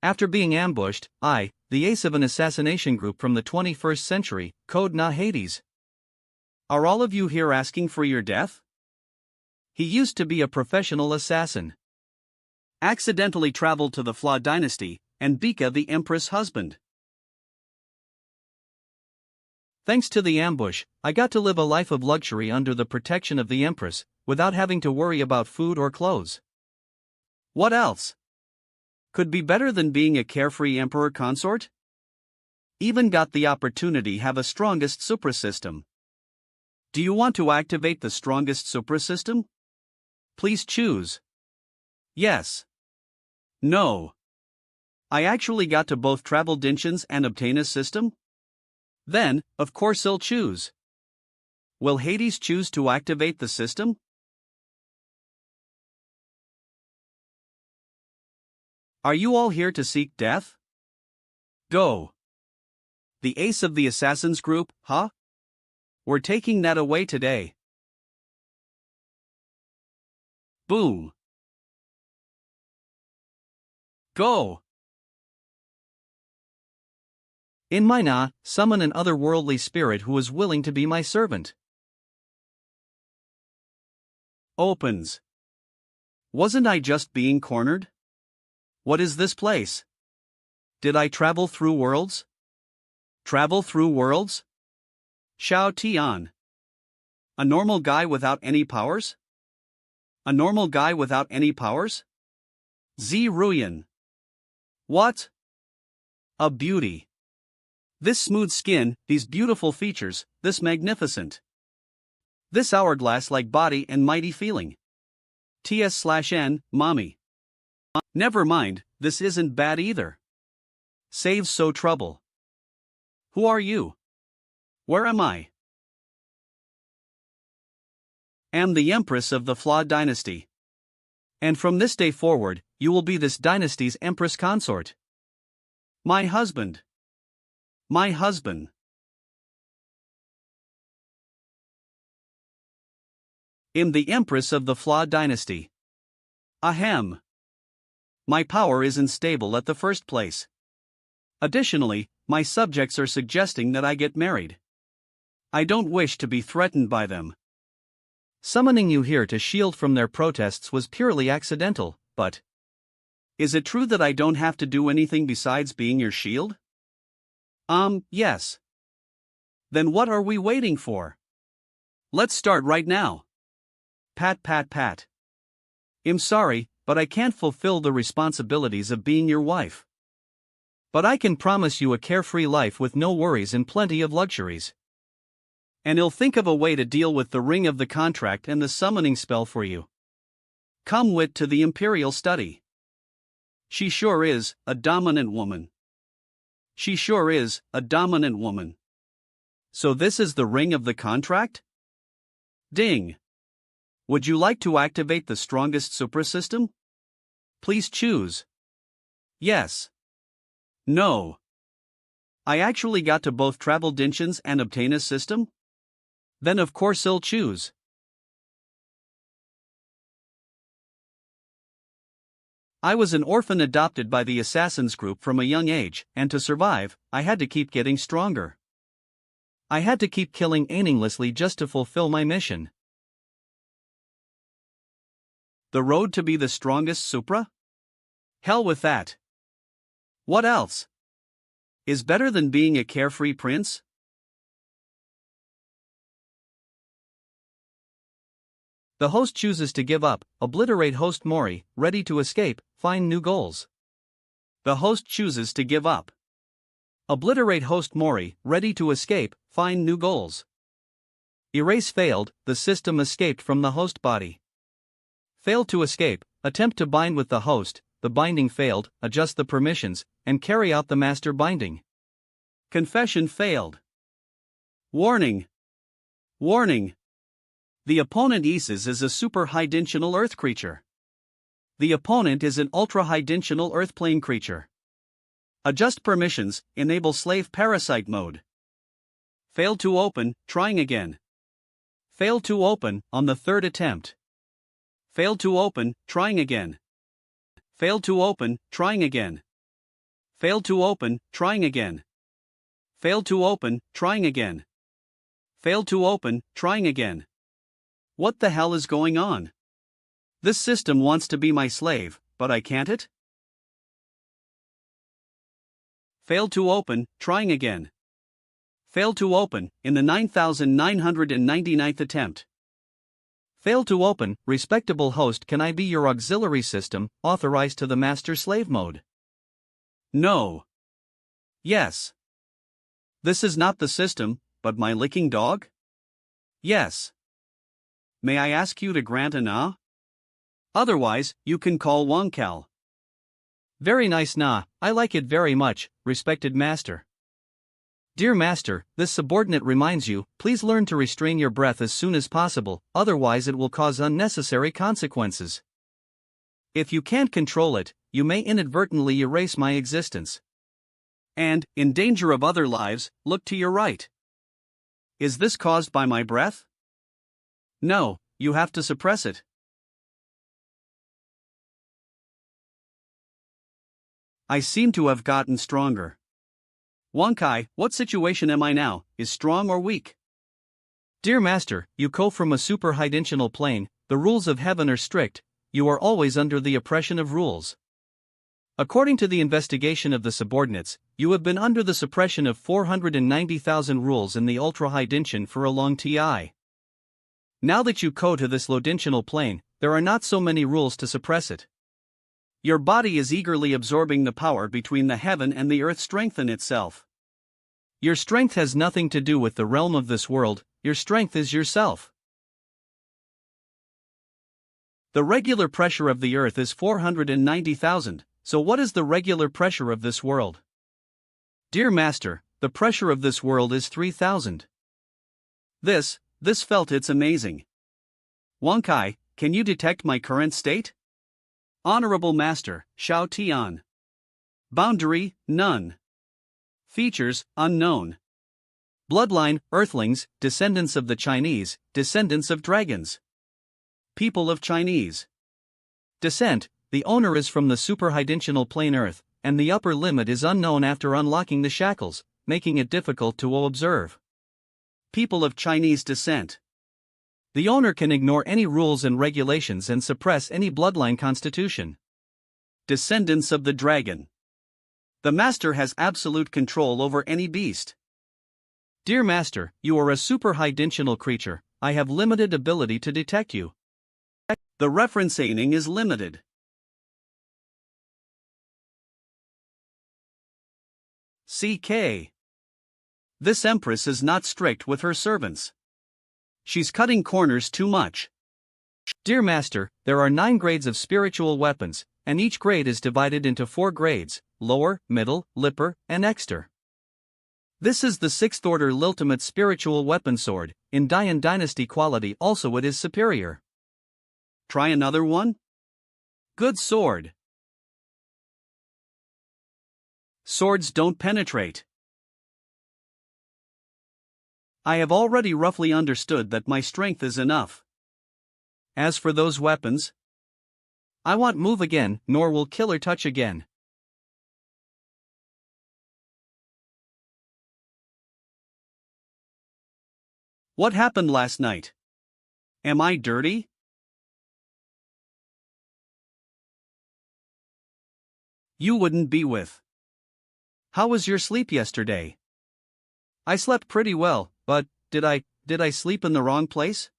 After being ambushed, the ace of an assassination group from the 21st century, Code Na Hades. Are all of you here asking for your death? He used to be a professional assassin. Accidentally traveled to the Flaw dynasty, and Bika the Empress husband. Thanks to the ambush, I got to live a life of luxury under the protection of the Empress, without having to worry about food or clothes. What else could be better than being a carefree emperor consort? Even got the opportunity have a strongest suprasystem. Do you want to activate the strongest suprasystem? Please choose. Yes. No. I actually got to both travel dimensions and obtain a system? Then, of course I'll choose. Will Hades choose to activate the system? Are you all here to seek death? Go. The ace of the assassins group, huh? We're taking that away today. Boom. Go. In Manhua, summon an otherworldly spirit who is willing to be my servant. Opens. Wasn't I just being cornered? What is this place? Did I travel through worlds? Travel through worlds? Xiao Tian. A normal guy without any powers? A normal guy without any powers? Z Ruyan. What? A beauty. This smooth skin, these beautiful features, this magnificent. This hourglass-like body and mighty feeling. Ts/N, mommy. Never mind, this isn't bad either. Saves so trouble. Who are you? Where am I? Am the Empress of the Flaw dynasty. And from this day forward, you will be this dynasty's Empress consort. My husband. My husband. Am the Empress of the Flaw dynasty. Ahem. My power is unstable at the first place. Additionally, my subjects are suggesting that I get married. I don't wish to be threatened by them. Summoning you here to shield from their protests was purely accidental, but is it true that I don't have to do anything besides being your shield? Yes. Then what are we waiting for? Let's start right now. Pat pat pat. I'm sorry, but I can't fulfill the responsibilities of being your wife. But I can promise you a carefree life with no worries and plenty of luxuries. And I'll think of a way to deal with the ring of the contract and the summoning spell for you. Come with to the Imperial study. She sure is a dominant woman. She sure is a dominant woman. So this is the ring of the contract? Ding. Would you like to activate the strongest suprasystem? Please choose. Yes. No. I actually got to both travel dimensions and obtain a system? Then of course I'll choose. I was an orphan adopted by the assassins group from a young age, and to survive, I had to keep getting stronger. I had to keep killing aimlessly just to fulfill my mission. The road to be the strongest supra? Hell with that. What else is better than being a carefree prince? The host chooses to give up, obliterate host Mori, ready to escape, find new goals. The host chooses to give up. Obliterate host Mori, ready to escape, find new goals. Erase failed, the system escaped from the host body. Failed to escape, attempt to bind with the host, the binding failed, adjust the permissions, and carry out the master binding. Confession failed. Warning. Warning. The opponent Isis is a super high-dimensional Earth creature. The opponent is an ultra-high-dimensional Earth plane creature. Adjust permissions, enable slave parasite mode. Failed to open, trying again. Failed to open, on the third attempt. Failed to open, trying again. Failed to open, trying again. Failed to open, trying again. Failed to open, trying again. Failed to open, trying again. What the hell is going on? This system wants to be my slave, but I can't it? Failed to open, trying again. Failed to open, in the 9999th attempt. Failed to open, respectable host, can I be your auxiliary system, authorized to the master slave mode? No. Yes. This is not the system, but my licking dog? Yes. May I ask you to grant an ah? Otherwise, you can call Wonkal. Very nice nah, I like it very much, respected master. Dear master, this subordinate reminds you, please learn to restrain your breath as soon as possible, otherwise it will cause unnecessary consequences. If you can't control it, you may inadvertently erase my existence. And, in danger of other lives, look to your right. Is this caused by my breath? No, you have to suppress it. I seem to have gotten stronger. Wonkai, what situation am I now, is strong or weak? Dear master, you come from a super-high-dimensional plane, the rules of heaven are strict, you are always under the oppression of rules. According to the investigation of the subordinates, you have been under the suppression of 490,000 rules in the ultra-high dimension for a long time. Now that you go to this low-dimensional plane, there are not so many rules to suppress it. Your body is eagerly absorbing the power between the heaven and the earth strengthen itself. Your strength has nothing to do with the realm of this world, your strength is yourself. The regular pressure of the earth is 490,000, so what is the regular pressure of this world? Dear master, the pressure of this world is 3,000. This felt it's amazing. Wonkai, can you detect my current state? Honorable Master, Shao Tian. Boundary, none. Features, unknown. Bloodline, Earthlings, descendants of the Chinese, descendants of dragons. People of Chinese. Descent, the owner is from the super-high-dimensional plane Earth, and the upper limit is unknown after unlocking the shackles, making it difficult to observe. People of Chinese descent. The owner can ignore any rules and regulations and suppress any bloodline constitution. Descendants of the dragon. The master has absolute control over any beast. Dear master, you are a super-high-dimensional creature, I have limited ability to detect you. The referencing is limited. CK. This Empress is not strict with her servants. She's cutting corners too much. Dear master, there are 9 grades of spiritual weapons, and each grade is divided into 4 grades, lower, middle, lipper, and exter. This is the 6th order ultimate spiritual weapon sword, in Dian Dynasty quality also it is superior. Try another one? Good sword. Swords don't penetrate. I have already roughly understood that my strength is enough. As for those weapons, I won't move again, nor will killer touch again. What happened last night? Am I dirty? You wouldn't be with. How was your sleep yesterday? I slept pretty well, but did I sleep in the wrong place?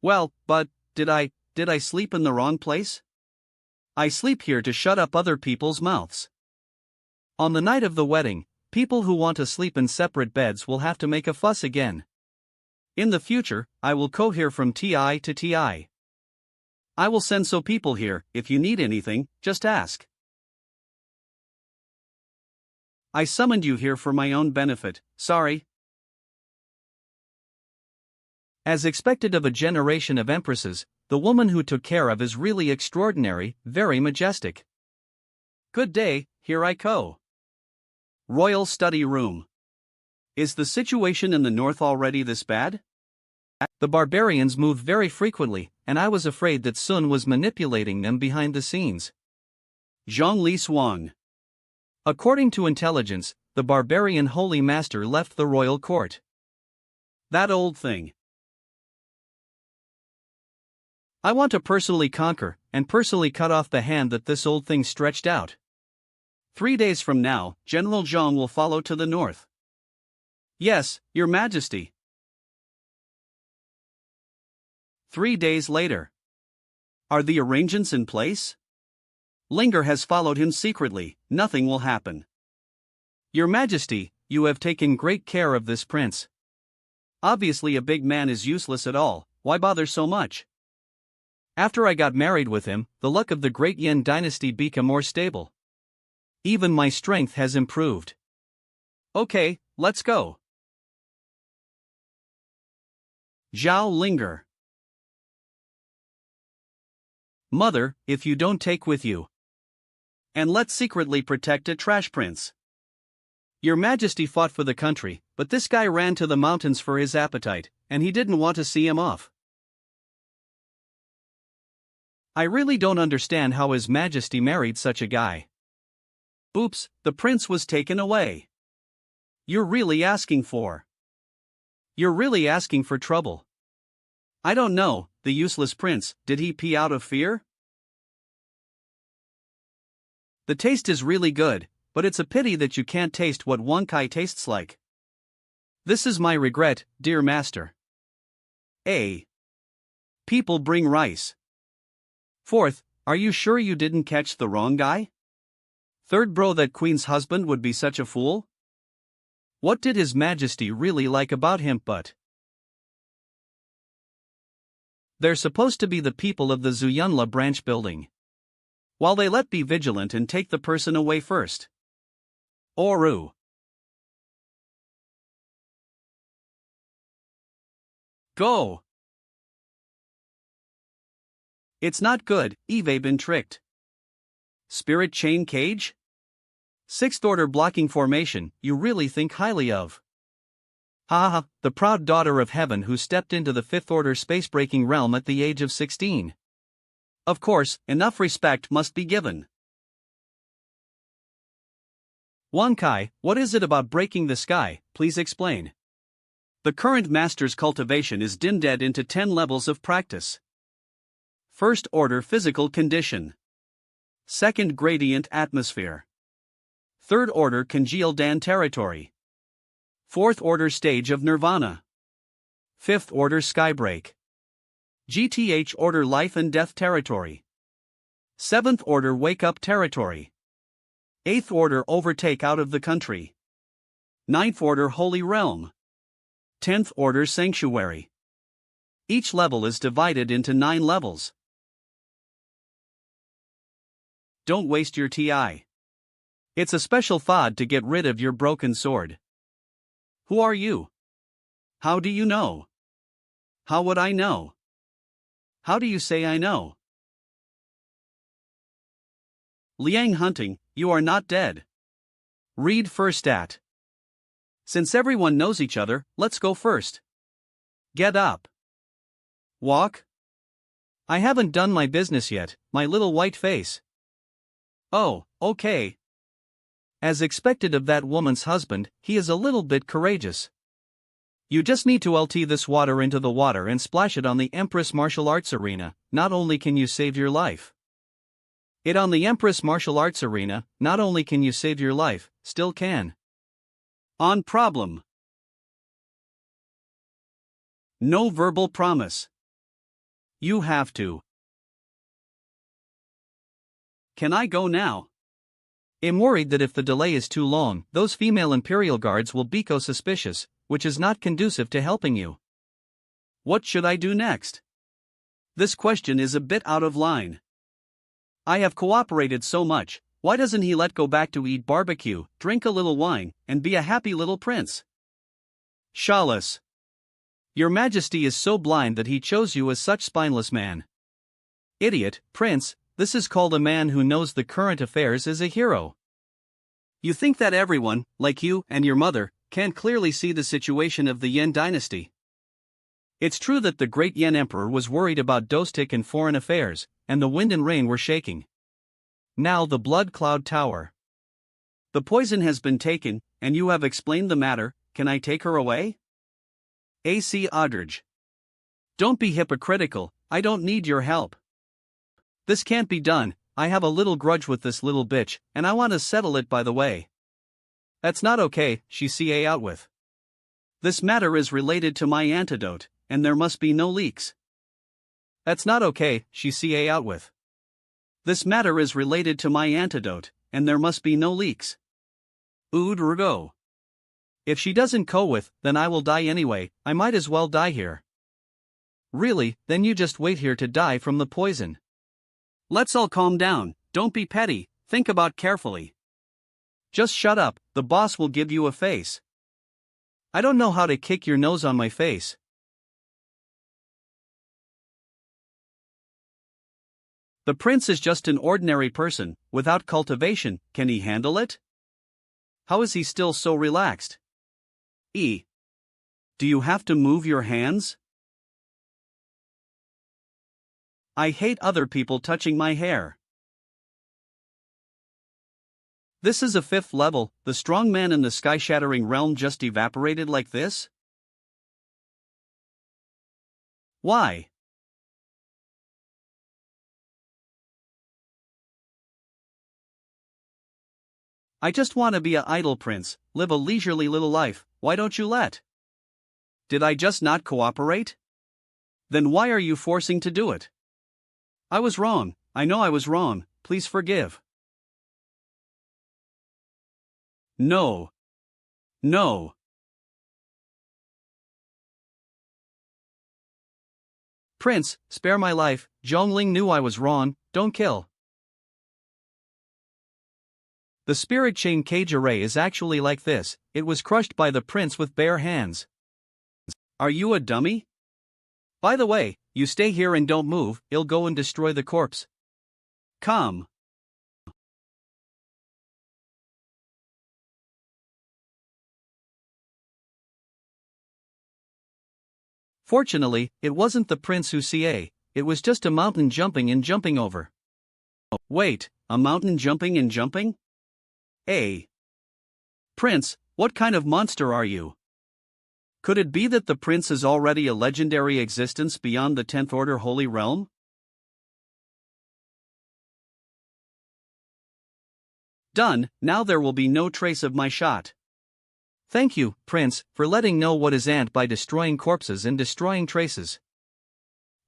Well, but did I sleep in the wrong place? I sleep here to shut up other people's mouths. On the night of the wedding, people who want to sleep in separate beds will have to make a fuss again. In the future, I will go here from TI to TI. I will send so people here, if you need anything, just ask. I summoned you here for my own benefit, sorry. As expected of a generation of empresses, the woman who took care of is really extraordinary, very majestic. Good day, here I go. Royal study room. Is the situation in the north already this bad? The barbarians moved very frequently, and I was afraid that Sun was manipulating them behind the scenes. Zhongli Swang. According to intelligence, the barbarian holy master left the royal court. That old thing. I want to personally conquer, and personally cut off the hand that this old thing stretched out. 3 days from now, General Zhang will follow to the north. Yes, Your Majesty. 3 days later. Are the arrangements in place? Linger has followed him secretly, nothing will happen. Your Majesty, you have taken great care of this prince. Obviously a big man is useless at all, why bother so much? After I got married with him, the luck of the great Yan dynasty became more stable. Even my strength has improved. Okay, let's go. Zhao Linger. Mother, if you don't take with you. And let's secretly protect a trash prince. Your Majesty fought for the country, but this guy ran to the mountains for his appetite, and he didn't want to see him off. I really don't understand how His Majesty married such a guy. Oops, the prince was taken away. You're really asking for trouble. I don't know, the useless prince, did he pee out of fear? The taste is really good, but it's a pity that you can't taste what Wankai tastes like. This is my regret, dear master. A. People bring rice. Fourth, are you sure you didn't catch the wrong guy? Third, bro, that queen's husband would be such a fool? What did His Majesty really like about him? But they're supposed to be the people of the Zuyunla branch building. While they let be vigilant and take the person away first. Oru. Go. It's not good, Eve been tricked. Spirit chain cage? 6th order blocking formation, you really think highly of. Haha, the proud daughter of heaven who stepped into the 5th order space-breaking realm at the age of 16. Of course, enough respect must be given. Wankai, what is it about breaking the sky, please explain. The current master's cultivation is dimmed into 10 levels of practice. 1st order physical condition. 2nd gradient atmosphere. 3rd order congealed Dan territory. 4th order stage of nirvana. 5th order skybreak. GTH order life and death territory. 7th order wake up territory. 8th order overtake out of the country. 9th order holy realm. 10th order sanctuary. Each level is divided into 9 levels. Don't waste your TI. It's a special thought to get rid of your broken sword. Who are you? How do you know? How would I know? How do you say I know? Liang Hunting, you are not dead. Read first at. Since everyone knows each other, let's go first. Get up. Walk. I haven't done my business yet, my little white face. Oh, okay. As expected of that woman's husband, he is a little bit courageous. You just need to LT this water into the water and splash it on the Empress martial arts arena, not only can you save your life. It on the Empress martial arts arena, not only can you save your life, still can. On problem. No verbal promise. You have to. Can I go now? I'm worried that if the delay is too long, those female Imperial guards will be suspicious, which is not conducive to helping you. What should I do next? This question is a bit out of line. I have cooperated so much, why doesn't he let go back to eat barbecue, drink a little wine, and be a happy little prince? Shawless. Your Majesty is so blind that he chose you as such spineless man. Idiot, prince, this is called a man who knows the current affairs is a hero. You think that everyone, like you and your mother, can clearly see the situation of the Yan dynasty. It's true that the great Yan emperor was worried about Dostik and foreign affairs, and the wind and rain were shaking. Now the blood cloud tower. The poison has been taken, and you have explained the matter. Can I take her away? AC Aldridge. Don't be hypocritical, I don't need your help. This can't be done, I have a little grudge with this little bitch, and I want to settle it by the way. That's not okay, she CA out with. This matter is related to my antidote, and there must be no leaks. That's not okay, she CA out with. This matter is related to my antidote, and there must be no leaks. Ood Rugo. If she doesn't go with, then I will die anyway, I might as well die here. Really, then you just wait here to die from the poison. Let's all calm down, don't be petty, think about carefully. Just shut up, the boss will give you a face. I don't know how to kick your nose on my face. The prince is just an ordinary person, without cultivation, can he handle it? How is he still so relaxed? E. Do you have to move your hands? I hate other people touching my hair. This is a 5th level, the strong man in the sky-shattering realm just evaporated like this? Why? I just want to be a idle prince, live a leisurely little life, why don't you let? Did I just not cooperate? Then why are you forcing to do it? I was wrong, I know I was wrong, please forgive. No. No. Prince, spare my life, Zhongling knew I was wrong, don't kill. The spirit chain cage array is actually like this, it was crushed by the prince with bare hands. Are you a dummy? By the way, you stay here and don't move, I'll go and destroy the corpse. Come. Fortunately, it wasn't the prince who CA, it was just a mountain jumping and jumping over. Wait, a mountain jumping and jumping? Prince, what kind of monster are you? Could it be that the prince is already a legendary existence beyond the 10th Order Holy Realm? Done, now there will be no trace of my shot. Thank you, Prince, for letting know what is ant by destroying corpses and destroying traces.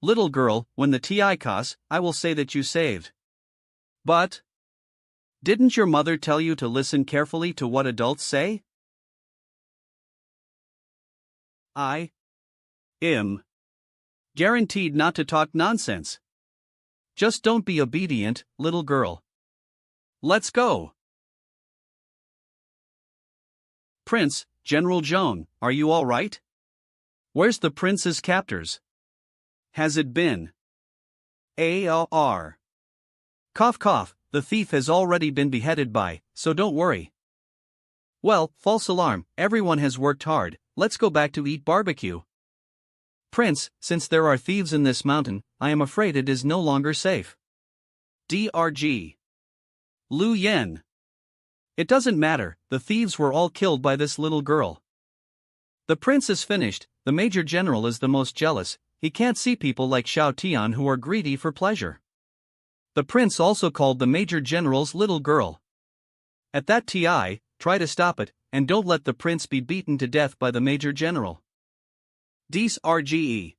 Little girl, when the TI costs, I will say that you saved. But didn't your mother tell you to listen carefully to what adults say? I am guaranteed not to talk nonsense. Just don't be obedient, little girl. Let's go. Prince, General Zhong, are you all right? Where's the prince's captors? Has it been? AR. Cough cough, the thief has already been beheaded by, so don't worry. Well, false alarm, everyone has worked hard, let's go back to eat barbecue. Prince, since there are thieves in this mountain, I am afraid it is no longer safe. DRG. Lu Yen. It doesn't matter, the thieves were all killed by this little girl. The prince is finished, the major general is the most jealous, he can't see people like Xiao Tian who are greedy for pleasure. The prince also called the major general's little girl. At that TI, try to stop it, and don't let the prince be beaten to death by the major general. Dis RGE.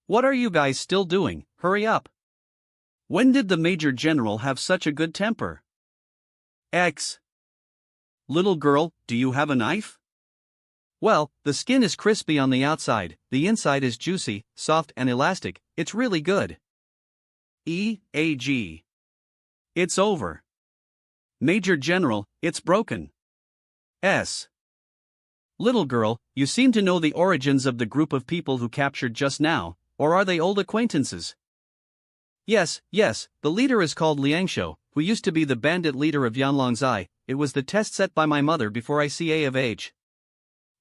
What are you guys still doing, hurry up. When did the major general have such a good temper? X. Little girl, do you have a knife? Well, the skin is crispy on the outside, the inside is juicy, soft and elastic, it's really good. EAG. It's over. Major General, it's broken. S. Little girl, you seem to know the origins of the group of people who captured just now, or are they old acquaintances? Yes, the leader is called Liangshou, who used to be the bandit leader of Yanlongzai, it was the test set by my mother before I CA of age.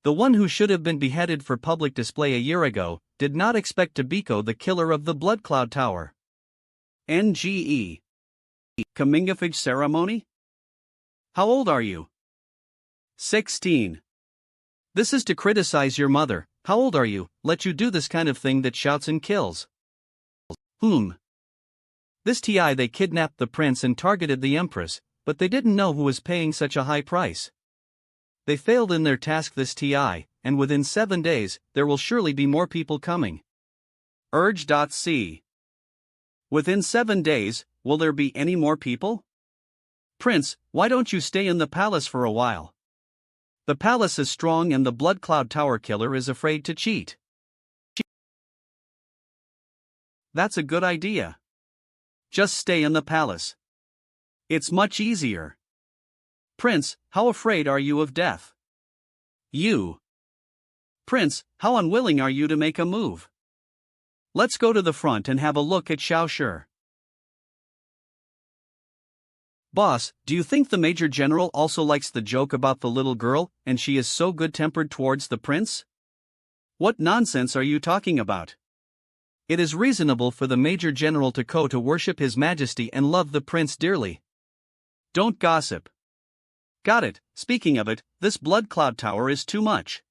The one who should have been beheaded for public display a year ago, did not expect to Biko the killer of the Blood Cloud Tower. NGE. Comingafage ceremony? How old are you? 16. This is to criticize your mother. How old are you? Let you do this kind of thing that shouts and kills. This TI they kidnapped the prince and targeted the Empress, but they didn't know who was paying such a high price. They failed in their task this TI, and within 7 days, there will surely be more people coming. Urge.c. Within 7 days, will there be any more people? Prince, why don't you stay in the palace for a while? The palace is strong and the Blood Cloud Tower killer is afraid to cheat. That's a good idea. Just stay in the palace. It's much easier. Prince, how afraid are you of death? You. Prince, how unwilling are you to make a move? Let's go to the front and have a look at Xiao Shi. Boss, do you think the Major General also likes the joke about the little girl, and she is so good-tempered towards the prince? What nonsense are you talking about? It is reasonable for the Major General to worship His Majesty and love the prince dearly. Don't gossip. Got it, speaking of it, this Blood Cloud Tower is too much.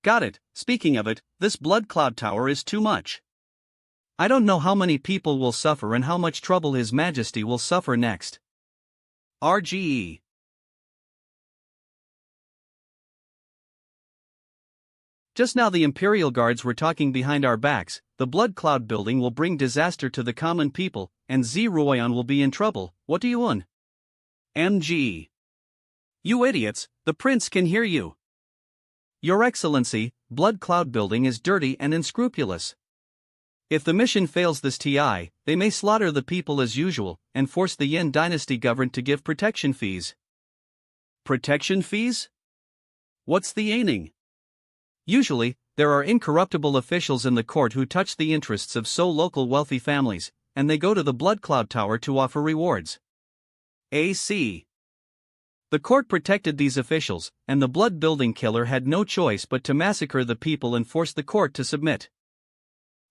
Got it, speaking of it, this Blood Cloud Tower is too much. I don't know how many people will suffer and how much trouble His Majesty will suffer next. RGE. Just now the Imperial Guards were talking behind our backs. The Blood Cloud building will bring disaster to the common people, and Zeroyan will be in trouble. What do you want? MG. You idiots, the prince can hear you. Your Excellency, Blood Cloud building is dirty and unscrupulous. If the mission fails this TI, they may slaughter the people as usual, and force the Yin dynasty government to give protection fees. Protection fees? What's the aiming? Usually, there are incorruptible officials in the court who touch the interests of local wealthy families, and they go to the Blood Cloud Tower to offer rewards. AC. The court protected these officials, and the blood building killer had no choice but to massacre the people and force the court to submit.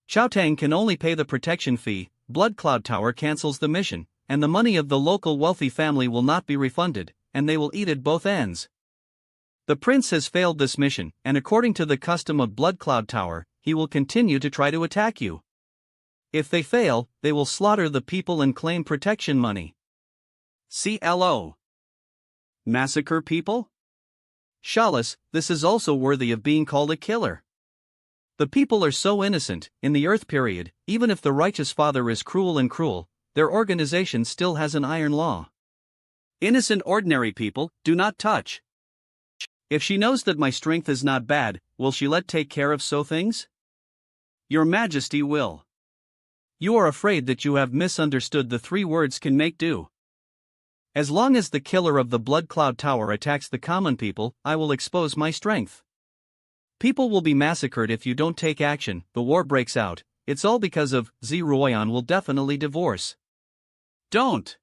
Xiao Tang can only pay the protection fee. Blood Cloud Tower cancels the mission, and the money of the local wealthy family will not be refunded, and they will eat at both ends. The prince has failed this mission, and according to the custom of Blood Cloud Tower, he will continue to try to attack you. If they fail, they will slaughter the people and claim protection money. CLO. Massacre people? Chalice, this is also worthy of being called a killer. The people are so innocent. In the Earth period, even if the righteous father is cruel, their organization still has an iron law. Innocent ordinary people, do not touch. If she knows that my strength is not bad, will she let take care of so things? Your Majesty will. You are afraid that you have misunderstood the 3 words can make do. As long as the killer of the Blood Cloud Tower attacks the common people, I will expose my strength. People will be massacred if you don't take action. The war breaks out. It's all because of Zeroyan will definitely divorce. Don't.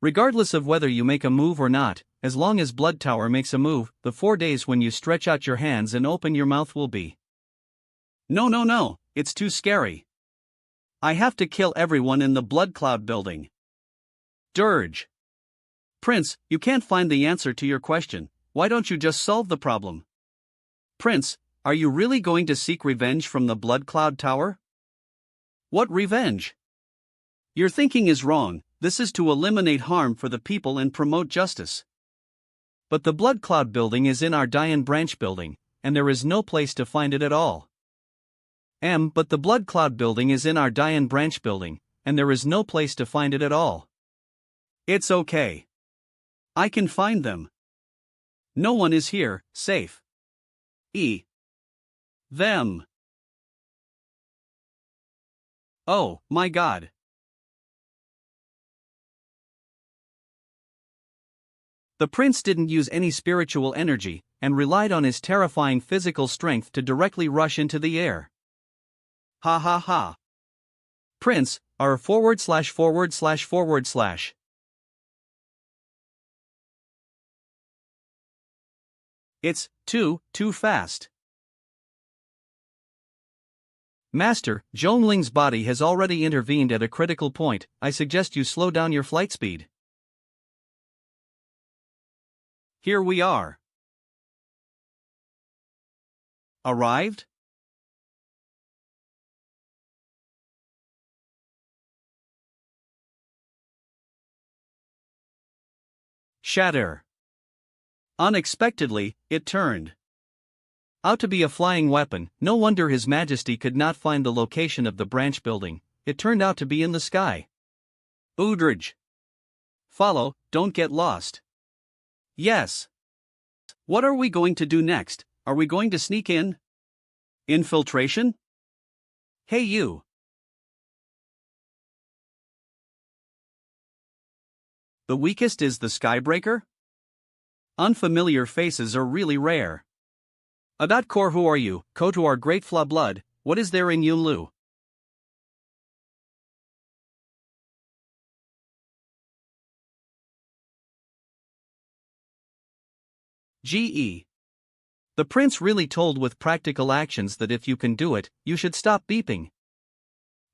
Regardless of whether you make a move or not, as long as Blood Tower makes a move, the 4 days when you stretch out your hands and open your mouth will be. No, it's too scary. I have to kill everyone in the Blood Cloud building. Dirge. Prince, you can't find the answer to your question. Why don't you just solve the problem? Prince, are you really going to seek revenge from the Blood Cloud Tower? What revenge? Your thinking is wrong. This is to eliminate harm for the people and promote justice. But the Blood Cloud building is in our Dian branch building, and there is no place to find it at all. But the Blood Cloud building is in our Dian branch building, and there is no place to find it at all. It's okay. I can find them. No one is here, safe. Them. Oh, my God. The prince didn't use any spiritual energy, and relied on his terrifying physical strength to directly rush into the air. Ha ha ha. Prince, R /////. It's too fast. Master, Zhongling's body has already intervened at a critical point. I suggest you slow down your flight speed. Here we are. Arrived? Shatter. Unexpectedly, it turned out to be a flying weapon. No wonder His Majesty could not find the location of the branch building. It turned out to be in the sky. Udrige. Follow, don't get lost. Yes. What are we going to do next? Are we going to sneak in? Infiltration? Hey you. The weakest is the Skybreaker? Unfamiliar faces are really rare. Adatkor, who are you? Ko to our great Fla blood, what is there in Yunlu? GE. The prince really told with practical actions that if you can do it, you should stop beeping.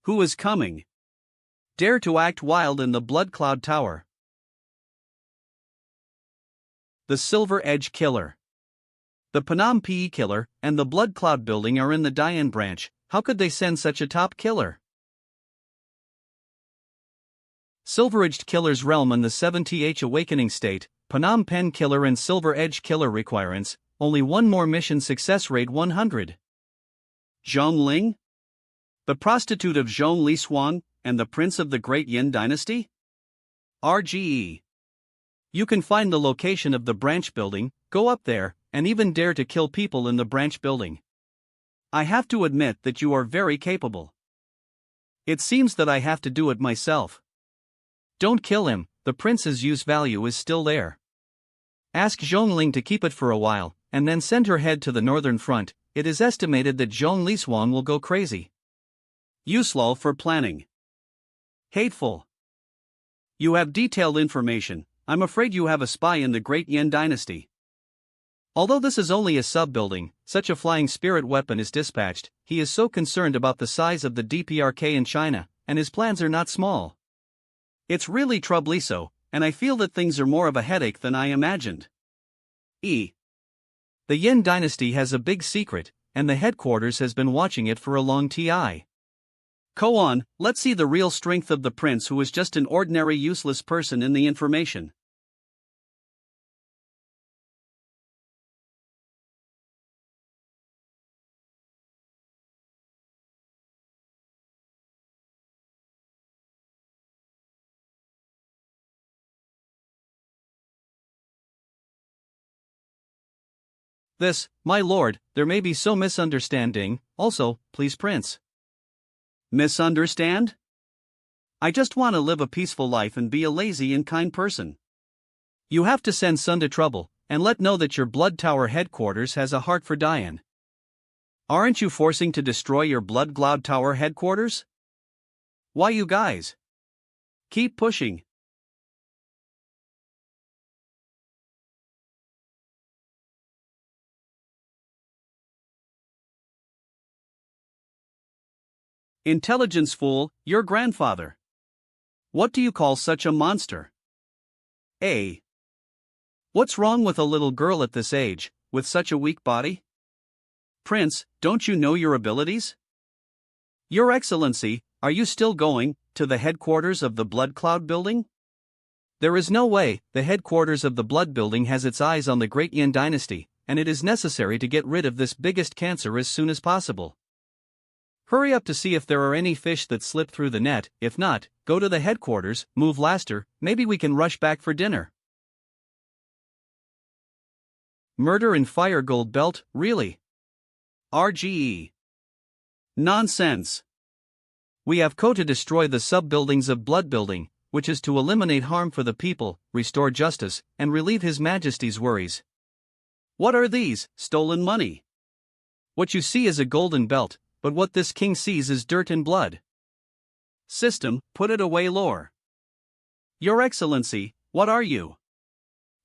Who is coming? Dare to act wild in the Blood Cloud Tower. The Silver Edge Killer. The Panam PE Killer and the Blood Cloud Building are in the Dian branch. How could they send such a top killer? Silver Edged Killer's realm in the 7th Awakening State, Panam Pen Killer and Silver Edge Killer requirements, only one more mission success rate 100. Zhong Ling? The prostitute of Zhong Li Xuan, and the prince of the Great Yin Dynasty? RGE. You can find the location of the branch building, go up there, and even dare to kill people in the branch building. I have to admit that you are very capable. It seems that I have to do it myself. Don't kill him, the prince's use value is still there. Ask Zhongling to keep it for a while, and then send her head to the northern front. It is estimated that Zhong Lishuang will go crazy. Uselol for planning. Hateful. You have detailed information. I'm afraid you have a spy in the Great Yin Dynasty. Although this is only a sub-building, such a flying spirit weapon is dispatched. He is so concerned about the size of the DPRK in China, and his plans are not small. It's really troubliso, and I feel that things are more of a headache than I imagined. The Yin Dynasty has a big secret, and the headquarters has been watching it for a long time. Go on, let's see the real strength of the prince who is just an ordinary useless person in the information. This, my lord, there may be so misunderstanding, also, please prince. Misunderstand? I just want to live a peaceful life and be a lazy and kind person. You have to send Sun to trouble, and let know that your Blood Tower headquarters has a heart for Dian. Aren't you forcing to destroy your Blood Cloud Tower headquarters? Why you guys? Keep pushing. Intelligence fool, your grandfather. What do you call such a monster? What's wrong with a little girl at this age, with such a weak body? Prince, don't you know your abilities? Your Excellency, are you still going to the headquarters of the Blood Cloud Building? There is no way. The headquarters of the Blood Building has its eyes on the Great Yin Dynasty, and it is necessary to get rid of this biggest cancer as soon as possible. Hurry up to see if there are any fish that slip through the net. If not, go to the headquarters, move Laster, maybe we can rush back for dinner. Murder in Fire Gold Belt, really? RGE. Nonsense. We have to destroy the sub-buildings of Blood Building, which is to eliminate harm for the people, restore justice, and relieve His Majesty's worries. What are these? Stolen money. What you see is a golden belt, but what this king sees is dirt and blood. System, put it away, lore. Your Excellency, what are you?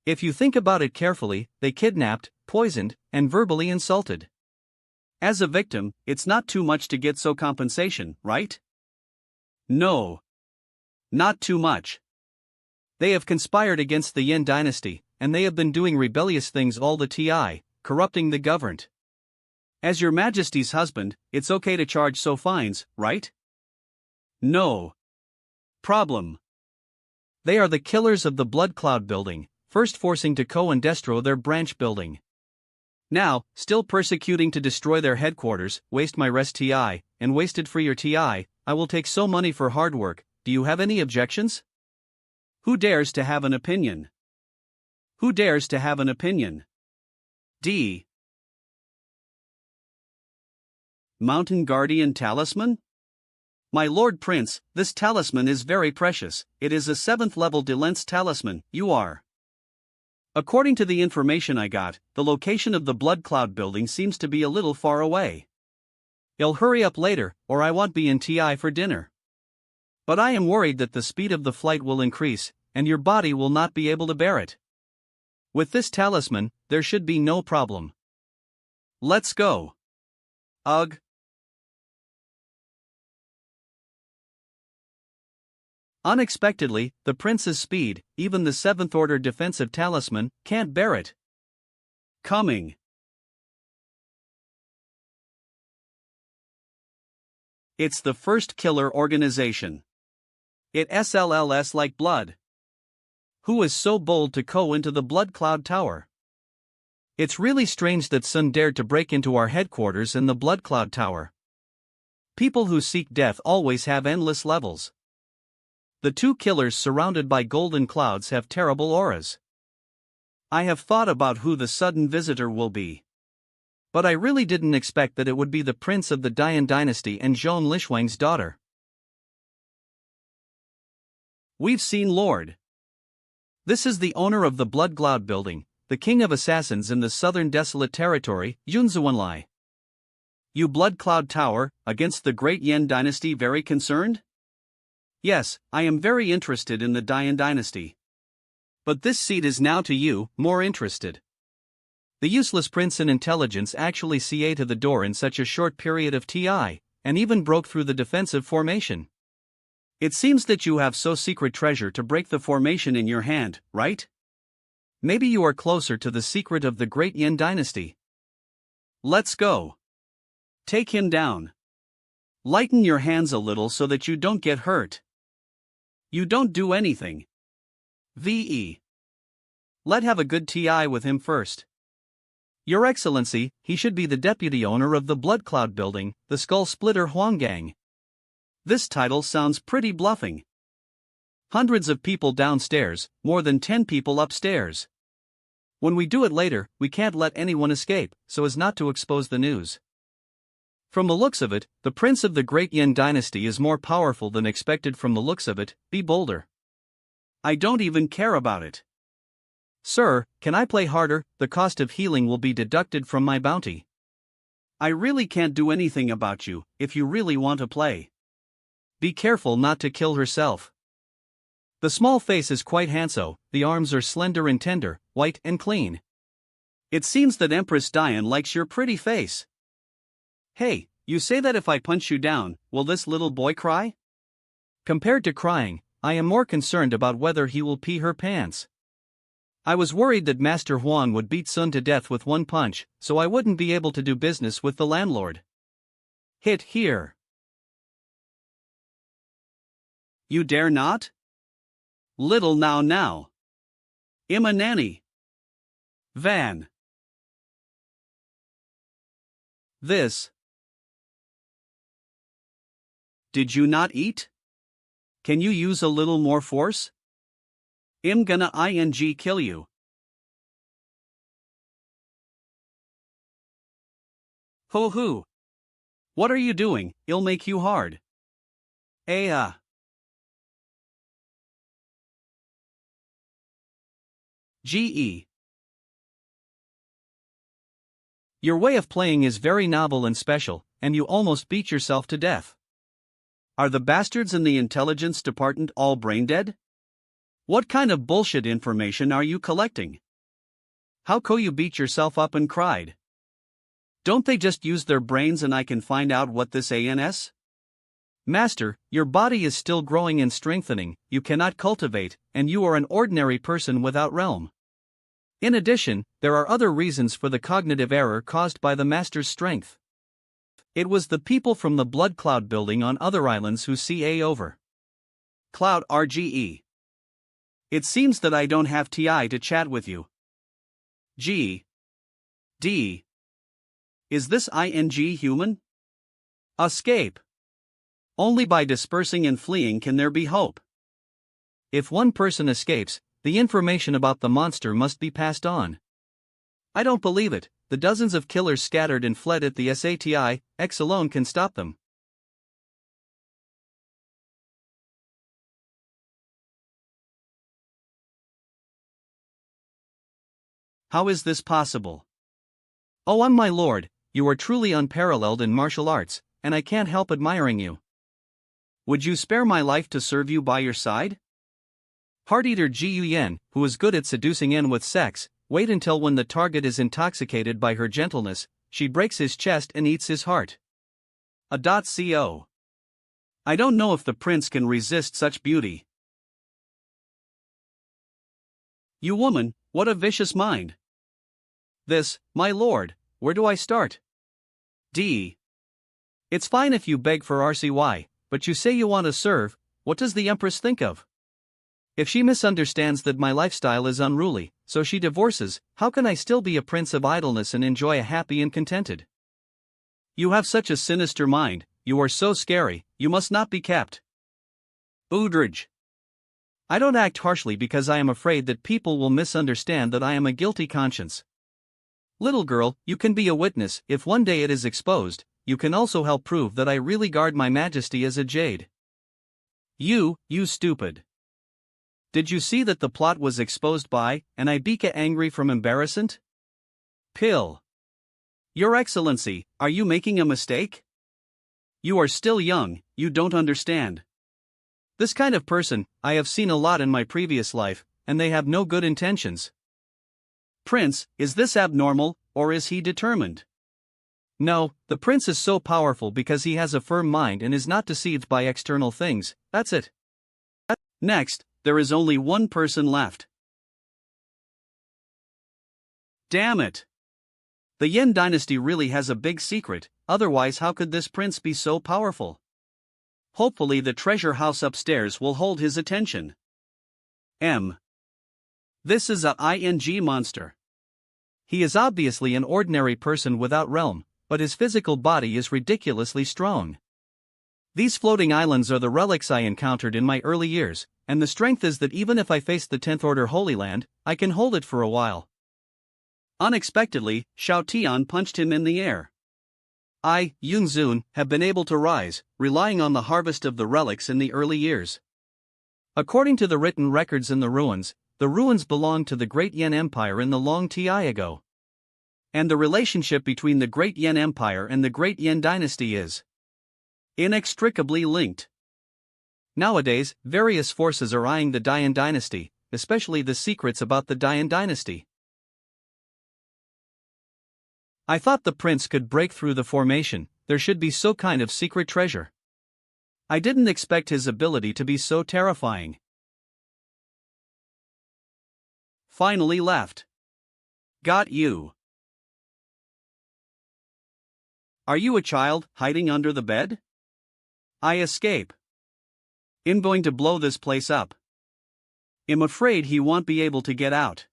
If you think about it carefully, they kidnapped, poisoned, and verbally insulted. As a victim, it's not too much to get so compensation, right? No. Not too much. They have conspired against the Yin Dynasty, and they have been doing rebellious things all the ti, corrupting the government. As your majesty's husband, it's okay to charge so fines, right? No problem. They are the killers of the Blood Cloud building, first forcing to and destro their branch building. Now, still persecuting to destroy their headquarters, waste my rest ti, and wasted for your ti, I will take so money for hard work. Do you have any objections? Who dares to have an opinion? Who dares to have an opinion? D. Mountain Guardian Talisman? My Lord Prince, this talisman is very precious. It is a 7th level Delence talisman. You are. According to the information I got, the location of the Blood Cloud building seems to be a little far away. You'll hurry up later, or I won't be in TI for dinner. But I am worried that the speed of the flight will increase, and your body will not be able to bear it. With this talisman, there should be no problem. Let's go. Ugh. Unexpectedly, the prince's speed, even the 7th order defensive talisman, can't bear it. Coming. It's the first killer organization. It SLLS like blood. Who is so bold to go into the Blood Cloud Tower? It's really strange that Sun dared to break into our headquarters in the Blood Cloud Tower. People who seek death always have endless levels. The two killers surrounded by golden clouds have terrible auras. I have thought about who the sudden visitor will be. But I really didn't expect that it would be the prince of the Dian dynasty and Zhong Lishuang's daughter. We've seen Lord. This is the owner of the Blood Cloud building, the king of assassins in the southern desolate territory, Yunzuanlai. You Blood Cloud Tower, against the great Yan dynasty, very concerned? Yes, I am very interested in the Dian dynasty. But this seat is now to you, more interested. The useless prince in intelligence actually CA to the door in such a short period of TI, and even broke through the defensive formation. It seems that you have so secret treasure to break the formation in your hand, right? Maybe you are closer to the secret of the great Yan dynasty. Let's go. Take him down. Lighten your hands a little so that you don't get hurt. You don't do anything. VE. Let have a good TI with him first. Your Excellency, he should be the deputy owner of the Blood Cloud building, the Skull Splitter Huanggang. This title sounds pretty bluffing. Hundreds of people downstairs, more than 10 people upstairs. When we do it later, we can't let anyone escape, so as not to expose the news. From the looks of it, the prince of the great Yan dynasty is more powerful than expected. From the looks of it, be bolder. I don't even care about it. Sir, can I play harder? The cost of healing will be deducted from my bounty. I really can't do anything about you, if you really want to play. Be careful not to kill herself. The small face is quite handsome, the arms are slender and tender, white and clean. It seems that Empress Dian likes your pretty face. Hey, you say that if I punch you down, will this little boy cry? Compared to crying, I am more concerned about whether he will pee her pants. I was worried that Master Huan would beat Sun to death with one punch, so I wouldn't be able to do business with the landlord. Hit here. You dare not? Little now. Imma nanny. Van. This. Did you not eat? Can you use a little more force? I'm gonna kill you. Ho. What are you doing? I'll make you hard. GE. Your way of playing is very novel and special, and you almost beat yourself to death. Are the bastards in the intelligence department all brain dead? What kind of bullshit information are you collecting? How co you beat yourself up and cried? Don't they just use their brains and I can find out what this ANS? Master, your body is still growing and strengthening, you cannot cultivate, and you are an ordinary person without realm. In addition, there are other reasons for the cognitive error caused by the master's strength. It was the people from the Blood Cloud building on other islands who CA over. Cloud RGE. It seems that I don't have TI to chat with you. G. D. Is this ING human? Escape. Only by dispersing and fleeing can there be hope. If one person escapes, the information about the monster must be passed on. I don't believe it. The dozens of killers scattered and fled at the SATI, X alone can stop them. How is this possible? Oh, my lord, you are truly unparalleled in martial arts, and I can't help admiring you. Would you spare my life to serve you by your side? Heart-eater Guyen, who is good at seducing N with sex, wait until when the target is intoxicated by her gentleness, she breaks his chest and eats his heart. A.co. I don't know if the prince can resist such beauty. You woman, what a vicious mind. This, my lord, where do I start? D. It's fine if you beg for RCY, but you say you want to serve. What does the Empress think of? If she misunderstands that my lifestyle is unruly, so she divorces, how can I still be a prince of idleness and enjoy a happy and contented? You have such a sinister mind, you are so scary, you must not be kept. Udrige. I don't act harshly because I am afraid that people will misunderstand that I am a guilty conscience. Little girl, you can be a witness. If one day it is exposed, you can also help prove that I really guard my majesty as a jade. You stupid. Did you see that the plot was exposed by, and Ibeka angry from embarrassment? Pill. Your Excellency, are you making a mistake? You are still young, you don't understand. This kind of person, I have seen a lot in my previous life, and they have no good intentions. Prince, is this abnormal, or is he determined? No, the prince is so powerful because he has a firm mind and is not deceived by external things, that's it. Next, there is only one person left. Damn it! The Yen dynasty really has a big secret, otherwise how could this prince be so powerful? Hopefully the treasure house upstairs will hold his attention. M. This is a ING monster. He is obviously an ordinary person without realm, but his physical body is ridiculously strong. These floating islands are the relics I encountered in my early years, and the strength is that even if I face the 10th Order Holy Land, I can hold it for a while. Unexpectedly, Xiao Tian punched him in the air. I, Yunzun, have been able to rise, relying on the harvest of the relics in the early years. According to the written records in the ruins belonged to the Great Yen Empire in the long time ago. And the relationship between the Great Yen Empire and the Great Yen Dynasty is inextricably linked. Nowadays, various forces are eyeing the Dayan Dynasty, especially the secrets about the Dayan Dynasty. I thought the prince could break through the formation, there should be so kind of secret treasure. I didn't expect his ability to be so terrifying. Finally left. Got you. Are you a child, hiding under the bed? I escape. I'm going to blow this place up. I'm afraid he won't be able to get out.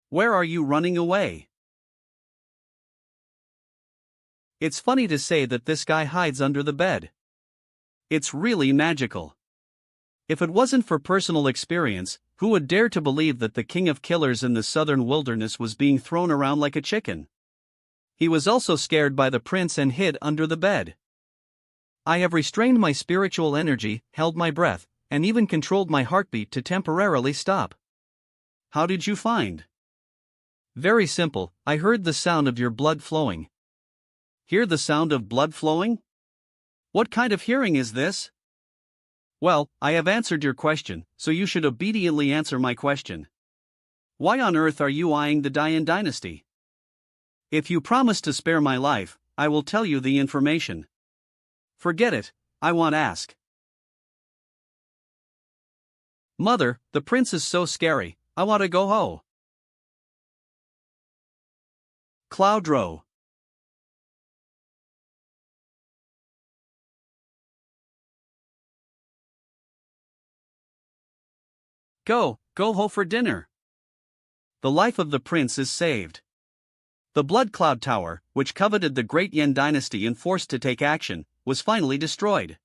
Where are you running away? It's funny to say that this guy hides under the bed. It's really magical. If it wasn't for personal experience, who would dare to believe that the king of killers in the southern wilderness was being thrown around like a chicken? He was also scared by the prince and hid under the bed. I have restrained my spiritual energy, held my breath, and even controlled my heartbeat to temporarily stop. How did you find? Very simple, I heard the sound of your blood flowing. Hear the sound of blood flowing? What kind of hearing is this? Well, I have answered your question, so you should obediently answer my question. Why on earth are you eyeing the Dayan dynasty? If you promise to spare my life, I will tell you the information. Forget it, I won't ask. Mother, the prince is so scary, I want to go home. Cloudrow. Go ho for dinner. The life of the prince is saved. The Blood Cloud Tower, which coveted the great Yen dynasty and forced to take action, was finally destroyed.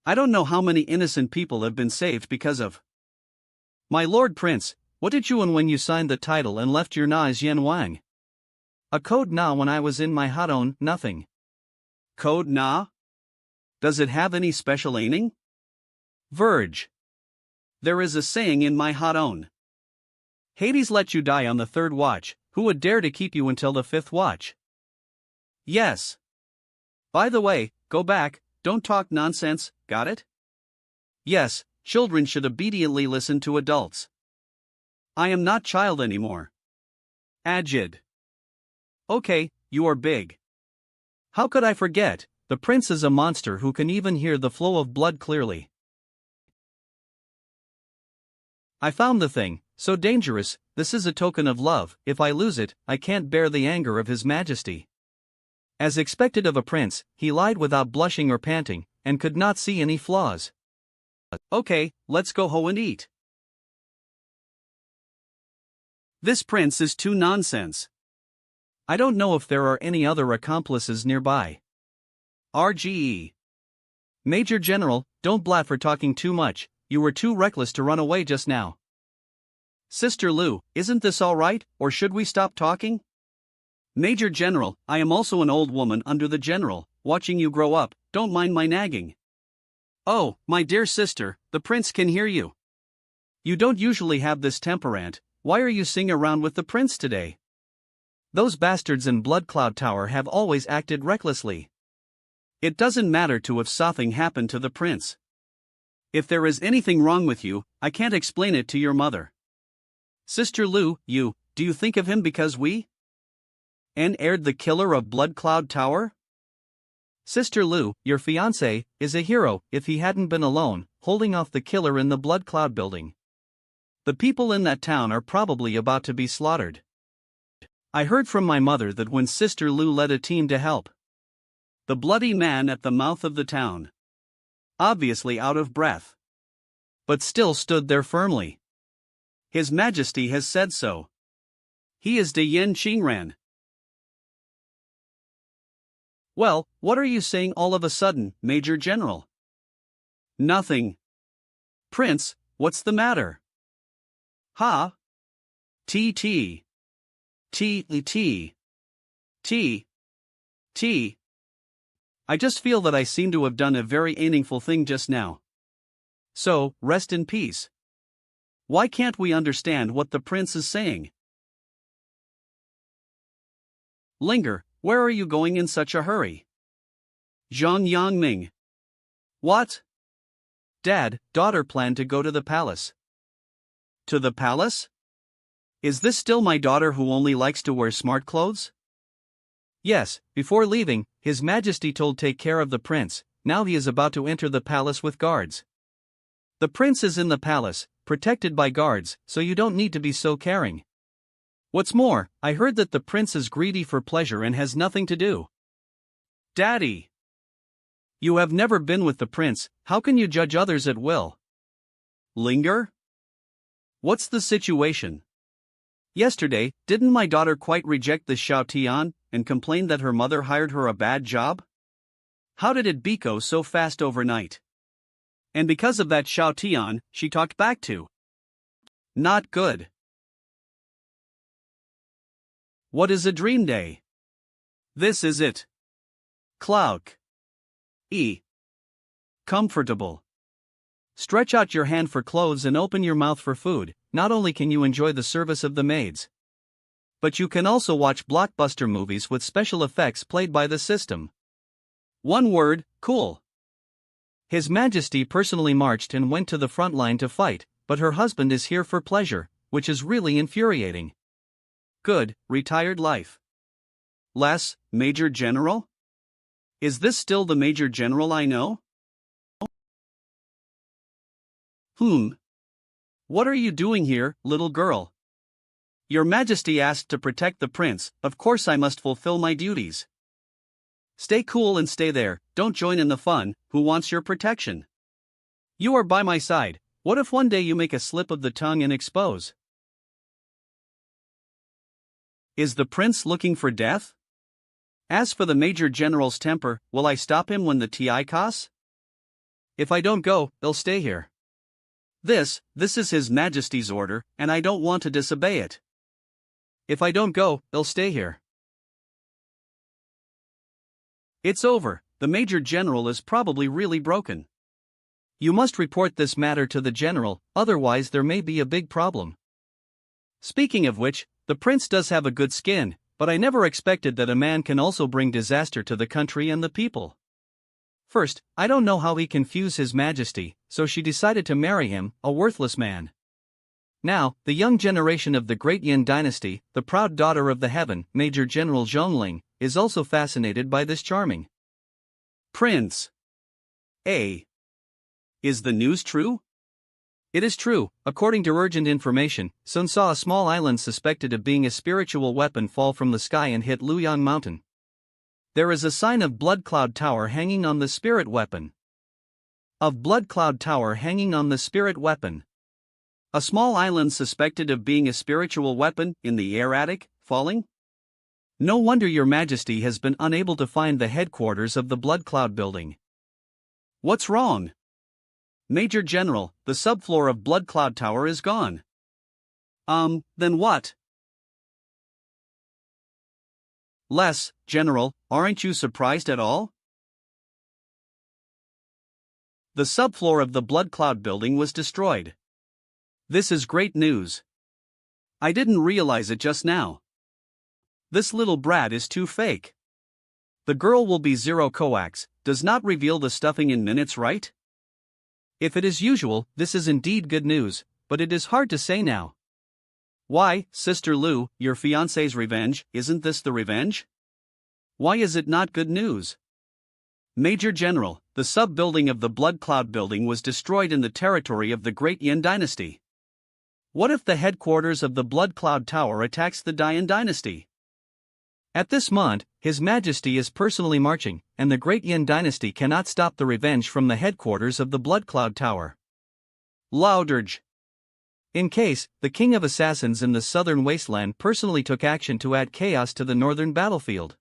I don't know how many innocent people have been saved because of. My lord prince, what did you want when you signed the title and left your Nai's Yen Wang? A code Na when I was in my Hadon, nothing. Code Na? Does it have any special meaning? Verge. There is a saying in my Hadon. Hades let you die on the third watch, who would dare to keep you until the fifth watch? Yes. By the way, go back, don't talk nonsense, got it? Yes, children should obediently listen to adults. I am not child anymore. Agid. Okay, you are big. How could I forget? The prince is a monster who can even hear the flow of blood clearly. I found the thing, so dangerous. This is a token of love. If I lose it, I can't bear the anger of His Majesty. As expected of a prince, he lied without blushing or panting, and could not see any flaws. Okay, let's go home and eat. This prince is too nonsense. I don't know if there are any other accomplices nearby. RGE. Major General, don't blat for talking too much, you were too reckless to run away just now. Sister Lu, isn't this all right, or should we stop talking? Major General, I am also an old woman under the general, watching you grow up, don't mind my nagging. Oh, my dear sister, the prince can hear you. You don't usually have this temperament, why are you singing around with the prince today? Those bastards in Blood Cloud Tower have always acted recklessly. It doesn't matter to if something happened to the prince. If there is anything wrong with you, I can't explain it to your mother. Sister Lu, do you think of him because we aired the killer of Blood Cloud Tower? Sister Lu, your fiancé, is a hero. If he hadn't been alone, holding off the killer in the Blood Cloud building. The people in that town are probably about to be slaughtered. I heard from my mother that when Sister Lu led a team to help the bloody man at the mouth of the town, obviously out of breath, but still stood there firmly. His Majesty has said so. He is De Yen Qingran. Well, what are you saying all of a sudden, Major General? Nothing. Prince, what's the matter? Ha? T. I just feel that I seem to have done a very meaningful thing just now. So, rest in peace. Why can't we understand what the prince is saying? Linger, where are you going in such a hurry? Zhang Yangming. What? Dad, daughter planned to go to the palace. To the palace? Is this still my daughter who only likes to wear smart clothes? Yes, before leaving, His Majesty told take care of the prince, now he is about to enter the palace with guards. The prince is in the palace, protected by guards, so you don't need to be so caring. What's more, I heard that the prince is greedy for pleasure and has nothing to do. Daddy! You have never been with the prince, how can you judge others at will? Linger? What's the situation? Yesterday, didn't my daughter quite reject the Xiao Tian and complain that her mother hired her a bad job? How did it go so fast overnight? And because of that Xiao Tian, she talked back to. Not good. What is a dream day? This is it. Cloud. Comfortable. Stretch out your hand for clothes and open your mouth for food. Not only can you enjoy the service of the maids, but you can also watch blockbuster movies with special effects played by the system. One word, cool. His Majesty personally marched and went to the front line to fight, but her husband is here for pleasure, which is really infuriating. Good, retired life. Less, Major General? Is this still the Major General I know? What are you doing here, little girl? Your Majesty asked to protect the prince, of course I must fulfill my duties. Stay cool and stay there, don't join in the fun, who wants your protection? You are by my side, what if one day you make a slip of the tongue and expose? Is the prince looking for death? As for the Major General's temper, will I stop him when the TI costs? If I don't go, he'll stay here. This is His Majesty's order, and I don't want to disobey it. If I don't go, he'll stay here. It's over, the Major General is probably really broken. You must report this matter to the General, otherwise there may be a big problem. Speaking of which, the prince does have a good skin, but I never expected that a man can also bring disaster to the country and the people. First, I don't know how he can fuse His Majesty, so she decided to marry him, a worthless man. Now, the young generation of the great Yin dynasty, the proud daughter of the heaven, Major General Zhongling, is also fascinated by this charming prince. Is the news true? It is true. According to urgent information, Sun saw a small island suspected of being a spiritual weapon fall from the sky and hit Luyang Mountain. There is a sign of Blood Cloud Tower hanging on the spirit weapon. Of Blood Cloud Tower hanging on the spirit weapon. A small island suspected of being a spiritual weapon in the air attic, falling? No wonder Your Majesty has been unable to find the headquarters of the Blood Cloud building. What's wrong? Major General, the subfloor of Blood Cloud Tower is gone. Then what? General, aren't you surprised at all? The subfloor of the Blood Cloud building was destroyed. This is great news. I didn't realize it just now. This little brat is too fake. The girl will be zero coax, does not reveal the stuffing in minutes, right? If it is usual, this is indeed good news, but it is hard to say now. Why, Sister Lu, your fiancé's revenge, isn't this the revenge? Why is it not good news? Major General, the sub-building of the Blood Cloud building was destroyed in the territory of the Great Yin Dynasty. What if the headquarters of the Blood Cloud Tower attacks the Dian Dynasty? At this moment, His Majesty is personally marching, and the Great Yin Dynasty cannot stop the revenge from the headquarters of the Blood Cloud Tower. Louderge. In case, the King of Assassins in the southern wasteland personally took action to add chaos to the northern battlefield.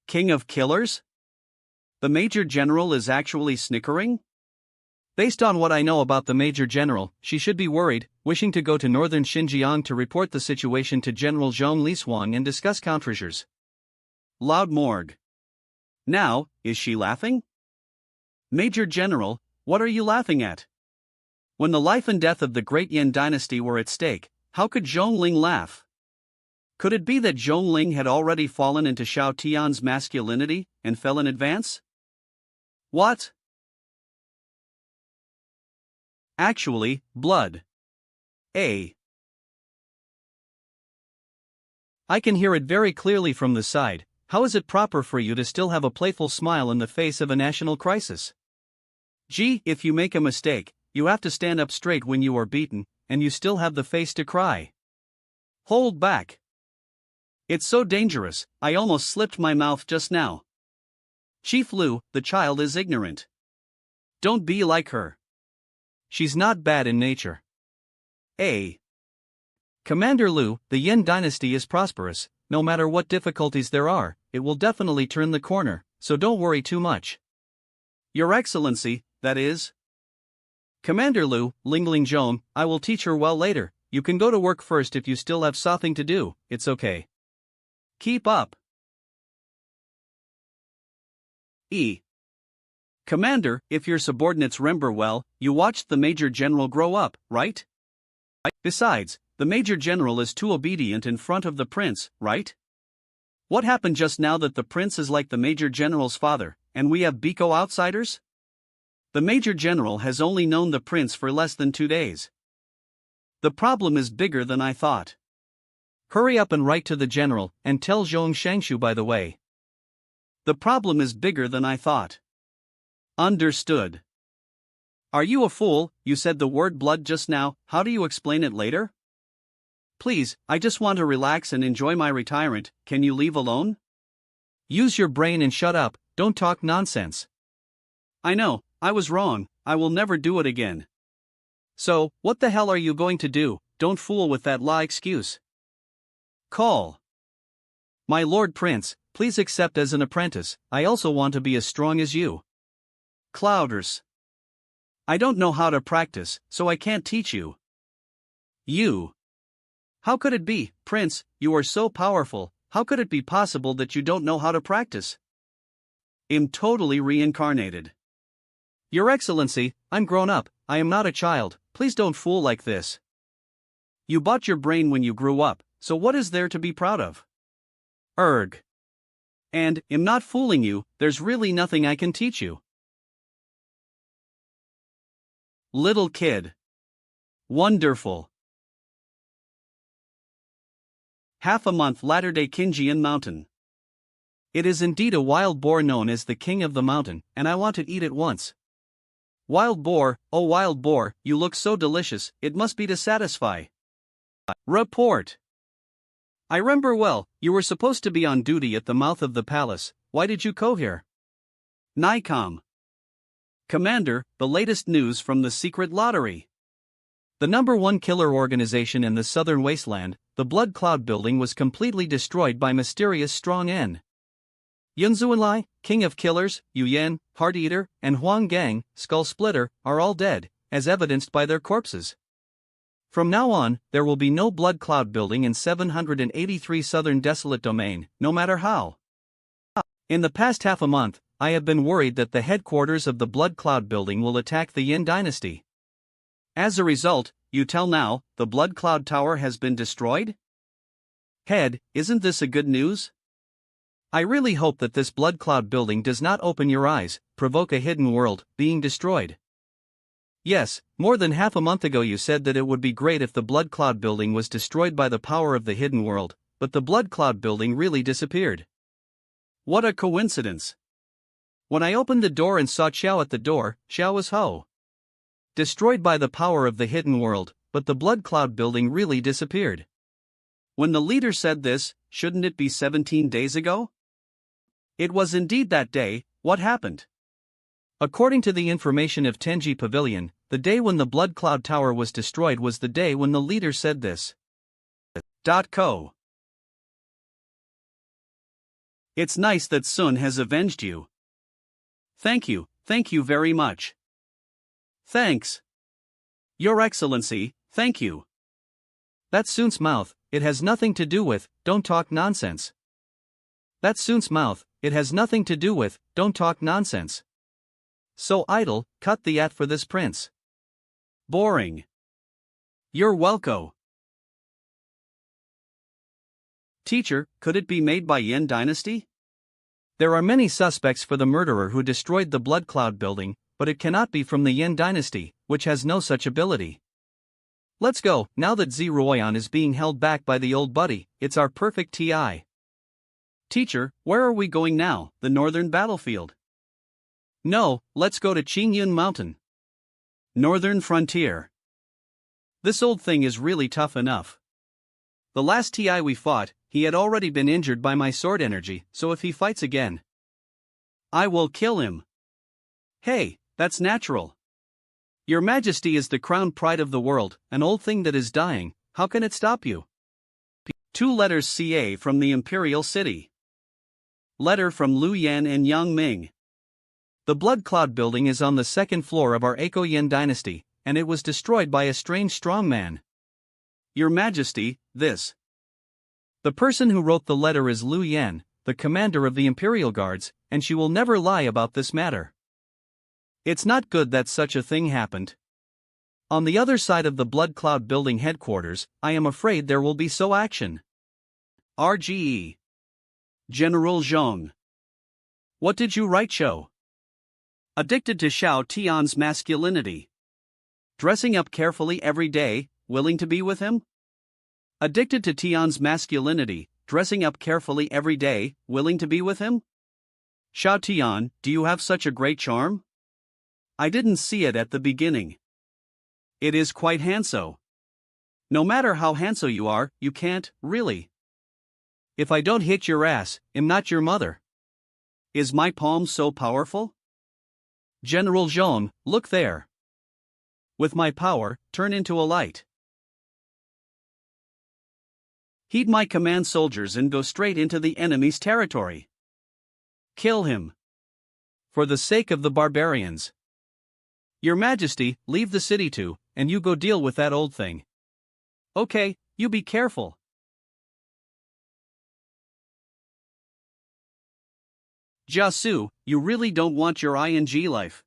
King of Killers? The Major General is actually snickering? Based on what I know about the Major General, she should be worried, wishing to go to northern Xinjiang to report the situation to General Zhong Lishuang and discuss countermeasures. Loud morgue. Now, is she laughing? Major General, what are you laughing at? When the life and death of the Great Yin Dynasty were at stake, how could Zhongling laugh? Could it be that Zhongling had already fallen into Xiao Tian's masculinity and fell in advance? What? Actually, blood. I can hear it very clearly from the side. How is it proper for you to still have a playful smile in the face of a national crisis? Gee, if you make a mistake, you have to stand up straight when you are beaten, and you still have the face to cry. Hold back. It's so dangerous, I almost slipped my mouth just now. Chief Lu, the child is ignorant. Don't be like her. She's not bad in nature. Commander Lu, the Yin dynasty is prosperous. No matter what difficulties there are, it will definitely turn the corner, so don't worry too much. Your Excellency, that is. Commander Lu, Lingling Zhong, I will teach her well later. You can go to work first if you still have something to do, it's okay. Keep up. Commander, if your subordinates remember well, you watched the Major General grow up, right? Besides, the Major General is too obedient in front of the Prince, right? What happened just now that the Prince is like the Major General's father, and we have Biko outsiders? The Major General has only known the Prince for less than 2 days. The problem is bigger than I thought. Hurry up and write to the General, and tell Zhong Shangshu by the way. The problem is bigger than I thought. Understood. Are you a fool? You said the word blood just now, how do you explain it later? Please, I just want to relax and enjoy my retirement, can you leave alone? Use your brain and shut up, don't talk nonsense. I know, I was wrong, I will never do it again. So, what the hell are you going to do? Don't fool with that lie excuse. Call. My Lord Prince, please accept as an apprentice, I also want to be as strong as you. Clouders. I don't know how to practice, so I can't teach you. You. How could it be, Prince, you are so powerful, how could it be possible that you don't know how to practice? I'm totally reincarnated. Your Excellency, I'm grown up, I am not a child, please don't fool like this. You bought your brain when you grew up, so what is there to be proud of? Erg. And, I'm not fooling you, there's really nothing I can teach you. Little kid. Wonderful. Half a month Latter-day Kinjian Mountain. It is indeed a wild boar known as the king of the mountain, and I want to eat it once. Wild boar, oh wild boar, you look so delicious, it must be to satisfy. Report. I remember well, you were supposed to be on duty at the mouth of the palace, why did you go here? Nikam. Commander, the latest news from the secret lottery. The #1 killer organization in the southern wasteland, the Blood Cloud Building, was completely destroyed by mysterious Strong N. Yunzuanlai, King of Killers, Yu Yan, Heart Eater, and Huang Gang, Skull Splitter, are all dead, as evidenced by their corpses. From now on, there will be no Blood Cloud Building in 783 Southern Desolate Domain, no matter how. In the past half a month, I have been worried that the headquarters of the Blood Cloud Building will attack the Yin Dynasty. As a result, you tell now, the Blood Cloud Tower has been destroyed? Head, isn't this a good news? I really hope that this Blood Cloud Building does not open your eyes, provoke a hidden world, being destroyed. Yes, more than half a month ago you said that it would be great if the Blood Cloud Building was destroyed by the power of the hidden world, but the Blood Cloud Building really disappeared. What a coincidence. When I opened the door and saw Xiao at the door, Xiao was Ho. Destroyed by the power of the hidden world, but the Blood Cloud Building really disappeared. When the leader said this, shouldn't it be 17 days ago? It was indeed that day. What happened? According to the information of Tenji Pavilion, the day when the Blood Cloud Tower was destroyed was the day when the leader said this. Co. It's nice that Sun has avenged you. Thank you very much. Thanks. Your Excellency, thank you. That's Sun's mouth, it has nothing to do with, don't talk nonsense. That's Sun's mouth, it has nothing to do with, don't talk nonsense. So idle, cut the at for this prince. Boring. You're welcome. Teacher, could it be made by Yin Dynasty? There are many suspects for the murderer who destroyed the Blood Cloud Building, but it cannot be from the Yin Dynasty, which has no such ability. Let's go, now that Ziruoyan is being held back by the old buddy, it's our perfect TI. Teacher, where are we going now, the northern battlefield? No, let's go to Qingyun Mountain. Northern frontier. This old thing is really tough enough. The last TI we fought, he had already been injured by my sword energy, so if he fights again, I will kill him. Hey, that's natural. Your Majesty is the crown pride of the world, an old thing that is dying, how can it stop you? 2 letters CA from the Imperial City. Letter from Lu Yan and Yang Ming. The Blood Cloud Building is on the 2nd floor of our Eiko Yin Dynasty, and it was destroyed by a strange strongman. Your Majesty, this. The person who wrote the letter is Lu Yan, the commander of the Imperial Guards, and she will never lie about this matter. It's not good that such a thing happened. On the other side of the Blood Cloud Building headquarters, I am afraid there will be so action. RGE. General Zhong. What did you write, Shou? Addicted to Xiao Tian's masculinity. Dressing up carefully every day, willing to be with him? Addicted to Tian's masculinity, dressing up carefully every day, willing to be with him? Xiao Tian, do you have such a great charm? I didn't see it at the beginning. It is quite handsome. No matter how handsome you are, you can't, really. If I don't hit your ass, I'm not your mother. Is my palm so powerful? General Jean, look there. With my power, turn into a light. Heed my command, soldiers, and go straight into the enemy's territory. Kill him. For the sake of the barbarians. Your Majesty, leave the city too, and you go deal with that old thing. Okay, you be careful. Jiasu, you really don't want your ing life.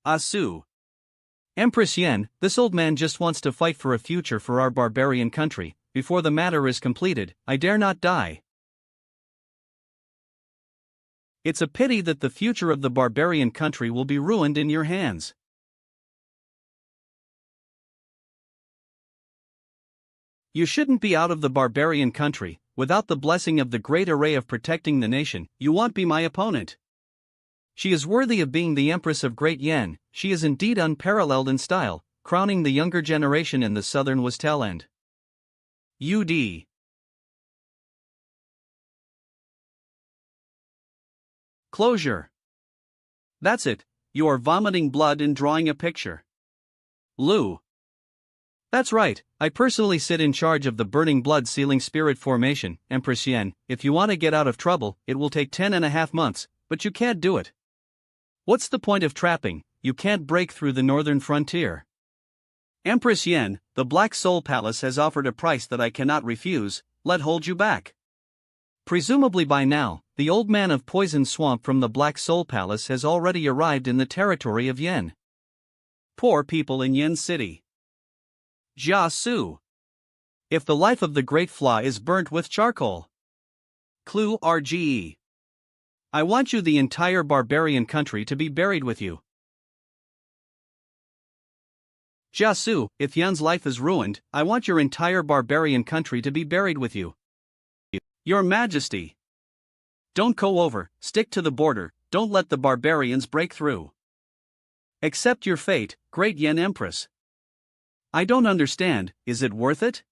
Asu. Empress Yen, this old man just wants to fight for a future for our barbarian country. Before the matter is completed, I dare not die. It's a pity that the future of the barbarian country will be ruined in your hands. You shouldn't be out of the barbarian country. Without the blessing of the great array of protecting the nation, you won't be my opponent. She is worthy of being the Empress of Great Yen. She is indeed unparalleled in style, crowning the younger generation in the southern Westland. UD. Closure. That's it, you are vomiting blood and drawing a picture. Lu. That's right, I personally sit in charge of the burning blood sealing spirit formation, Empress Yen. If you want to get out of trouble, it will take 10.5 months, but you can't do it. What's the point of trapping? You can't break through the northern frontier. Empress Yen, the Black Soul Palace has offered a price that I cannot refuse. Let hold you back. Presumably by now, the old man of Poison Swamp from the Black Soul Palace has already arrived in the territory of Yen. Poor people in Yen City. Jiasu. If the life of the Great Flaw is burnt with charcoal. Clue RGE. I want you the entire barbarian country to be buried with you. Jiasu, if Yen's life is ruined, I want your entire barbarian country to be buried with you. Your Majesty. Don't go over, stick to the border, don't let the barbarians break through. Accept your fate, Great Yen Empress. I don't understand, is it worth it?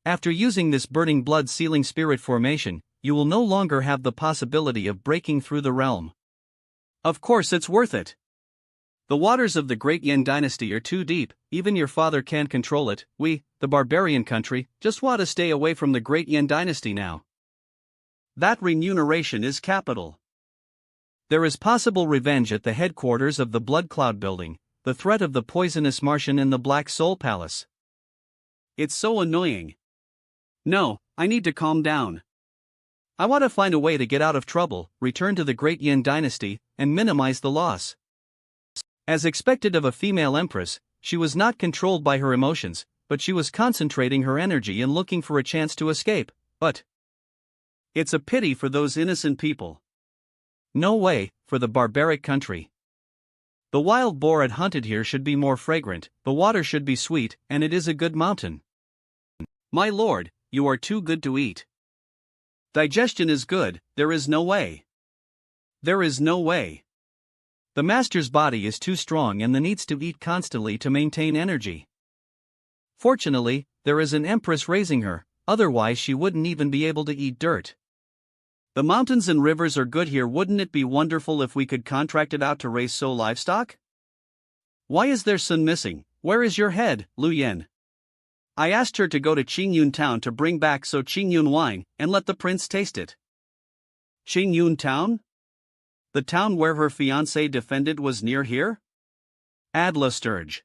After using this burning blood sealing spirit formation, you will no longer have the possibility of breaking through the realm. Of course it's worth it. The waters of the Great Yen dynasty are too deep, even your father can't control it. We, the barbarian country, just want to stay away from the Great Yen dynasty now. That remuneration is capital. There is possible revenge at the headquarters of the Blood Cloud building, the threat of the poisonous Martian in the Black Soul Palace. It's so annoying. No, I need to calm down. I want to find a way to get out of trouble, return to the Great Yen dynasty, and minimize the loss. As expected of a female empress, she was not controlled by her emotions, but she was concentrating her energy and looking for a chance to escape. But it's a pity for those innocent people. No way, for the barbaric country. The wild boar it hunted here should be more fragrant, the water should be sweet, and it is a good mountain. My lord, you are too good to eat. Digestion is good, there is no way. There is no way. The master's body is too strong and needs to eat constantly to maintain energy. Fortunately, there is an empress raising her, otherwise she wouldn't even be able to eat dirt. The mountains and rivers are good here. Wouldn't it be wonderful if we could contract it out to raise so livestock? Why is there Sun missing? Where is your head, Lu Yen? I asked her to go to Qingyun town to bring back so Qingyun wine, and let the prince taste it. Qingyun town? The town where her fiancé defended was near here? Adla Sturge.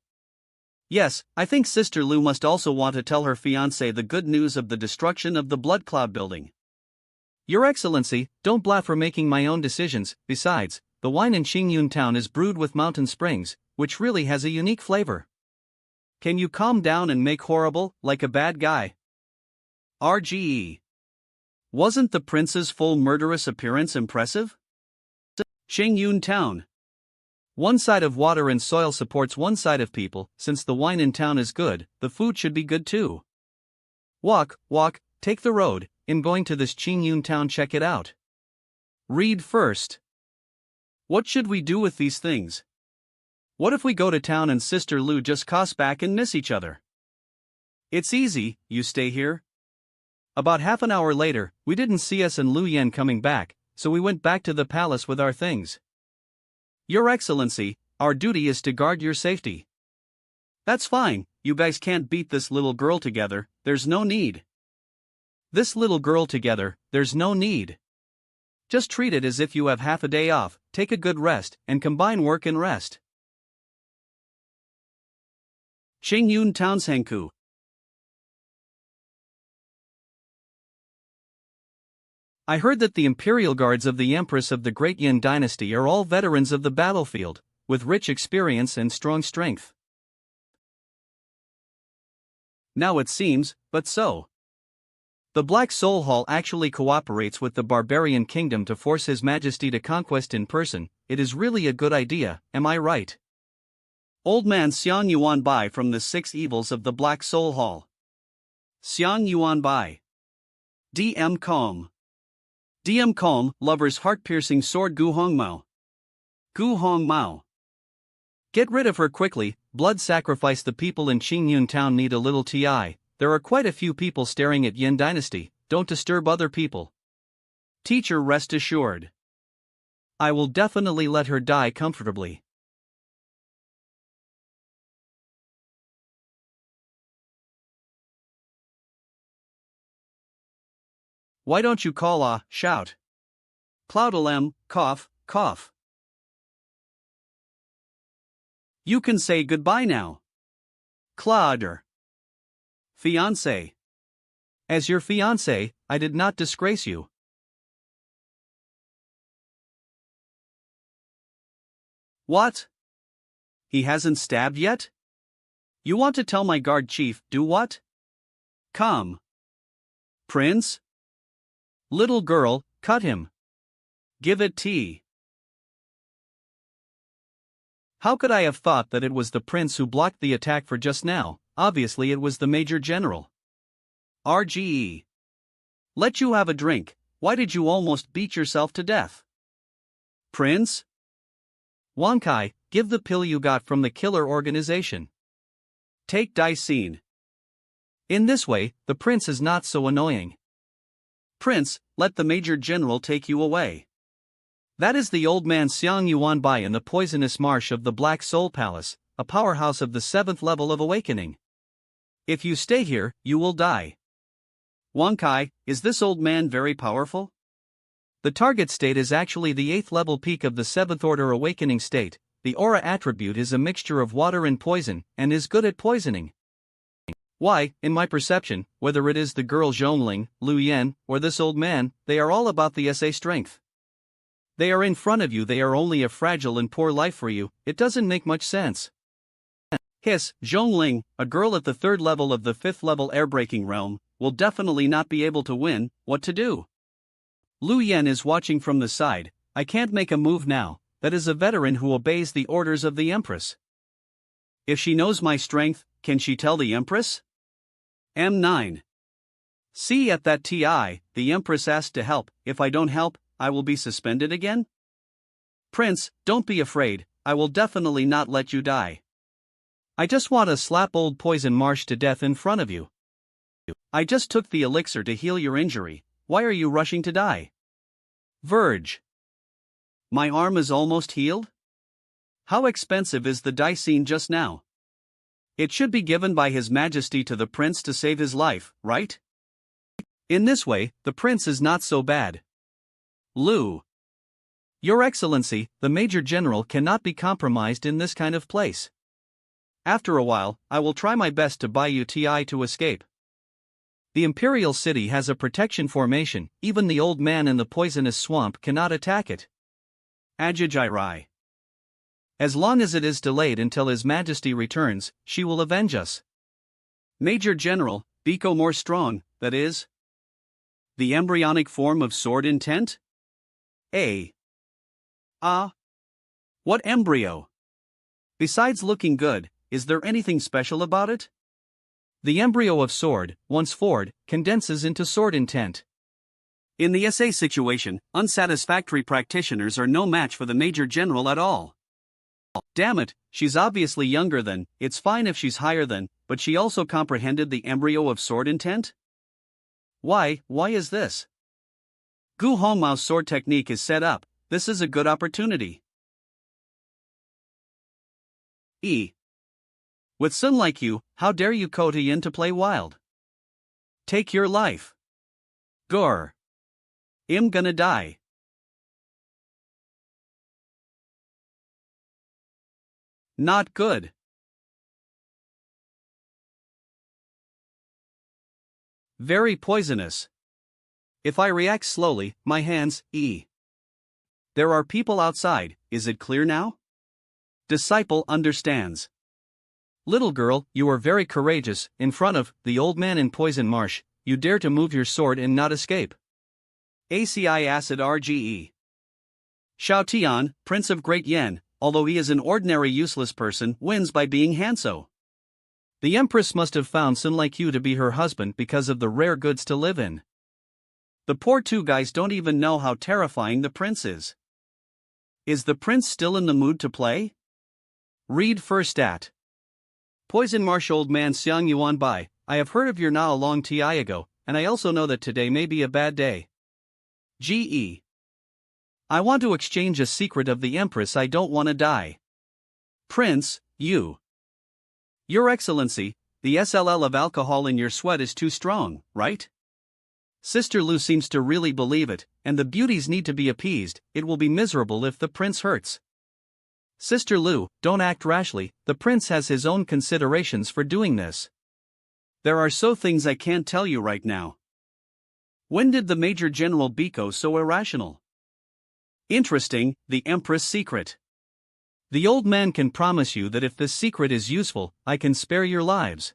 Yes, I think Sister Lu must also want to tell her fiancé the good news of the destruction of the Blood Cloud building. Your Excellency, don't bluff for making my own decisions. Besides, the wine in Qingyun town is brewed with mountain springs, which really has a unique flavor. Can you calm down and make horrible, like a bad guy? RGE. Wasn't the prince's full murderous appearance impressive? Qingyun town. One side of water and soil supports one side of people. Since the wine in town is good, the food should be good too. Walk, take the road. In going to this Qingyun town, check it out. Read first. What should we do with these things? What if we go to town and Sister Lu just costs back and miss each other? It's easy, you stay here. About half an hour later, we didn't see us and Lu Yan coming back, so we went back to the palace with our things. Your Excellency, our duty is to guard your safety. That's fine, you guys can't beat this little girl together, there's no need. This little girl together, there's no need. Just treat it as if you have half a day off, take a good rest, and combine work and rest. Qingyun Townshanku. I heard that the imperial guards of the Empress of the Great Yin Dynasty are all veterans of the battlefield, with rich experience and strong strength. Now it seems, but so. The Black Soul Hall actually cooperates with the Barbarian Kingdom to force His Majesty to conquest in person. It is really a good idea, am I right? Old Man Xiang Yuan Bai from the Six Evils of the Black Soul Hall. Xiang Yuan Bai. D.M. Calm. D.M. Calm, lover's heart-piercing sword Gu Hong Mao. Gu Hong Mao. Get rid of her quickly, blood sacrifice. The people in Qingyun town need a little TI. There are quite a few people staring at Yin Dynasty, don't disturb other people. Teacher, rest assured. I will definitely let her die comfortably. Why don't you call shout? Cloudalem, cough, cough. You can say goodbye now. Clauder. Fiancé. As your fiancé, I did not disgrace you. What? He hasn't stabbed yet? You want to tell my guard chief, do what? Come. Prince? Little girl, cut him. Give it tea. How could I have thought that it was the prince who blocked the attack for just now? Obviously it was the Major General. RGE. Let you have a drink, why did you almost beat yourself to death? Prince? Wankai, give the pill you got from the killer organization. Take Daisine. In this way, the prince is not so annoying. Prince, let the Major General take you away. That is the old man Xiang Yuan Bai in the poisonous marsh of the Black Soul Palace, a powerhouse of the 7th level of awakening. If you stay here, you will die. Wankai, is this old man very powerful? The target state is actually the 8th level peak of the 7th order awakening state. The aura attribute is a mixture of water and poison, and is good at poisoning. Why, in my perception, whether it is the girl Zhongling, Lu Yan, or this old man, they are all about the SA strength. They are in front of you, they are only a fragile and poor life for you, it doesn't make much sense. Hiss, Zhongling, a girl at the 3rd level of the 5th level airbreaking realm, will definitely not be able to win. What to do? Lu Yan is watching from the side. I can't make a move now, that is a veteran who obeys the orders of the Empress. If she knows my strength, can she tell the Empress? M9. See at that TI, the Empress asked to help, if I don't help, I will be suspended again? Prince, don't be afraid, I will definitely not let you die. I just want to slap old Poison Marsh to death in front of you. I just took the elixir to heal your injury, why are you rushing to die? Verge. My arm is almost healed? How expensive is the Daisine just now? It should be given by His Majesty to the prince to save his life, right? In this way, the prince is not so bad. Lu. Your Excellency, the Major General cannot be compromised in this kind of place. After a while, I will try my best to buy you TI to escape. The Imperial City has a protection formation, even the old man in the poisonous swamp cannot attack it. Ajijirai. As long as it is delayed until His Majesty returns, she will avenge us. Major General, Biko more strong, that is? The embryonic form of sword intent? What embryo? Besides looking good, is there anything special about it? The embryo of sword, once formed, condenses into sword intent. In the SA situation, unsatisfactory practitioners are no match for the Major General at all. Damn it, she's obviously younger than, it's fine if she's higher than, but she also comprehended the embryo of sword intent? Why is this? Gu Hongmao's sword technique is set up, this is a good opportunity. With son like you, how dare you go to Yin to play wild? Take your life. Grr. I'm gonna die. Not good. Very poisonous. If I react slowly, my hands, There are people outside, is it clear now? Disciple understands. Little girl, you are very courageous, in front of the old man in Poison Marsh, you dare to move your sword and not escape. ACI acid RGE. Xiao Tian, Prince of Great Yen, although he is an ordinary useless person, wins by being Hanso. The Empress must have found someone like you to be her husband because of the rare goods to live in. The poor two guys don't even know how terrifying the prince is. Is the prince still in the mood to play? Read first at Poison Marsh. Old man Xiang Yuan Bai, I have heard of your Na a long time ago, and I also know that today may be a bad day. GE. I want to exchange a secret of the Empress. I don't want to die. Prince, you. Your Excellency, the SLL of alcohol in your sweat is too strong, right? Sister Lu seems to really believe it, and the beauties need to be appeased. It will be miserable if the prince hurts. Sister Lu, don't act rashly, the prince has his own considerations for doing this. There are so things I can't tell you right now. When did the Major General Biko so irrational? Interesting, the Empress secret. The old man can promise you that if this secret is useful, I can spare your lives.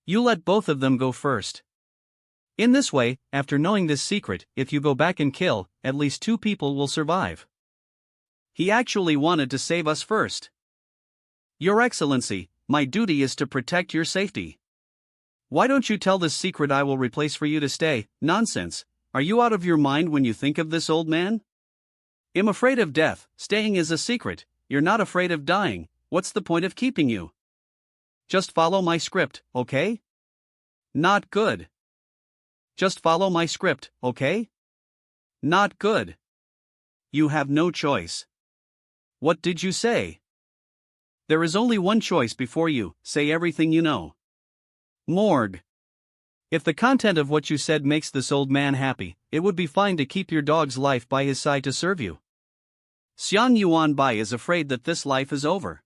You let both of them go first. In this way, after knowing this secret, if you go back and kill, at least 2 people will survive. He actually wanted to save us first. Your Excellency, my duty is to protect your safety. Why don't you tell this secret? I will replace for you to stay. Nonsense, are you out of your mind when you think of this, old man? I'm afraid of death, staying is a secret, you're not afraid of dying, what's the point of keeping you? Just follow my script, okay? Not good. Just follow my script, okay? Not good. You have no choice. What did you say? There is only one choice before you, say everything you know. Morgue. If the content of what you said makes this old man happy, it would be fine to keep your dog's life by his side to serve you. Xiang Yuan Bai is afraid that this life is over.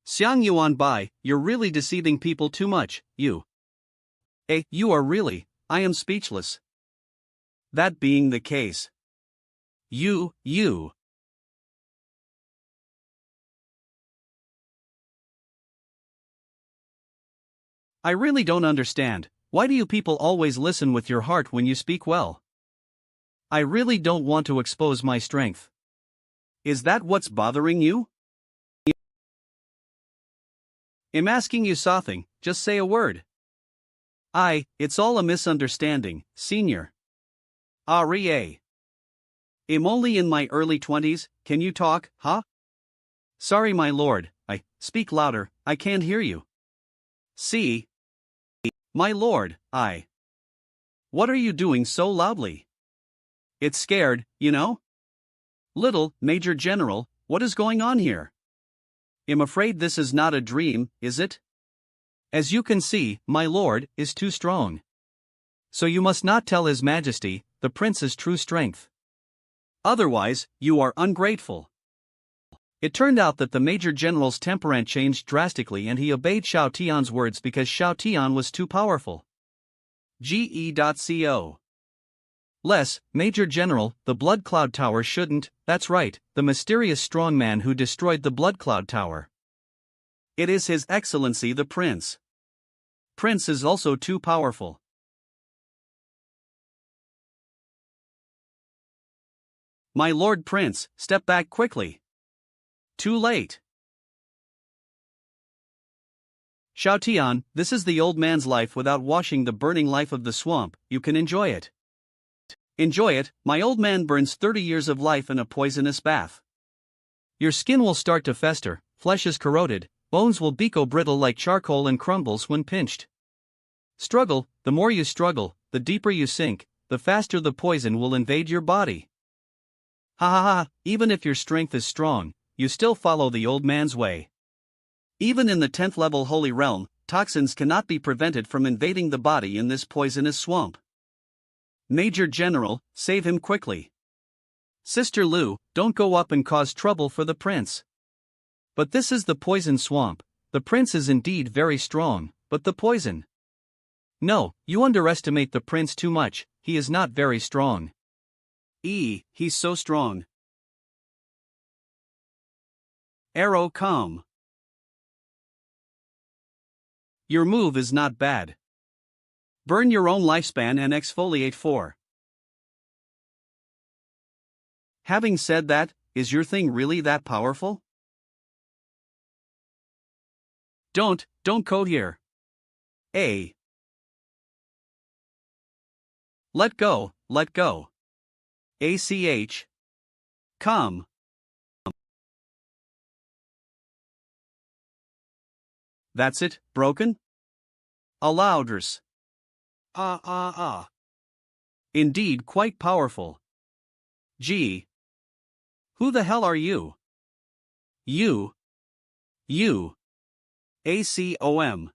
Xiang Yuan Bai, you're really deceiving people too much, you. You are really, I am speechless. That being the case. You. I really don't understand, why do you people always listen with your heart when you speak well? I really don't want to expose my strength. Is that what's bothering you? I'm asking you something, just say a word. It's all a misunderstanding, senior. I'm only in my early 20s, can you talk, huh? Sorry my lord, speak louder, I can't hear you. See? My lord, What are you doing so loudly? It's scared, you know? Little, Major General, what is going on here? I'm afraid this is not a dream, is it? As you can see, my lord is too strong. So you must not tell His Majesty, the prince's true strength. Otherwise, you are ungrateful. It turned out that the Major General's temperament changed drastically and he obeyed Xiao Tian's words because Xiao Tian was too powerful. GE.co. Major General, the Blood Cloud Tower shouldn't, that's right, the mysterious strong man who destroyed the Blood Cloud Tower. It is His Excellency the Prince. Prince is also too powerful. My Lord Prince, step back quickly. Too late. Xiao Tian, this is the old man's life without washing the burning life of the swamp, you can enjoy it. Enjoy it, my old man burns 30 years of life in a poisonous bath. Your skin will start to fester, flesh is corroded, bones will become brittle like charcoal and crumbles when pinched. Struggle, the more you struggle, the deeper you sink, the faster the poison will invade your body. Ha ha ha, even if your strength is strong, you still follow the old man's way. Even in the 10th level holy realm, toxins cannot be prevented from invading the body in this poisonous swamp. Major General, save him quickly. Sister Lu, don't go up and cause trouble for the prince. But this is the poison swamp. The prince is indeed very strong, but the poison. No, you underestimate the prince too much, he is not very strong. He's so strong. Arrow calm. Your move is not bad. Burn your own lifespan and exfoliate 4. Having said that, is your thing really that powerful? Don't code here. Let go. ACH. Come. That's it, broken? Alouders. Indeed quite powerful. Gee. Who the hell are you? You. ACOM.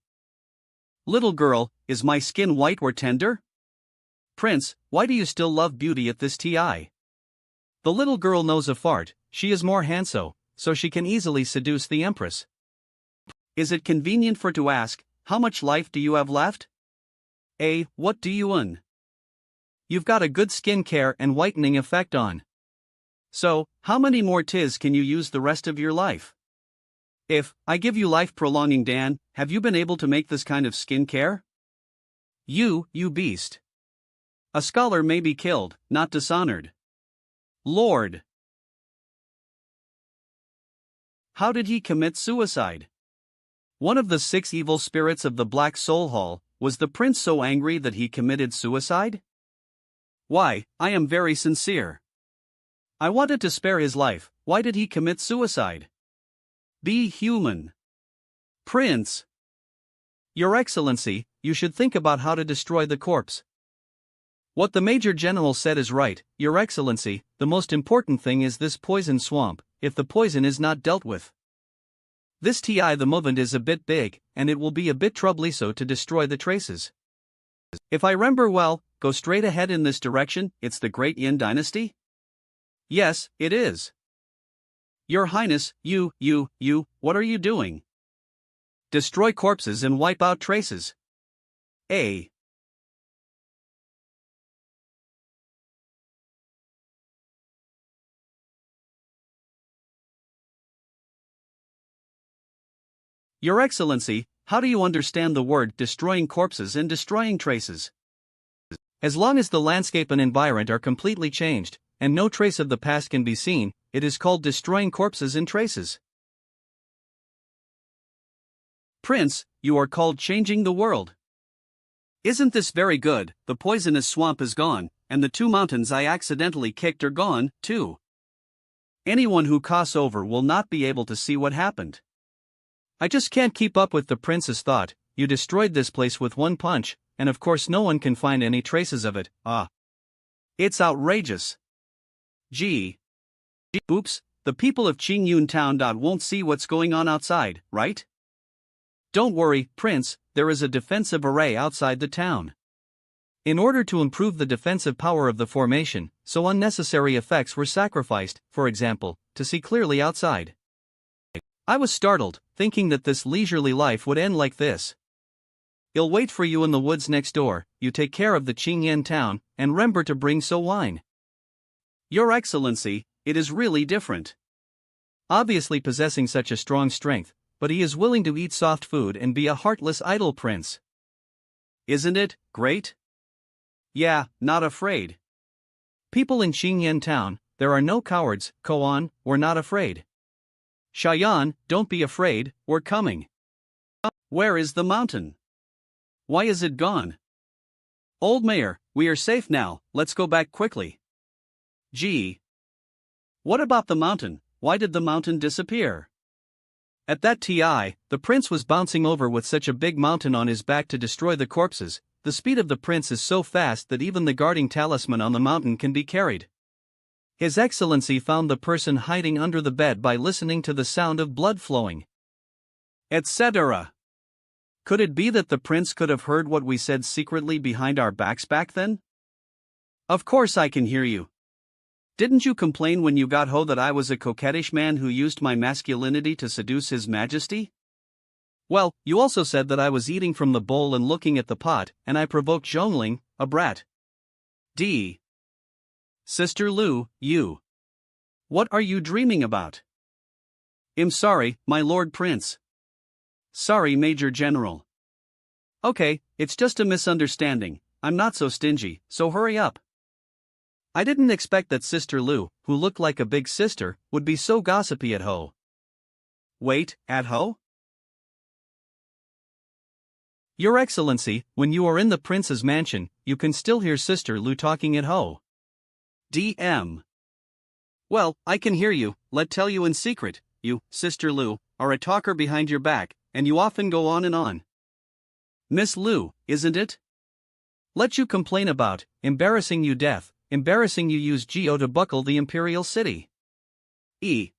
Little girl, is my skin white or tender? Prince, why do you still love beauty at this TI? The little girl knows a fart, she is more handsome, so she can easily seduce the Empress. Is it convenient for to ask, how much life do you have left? What do you own? You've got a good skin care and whitening effect on. So, how many more tis can you use the rest of your life? If I give you life prolonging Dan, have you been able to make this kind of skin care? You beast. A scholar may be killed, not dishonored. Lord. How did he commit suicide? One of the 6 evil spirits of the Black Soul Hall, was the prince so angry that he committed suicide? Why, I am very sincere. I wanted to spare his life, why did he commit suicide? Be human. Prince. Your Excellency, you should think about how to destroy the corpse. What the Major General said is right, Your Excellency, the most important thing is this poison swamp, if the poison is not dealt with. This TI the movement is a bit big, and it will be a bit troublesome to destroy the traces. If I remember well, go straight ahead in this direction, it's the Great Yin Dynasty? Yes, it is. Your Highness, you, what are you doing? Destroy corpses and wipe out traces. Your Excellency, how do you understand the word destroying corpses and destroying traces? As long as the landscape and environment are completely changed, and no trace of the past can be seen, it is called destroying corpses and traces. Prince, you are called changing the world. Isn't this very good? The poisonous swamp is gone, and the 2 mountains I accidentally kicked are gone, too. Anyone who crosses over will not be able to see what happened. I just can't keep up with the prince's thought, you destroyed this place with 1 punch, and of course no one can find any traces of it, It's outrageous. Oops, the people of Qingyun Town won't see what's going on outside, right? Don't worry, Prince, there is a defensive array outside the town. In order to improve the defensive power of the formation, so unnecessary effects were sacrificed, for example, to see clearly outside. I was startled, thinking that this leisurely life would end like this. I'll wait for you in the woods next door, you take care of the Qingyan town, and remember to bring so wine. Your Excellency, it is really different. Obviously possessing such a strong strength, but he is willing to eat soft food and be a heartless idle prince. Isn't it great? Yeah, not afraid. People in Qingyan town, there are no cowards, Koan, we're not afraid. Shayan, don't be afraid, we're coming. Where is the mountain? Why is it gone? Old Mayor, we are safe now, let's go back quickly. Gee. What about the mountain, why did the mountain disappear? At that TI, the prince was bouncing over with such a big mountain on his back to destroy the corpses. The speed of the prince is so fast that even the guarding talisman on the mountain can be carried. His Excellency found the person hiding under the bed by listening to the sound of blood flowing, etc. Could it be that the prince could have heard what we said secretly behind our backs back then? Of course I can hear you. Didn't you complain when you got ho that I was a coquettish man who used my masculinity to seduce His Majesty? Well, you also said that I was eating from the bowl and looking at the pot, and I provoked Zhongling, a brat. D. Sister Lu, you. What are you dreaming about? I'm sorry, my Lord Prince. Sorry, Major General. Okay, it's just a misunderstanding. I'm not so stingy, so hurry up. I didn't expect that Sister Lu, who looked like a big sister, would be so gossipy at ho. Wait, at ho? Your Excellency, when you are in the prince's mansion, you can still hear Sister Lu talking at ho. DM. Well, I can hear you. Let tell you in secret, you, Sister Lu, are a talker behind your back, and you often go on and on. Miss Lu, isn't it? Let you complain about, embarrassing you death, embarrassing you use Geo to buckle the imperial city. E.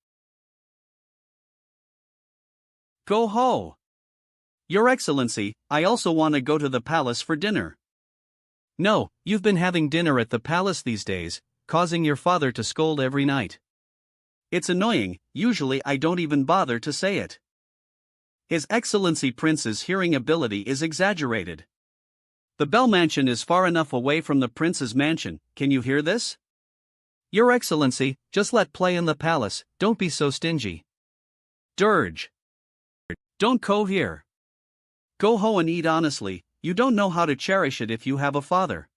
Go ho. Your Excellency, I also want to go to the palace for dinner. No, you've been having dinner at the palace these days, causing your father to scold every night. It's annoying, usually I don't even bother to say it. His Excellency Prince's hearing ability is exaggerated. The Bell Mansion is far enough away from the Prince's mansion, can you hear this? Your Excellency, just let play in the palace, don't be so stingy. Dirge. Don't go here. Go ho and eat honestly, you don't know how to cherish it if you have a father.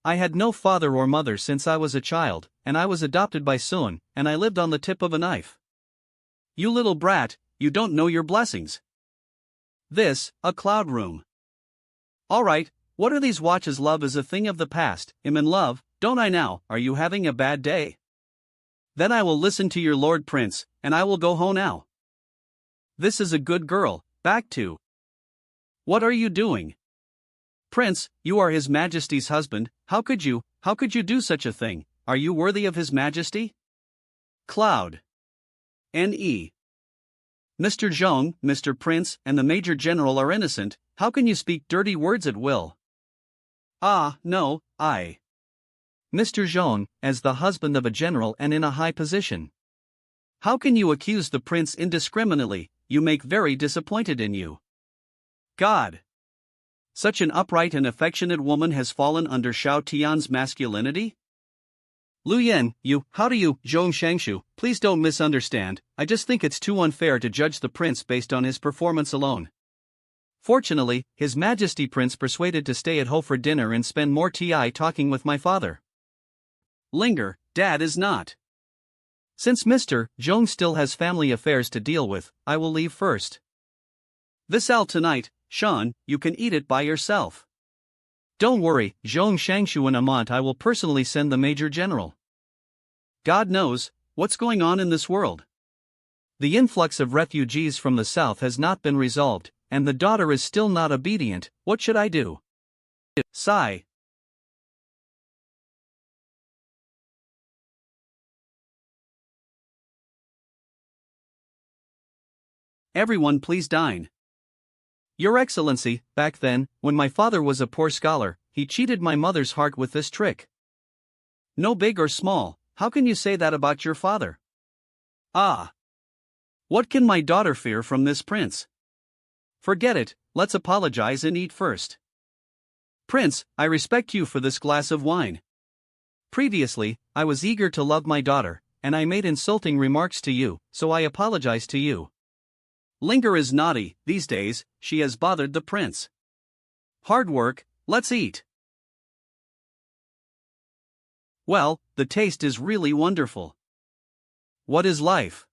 I had no father or mother since I was a child, and I was adopted by Sun, and I lived on the tip of a knife. You little brat, you don't know your blessings. This, a cloud room. Alright, what are these watches? Love is a thing of the past, I'm in love, don't I now, are you having a bad day? Then I will listen to your Lord Prince, and I will go home now. This is a good girl, back to. What are you doing? Prince, you are His Majesty's husband, how could you do such a thing, are you worthy of His Majesty? Cloud. N.E. Mr. Zhong, Mr. Prince, and the Major General are innocent, how can you speak dirty words at will? Ah, no, I. Mr. Zhong, as the husband of a general and in a high position. How can you accuse the prince indiscriminately, you make very disappointed in you. God! Such an upright and affectionate woman has fallen under Xiao Tian's masculinity? Lu Yan, how do you, Zhong Shangshu, please don't misunderstand, I just think it's too unfair to judge the prince based on his performance alone. Fortunately, His Majesty Prince persuaded to stay at home for dinner and spend more TI talking with my father. Linger, Dad is not. Since Mr. Zhong still has family affairs to deal with, I will leave first. This al tonight, Sean, you can eat it by yourself. Don't worry, Zhong Shangshu and Amant, I will personally send the Major General. God knows, what's going on in this world. The influx of refugees from the south has not been resolved, and the daughter is still not obedient, what should I do? Sigh. Everyone please dine. Your Excellency, back then, when my father was a poor scholar, he cheated my mother's heart with this trick. No big or small, how can you say that about your father? Ah! What can my daughter fear from this prince? Forget it, let's apologize and eat first. Prince, I respect you for this glass of wine. Previously, I was eager to love my daughter, and I made insulting remarks to you, so I apologize to you. Linger is naughty, these days, she has bothered the prince. Hard work, let's eat. Well, the taste is really wonderful. What is life?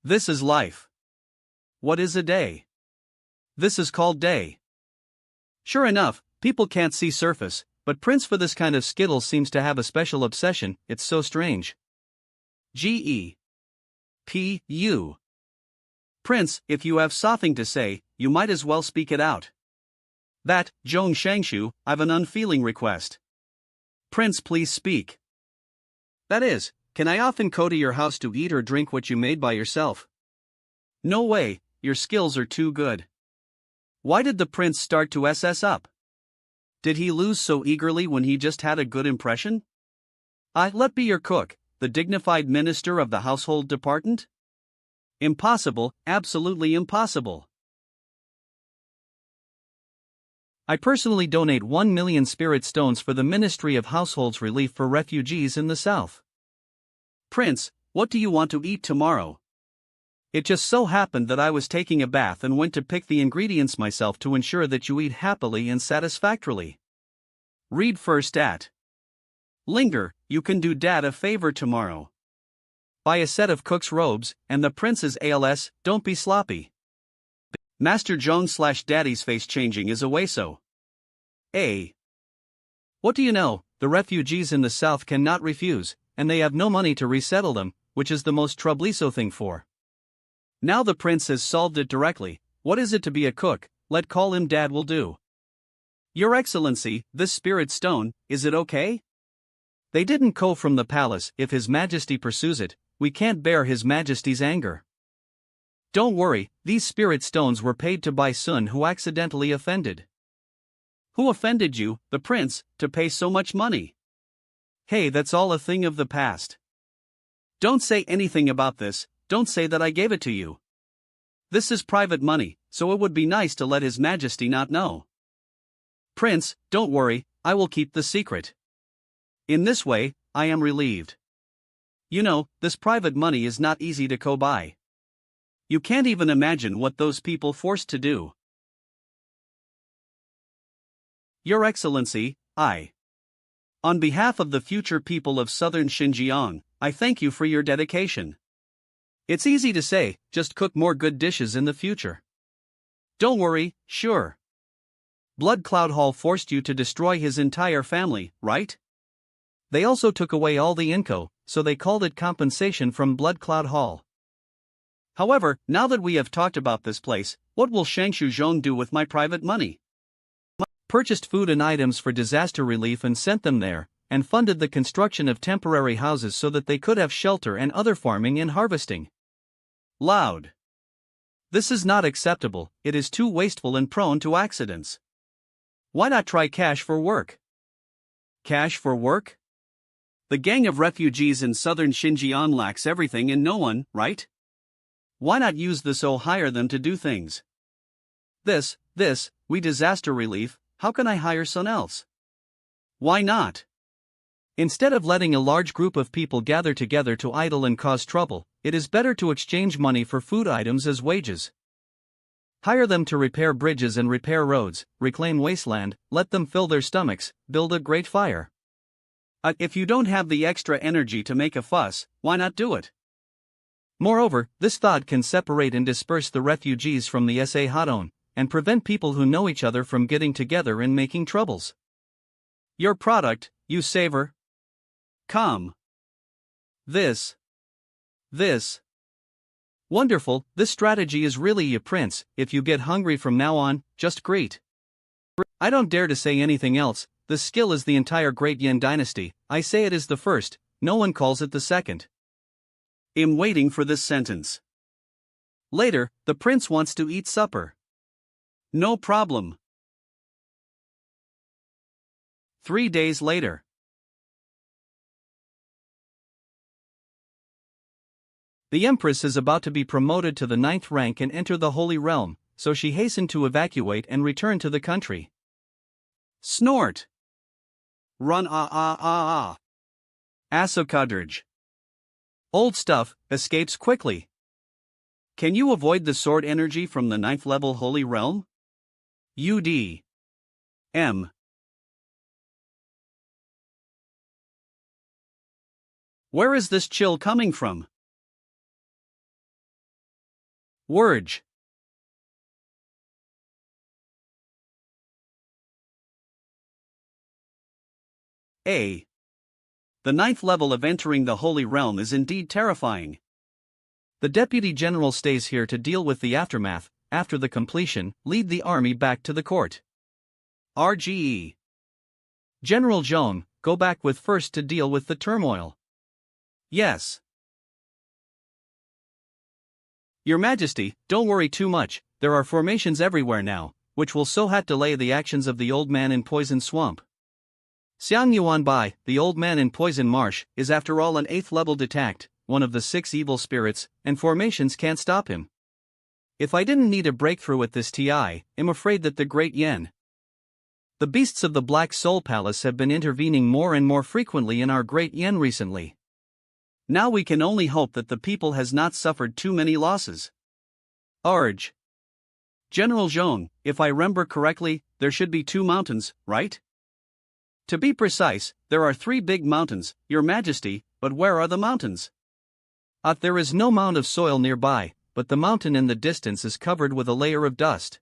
This is life. What is a day? This is called day. Sure enough, people can't see surface, but Prince for this kind of skittles seems to have a special obsession, it's so strange. G.E. P.U. Prince, if you have something to say, you might as well speak it out. That, Zhong Shangshu, I've an unfeeling request. Prince, please speak. That is, can I often go to your house to eat or drink what you made by yourself? No way, your skills are too good. Why did the prince start to SS up? Did he lose so eagerly when he just had a good impression? Let be your cook, the dignified minister of the household department? Impossible, absolutely impossible. I personally donate 1 million spirit stones for the Ministry of Households Relief for refugees in the South. Prince, what do you want to eat tomorrow? It just so happened that I was taking a bath and went to pick the ingredients myself to ensure that you eat happily and satisfactorily. Read first at. Linger, you can do Dad a favor tomorrow. Buy a set of cook's robes, and the prince's ALS, don't be sloppy. Master Joan/Daddy's face changing is away so. A. What do you know, the refugees in the south cannot refuse, and they have no money to resettle them, which is the most troublesome thing for. Now the prince has solved it directly. What is it to be a cook? Let call him Dad will do. Your Excellency, this spirit stone, is it okay? They didn't go from the palace. If His Majesty pursues it, we can't bear His Majesty's anger. Don't worry, these spirit stones were paid to by Sun who accidentally offended. Who offended you, the prince, to pay so much money? Hey, that's all a thing of the past. Don't say anything about this, don't say that I gave it to you. This is private money, so it would be nice to let His Majesty not know. Prince, don't worry, I will keep the secret. In this way, I am relieved. You know, this private money is not easy to go by. You can't even imagine what those people forced to do. Your Excellency, on behalf of the future people of southern Xinjiang, I thank you for your dedication. It's easy to say, just cook more good dishes in the future. Don't worry, sure. Blood Cloud Hall forced you to destroy his entire family, right? They also took away all the info, so they called it compensation from Blood Cloud Hall. However, now that we have talked about this place, what will Shangshu Zhong do with my private money? Purchased food and items for disaster relief and sent them there, and funded the construction of temporary houses so that they could have shelter and other farming and harvesting. Loud. This is not acceptable, it is too wasteful and prone to accidents. Why not try cash for work? Cash for work? The gang of refugees in southern Xinjiang lacks everything and no one, right? Why not use this or hire them to do things? We disaster relief, how can I hire someone else? Why not? Instead of letting a large group of people gather together to idle and cause trouble, it is better to exchange money for food items as wages. Hire them to repair bridges and repair roads, reclaim wasteland, let them fill their stomachs, build a great fire. If you don't have the extra energy to make a fuss, why not do it? Moreover, this thought can separate and disperse the refugees from the SA Hadon, and prevent people who know each other from getting together and making troubles. Your product, you savor. Come. This. Wonderful, this strategy is really a prince. If you get hungry from now on, just greet. I don't dare to say anything else, this skill is the entire Great Yin dynasty, I say it is the first, no one calls it the second. I'm waiting for this sentence. Later, the prince wants to eat supper. No problem. 3 days later. The Empress is about to be promoted to the 9th rank and enter the Holy Realm, so she hastened to evacuate and return to the country. Snort. Run Asokadrj. Old stuff, escapes quickly. Can you avoid the sword energy from the 9th level Holy Realm? UD. Where is this chill coming from? Wurge. The 9th level of entering the Holy Realm is indeed terrifying. The Deputy General stays here to deal with the aftermath. After the completion, lead the army back to the court. RGE. General Zhong, go back with first to deal with the turmoil. Yes. Your Majesty, don't worry too much, there are formations everywhere now, which will so delay the actions of the old man in Poison Swamp. Xiang Yuanbai, the old man in Poison Marsh, is after all an 8th level detect, one of the 6 evil spirits, and formations can't stop him. If I didn't need a breakthrough at this TI, I'm afraid that the Great Yen. The beasts of the Black Soul Palace have been intervening more and more frequently in our Great Yen recently. Now we can only hope that the people has not suffered too many losses. Urge. General Zhong, if I remember correctly, there should be 2 mountains, right? To be precise, there are 3 big mountains, Your Majesty, but where are the mountains? There is no mound of soil nearby, but the mountain in the distance is covered with a layer of dust.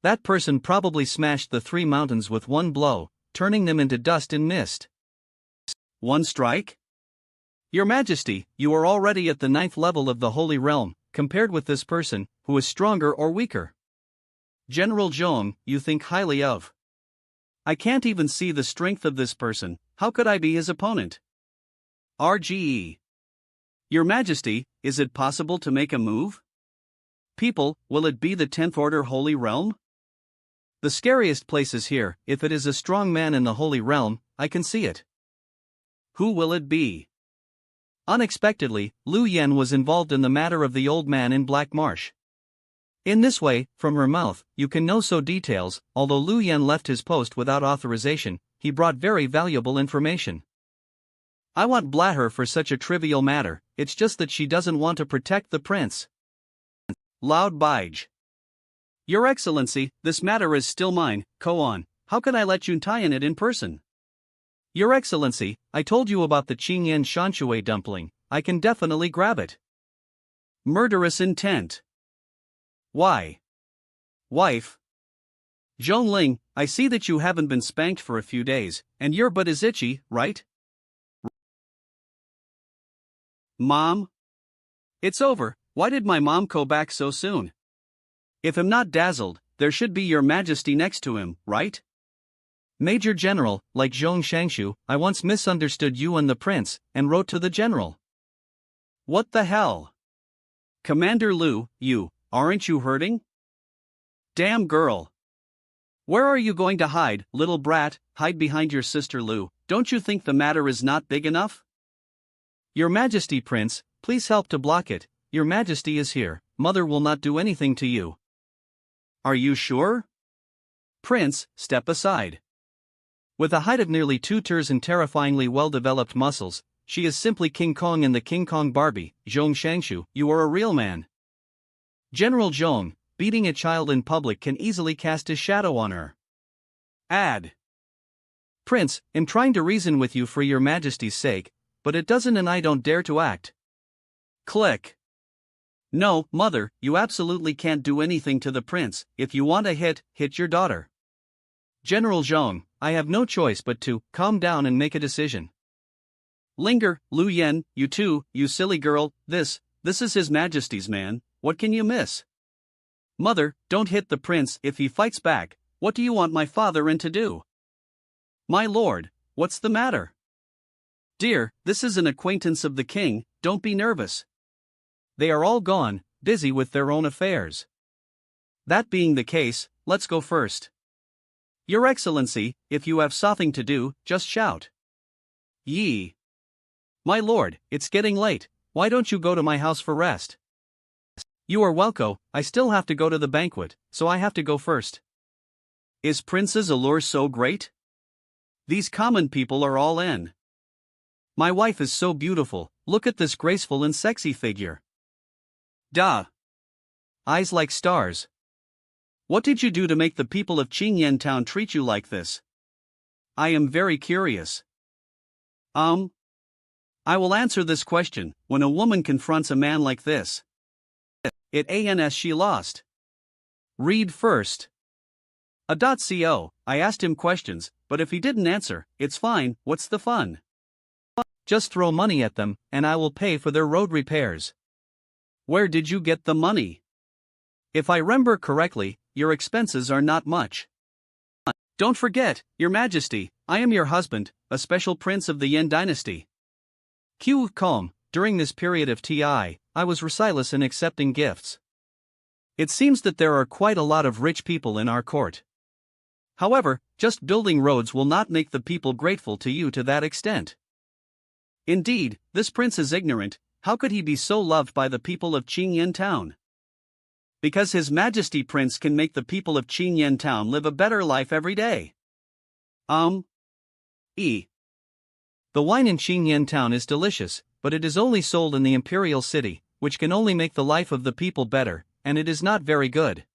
That person probably smashed the 3 mountains with one blow, turning them into dust and mist. One strike? Your Majesty, you are already at the 9th level of the Holy Realm, compared with this person, who is stronger or weaker. General Zhong, you think highly of. I can't even see the strength of this person, how could I be his opponent? RGE. Your Majesty, is it possible to make a move? People, will it be the 10th Order Holy Realm? The scariest place is here. If it is a strong man in the Holy Realm, I can see it. Who will it be? Unexpectedly, Lu Yen was involved in the matter of the old man in Black Marsh. In this way, from her mouth, you can know so details. Although Lu Yen left his post without authorization, he brought very valuable information. I won't blast her for such a trivial matter, it's just that she doesn't want to protect the prince. Loud Baij. Your Excellency, this matter is still mine, Koan, how can I let you tie in it in person? Your Excellency, I told you about the Qingyan Shanshui dumpling, I can definitely grab it. Murderous intent. Why? Wife. Zhongling, I see that you haven't been spanked for a few days, and your butt is itchy, right? Mom? It's over, why did my mom go back so soon? If I'm not dazzled, there should be Your Majesty next to him, right? Major General, like Zhong Shangshu, I once misunderstood you and the prince, and wrote to the general. What the hell? Commander Lu, aren't you hurting? Damn girl. Where are you going to hide, little brat? Hide behind your sister Lu, don't you think the matter is not big enough? Your Majesty Prince, please help to block it, Your Majesty is here, Mother will not do anything to you. Are you sure? Prince, step aside. With a height of nearly 2 meters and terrifyingly well-developed muscles, she is simply King Kong in the King Kong Barbie. Zhong Shangshu, you are a real man. General Zhong, beating a child in public can easily cast his shadow on her. Add. Prince, I'm trying to reason with you for Your Majesty's sake, but it doesn't and I don't dare to act. Click. No, Mother, you absolutely can't do anything to the prince. If you want a hit your daughter. General Zhong, I have no choice but to calm down and make a decision. Linger, Lu Yen, you too, you silly girl, this is His Majesty's man, what can you miss? Mother, don't hit the prince. If he fights back, what do you want my father-in to do? My lord, what's the matter? Dear, this is an acquaintance of the king, don't be nervous. They are all gone, busy with their own affairs. That being the case, let's go first. Your Excellency, if you have something to do, just shout. Yee. My lord, it's getting late, why don't you go to my house for rest? You are welcome, I still have to go to the banquet, so I have to go first. Is Prince's allure so great? These common people are all in. My wife is so beautiful, look at this graceful and sexy figure. Duh. Eyes like stars. What did you do to make the people of Qingyan town treat you like this? I am very curious. I will answer this question. When a woman confronts a man like this, she lost. Read first. .co, I asked him questions, but if he didn't answer, it's fine, what's the fun? Just throw money at them, and I will pay for their road repairs. Where did you get the money? If I remember correctly, your expenses are not much. Don't forget, Your Majesty, I am your husband, a special prince of the Yen dynasty. Calm, during this period of TI, I was restless in accepting gifts. It seems that there are quite a lot of rich people in our court. However, just building roads will not make the people grateful to you to that extent. Indeed, this prince is ignorant. How could he be so loved by the people of Qingyan town? Because His Majesty Prince can make the people of Qingyan town live a better life every day. The wine in Qingyan town is delicious, but it is only sold in the imperial city, which can only make the life of the people better, and it is not very good.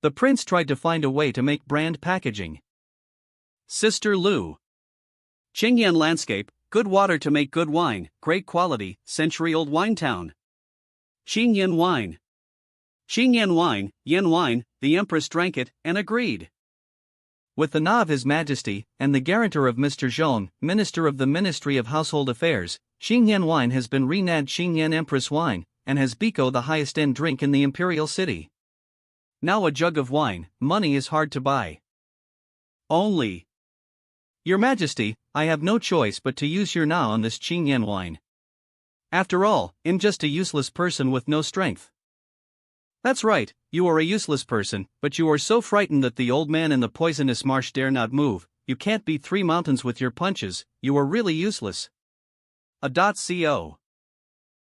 The prince tried to find a way to make brand packaging. Sister Lu. Qingyan landscape, good water to make good wine, great quality, century-old wine town. Qingyan wine. Qingyan wine, Yen wine, the Empress drank it, and agreed. With the nod of His Majesty, and the guarantor of Mr. Zhong, Minister of the Ministry of Household Affairs, Qingyan wine has been renamed Qingyan Empress wine, and has become the highest-end drink in the imperial city. Now a jug of wine, money is hard to buy. Only. Your Majesty, I have no choice but to use your na on this Qingyan wine. After all, I'm just a useless person with no strength. That's right, you are a useless person, but you are so frightened that the old man in the poisonous marsh dare not move. You can't beat 3 mountains with your punches, you are really useless. Co.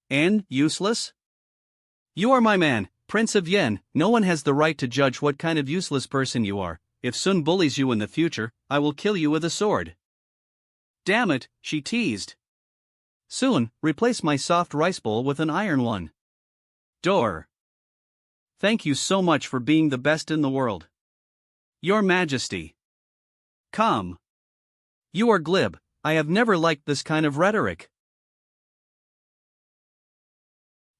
And useless? You are my man, Prince of Yen. No one has the right to judge what kind of useless person you are. If Sun bullies you in the future, I will kill you with a sword. Damn it, she teased. Soon, replace my soft rice bowl with an iron one. Door. Thank you so much for being the best in the world. Your Majesty. Come. You are glib. I have never liked this kind of rhetoric.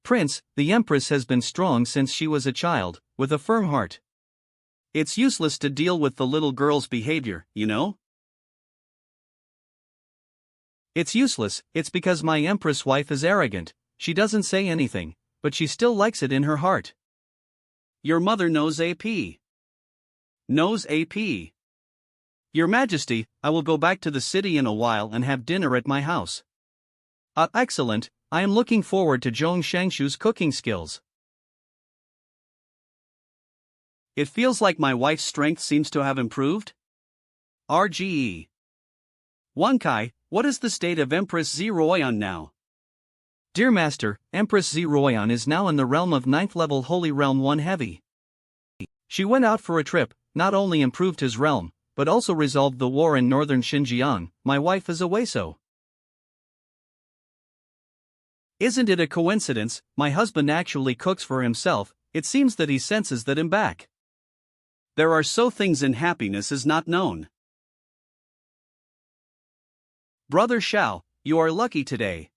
Prince, the Empress has been strong since she was a child, with a firm heart. It's useless to deal with the little girl's behavior, you know? It's useless, it's because my Empress wife is arrogant. She doesn't say anything, but she still likes it in her heart. Your mother knows AP. Knows AP. Your Majesty, I will go back to the city in a while and have dinner at my house. Excellent, I am looking forward to Zhong Shangshu's cooking skills. It feels like my wife's strength seems to have improved. RGE. Kai, what is the state of Empress Zeroyan now? Dear Master, Empress Zeroyan is now in the realm of 9th level Holy Realm 1 Heavy. She went out for a trip, not only improved his realm, but also resolved the war in northern Xinjiang. My wife is away so. Isn't it a coincidence, my husband actually cooks for himself, it seems that he senses that I'm back. There are so things in happiness is not known. Brother Xiao, you are lucky today.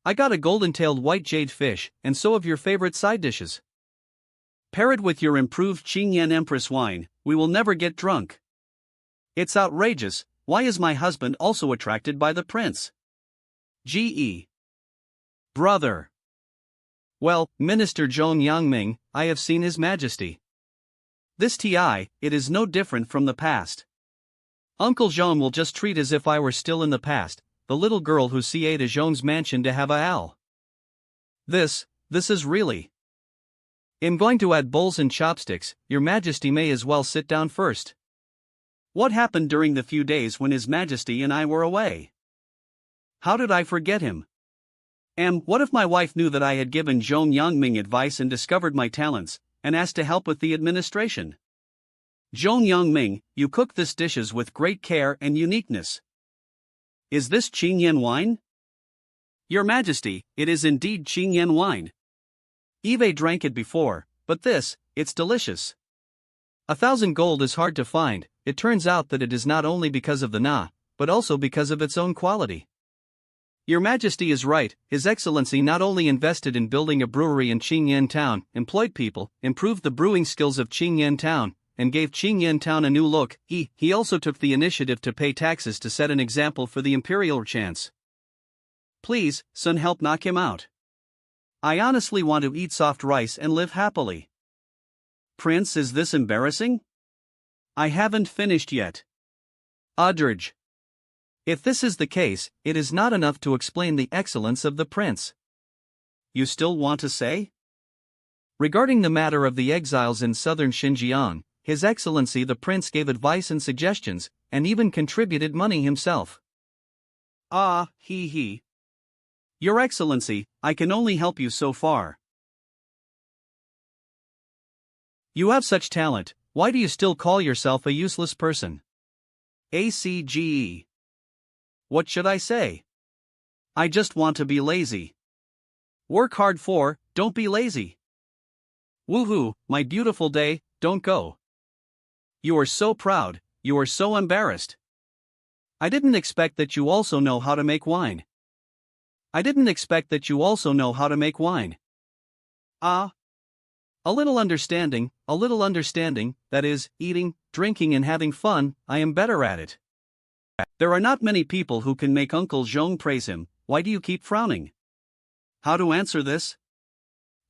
I got a golden-tailed white jade fish, and so of your favorite side dishes. Pair it with your improved Qingyan Empress wine, we will never get drunk. It's outrageous, why is my husband also attracted by the prince? GE. Brother. Well, Minister Zhong Yangming, I have seen His Majesty. This TI, it is no different from the past. Uncle Zhong will just treat as if I were still in the past, the little girl who CA'd Zhong's mansion to have a al. This is really. I'm going to add bowls and chopsticks, Your Majesty may as well sit down first. What happened during the few days when His Majesty and I were away? How did I forget him? And what if my wife knew that I had given Zhong Yangming advice and discovered my talents, and asked to help with the administration? Zhong Yangming, you cook this dishes with great care and uniqueness. Is this Qingyan wine? Your Majesty, it is indeed Qingyan wine. Eve drank it before, but it's delicious. 1,000 gold is hard to find. It turns out that it is not only because of the na, but also because of its own quality. Your Majesty is right, His Excellency not only invested in building a brewery in Qingyan town, employed people, improved the brewing skills of Qingyan town, and gave Qingyan town a new look, he also took the initiative to pay taxes to set an example for the imperial chance. Please, son, help knock him out. I honestly want to eat soft rice and live happily. Prince, is this embarrassing? I haven't finished yet. Udrige. If this is the case, it is not enough to explain the excellence of the prince. You still want to say? Regarding the matter of the exiles in southern Xinjiang, His Excellency the Prince gave advice and suggestions, and even contributed money himself. Ah, he. Your Excellency, I can only help you so far. You have such talent, why do you still call yourself a useless person? ACGE. What should I say? I just want to be lazy. Work hard for, don't be lazy. Woohoo, my beautiful day, don't go. You are so proud, you are so embarrassed. I didn't expect that you also know how to make wine. I didn't expect that you also know how to make wine. Ah. A little understanding, that is, eating, drinking and having fun, I am better at it. There are not many people who can make Uncle Zhong praise him, why do you keep frowning? How to answer this?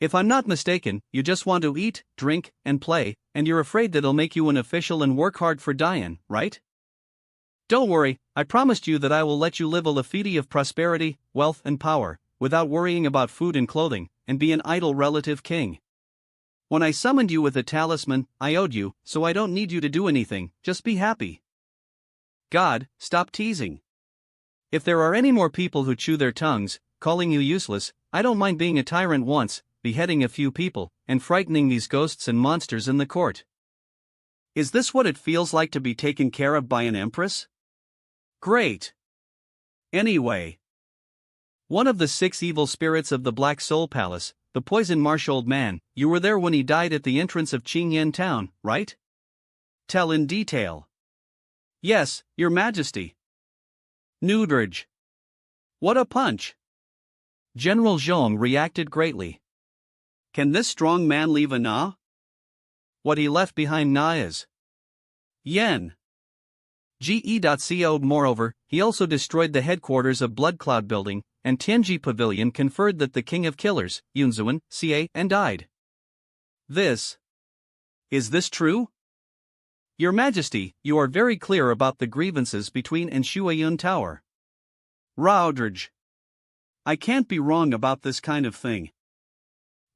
If I'm not mistaken, you just want to eat, drink, and play, and you're afraid that it'll make you an official and work hard for Diane, right? Don't worry, I promised you that I will let you live a lifetime of prosperity, wealth and power, without worrying about food and clothing, and be an idle relative king. When I summoned you with a talisman, I owed you, so I don't need you to do anything, just be happy. God, stop teasing. If there are any more people who chew their tongues, calling you useless, I don't mind being a tyrant once, beheading a few people, and frightening these ghosts and monsters in the court. Is this what it feels like to be taken care of by an empress? Great. Anyway. One of the 6 evil spirits of the Black Soul Palace, the poison-marsh old man, you were there when he died at the entrance of Qingyan town, right? Tell in detail. Yes, Your Majesty. Udrige. What a punch! General Zhong reacted greatly. Can this strong man leave a Na? What he left behind Na is yen. GE.co. Moreover, he also destroyed the headquarters of Blood Cloud Building, and Tianji Pavilion conferred that the King of Killers, Yunzuan, CA, and died. Is this true? Your Majesty, you are very clear about the grievances between and Shuayun Tower. Udrige. I can't be wrong about this kind of thing.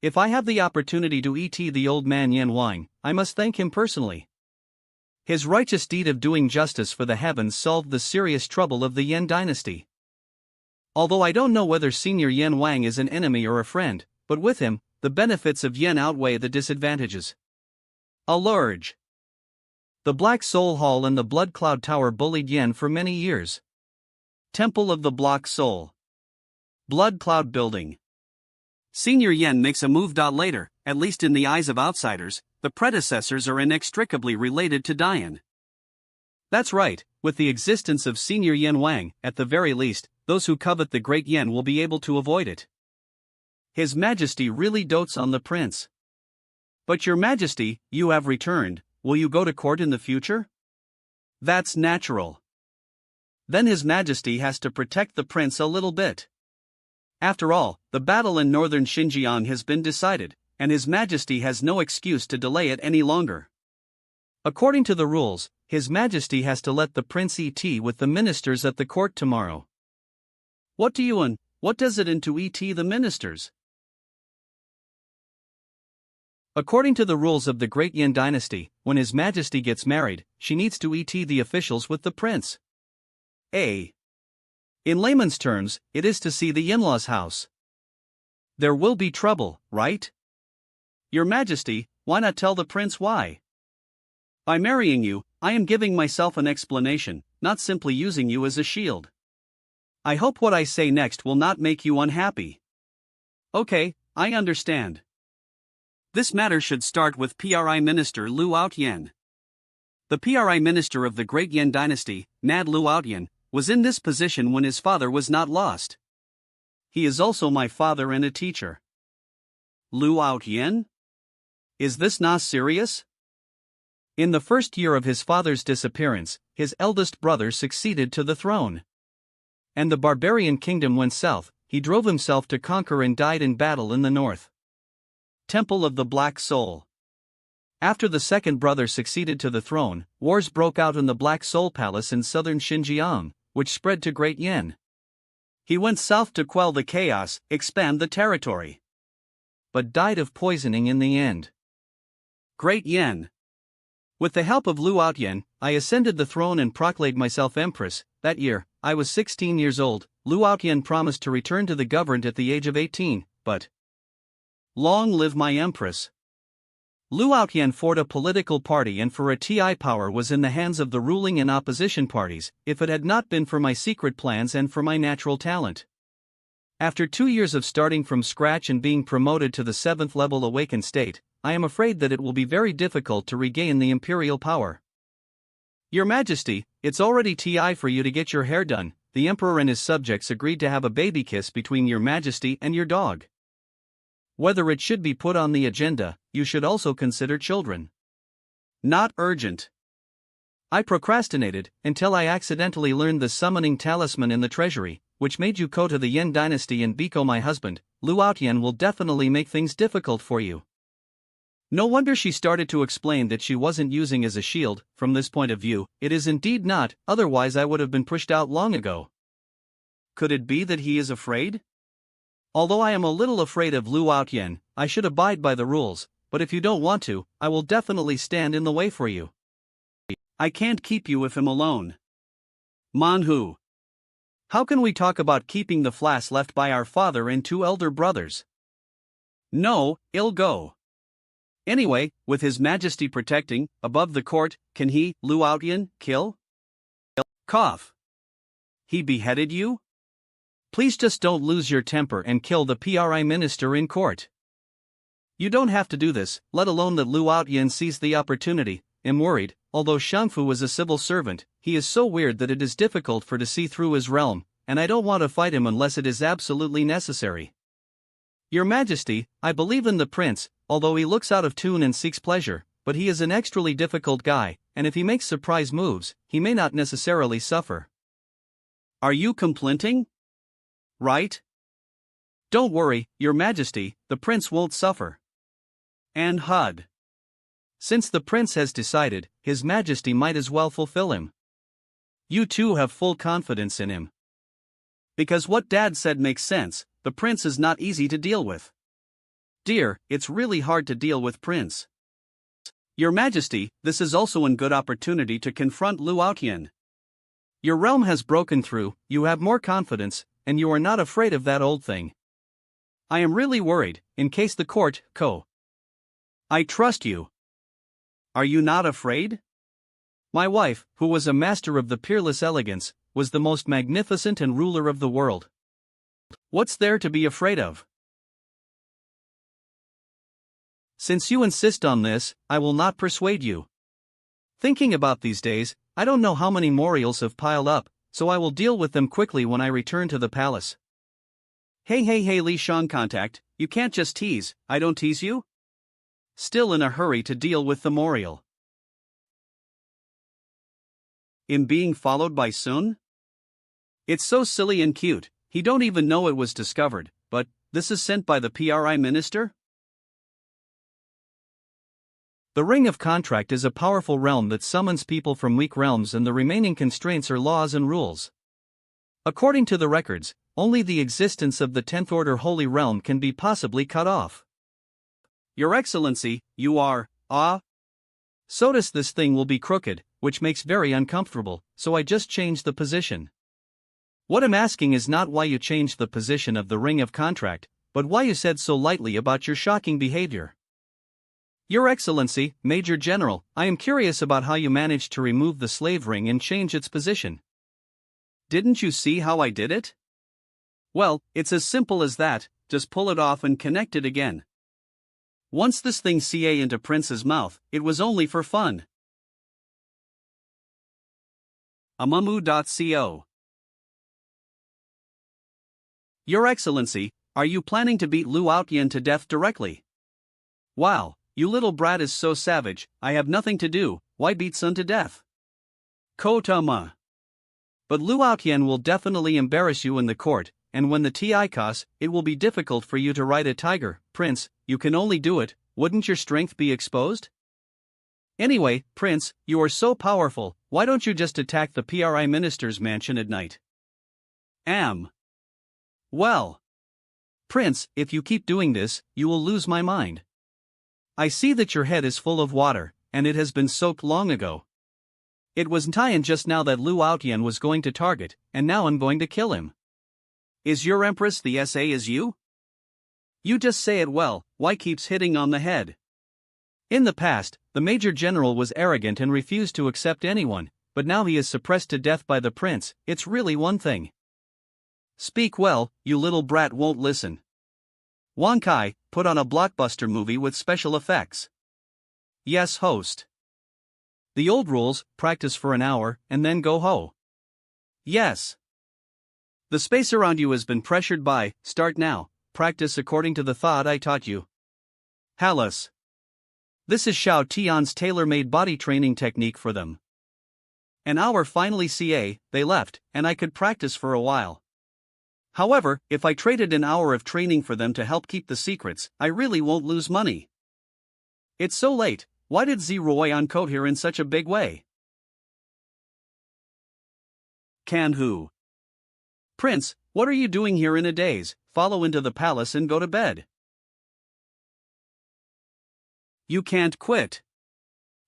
If I have the opportunity to eat the old man Yan Wang, I must thank him personally. His righteous deed of doing justice for the heavens solved the serious trouble of the Yan dynasty. Although I don't know whether Senior Yan Wang is an enemy or a friend, but with him, the benefits of Yan outweigh the disadvantages. Udrige. The Black Soul Hall and the Blood Cloud Tower bullied Yan for many years. Temple of the Black Soul. Blood Cloud Building. Senior Yan makes a move. Later, at least in the eyes of outsiders, the predecessors are inextricably related to Diane. That's right, with the existence of Senior Yan Wang, at the very least, those who covet the great Yan will be able to avoid it. His Majesty really dotes on the prince. But Your Majesty, you have returned, will you go to court in the future? That's natural. Then His Majesty has to protect the prince a little bit. After all, the battle in northern Xinjiang has been decided, and His Majesty has no excuse to delay it any longer. According to the rules, His Majesty has to let the prince eat tea with the ministers at the court tomorrow. What does it into eat the ministers? According to the rules of the Great Yan dynasty, when His Majesty gets married, she needs to eat the officials with the prince. In layman's terms, it is to see the in-laws' house. There will be trouble, right? Your Majesty, why not tell the prince why? By marrying you, I am giving myself an explanation, not simply using you as a shield. I hope what I say next will not make you unhappy. Okay, I understand. This matter should start with PRI Minister Lu Outyen. The PRI Minister of the Great Yan Dynasty, Nad Lu Outyen, was in this position when his father was not lost. He is also my father and a teacher. Lu Outyen? Is this not serious? In the first year of his father's disappearance, his eldest brother succeeded to the throne. And the barbarian kingdom went south, he drove himself to conquer and died in battle in the north. Temple of the Black Soul. After the second brother succeeded to the throne, wars broke out in the Black Soul Palace in southern Xinjiang, which spread to Great Yan. He went south to quell the chaos, expand the territory, but died of poisoning in the end. Great Yan. With the help of Lu Outyan, I ascended the throne and proclaimed myself Empress. That year, I was 16 years old. Lu Outyan promised to return to the government at the age of 18, but long live my Empress. Lu Outyan formed a political party, and for a TI power was in the hands of the ruling and opposition parties, if it had not been for my secret plans and for my natural talent. After 2 years of starting from scratch and being promoted to the 7th level awakened state, I am afraid that it will be very difficult to regain the imperial power. Your Majesty, it's already TI for you to get your hair done. The Emperor and his subjects agreed to have a baby kiss between your Majesty and your dog. Whether it should be put on the agenda, you should also consider children. Not urgent. I procrastinated until I accidentally learned the summoning talisman in the treasury, which made you go to the Yan dynasty and Biko my husband. Lu Outyan will definitely make things difficult for you. No wonder she started to explain that she wasn't using as a shield. From this point of view, it is indeed not, otherwise I would have been pushed out long ago. Could it be that he is afraid? Although I am a little afraid of Lu Outyan, I should abide by the rules, but if you don't want to, I will definitely stand in the way for you. I can't keep you if I'm alone. Manhua. How can we talk about keeping the flask left by our father and 2 elder brothers? No, it'll go. Anyway, with His Majesty protecting, above the court, can he, Lu Outyan, kill? Cough. He beheaded you? Please just don't lose your temper and kill the PRI minister in court. You don't have to do this, let alone that Lu Outyan sees the opportunity. I'm worried, although Shangfu is a civil servant, he is so weird that it is difficult for to see through his realm, and I don't want to fight him unless it is absolutely necessary. Your Majesty, I believe in the prince, although he looks out of tune and seeks pleasure, but he is an extremely difficult guy, and if he makes surprise moves, he may not necessarily suffer. Are you complaining? Right? Don't worry, Your Majesty, the prince won't suffer. And HUD. Since the prince has decided, His Majesty might as well fulfill him. You too have full confidence in him. Because what Dad said makes sense, the prince is not easy to deal with. Dear, it's really hard to deal with Prince. Your Majesty, this is also a good opportunity to confront Lu Outyan. Your realm has broken through, you have more confidence, and you are not afraid of that old thing. I am really worried, in case the court, I trust you. Are you not afraid? My wife, who was a master of the peerless elegance, was the most magnificent and ruler of the world. What's there to be afraid of? Since you insist on this, I will not persuade you. Thinking about these days, I don't know how many memorials have piled up, so I will deal with them quickly when I return to the palace. Hey Li Shang contact, you can't just tease, I don't tease you? Still in a hurry to deal with the memorial. In being followed by Sun? It's so silly and cute, he don't even know it was discovered, but, this is sent by the PRI minister? The Ring of Contract is a powerful realm that summons people from weak realms, and the remaining constraints are laws and rules. According to the records, only the existence of the 10th Order Holy Realm can be possibly cut off. Your Excellency, you are, So this thing will be crooked, which makes very uncomfortable, so I just changed the position. What I'm asking is not why you changed the position of the Ring of Contract, but why you said so lightly about your shocking behavior. Your Excellency, Major General, I am curious about how you managed to remove the slave ring and change its position. Didn't you see how I did it? Well, it's as simple as that, just pull it off and connect it again. Once this thing ca into Prince's mouth, it was only for fun. Amamu.co. Your Excellency, are you planning to beat Lu Outyan to death directly? Wow, you little brat is so savage, I have nothing to do, why beat Sun to death? Kotama. But Lu Outyan will definitely embarrass you in the court, and when the TI costs, it will be difficult for you to ride a tiger. Prince, you can only do it, wouldn't your strength be exposed? Anyway, Prince, you are so powerful, why don't you just attack the PRI minister's mansion at night? Well, Prince, if you keep doing this, you will lose my mind. I see that your head is full of water, and it has been soaked long ago. It was Tian just now that Lu Aotian was going to target, and now I'm going to kill him. Is your Empress the SA is you? You just say it well, why keeps hitting on the head? In the past, the Major General was arrogant and refused to accept anyone, but now he is suppressed to death by the prince. It's really one thing. Speak well, you little brat won't listen. Wang Kai, put on a blockbuster movie with special effects. Yes, host. The old rules, practice for an hour, and then go ho. Yes. The space around you has been pressured by, start now, practice according to the thought I taught you. Hallis. This is Xiao Tian's tailor-made body training technique for them. An hour finally they left, and I could practice for a while. However, if I traded an hour of training for them to help keep the secrets, I really won't lose money. It's so late, why did Zeroy uncoat here in such a big way? Can who? Prince, what are you doing here in a daze? Follow into the palace and go to bed. You can't quit.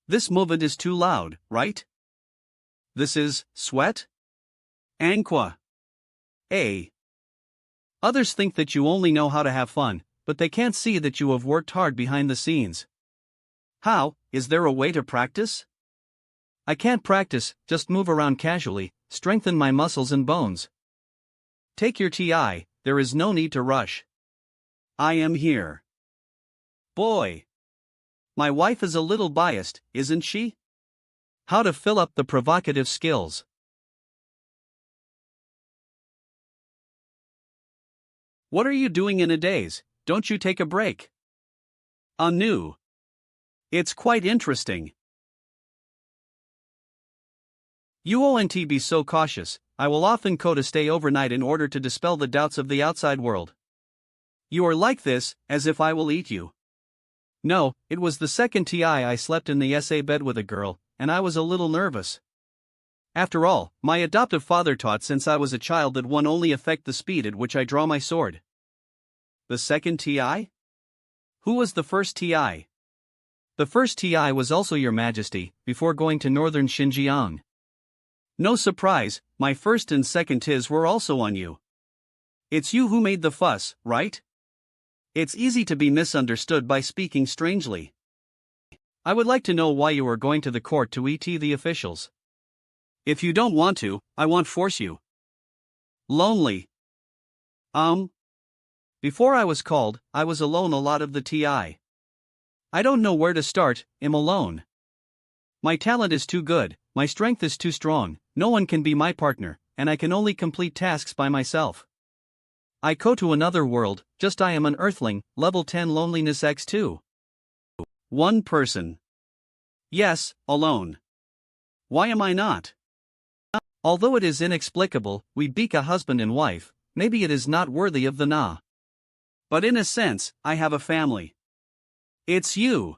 This movement is too loud, right? This is sweat? Anqua. Others think that you only know how to have fun, but they can't see that you have worked hard behind the scenes. How, is there a way to practice? I can't practice, just move around casually, strengthen my muscles and bones. Take your TI, there is no need to rush. I am here. Boy. My wife is a little biased, isn't she? How to fill up the provocative skills. What are you doing in a daze? Don't you take a break? Anu. It's quite interesting. You won't be so cautious, I will often go to stay overnight in order to dispel the doubts of the outside world. You are like this, as if I will eat you. No, it was the second TI I slept in the SA bed with a girl, and I was a little nervous. After all, my adoptive father taught since I was a child that one only affect the speed at which I draw my sword. The second TI? Who was the first TI? The first TI was also your majesty, before going to northern Xinjiang. No surprise, my first and second TIs were also on you. It's you who made the fuss, right? It's easy to be misunderstood by speaking strangely. I would like to know why you are going to the court to ET the officials. If you don't want to, I won't force you. Lonely. Before I was called, I was alone a lot of the TI. I don't know where to start, I'm alone. My talent is too good, my strength is too strong, no one can be my partner, and I can only complete tasks by myself. I go to another world, just I am an earthling, level 10 loneliness x2. One person. Yes, alone. Why am I not? Although it is inexplicable, we beak a husband and wife, maybe it is not worthy of the Na. But in a sense, I have a family. It's you.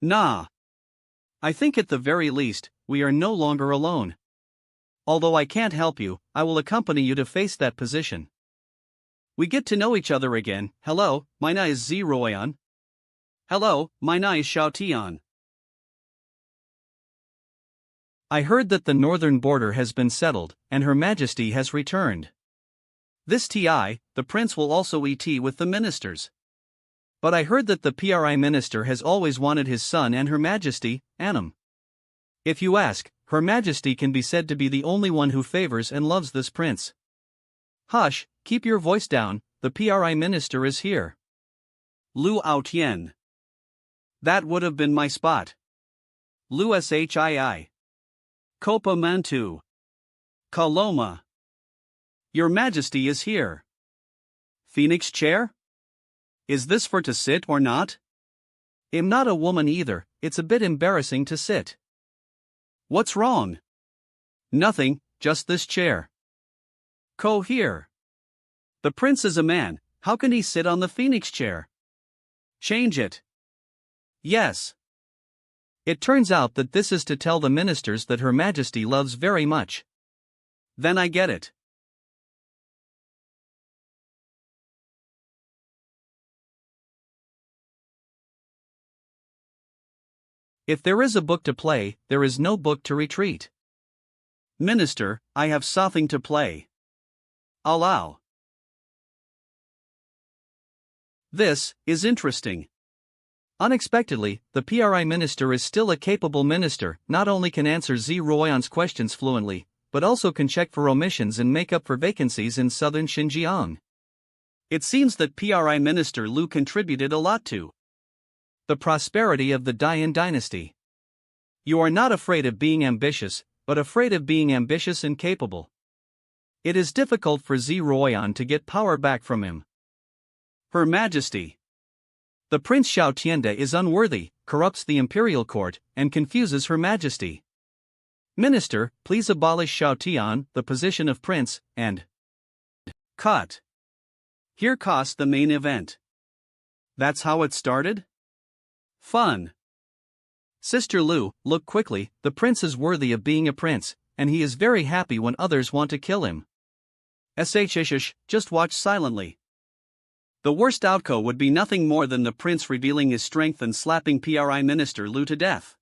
Nah. I think at the very least, we are no longer alone. Although I can't help you, I will accompany you to face that position. We get to know each other again. Hello, my name is Zeroyan. Hello, my name is Xiaotian. I heard that the northern border has been settled, and Her Majesty has returned. This TI, the prince will also ET with the ministers. But I heard that the PRI minister has always wanted his son and Her Majesty, Anam. If you ask, Her Majesty can be said to be the only one who favors and loves this prince. Hush, keep your voice down, the PRI minister is here. Lu Aotian. That would have been my spot. Lu Shii. Copa Mantu. Kaloma. Your Majesty is here. Phoenix chair? Is this for to sit or not? I'm not a woman either, it's a bit embarrassing to sit. What's wrong? Nothing, just this chair. Here. The prince is a man, how can he sit on the phoenix chair? Change it. Yes. It turns out that this is to tell the ministers that Her Majesty loves very much. Then I get it. If there is a book to play, there is no book to retreat. Minister, I have something to play. Allow. This is interesting. Unexpectedly, the PRI minister is still a capable minister, not only can answer Zhi Ruoyan's questions fluently, but also can check for omissions and make up for vacancies in southern Xinjiang. It seems that PRI minister Lu contributed a lot to the prosperity of the Dian dynasty. You are not afraid of being ambitious, but afraid of being ambitious and capable. It is difficult for Zhi Ruoyan to get power back from him. Her Majesty. The Prince Xiao Tiande is unworthy, corrupts the imperial court, and confuses Her Majesty. Minister, please abolish Xiao Tian, the position of prince, and cut. Here cost the main event. That's how it started? Fun. Sister Lu, look quickly, the prince is worthy of being a prince, and he is very happy when others want to kill him. Shh, just watch silently. The worst outcome would be nothing more than the prince revealing his strength and slapping PRI minister Lu to death.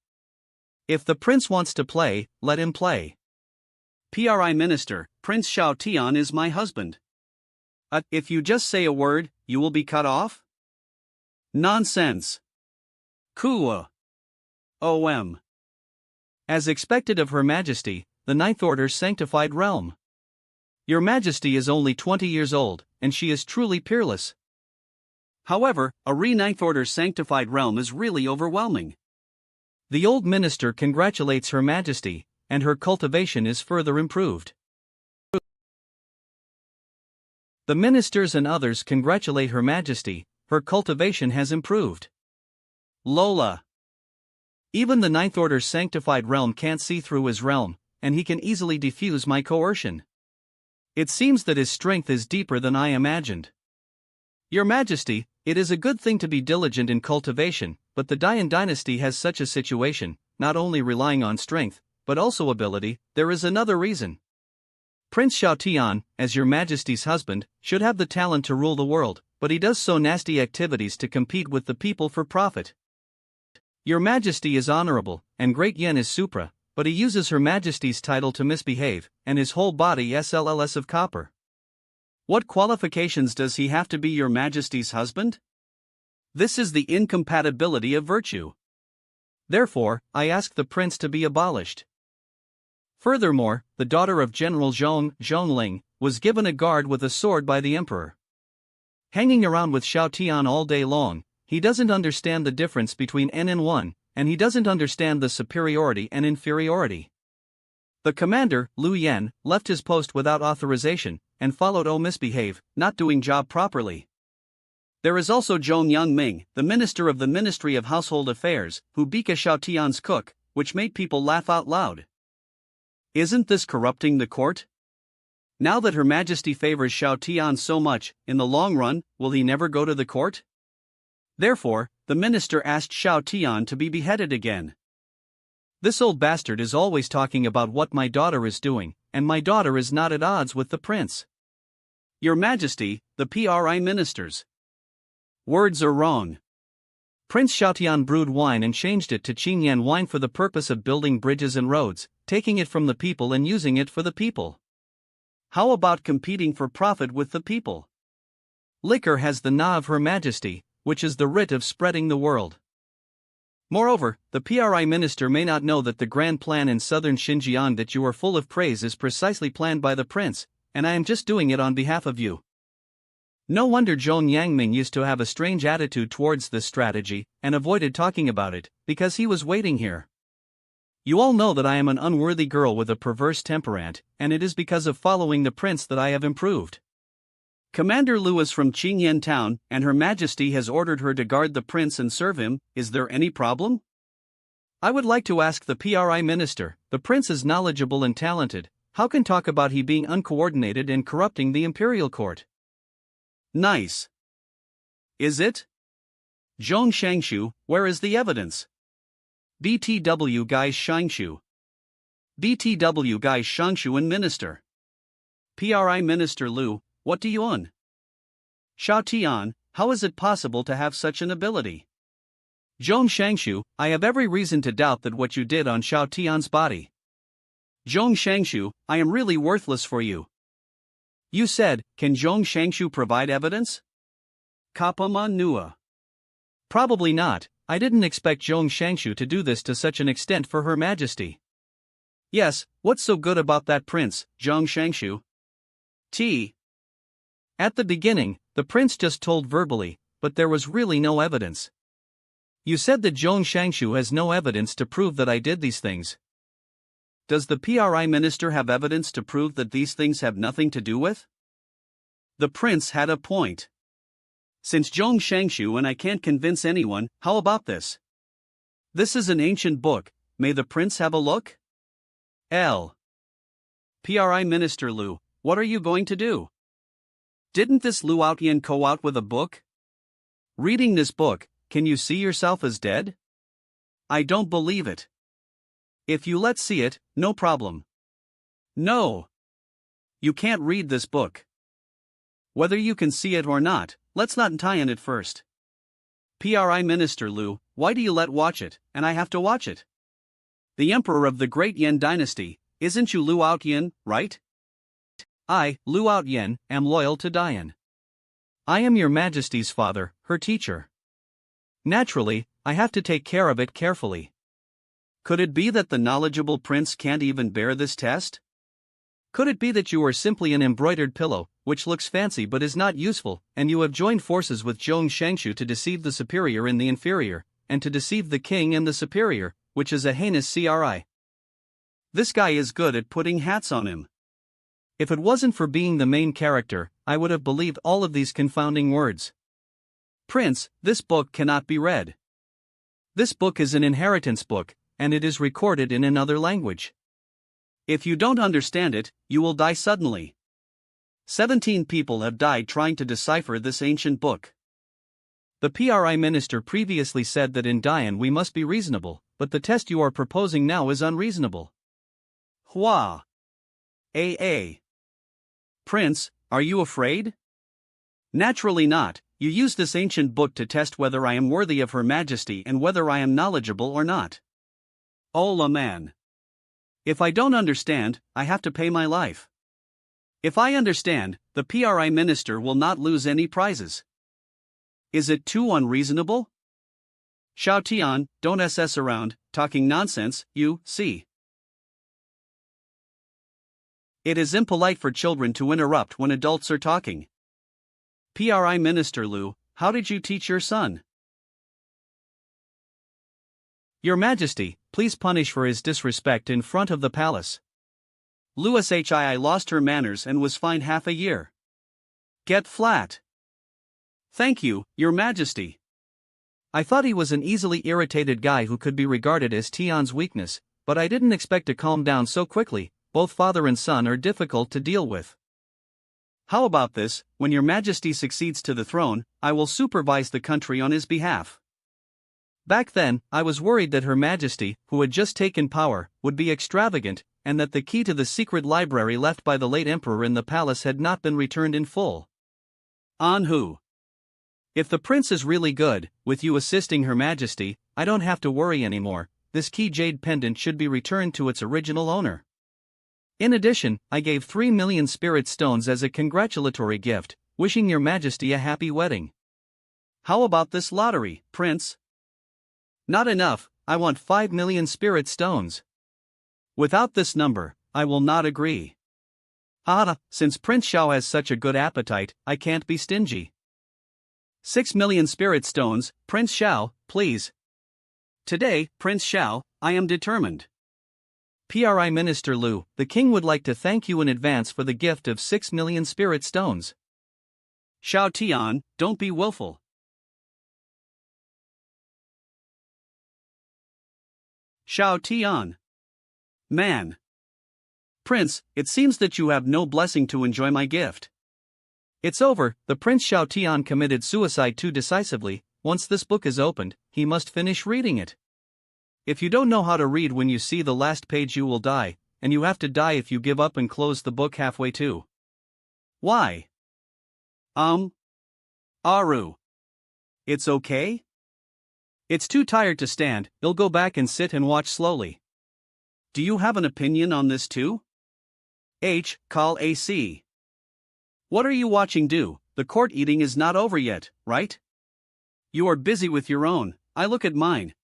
If the prince wants to play, let him play. PRI minister, Prince Xiao Tian is my husband. If you just say a word, you will be cut off? Nonsense. Kua. OM. As expected of Her Majesty, the Ninth Order's sanctified realm. Your Majesty is only 20 years old, and she is truly peerless. However, a Ninth Order's sanctified realm is really overwhelming. The old minister congratulates Her Majesty, and her cultivation is further improved. The ministers and others congratulate Her Majesty, her cultivation has improved. Lola. Even the Ninth Order's sanctified realm can't see through his realm, and he can easily defuse my coercion. It seems that his strength is deeper than I imagined. Your Majesty, it is a good thing to be diligent in cultivation, but the Dian dynasty has such a situation, not only relying on strength, but also ability. There is another reason. Prince Xiao Tian, as Your Majesty's husband, should have the talent to rule the world, but he does so nasty activities to compete with the people for profit. Your Majesty is honorable, and Great Yen is supra, but he uses Her Majesty's title to misbehave, and his whole body SLLS of copper. What qualifications does he have to be Your Majesty's husband? This is the incompatibility of virtue. Therefore, I ask the prince to be abolished. Furthermore, the daughter of General Zhongling, was given a guard with a sword by the emperor. Hanging around with Xiao Tian all day long, he doesn't understand the difference between N and 1, and he doesn't understand the superiority and inferiority. The commander, Lu Yan, left his post without authorization, and followed misbehave, not doing job properly. There is also Zhong Yangming, the minister of the Ministry of Household Affairs, who beat Xiao Tian's cook, which made people laugh out loud. Isn't this corrupting the court? Now that Her Majesty favors Xiao Tian so much, in the long run, will he never go to the court? Therefore, the minister asked Xiao Tian to be beheaded again. This old bastard is always talking about what my daughter is doing, and my daughter is not at odds with the prince. Your Majesty, the PRI ministers. Words are wrong. Prince Xiaotian brewed wine and changed it to Qingyan wine for the purpose of building bridges and roads, taking it from the people and using it for the people. How about competing for profit with the people? Liquor has the na of Her Majesty, which is the writ of spreading the world. Moreover, the PRI minister may not know that the grand plan in southern Xinjiang that you are full of praise is precisely planned by the prince, and I am just doing it on behalf of you. No wonder Zhong Yangming used to have a strange attitude towards this strategy, and avoided talking about it, because he was waiting here. You all know that I am an unworthy girl with a perverse temperament, and it is because of following the prince that I have improved. Commander Lu is from Qingyan town, and Her Majesty has ordered her to guard the prince and serve him. Is there any problem? I would like to ask the PRI minister. The prince is knowledgeable and talented, how can talk about he being uncoordinated and corrupting the imperial court? Nice. Is it? Zhong Shangshu, where is the evidence? BTW guys Shangshu. BTW guys Shangshu and Minister. PRI Minister Lu, what do you own? Xiao Tian, how is it possible to have such an ability? Zhong Shangshu, I have every reason to doubt that what you did on Xiao Tian's body. Zhong Shangshu, I am really worthless for you. You said, can Zhong Shangshu provide evidence? Kappa Manhua. Probably not, I didn't expect Zhong Shangshu to do this to such an extent for Her Majesty. Yes, what's so good about that prince, Zhong Shangshu? At the beginning, the prince just told verbally, but there was really no evidence. You said that Zhong Shangshu has no evidence to prove that I did these things. Does the PRI minister have evidence to prove that these things have nothing to do with? The prince had a point. Since Zhong Shangshu and I can't convince anyone, how about this? This is an ancient book, may the prince have a look? PRI Minister Lu, what are you going to do? Didn't this Lu Outyan go out with a book? Reading this book, can you see yourself as dead? I don't believe it. If you let's see it, no problem. No. You can't read this book. Whether you can see it or not, let's not tie in it first. PRI Minister Lu, why do you let watch it, and I have to watch it? The Emperor of the Great Yan Dynasty, isn't you Lu Outyan, right? I, Lu Outyan, am loyal to Dian. I am your Majesty's father, her teacher. Naturally, I have to take care of it carefully. Could it be that the knowledgeable prince can't even bear this test? Could it be that you are simply an embroidered pillow, which looks fancy but is not useful, and you have joined forces with Zhong Shangshu to deceive the superior and the inferior, and to deceive the king and the superior, which is a heinous CRI? This guy is good at putting hats on him. If it wasn't for being the main character, I would have believed all of these confounding words. Prince, this book cannot be read. This book is an inheritance book, and it is recorded in another language. If you don't understand it, you will die suddenly. 17 people have died trying to decipher this ancient book. The PRI minister previously said that in Dian we must be reasonable, but the test you are proposing now is unreasonable. Hua. Prince, are you afraid? Naturally not. You use this ancient book to test whether I am worthy of Her Majesty and whether I am knowledgeable or not. Ola man. If I don't understand, I have to pay my life. If I understand, the PRI minister will not lose any prizes. Is it too unreasonable? Xiao Tian, don't SS around, talking nonsense, you see. It is impolite for children to interrupt when adults are talking. PRI Minister Lu, how did you teach your son? Your Majesty, please punish for his disrespect in front of the palace. Louis Hii lost her manners and was fined half a year. Get flat. Thank you, Your Majesty. I thought he was an easily irritated guy who could be regarded as Tian's weakness, but I didn't expect to calm down so quickly. Both father and son are difficult to deal with. How about this, when Your Majesty succeeds to the throne, I will supervise the country on his behalf. Back then, I was worried that Her Majesty, who had just taken power, would be extravagant, and that the key to the secret library left by the late emperor in the palace had not been returned in full. Anhu. If the prince is really good, with you assisting Her Majesty, I don't have to worry anymore. This key jade pendant should be returned to its original owner. In addition, I gave 3 million spirit stones as a congratulatory gift, wishing Your Majesty a happy wedding. How about this lottery, Prince? Not enough, I want 5 million spirit stones. Without this number, I will not agree. Since Prince Xiao has such a good appetite, I can't be stingy. 6 million spirit stones, Prince Xiao, please. Today, Prince Xiao, I am determined. PRI Minister Lu, the king would like to thank you in advance for the gift of 6 million spirit stones. Xiao Tian, don't be willful. Xiao Tian. Man. Prince, it seems that you have no blessing to enjoy my gift. It's over, the Prince Xiao Tian committed suicide too decisively. Once this book is opened, he must finish reading it. If you don't know how to read when you see the last page, you will die, and you have to die if you give up and close the book halfway too. Why? Aru. It's okay? It's too tired to stand, you'll go back and sit and watch slowly. Do you have an opinion on this too? Call AC. What are you watching do? The court eating is not over yet, right? You are busy with your own, I look at mine.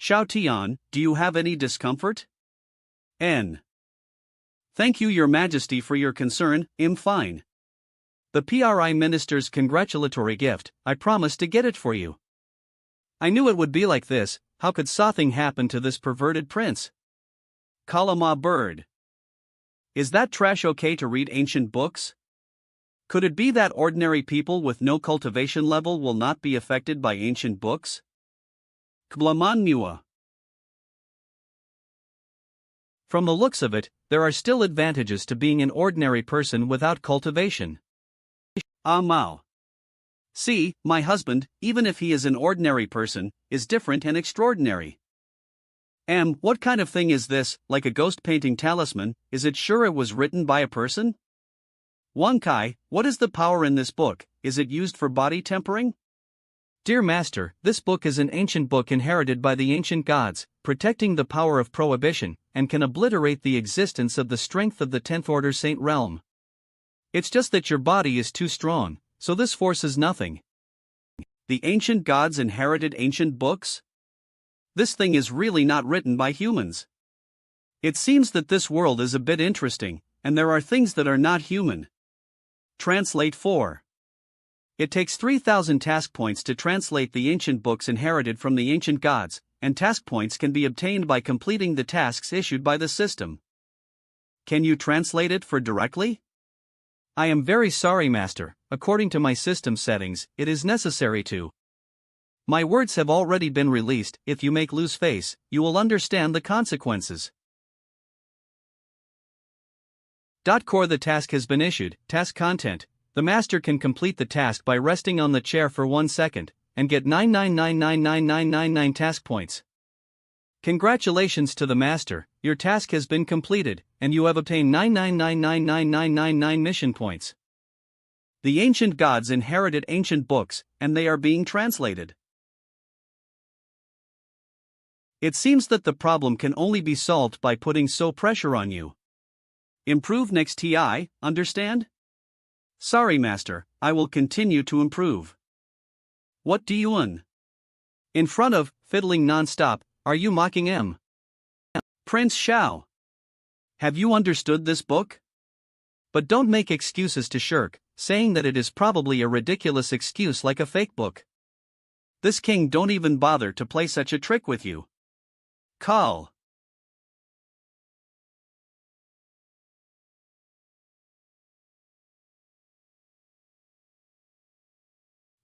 Xiao Tian, do you have any discomfort? N. Thank you, Your Majesty, for your concern. I'm fine. The PRI Minister's congratulatory gift, I promised to get it for you. I knew it would be like this. How could something happen to this perverted prince? Kalama bird. Is that trash okay to read ancient books? Could it be that ordinary people with no cultivation level will not be affected by ancient books? Manhua. From the looks of it, there are still advantages to being an ordinary person without cultivation. Mao. See, my husband, even if he is an ordinary person, is different and extraordinary. What kind of thing is this, like a ghost painting talisman? Is it sure it was written by a person? Wang Kai, what is the power in this book? Is it used for body tempering? Dear Master, this book is an ancient book inherited by the ancient gods, protecting the power of prohibition, and can obliterate the existence of the strength of the 10th Order Saint Realm. It's just that your body is too strong, so this forces nothing. The ancient gods inherited ancient books? This thing is really not written by humans. It seems that this world is a bit interesting, and there are things that are not human. Translate 4. It takes 3,000 task points to translate the ancient books inherited from the ancient gods, and task points can be obtained by completing the tasks issued by the system. Can you translate it for directly? I am very sorry, Master. According to my system settings, it is necessary to. My words have already been released. If you make lose face, you will understand the consequences. Core the task has been issued. Task content. The master can complete the task by resting on the chair for 1 second, and get 9999999 task points. Congratulations to the master, your task has been completed, and you have obtained 9999999 mission points. The ancient gods inherited ancient books, and they are being translated. It seems that the problem can only be solved by putting so pressure on you. Improve next TI, understand? Sorry, Master, I will continue to improve. What do you want? In front of, fiddling non-stop, are you mocking M? Prince Xiao. Have you understood this book? But don't make excuses to shirk, saying that it is probably a ridiculous excuse like a fake book. This king don't even bother to play such a trick with you. Call.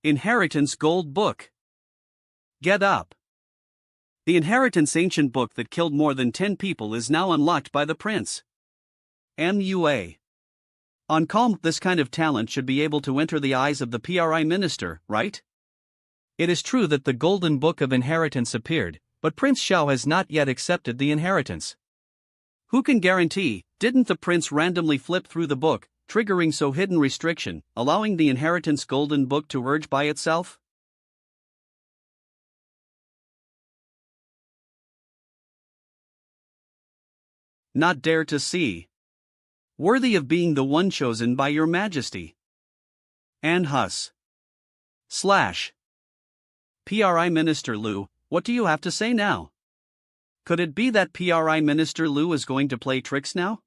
Inheritance Gold Book. Get up. The Inheritance Ancient Book that killed more than 10 people is now unlocked by the prince. MUA. On calm, this kind of talent should be able to enter the eyes of the PRI minister, right? It is true that the Golden Book of Inheritance appeared, but Prince Xiao has not yet accepted the inheritance. Who can guarantee, didn't the prince randomly flip through the book, triggering so hidden restriction, allowing the Inheritance Golden Book to urge by itself? Not dare to see. Worthy of being the one chosen by your majesty. And Hus. / PRI Minister Liu, what do you have to say now? Could it be that PRI Minister Liu is going to play tricks now?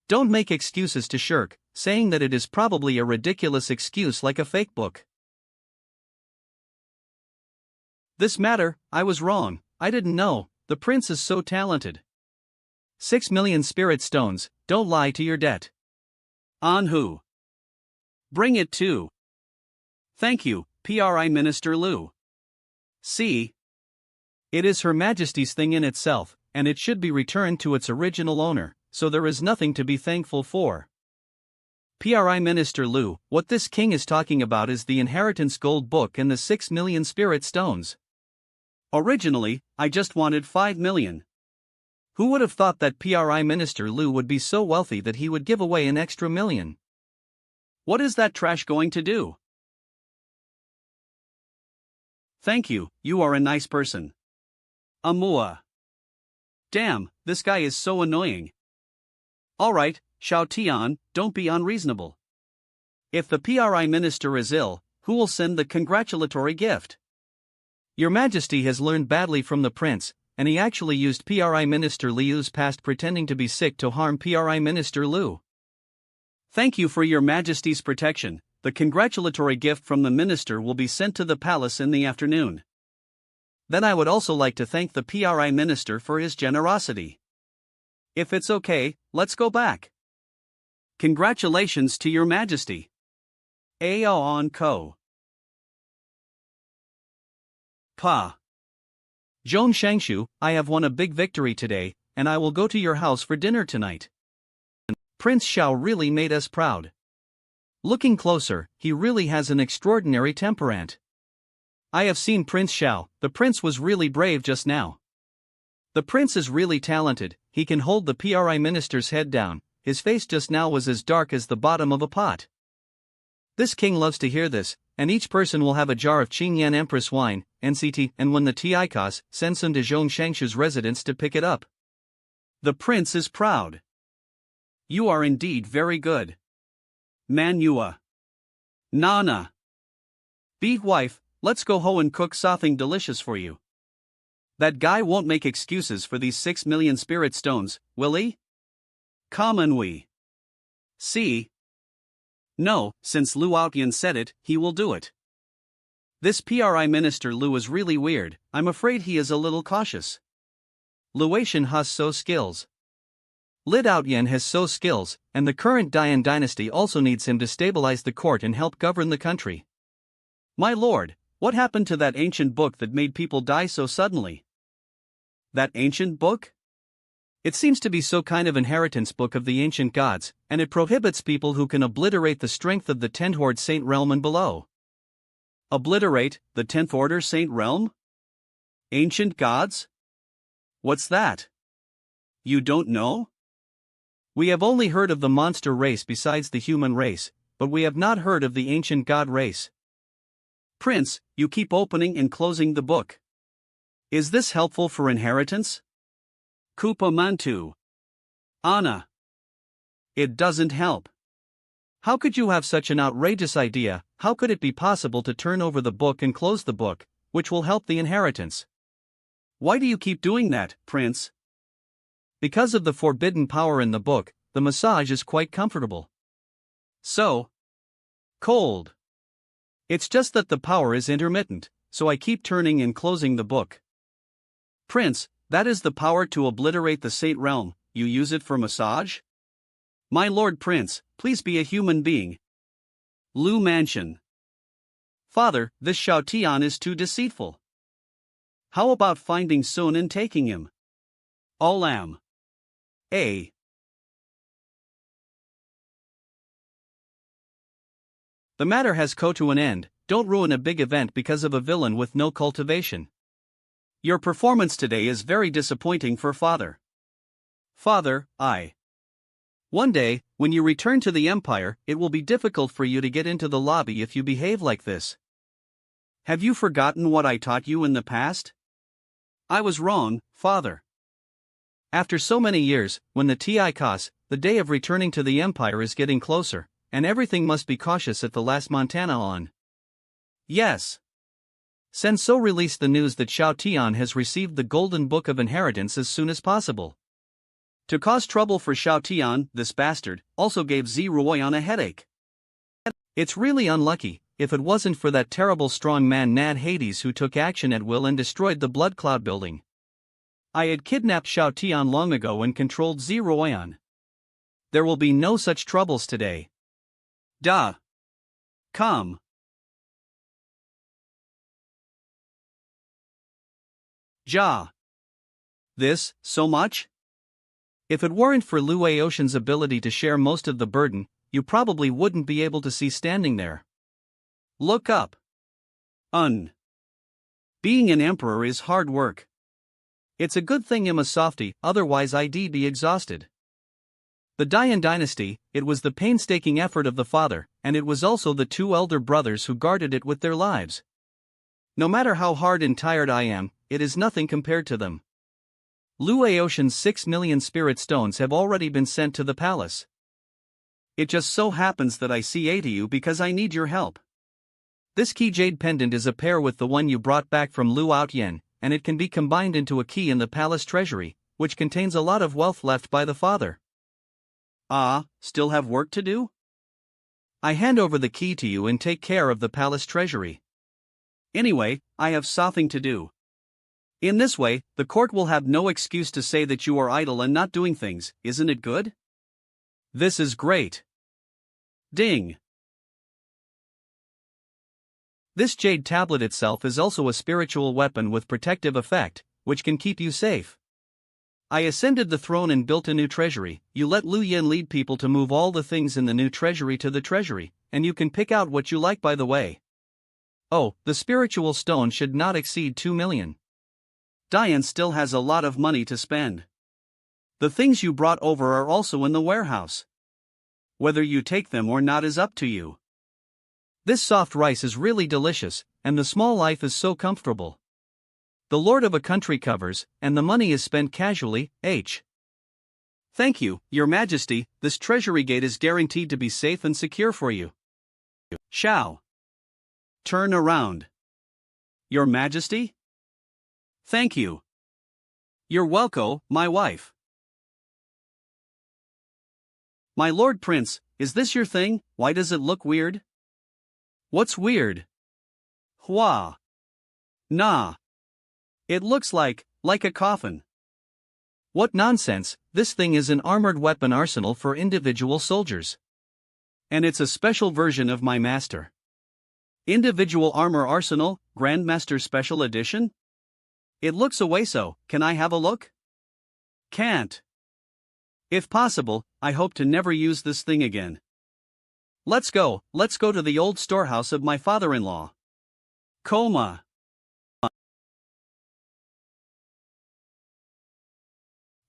Don't make excuses to shirk, saying that it is probably a ridiculous excuse like a fake book. This matter, I was wrong, I didn't know, the prince is so talented. 6 million spirit stones, don't lie to your debt. On who? Bring it to. Thank you, PRI Minister Liu. See? It is Her Majesty's thing in itself, and it should be returned to its original owner, so there is nothing to be thankful for. Pri Minister Lu, what this king is talking about is the inheritance gold book and the 6 million spirit stones. Originally, I just wanted 5 million. Who would have thought that Pri Minister Lu would be so wealthy that he would give away an extra million? What is that trash going to do? Thank you, you are a nice person. Amua. Damn, this guy is so annoying. Alright, Xiao Tian, don't be unreasonable. If the Pri Minister is ill, who will send the congratulatory gift? Your Majesty has learned badly from the prince, and he actually used Pri Minister Liu's past pretending to be sick to harm Pri Minister Lu. Thank you for your Majesty's protection. The congratulatory gift from the minister will be sent to the palace in the afternoon. Then I would also like to thank the Pri Minister for his generosity. If it's okay, let's go back. Congratulations to your Majesty. Aon Ko. Pa. Zhong Shangshu, I have won a big victory today, and I will go to your house for dinner tonight. Prince Xiao really made us proud. Looking closer, he really has an extraordinary temperament. I have seen Prince Xiao, the prince was really brave just now. The prince is really talented, he can hold the Pri Minister's head down, his face just now was as dark as the bottom of a pot. This king loves to hear this, and each person will have a jar of Qingyan Empress wine, NCT, and when the Tikas send some to Zhong Shangshu's residence to pick it up. The prince is proud. You are indeed very good. Manhua. Nana. Be wife, let's go ho and cook something delicious for you. That guy won't make excuses for these 6 million spirit stones, will he? Come and we. See? No, since Lu Outyan said it, he will do it. This Pri Minister Lu is really weird, I'm afraid he is a little cautious. Luatian has so skills. Lid Outyan has so skills, and the current Dian dynasty also needs him to stabilize the court and help govern the country. My lord, what happened to that ancient book that made people die so suddenly? That ancient book? It seems to be so kind of inheritance book of the ancient gods, and it prohibits people who can obliterate the strength of the 10th Horde Saint Realm and below. Obliterate the 10th Order Saint Realm? Ancient gods? What's that? You don't know? We have only heard of the monster race besides the human race, but we have not heard of the ancient god race. Prince, you keep opening and closing the book. Is this helpful for inheritance? Kupa Mantu. Anna. It doesn't help. How could you have such an outrageous idea? How could it be possible to turn over the book and close the book, which will help the inheritance? Why do you keep doing that, Prince? Because of the forbidden power in the book, the massage is quite comfortable. So cold. It's just that the power is intermittent, so I keep turning and closing the book. Prince, that is the power to obliterate the Saint Realm, you use it for massage? My lord Prince, please be a human being. Lu Mansion. Father, this Xiao Tian is too deceitful. How about finding Sun and taking him? Olam. A. The matter has come to an end, don't ruin a big event because of a villain with no cultivation. Your performance today is very disappointing for father. Father, one day, when you return to the Empire, it will be difficult for you to get into the lobby if you behave like this. Have you forgotten what I taught you in the past? I was wrong, father. After so many years, when the Tikas, the day of returning to the Empire is getting closer, and everything must be cautious at the last Montana on. Yes. Senso released the news that Xiao Tian has received the Golden Book of Inheritance as soon as possible. To cause trouble for Xiao Tian, this bastard also gave Ziruoyan a headache. It's really unlucky, if it wasn't for that terrible strong man Nad Hades who took action at will and destroyed the Blood Cloud building. I had kidnapped Xiao Tian long ago and controlled Ziruoyan. There will be no such troubles today. Duh. Come. Ja. This, so much? If it weren't for Lue Ocean's ability to share most of the burden, you probably wouldn't be able to see standing there. Look up. Being an emperor is hard work. It's a good thing I'm a softie, otherwise I'd be exhausted. The Dian dynasty, it was the painstaking effort of the father, and it was also the two elder brothers who guarded it with their lives. No matter how hard and tired I am, it is nothing compared to them. Lu Aoshan's 6 million spirit stones have already been sent to the palace. It just so happens that I see 8 of you because I need your help. This key jade pendant is a pair with the one you brought back from Lu Outyen, and it can be combined into a key in the palace treasury, which contains a lot of wealth left by the father. Still have work to do? I hand over the key to you and take care of the palace treasury. Anyway, I have something to do. In this way, the court will have no excuse to say that you are idle and not doing things, isn't it good? This is great. Ding. This jade tablet itself is also a spiritual weapon with protective effect, which can keep you safe. I ascended the throne and built a new treasury. You let Lu Yen lead people to move all the things in the new treasury to the treasury, and you can pick out what you like by the way. Oh, the spiritual stone should not exceed 2 million. Dian still has a lot of money to spend. The things you brought over are also in the warehouse. Whether you take them or not is up to you. This soft rice is really delicious, and the small life is so comfortable. The lord of a country covers, and the money is spent casually. Thank you, your majesty, this treasury gate is guaranteed to be safe and secure for you. Shao. Turn around. Your majesty? Thank you. You're welcome, my wife. My lord prince, is this your thing? Why does it look weird? What's weird? Hua. Nah. It looks like a coffin. What nonsense, this thing is an armored weapon arsenal for individual soldiers. And it's a special version of my master. Individual armor arsenal, Grandmaster Special Edition? It looks away so, can I have a look? Can't. If possible, I hope to never use this thing again. Let's go to the old storehouse of my father-in-law. Coma.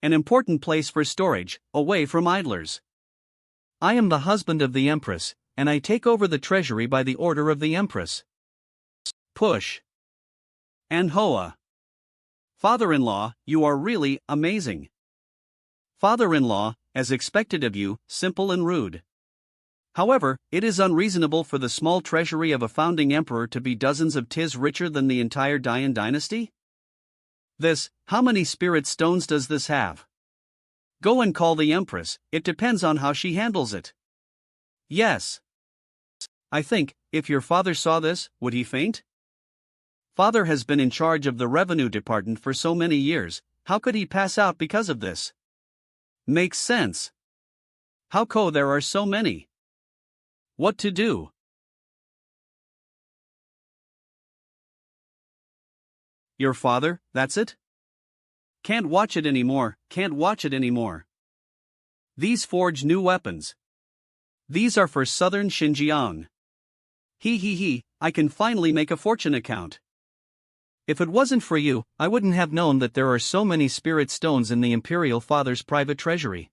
An important place for storage, away from idlers. I am the husband of the Empress, and I take over the treasury by the order of the Empress. Push. And Hoa. Father-in-law, you are really amazing. Father-in-law, as expected of you, simple and rude. However, it is unreasonable for the small treasury of a founding emperor to be dozens of tis richer than the entire Dian dynasty? How many spirit stones does this have? Go and call the Empress, it depends on how she handles it. Yes. I think, if your father saw this, would he faint? Father has been in charge of the revenue department for so many years, how could he pass out because of this? Makes sense. How come there are so many? What to do? Your father, that's it? Can't watch it anymore. These forge new weapons. These are for southern Xinjiang. I can finally make a fortune account. If it wasn't for you, I wouldn't have known that there are so many spirit stones in the Imperial Father's private treasury.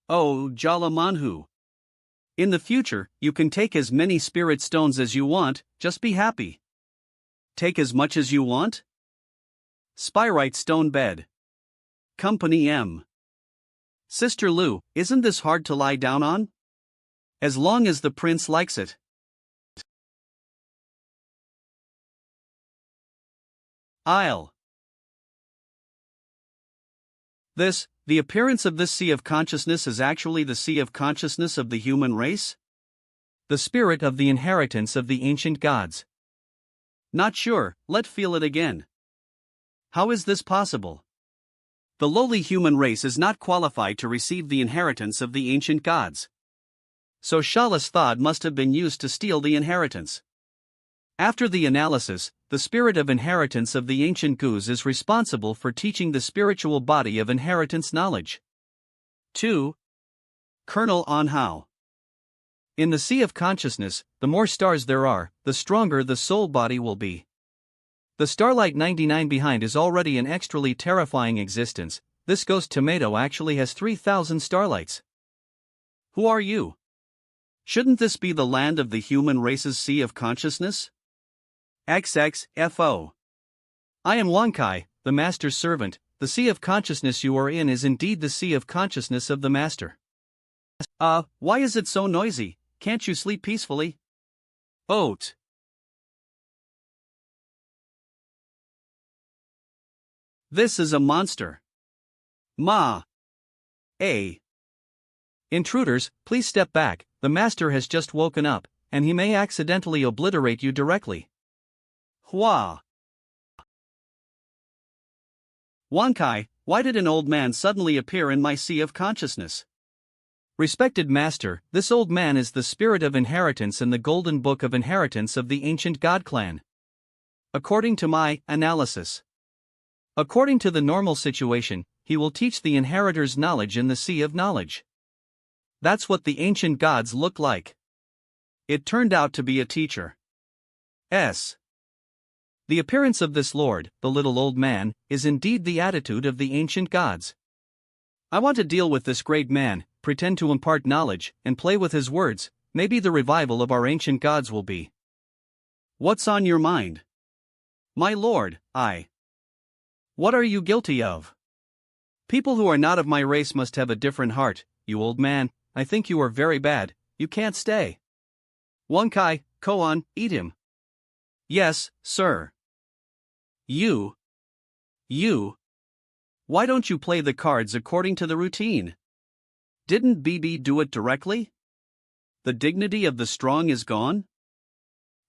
Oh, Jala Manhu. In the future, you can take as many spirit stones as you want, just be happy. Take as much as you want? Spyrite stone bed. Company M. Sister Lu, isn't this hard to lie down on? As long as the prince likes it. Isle. The appearance of this sea of consciousness is actually the sea of consciousness of the human race? The spirit of the inheritance of the ancient gods. Not sure, let's feel it again. How is this possible? The lowly human race is not qualified to receive the inheritance of the ancient gods. So Shala's thought must have been used to steal the inheritance. After the analysis, the spirit of inheritance of the ancient gods is responsible for teaching the spiritual body of inheritance knowledge. 2. Colonel Anhao. In the sea of consciousness, the more stars there are, the stronger the soul body will be. The starlight 99 behind is already an extrally terrifying existence. This ghost tomato actually has 3,000 starlights. Who are you? Shouldn't this be the land of the human race's sea of consciousness? XXFO. I am Wankai, the master's servant. The sea of consciousness you are in is indeed the sea of consciousness of the master. Why is it so noisy? Can't you sleep peacefully? Oat. This is a monster. Ma. A. Intruders, please step back. The master has just woken up, and he may accidentally obliterate you directly. Hua. Wankai, why did an old man suddenly appear in my sea of consciousness? Respected master, this old man is the spirit of inheritance in the golden book of inheritance of the ancient god clan. According to my analysis. According to the normal situation, he will teach the inheritors knowledge in the sea of knowledge. That's what the ancient gods look like. It turned out to be a teacher. The appearance of this lord, the little old man, is indeed the attitude of the ancient gods. I want to deal with this great man, pretend to impart knowledge, and play with his words. Maybe the revival of our ancient gods will be. What's on your mind? My lord, What are you guilty of? People who are not of my race must have a different heart. You old man, I think you are very bad. You can't stay. Wankai, Koan, eat him. Yes, sir. You. Why don't you play the cards according to the routine? Didn't BB do it directly? The dignity of the strong is gone?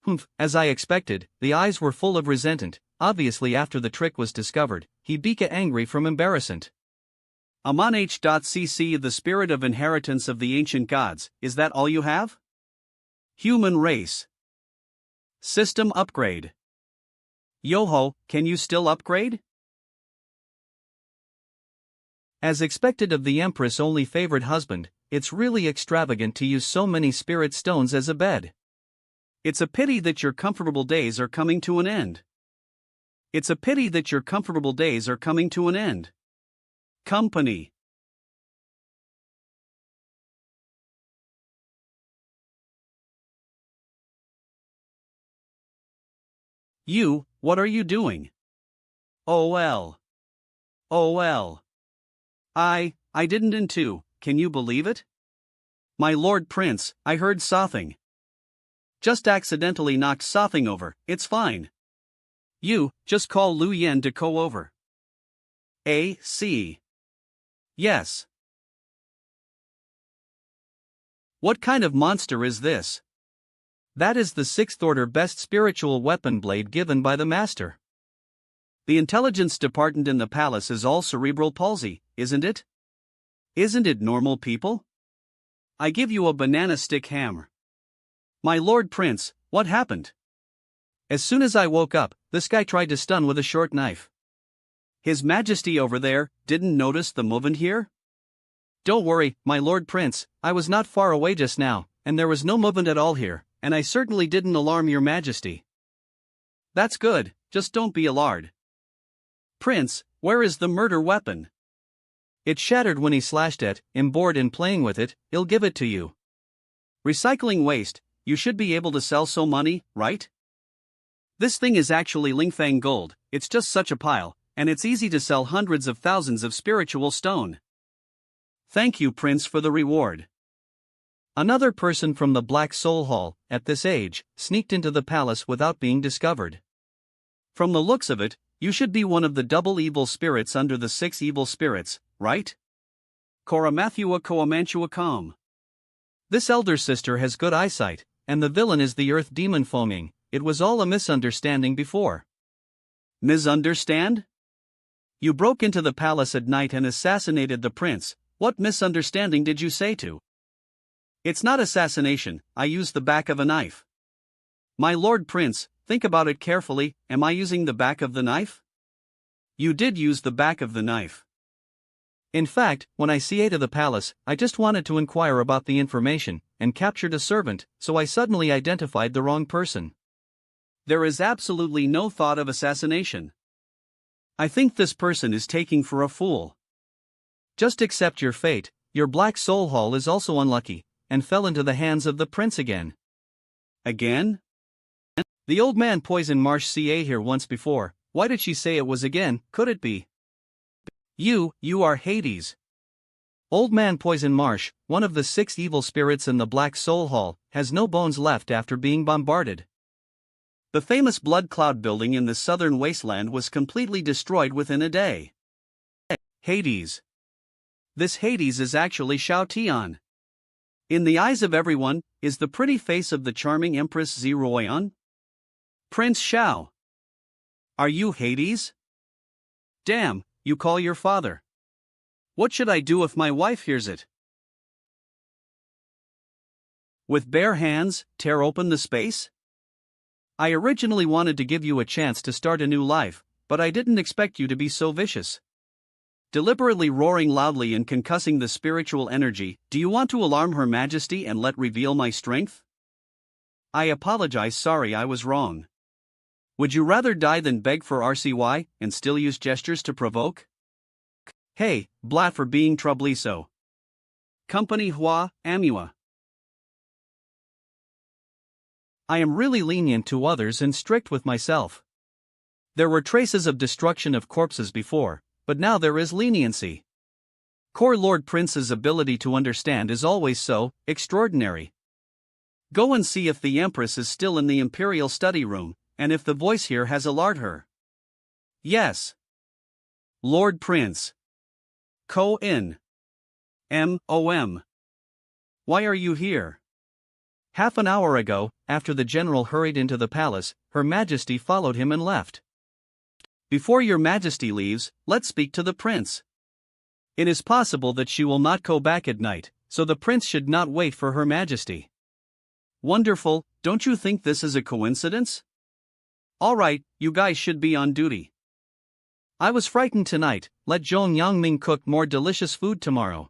Humph, as I expected, the eyes were full of resentment. Obviously after the trick was discovered, he became angry from embarrassment. Amon H.cc the spirit of inheritance of the ancient gods, is that all you have? Human race. System upgrade. Yoho, can you still upgrade? As expected of the Empress' only favored husband, it's really extravagant to use so many spirit stones as a bed. It's a pity that your comfortable days are coming to an end. It's a pity that your comfortable days are coming to an end. Company. You, what are you doing? OL. I didn't into, can you believe it? My lord prince, I heard sothing. Just accidentally knocked sothing over, it's fine. You, just call Lu Yen to go over. A.C. Yes. What kind of monster is this? That is the 6th order best spiritual weapon blade given by the master. The intelligence department in the palace is all cerebral palsy, isn't it? Isn't it normal people? I give you a banana stick hammer. My lord prince, what happened? As soon as I woke up, this guy tried to stun with a short knife. His Majesty over there didn't notice the movement here? Don't worry, my lord prince, I was not far away just now, and there was no movement at all here, and I certainly didn't alarm your Majesty. That's good, just don't be alarmed. Prince, where is the murder weapon? It shattered when he slashed it, I'm bored in playing with it, he'll give it to you. Recycling waste, you should be able to sell so money, right? This thing is actually Lingfang gold, it's just such a pile, and it's easy to sell hundreds of thousands of spiritual stone. Thank you, Prince, for the reward. Another person from the Black Soul Hall, at this age, sneaked into the palace without being discovered. From the looks of it, you should be one of the double evil spirits under the 6 evil spirits, right? Koramathua Koamantua Com. This elder sister has good eyesight, and the villain is the earth demon foaming. It was all a misunderstanding before. Misunderstand? You broke into the palace at night and assassinated the prince. What misunderstanding did you say to? It's not assassination, I used the back of a knife. My lord prince, think about it carefully, am I using the back of the knife? You did use the back of the knife. In fact, when I CA to the palace, I just wanted to inquire about the information. and captured a servant, so I suddenly identified the wrong person. There is absolutely no thought of assassination. I think this person is taking for a fool. Just accept your fate. Your black soul haul is also unlucky, and fell into the hands of the prince again. Again? The old man poisoned Marsh Ca here once before. Why did she say it was again? Could it be? You are Hades. Old man Poison Marsh, one of the 6 evil spirits in the Black Soul Hall, has no bones left after being bombarded. The famous Blood Cloud building in the southern wasteland was completely destroyed within a day. Hades. This Hades is actually Shao Tian. In the eyes of everyone, is the pretty face of the charming Empress Zeroyan? Prince Shao. Are you Hades? Damn, you call your father. What should I do if my wife hears it? With bare hands, tear open the space? I originally wanted to give you a chance to start a new life, but I didn't expect you to be so vicious. Deliberately roaring loudly and concussing the spiritual energy, do you want to alarm Her Majesty and let reveal my strength? I apologize, sorry, I was wrong. Would you rather die than beg for RCY, and still use gestures to provoke? Hey, blat for being troubliso. Company Hua, Amua. I am really lenient to others and strict with myself. There were traces of destruction of corpses before, but now there is leniency. Core Lord Prince's ability to understand is always so extraordinary. Go and see if the Empress is still in the Imperial study room, and if the voice here has alarmed her. Yes. Lord Prince. Ko-in. M.O.M. Why are you here? Half an hour ago, after the general hurried into the palace, Her Majesty followed him and left. Before Your Majesty leaves, let's speak to the prince. It is possible that she will not go back at night, so the prince should not wait for Her Majesty. Wonderful, don't you think this is a coincidence? Alright, you guys should be on duty. I was frightened tonight, let Zhong Yangming cook more delicious food tomorrow.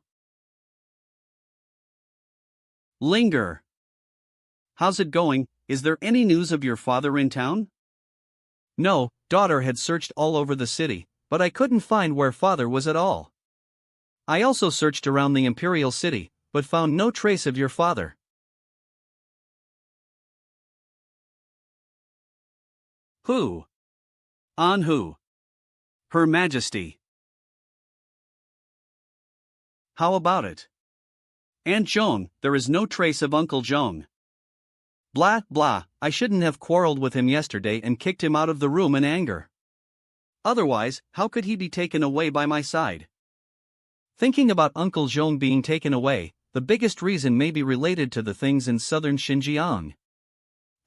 Linger. How's it going? Is there any news of your father in town? No, daughter had searched all over the city, but I couldn't find where father was at all. I also searched around the Imperial City, but found no trace of your father. Who? On who? Her Majesty. How about it? Aunt Zhong, there is no trace of Uncle Zhong. Blah, blah, I shouldn't have quarreled with him yesterday and kicked him out of the room in anger. Otherwise, how could he be taken away by my side? Thinking about Uncle Zhong being taken away, the biggest reason may be related to the things in southern Xinjiang.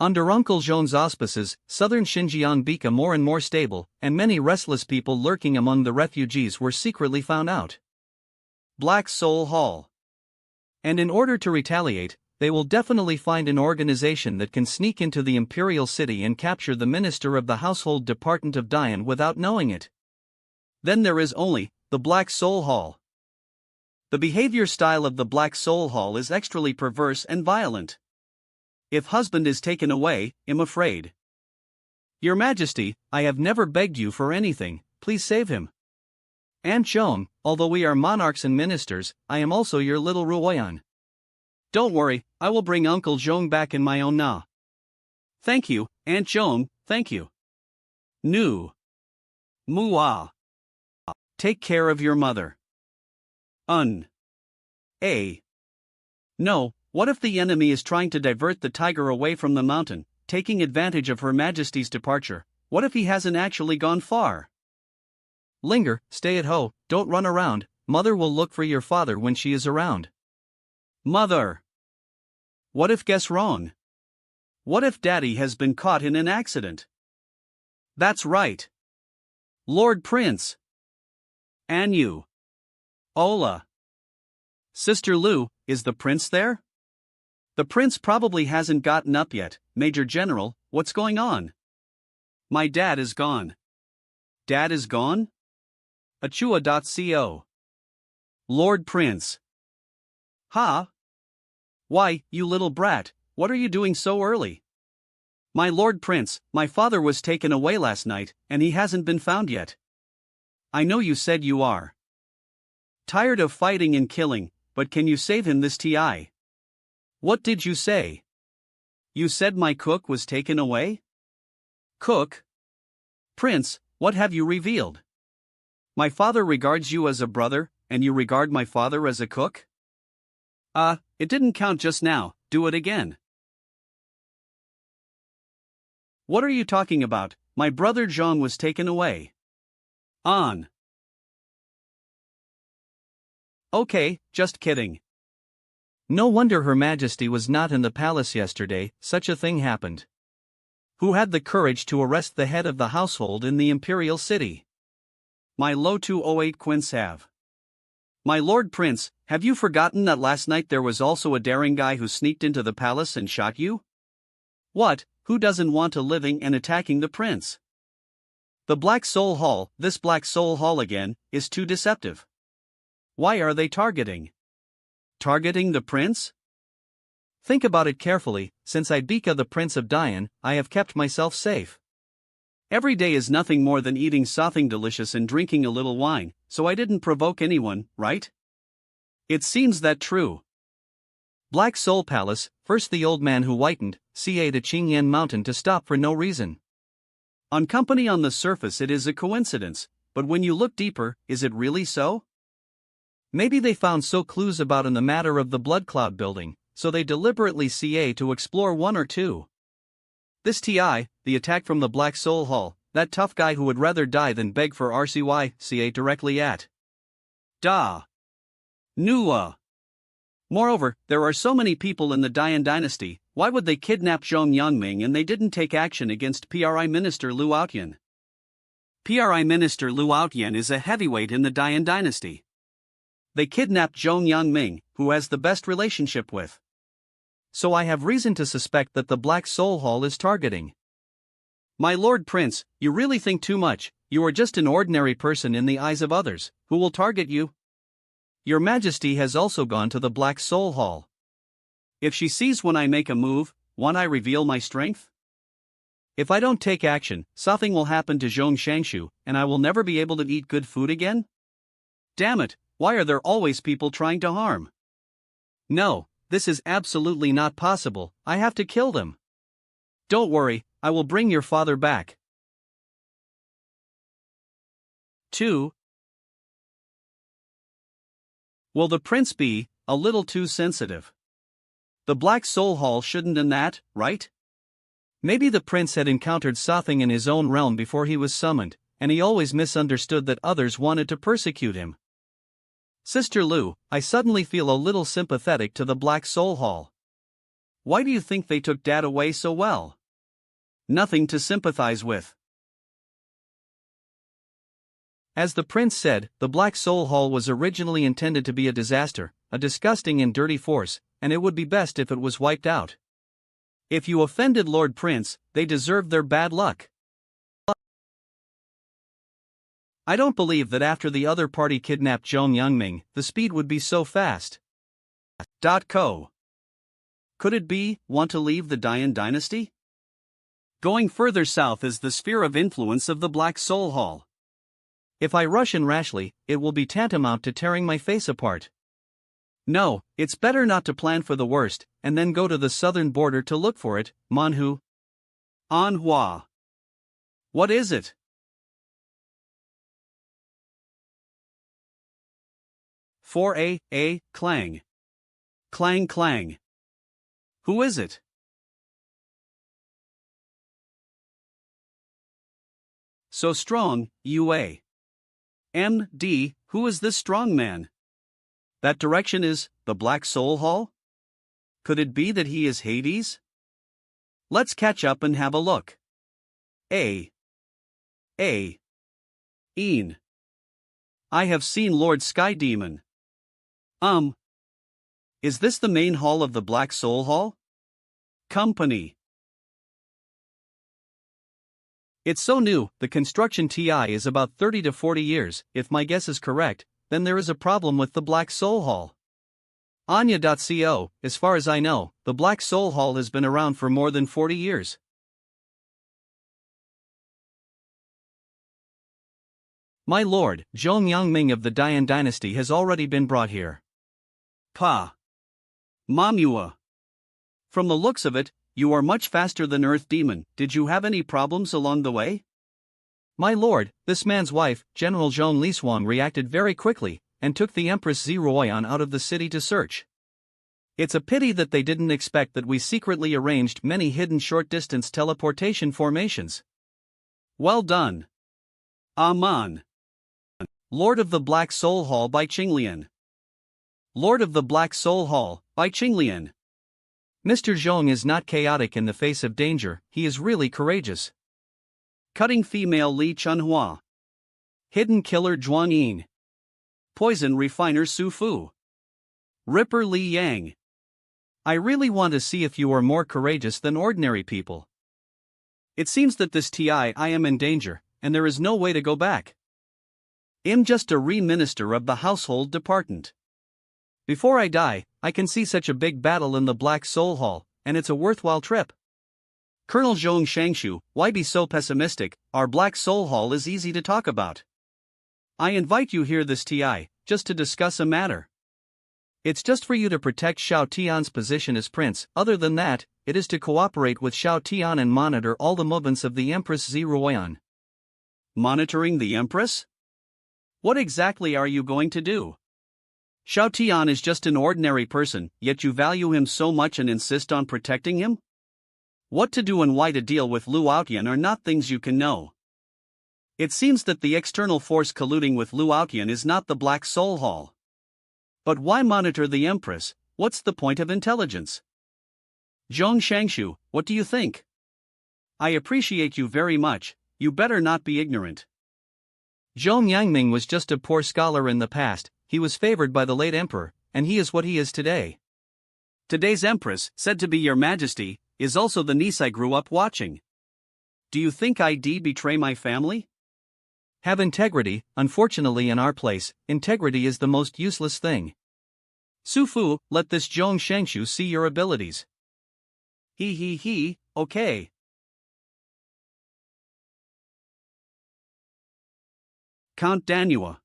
Under Uncle Zhong's auspices, southern Xinjiang became more and more stable, and many restless people lurking among the refugees were secretly found out. Black Soul Hall. And in order to retaliate, they will definitely find an organization that can sneak into the Imperial City and capture the Minister of the Household Department of Dian without knowing it. Then there is only the Black Soul Hall. The behavior style of the Black Soul Hall is extremely perverse and violent. If husband is taken away, I'm afraid. Your Majesty, I have never begged you for anything, please save him. Aunt Zhong, although we are monarchs and ministers, I am also your little Ruoyan. Don't worry, I will bring Uncle Zhong back in my own na. Thank you, Aunt Zhong, thank you. Nu. Mua. Take care of your mother. No, what if the enemy is trying to divert the tiger away from the mountain, taking advantage of Her Majesty's departure? What if he hasn't actually gone far? Linger, stay at home, don't run around, mother will look for your father when she is around. Mother! What if guess wrong? What if daddy has been caught in an accident? That's right. Lord Prince. Anu. Ola. Sister Lu, is the prince there? The prince probably hasn't gotten up yet. Major General, what's going on? My dad is gone. Dad is gone? Achua.co. Lord Prince. Ha? Why, you little brat, what are you doing so early? My lord prince, my father was taken away last night, and he hasn't been found yet. I know you said you are tired of fighting and killing, but can you save him this ti? What did you say? You said my cook was taken away? Cook? Prince, what have you revealed? My father regards you as a brother, and you regard my father as a cook? It didn't count just now, do it again. What are you talking about? My brother Zhang was taken away. On. Okay, just kidding. No wonder Her Majesty was not in the palace yesterday, such a thing happened. Who had the courage to arrest the head of the household in the imperial city? My Lo 208 Quince have. My lord prince, have you forgotten that last night there was also a daring guy who sneaked into the palace and shot you? What, who doesn't want a living and attacking the prince? The Black Soul Hall, this Black Soul Hall again, is too deceptive. Why are they targeting the prince? Think about it carefully, since I became the Prince of Dian, I have kept myself safe. Every day is nothing more than eating something delicious and drinking a little wine, so I didn't provoke anyone, right? It seems that true. Black Soul Palace, first the old man who whitened, ca to Qingyan Mountain to stop for no reason. On company on the surface it is a coincidence, but when you look deeper, is it really so? Maybe they found so clues about in the matter of the Blood Cloud building, so they deliberately ca to explore one or two. This ti, the attack from the Black Soul Hall, that tough guy who would rather die than beg for RCY, ca directly at. Da. Nua. Moreover, there are so many people in the Dian dynasty, why would they kidnap Zhong Yangming and they didn't take action against PRI Minister Lu Outyan? PRI Minister Lu Outyan is a heavyweight in the Dian dynasty. They kidnapped Zhong Yangming, who has the best relationship with. So I have reason to suspect that the Black Soul Hall is targeting. My lord prince, you really think too much, you are just an ordinary person in the eyes of others, who will target you? Your Majesty has also gone to the Black Soul Hall. If she sees when I make a move, won't I reveal my strength? If I don't take action, something will happen to Zhong Shangshu, and I will never be able to eat good food again? Damn it, why are there always people trying to harm? No, this is absolutely not possible, I have to kill them. Don't worry, I will bring your father back. 2. Will the prince be a little too sensitive? The Black Soul Hall shouldn't in that, right? Maybe the prince had encountered something in his own realm before he was summoned, and he always misunderstood that others wanted to persecute him. Sister Lu, I suddenly feel a little sympathetic to the Black Soul Hall. Why do you think they took Dad away so well? Nothing to sympathize with. As the prince said, the Black Soul Hall was originally intended to be a disaster, a disgusting and dirty force, and it would be best if it was wiped out. If you offended Lord Prince, they deserved their bad luck. I don't believe that after the other party kidnapped Zhong Yangming, the speed would be so fast. Co. Could it be, want to leave the Dian dynasty? Going further south is the sphere of influence of the Black Soul Hall. If I rush in rashly, it will be tantamount to tearing my face apart. No, it's better not to plan for the worst, and then go to the southern border to look for it, Manhua. Manhua. What is it? For a clang. Clang clang. Who is it? So strong, UA. MD, who is this strong man? That direction is the Black Soul Hall? Could it be that he is Hades? Let's catch up and have a look. Een. I have seen Lord Sky Demon. Is this the main hall of the Black Soul Hall? Company. It's so new, the construction TI is about 30 to 40 years, if my guess is correct, then there is a problem with the Black Soul Hall. Anya.co, as far as I know, the Black Soul Hall has been around for more than 40 years. My lord, Zhong Yangming of the Dian dynasty has already been brought here. Pa. Manhua. From the looks of it, you are much faster than Earth Demon. Did you have any problems along the way? My lord, this man's wife, General Zhong Lishuang, reacted very quickly, and took the Empress Ziruoyan out of the city to search. It's a pity that they didn't expect that we secretly arranged many hidden short-distance teleportation formations. Well done. Aman. Lord of the Black Soul Hall by Qinglian. Lord of the Black Soul Hall, by Qinglian. Mr. Zhong is not chaotic in the face of danger, he is really courageous. Cutting female Li Chunhua. Hidden killer Zhuang Yin. Poison refiner Su Fu. Ripper Li Yang. I really want to see if you are more courageous than ordinary people. It seems that this I am in danger, and there is no way to go back. I'm just a re-minister of the household department. Before I die, I can see such a big battle in the Black Soul Hall, and it's a worthwhile trip. Colonel Zhong Shangshu, why be so pessimistic? Our Black Soul Hall is easy to talk about. I invite you here this just to discuss a matter. It's just for you to protect Xiao Tian's position as prince. Other than that, it is to cooperate with Xiao Tian and monitor all the movements of the Empress Ziruoyan. Monitoring the Empress? What exactly are you going to do? Xiao Tian is just an ordinary person, yet you value him so much and insist on protecting him? What to do and why to deal with Lu Outyan are not things you can know. It seems that the external force colluding with Lu Outyan is not the Black Soul Hall. But why monitor the Empress? What's the point of intelligence? Zhong Shangshu, what do you think? I appreciate you very much, you better not be ignorant. Zhong Yangming was just a poor scholar in the past, he was favored by the late emperor, and he is what he is today. Today's Empress, said to be your majesty, is also the niece I grew up watching. Do you think I'd betray my family? Have integrity. Unfortunately in our place, integrity is the most useless thing. Su Fu, let this Zhong Shangshu see your abilities. Okay. Count Danua.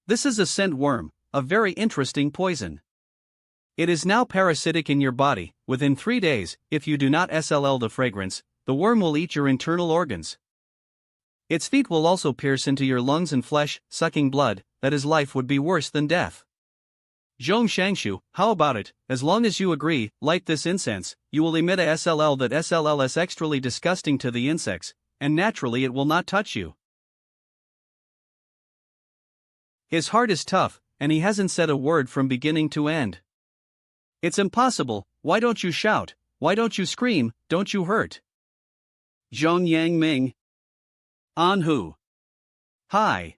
This is a scent worm, a very interesting poison. It is now parasitic in your body. Within 3 days, if you do not SLL the fragrance, the worm will eat your internal organs. Its feet will also pierce into your lungs and flesh, sucking blood. That is, life would be worse than death. Zhong Shangshu, how about it? As long as you agree, light this incense, you will emit a SLL that SLL is extrally disgusting to the insects, and naturally it will not touch you. His heart is tough, and he hasn't said a word from beginning to end. It's impossible. Why don't you shout? Why don't you scream? Don't you hurt? Zhong Yangming. Anhu. Hi.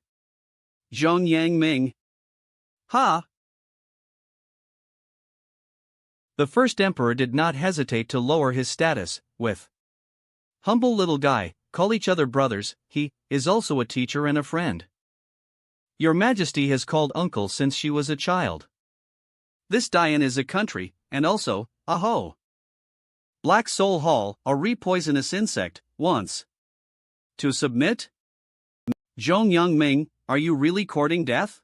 Zhong Yangming. Ha. The first emperor did not hesitate to lower his status, with humble little guy, call each other brothers, he is also a teacher and a friend. Your Majesty has called uncle since she was a child. This Dian is a country, and also, aho. Black Soul Hall, a re-poisonous insect, once. To submit? Zhong Yangming, are you really courting death?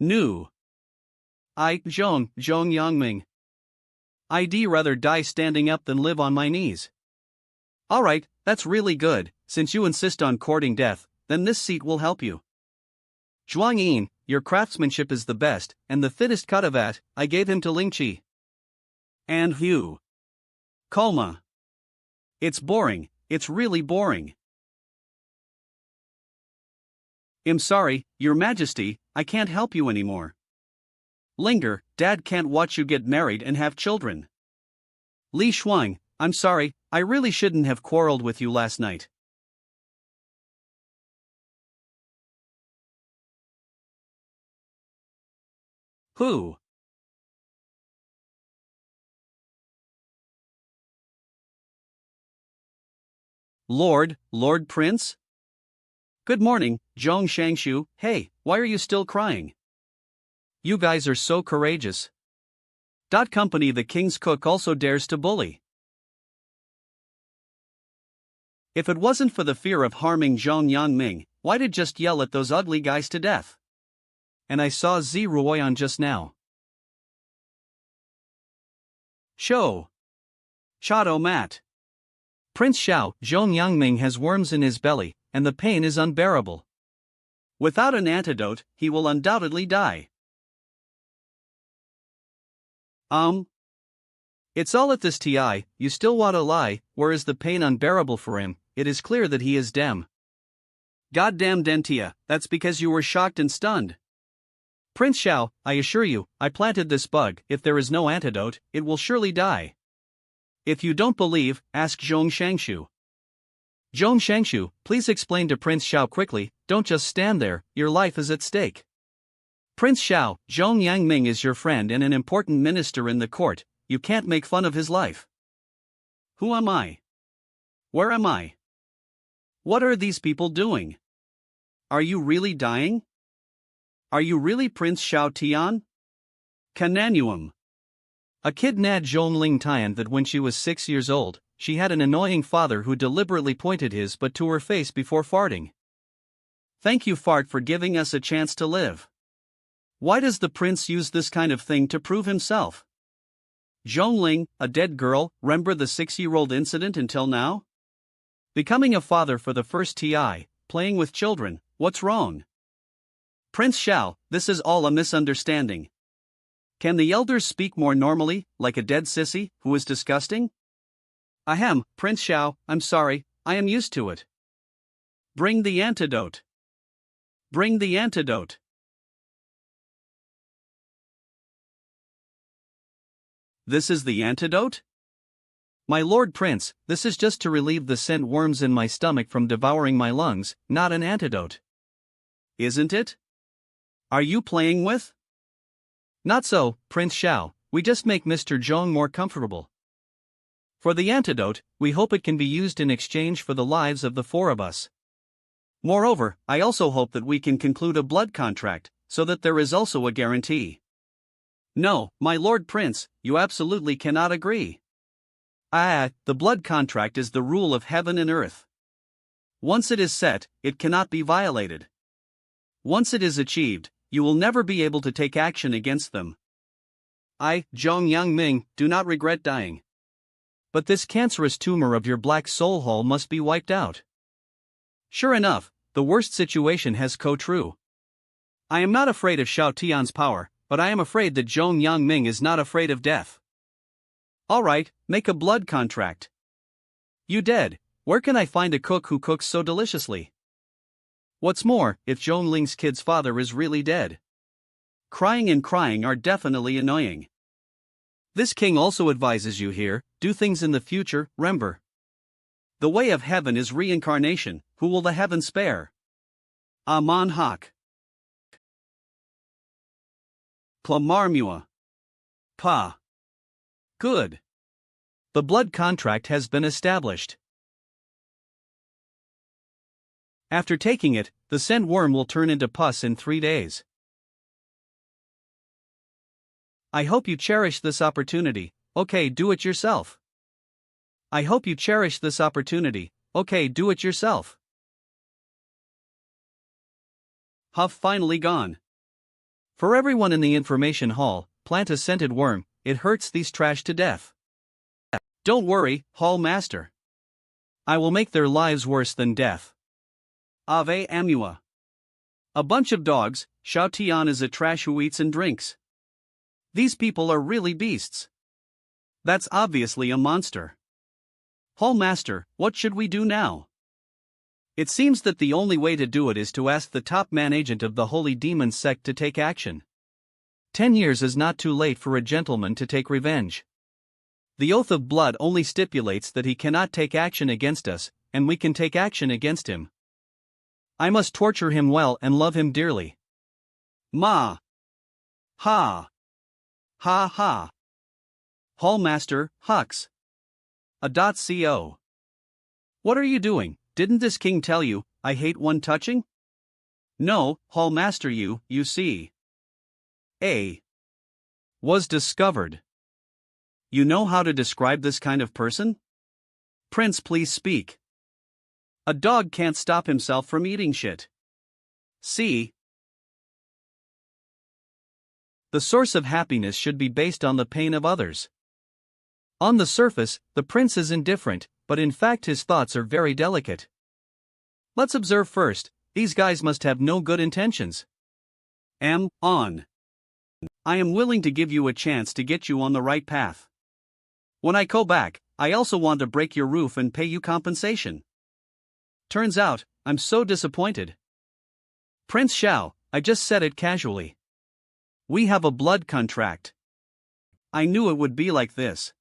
Nu. Zhong Yangming. I'd rather die standing up than live on my knees. Alright, that's really good, since you insist on courting death, then this seat will help you. Zhuang Yin, your craftsmanship is the best, and the thinnest cut of that, I gave him to Ling Qi. And Hu. Kalma. It's boring, it's really boring. I'm sorry, Your Majesty, I can't help you anymore. Linger, Dad can't watch you get married and have children. Li Shuang, I'm sorry, I really shouldn't have quarreled with you last night. Who? Lord Prince? Good morning, Zhong Shangshu. Hey, why are you still crying? You guys are so courageous. Company the king's cook also dares to bully. If it wasn't for the fear of harming Zhong Yangming, why did just yell at those ugly guys to death? And I saw Zi Ruoyan just now. Show. Shadow Mat. Prince Xiao, Zhong Yangming has worms in his belly, and the pain is unbearable. Without an antidote, he will undoubtedly die. It's all at this TI, you still want to lie, where is the pain unbearable for him? It is clear that he is dem. Goddamn Dentia, that's because you were shocked and stunned. Prince Xiao, I assure you, I planted this bug, if there is no antidote, it will surely die. If you don't believe, ask Zhong Shangshu. Zhong Shangshu, please explain to Prince Xiao quickly, don't just stand there, your life is at stake. Prince Xiao, Zhong Yangming is your friend and an important minister in the court, you can't make fun of his life. Who am I? Where am I? What are these people doing? Are you really dying? Are you really Prince Xiao Tian? Cananuum. A kid nad Zhongling Tian that when she was 6 years old, she had an annoying father who deliberately pointed his butt to her face before farting. Thank you fart for giving us a chance to live. Why does the prince use this kind of thing to prove himself? Zhongling, a dead girl, remember the 6-year-old incident until now? Becoming a father for the first TI, playing with children, what's wrong? Prince Xiao, this is all a misunderstanding. Can the elders speak more normally, like a dead sissy, who is disgusting? Ahem, Prince Xiao, I'm sorry, I am used to it. Bring the antidote. Bring the antidote. This is the antidote? My lord prince, this is just to relieve the scent worms in my stomach from devouring my lungs, not an antidote. Isn't it? Are you playing with? Not so, Prince Xiao, we just make Mr. Zhong more comfortable. For the antidote, we hope it can be used in exchange for the lives of the 4 of us. Moreover, I also hope that we can conclude a blood contract, so that there is also a guarantee. No, my lord prince, you absolutely cannot agree. The blood contract is the rule of heaven and earth. Once it is set, it cannot be violated. Once it is achieved, you will never be able to take action against them. I, Zhong Yangming, do not regret dying. But this cancerous tumor of your black soul hole must be wiped out. Sure enough, the worst situation has come true. I am not afraid of Xiao Tian's power, but I am afraid that Zhong Yangming is not afraid of death. Alright, make a blood contract. You dead, where can I find a cook who cooks so deliciously? What's more, if Zhongling's kid's father is really dead? Crying and crying are definitely annoying. This king also advises you here, do things in the future, remember. The way of heaven is reincarnation, who will the heaven spare? Aman Hak. Plamarmua. Pa. Good. The blood contract has been established. After taking it, the scent worm will turn into pus in 3 days. I hope you cherish this opportunity, okay, do it yourself. I hope you cherish this opportunity, okay, do it yourself. Huff finally gone. For everyone in the information hall, plant a scented worm, it hurts these trash to death. Don't worry, hall master. I will make their lives worse than death. Ave Amua. A bunch of dogs, Xiao Tian is a trash who eats and drinks. These people are really beasts. That's obviously a monster. Hall master, what should we do now? It seems that the only way to do it is to ask the top man agent of the Holy Demon sect to take action. 10 years is not too late for a gentleman to take revenge. The oath of blood only stipulates that he cannot take action against us, and we can take action against him. I must torture him well and love him dearly. Ma. Ha. Ha ha. Hallmaster, Hux. A.co. What are you doing? Didn't this king tell you, I hate one touching? No, Hallmaster you see. A. Was discovered. You know how to describe this kind of person? Prince, please speak. A dog can't stop himself from eating shit. C. The source of happiness should be based on the pain of others. On the surface, the prince is indifferent, but in fact his thoughts are very delicate. Let's observe first, these guys must have no good intentions. On. I am willing to give you a chance to get you on the right path. When I go back, I also want to break your roof and pay you compensation. Turns out, I'm so disappointed. Prince Xiao, I just said it casually. We have a blood contract. I knew it would be like this.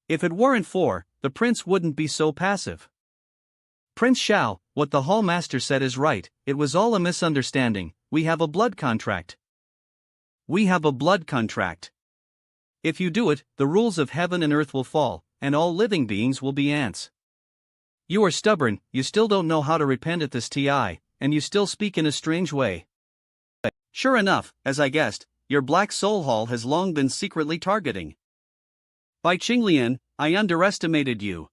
If it weren't for, the prince wouldn't be so passive. Prince Xiao, what the hall master said is right, it was all a misunderstanding, we have a blood contract. We have a blood contract. If you do it, the rules of heaven and earth will fall, and all living beings will be ants. You are stubborn, you still don't know how to repent at this TI, and you still speak in a strange way. Sure enough, as I guessed, your black soul hall has long been secretly targeting. By Qinglian, I underestimated you.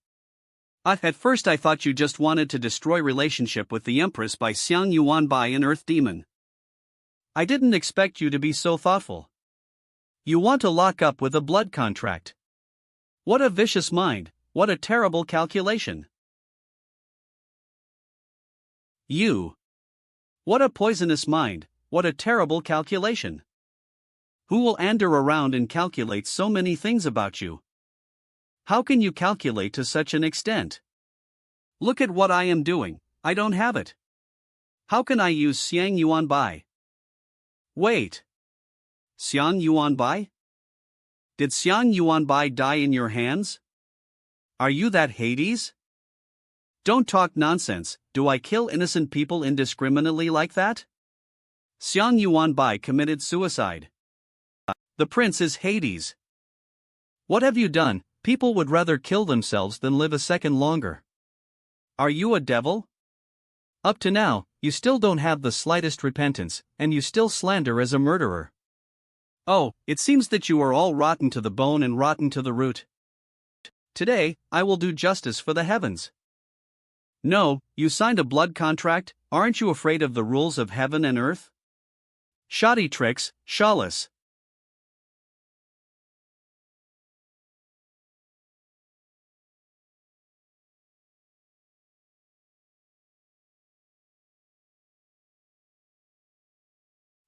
At first I thought you just wanted to destroy relationship with the Empress by Xiang Yuanbai, an earth demon. I didn't expect you to be so thoughtful. You want to lock up with a blood contract. What a vicious mind, what a terrible calculation. You. What a poisonous mind, what a terrible calculation. Who will ander around and calculate so many things about you? How can you calculate to such an extent? Look at what I am doing, I don't have it. How can I use Xiang Yuanbai? Wait. Xiang Yuanbai? Did Xiang Yuanbai die in your hands? Are you that Hades? Don't talk nonsense, do I kill innocent people indiscriminately like that? Xiang Yuanbai committed suicide. The prince is Hades. What have you done? People would rather kill themselves than live a second longer. Are you a devil? Up to now, you still don't have the slightest repentance, and you still slander as a murderer. Oh, it seems that you are all rotten to the bone and rotten to the root. Today, I will do justice for the heavens. No, you signed a blood contract, aren't you afraid of the rules of heaven and earth? Shoddy tricks, shawless.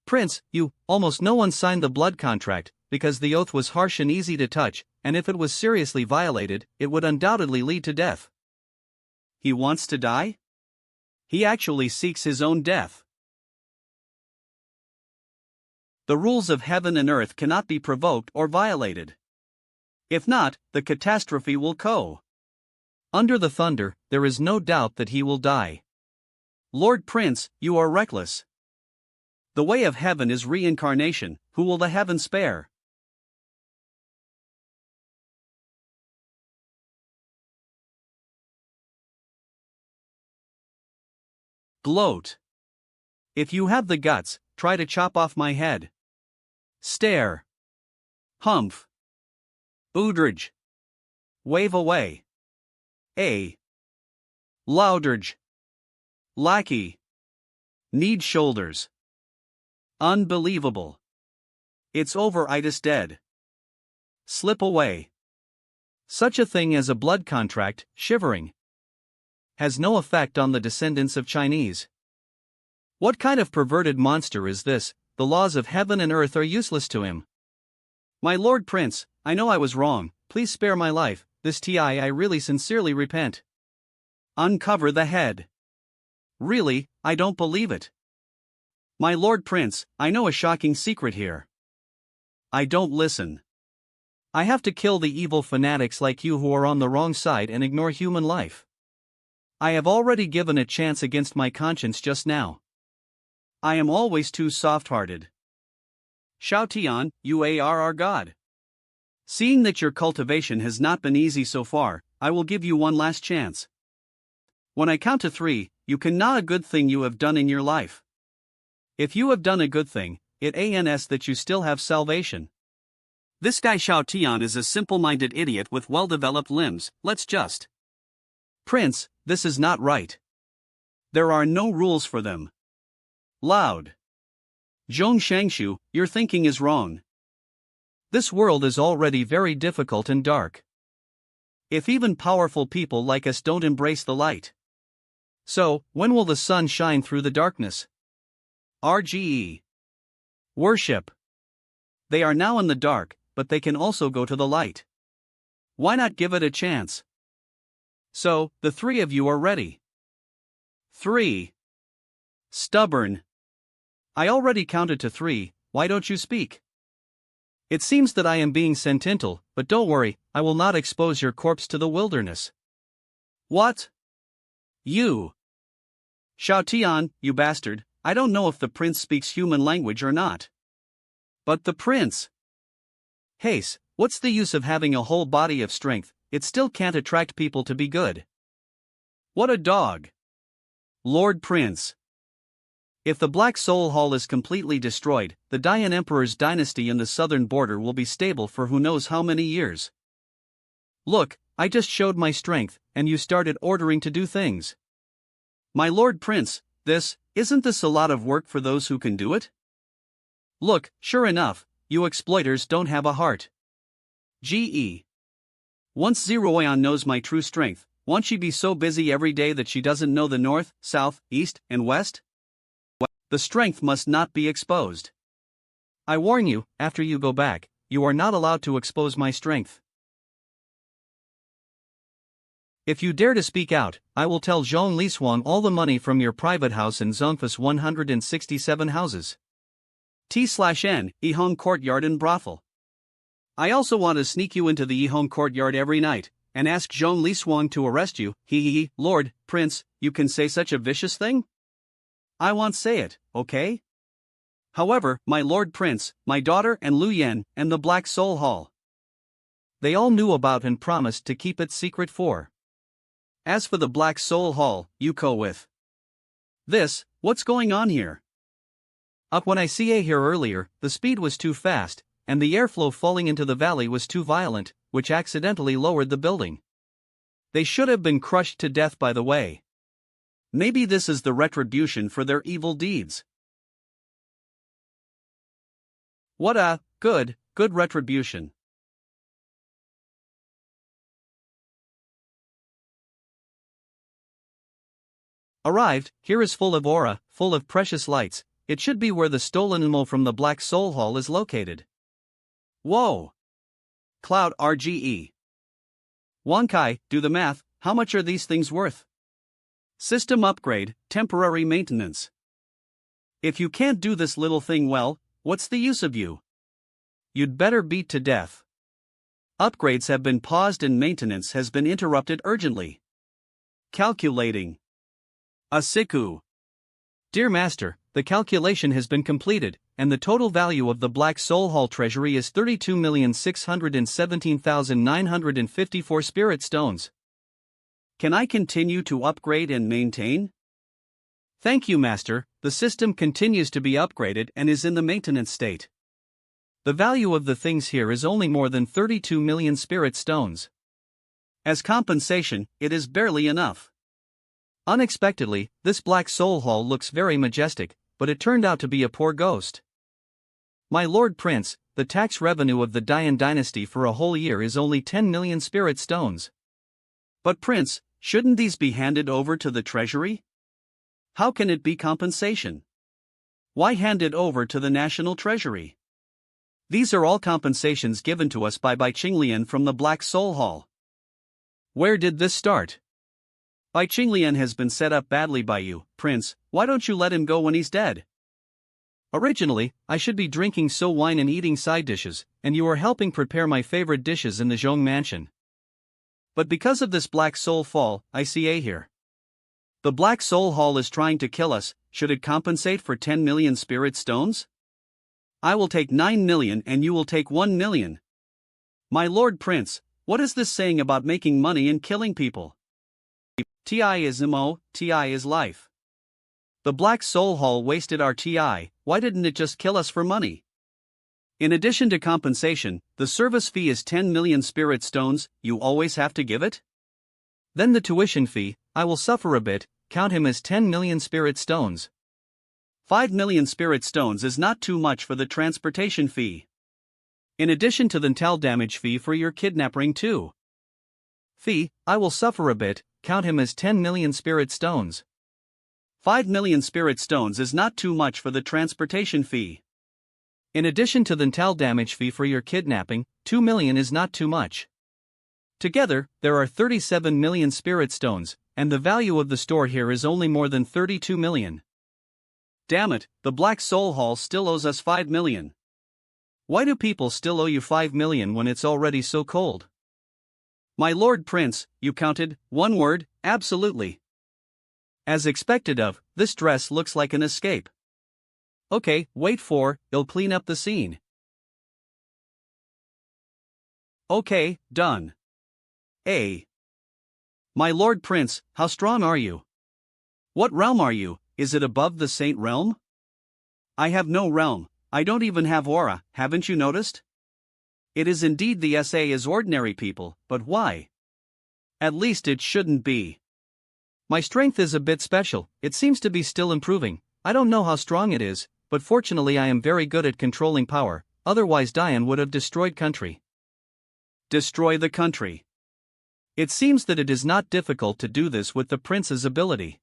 Prince, almost no one signed the blood contract, because the oath was harsh and easy to touch, and if it was seriously violated, it would undoubtedly lead to death. He wants to die? He actually seeks his own death. The rules of heaven and earth cannot be provoked or violated. If not, the catastrophe will go. Under the thunder, there is no doubt that he will die. Lord Prince, you are reckless. The way of heaven is reincarnation, who will the heaven spare? Gloat. If you have the guts, try to chop off my head. Stare. Humph. Oodrige. Wave away. A. Louderge. Lackey. Need shoulders. Unbelievable. It's over, itis dead. Slip away. Such a thing as a blood contract, shivering. Has no effect on the descendants of Chinese. What kind of perverted monster is this? The laws of heaven and earth are useless to him. My Lord Prince, I know I was wrong, please spare my life, this TI I really sincerely repent. Uncover the head. Really, I don't believe it. My Lord Prince, I know a shocking secret here. I don't listen. I have to kill the evil fanatics like you who are on the wrong side and ignore human life. I have already given a chance against my conscience just now. I am always too soft-hearted. Shao Tian, you are our god. Seeing that your cultivation has not been easy so far, I will give you one last chance. When I count to 3, you can know a good thing you have done in your life. If you have done a good thing, it ans that you still have salvation. This guy Xiao Tian is a simple-minded idiot with well-developed limbs, let's just. Prince, this is not right. There are no rules for them. Loud. Zhong Shangshu, your thinking is wrong. This world is already very difficult and dark. If even powerful people like us don't embrace the light. So, when will the sun shine through the darkness? RGE. Worship. They are now in the dark, but they can also go to the light. Why not give it a chance? So, the three of you are ready. 3. Stubborn. I already counted to 3, why don't you speak? It seems that I am being sentimental, but don't worry, I will not expose your corpse to the wilderness. What? You. Xiao Tian, you bastard, I don't know if the prince speaks human language or not. But the prince. Haste, what's the use of having a whole body of strength, it still can't attract people to be good. What a dog. Lord Prince. If the Black Soul Hall is completely destroyed, the Dian Emperor's dynasty in the southern border will be stable for who knows how many years. Look, I just showed my strength, and you started ordering to do things. My Lord Prince, isn't this a lot of work for those who can do it? Look, sure enough, you exploiters don't have a heart. GE. Once Zeroion knows my true strength, won't she be so busy every day that she doesn't know the north, south, east, and west? The strength must not be exposed. I warn you, after you go back, you are not allowed to expose my strength. If you dare to speak out, I will tell Zhong Lishuang all the money from your private house in Zongfus 167 houses. T/N, Yihong Courtyard and Brothel. I also want to sneak you into the Yihong Courtyard every night, and ask Zhong Lishuang to arrest you. Lord, Prince, you can say such a vicious thing? I won't say it, okay? However, my Lord Prince, my daughter and Lu Yan, and the Black Soul Hall. They all knew about and promised to keep it secret for. As for the Black Soul Hall, you go with. What's going on here? Up when I see here earlier, the speed was too fast, and the airflow falling into the valley was too violent, which accidentally lowered the building. They should have been crushed to death by the way. Maybe this is the retribution for their evil deeds. What a good retribution. Arrived, here is full of aura, full of precious lights, it should be where the stolen ammo from the Black Soul Hall is located. Whoa! Cloud RGE. Wankai, do the math, how much are these things worth? System upgrade, temporary maintenance. If you can't do this little thing well, what's the use of you? You'd better beat to death. Upgrades have been paused and maintenance has been interrupted urgently. Calculating. Asiku. Dear Master, the calculation has been completed, and the total value of the Black Soul Hall treasury is 32,617,954 spirit stones. Can I continue to upgrade and maintain? Thank you, Master, the system continues to be upgraded and is in the maintenance state. The value of the things here is only more than 32 million spirit stones. As compensation, it is barely enough. Unexpectedly, this Black Soul Hall looks very majestic, but it turned out to be a poor ghost. My Lord Prince, the tax revenue of the Dian dynasty for a whole year is only 10 million spirit stones. But Prince, shouldn't these be handed over to the treasury? How can it be compensation? Why hand it over to the national treasury? These are all compensations given to us by Bai Qinglian from the Black Soul Hall. Where did this start? Bai Qinglian has been set up badly by you, Prince, why don't you let him go when he's dead? Originally, I should be drinking so wine and eating side dishes, and you are helping prepare my favorite dishes in the Zhong mansion. But because of this Black Soul Fall, I see a here. The Black Soul Hall is trying to kill us, should it compensate for 10 million spirit stones? I will take 9 million and you will take 1 million. My Lord Prince, what is this saying about making money and killing people? Ti is MO, Ti is life. The Black Soul Hall wasted our TI, why didn't it just kill us for money? In addition to compensation, the service fee is 10 million spirit stones, you always have to give it? Then the tuition fee, I will suffer a bit, count him as 10 million spirit stones. 5 million spirit stones is not too much for the transportation fee. In addition to the mental damage fee for your kidnapping too. Fee, I will suffer a bit, count him as 10 million spirit stones. 5 million spirit stones is not too much for the transportation fee. In addition to the mental damage fee for your kidnapping, 2 million is not too much. Together, there are 37 million spirit stones, and the value of the store here is only more than 32 million. Damn it, the Black Soul Hall still owes us 5 million. Why do people still owe you 5 million when it's already so cold? My Lord Prince, you counted, one word, absolutely. As expected of, this dress looks like an escape. Okay, wait for, it'll clean up the scene. Okay, done. My Lord Prince, how strong are you? What realm are you, is it above the Saint realm? I have no realm, I don't even have aura, haven't you noticed? It is indeed the SA as ordinary people, but why? At least it shouldn't be. My strength is a bit special, it seems to be still improving, I don't know how strong it is, but fortunately I am very good at controlling power, otherwise Diane would have destroyed country. Destroy the country. It seems that it is not difficult to do this with the prince's ability.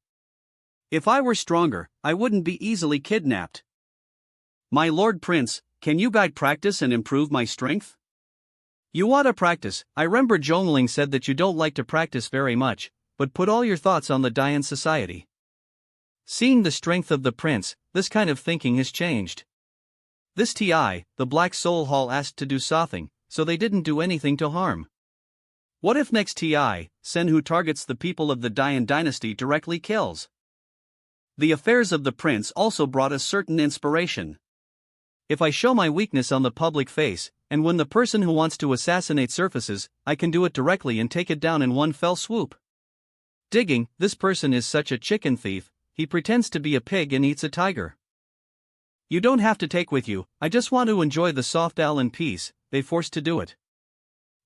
If I were stronger, I wouldn't be easily kidnapped. My Lord Prince, can you guide practice and improve my strength? You ought to practice. I remember Zhongling said that you don't like to practice very much, but put all your thoughts on the Dian society. Seeing the strength of the prince, this kind of thinking has changed. This TI, the Black Soul Hall asked to do something, so they didn't do anything to harm. What if next TI, Sen who targets the people of the Dian dynasty directly kills? The affairs of the prince also brought a certain inspiration. If I show my weakness on the public face, and when the person who wants to assassinate surfaces, I can do it directly and take it down in one fell swoop. Digging, this person is such a chicken thief, he pretends to be a pig and eats a tiger. You don't have to take with you, I just want to enjoy the soft owl in peace, they forced to do it.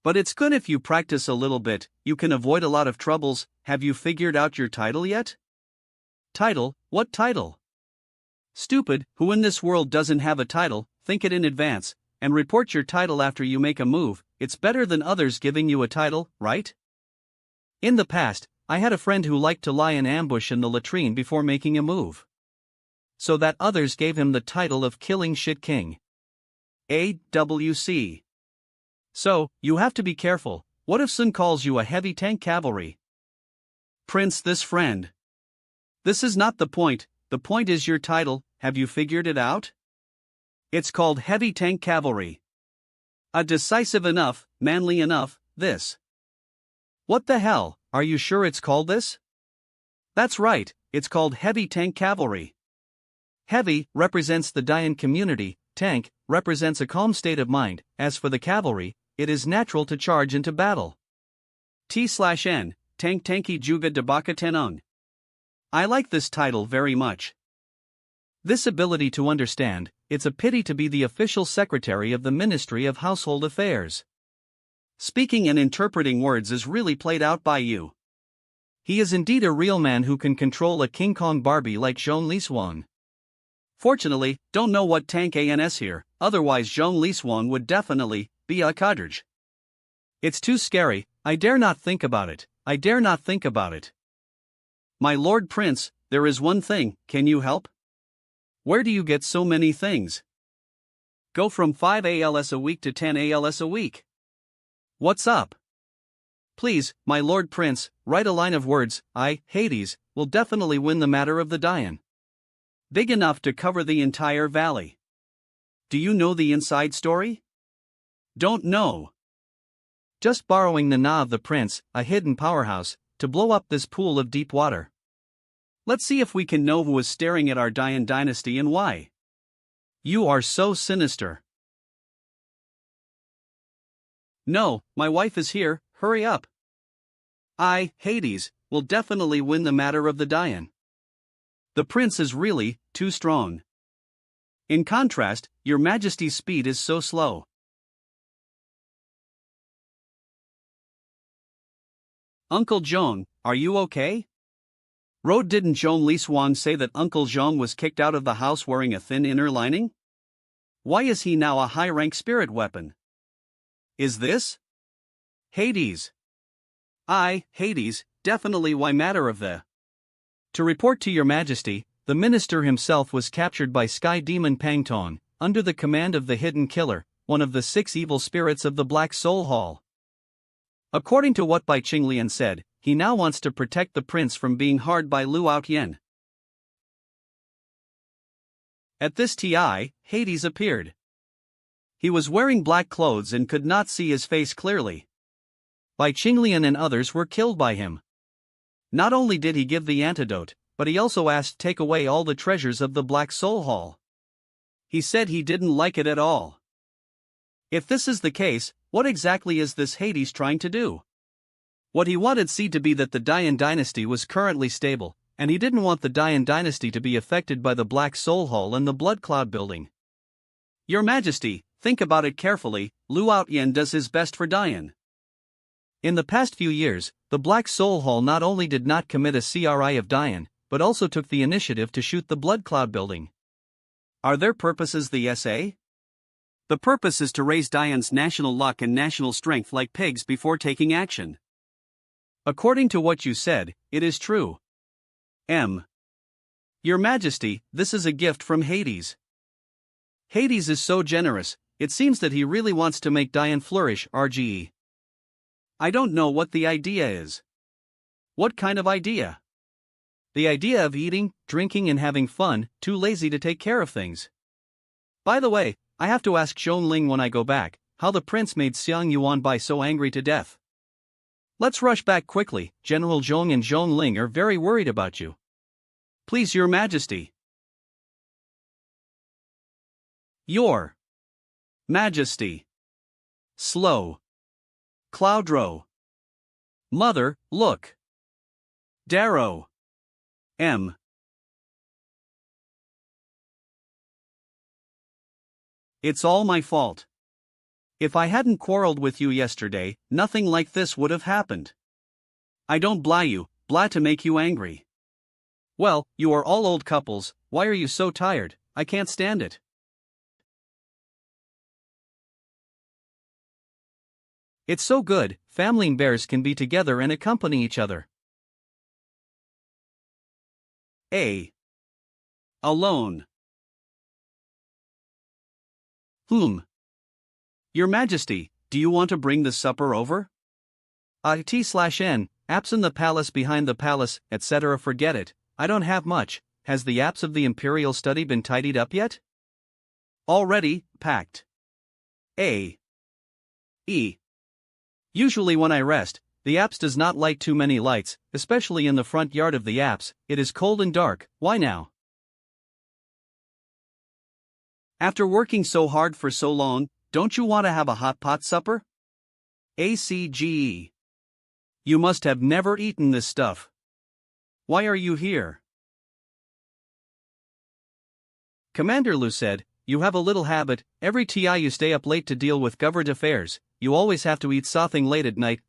But it's good if you practice a little bit, you can avoid a lot of troubles. Have you figured out your title yet? Title? What title? Stupid, who in this world doesn't have a title? Think it in advance, and report your title after you make a move, it's better than others giving you a title, right? In the past, I had a friend who liked to lie in ambush in the latrine before making a move. So that others gave him the title of Killing Shit King. AWC. So, you have to be careful, what if Sun calls you a heavy tank cavalry? Prince, this friend. This is not the point is your title, have you figured it out? It's called Heavy Tank Cavalry. Decisive enough, manly enough, this. What the hell, are you sure it's called this? That's right, it's called Heavy Tank Cavalry. Heavy represents the Dian community, tank represents a calm state of mind, as for the cavalry, it is natural to charge into battle. T/N, Tank Tanki Juga Debaka Tenung. I like this title very much. This ability to understand, it's a pity to be the official secretary of the Ministry of Household Affairs. Speaking and interpreting words is really played out by you. He is indeed a real man who can control a King Kong Barbie like Zhong Liswang. Fortunately, don't know what tank ANS here, otherwise Zhong Liswang would definitely be a cartridge. It's too scary, I dare not think about it, I dare not think about it. My Lord Prince, there is one thing, can you help? Where do you get so many things? Go from 5 ALS a week to 10 ALS a week. What's up? Please, my Lord Prince, write a line of words, Hades, will definitely win the matter of the Dian. Big enough to cover the entire valley. Do you know the inside story? Don't know. Just borrowing the Na of the Prince, a hidden powerhouse, to blow up this pool of deep water. Let's see if we can know who is staring at our Dian dynasty and why. You are so sinister. No, my wife is here, hurry up. Hades, will definitely win the matter of the Dian. The prince is really too strong. In contrast, your majesty's speed is so slow. Uncle Zhong, are you okay? Didn't Zhong Li Swan say that Uncle Zhong was kicked out of the house wearing a thin inner lining? Why is he now a high-rank spirit weapon? Is this Hades? Hades, definitely why matter of the. To report to your majesty, the minister himself was captured by Sky Demon Pangtong, under the command of the Hidden Killer, one of the 6 evil spirits of the Black Soul Hall. According to what Bai Qinglian said, he now wants to protect the prince from being harmed by Lu Outyen. At this TI, Hades appeared. He was wearing black clothes and could not see his face clearly. Bai Qinglian and others were killed by him. Not only did he give the antidote, but he also asked to take away all the treasures of the Black Soul Hall. He said he didn't like it at all. If this is the case, what exactly is this Hades trying to do? What he wanted to be that the Dian dynasty was currently stable, and he didn't want the Dian dynasty to be affected by the Black Soul Hall and the Blood Cloud building. Your Majesty, think about it carefully. Lu Outyen does his best for Dian. In the past few years, the Black Soul Hall not only did not commit a CRI of Dian, but also took the initiative to shoot the Blood Cloud building. Are their purposes the SA? The purpose is to raise Dian's national luck and national strength like pigs before taking action. According to what you said, it is true. Your Majesty, this is a gift from Hades. Hades is so generous, it seems that he really wants to make Dian flourish, RGE. I don't know what the idea is. What kind of idea? The idea of eating, drinking and having fun, too lazy to take care of things. By the way, I have to ask Zhong Ling when I go back, how the prince made Xiang Yuan Bai so angry to death. Let's rush back quickly. General Zhong and Zhong Ling are very worried about you. Please, Your Majesty. Your Majesty. Slow. Cloudro. Mother, look. Darrow. It's all my fault. If I hadn't quarreled with you yesterday, nothing like this would have happened. I don't blah to make you angry. Well, you are all old couples, why are you so tired? I can't stand it. It's so good, family bears can be together and accompany each other. Alone. Your Majesty, do you want to bring the supper over? T/N, apps in the palace, behind the palace, etc. Forget it, I don't have much. Has the apps of the Imperial study been tidied up yet? Already, packed. Usually when I rest, the apps does not light too many lights, especially in the front yard of the apps, it is cold and dark, why now? After working so hard for so long, don't you want to have a hot pot supper? ACGE. You must have never eaten this stuff. Why are you here? Commander Lu said, you have a little habit, every TI you stay up late to deal with government affairs, you always have to eat something late at night.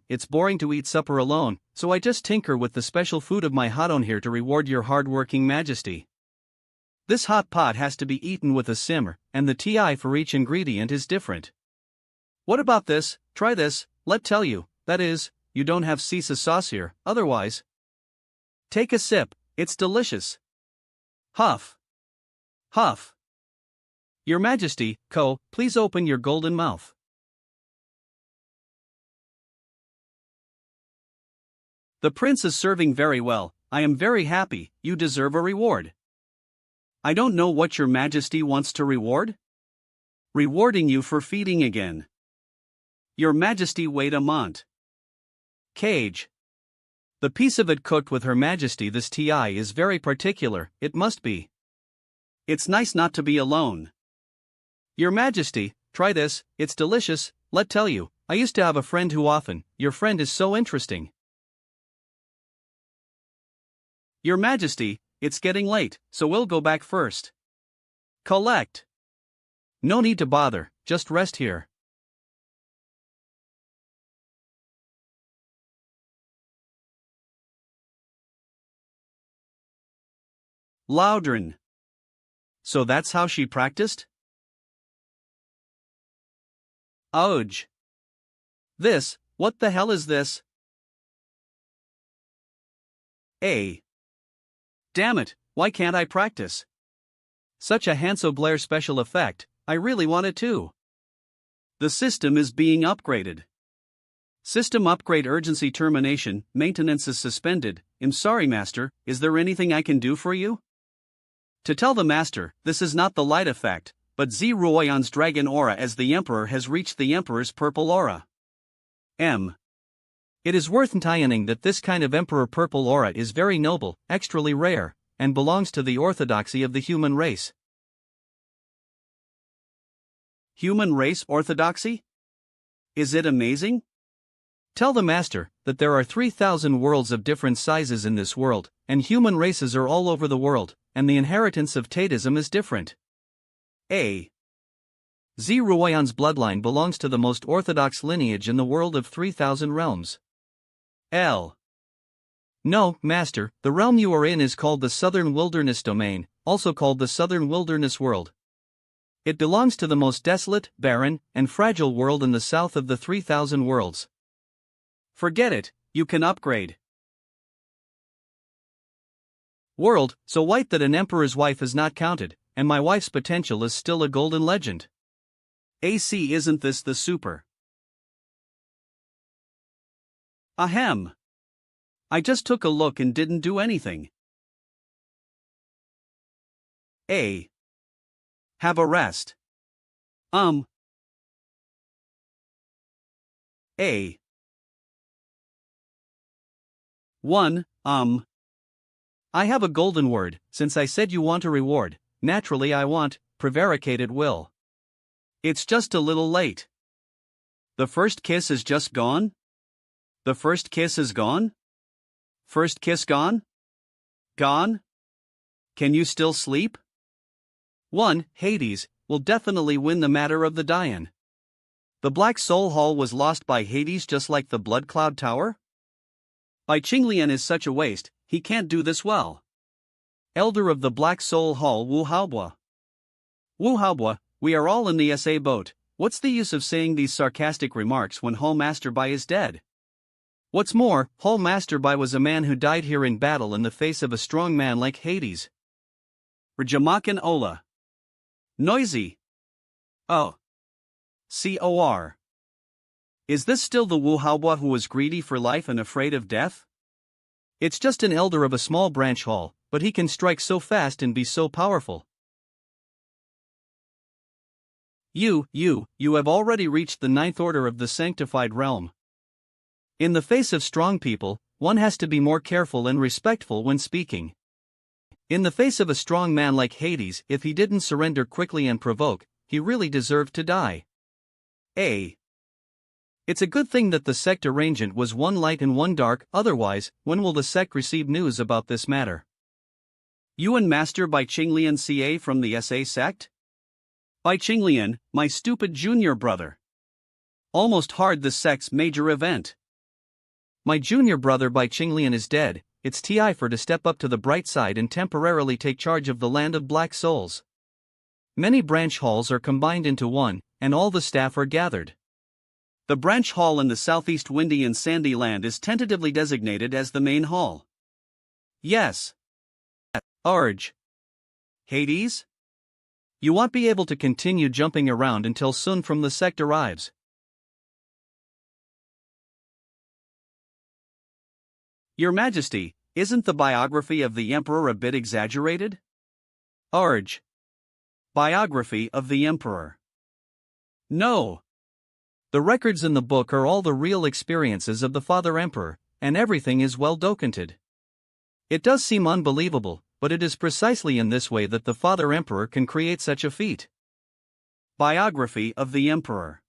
It's boring to eat supper alone, so I just tinker with the special food of my hot on here to reward your hard-working Majesty. This hot pot has to be eaten with a simmer, and the TI for each ingredient is different. What about this? Try this, let tell you, that is, you don't have Cisa sauce here, otherwise. Take a sip, it's delicious. Huff. Huff. Your Majesty, please open your golden mouth. The prince is serving very well, I am very happy, you deserve a reward. I don't know what your Majesty wants to reward? Rewarding you for feeding again. Your Majesty, wait a moment. Cage. The piece of it cooked with Her Majesty, this TI is very particular, it must be. It's nice not to be alone. Your Majesty, try this, it's delicious, let tell you, I used to have a friend who often, your friend is so interesting. Your Majesty, it's getting late, so we'll go back first. Collect. No need to bother, just rest here. Loudrin. So that's how she practiced? Ouch. What the hell is this? Damn it, why can't I practice? Such a Hanso Glare special effect, I really want it too. The system is being upgraded. System upgrade urgency termination, maintenance is suspended. I'm sorry, Master, is there anything I can do for you? To tell the Master, this is not the light effect, but Zeroion's dragon aura as the Emperor has reached the Emperor's purple aura. It is worth mentioning that this kind of Emperor purple aura is very noble, extremely rare, and belongs to the orthodoxy of the human race. Human race orthodoxy? Is it amazing? Tell the Master that there are 3,000 worlds of different sizes in this world, and human races are all over the world, and the inheritance of Taoism is different. Zeroion's bloodline belongs to the most orthodox lineage in the world of 3,000 realms. No, Master, the realm you are in is called the Southern Wilderness Domain, also called the Southern Wilderness World. It belongs to the most desolate, barren, and fragile world in the south of the 3,000 worlds. Forget it, you can upgrade. World, so white that an emperor's wife is not counted, and my wife's potential is still a golden legend. Isn't this the super? Ahem. I just took a look and didn't do anything. Have a rest. I have a golden word, since I said you want a reward, naturally I want, prevaricated will. It's just a little late. The first kiss is just gone? The first kiss is gone? First kiss gone? Gone? Can you still sleep? 1. Hades will definitely win the matter of the Dian. The Black Soul Hall was lost by Hades just like the Blood Cloud Tower? Bai Qinglian is such a waste, he can't do this well. Elder of the Black Soul Hall Wu Haobua. Wu Haobua, we are all in the SA boat, what's the use of saying these sarcastic remarks when Hall Master Bai is dead? What's more, Hall Master Bai was a man who died here in battle in the face of a strong man like Hades. Rajamakan Ola. Noisy. Oh. Cor. Is this still the Wu Haobua who was greedy for life and afraid of death? It's just an elder of a small branch hall, but he can strike so fast and be so powerful. You have already reached the 9th order of the sanctified realm. In the face of strong people, one has to be more careful and respectful when speaking. In the face of a strong man like Hades, if he didn't surrender quickly and provoke, he really deserved to die. It's a good thing that the sect arrangement was one light and one dark, otherwise, when will the sect receive news about this matter? You and Master Bai Qinglian CA from the SA sect? Bai Qinglian, my stupid junior brother. Almost hard the sect's major event. My junior brother Bai Qinglian is dead, it's TI for to step up to the bright side and temporarily take charge of the land of black souls. Many branch halls are combined into one, and all the staff are gathered. The branch hall in the southeast windy and sandy land is tentatively designated as the main hall. Yes. Arj. Hades? You won't be able to continue jumping around until Sun from the sect arrives. Your Majesty, isn't the biography of the Emperor a bit exaggerated? Arj. Biography of the Emperor. No. The records in the book are all the real experiences of the Father Emperor, and everything is well documented. It does seem unbelievable, but it is precisely in this way that the Father Emperor can create such a feat. Biography of the Emperor.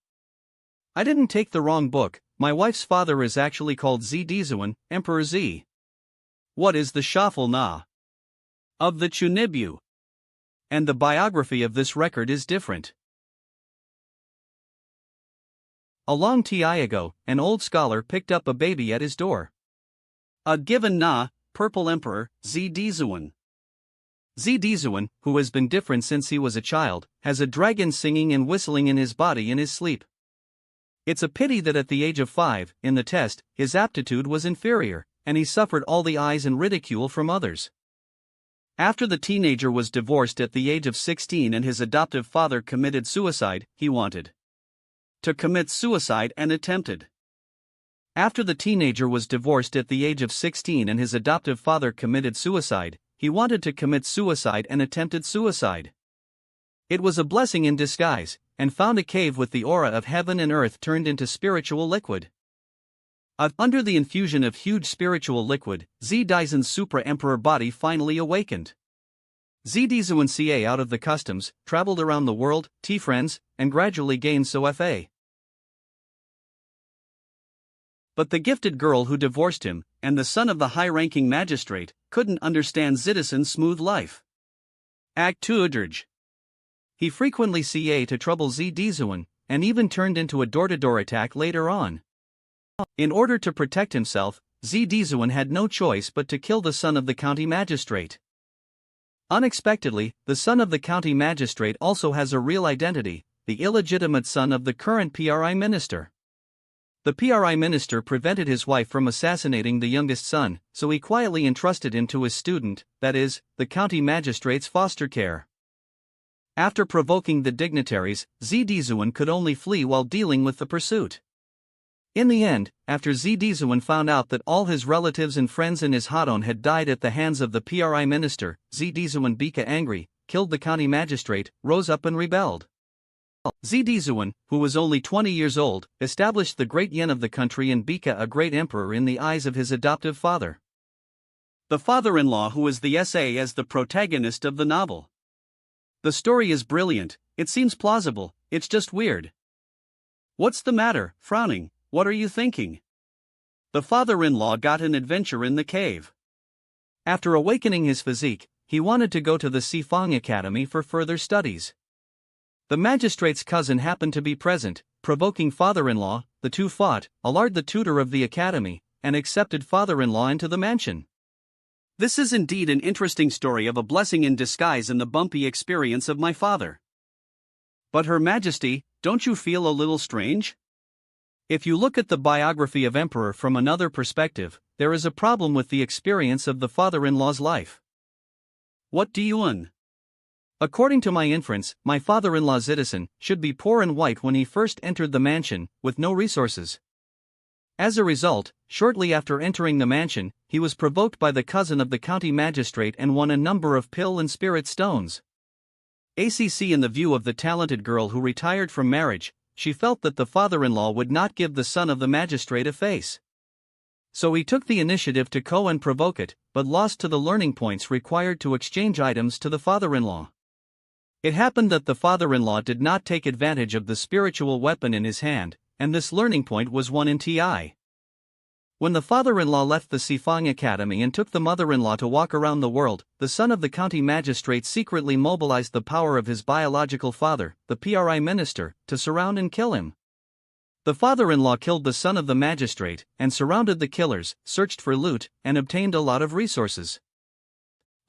I didn't take the wrong book, my wife's father is actually called Zdizuan, Emperor Z. What is the Shuffle Na? of the Chunibyu. And the biography of this record is different. A long time ago, an old scholar picked up a baby at his door. A given purple emperor, Zdizuan. Zdizuan, who has been different since he was a child, has a dragon singing and whistling in his body in his sleep. It's a pity that at the age of 5, in the test, his aptitude was inferior, and he suffered all the eyes and ridicule from others. After the teenager was divorced at the age of 16 and his adoptive father committed suicide, he wanted to commit suicide and attempted. After the teenager was divorced at the age of 16 and his adoptive father committed suicide, he wanted to commit suicide and attempted suicide. It was a blessing in disguise, and found a cave with the aura of heaven and earth turned into spiritual liquid. Under the infusion of huge spiritual liquid, Zdizuan's supra-emperor body finally awakened. Zdizuan ca out of the customs, traveled around the world, friends, and gradually gained fa. But the gifted girl who divorced him, and the son of the high-ranking magistrate, couldn't understand Zdizuan's smooth life. Act 2 Udrj. He frequently ca to trouble Zdizuan, and even turned into a door-to-door attack later on. In order to protect himself, Zdizuan had no choice but to kill the son of the county magistrate. Unexpectedly, the son of the county magistrate also has a real identity, the illegitimate son of the current prime minister. The prime minister prevented his wife from assassinating the youngest son, so he quietly entrusted him to his student, that is, the county magistrate's foster care. After provoking the dignitaries, Zdizuan could only flee while dealing with the pursuit. In the end, after Zdizuan found out that all his relatives and friends in his Hadon had died at the hands of the prime minister, Zdizuan became angry, killed the county magistrate, rose up and rebelled. Zdizuan, who was only 20 years old, established the great yen of the country and became a great emperor in the eyes of his adoptive father. The father-in-law who is the SA as the protagonist of the novel. The story is brilliant, it seems plausible, it's just weird. What's the matter, frowning? What are you thinking? The father-in-law got an adventure in the cave. After awakening his physique, he wanted to go to the Sifang Academy for further studies. The magistrate's cousin happened to be present, provoking father-in-law. The two fought, Allard the tutor of the academy, and accepted father-in-law into the mansion. This is indeed an interesting story of a blessing in disguise and the bumpy experience of my father. But Her Majesty, don't you feel a little strange? If you look at the biography of Emperor from another perspective, there is a problem with the experience of the father-in-law's life. What do you mean? According to my inference, my father-in-law Zdizuan should be poor and white when he first entered the mansion, with no resources. As a result, shortly after entering the mansion, he was provoked by the cousin of the county magistrate and won a number of pill and spirit stones. ACC in the view of the talented girl who retired from marriage, she felt that the father-in-law would not give the son of the magistrate a face. So he took the initiative to go and provoke it, but lost to the learning points required to exchange items to the father-in-law. It happened that the father-in-law did not take advantage of the spiritual weapon in his hand, and this learning point was won in TI. When the father-in-law left the Sifang Academy and took the mother-in-law to walk around the world, the son of the county magistrate secretly mobilized the power of his biological father, the prime minister, to surround and kill him. The father-in-law killed the son of the magistrate, and surrounded the killers, searched for loot, and obtained a lot of resources.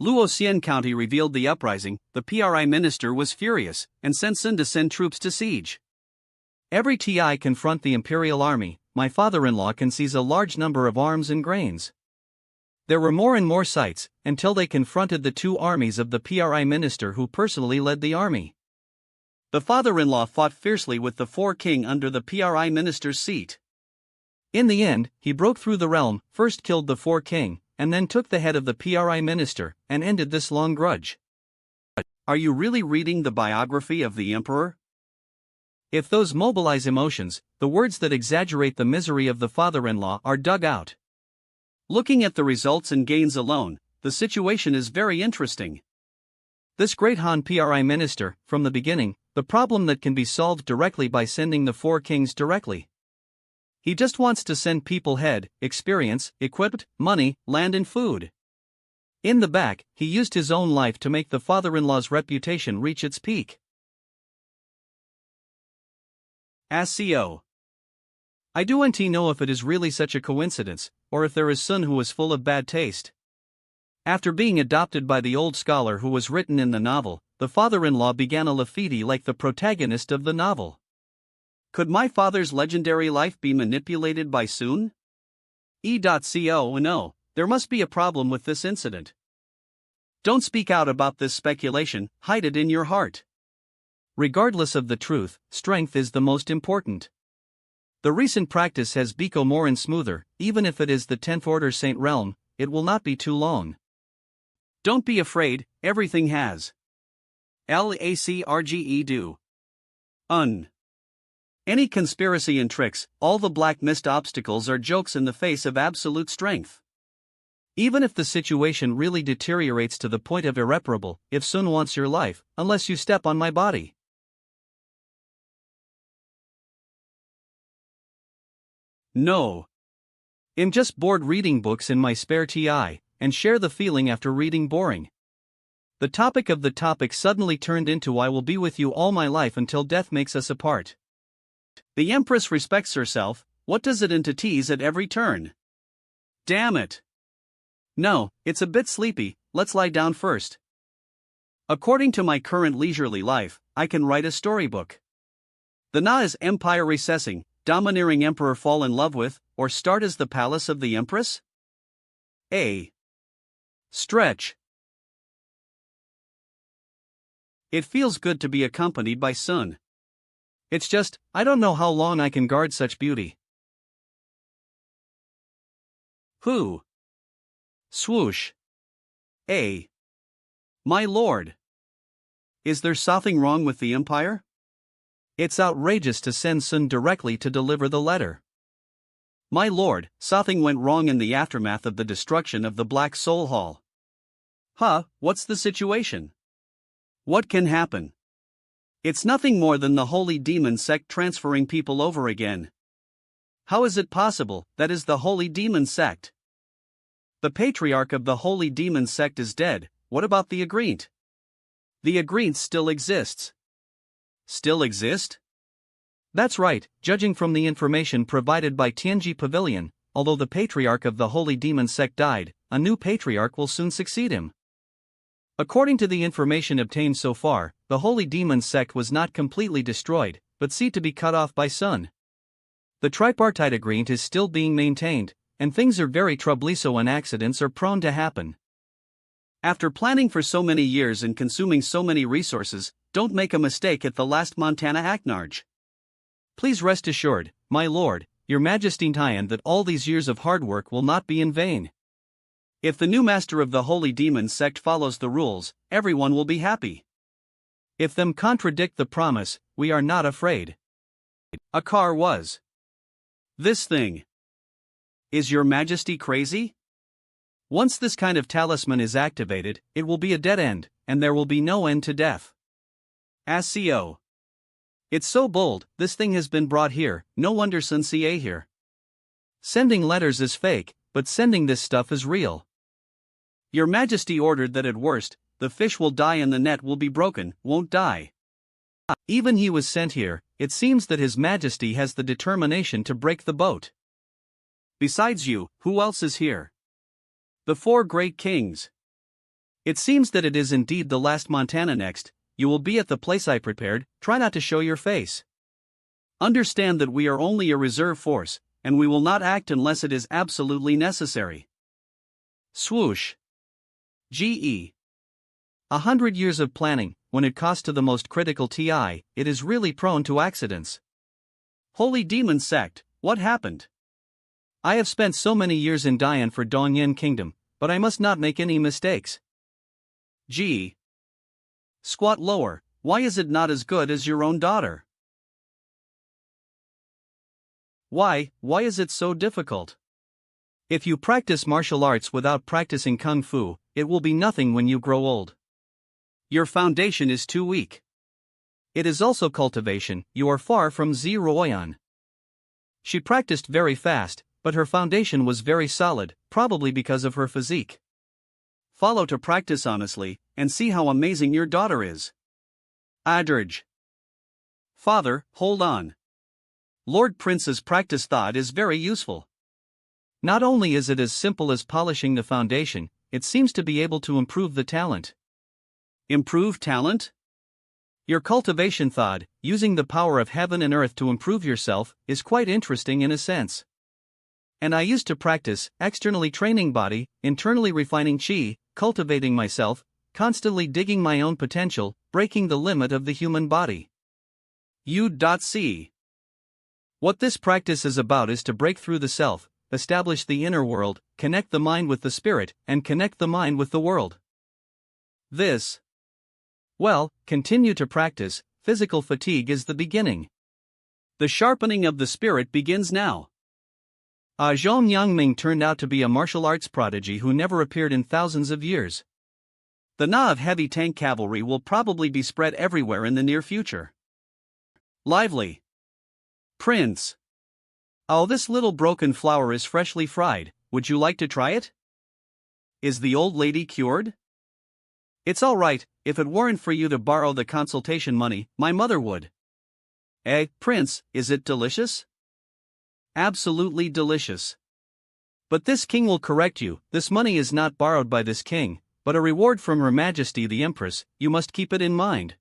Luoxian County revealed the uprising. The prime minister was furious, and sent Sun to send troops to siege. Every TI confront the imperial army, my father-in-law can seize a large number of arms and grains. There were more and more sites, until they confronted the two armies of the prime minister who personally led the army. The father-in-law fought fiercely with the four king under the prime minister's seat. In the end, he broke through the realm, first killed the four king, and then took the head of the prime minister, and ended this long grudge. Are you really reading the biography of the emperor? If those mobilize emotions, the words that exaggerate the misery of the father-in-law are dug out. Looking at the results and gains alone, the situation is very interesting. This great Han prime minister, from the beginning, the problem that can be solved directly by sending the four kings directly. He just wants to send people head, experience, equipped, money, land and food. In the back, he used his own life to make the father-in-law's reputation reach its peak. SCO. I don't know if it is really such a coincidence, or if there is Sun who is full of bad taste. After being adopted by the old scholar who was written in the novel, the father-in-law began a Lafiti like the protagonist of the novel. Could my father's legendary life be manipulated by Sun? E.co. No, there must be a problem with this incident. Don't speak out about this speculation, hide it in your heart. Regardless of the truth, strength is the most important. The recent practice has become more and smoother, even if it is the 10th order Saint Realm, it will not be too long. Don't be afraid, everything has. LACRGE do. Any conspiracy and tricks, all the black mist obstacles are jokes in the face of absolute strength. Even if the situation really deteriorates to the point of irreparable, if Sun wants your life, unless you step on my body. No. I'm just bored reading books in my spare TI, and share the feeling after reading boring. The topic of the topic suddenly turned into I will be with you all my life until death makes us apart. The Empress respects herself, what does it into tease at every turn? Damn it. No, it's a bit sleepy, let's lie down first. According to my current leisurely life, I can write a storybook. The Na is empire recessing, domineering emperor fall in love with, or start as the palace of the Empress? A. Stretch. It feels good to be accompanied by Sun. It's just, I don't know how long I can guard such beauty. Who? Swoosh. A. My lord. Is there something wrong with the empire? It's outrageous to send Sun directly to deliver the letter. My lord, something went wrong in the aftermath of the destruction of the Black Soul Hall. Huh, what's the situation? What can happen? It's nothing more than the holy demon sect transferring people over again. How is it possible, that is the holy demon sect? The patriarch of the holy demon sect is dead, what about the Agreement? The Agreement still exists. Still exist? That's right, judging from the information provided by Tianji Pavilion, although the patriarch of the holy demon sect died, a new patriarch will soon succeed him. According to the information obtained so far, the holy demon sect was not completely destroyed, but seen to be cut off by Sun. The tripartite agreement is still being maintained, and things are very troublesome and accidents are prone to happen. After planning for so many years and consuming so many resources, don't make a mistake at the last Montana Aknarge. Please rest assured, my lord, your majesty Tian, that all these years of hard work will not be in vain. If the new master of the holy demon sect follows the rules, everyone will be happy. If them contradict the promise, we are not afraid. A car was. This thing. Is your majesty crazy? Once this kind of talisman is activated, it will be a dead end, and there will be no end to death. SCO. It's so bold, this thing has been brought here, no wonder Sun CA here. Sending letters is fake, but sending this stuff is real. Your majesty ordered that at worst, the fish will die and the net will be broken, won't die. Even he was sent here, it seems that his majesty has the determination to break the boat. Besides you, who else is here? The 4 great kings. It seems that it is indeed the last Montana next, you will be at the place I prepared, try not to show your face. Understand that we are only a reserve force, and we will not act unless it is absolutely necessary. Swoosh. GE. 100 years of planning, when it costs to the most critical TI, it is really prone to accidents. Holy demon sect, what happened? I have spent so many years in Dian for Dongyan Kingdom, but I must not make any mistakes. G. Squat lower, why is it not as good as your own daughter? Why is it so difficult? If you practice martial arts without practicing kung fu, it will be nothing when you grow old. Your foundation is too weak. It is also cultivation, you are far from Ziroyan. She practiced very fast, but her foundation was very solid, probably because of her physique. follow to practice honestly, and see how amazing your daughter is. Adage. Father, hold on. Lord Prince's practice thought is very useful. Not only is it as simple as polishing the foundation, it seems to be able to improve the talent. Improve talent? Your cultivation thought, using the power of heaven and earth to improve yourself, is quite interesting in a sense. And I used to practice, externally training body, internally refining chi, cultivating myself, constantly digging my own potential, breaking the limit of the human body. U.C. What this practice is about is to break through the self, establish the inner world, connect the mind with the spirit, and connect the mind with the world. Well, continue to practice. Physical fatigue is the beginning. The sharpening of the spirit begins now. Zhong Yangming turned out to be a martial arts prodigy who never appeared in thousands of years. The Na of heavy tank cavalry will probably be spread everywhere in the near future. Lively. Prince. Oh, this little broken flower is freshly fried, would you like to try it? Is the old lady cured? It's all right, if it weren't for you to borrow the consultation money, my mother would. Prince, is it delicious? Absolutely delicious. But this king will correct you, this money is not borrowed by this king, but a reward from Her Majesty the Empress, you must keep it in mind.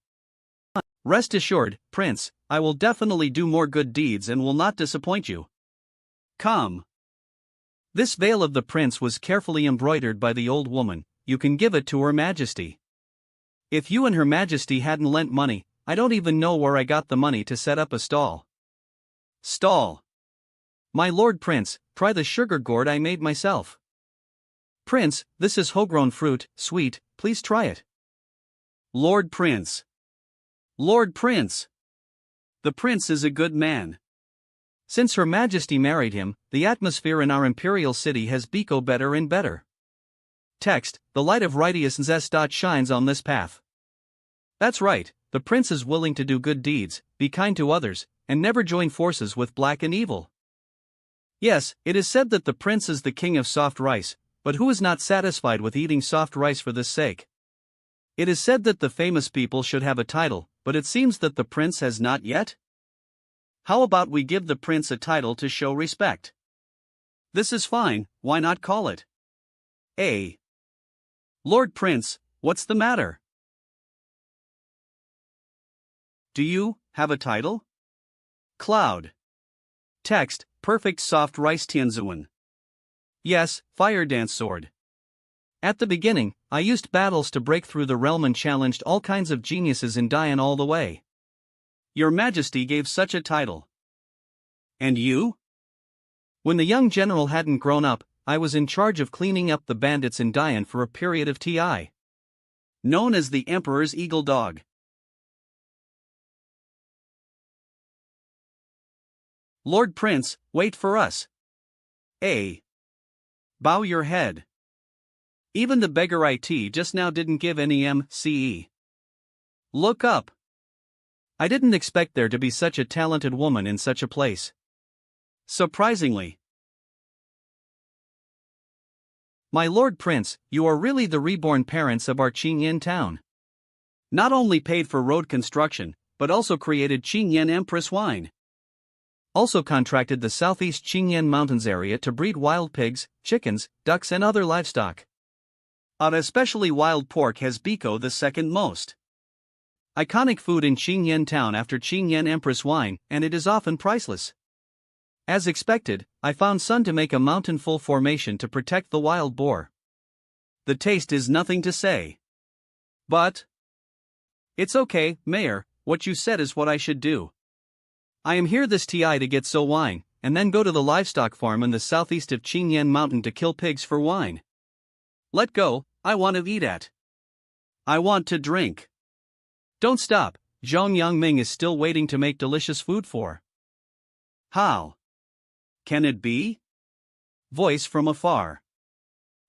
Rest assured, Prince, I will definitely do more good deeds and will not disappoint you. Come. This veil of the prince was carefully embroidered by the old woman, you can give it to Her Majesty. If you and Her Majesty hadn't lent money, I don't even know where I got the money to set up a stall. Stall. My lord prince, try the sugar gourd I made myself. Prince, this is whole-grown fruit, sweet, please try it. Lord Prince. Lord Prince. The prince is a good man. Since Her Majesty married him, the atmosphere in our imperial city has become better and better. Text, the light of righteousness shines on this path. That's right, the prince is willing to do good deeds, be kind to others, and never join forces with black and evil. Yes, it is said that the prince is the king of soft rice, but who is not satisfied with eating soft rice for this sake? It is said that the famous people should have a title, but it seems that the prince has not yet. How about we give the prince a title to show respect? This is fine, why not call it? Lord Prince, what's the matter? Do you have a title? Cloud. Text, perfect soft rice Tianzuan. Yes, fire dance sword. At the beginning, I used battles to break through the realm and challenged all kinds of geniuses in Dian all the way. Your Majesty gave such a title. And you? When the young general hadn't grown up, I was in charge of cleaning up the bandits in Dian for a period of TI. Known as the Emperor's Eagle Dog. Lord Prince, wait for us. Bow your head. Even the beggar IT just now didn't give any MCE. Look up. I didn't expect there to be such a talented woman in such a place. Surprisingly. My Lord Prince, you are really the reborn parents of our Qingyan town. Not only paid for road construction, but also created Qingyan Empress wine. Also contracted the southeast Qingyan Mountains area to breed wild pigs, chickens, ducks and other livestock. Especially wild pork has become the second most iconic food in Qingyan town after Qingyan Empress wine, and it is often priceless. As expected, I found sun to make a mountain full formation to protect the wild boar. The taste is nothing to say. But it's okay, Mayor, what you said is what I should do. I am here this TI to get so wine, and then go to the livestock farm in the southeast of Qingyan Mountain to kill pigs for wine. Let go, I want to eat at. I want to drink. Don't stop, Zhong Yangming is still waiting to make delicious food for. How? Can it be? Voice from afar.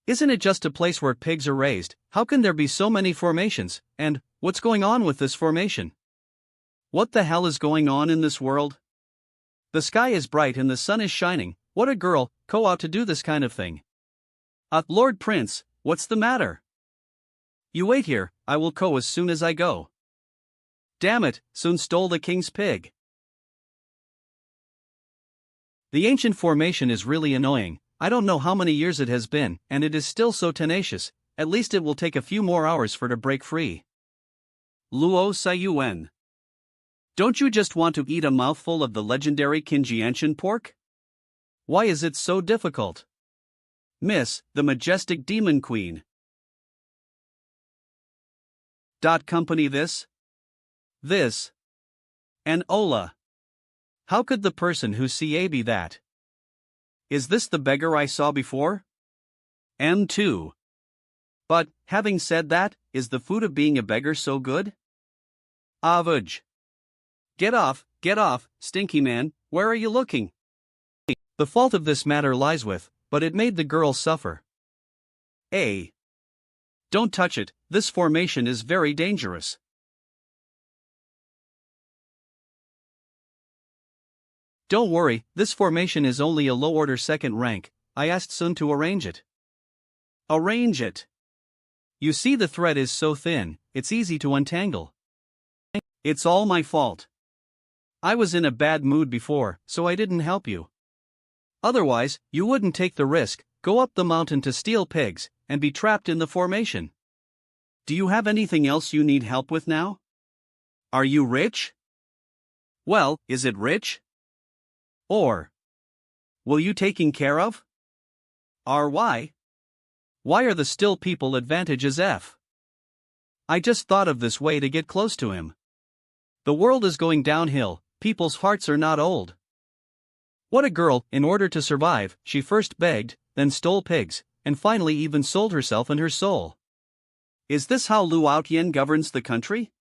Isn't it just a place where pigs are raised? How can there be so many formations, and what's going on with this formation? What the hell is going on in this world? The sky is bright and the sun is shining, what a girl, go out to do this kind of thing. Lord Prince, what's the matter? You wait here, I will go as soon as I go. Damn it, Sun stole the king's pig. The ancient formation is really annoying. I don't know how many years it has been, and it is still so tenacious. At least it will take a few more hours for it to break free. Luo Saiyuan. Don't you just want to eat a mouthful of the legendary Qinjianshan pork? Why is it so difficult? Miss, the majestic demon queen. Company this? And Ola. How could the person who CA be that? Is this the beggar I saw before? M2. But, having said that, is the food of being a beggar so good? Avuj. Get off, stinky man, where are you looking? The fault of this matter lies with, but it made the girl suffer. A. Don't touch it, this formation is very dangerous. Don't worry, this formation is only a low-order second rank. I asked Sun to arrange it. Arrange it. You see the thread is so thin, it's easy to untangle. It's all my fault. I was in a bad mood before, so I didn't help you. Otherwise, you wouldn't take the risk, go up the mountain to steal pigs, and be trapped in the formation. Do you have anything else you need help with now? Are you rich? Well, is it rich? Or will you taking care of? RY? Why are the still people advantages F? I just thought of this way to get close to him. The world is going downhill, people's hearts are not old. What a girl, in order to survive, she first begged, then stole pigs, and finally even sold herself and her soul. Is this how Lu Outyen governs the country?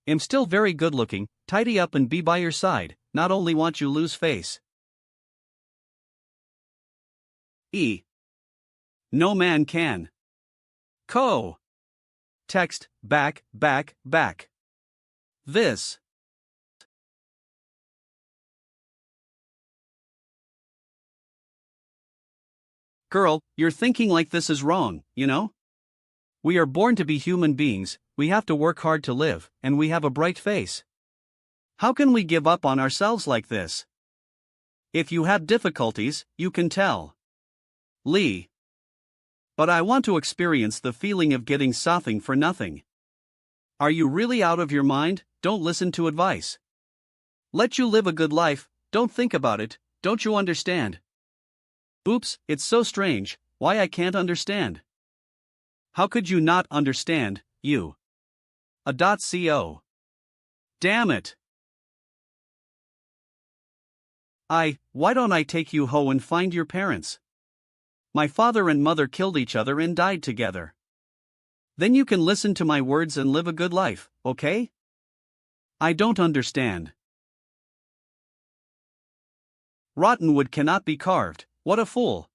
Am still very good looking, tidy up and be by your side, not only want you lose face. E. No man can. Co. Text, back. This. Girl, you're thinking like this is wrong, you know? We are born to be human beings, we have to work hard to live, and we have a bright face. How can we give up on ourselves like this? If you have difficulties, you can tell. Lee. But I want to experience the feeling of getting something for nothing. Are you really out of your mind? Don't listen to advice. Let you live a good life, don't think about it, don't you understand? Oops, it's so strange, why I can't understand. How could you not understand, you? .co. Damn it. Why don't I take you home and find your parents? My father and mother killed each other and died together. Then you can listen to my words and live a good life, okay? I don't understand. Rotten wood cannot be carved, what a fool.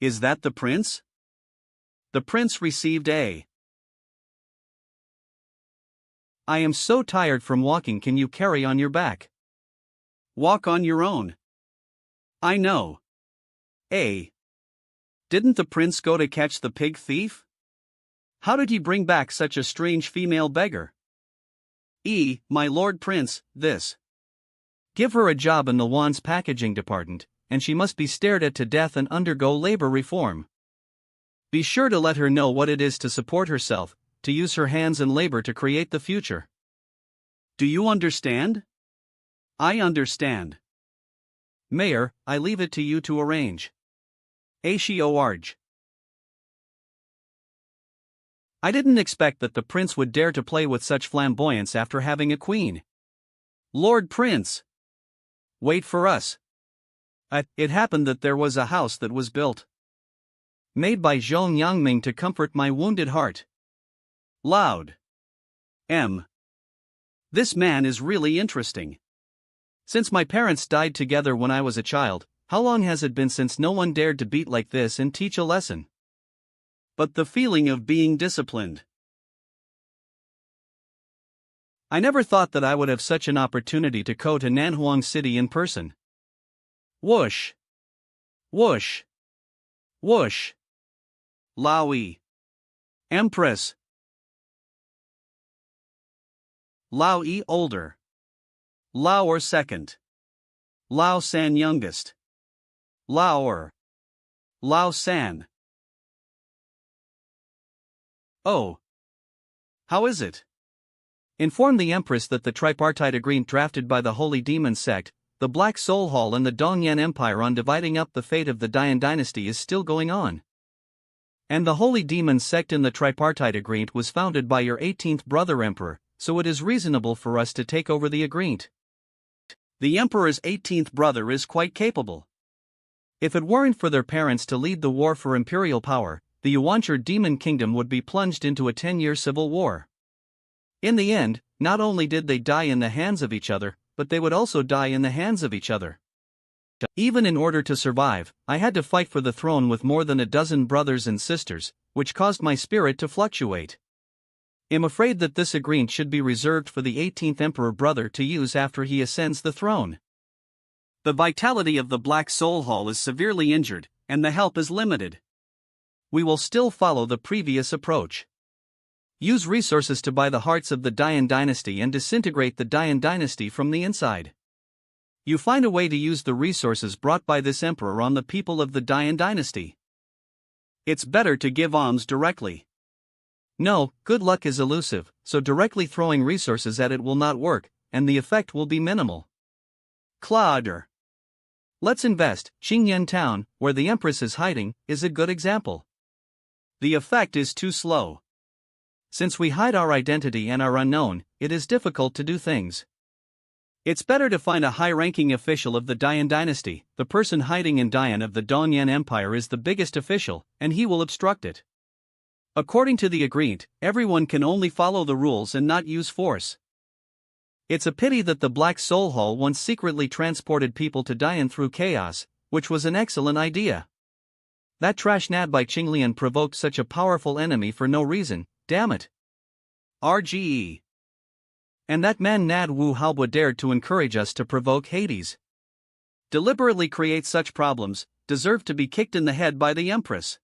Is that the prince? The prince received a. I am so tired from walking, can you carry on your back? Walk on your own. I know. A. Didn't the prince go to catch the pig thief? How did he bring back such a strange female beggar? E. My lord prince, this. Give her a job in the Wan's packaging department, and she must be stared at to death and undergo labor reform. Be sure to let her know what it is to support herself, to use her hands and labor to create the future. Do you understand? I understand. Mayor, I leave it to you to arrange. Arj. I didn't expect that the prince would dare to play with such flamboyance after having a queen. Lord Prince! Wait for us. It happened that there was a house that was built. Made by Zhong Yangming to comfort my wounded heart. Loud. M. This man is really interesting. Since my parents died together when I was a child, how long has it been since no one dared to beat like this and teach a lesson? But the feeling of being disciplined. I never thought that I would have such an opportunity to go to Nanhuang City in person. Whoosh! Whoosh! Whoosh! Laoi. Empress. Laoi older. Laoer second. Lao San youngest. Laoer. Lao San. Oh. How is it? Inform the Empress that the tripartite agreement drafted by the Holy Demon sect, the Black Soul Hall and the Dongyan Empire on dividing up the fate of the Dian dynasty is still going on. And the Holy Demon sect in the tripartite agreement was founded by your 18th brother Emperor, so it is reasonable for us to take over the agreement. The Emperor's 18th brother is quite capable. If it weren't for their parents to lead the war for imperial power, the Yuanzhi Demon Kingdom would be plunged into a 10-year civil war. In the end, not only did they die in the hands of each other, but they would also die in the hands of each other. Even in order to survive, I had to fight for the throne with more than a dozen brothers and sisters, which caused my spirit to fluctuate. I'm afraid that this agreement should be reserved for the 18th Emperor brother to use after he ascends the throne. The vitality of the Black Soul Hall is severely injured, and the help is limited. We will still follow the previous approach. Use resources to buy the hearts of the Dian dynasty and disintegrate the Dian dynasty from the inside. You find a way to use the resources brought by this emperor on the people of the Dian dynasty. It's better to give alms directly. No, good luck is elusive, so directly throwing resources at it will not work, and the effect will be minimal. Clauder. Let's invest. Qingyan Town, where the Empress is hiding, is a good example. The effect is too slow. Since we hide our identity and are unknown, it is difficult to do things. It's better to find a high-ranking official of the Dian dynasty. The person hiding in Dian of the Dongyan Empire is the biggest official, and he will obstruct it. According to the agreement, everyone can only follow the rules and not use force. It's a pity that the Black Soul Hall once secretly transported people to Dian through chaos, which was an excellent idea. That trash Nad by Qinglian provoked such a powerful enemy for no reason, damn it. RGE. And that man Nad Wu Halbwa dared to encourage us to provoke Hades. Deliberately create such problems, deserve to be kicked in the head by the Empress.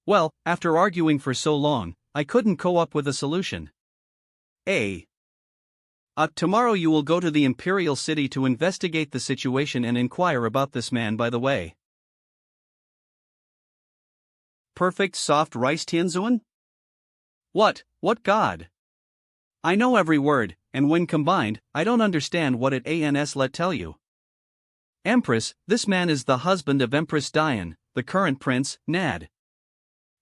Well, after arguing for so long, I couldn't come up with a solution. Tomorrow you will go to the Imperial City to investigate the situation and inquire about this man by the way. Perfect soft rice tianzuan? What god? I know every word, and when combined, I don't understand what it ans let tell you. Empress, this man is the husband of Empress Dian, the current prince, Nad.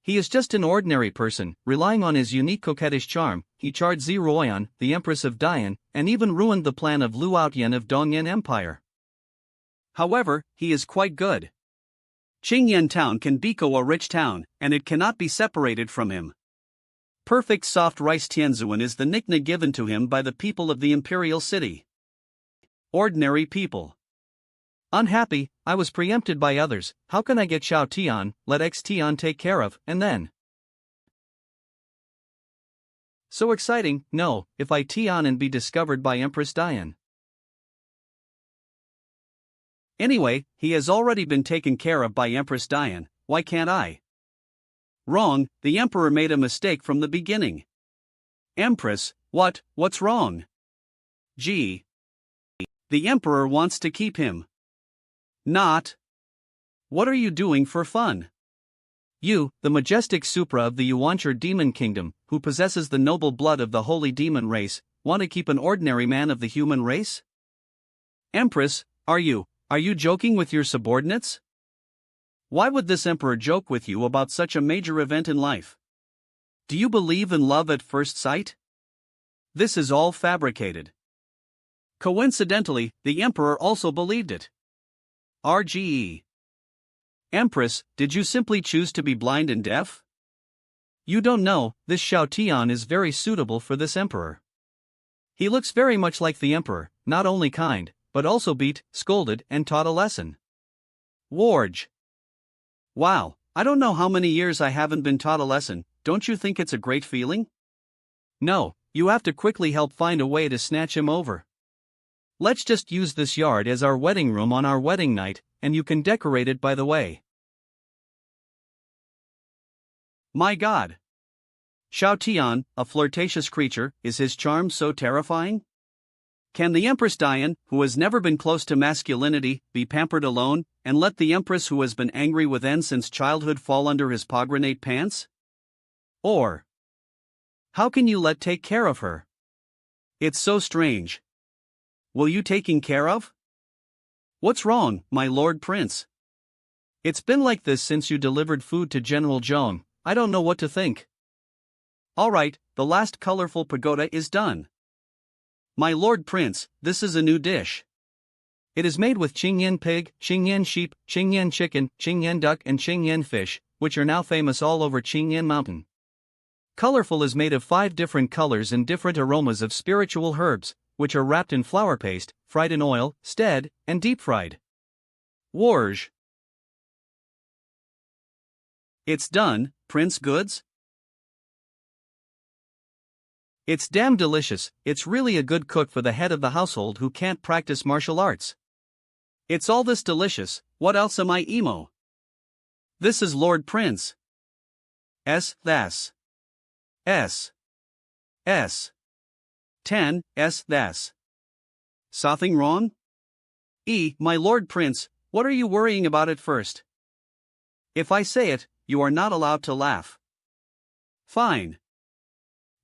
He is just an ordinary person, relying on his unique coquettish charm. He charred Zi Ruoyan, the Empress of Dian, and even ruined the plan of Lu Outyan of Dongyan Empire. However, he is quite good. Qingyan Town can become a rich town, and it cannot be separated from him. Perfect soft rice tianzuan is the nickname given to him by the people of the Imperial City. Ordinary people. Unhappy, I was preempted by others. How can I get Xiao Tian, let X Tian take care of, and then? So exciting, no, if I Tian and be discovered by Empress Dian. Anyway, he has already been taken care of by Empress Dian, why can't I? Wrong, the Emperor made a mistake from the beginning. Empress, what's wrong? Gee. The Emperor wants to keep him. Not. What are you doing for fun? You, the majestic Supra of the Yuanzhi Demon Kingdom, who possesses the noble blood of the holy demon race, want to keep an ordinary man of the human race? Empress, are you joking with your subordinates? Why would this emperor joke with you about such a major event in life? Do you believe in love at first sight? This is all fabricated. Coincidentally, the emperor also believed it. RGE. Empress, did you simply choose to be blind and deaf? You don't know, this Xiao Tian is very suitable for this emperor. He looks very much like the emperor, not only kind, but also beat, scolded, and taught a lesson. Warge. Wow, I don't know how many years I haven't been taught a lesson, don't you think it's a great feeling? No, you have to quickly help find a way to snatch him over. Let's just use this yard as our wedding room on our wedding night, and you can decorate it by the way. My God! Xiao Tian, a flirtatious creature, is his charm so terrifying? Can the Empress Diane, who has never been close to masculinity, be pampered alone, and let the Empress who has been angry with N since childhood fall under his pomegranate pants? Or, how can you let take care of her? It's so strange. Will you taking care of? What's wrong, my Lord Prince? It's been like this since you delivered food to General Zhong. I don't know what to think. Alright, the last colorful pagoda is done. My Lord Prince, this is a new dish. It is made with Qingyan pig, Qingyan sheep, Qingyan chicken, Qingyan duck and Qingyan fish, which are now famous all over Qingyan Mountain. Colorful is made of 5 different colors and different aromas of spiritual herbs, which are wrapped in flour paste, fried in oil, stead, and deep-fried. Warj. It's done, Prince Goods? It's damn delicious. It's really a good cook for the head of the household who can't practice martial arts. It's all this delicious, what else am I emo? This is Lord Prince. That's. 10, that's. Something wrong? My Lord Prince, what are you worrying about at first? If I say it, you are not allowed to laugh. Fine.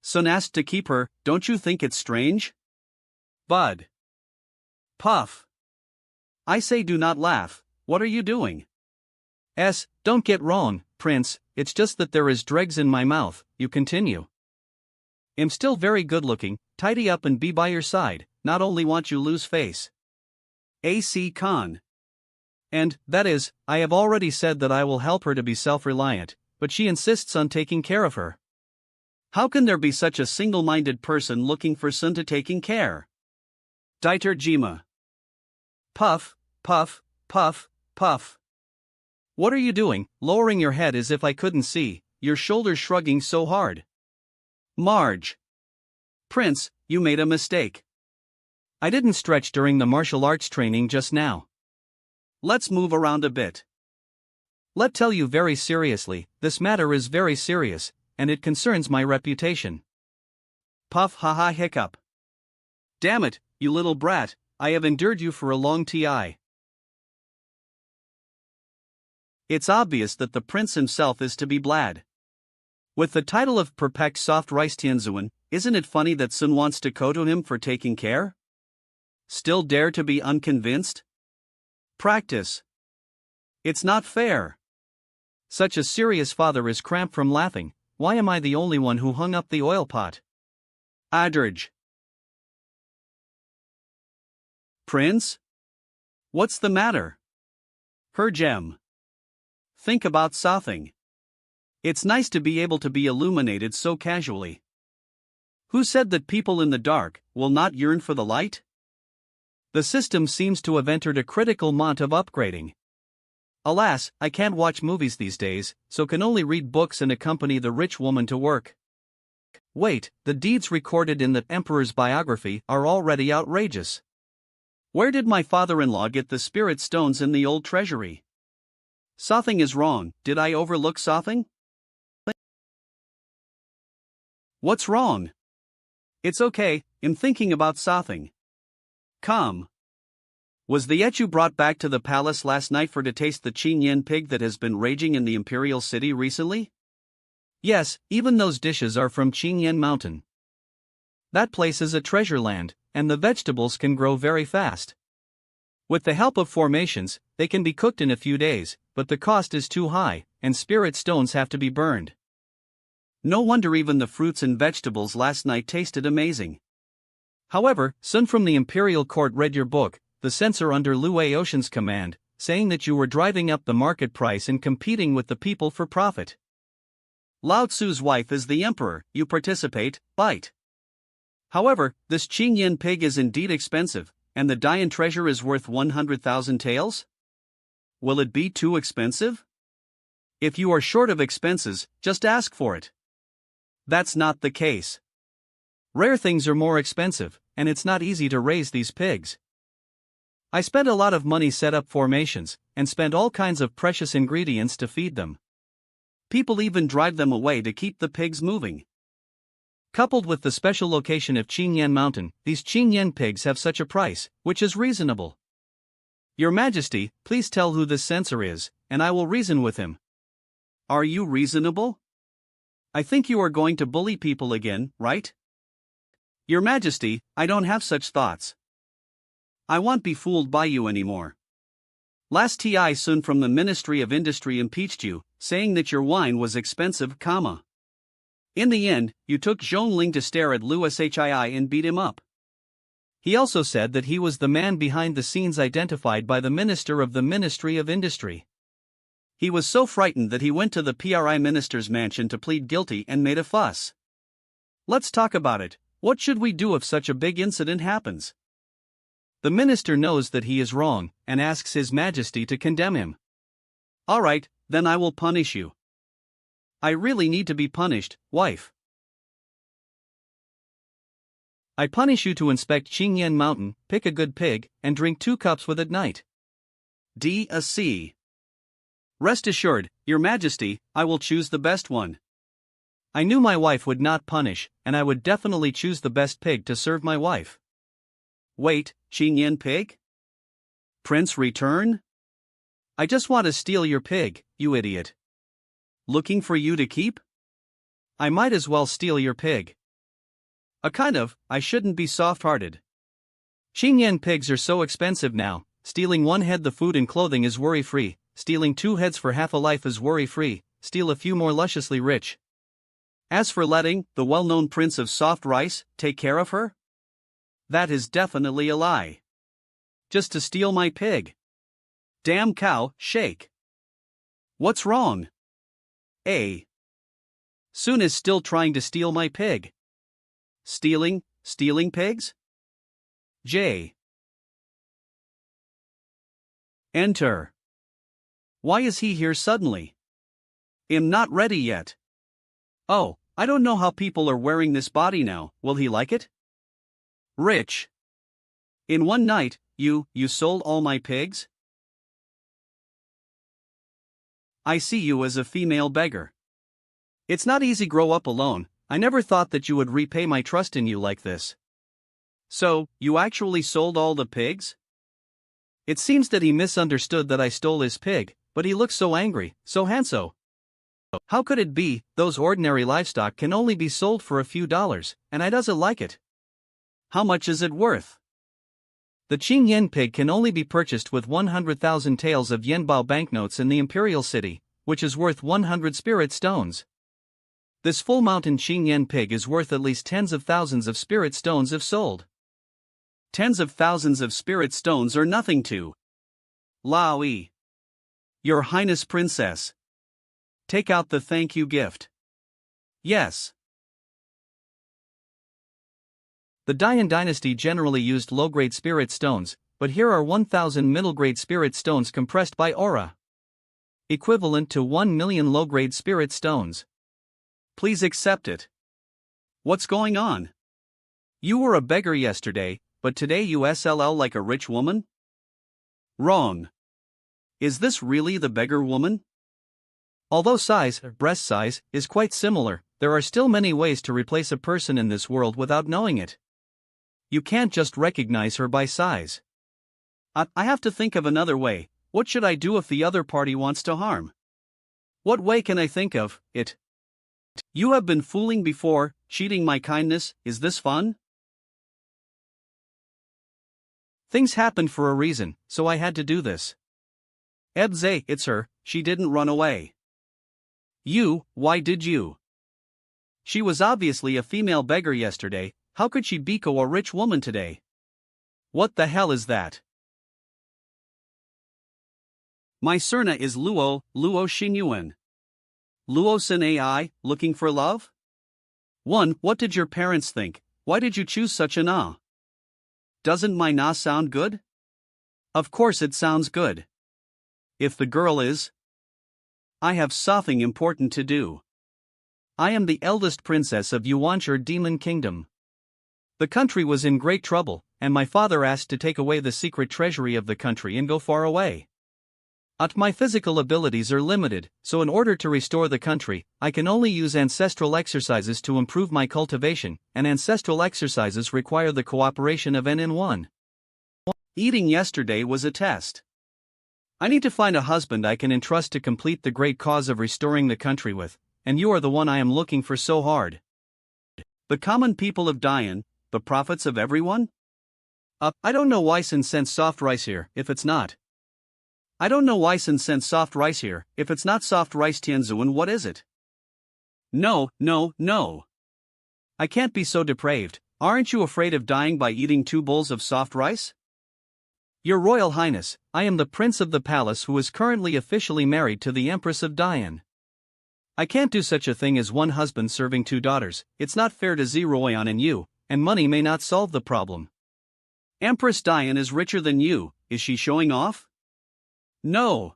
Sun asked to keep her, don't you think it's strange? Bud. Puff. I say do not laugh, what are you doing? Don't get wrong, Prince, it's just that there is dregs in my mouth, you continue. Am still very good looking, tidy up and be by your side, not only want you lose face. AC Khan. And, that is, I have already said that I will help her to be self-reliant, but she insists on taking care of her. How can there be such a single-minded person looking for Sun to taking care? Dieter Jima. Puff, puff, puff, puff. What are you doing, lowering your head as if I couldn't see, your shoulders shrugging so hard? Marge. Prince, you made a mistake. I didn't stretch during the martial arts training just now. Let's move around a bit. Let tell you very seriously, this matter is very serious, and it concerns my reputation. Puff haha hiccup. Damn it, you little brat, I have endured you for a long ti. It's obvious that the prince himself is to be blad. With the title of Perfect Soft Rice Tianzuan, isn't it funny that Sun wants to koto him for taking care? Still dare to be unconvinced? Practice. It's not fair. Such a serious father is cramped from laughing. Why am I the only one who hung up the oil pot? Adrige. Prince? What's the matter? Her gem. Think about something. It's nice to be able to be illuminated so casually. Who said that people in the dark will not yearn for the light? The system seems to have entered a critical moment of upgrading. Alas, I can't watch movies these days, so can only read books and accompany the rich woman to work. Wait, the deeds recorded in the Emperor's biography are already outrageous. Where did my father-in-law get the spirit stones in the old treasury? Something is wrong, did I overlook something? What's wrong? It's okay, I'm thinking about something. Come. Was the Echu brought back to the palace last night for to taste the Qingyan pig that has been raging in the imperial city recently? Yes, even those dishes are from Qingyan Mountain. That place is a treasure land, and the vegetables can grow very fast. With the help of formations, they can be cooked in a few days, but the cost is too high, and spirit stones have to be burned. No wonder even the fruits and vegetables last night tasted amazing. However, Sun from the imperial court read your book, the censor under Lue Ocean's command, saying that you were driving up the market price and competing with the people for profit. Lao Tzu's wife is the emperor, you participate, bite. However, this Qingyan pig is indeed expensive, and the Dian treasure is worth 100,000 taels? Will it be too expensive? If you are short of expenses, just ask for it. That's not the case. Rare things are more expensive, and it's not easy to raise these pigs. I spent a lot of money set up formations, and spent all kinds of precious ingredients to feed them. People even drive them away to keep the pigs moving. Coupled with the special location of Qingyan Mountain, these Qingyan pigs have such a price, which is reasonable. Your Majesty, please tell who this censor is, and I will reason with him. Are you reasonable? I think you are going to bully people again, right? Your Majesty, I don't have such thoughts. I won't be fooled by you anymore. Last Ti Sun from the Ministry of Industry impeached you, saying that your wine was expensive, comma. In the end, you took Zhongling to stare at Luo Shii and beat him up. He also said that he was the man behind the scenes identified by the Minister of the Ministry of Industry. He was so frightened that he went to the PRI Minister's mansion to plead guilty and made a fuss. Let's talk about it. What should we do if such a big incident happens? The minister knows that he is wrong, and asks His Majesty to condemn him. Alright, then I will punish you. I really need to be punished, wife. I punish you to inspect Qingyan Mountain, pick a good pig, and drink 2 cups with at night. D.A.C. Rest assured, Your Majesty, I will choose the best one. I knew my wife would not punish, and I would definitely choose the best pig to serve my wife. Wait, Qingyan pig? Prince return? I just want to steal your pig, you idiot. Looking for you to keep? I might as well steal your pig. I shouldn't be soft-hearted. Qingyan pigs are so expensive now. Stealing 1 head the food and clothing is worry-free, stealing 2 heads for half a life is worry-free, steal a few more lusciously rich. As for letting the well-known prince of soft rice take care of her? That is definitely a lie. Just to steal my pig. Damn cow, shake. What's wrong? A. Sun is still trying to steal my pig. Stealing pigs? J. Enter. Why is he here suddenly? I'm not ready yet. Oh, I don't know how people are wearing this body now, will he like it? Rich. In one night, you sold all my pigs? I see you as a female beggar. It's not easy grow up alone. I never thought that you would repay my trust in you like this. So, you actually sold all the pigs? It seems that he misunderstood that I stole his pig, but he looks so angry, so handsome. How could it be? Those ordinary livestock can only be sold for a few dollars, and I doesn't like it. How much is it worth? The Qingyan pig can only be purchased with 100,000 taels of Yenbao banknotes in the imperial city, which is worth 100 spirit stones. This full mountain Qingyan pig is worth at least tens of thousands of spirit stones if sold. Tens of thousands of spirit stones are nothing to Lao Yi. Your Highness Princess. Take out the thank you gift. Yes. The Dian dynasty generally used low-grade spirit stones, but here are 1,000 middle-grade spirit stones compressed by aura. Equivalent to 1 million low-grade spirit stones. Please accept it. What's going on? You were a beggar yesterday, but today you SLL like a rich woman? Wrong. Is this really the beggar woman? Although size, breast size, is quite similar, there are still many ways to replace a person in this world without knowing it. You can't just recognize her by size. I have to think of another way. What should I do if the other party wants to harm? What way can I think of it? You have been fooling before, cheating my kindness, is this fun? Things happened for a reason, so I had to do this. Ebze, it's her, she didn't run away. Why did you? She was obviously a female beggar yesterday, how could she be a rich woman today? What the hell is that? My Serna is Luo Xinyuan. Luo Sin AI, looking for love? 1. What did your parents think? Why did you choose such a na? Doesn't my na sound good? Of course it sounds good. If the girl is, I have something important to do. I am the eldest princess of Yuanshur Demon Kingdom. The country was in great trouble, and my father asked to take away the secret treasury of the country and go far away. My physical abilities are limited, so in order to restore the country, I can only use ancestral exercises to improve my cultivation, and ancestral exercises require the cooperation of N1. Eating yesterday was a test. I need to find a husband I can entrust to complete the great cause of restoring the country with, and you are the one I am looking for so hard. The common people of Dian, the prophets of everyone? I don't know why Sin sent soft rice here, if it's not. I don't know why Sin sent soft rice here, if it's not soft rice Tianzuan, what is it? No. I can't be so depraved. Aren't you afraid of dying by eating 2 bowls of soft rice? Your Royal Highness, I am the Prince of the Palace who is currently officially married to the Empress of Dian. I can't do such a thing as one husband serving 2 daughters, it's not fair to Zeroyan and you, and money may not solve the problem. Empress Dian is richer than you, is she showing off? No.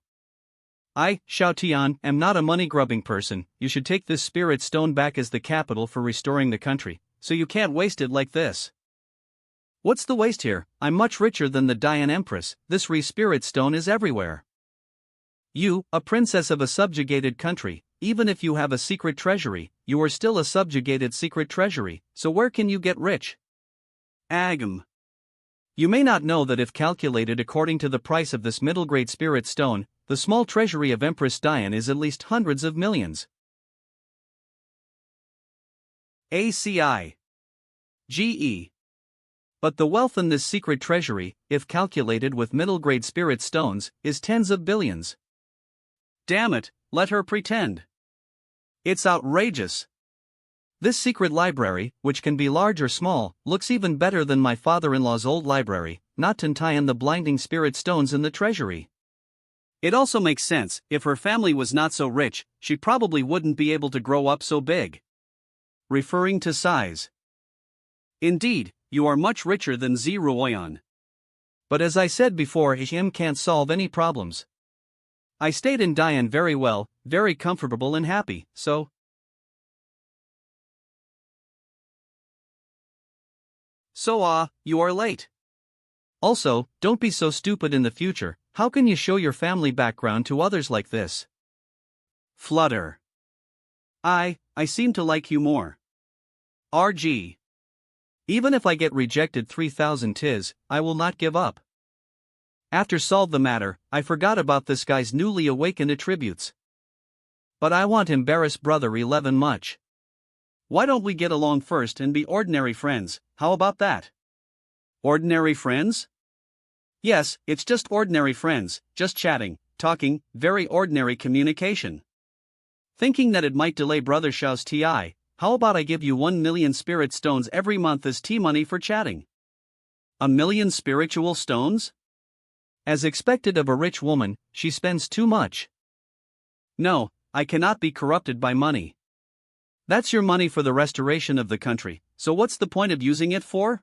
I, Xiao Tian, am not a money-grubbing person. You should take this spirit stone back as the capital for restoring the country, so you can't waste it like this. What's the waste here? I'm much richer than the Dian Empress, this spirit stone is everywhere. You, a princess of a subjugated country, even if you have a secret treasury, you are still a subjugated secret treasury, so where can you get rich? Agam. You may not know that if calculated according to the price of this middle-grade spirit stone, the small treasury of Empress Dian is at least hundreds of millions. ACI. GE. But the wealth in this secret treasury, if calculated with middle-grade spirit stones, is tens of billions. Damn it, let her pretend. It's outrageous. This secret library, which can be large or small, looks even better than my father-in-law's old library, not to tie in the blinding spirit stones in the treasury. It also makes sense, if her family was not so rich, she probably wouldn't be able to grow up so big. Referring to size. Indeed, you are much richer than Zeroyan. But as I said before, him can't solve any problems. I stayed in Dian very well, very comfortable and happy, so... you are late. Also, don't be so stupid in the future, how can you show your family background to others like this? Flutter. I seem to like you more. RG. Even if I get rejected 3,000 tis, I will not give up. After solve the matter, I forgot about this guy's newly awakened attributes. But I want embarrassed brother 11 much. Why don't we get along first and be ordinary friends, how about that? Ordinary friends? Yes, it's just ordinary friends, just chatting, talking, very ordinary communication. Thinking that it might delay Brother Xiao's TI, how about I give you 1 million spirit stones every month as tea money for chatting? 1 million spiritual stones? As expected of a rich woman, she spends too much. No, I cannot be corrupted by money. That's your money for the restoration of the country, so what's the point of using it for?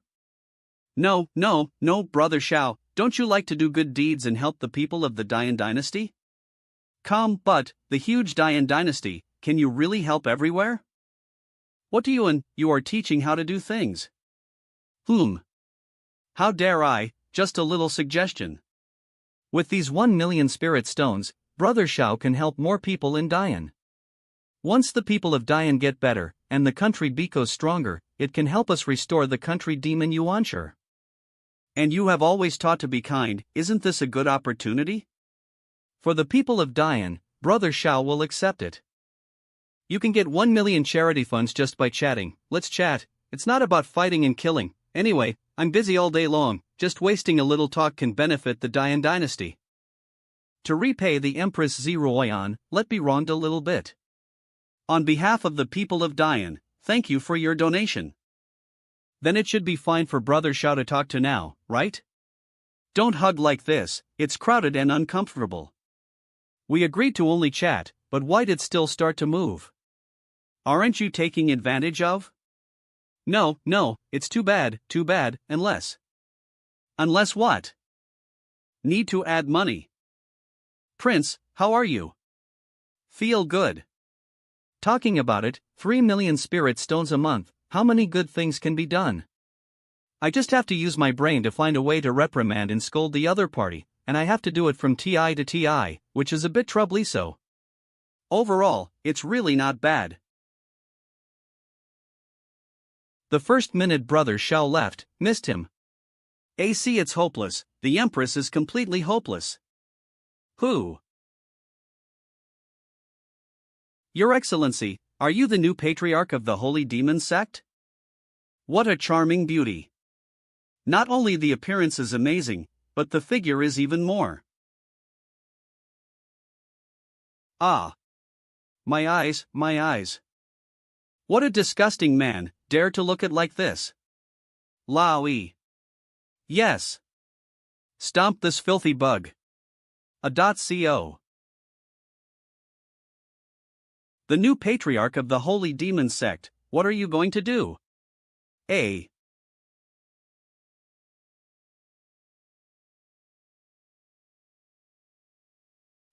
No, Brother Xiao, don't you like to do good deeds and help the people of the Dian dynasty? But, the huge Dian dynasty, can you really help everywhere? What do you are teaching how to do things? How dare I, just a little suggestion. With these 1 million spirit stones, Brother Xiao can help more people in Dian. Once the people of Dian get better, and the country becomes stronger, it can help us restore the country demon Yuanshur. And you have always taught to be kind, isn't this a good opportunity? For the people of Dian, Brother Xiao will accept it. You can get 1 million charity funds just by chatting, let's chat, it's not about fighting and killing, anyway, I'm busy all day long, just wasting a little talk can benefit the Dian dynasty. To repay the Empress Zeroyan, let me wronged a little bit. On behalf of the people of Dian, thank you for your donation. Then it should be fine for Brother Xiao to talk to now, right? Don't hug like this, it's crowded and uncomfortable. We agreed to only chat, but why did it still start to move? Aren't you taking advantage of? No, it's too bad, unless. Unless what? Need to add money. Prince, how are you? Feel good. Talking about it, 3 million spirit stones a month, how many good things can be done? I just have to use my brain to find a way to reprimand and scold the other party, and I have to do it from TI to TI, which is a bit troubly so. Overall, it's really not bad. The first minute brother Shao left, missed him. AC, it's hopeless, the Empress is completely hopeless. Who? Your Excellency, are you the new patriarch of the Holy Demon sect? What a charming beauty. Not only the appearance is amazing, but the figure is even more. Ah. My eyes, my eyes. What a disgusting man, dare to look at like this. Lao-ee. Yes. Stomp this filthy bug. A.co. The new patriarch of the Holy Demon sect, what are you going to do? A.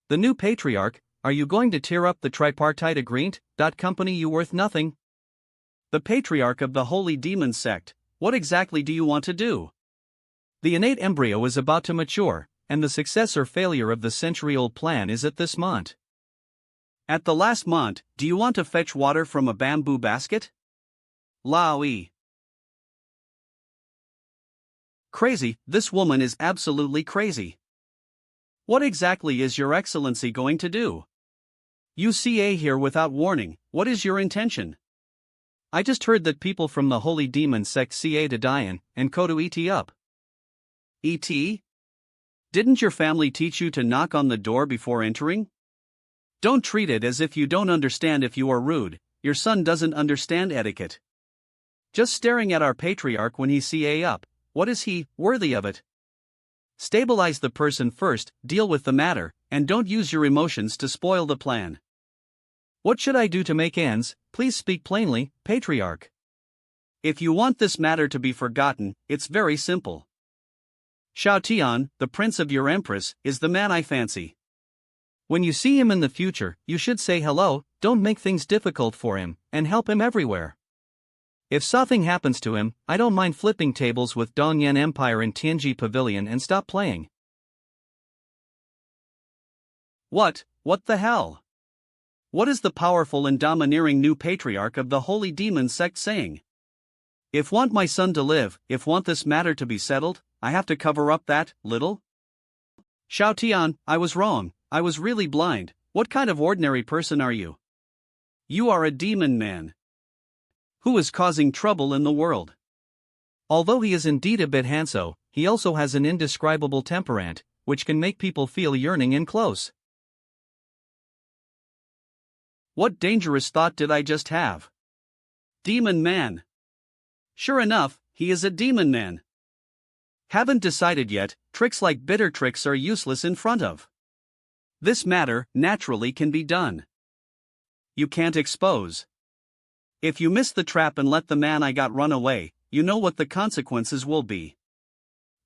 The new patriarch, are you going to tear up the tripartite agreement? Company, you worth nothing? The patriarch of the Holy Demon sect, what exactly do you want to do? The innate embryo is about to mature, and the success or failure of the century-old plan is at this moment. At the last moment, do you want to fetch water from a bamboo basket? Lao-ee. Crazy, this woman is absolutely crazy. What exactly is Your Excellency going to do? You CA here without warning, what is your intention? I just heard that people from the Holy Demon sect CA to Dian, and co to ET up. ET? Didn't your family teach you to knock on the door before entering? Don't treat it as if you don't understand. If you are rude, your son doesn't understand etiquette. Just staring at our patriarch when he CA up, what is he, worthy of it? Stabilize the person first, deal with the matter, and don't use your emotions to spoil the plan. What should I do to make ends? Please speak plainly, patriarch. If you want this matter to be forgotten, it's very simple. Shao Tian, the prince of your Empress, is the man I fancy. When you see him in the future, you should say hello, don't make things difficult for him, and help him everywhere. If something happens to him, I don't mind flipping tables with Dongyan Empire in Tianji Pavilion and stop playing. What the hell? What is the powerful and domineering new patriarch of the Holy Demon sect saying? If want my son to live, if want this matter to be settled, I have to cover up that little? Shao Tian, I was wrong, I was really blind. What kind of ordinary person are you? You are a demon man. Who is causing trouble in the world. Although he is indeed a bit handsome, he also has an indescribable temperament, which can make people feel yearning and close. What dangerous thought did I just have? Demon man. Sure enough, he is a demon man. Haven't decided yet, tricks like bitter tricks are useless in front of. This matter, naturally can be done. You can't expose. If you miss the trap and let the man I got run away, you know what the consequences will be.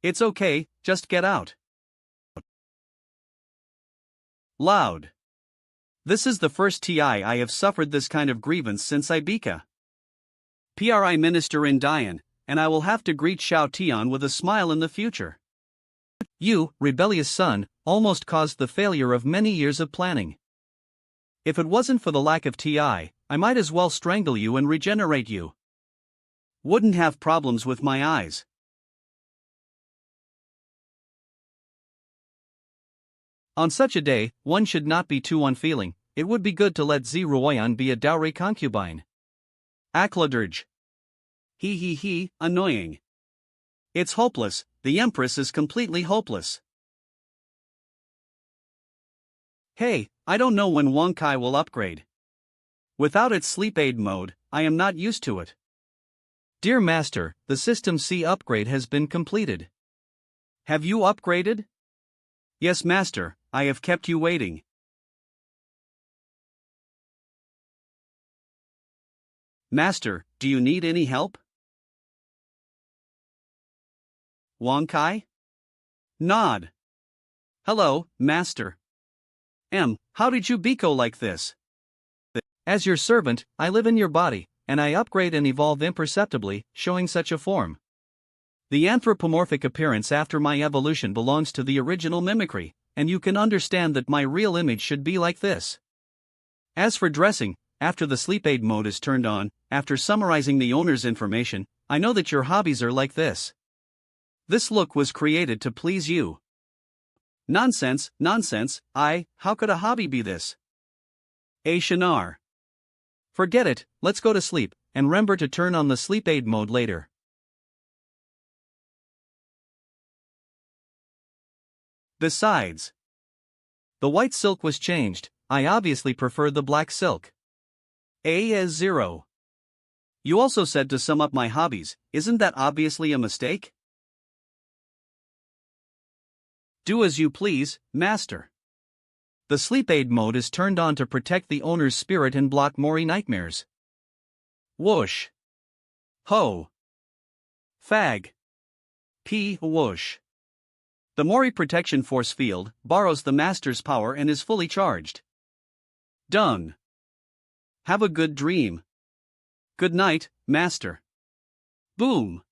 It's okay, just get out. Loud. This is the first TI I have suffered this kind of grievance since Ibeka. PRI minister in Dian, and I will have to greet Shao Tian with a smile in the future. You, rebellious son, almost caused the failure of many years of planning. If it wasn't for the lack of TI, I might as well strangle you and regenerate you. Wouldn't have problems with my eyes. On such a day, one should not be too unfeeling. It would be good to let Zi Ruoyan be a dowry concubine. Akladirge. He, annoying. It's hopeless, the Empress is completely hopeless. Hey, I don't know when Wonkai will upgrade. Without its sleep aid mode, I am not used to it. Dear Master, the System C upgrade has been completed. Have you upgraded? Yes, Master, I have kept you waiting. Master, do you need any help? Wonkai? Nod. Hello, Master. How did you become like this? As your servant, I live in your body, and I upgrade and evolve imperceptibly, showing such a form. The anthropomorphic appearance after my evolution belongs to the original mimicry, and you can understand that my real image should be like this. As for dressing, after the sleep aid mode is turned on, after summarizing the owner's information, I know that your hobbies are like this. This look was created to please you. Nonsense, nonsense, how could a hobby be this? A Shinar. Forget it, let's go to sleep, and remember to turn on the sleep aid mode later. Besides, the white silk was changed, I obviously prefer the black silk. A as 0. You also said to sum up my hobbies, isn't that obviously a mistake? Do as you please, master. The sleep aid mode is turned on to protect the owner's spirit and block Mori nightmares. Whoosh. Ho. Fag. P. Whoosh. The Mori protection force field borrows the master's power and is fully charged. Done. Have a good dream. Good night, master. Boom.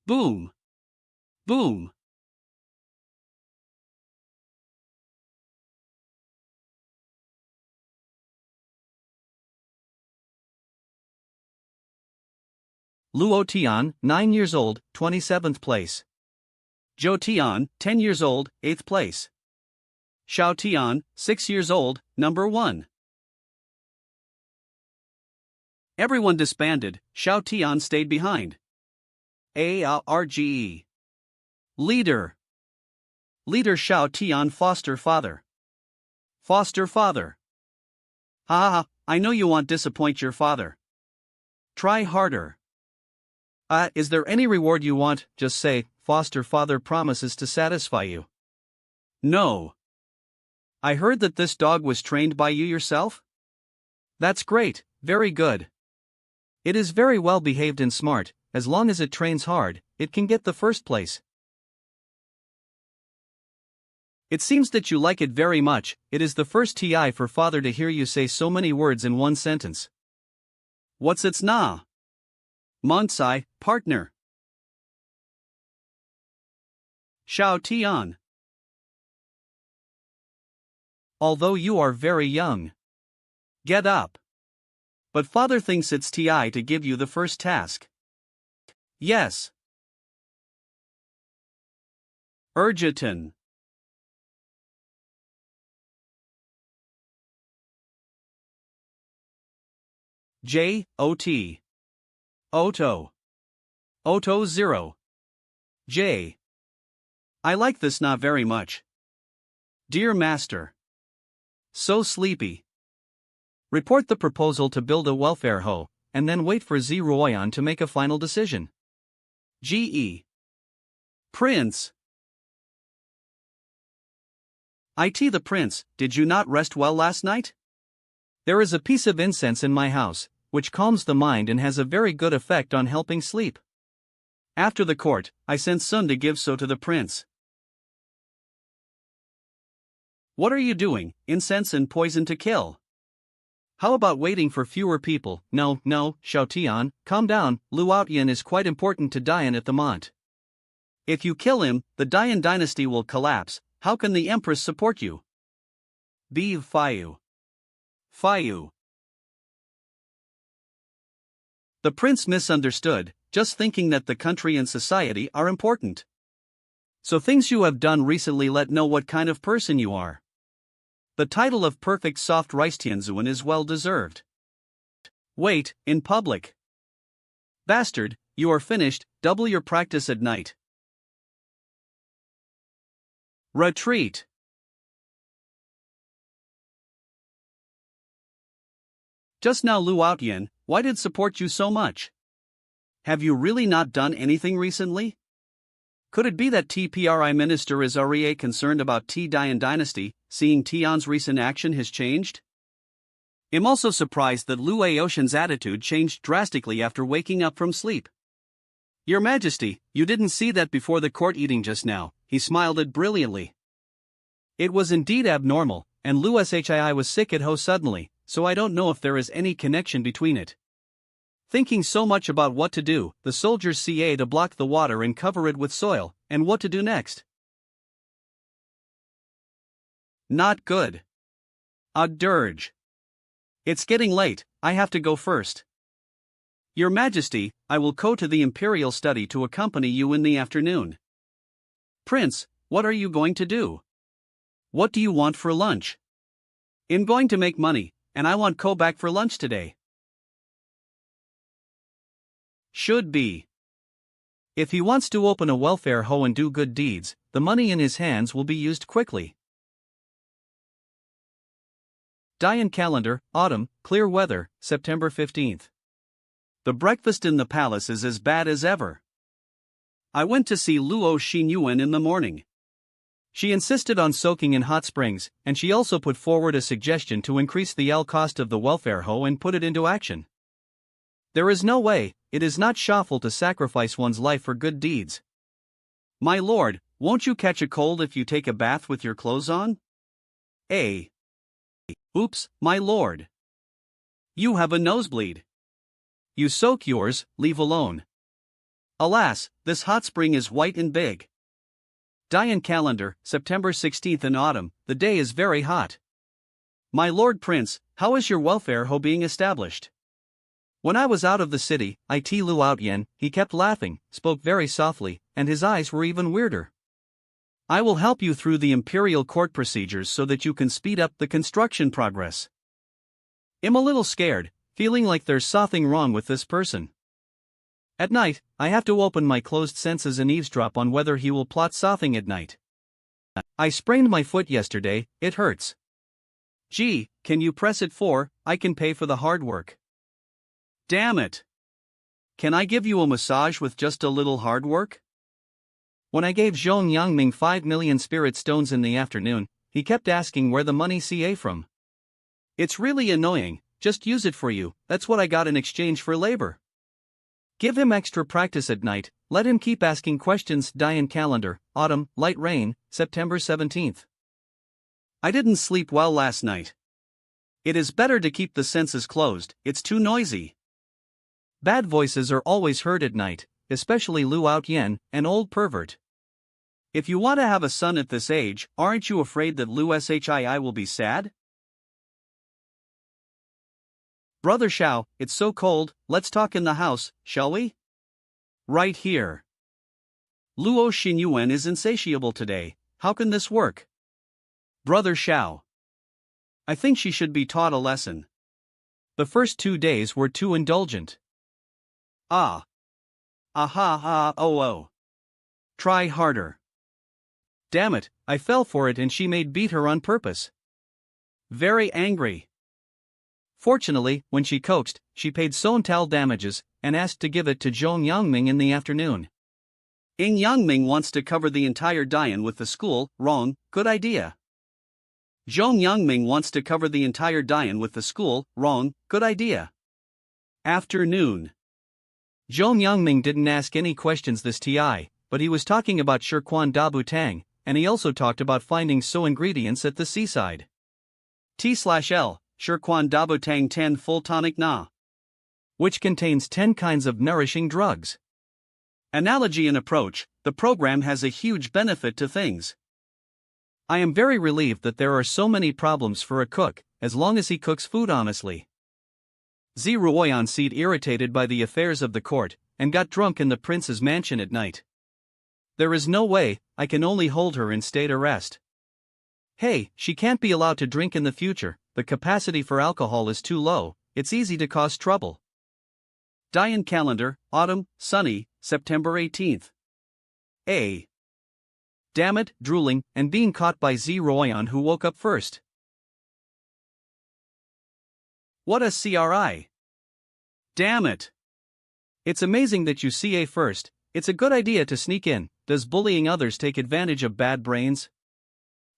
Boom. Boom. Luo Tian, 9 years old, 27th place. Zhou Tian, 10 years old, 8th place. Xiao Tian, 6 years old, number 1. Everyone disbanded, Xiao Tian stayed behind. ARGE. Leader. Leader Xiao Tian foster father. Foster father. Ha ha, I know you won't disappoint your father. Try harder. Is there any reward you want? Just say, foster father promises to satisfy you. No. I heard that this dog was trained by you yourself? That's great, very good. It is very well behaved and smart, as long as it trains hard, it can get the first place. It seems that you like it very much, it is the first TI for father to hear you say so many words in one sentence. What's its na? Monsai, partner. Xiao Tian. Although you are very young. Get up. But father thinks it's TI to give you the first task. Yes. Urgiton. J-O-T. Oto. Oto 0. J. I like this not very much. Dear Master. So sleepy. Report the proposal to build a welfare ho, and then wait for Z Ruoyan to make a final decision. G.E. Prince. IT the Prince, did you not rest well last night? There is a piece of incense in my house, which calms the mind and has a very good effect on helping sleep. After the court, I sent Sun to give so to the prince. What are you doing, incense and poison to kill? How about waiting for fewer people? No, Xiao Tian, calm down, Lu Outyan is quite important to Dian at the Mont. If you kill him, the Dian dynasty will collapse, how can the Empress support you? Be Fayu. Fayu. The prince misunderstood, just thinking that the country and society are important. So things you have done recently let know what kind of person you are. The title of perfect soft rice Tianzuan is well deserved. Wait, in public. Bastard, you are finished, double your practice at night. Retreat. Just now Lu Outyan, why did support you so much? Have you really not done anything recently? Could it be that TPRI minister is already concerned about T Dian dynasty, seeing Tian's recent action has changed? I'm also surprised that Lu Aoshan's attitude changed drastically after waking up from sleep. Your Majesty, you didn't see that before the court eating just now, he smiled it brilliantly. It was indeed abnormal, and Lu Shii was sick at Ho suddenly, so I don't know if there is any connection between it. Thinking so much about what to do, the soldiers CA to block the water and cover it with soil, and what to do next. Not good. A dirge. It's getting late, I have to go first. Your Majesty, I will go to the Imperial study to accompany you in the afternoon. Prince, what are you going to do? What do you want for lunch? I'm going to make money, and I want go back for lunch today. Should be. If he wants to open a welfare home and do good deeds, the money in his hands will be used quickly. Dian calendar, autumn, clear weather, September 15th. The breakfast in the palace is as bad as ever. I went to see Luo Xinyuan in the morning. She insisted on soaking in hot springs, and she also put forward a suggestion to increase the cost of the welfare home and put it into action. There is no way, it is not shameful to sacrifice one's life for good deeds. My lord, won't you catch a cold if you take a bath with your clothes on? Oops, my lord. You have a nosebleed. You soak yours, leave alone. Alas, this hot spring is white and big. Dian calendar, September 16th in autumn, the day is very hot. My lord prince, how is your welfare home being established? When I was out of the city, Lu Outyen, he kept laughing, spoke very softly, and his eyes were even weirder. I will help you through the imperial court procedures so that you can speed up the construction progress. I'm a little scared, feeling like there's something wrong with this person. At night, I have to open my closed senses and eavesdrop on whether he will plot something at night. I sprained my foot yesterday, it hurts. Gee, can you press it I can pay for the hard work. Damn it. Can I give you a massage with just a little hard work? When I gave Zhong Yangming 5 million spirit stones in the afternoon, he kept asking where the money CA from. It's really annoying, just use it for you, that's what I got in exchange for labor. Give him extra practice at night, let him keep asking questions. Dian calendar, autumn, light rain, September 17th. I didn't sleep well last night. It is better to keep the senses closed, it's too noisy. Bad voices are always heard at night, especially Lu Outyen, an old pervert. If you want to have a son at this age, aren't you afraid that Lu Shii will be sad? Brother Xiao, it's so cold, let's talk in the house, shall we? Right here. Luo Xinyuan is insatiable today, how can this work? Brother Xiao. I think she should be taught a lesson. The first 2 days were too indulgent. Oh. Try harder. Damn it, I fell for it and she made beat her on purpose. Very angry. Fortunately, when she coaxed, she paid Sontal damages, and asked to give it to Zhong Yangming in the afternoon. Yangming wants to cover the entire Dian with the school, wrong, good idea. Zhong Yangming wants to cover the entire Dian with the school, wrong, good idea. Afternoon. Zhong Yangming didn't ask any questions this TI, but he was talking about Shirquan Dabu Tang, and he also talked about finding ingredients at the seaside. T/L, Shirquan Dabu Tang 10 full tonic na, which contains 10 kinds of nourishing drugs. Analogy and approach, the program has a huge benefit to things. I am very relieved that there are so many problems for a cook, as long as he cooks food honestly. Ruoyan seemed irritated by the affairs of the court, and got drunk in the prince's mansion at night. There is no way, I can only hold her in state arrest. Hey, she can't be allowed to drink in the future, the capacity for alcohol is too low, it's easy to cause trouble. Dian calendar, autumn, sunny, September 18th. Damn it, drooling, and being caught by Royan who woke up first. What a CRI. Damn it. It's amazing that you CA first, it's a good idea to sneak in, does bullying others take advantage of bad brains?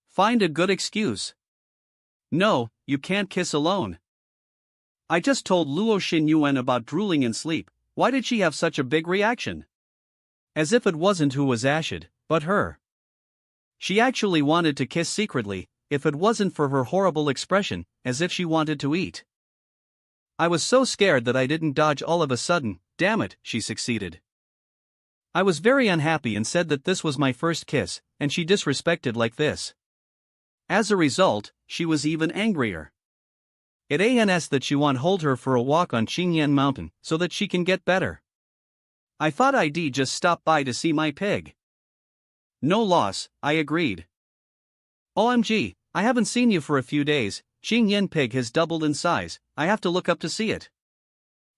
Find a good excuse. No, you can't kiss alone. I just told Luo Xinyuan about drooling in sleep, why did she have such a big reaction? As if it wasn't who was ashed, but her. She actually wanted to kiss secretly, if it wasn't for her horrible expression, as if she wanted to eat. I was so scared that I didn't dodge all of a sudden. Damn it, she succeeded. I was very unhappy and said that this was my first kiss, and she disrespected like this. As a result, she was even angrier. It ans that she want hold her for a walk on Qingyan Mountain, so that she can get better. I thought I'd just stop by to see my pig. No loss, I agreed. OMG, I haven't seen you for a few days. Qingyan pig has doubled in size, I have to look up to see it.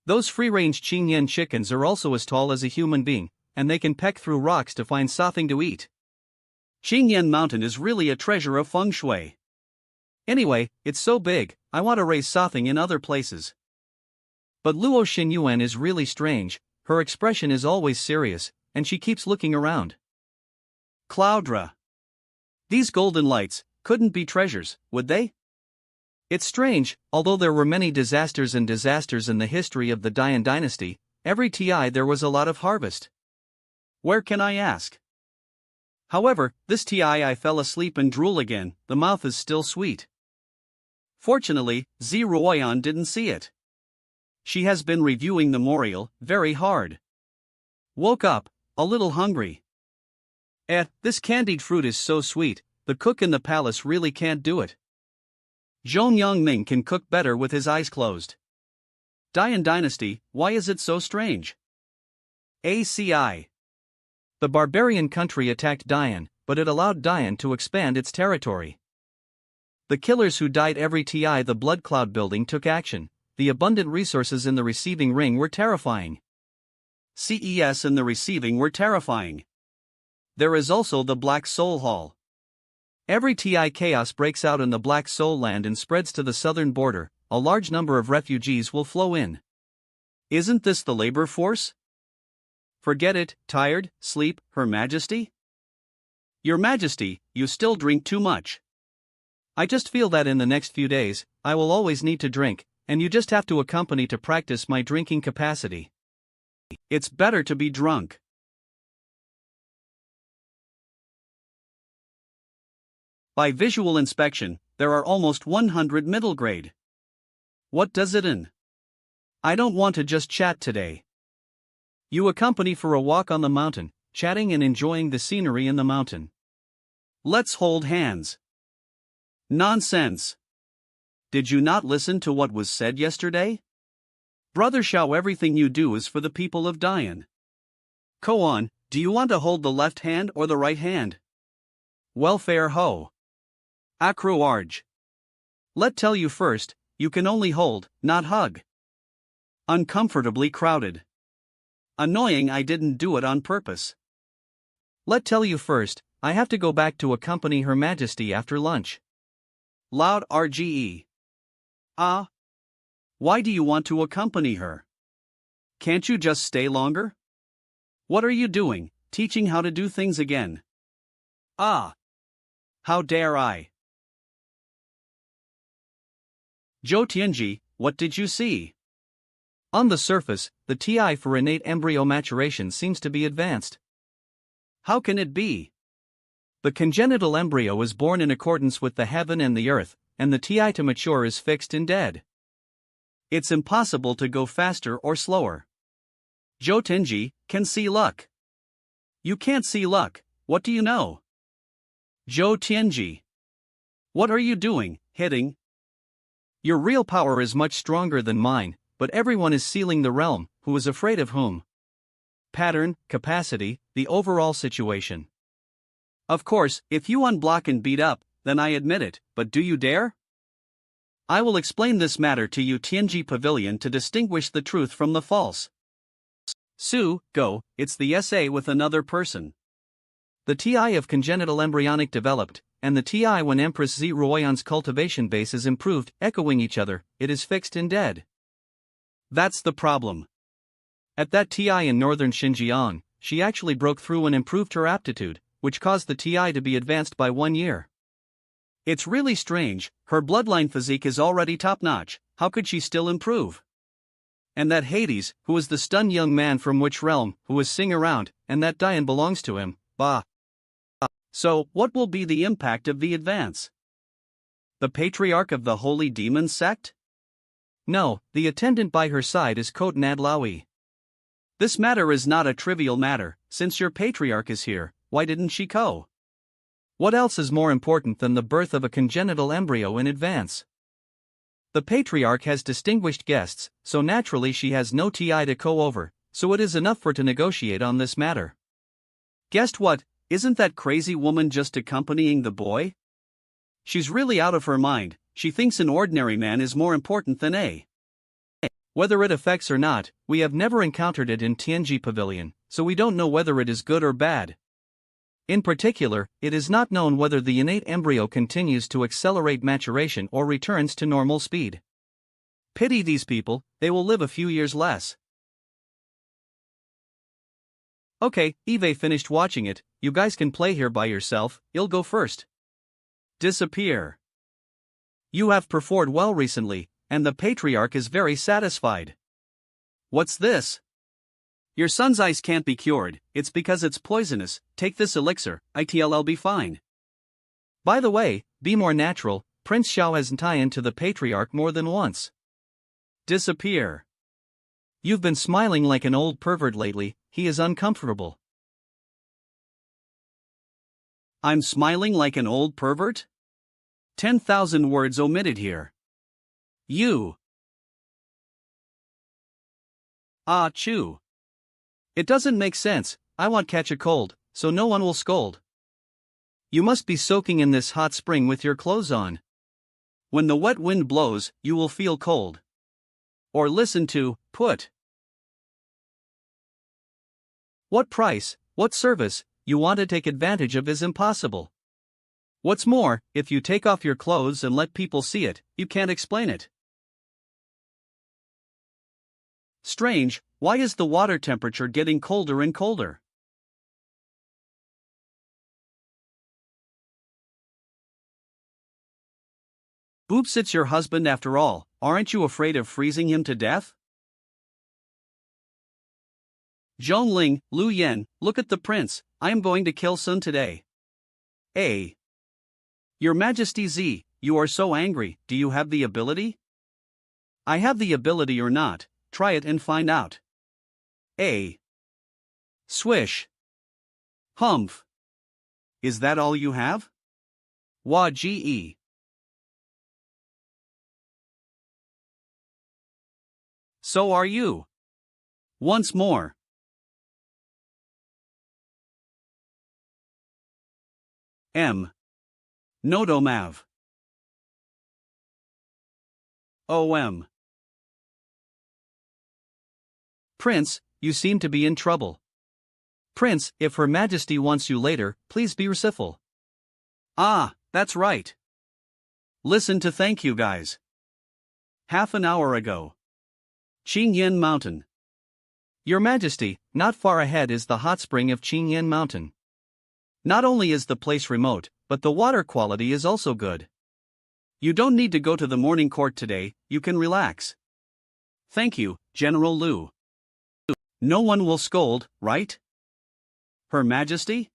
Those free-range Qingyan chickens are also as tall as a human being, and they can peck through rocks to find something to eat. Qingyan Mountain is really a treasure of feng shui. Anyway, it's so big, I want to raise something in other places. But Luo Xinyuan is really strange, her expression is always serious, and she keeps looking around. Cloudra. These golden lights couldn't be treasures, would they? It's strange, although there were many disasters in the history of the Dian dynasty, every TI there was a lot of harvest. Where can I ask? However, this TI I fell asleep and drool again, the mouth is still sweet. Fortunately, Zi Ruoyan didn't see it. She has been reviewing the memorial very hard. Woke up, a little hungry. This candied fruit is so sweet, the cook in the palace really can't do it. Zhong Yongming can cook better with his eyes closed. Dian dynasty, why is it so strange? ACI. The barbarian country attacked Dian, but it allowed Dian to expand its territory. The killers who died every TI the blood cloud building took action, the abundant resources in the receiving ring were terrifying. CES in the receiving were terrifying. There is also the Black Soul Hall. Every TI chaos breaks out in the Black Soul land and spreads to the southern border, a large number of refugees will flow in. Isn't this the labor force? Forget it, tired, sleep, Her Majesty? Your Majesty, you still drink too much. I just feel that in the next few days, I will always need to drink, and you just have to accompany to practice my drinking capacity. It's better to be drunk. By visual inspection, there are almost 100 middle grade. What does it in? I don't want to just chat today. You accompany for a walk on the mountain, chatting and enjoying the scenery in the mountain. Let's hold hands. Nonsense. Did you not listen to what was said yesterday? Brother Xiao, everything you do is for the people of Dian. Koan, do you want to hold the left hand or the right hand? Welfare ho. Akru Arj. Let tell you first, you can only hold, not hug. Uncomfortably crowded. Annoying, I didn't do it on purpose. Let tell you first, I have to go back to accompany Her Majesty after lunch. Loud RGE. Ah. Why do you want to accompany her? Can't you just stay longer? What are you doing, teaching how to do things again? Ah. How dare I? Zhou Tianji, what did you see? On the surface, the TI for innate embryo maturation seems to be advanced. How can it be? The congenital embryo is born in accordance with the heaven and the earth, and the TI to mature is fixed and dead. It's impossible to go faster or slower. Zhou Tianji can see luck. You can't see luck, what do you know? Zhou Tianji. What are you doing, hitting? Your real power is much stronger than mine, but everyone is sealing the realm, who is afraid of whom? Pattern, capacity, the overall situation. Of course, if you unblock and beat up, then I admit it, but do you dare? I will explain this matter to you Tianji Pavilion to distinguish the truth from the false. Su, go, it's the SA with another person. The TI of congenital embryonic developed, and the TI when Empress Zi Ruoyan's cultivation base is improved, echoing each other, it is fixed and dead. That's the problem. At that TI in northern Xinjiang, she actually broke through and improved her aptitude, which caused the TI to be advanced by 1 year. It's really strange, her bloodline physique is already top-notch, how could she still improve? And that Hades, who is the stunned young man from which realm, who is sing around, and that Dian belongs to him, bah. So, what will be the impact of the advance? The patriarch of the Holy Demon sect? No, the attendant by her side is Kot Nadlawi. This matter is not a trivial matter, since your patriarch is here, why didn't she go? What else is more important than the birth of a congenital embryo in advance? The patriarch has distinguished guests, so naturally she has no TI to go over, so it is enough for to negotiate on this matter. Guessed what, isn't that crazy woman just accompanying the boy? She's really out of her mind, she thinks an ordinary man is more important than a. Whether it affects or not, we have never encountered it in Tianji Pavilion, so we don't know whether it is good or bad. In particular, it is not known whether the innate embryo continues to accelerate maturation or returns to normal speed. Pity these people, they will live a few years less. Okay, Eve finished watching it, you guys can play here by yourself, you'll go first. Disappear. You have performed well recently, and the patriarch is very satisfied. What's this? Your son's eyes can't be cured, it's because it's poisonous, take this elixir, it'll be fine. By the way, be more natural, Prince Xiao has tie-in to the patriarch more than once. Disappear. You've been smiling like an old pervert lately, he is uncomfortable. I'm smiling like an old pervert? 10,000 words omitted here. You. Ah, chew. It doesn't make sense, I won't catch a cold, so no one will scold. You must be soaking in this hot spring with your clothes on. When the wet wind blows, you will feel cold. Or listen to, put. What price, what service, you want to take advantage of is impossible. What's more, if you take off your clothes and let people see it, you can't explain it. Strange, why is the water temperature getting colder and colder? Oops, it's your husband after all, aren't you afraid of freezing him to death? Zhongling, Lu Yen, look at the prince, I am going to kill Sun today. A. Your Majesty Z, you are so angry, do you have the ability? I have the ability or not, try it and find out. A. Swish. Humph. Is that all you have? Wa ge. So are you. Once more. M. Nodomav. OM. Prince, you seem to be in trouble. Prince, if Her Majesty wants you later, please be merciful. Ah, that's right. Listen to thank you guys. Half an hour ago. Qingyan Mountain. Your Majesty, not far ahead is the hot spring of Qingyan Mountain. Not only is the place remote, but the water quality is also good. You don't need to go to the morning court today, you can relax. Thank you, General Liu. No one will scold, right? Her Majesty?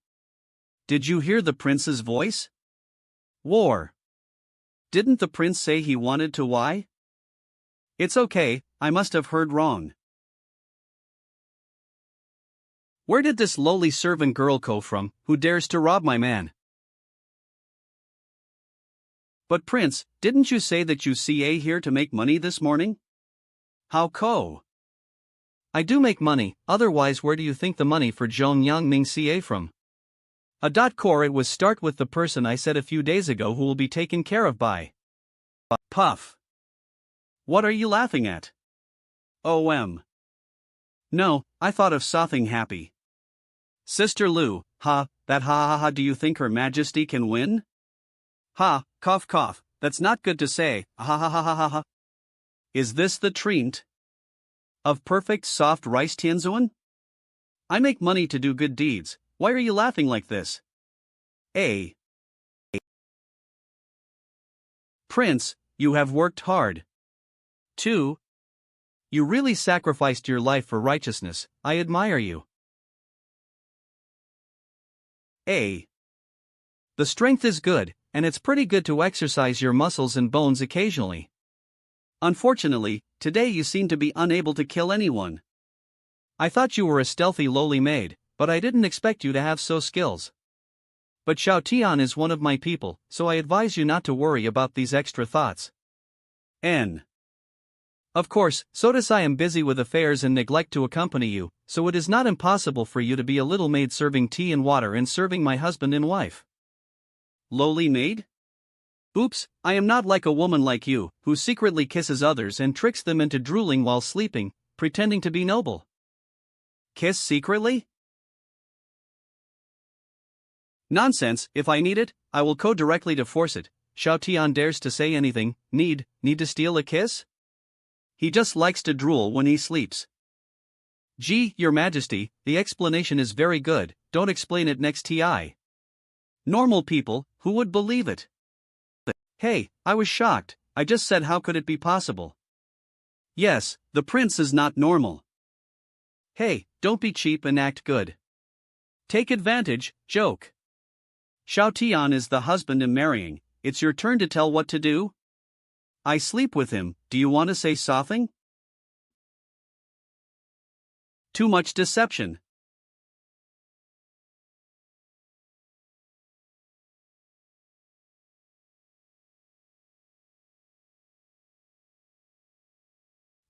Did you hear the prince's voice? War. Didn't the prince say he wanted to why? It's okay, I must have heard wrong. Where did this lowly servant girl go from, who dares to rob my man? But prince, didn't you say that you CA here to make money this morning? How co? I do make money, otherwise where do you think the money for Zhong Yangming CA from? A core it was start with the person I said a few days ago who will be taken care of by. Puff. What are you laughing at? OM. No, I thought of something happy. Sister Lu, that ha, do you think Her Majesty can win? Ha, cough, that's not good to say, ha. Is this the treat of perfect soft rice tianzuan? I make money to do good deeds, why are you laughing like this? A. Prince, you have worked hard. 2. You really sacrificed your life for righteousness, I admire you. A. The strength is good, and it's pretty good to exercise your muscles and bones occasionally. Unfortunately, today you seem to be unable to kill anyone. I thought you were a stealthy lowly maid, but I didn't expect you to have so skills. But Xiao Tian is one of my people, so I advise you not to worry about these extra thoughts. N. Of course, Sodas, I am busy with affairs and neglect to accompany you, so it is not impossible for you to be a little maid serving tea and water and serving my husband and wife. Lowly maid? Oops, I am not like a woman like you, who secretly kisses others and tricks them into drooling while sleeping, pretending to be noble. Kiss secretly? Nonsense, if I need it, I will go directly to force it. Xiao Tian dares to say anything. Need to steal a kiss? He just likes to drool when he sleeps. Gee, Your Majesty, the explanation is very good, don't explain it next TI. Normal people, who would believe it? Hey, I was shocked, I just said how could it be possible? Yes, the prince is not normal. Hey, don't be cheap and act good. Take advantage, joke. Xiao Tian is the husband I'm marrying, it's your turn to tell what to do? I sleep with him, do you want to say something? Too much deception.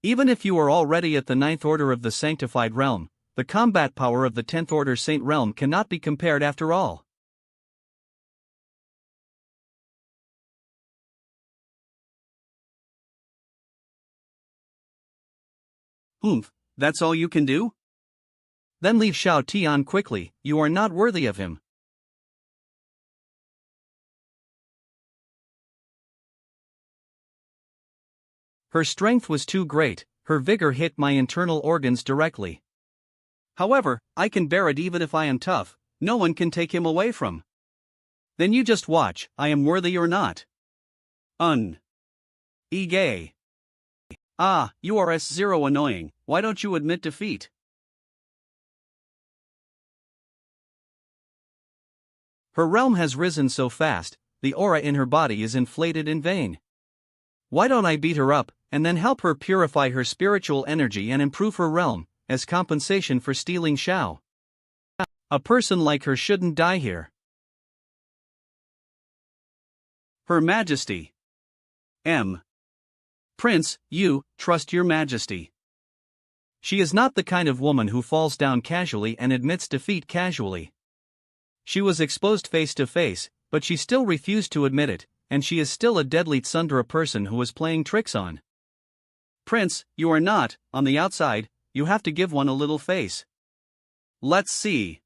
Even if you are already at the 9th order of the sanctified realm, the combat power of the 10th order saint realm cannot be compared after all. That's all you can do? Then leave Xiao Tian quickly, you are not worthy of him. Her strength was too great, her vigor hit my internal organs directly. However, I can bear it even if I am tough, no one can take him away from. Then you just watch, I am worthy or not. Gay. Ah, you are S0 annoying, why don't you admit defeat? Her realm has risen so fast, the aura in her body is inflated in vain. Why don't I beat her up, and then help her purify her spiritual energy and improve her realm, as compensation for stealing Xiao? A person like her shouldn't die here. Her Majesty. Prince, you, trust your Majesty. She is not the kind of woman who falls down casually and admits defeat casually. She was exposed face to face, but she still refused to admit it, and she is still a deadly tsundere person who is playing tricks on. Prince, you are not, on the outside, you have to give one a little face. Let's see.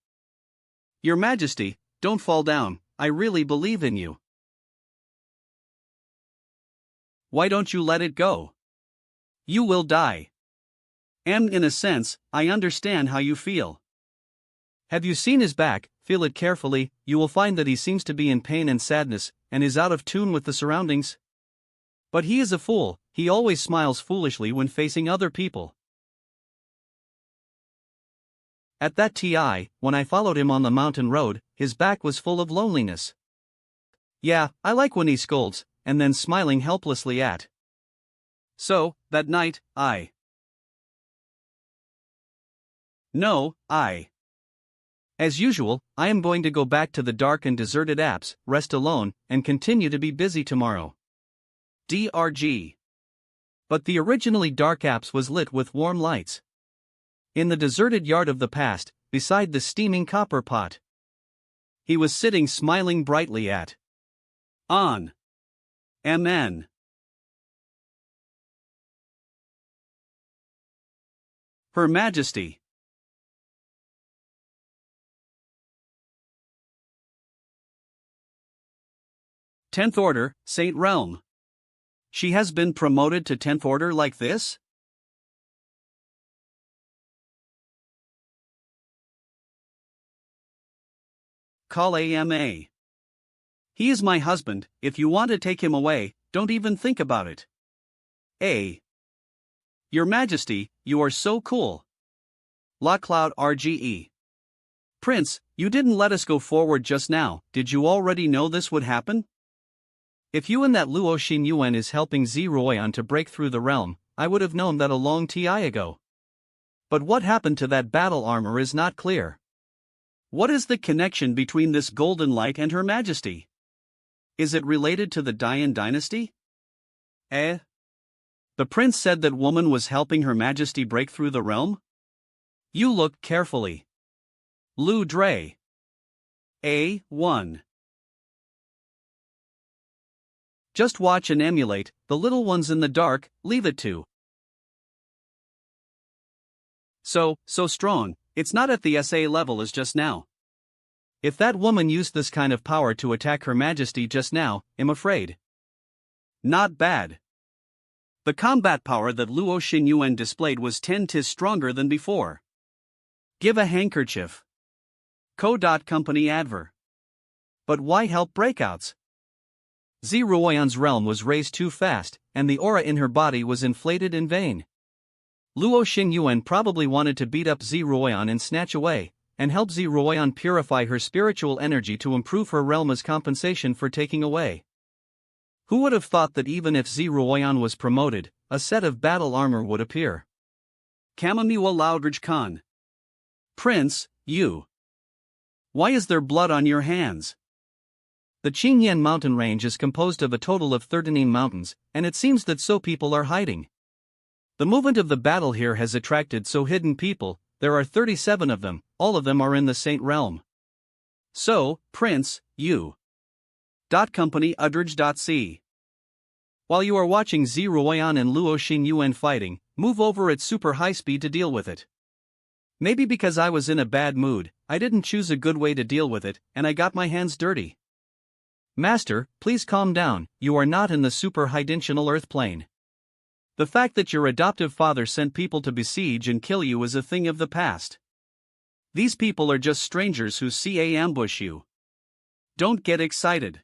Your Majesty, don't fall down, I really believe in you. Why don't you let it go? You will die. And in a sense, I understand how you feel. Have you seen his back? Feel it carefully, you will find that he seems to be in pain and sadness, and is out of tune with the surroundings. But he is a fool, he always smiles foolishly when facing other people. At that TI, when I followed him on the mountain road, his back was full of loneliness. Yeah, I like when he scolds, and then smiling helplessly at. So, that night, As usual, I am going to go back to the dark and deserted apps, rest alone, and continue to be busy tomorrow. DRG. But the originally dark apps was lit with warm lights. In the deserted yard of the past, beside the steaming copper pot. He was sitting smiling brightly at. MN. Her Majesty. Tenth Order, Saint Realm. She has been promoted to 10th Order like this? Call AMA. He is my husband, if you want to take him away, don't even think about it. Your Majesty, you are so cool. La Cloud RGE. Prince, you didn't let us go forward just now, did you already know this would happen? If Yuan that Luo Xin Yuan is helping Ziruoyan to break through the realm, I would have known that a long time ago. But what happened to that battle armor is not clear. What is the connection between this golden light and Her Majesty? Is it related to the Dian dynasty? The prince said that woman was helping Her Majesty break through the realm? You look carefully. Lu Dre. A1. Just watch and emulate, the little ones in the dark, leave it to. So strong, it's not at the SA level as just now. If that woman used this kind of power to attack Her Majesty just now, I'm afraid. Not bad. The combat power that Luo Xin Yuan displayed was 10 tis stronger than before. Give a handkerchief. Co.Company adver. But why help breakouts? Ziruoyan's realm was raised too fast, and the aura in her body was inflated in vain. Luo Xin Yuan probably wanted to beat up Ziruoyan and snatch away, and help Ziruoyan purify her spiritual energy to improve her realm as compensation for taking away. Who would have thought that even if Ziruoyan was promoted, a set of battle armor would appear? Kamamiwa Loudridge Khan. Prince, you. Why is there blood on your hands? The Qingyan mountain range is composed of a total of 13 mountains, and it seems that so people are hiding. The movement of the battle here has attracted so hidden people, there are 37 of them, all of them are in the Saint realm. So, Prince, you. Company Udridge.c. While you are watching Ziruoyan and Luo Xin Yuan fighting, move over at super high speed to deal with it. Maybe because I was in a bad mood, I didn't choose a good way to deal with it, and I got my hands dirty. Master, please calm down, you are not in the super high-dimensional earth plane. The fact that your adoptive father sent people to besiege and kill you is a thing of the past. These people are just strangers who ambush you. Don't get excited.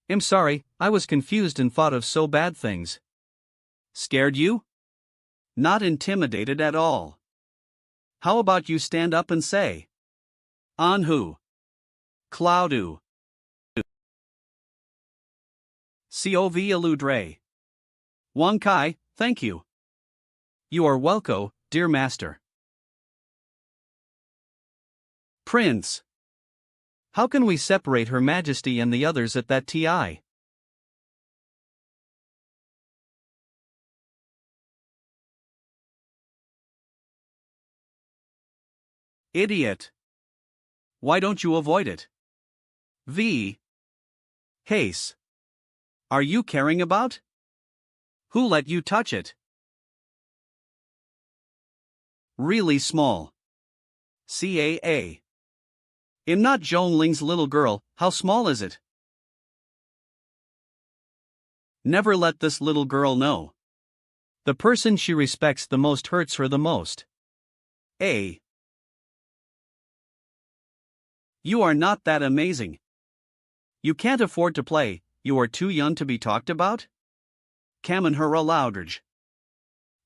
I'm sorry, I was confused and thought of so bad things. Scared you? Not intimidated at all. How about you stand up and say? Anhu. Cloudu. Cov Aludre. Wang Kai, thank you. You are welcome, dear master. Prince. How can we separate Her Majesty and the others at that TI? Idiot. Why don't you avoid it? V. Case. Are you caring about? Who let you touch it? Really small. CAA. I'm not Zhongling's little girl, how small is it? Never let this little girl know. The person she respects the most hurts her the most. A. You are not that amazing. You can't afford to play, you are too young to be talked about? Kamanhura Loudridge.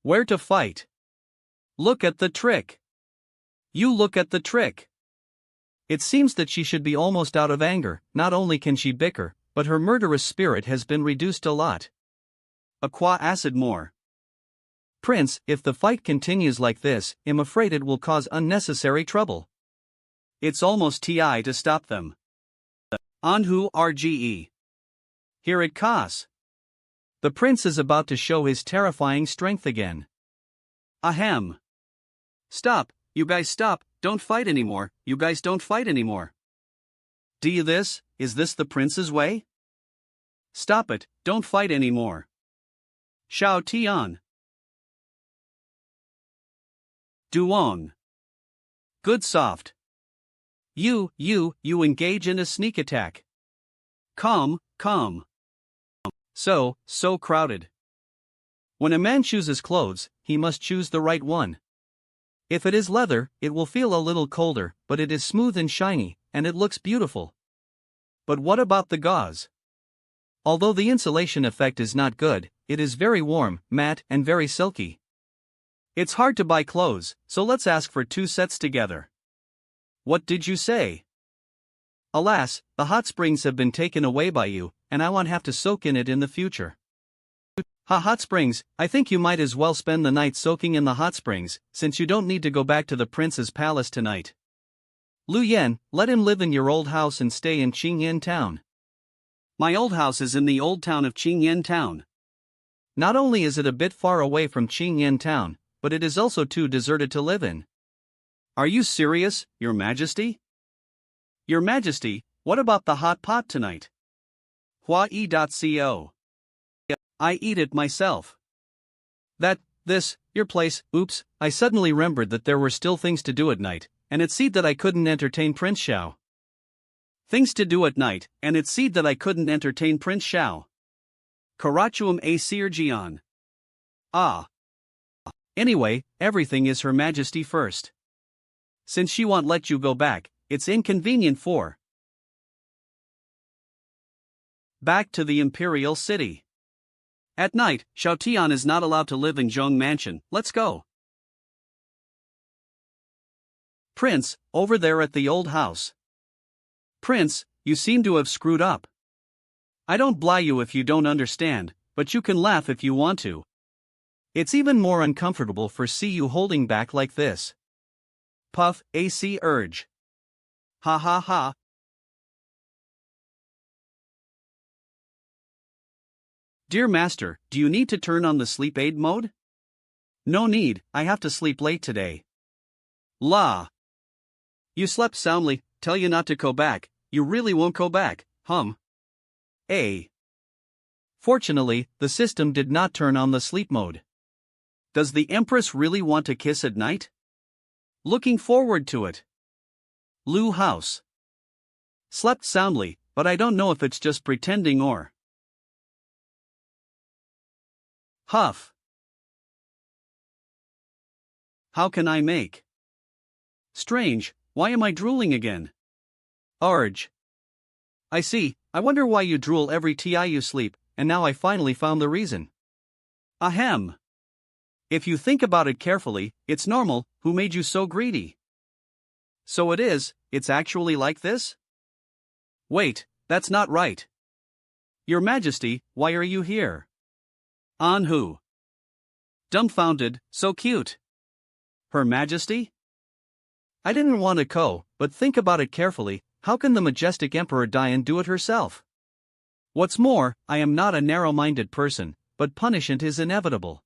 Where to fight? Look at the trick. You look at the trick. It seems that she should be almost out of anger, not only can she bicker, but her murderous spirit has been reduced a lot. Aqua acid more. Prince, if the fight continues like this, I'm afraid it will cause unnecessary trouble. It's almost TI to stop them. Anhu RGE. Here it comes. The prince is about to show his terrifying strength again. Ahem. Stop, you guys stop, don't fight anymore, you guys don't fight anymore. Is this the prince's way? Stop it, don't fight anymore. Xiao Tian. Duong. Good soft. You engage in a sneak attack. Calm. So crowded. When a man chooses clothes, he must choose the right one. If it is leather, it will feel a little colder, but it is smooth and shiny, and it looks beautiful. But what about the gauze? Although the insulation effect is not good, it is very warm, matte, and very silky. It's hard to buy clothes, so let's ask for 2 sets together. What did you say? Alas, the hot springs have been taken away by you, and I won't have to soak in it in the future. Hot springs, I think you might as well spend the night soaking in the hot springs, since you don't need to go back to the prince's palace tonight. Lu Yen, let him live in your old house and stay in Qingyan town. My old house is in the old town of Qingyan town. Not only is it a bit far away from Qingyan town, but it is also too deserted to live in. Are you serious, Your Majesty? Your Majesty, what about the hot pot tonight? Hua-e.co. I eat it myself. Your place, oops, I suddenly remembered that there were still things to do at night, and it seemed that I couldn't entertain Prince Xiao. Things to do at night, and it seemed that I couldn't entertain Prince Xiao. Karachuum a Sirjian. Ah. Anyway, everything is Her Majesty first. Since she won't let you go back, it's inconvenient for. Back to the Imperial City. At night, Xiao Tian is not allowed to live in Zhong Mansion. Let's go. Prince, over there at the old house. Prince, you seem to have screwed up. I don't blame you if you don't understand, but you can laugh if you want to. It's even more uncomfortable for see you holding back like this. Puff, AC urge. Ha ha ha. Dear Master, do you need to turn on the sleep aid mode? No need, I have to sleep late today. La. You slept soundly, tell you not to go back, you really won't go back, A. Fortunately, the system did not turn on the sleep mode. Does the Empress really want to kiss at night? Looking forward to it. Lu House. Slept soundly, but I don't know if it's just pretending or. Huff. How can I make? Strange, why am I drooling again? Urge. I see, I wonder why you drool every time you sleep, and now I finally found the reason. Ahem. If you think about it carefully, it's normal, who made you so greedy? So it is, it's actually like this? Wait, that's not right. Your Majesty, why are you here? Anhu. Dumbfounded, so cute. Her Majesty? I didn't want to go, but think about it carefully, how can the majestic Emperor Dian do it herself? What's more, I am not a narrow-minded person, but punishment is inevitable.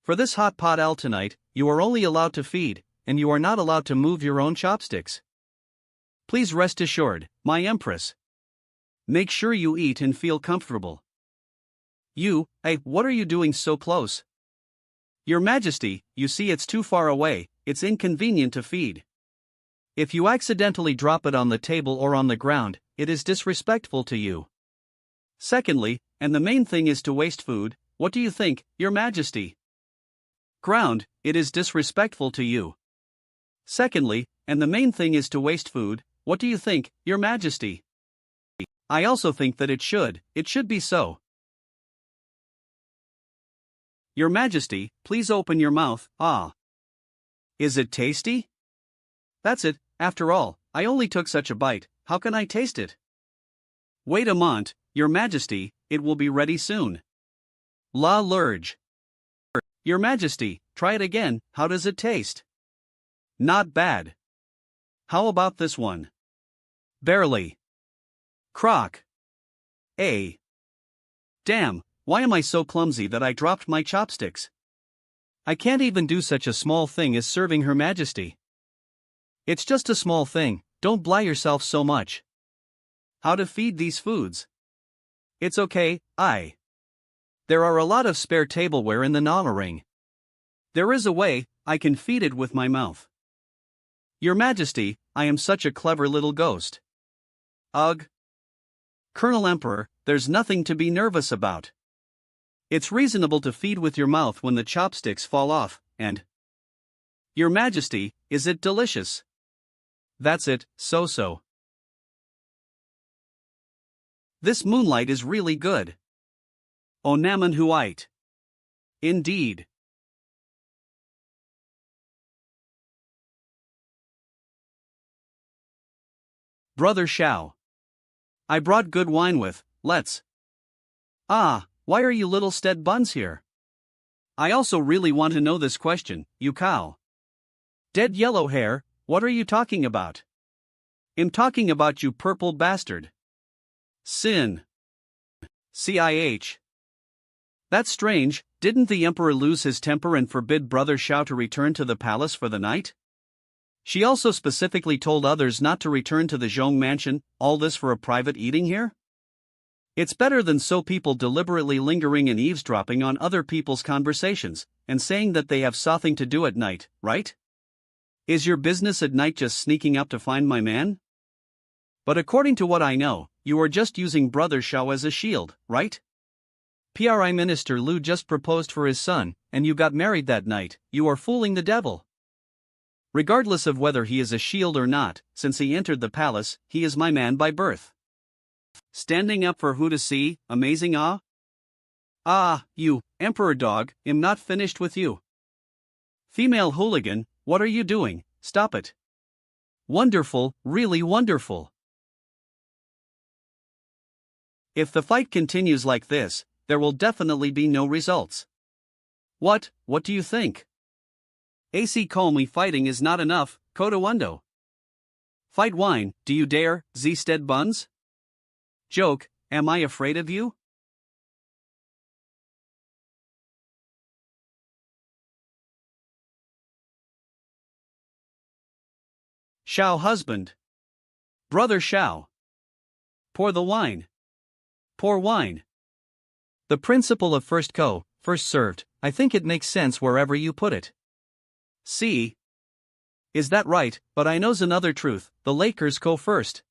For this hot pot ale tonight, you are only allowed to feed, and you are not allowed to move your own chopsticks. Please rest assured, my Empress. Make sure you eat and feel comfortable. What are you doing so close? Your Majesty, you see it's too far away, it's inconvenient to feed. If you accidentally drop it on the table or on the ground, it is disrespectful to you. Secondly, and the main thing is to waste food, what do you think, Your Majesty? Ground, it is disrespectful to you. Secondly, and the main thing is to waste food, what do you think, Your Majesty? I also think that it should be so. Your Majesty, please open your mouth, Is it tasty? That's it, after all, I only took such a bite, how can I taste it? Wait a moment, Your Majesty, it will be ready soon. La Lurge. Your Majesty, try it again, how does it taste? Not bad. How about this one? Barely. Crock. Damn, why am I so clumsy that I dropped my chopsticks? I can't even do such a small thing as serving Her Majesty. It's just a small thing, don't bly yourself so much. How to feed these foods? It's okay, There are a lot of spare tableware in the Nala ring. There is a way, I can feed it with my mouth. Your Majesty, I am such a clever little ghost. Ugh. Colonel Emperor, there's nothing to be nervous about. It's reasonable to feed with your mouth when the chopsticks fall off, and. Your Majesty, is it delicious? That's it, so. This moonlight is really good. Onaman Huite. Indeed. Brother Shao. I brought good wine with, let's. Ah, why are you little stead buns here? I also really want to know this question, you cow. Dead yellow hair, what are you talking about? I'm talking about you purple bastard. Sin. CIH. That's strange, didn't the emperor lose his temper and forbid Brother Shao to return to the palace for the night? She also specifically told others not to return to the Zhong mansion, all this for a private eating here? It's better than so people deliberately lingering and eavesdropping on other people's conversations, and saying that they have something to do at night, right? Is your business at night just sneaking up to find my man? But according to what I know, you are just using Brother Shao as a shield, right? Prime Minister Liu just proposed for his son, and you got married that night, you are fooling the devil. Regardless of whether he is a shield or not, since he entered the palace, he is my man by birth. Standing up for who to see, amazing ah? Ah, you, emperor dog, am not finished with you. Female hooligan, what are you doing, stop it. Wonderful, really wonderful. If the fight continues like this, there will definitely be no results. What do you think? AC calmly fighting is not enough, Kodo. Fight wine, do you dare, Z-stead buns? Joke, am I afraid of you? Shao husband. Brother Shao. Pour the wine. Pour wine. The principle of first served, I think it makes sense wherever you put it. See? Is that right? But I knows another truth, the Lakers go first.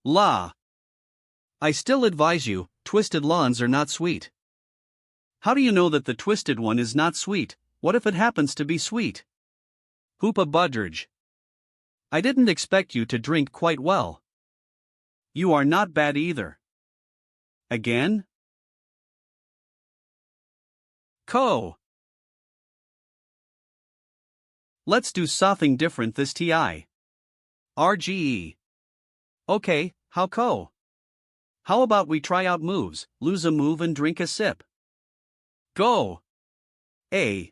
La. I still advise you, twisted lawns are not sweet. How do you know that the twisted one is not sweet? What if it happens to be sweet? Hoopa Budridge. I didn't expect you to drink quite well. You are not bad either. Again? Let's do something different this TI. RGE. Okay, how? How about we try out moves, lose a move and drink a sip? Go! A.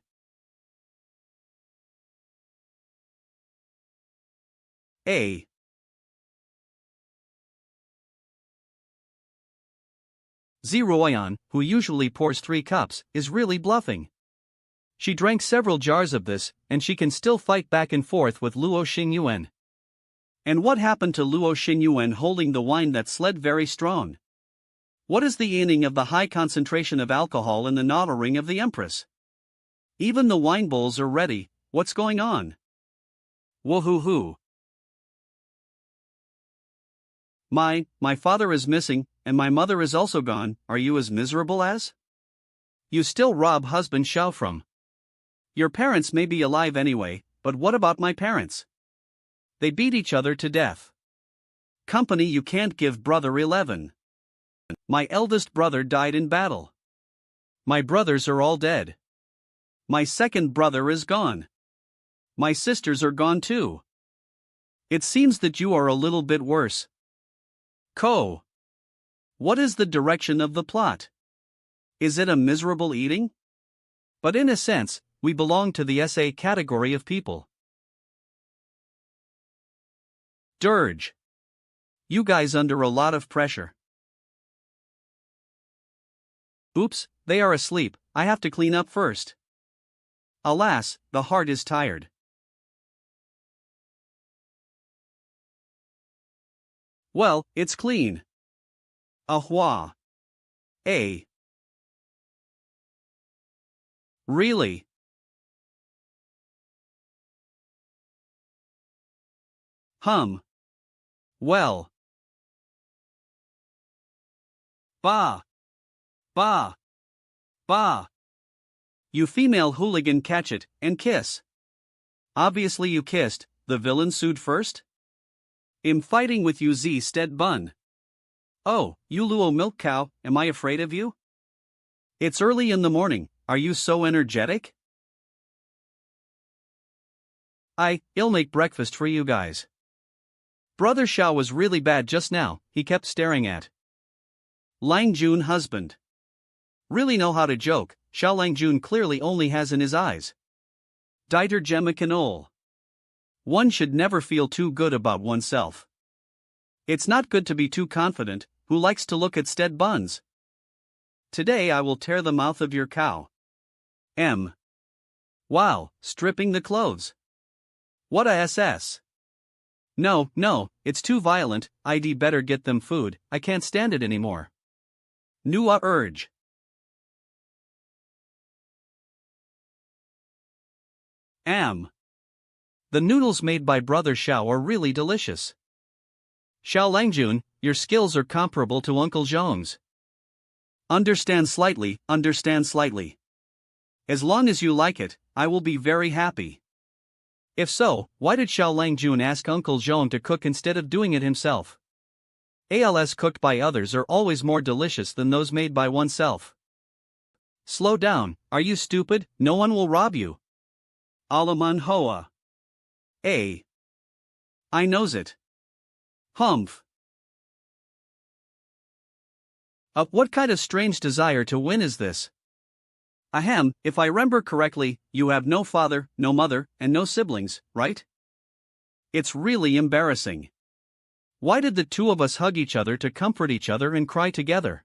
0 who usually pours 3 cups, is really bluffing. She drank several jars of this, and she can still fight back and forth with Luo Xingyuan. And what happened to Luo Xingyuan holding the wine that slid very strong? What is the meaning of the high concentration of alcohol in the noddle ring of the Empress? Even the wine bowls are ready, what's going on? Woohoo-hoo. My father is missing, and my mother is also gone, are you as miserable as? You still rob husband Shao from. Your parents may be alive anyway, but what about my parents? They beat each other to death. Company you can't give brother 11. My eldest brother died in battle. My brothers are all dead. My second brother is gone. My sisters are gone too. It seems that you are a little bit worse. What is the direction of the plot? Is it a miserable eating? But in a sense, we belong to the SA category of people. Dirge. You guys under a lot of pressure. Oops, they are asleep, I have to clean up first. Alas, the heart is tired. Well, it's clean. Ahua. A. Really? Well. Bah. You female hooligan, catch it, and kiss. Obviously you kissed, the villain sued first? I'm fighting with you Z-stead bun. Oh, you Luo milk cow, am I afraid of you? It's early in the morning, are you so energetic? I'll make breakfast for you guys. Brother Xiao was really bad just now, he kept staring at Lang Jun husband. Really know how to joke, Xiao Lang Jun clearly only has in his eyes. Dieter Gemma. One should never feel too good about oneself. It's not good to be too confident. Who likes to look at stead buns? Today I will tear the mouth of your cow. Wow, stripping the clothes. What a SS. No, it's too violent, I'd better get them food, I can't stand it anymore. Nua urge. The noodles made by Brother Xiao are really delicious. Xiao Langjun, your skills are comparable to Uncle Zhong's. Understand slightly. As long as you like it, I will be very happy. If so, why did Xiao Langjun ask Uncle Zhong to cook instead of doing it himself? ALS cooked by others are always more delicious than those made by oneself. Slow down, are you stupid? No one will rob you. Manhua. I knows it. Humph. What kind of strange desire to win is this? Ahem, if I remember correctly, you have no father, no mother, and no siblings, right? It's really embarrassing. Why did the two of us hug each other to comfort each other and cry together?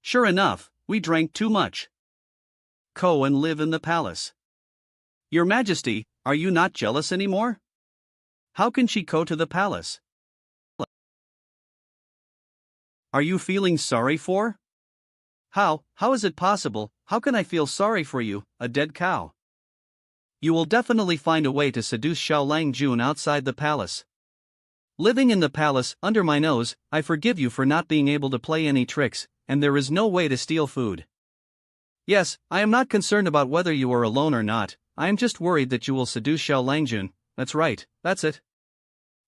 Sure enough, we drank too much. Go and live in the palace. Your Majesty, are you not jealous anymore? How can she go to the palace? Are you feeling sorry for? How is it possible? How can I feel sorry for you, a dead cow? You will definitely find a way to seduce Xiao Langjun outside the palace. Living in the palace, under my nose, I forgive you for not being able to play any tricks, and there is no way to steal food. Yes, I am not concerned about whether you are alone or not, I am just worried that you will seduce Xiao Langjun. That's right, that's it.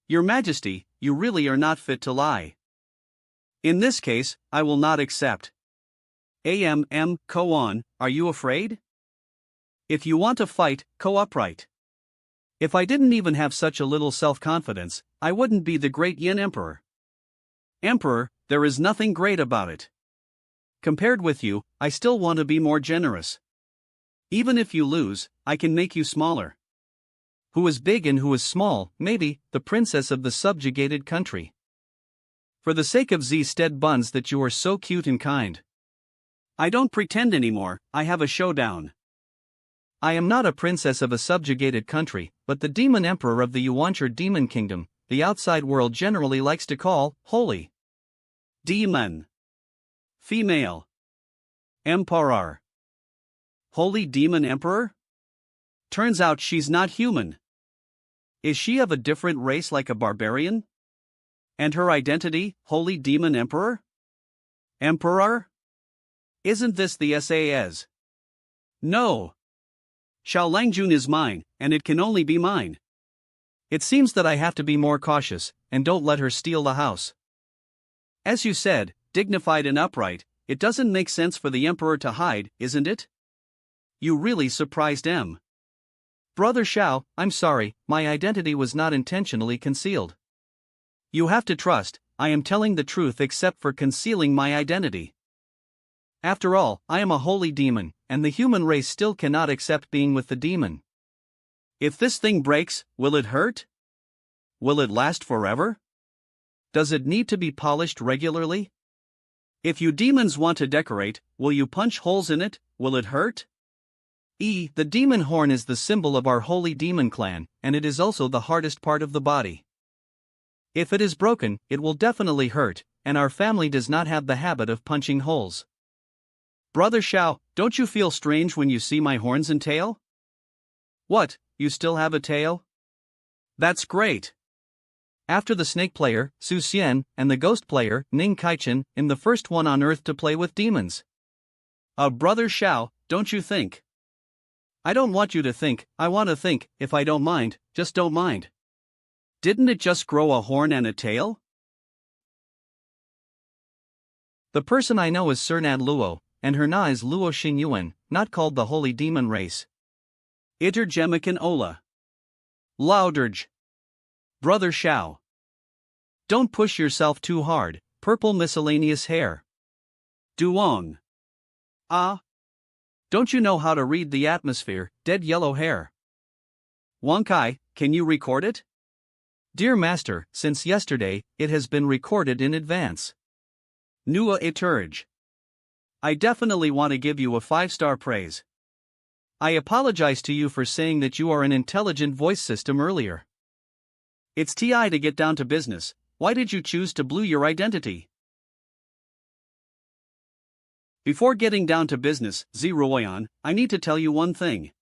Your Majesty, you really are not fit to lie. In this case, I will not accept. Go on, are you afraid? If you want to fight, go upright. If I didn't even have such a little self-confidence, I wouldn't be the great Yin Emperor. Emperor, there is nothing great about it. Compared with you, I still want to be more generous. Even if you lose, I can make you smaller. Who is big and who is small, maybe, the princess of the subjugated country. For the sake of stead buns that you are so cute and kind. I don't pretend anymore, I have a showdown. I am not a princess of a subjugated country, but the demon emperor of the Yuancher demon kingdom, the outside world generally likes to call holy. Demon. Female. Emperor. Holy demon emperor? Turns out she's not human. Is she of a different race like a barbarian? And her identity, holy demon emperor? Emperor? Isn't this the SAS? No. Xiao Langjun is mine, and it can only be mine. It seems that I have to be more cautious, and don't let her steal the house. As you said, dignified and upright, it doesn't make sense for the emperor to hide, isn't it? You really surprised M. Brother Xiao, I'm sorry, my identity was not intentionally concealed. You have to trust, I am telling the truth except for concealing my identity. After all, I am a holy demon, and the human race still cannot accept being with the demon. If this thing breaks, will it hurt? Will it last forever? Does it need to be polished regularly? If you demons want to decorate, will you punch holes in it? Will it hurt? The demon horn is the symbol of our holy demon clan, and it is also the hardest part of the body. If it is broken, it will definitely hurt, and our family does not have the habit of punching holes. Brother Xiao, don't you feel strange when you see my horns and tail? What, you still have a tail? That's great. After the snake player, Su Xian, and the ghost player, Ning Kaichen, am the first one on earth to play with demons. Brother Xiao, don't you think? I don't want you to think, I want to think, if I don't mind, just don't mind. Didn't it just grow a horn and a tail? The person I know is Cernad Luo, and her na is Luo Xingyuan, not called the holy demon race. Iter Jemican Ola. Lauderj. Brother Xiao. Don't push yourself too hard, purple miscellaneous hair. Duong. Ah. Don't you know how to read the atmosphere, dead yellow hair? Wonkai, can you record it? Dear Master, since yesterday, it has been recorded in advance. Nua Eturge. I definitely want to give you a 5-star praise. I apologize to you for saying that you are an intelligent voice system earlier. It's TI to get down to business. Why did you choose to blue your identity? Before getting down to business, Zeroyan, I need to tell you one thing.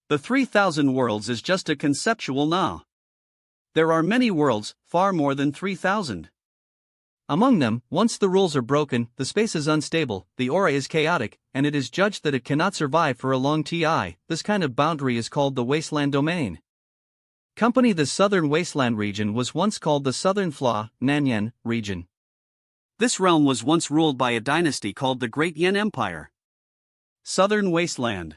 The 3000 worlds is just a conceptual nah. There are many worlds, far more than 3000. Among them, once the rules are broken, the space is unstable, the aura is chaotic, and it is judged that it cannot survive for a long TI. This kind of boundary is called the Wasteland Domain. Company The Southern Wasteland region was once called the Southern Fla, Nanyan, region. This realm was once ruled by a dynasty called the Great Yen Empire. Southern Wasteland.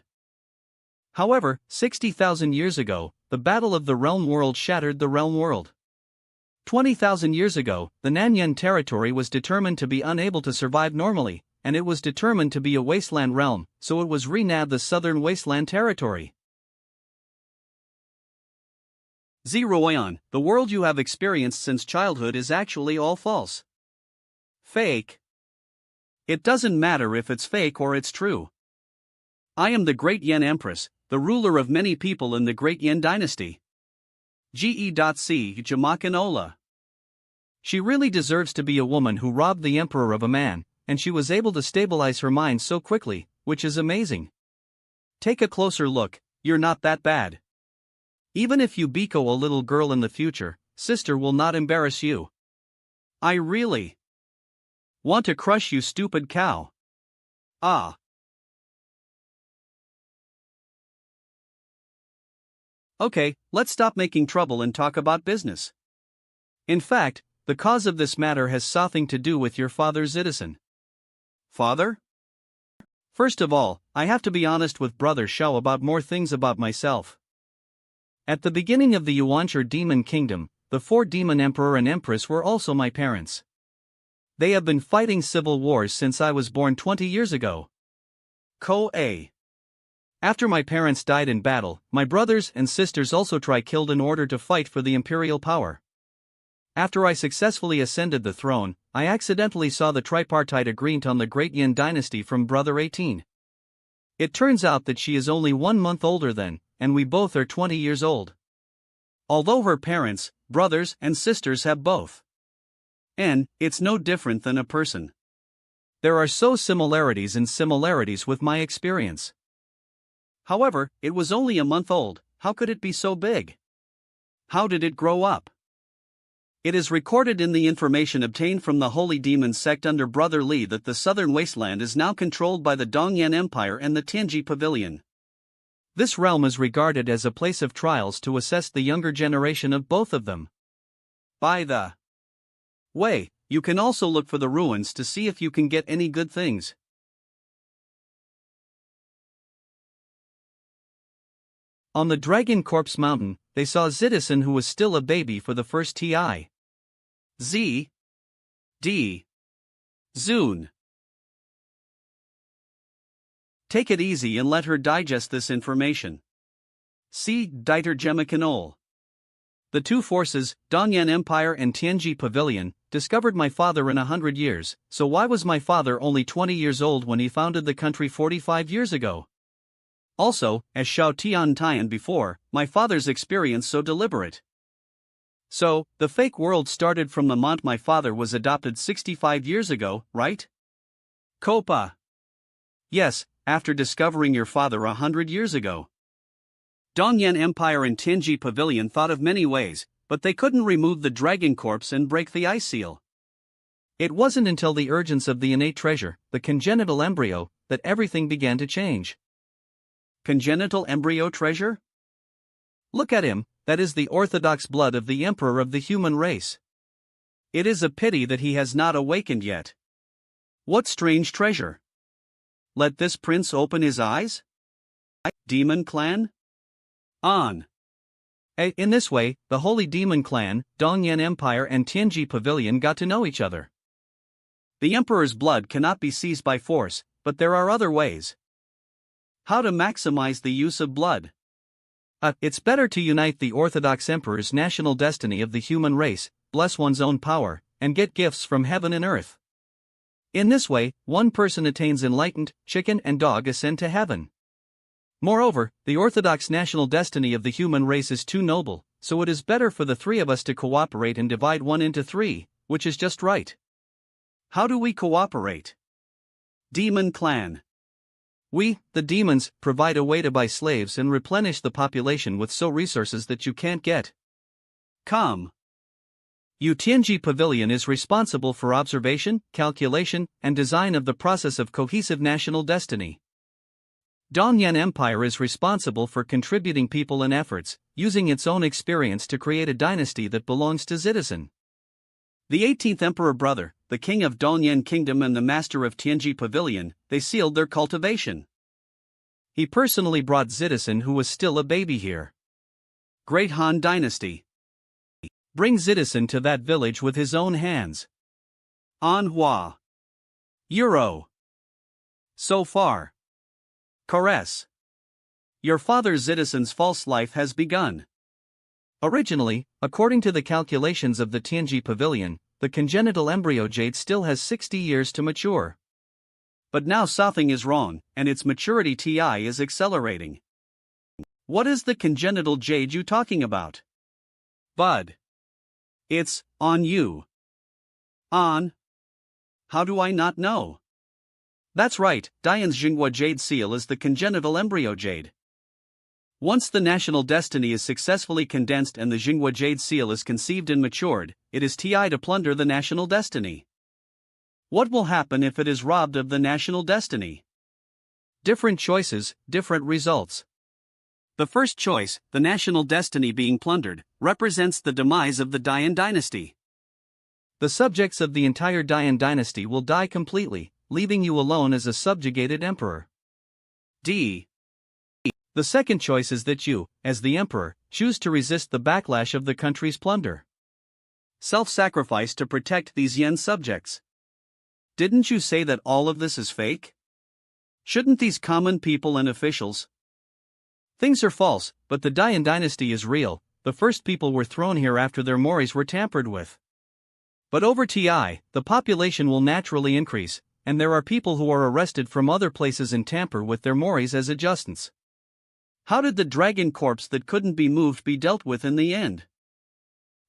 However, 60,000 years ago, the Battle of the Realm World shattered the Realm World. 20,000 years ago, the Nanyan territory was determined to be unable to survive normally, and it was determined to be a wasteland realm, so it was renamed the Southern Wasteland Territory. Zeroyan, the world you have experienced since childhood is actually all false. Fake. It doesn't matter if it's fake or it's true. I am the Great Yen Empress, the ruler of many people in the Great Yen dynasty. Ge.C. Jamakanola. She really deserves to be a woman who robbed the emperor of a man, and she was able to stabilize her mind so quickly, which is amazing. Take a closer look, you're not that bad. Even if you biko a little girl in the future, sister will not embarrass you. I really want to crush you, stupid cow. Ah. Okay, let's stop making trouble and talk about business. In fact, the cause of this matter has something to do with your father Citizen. Father? First of all, I have to be honest with Brother Shao about more things about myself. At the beginning of the Yuancher Demon Kingdom, the 4 Demon Emperor and Empress were also my parents. They have been fighting civil wars since I was born 20 years ago. Ko-A. After my parents died in battle, my brothers and sisters also killed in order to fight for the imperial power. After I successfully ascended the throne, I accidentally saw the tripartite agreement on the Great Yin dynasty from Brother 18. It turns out that she is only 1 month older than, and we both are 20 years old. Although her parents, brothers and sisters have both. And, it's no different than a person. There are so similarities and similarities with my experience. However, it was only a month old, how could it be so big? How did it grow up? It is recorded in the information obtained from the Holy Demon sect under Brother Li that the Southern Wasteland is now controlled by the Dongyan Empire and the Tianji Pavilion. This realm is regarded as a place of trials to assess the younger generation of both of them. By the way, you can also look for the ruins to see if you can get any good things. On the Dragon Corpse Mountain, they saw Citizen who was still a baby for the first TI. Z. D. Zune. Take it easy and let her digest this information. C. Dieter Gemakanol. The two forces, Dongyan Empire and Tianji Pavilion, discovered my father in 100 years, so why was my father only 20 years old when he founded the country 45 years ago? Also, as Xiao Tian Tian before, my father's experience so deliberate. So, the fake world started from the month my father was adopted 65 years ago, right? Copa. Yes, after discovering your father 100 years ago. Dongyan Empire and Tianji Pavilion thought of many ways, but they couldn't remove the dragon corpse and break the ice seal. It wasn't until the urgence of the innate treasure, the congenital embryo, that everything began to change. Congenital embryo treasure? Look at him, that is the orthodox blood of the emperor of the human race. It is a pity that he has not awakened yet. What strange treasure! Let this prince open his eyes? Demon clan? On. In this way, the Holy Demon Clan, Dongyan Empire and Tianji Pavilion got to know each other. The emperor's blood cannot be seized by force, but there are other ways. How to maximize the use of blood? It's better to unite the Orthodox Emperor's national destiny of the human race, bless one's own power, and get gifts from heaven and earth. In this way, one person attains enlightened, chicken and dog ascend to heaven. Moreover, the Orthodox national destiny of the human race is too noble, so it is better for the three of us to cooperate and divide one into three, which is just right. How do we cooperate? Demon Clan. We, the demons, provide a way to buy slaves and replenish the population with resources that you can't get. Come. Tianji Pavilion is responsible for observation, calculation, and design of the process of cohesive national destiny. Dongyan Empire is responsible for contributing people and efforts, using its own experience to create a dynasty that belongs to Citizen. The 18th Emperor brother, the king of Dongyan Kingdom and the master of Tianji Pavilion, they sealed their cultivation. He personally brought Citizen, who was still a baby, here. Great Han Dynasty. Bring Citizen to that village with his own hands. Manhua. Euro. So far. Caress. Your father Citizen's false life has begun. Originally, according to the calculations of the Tianji Pavilion, the congenital embryo jade still has 60 years to mature. But now something is wrong, and its maturity TI is accelerating. What is the congenital jade you talking about? Bud. It's on you. On? How do I not know? That's right, Dian's Jinghua Jade Seal is the congenital embryo jade. Once the national destiny is successfully condensed and the Jinghua Jade Seal is conceived and matured, it is TI to plunder the national destiny. What will happen if it is robbed of the national destiny? Different choices, different results. The first choice, the national destiny being plundered, represents the demise of the Dian dynasty. The subjects of the entire Dian dynasty will die completely, leaving you alone as a subjugated emperor. D. The second choice is that you, as the emperor, choose to resist the backlash of the country's plunder. Self-sacrifice to protect these yen subjects. Didn't you say that all of this is fake? Shouldn't these common people and officials? Things are false, but the Dian dynasty is real. The first people were thrown here after their moris were tampered with. But over TI, the population will naturally increase, and there are people who are arrested from other places and tamper with their moris as adjustants. How did the dragon corpse that couldn't be moved be dealt with in the end?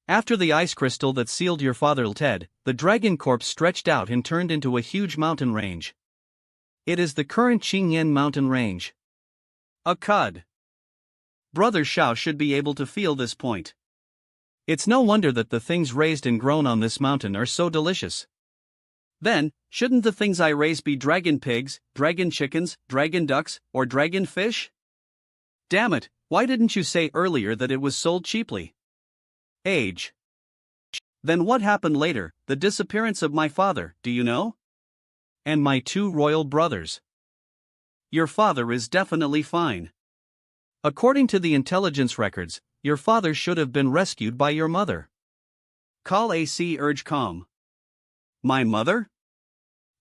After the ice crystal that sealed your father Ted, the dragon corpse stretched out and turned into a huge mountain range. It is the current Qingyan mountain range. A cud. Brother Shao should be able to feel this point. It's no wonder that the things raised and grown on this mountain are so delicious. Then, shouldn't the things I raise be dragon pigs, dragon chickens, dragon ducks, or dragon fish? Damn it, why didn't you say earlier that it was sold cheaply? Age. Then what happened later, the disappearance of my father, do you know? And my two royal brothers. Your father is definitely fine. According to the intelligence records, your father should have been rescued by your mother. Call AC urge calm. My mother?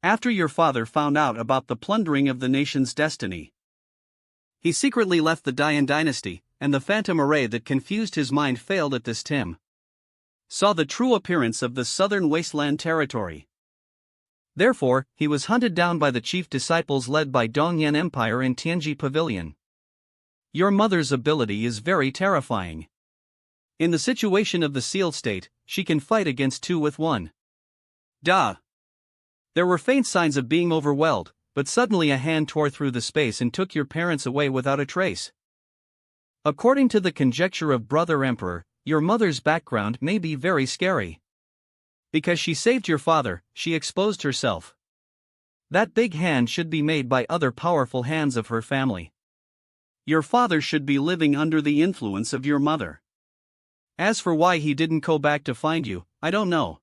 After your father found out about the plundering of the nation's destiny, he secretly left the Dian dynasty, and the phantom array that confused his mind failed at this time. Saw the true appearance of the southern wasteland territory. Therefore, he was hunted down by the chief disciples led by Dongyan Empire and Tianji Pavilion. Your mother's ability is very terrifying. In the situation of the sealed state, she can fight against two with one. Duh. There were faint signs of being overwhelmed, but suddenly a hand tore through the space and took your parents away without a trace. According to the conjecture of Brother Emperor, your mother's background may be very scary. Because she saved your father, she exposed herself. That big hand should be made by other powerful hands of her family. Your father should be living under the influence of your mother. As for why he didn't go back to find you, I don't know.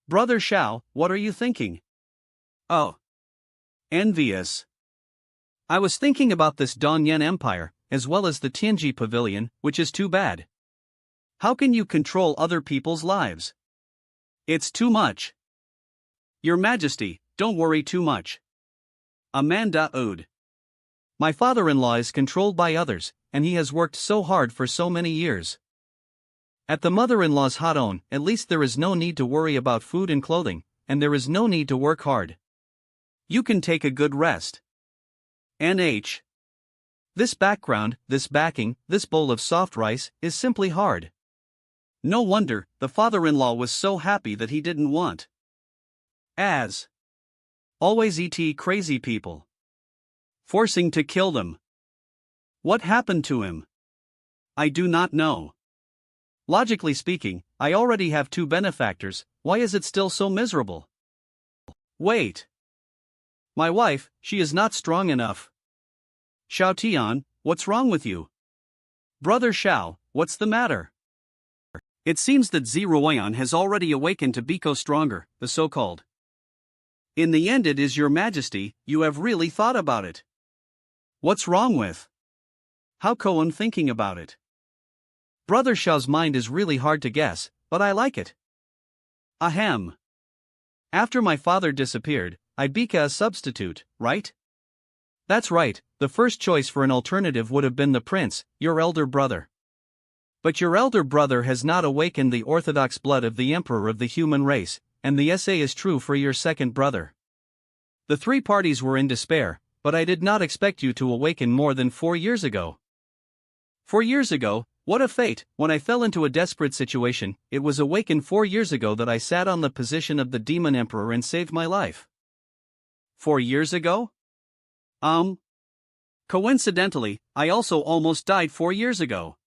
Brother Shao, what are you thinking? Oh. Envious. I was thinking about this Dongyan Empire, as well as the Tianji Pavilion, which is too bad. How can you control other people's lives? It's too much. Your Majesty, don't worry too much. Amanda Ode. My father-in-law is controlled by others, and he has worked so hard for so many years. At the mother-in-law's hot own, at least there is no need to worry about food and clothing, and there is no need to work hard. You can take a good rest. NH. This background, this backing, this bowl of soft rice, is simply hard. No wonder, the father-in-law was so happy that he didn't want. As. Always et crazy people. Forcing to kill them. What happened to him? I do not know. Logically speaking, I already have 2 benefactors, why is it still so miserable? Wait. My wife, she is not strong enough. Xiao Tian, what's wrong with you? Brother Xiao, what's the matter? It seems that Ziruoyan has already awakened to Biko Stronger, the so-called. In the end it is your Majesty, you have really thought about it. What's wrong with? How Koan thinking about it? Brother Xiao's mind is really hard to guess, but I like it. Ahem. After my father disappeared, I became a substitute, right? That's right, the first choice for an alternative would have been the prince, your elder brother. But your elder brother has not awakened the orthodox blood of the emperor of the human race, and the essay is true for your second brother. The 3 parties were in despair, but I did not expect you to awaken more than 4 years ago. 4 years ago, what a fate! When I fell into a desperate situation, it was awakened 4 years ago that I sat on the position of the demon emperor and saved my life. 4 years ago? Coincidentally, I also almost died 4 years ago.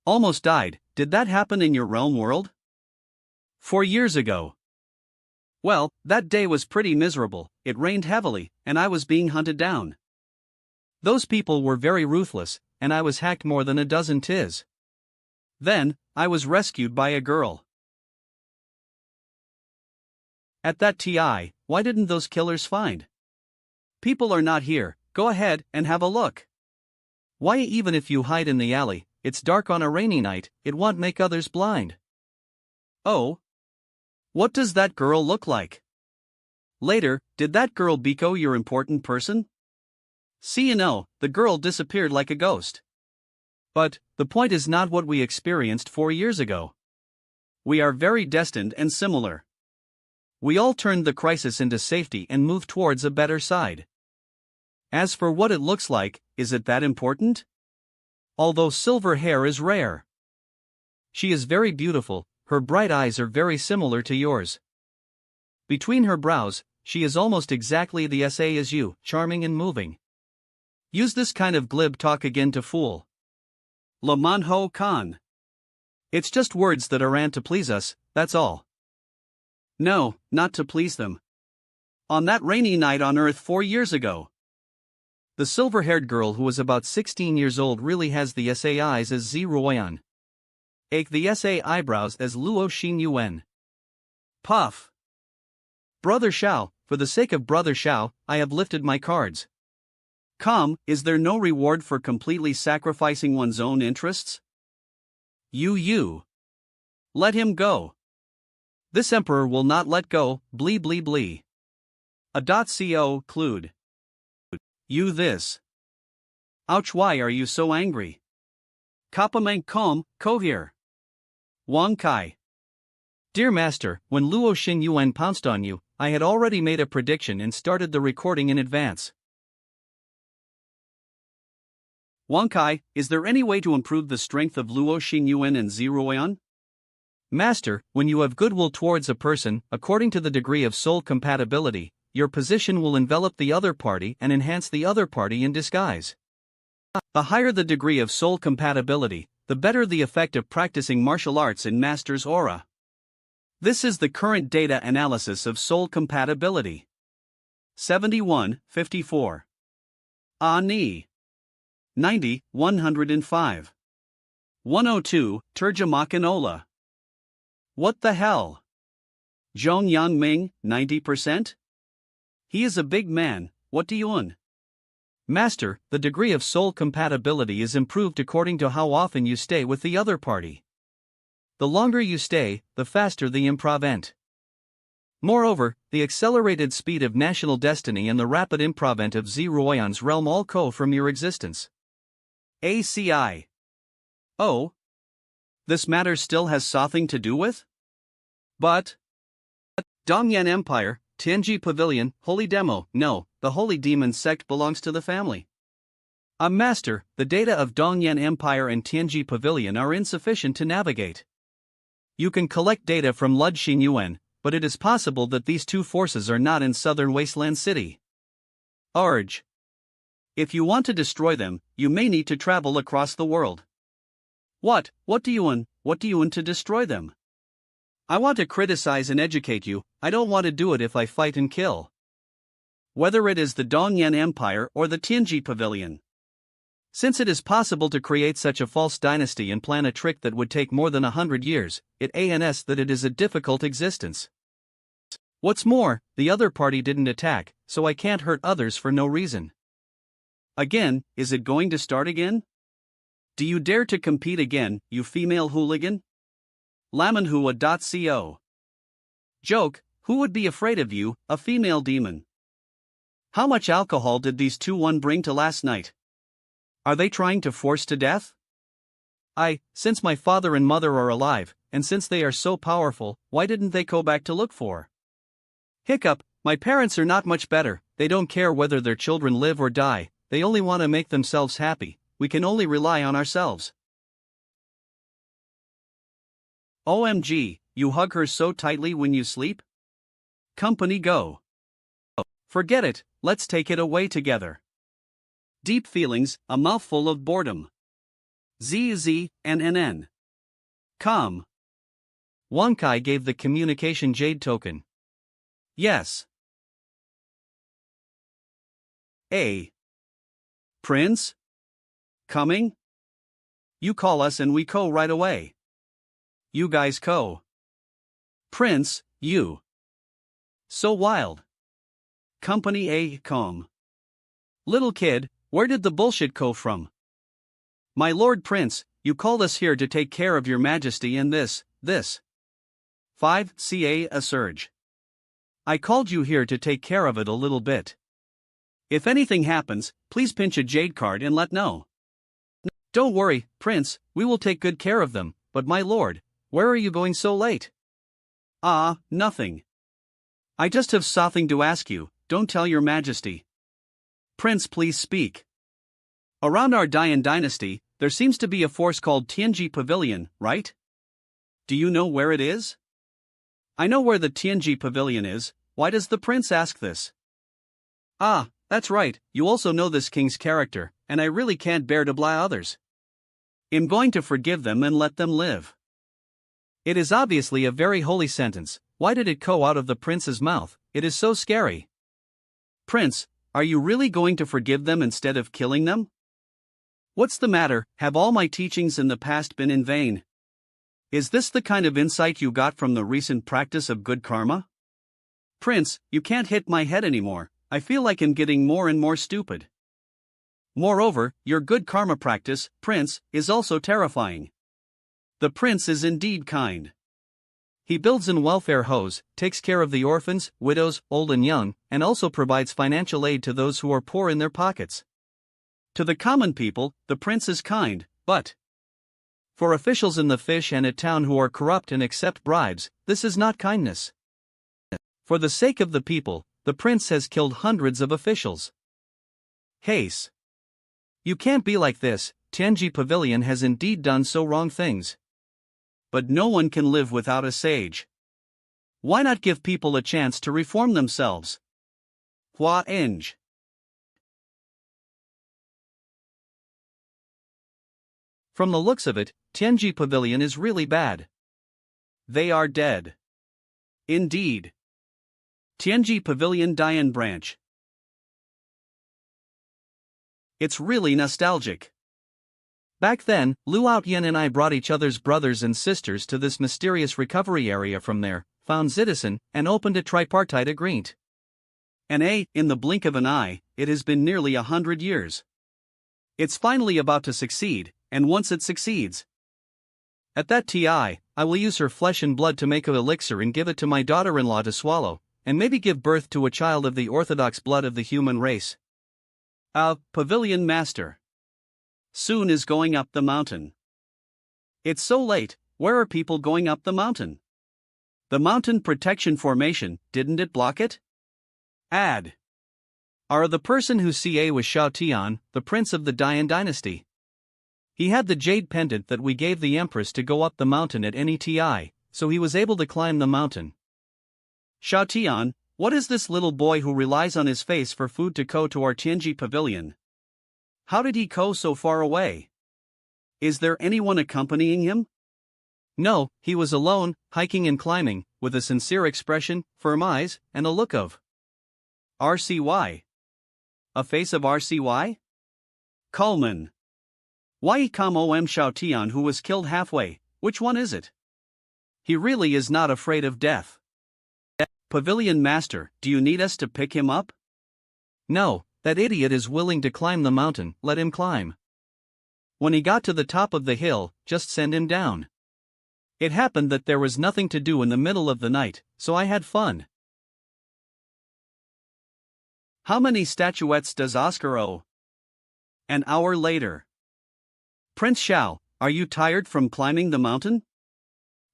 Almost died, did that happen in your realm world? 4 years ago. Well, that day was pretty miserable, it rained heavily, and I was being hunted down. Those people were very ruthless, and I was hacked more than a dozen tiz. Then, I was rescued by a girl. At that TI, why didn't those killers find? People are not here, go ahead and have a look. Why even if you hide in the alley, it's dark on a rainy night, it won't make others blind. Oh? What does that girl look like? Later, did that girl Biko your important person? See, you know, the girl disappeared like a ghost. But, the point is not what we experienced 4 years ago. We are very destined and similar. We all turned the crisis into safety and moved towards a better side. As for what it looks like, is it that important? Although silver hair is rare. She is very beautiful, her bright eyes are very similar to yours. Between her brows, she is almost exactly the SA as you, charming and moving. Use this kind of glib talk again to fool. Le Manhua Khan. It's just words that are to please us, that's all. No, not to please them. On that rainy night on Earth 4 years ago. The silver-haired girl who was about 16 years old really has the SA eyes as Ziruoyan. The SA eyebrows as Luo Xin Yuan. Puff. Brother Xiao, for the sake of Brother Xiao, I have lifted my cards. Come, is there no reward for completely sacrificing one's own interests? You. Let him go. This emperor will not let go, blee blee blee. A.co. Clued. You this. Ouch, why are you so angry? Kapamang kom, here. Wang Kai. Dear Master, when Luo Xin Yuan pounced on you, I had already made a prediction and started the recording in advance. Wang Kai, is there any way to improve the strength of Luo Xin Yuan and Ziruoyan? Master, when you have goodwill towards a person, according to the degree of soul compatibility, your position will envelop the other party and enhance the other party in disguise. The higher the degree of soul compatibility, the better the effect of practicing martial arts in Master's aura. This is the current data analysis of soul compatibility. 71:54. Ani. 90, 105. 102, Terjemakan. What the hell? Zhong Yanming, 90%? He is a big man, what do you un? Master, the degree of soul compatibility is improved according to how often you stay with the other party. The longer you stay, the faster the improvement. Moreover, the accelerated speed of national destiny and the rapid improvement of Z Royan's realm all co from your existence. ACI. Oh? This matter still has something to do with? But Dongyan Empire, Tianji Pavilion, Holy Demo. No, the Holy Demon sect belongs to the family. Master, the data of Dongyan Empire and Tianji Pavilion are insufficient to navigate. You can collect data from Lud Xinyuan, but it is possible that these two forces are not in southern Wasteland City. Urge. If you want to destroy them, you may need to travel across the world. What do you want to destroy them? I want to criticize and educate you, I don't want to do it if I fight and kill. Whether it is the Dongyan Empire or the Tianji Pavilion. Since it is possible to create such a false dynasty and plan a trick that would take more than 100 years, it ans that it is a difficult existence. What's more, the other party didn't attack, so I can't hurt others for no reason. Again, is it going to start again? Do you dare to compete again, you female hooligan? Manhua.co. Joke, who would be afraid of you, a female demon? How much alcohol did these 2-1 bring to last night? Are they trying to force to death? Since my father and mother are alive, and since they are so powerful, why didn't they go back to look for? Hiccup, my parents are not much better, they don't care whether their children live or die, they only want to make themselves happy, we can only rely on ourselves. OMG, you hug her so tightly when you sleep? Company go. Forget it, let's take it away together. Deep feelings, a mouthful of boredom. ZZNNN. Come. Wankai gave the communication jade token. Yes. Prince? Coming? You call us and we go right away. You guys go. Prince, you. So wild. Company come. Little kid, where did the bullshit go from? My Lord Prince, you called us here to take care of your majesty and this. 5 ca a surge. I called you here to take care of it a little bit. If anything happens, please pinch a jade card and let know. Don't worry, Prince, we will take good care of them, but my lord, where are you going so late? Nothing. I just have something to ask you, don't tell your majesty. Prince, please speak. Around our Dian dynasty, there seems to be a force called Tianji Pavilion, right? Do you know where it is? I know where the Tianji Pavilion is, why does the prince ask this? That's right, you also know this king's character, and I really can't bear to blah others. I'm going to forgive them and let them live. It is obviously a very holy sentence, why did it go out of the prince's mouth, it is so scary. Prince, are you really going to forgive them instead of killing them? What's the matter, have all my teachings in the past been in vain? Is this the kind of insight you got from the recent practice of good karma? Prince, you can't hit my head anymore, I feel like I'm getting more and more stupid. Moreover, your good karma practice, Prince, is also terrifying. The prince is indeed kind. He builds in welfare homes, takes care of the orphans, widows, old and young, and also provides financial aid to those who are poor in their pockets. To the common people, the prince is kind, but for officials in the fish and at town who are corrupt and accept bribes, this is not kindness. For the sake of the people, the prince has killed hundreds of officials. Haste. You can't be like this, Tianji Pavilion has indeed done so wrong things. But no one can live without a sage. Why not give people a chance to reform themselves? Hua Eng. From the looks of it, Tianji Pavilion is really bad. They are dead. Indeed. Tianji Pavilion Dian Branch. It's really nostalgic. Back then, Lu Outyen and I brought each other's brothers and sisters to this mysterious recovery area from there, found Citizen, and opened a tripartite agreement. In the blink of an eye, it has been nearly 100 years. It's finally about to succeed, and once it succeeds, at that TI, I will use her flesh and blood to make an elixir and give it to my daughter-in-law to swallow, and maybe give birth to a child of the orthodox blood of the human race. Pavilion Master. Soon is going up the mountain. It's so late, where are people going up the mountain? The mountain protection formation, didn't it block it? Add. Are the person whose CA was Shao Tian, the prince of the Dian dynasty. He had the jade pendant that we gave the Empress to go up the mountain at any TI, so he was able to climb the mountain. Shao Tian, what is this little boy who relies on his face for food to go to our Tianji pavilion? How did he go so far away? Is there anyone accompanying him? No, he was alone, hiking and climbing, with a sincere expression, firm eyes, and a look of RCY. A face of RCY? Coleman. Why come Om Shao Tian who was killed halfway, which one is it? He really is not afraid of death. Pavilion Master, do you need us to pick him up? No, that idiot is willing to climb the mountain, let him climb. When he got to the top of the hill, just send him down. It happened that there was nothing to do in the middle of the night, so I had fun. How many statuettes does Oscar owe? An hour later. Prince Shao, are you tired from climbing the mountain?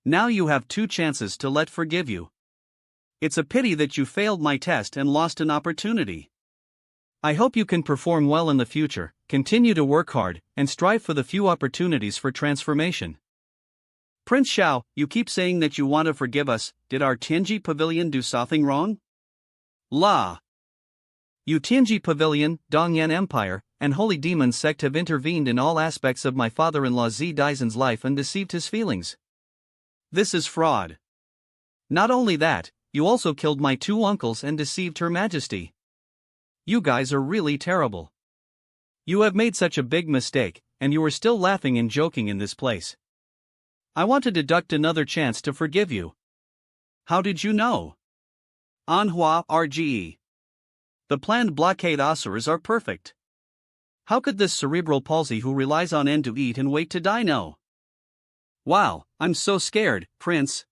Now you have 2 chances to let forgive you. It's a pity that you failed my test and lost an opportunity. I hope you can perform well in the future, continue to work hard, and strive for the few opportunities for transformation. Prince Shao, you keep saying that you want to forgive us, did our Tianji pavilion do something wrong? La! You Tianji pavilion, Dongyan Empire, and Holy Demon sect have intervened in all aspects of my father-in-law Zi Daizhen's life and deceived his feelings. This is fraud. Not only that, you also killed my 2 uncles and deceived Her Majesty. You guys are really terrible. You have made such a big mistake, and you are still laughing and joking in this place. I want to deduct another chance to forgive you. How did you know? Manhua RGE. The planned blockade Asuras are perfect. How could this cerebral palsy who relies on N to eat and wait to die know? Wow, I'm so scared, Prince.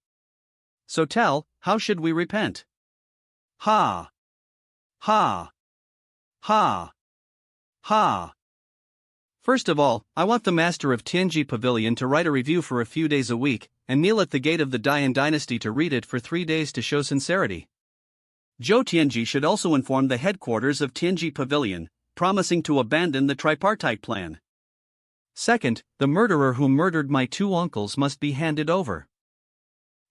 So tell, how should we repent? Ha! Ha! Ha! Ha! First of all, I want the master of Tianji Pavilion to write a review for a few days a week, and kneel at the gate of the Dian dynasty to read it for 3 days to show sincerity. Zhou Tianji should also inform the headquarters of Tianji Pavilion, promising to abandon the tripartite plan. Second, the murderer who murdered my 2 uncles must be handed over.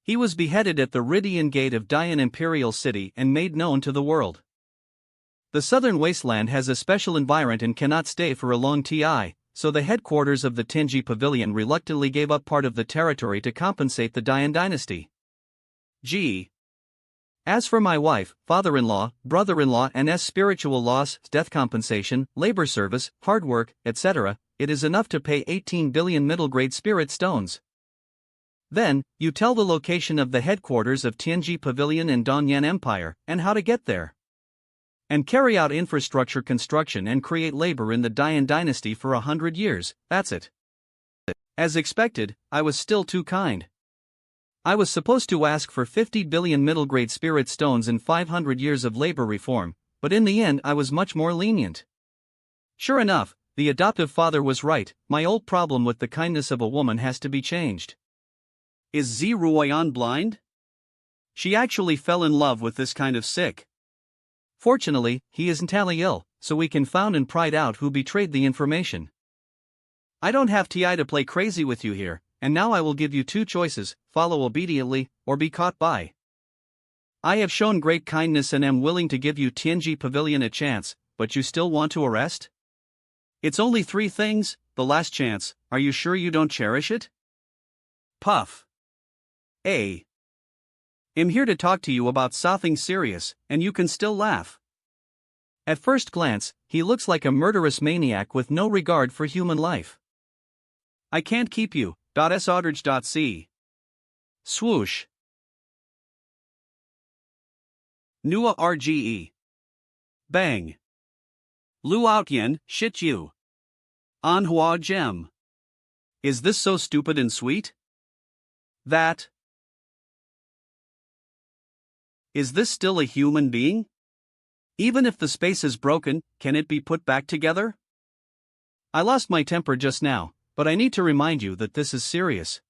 He was beheaded at the Ridian Gate of Dian Imperial City and made known to the world. The southern wasteland has a special environment and cannot stay for a long TI, so the headquarters of the Tianji Pavilion reluctantly gave up part of the territory to compensate the Dian dynasty. G. As for my wife, father-in-law, brother-in-law and spiritual loss, death compensation, labor service, hard work, etc., it is enough to pay 18 billion middle-grade spirit stones. Then, you tell the location of the headquarters of Tianji Pavilion and Dongyan Empire, and how to get there. And carry out infrastructure construction and create labor in the Dian dynasty for 100 years, that's it. As expected, I was still too kind. I was supposed to ask for 50 billion middle-grade spirit stones and 500 years of labor reform, but in the end I was much more lenient. Sure enough, the adoptive father was right, my old problem with the kindness of a woman has to be changed. Is Zi Ruoyan blind? She actually fell in love with this kind of sick. Fortunately, he isn't entirely ill, so we can find and pry out who betrayed the information. I don't have TI to play crazy with you here, and now I will give you 2 choices, follow obediently, or be caught by. I have shown great kindness and am willing to give you Tianji Pavilion a chance, but you still want to arrest? It's only 3 things, the last chance, are you sure you don't cherish it? Puff. A. I'm here to talk to you about something serious, and you can still laugh. At first glance, he looks like a murderous maniac with no regard for human life. I can't keep you. .s.c. Swoosh. Nua RGE. Bang. Lu Outyen, shit you. Anhua gem. Is this so stupid and sweet? That. Is this still a human being? Even if the space is broken, can it be put back together? I lost my temper just now, but I need to remind you that this is serious.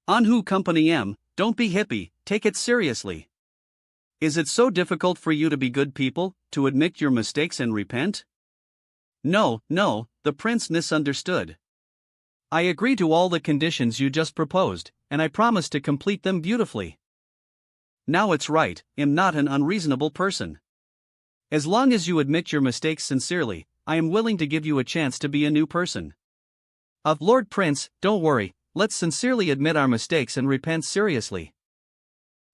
Anhu Company M, don't be hippie, take it seriously. Is it so difficult for you to be good people, to admit your mistakes and repent? No, the prince misunderstood. I agree to all the conditions you just proposed, and I promise to complete them beautifully. Now it's right, I'm not an unreasonable person. As long as you admit your mistakes sincerely, I am willing to give you a chance to be a new person. Lord Prince, don't worry, let's sincerely admit our mistakes and repent seriously.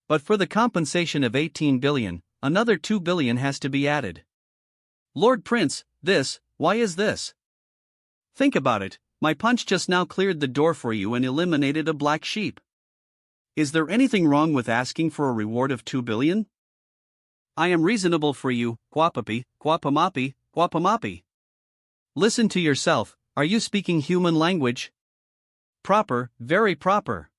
But for the compensation of 18 billion, another 2 billion has to be added. Lord Prince, why is this? Think about it, my punch just now cleared the door for you and eliminated a black sheep. Is there anything wrong with asking for a reward of 2 billion? I am reasonable for you, Guapamapi. Listen to yourself, are you speaking human language? Proper, very proper.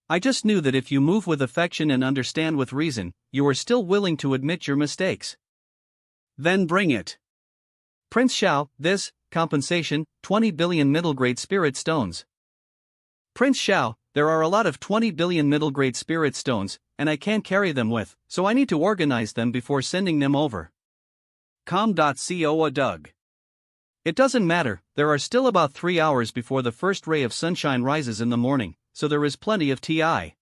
I just knew that if you move with affection and understand with reason, you are still willing to admit your mistakes. Then bring it. Prince Xiao, compensation, 20 billion middle-grade spirit stones. Prince Xiao, there are a lot of 20 billion middle-grade spirit stones, and I can't carry them so I need to organize them before sending them over. Com.co Doug. It doesn't matter, there are still about 3 hours before the first ray of sunshine rises in the morning, so there is plenty of TI.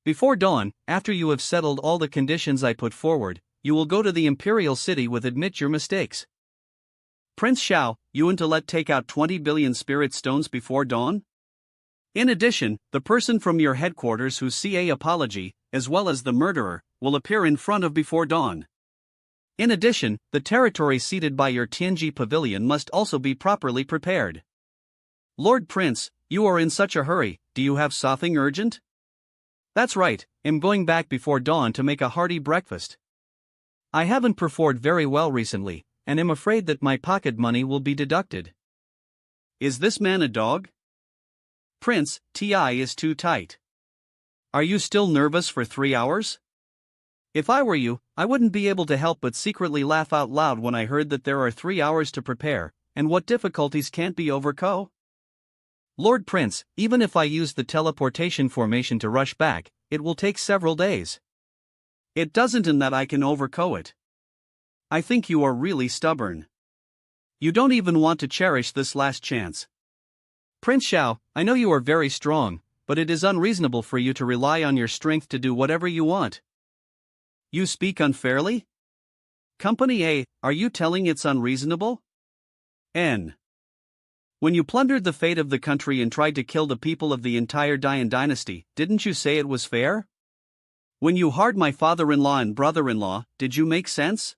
Before dawn, after you have settled all the conditions I put forward, you will go to the imperial city with admit your mistakes. Prince Xiao, you and to let take out 20 billion spirit stones before dawn? In addition, the person from your headquarters whose CA apology, as well as the murderer, will appear in front of before dawn. In addition, the territory ceded by your Tianji pavilion must also be properly prepared. Lord Prince, you are in such a hurry, do you have something urgent? That's right, I'm going back before dawn to make a hearty breakfast. I haven't performed very well recently, and am afraid that my pocket money will be deducted. Is this man a dog? Prince, TI is too tight. Are you still nervous for 3 hours? If I were you, I wouldn't be able to help but secretly laugh out loud when I heard that there are 3 hours to prepare, and what difficulties can't be overcome. Lord Prince, even if I use the teleportation formation to rush back, it will take several days. It doesn't in that I can overcome it. I think you are really stubborn. You don't even want to cherish this last chance. Prince Xiao, I know you are very strong, but it is unreasonable for you to rely on your strength to do whatever you want. You speak unfairly? Company A, are you telling it's unreasonable? N. When you plundered the fate of the country and tried to kill the people of the entire Dian dynasty, didn't you say it was fair? When you harmed my father-in-law and brother-in-law, did you make sense?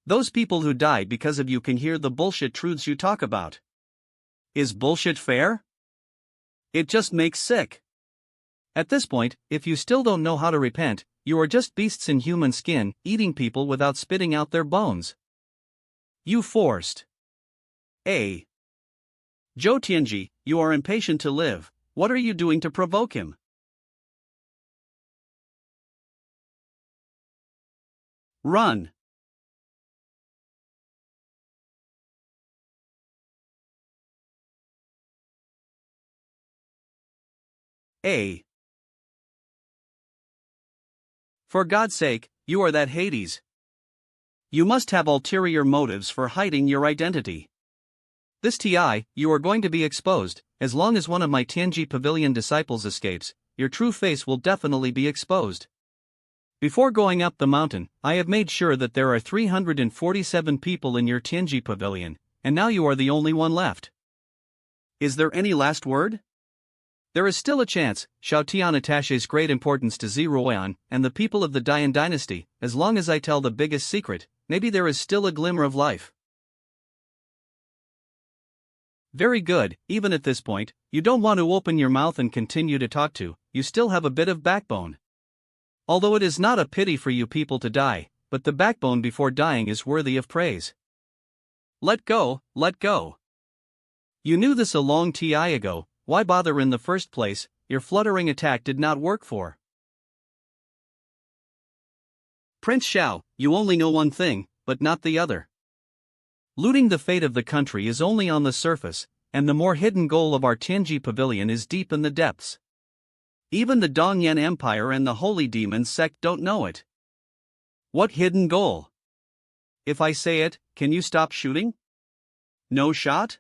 Those people who died because of you can hear the bullshit truths you talk about. Is bullshit fair? It just makes sick. At this point, if you still don't know how to repent, you are just beasts in human skin, eating people without spitting out their bones. You forced. A. Zhou Tianji, you are impatient to live, what are you doing to provoke him? Run. A. For God's sake, you are that Hades. You must have ulterior motives for hiding your identity. This TI, you are going to be exposed, as long as one of my Tianji Pavilion disciples escapes, your true face will definitely be exposed. Before going up the mountain, I have made sure that there are 347 people in your Tianji Pavilion, and now you are the only one left. Is there any last word? There is still a chance. Xiao Tian attaches great importance to Ziruan and the people of the Dian dynasty. As long as I tell the biggest secret, maybe there is still a glimmer of life. Very good, even at this point, you don't want to open your mouth and continue to talk you still have a bit of backbone. Although it is not a pity for you people to die, but the backbone before dying is worthy of praise. Let go, let go. You knew this a long time ago, why bother in the first place? Your fluttering attack did not work for. Prince Xiao, you only know one thing, but not the other. Looting the fate of the country is only on the surface, and the more hidden goal of our Tianji Pavilion is deep in the depths. Even the Dongyan Empire and the Holy Demon sect don't know it. What hidden goal? If I say it, can you stop shooting? No shot?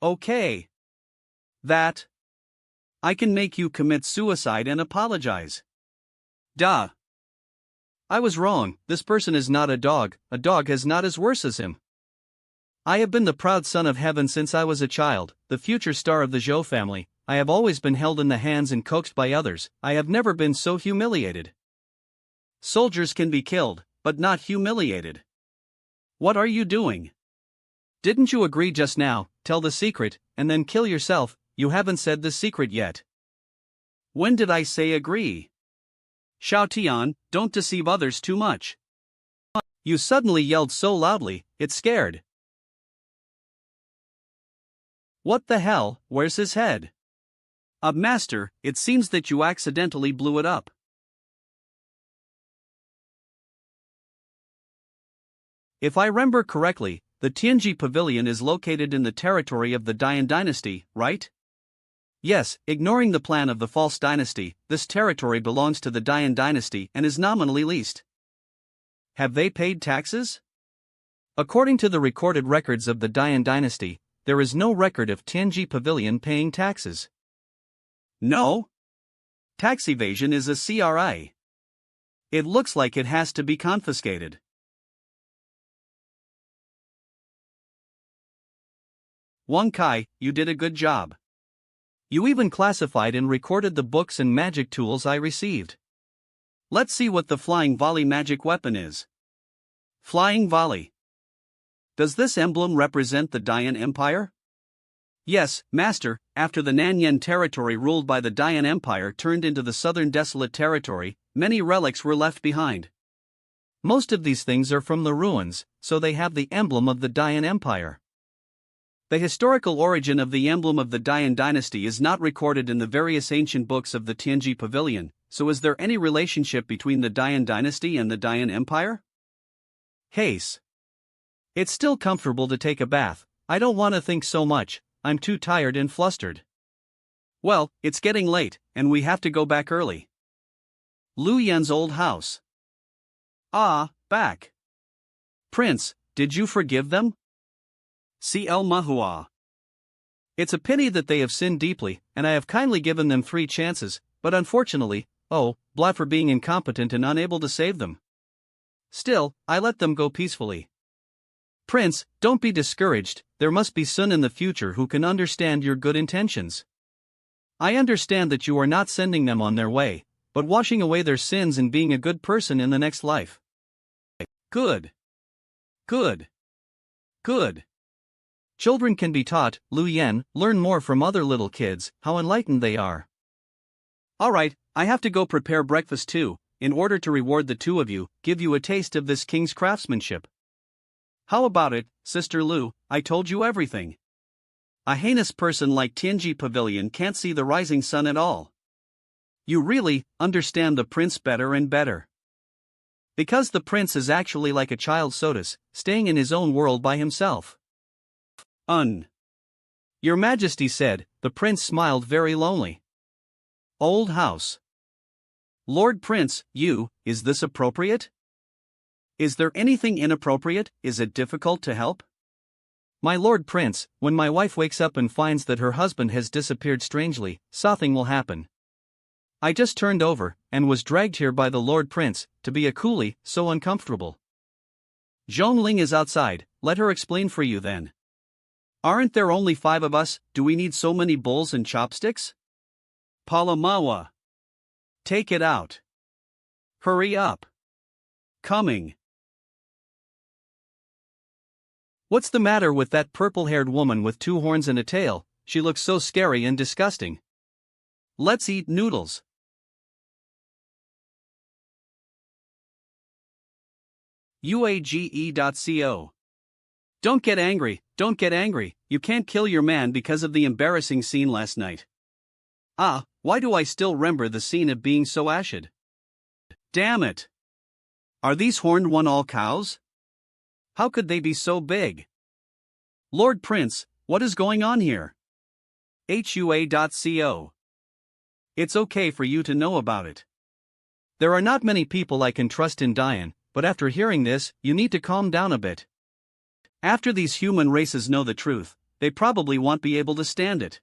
Okay. That. I can make you commit suicide and apologize. Duh. I was wrong, this person is not a dog has not as worse as him. I have been the proud son of heaven since I was a child, the future star of the Zhou family. I have always been held in the hands and coaxed by others. I have never been so humiliated. Soldiers can be killed, but not humiliated. What are you doing? Didn't you agree just now, tell the secret, and then kill yourself? You haven't said the secret yet. When did I say agree? Xiao Tian, don't deceive others too much. You suddenly yelled so loudly, it scared. What the hell, where's his head? Master, it seems that you accidentally blew it up. If I remember correctly, the Tianji Pavilion is located in the territory of the Dian dynasty, right? Yes, ignoring the plan of the false dynasty, this territory belongs to the Dian dynasty and is nominally leased. Have they paid taxes? According to the recorded records of the Dian dynasty, there is no record of Tianji Pavilion paying taxes. No? Tax evasion is a CRI. It looks like it has to be confiscated. Wang Kai, you did a good job. You even classified and recorded the books and magic tools I received. Let's see what the flying volley magic weapon is. Flying volley. Does this emblem represent the Dian Empire? Yes, Master, after the Nanyan territory ruled by the Dian Empire turned into the southern desolate territory, many relics were left behind. Most of these things are from the ruins, so they have the emblem of the Dian Empire. The historical origin of the emblem of the Dian dynasty is not recorded in the various ancient books of the Tianji Pavilion, so is there any relationship between the Dian dynasty and the Dian Empire? Case. It's still comfortable to take a bath. I don't want to think so much, I'm too tired and flustered. Well, it's getting late, and we have to go back early. Lu Yan's old house. Ah, back. Prince, did you forgive them? CL Manhua. It's a pity that they have sinned deeply, and I have kindly given them 3 chances, but unfortunately, blah for being incompetent and unable to save them. Still, I let them go peacefully. Prince, don't be discouraged, there must be Sun in the future who can understand your good intentions. I understand that you are not sending them on their way, but washing away their sins and being a good person in the next life. Good. Good. Good. Children can be taught, Lu Yan, learn more from other little kids, how enlightened they are. Alright, I have to go prepare breakfast too, in order to reward the 2 of you, give you a taste of this king's craftsmanship. How about it, Sister Lu, I told you everything. A heinous person like Tianji Pavilion can't see the rising sun at all. You really understand the prince better and better. Because the prince is actually like a child Sotus, staying in his own world by himself. Your Majesty said, the prince smiled very lonely. Old house. Lord Prince, is this appropriate? Is there anything inappropriate? Is it difficult to help? My Lord Prince, when my wife wakes up and finds that her husband has disappeared strangely, something will happen. I just turned over, and was dragged here by the Lord Prince, to be a coolie, so uncomfortable. Zhongling is outside, let her explain for you then. Aren't there only 5 of us, do we need so many bowls and chopsticks? Palamawa. Take it out. Hurry up. Coming. What's the matter with that purple-haired woman with 2 horns and a tail? She looks so scary and disgusting. Let's eat noodles. UAGE.co. Don't get angry, don't get angry, you can't kill your man because of the embarrassing scene last night. Ah, why do I still remember the scene of being so ashed? Damn it! Are these horned one-all cows? How could they be so big? Lord Prince, what is going on here? HUA.co. It's okay for you to know about it. There are not many people I can trust in Dian, but after hearing this, you need to calm down a bit. After these human races know the truth, they probably won't be able to stand it.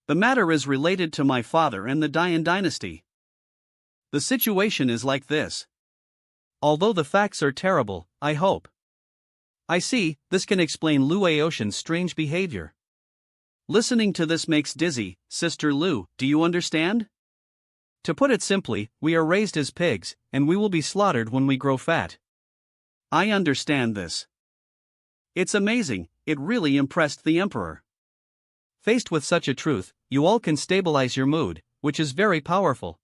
The matter is related to my father and the Dian dynasty. The situation is like this. Although the facts are terrible, I hope. I see, this can explain Lu Aoshan's strange behavior. Listening to this makes dizzy, Sister Lu, do you understand? To put it simply, we are raised as pigs, and we will be slaughtered when we grow fat. I understand this. It's amazing, it really impressed the Emperor. Faced with such a truth, you all can stabilize your mood, which is very powerful.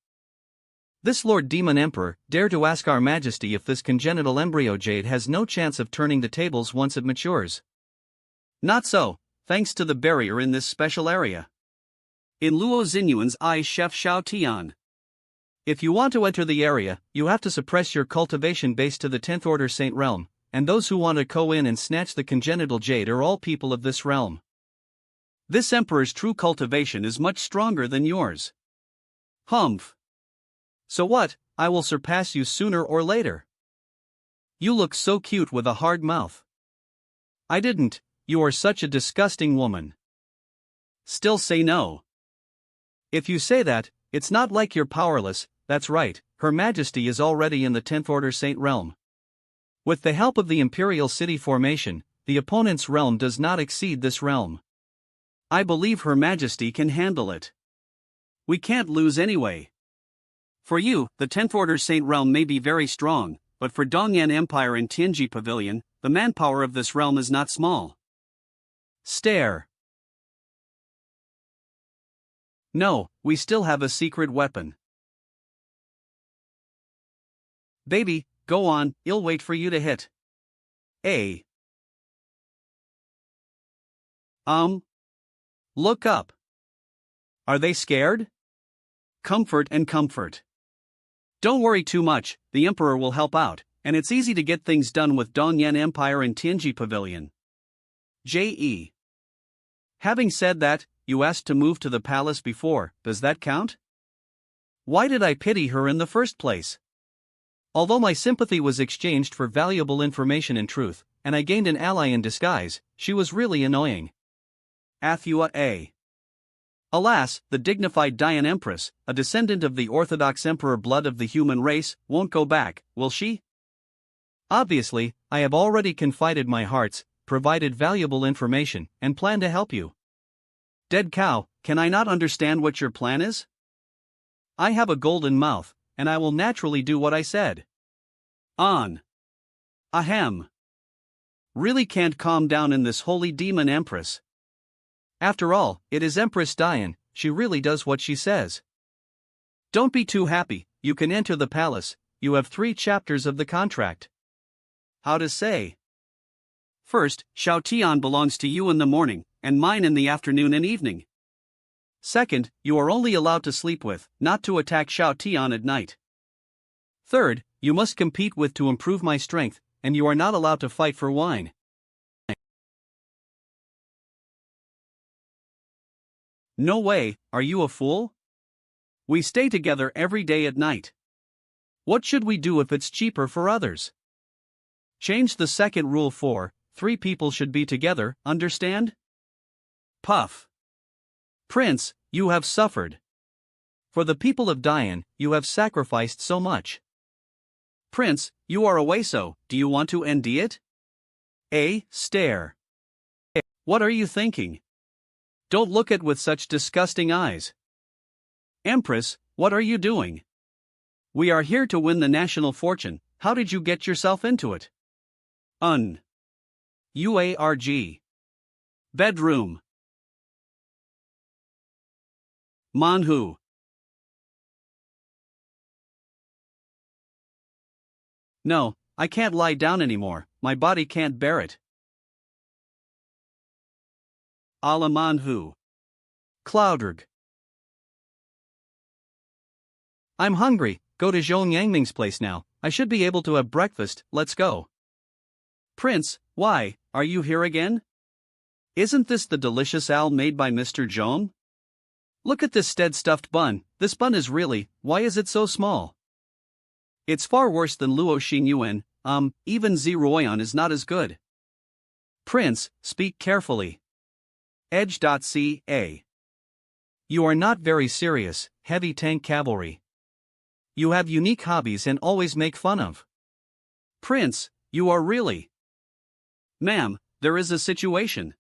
This Lord Demon Emperor dare to ask Our Majesty if this congenital embryo jade has no chance of turning the tables once it matures. Not so, thanks to the barrier in this special area. In Luo Xinyuan's eyes, Chef Xiao Tian. If you want to enter the area, you have to suppress your cultivation base to the 10th Order Saint Realm, and those who want to go in and snatch the congenital jade are all people of this realm. This Emperor's true cultivation is much stronger than yours. Humph. So what, I will surpass you sooner or later. You look so cute with a hard mouth. I didn't, you are such a disgusting woman. Still say no. If you say that, it's not like you're powerless, that's right, Her Majesty is already in the 10th Order Saint Realm. With the help of the Imperial City formation, the opponent's realm does not exceed this realm. I believe Her Majesty can handle it. We can't lose anyway. For you, the 10th Order Saint Realm may be very strong, but for Dongyan Empire and Tianji Pavilion, the manpower of this realm is not small. Stare. No, we still have a secret weapon. Baby, go on, I'll wait for you to hit. Look up. Are they scared? Comfort and comfort. Don't worry too much, the Emperor will help out, and it's easy to get things done with Dongyan Empire and Tianji Pavilion. J.E. Having said that, you asked to move to the palace before, does that count? Why did I pity her in the first place? Although my sympathy was exchanged for valuable information and truth, and I gained an ally in disguise, she was really annoying. Athua A. Alas, the dignified Dian Empress, a descendant of the Orthodox Emperor blood of the human race, won't go back, will she? Obviously, I have already confided my hearts, provided valuable information, and plan to help you. Dead cow, can I not understand what your plan is? I have a golden mouth, and I will naturally do what I said. On. Ahem. Really can't calm down in this holy demon Empress. After all, it is Empress Dian, she really does what she says. Don't be too happy, you can enter the palace, you have 3 chapters of the contract. How to say? First, Xiao Tian belongs to you in the morning, and mine in the afternoon and evening. Second, you are only allowed to sleep with, not to attack Xiao Tian at night. Third, you must compete with to improve my strength, and you are not allowed to fight for wine. No way, are you a fool? We stay together every day at night. What should we do if it's cheaper for others? Change the second rule for 3 people should be together, understand? Puff. Prince, you have suffered. For the people of Dian, you have sacrificed so much. Prince, you are away, so do you want to end it? Stare. What are you thinking? Don't look at with such disgusting eyes. Empress, what are you doing? We are here to win the national fortune, how did you get yourself into it? UARG. Bedroom. Manhua. No, I can't lie down anymore, my body can't bear it. A la Manhua. Cloudrug. I'm hungry, go to Zhong Yangming's place now, I should be able to have breakfast, let's go. Prince, why, are you here again? Isn't this the delicious owl made by Mr. Zhong? Look at this stuffed bun, this bun is really, why is it so small? It's far worse than Luo Xingyuan, even Ziruoyan is not as good. Prince, speak carefully. Edge.ca. You are not very serious, heavy tank cavalry. You have unique hobbies and always make fun of. Prince, you are really. Ma'am, there is a situation.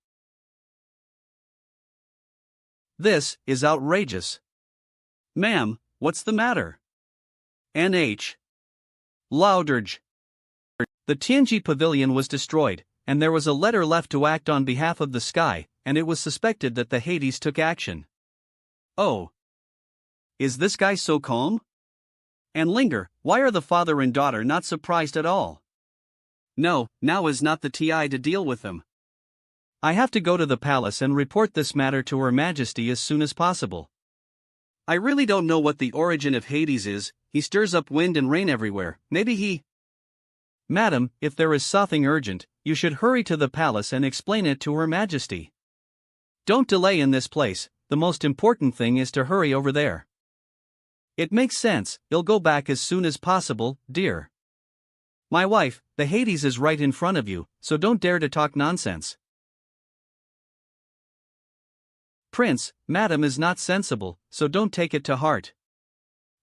This is outrageous. Ma'am, what's the matter? NH. Louderge. The Tianji Pavilion was destroyed, and there was a letter left to act on behalf of the sky, and it was suspected that the Hades took action. Oh. Is this guy so calm? And Linger, why are the father and daughter not surprised at all? No, now is not the time to deal with them. I have to go to the palace and report this matter to Her Majesty as soon as possible. I really don't know what the origin of Hades is, he stirs up wind and rain everywhere, maybe he... Madam, if there is something urgent, you should hurry to the palace and explain it to Her Majesty. Don't delay in this place, the most important thing is to hurry over there. It makes sense, you'll go back as soon as possible, dear. My wife, the Hades is right in front of you, so don't dare to talk nonsense. Prince, madam is not sensible, so don't take it to heart.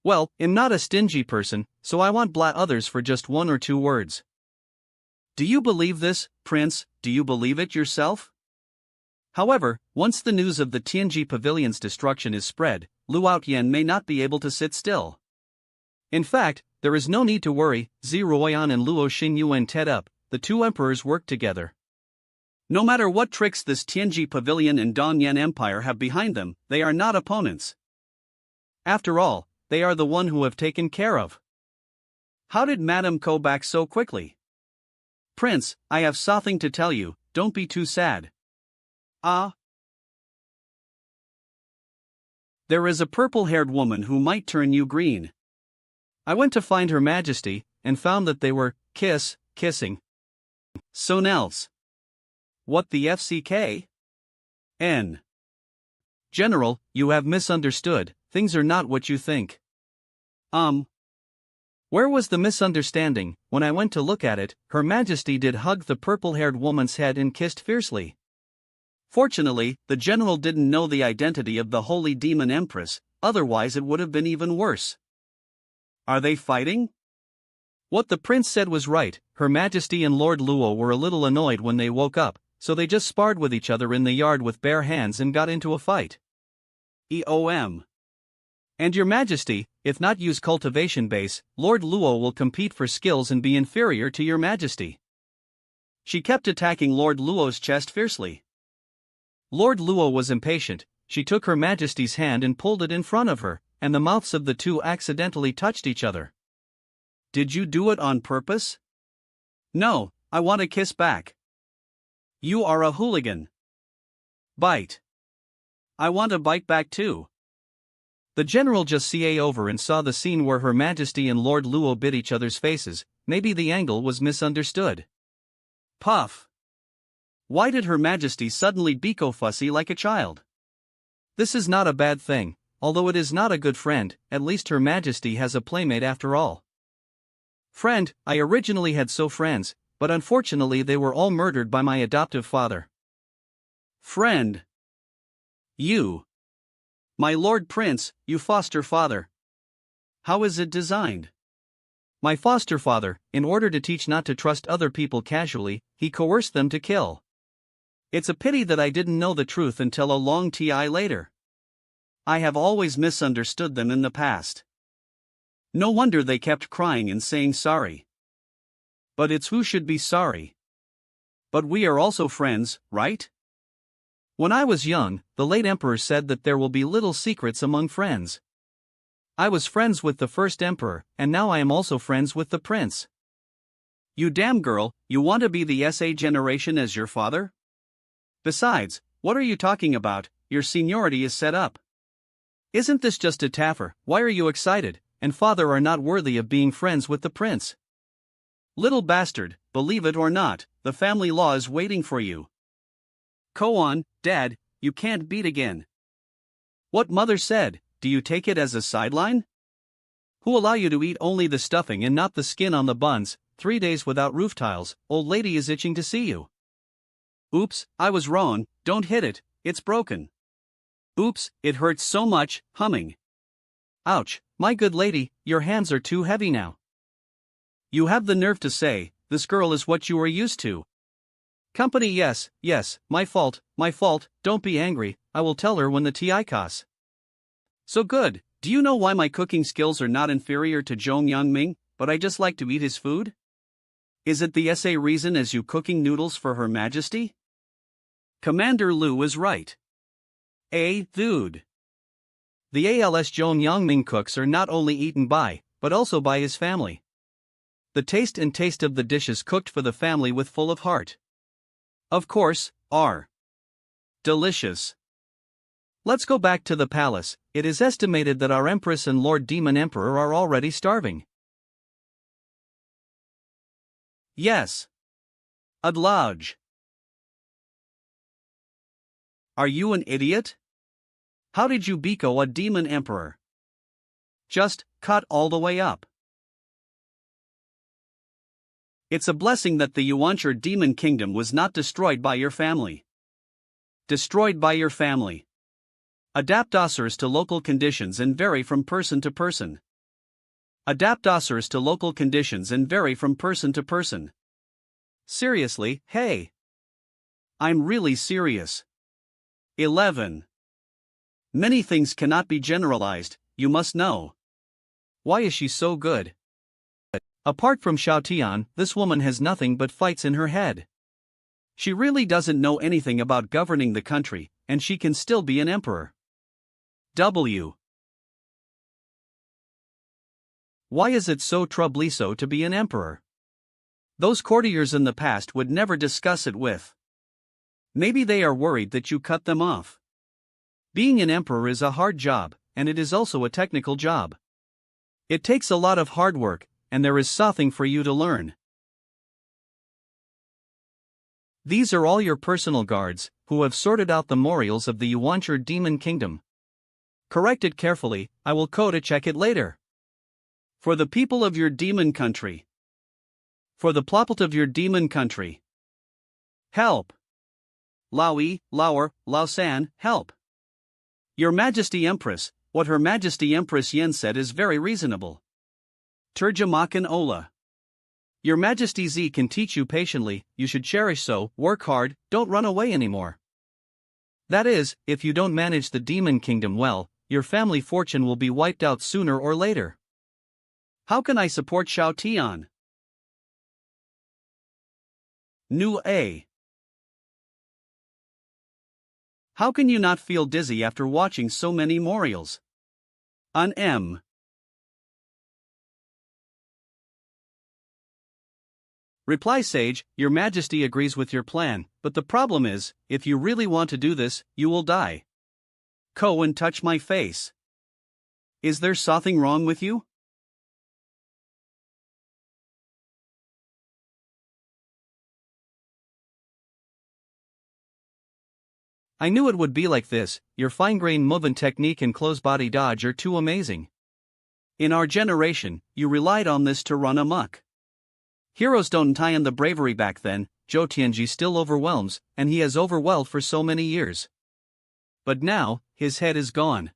Well, I'm not a stingy person, so I won't blat others for just 1 or 2 words. Do you believe this, Prince, do you believe it yourself? However, once the news of the Tianji Pavilion's destruction is spread, Luo Yan may not be able to sit still. In fact, there is no need to worry, Ziruoyan and Luo Xingyuan tead up, the 2 emperors work together. No matter what tricks this Tianji Pavilion and Dongyan Empire have behind them, they are not opponents. After all, they are the one who have taken care of. How did Madame go back so quickly? Prince, I have something to tell you, don't be too sad. Ah. There is a purple-haired woman who might turn you green. I went to find Her Majesty, and found that they were, kissing. Soon else. What the FCK? N. General, you have misunderstood, things are not what you think. Where was the misunderstanding? When I went to look at it, Her Majesty did hug the purple-haired woman's head and kissed fiercely. Fortunately, the general didn't know the identity of the holy demon Empress, otherwise it would have been even worse. Are they fighting? What the prince said was right, Her Majesty and Lord Luo were a little annoyed when they woke up, so they just sparred with each other in the yard with bare hands and got into a fight. EOM. And Your Majesty, if not use cultivation base, Lord Luo will compete for skills and be inferior to Your Majesty. She kept attacking Lord Luo's chest fiercely. Lord Luo was impatient, she took Her Majesty's hand and pulled it in front of her, and the mouths of the 2 accidentally touched each other. Did you do it on purpose? No, I want a kiss back. You are a hooligan. Bite. I want a bite back too. The general just CA over and saw the scene where Her Majesty and Lord Luo bit each other's faces, maybe the angle was misunderstood. Puff. Why did Her Majesty suddenly beco fussy like a child? This is not a bad thing, although it is not a good friend, at least Her Majesty has a playmate after all. Friend, I originally had so friends, but unfortunately they were all murdered by my adoptive father. Friend. You. My Lord Prince, you foster father. How is it designed? My foster father, in order to teach not to trust other people casually, he coerced them to kill. It's a pity that I didn't know the truth until a long time later. I have always misunderstood them in the past. No wonder they kept crying and saying sorry. But it's who should be sorry. But we are also friends, right? When I was young, the late emperor said that there will be little secrets among friends. I was friends with the first emperor, and now I am also friends with the prince. You damn girl, you want to be the SA generation as your father? Besides, what are you talking about? Your seniority is set up. Isn't this just a taffer? Why are you excited? And father are not worthy of being friends with the prince. Little bastard, believe it or not, the family law is waiting for you. Go on, Dad, you can't beat again. What mother said, do you take it as a sideline? Who allow you to eat only the stuffing and not the skin on the buns? 3 days without roof tiles, old lady is itching to see you. Oops, I was wrong, don't hit it, it's broken. Oops, it hurts so much, humming. Ouch, my good lady, your hands are too heavy now. You have the nerve to say, this girl is what you are used to. Company, yes, my fault, don't be angry, I will tell her when the TI costs. So good, do you know why my cooking skills are not inferior to Zhong Yangming, but I just like to eat his food? Is it the SA reason as you cooking noodles for Her Majesty? Commander Liu is right. Dude. The ALS Zhong Yangming cooks are not only eaten by, but also by his family. The taste of the dishes cooked for the family with full of heart. Of course, are delicious. Let's go back to the palace. It is estimated that our Empress and Lord Demon Emperor are already starving. Yes. Adlauge. Are you an idiot? How did you become a demon emperor? Just, cut all the way up. It's a blessing that the Yuancher demon kingdom was not destroyed by your family. Destroyed by your family. Adapt offers to local conditions and vary from person to person. Adapt offers to local conditions and vary from person to person. Seriously, hey. I'm really serious. 11. Many things cannot be generalized, you must know. Why is she so good? Apart from Xiao Tian, this woman has nothing but fights in her head. She really doesn't know anything about governing the country, and she can still be an emperor. W. Why is it so troublesome to be an emperor? Those courtiers in the past would never discuss it with. Maybe they are worried that you cut them off. Being an emperor is a hard job, and it is also a technical job. It takes a lot of hard work, and there is something for you to learn. These are all your personal guards, who have sorted out the memorials of the Yuancher Demon Kingdom. Correct it carefully, I will go to check it later. For the people of your demon country. For the plopult of your demon country. Help! Laoyi, Lauer, Laosan, help! Your Majesty Empress, what Her Majesty Empress Yen said is very reasonable. Terjemakan Ola. Your Majesty Z can teach you patiently, you should cherish so, work hard, don't run away anymore. That is, if you don't manage the demon kingdom well, your family fortune will be wiped out sooner or later. How can I support Xiao Tian? New A. How can you not feel dizzy after watching so many memorials? An M. Reply Sage, Your Majesty agrees with your plan, but the problem is, if you really want to do this, you will die. Go and touch my face. Is there something wrong with you? I knew it would be like this, your fine-grained movement technique and close-body dodge are too amazing. In our generation, you relied on this to run amok. Heroes don't tie in the bravery back then, Zhou Tianji still overwhelms, and he has overwhelmed for so many years. But now, his head is gone.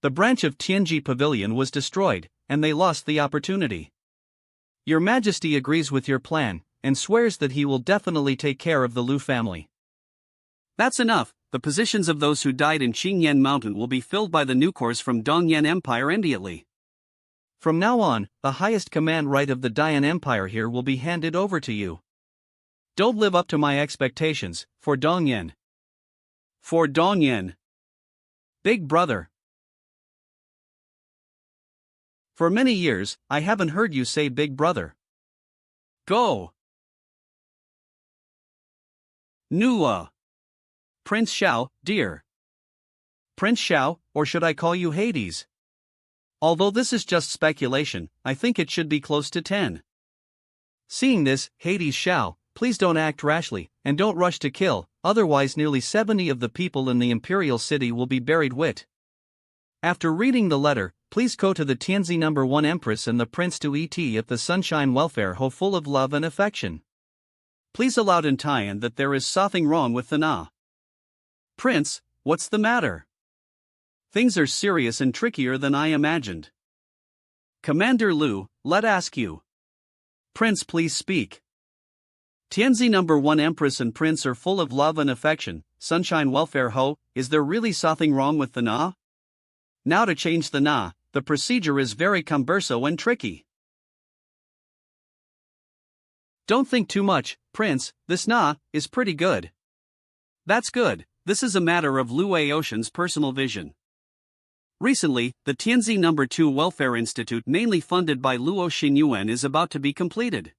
The branch of Tianji Pavilion was destroyed, and they lost the opportunity. Your Majesty agrees with your plan, and swears that he will definitely take care of the Liu family. That's enough, the positions of those who died in Qingyan Mountain will be filled by the newcores from Dongyan Empire immediately. From now on, the highest command right of the Dian Empire here will be handed over to you. Don't live up to my expectations, for Dongyan. For Dongyan. Big brother. For many years, I haven't heard you say big brother. Go! Nua. Prince Xiao, dear. Prince Xiao, or should I call you Hades? Although this is just speculation, I think it should be close to 10. Seeing this, Hades Xiao, please don't act rashly, and don't rush to kill, otherwise nearly 70 of the people in the Imperial City will be buried wit. After reading the letter, please go to the Tianzi No. 1 Empress and the Prince to ET at the Sunshine Welfare Ho full of love and affection. Please allow in Tian that there is something wrong with the Na. Prince, what's the matter? Things are serious and trickier than I imagined. Commander Lu, let ask you. Prince, please speak. Tianzi No. 1 Empress and Prince are full of love and affection. Sunshine Welfare Ho, is there really something wrong with the Na? Now to change the Na, the procedure is very cumbersome and tricky. Don't think too much, Prince, this Na is pretty good. That's good, this is a matter of Lu Aotian's personal vision. Recently, the Tianzi No. 2 Welfare Institute, mainly funded by Luo Xinyuan, is about to be completed.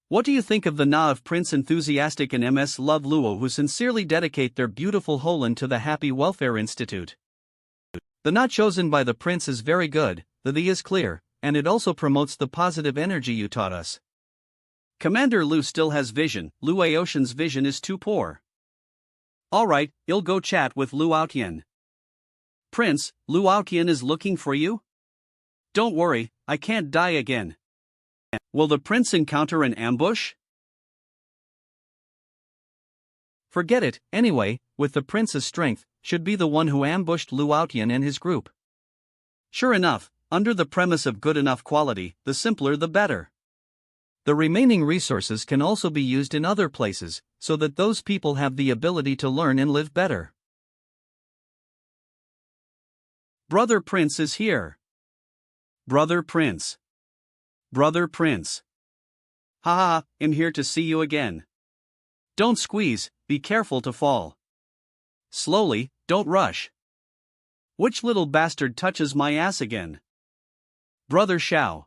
What do you think of the Na of Prince Enthusiastic and MS Love Luo, who sincerely dedicate their beautiful Holan to the Happy Welfare Institute? The Na chosen by the Prince is very good, the is clear, and it also promotes the positive energy you taught us. Commander Lu still has vision, Lu Aotian's vision is too poor. Alright, I'll go chat with Lu Aotian. Prince, Lu Aotian is looking for you? Don't worry, I can't die again. Will the prince encounter an ambush? Forget it, anyway, with the prince's strength, should be the one who ambushed Lu Aotian and his group. Sure enough, under the premise of good enough quality, the simpler the better. The remaining resources can also be used in other places, so that those people have the ability to learn and live better. Brother Prince is here. Brother Prince. Brother Prince. Haha, I'm here to see you again. Don't squeeze, be careful to fall. Slowly, don't rush. Which little bastard touches my ass again? Brother Xiao.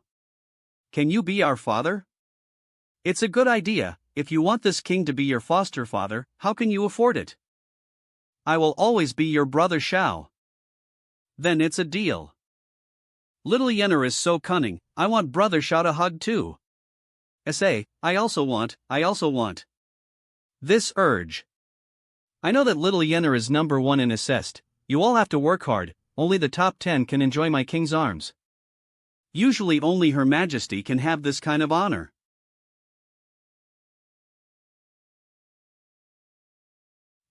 Can you be our father? It's a good idea. If you want this king to be your foster father, how can you afford it? I will always be your brother Xiao. Then it's a deal. Little Yenner is so cunning, I want brother Xiao to hug too. I also want. This urge. I know that little Yenner is number 1 in assessed, you all have to work hard, only the top 10 can enjoy my king's arms. Usually only Her Majesty can have this kind of honor.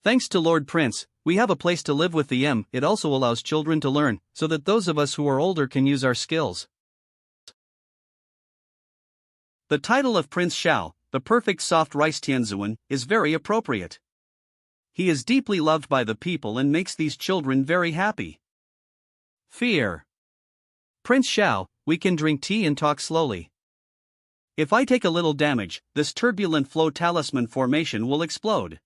Thanks to Lord Prince, we have a place to live with the M. It also allows children to learn, so that those of us who are older can use our skills. The title of Prince Xiao, the perfect soft rice Tianzuan, is very appropriate. He is deeply loved by the people and makes these children very happy. Fear. Prince Xiao, we can drink tea and talk slowly. If I take a little damage, this turbulent flow talisman formation will explode.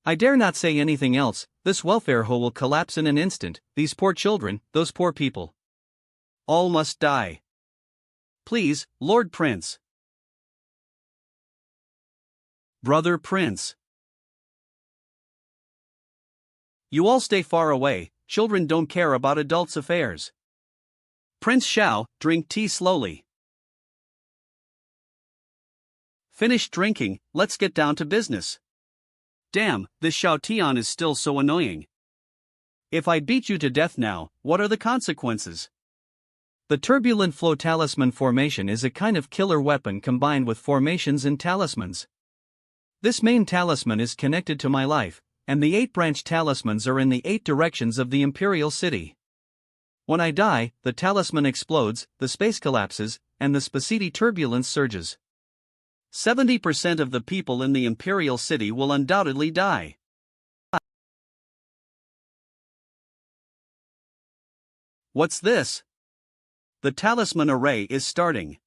I dare not say anything else, this welfare hole will collapse in an instant, these poor children, those poor people. All must die. Please, Lord Prince. Brother Prince. You all stay far away, children don't care about adults' affairs. Prince Xiao, drink tea slowly. Finish drinking, let's get down to business. Damn, this Xiao Tian is still so annoying. If I beat you to death now, what are the consequences? The turbulent flow talisman formation is a kind of killer weapon combined with formations and talismans. This main talisman is connected to my life, and the 8 branch talismans are in the 8 directions of the Imperial City. When I die, the talisman explodes, the space collapses, and the spacity turbulence surges. 70% of the people in the Imperial City will undoubtedly die. What's this? The talisman array is starting.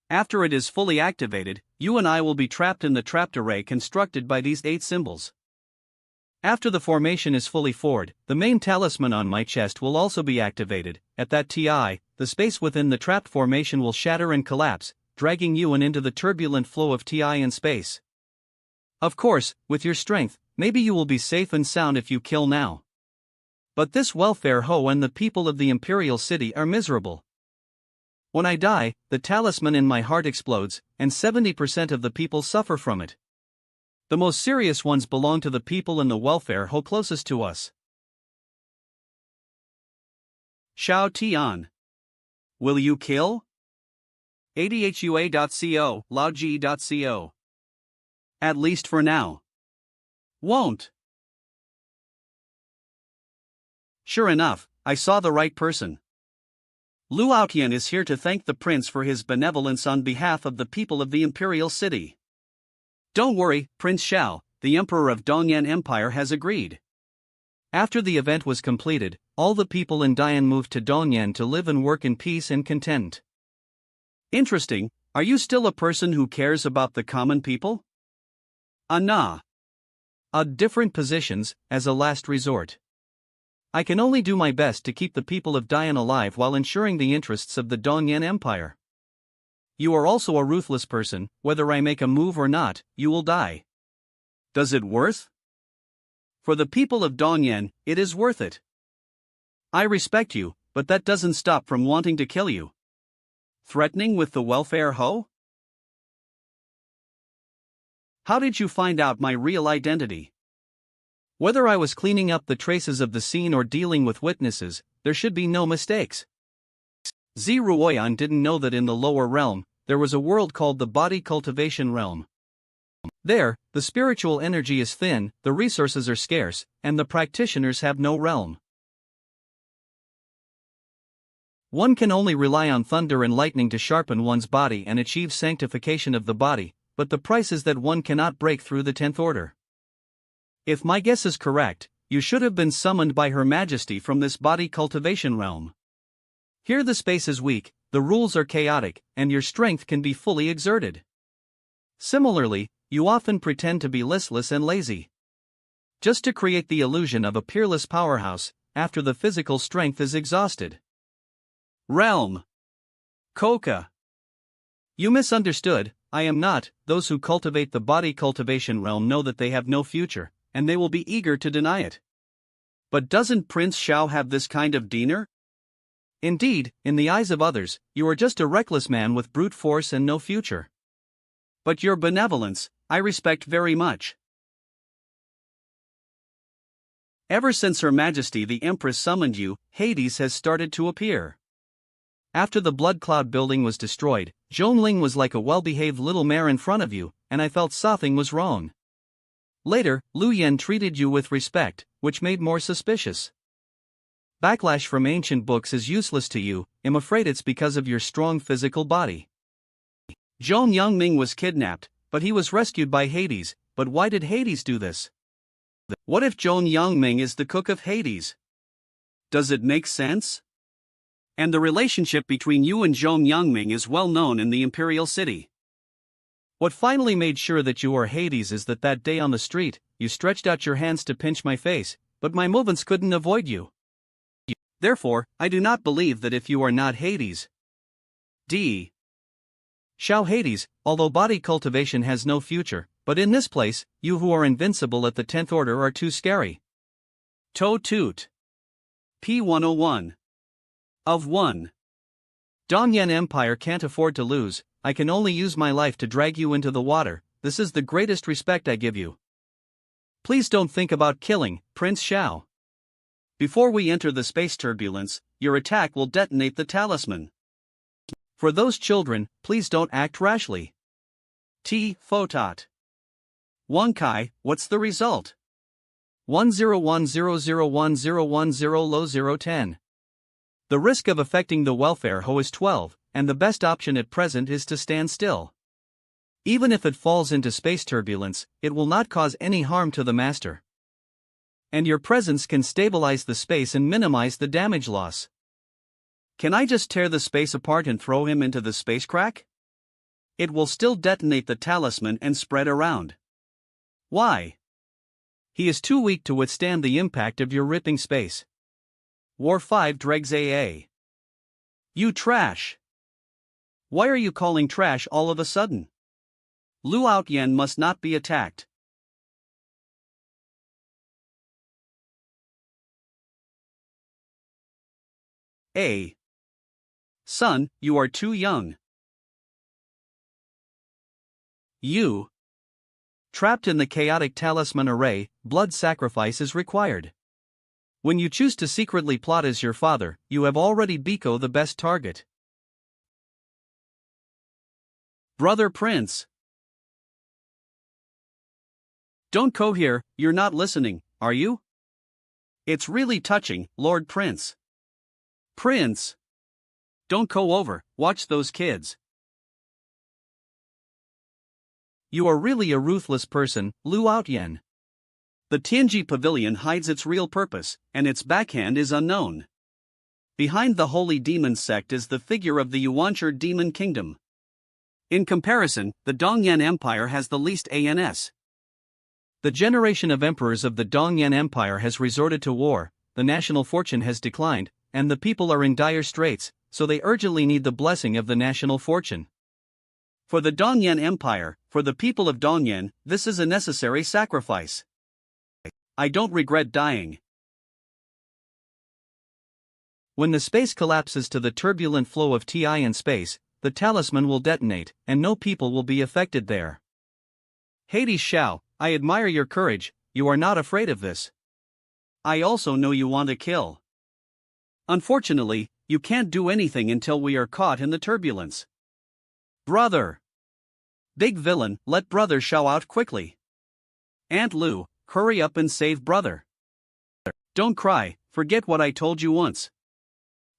After it is fully activated, you and I will be trapped in the trapped array constructed by these 8 symbols. After the formation is fully formed, the main talisman on my chest will also be activated. At that TI, the space within the trapped formation will shatter and collapse. dragging you into the turbulent flow of TI in space. Of course, with your strength, maybe you will be safe and sound if you kill now. But this welfare hoe and the people of the Imperial City are miserable. When I die, the talisman in my heart explodes, and 70% of the people suffer from it. The most serious ones belong to the people in the welfare hoe closest to us. Xiao Tian. Will you kill? adhua.co, laoji.co. At least for now. Won't. Sure enough, I saw the right person. Lu Aotian is here to thank the prince for his benevolence on behalf of the people of the Imperial City. Don't worry, Prince Xiao, the Emperor of Dongyan Empire has agreed. After the event was completed, all the people in Dian moved to Dongyan to live and work in peace and content. Interesting, are you still a person who cares about the common people? Nah. Different positions, as a last resort. I can only do my best to keep the people of Dian alive while ensuring the interests of the Dongyan Empire. You are also a ruthless person, whether I make a move or not, you will die. Does it worth? For the people of Dongyan, it is worth it. I respect you, but that doesn't stop from wanting to kill you. Threatening with the welfare hoe? How did you find out my real identity? Whether I was cleaning up the traces of the scene or dealing with witnesses, there should be no mistakes. Ziruoyan didn't know that in the lower realm, there was a world called the body cultivation realm. There, the spiritual energy is thin, the resources are scarce, and the practitioners have no realm. One can only rely on thunder and lightning to sharpen one's body and achieve sanctification of the body, but the price is that one cannot break through the 10th order. If my guess is correct, you should have been summoned by Her Majesty from this body cultivation realm. Here the space is weak, the rules are chaotic, and your strength can be fully exerted. Similarly, you often pretend to be listless and lazy. Just to create the illusion of a peerless powerhouse, after the physical strength is exhausted. Realm. Coca. You misunderstood, I am not. Those who cultivate the body cultivation realm know that they have no future, and they will be eager to deny it. But doesn't Prince Xiao have this kind of demeanor? Indeed, in the eyes of others, you are just a reckless man with brute force and no future. But your benevolence, I respect very much. Ever since Her Majesty the Empress summoned you, Hades has started to appear. After the Blood Cloud building was destroyed, Zhongling was like a well-behaved little mare in front of you, and I felt something was wrong. Later, Lu Yen treated you with respect, which made more suspicious. Backlash from ancient books is useless to you, I'm afraid it's because of your strong physical body. Zhong Yangming was kidnapped, but he was rescued by Hades, but why did Hades do this? What if Zhong Yangming is the cook of Hades? Does it make sense? And the relationship between you and Zhong Yangming is well known in the Imperial City. What finally made sure that you are Hades is that day on the street, you stretched out your hands to pinch my face, but my movements couldn't avoid you. Therefore, I do not believe that if you are not Hades. D. Xiao Hades, although body cultivation has no future, but in this place, you who are invincible at the 10th order are too scary. To Toot. P101. Of 1. Dongyan Empire can't afford to lose, I can only use my life to drag you into the water, this is the greatest respect I give you. Please don't think about killing, Prince Xiao. Before we enter the space turbulence, your attack will detonate the talisman. For those children, please don't act rashly. T. Photot. 1 Kai, what's the result? 101001010 low 010. The risk of affecting the welfare hoe is 12, and the best option at present is to stand still. Even if it falls into space turbulence, it will not cause any harm to the master. And your presence can stabilize the space and minimize the damage loss. Can I just tear the space apart and throw him into the space crack? It will still detonate the talisman and spread around. Why? He is too weak to withstand the impact of your ripping space. War 5 Dregs AA. You trash. Why are you calling trash all of a sudden? Lu Outyen must not be attacked. A. Son, you are too young. You. Trapped in the chaotic talisman array, blood sacrifice is required. When you choose to secretly plot as your father, you have already Biko the best target. Brother Prince. Don't go here, you're not listening, are you? It's really touching, Lord Prince. Prince. Don't go over, watch those kids. You are really a ruthless person, Lu Outyen. The Tianji Pavilion hides its real purpose, and its backhand is unknown. Behind the Holy Demon sect is the figure of the Yuancher Demon Kingdom. In comparison, the Dongyan Empire has the least ANS. The generation of emperors of the Dongyan Empire has resorted to war, the national fortune has declined, and the people are in dire straits, so they urgently need the blessing of the national fortune. For the Dongyan Empire, for the people of Dongyan, this is a necessary sacrifice. I don't regret dying. When the space collapses to the turbulent flow of Ti in space, the talisman will detonate, and no people will be affected there. Hades Shao, I admire your courage, you are not afraid of this. I also know you want to kill. Unfortunately, you can't do anything until we are caught in the turbulence. Brother! Big villain, let Brother Shao out quickly. Aunt Lu, hurry up and save Brother. Don't cry, forget what I told you once.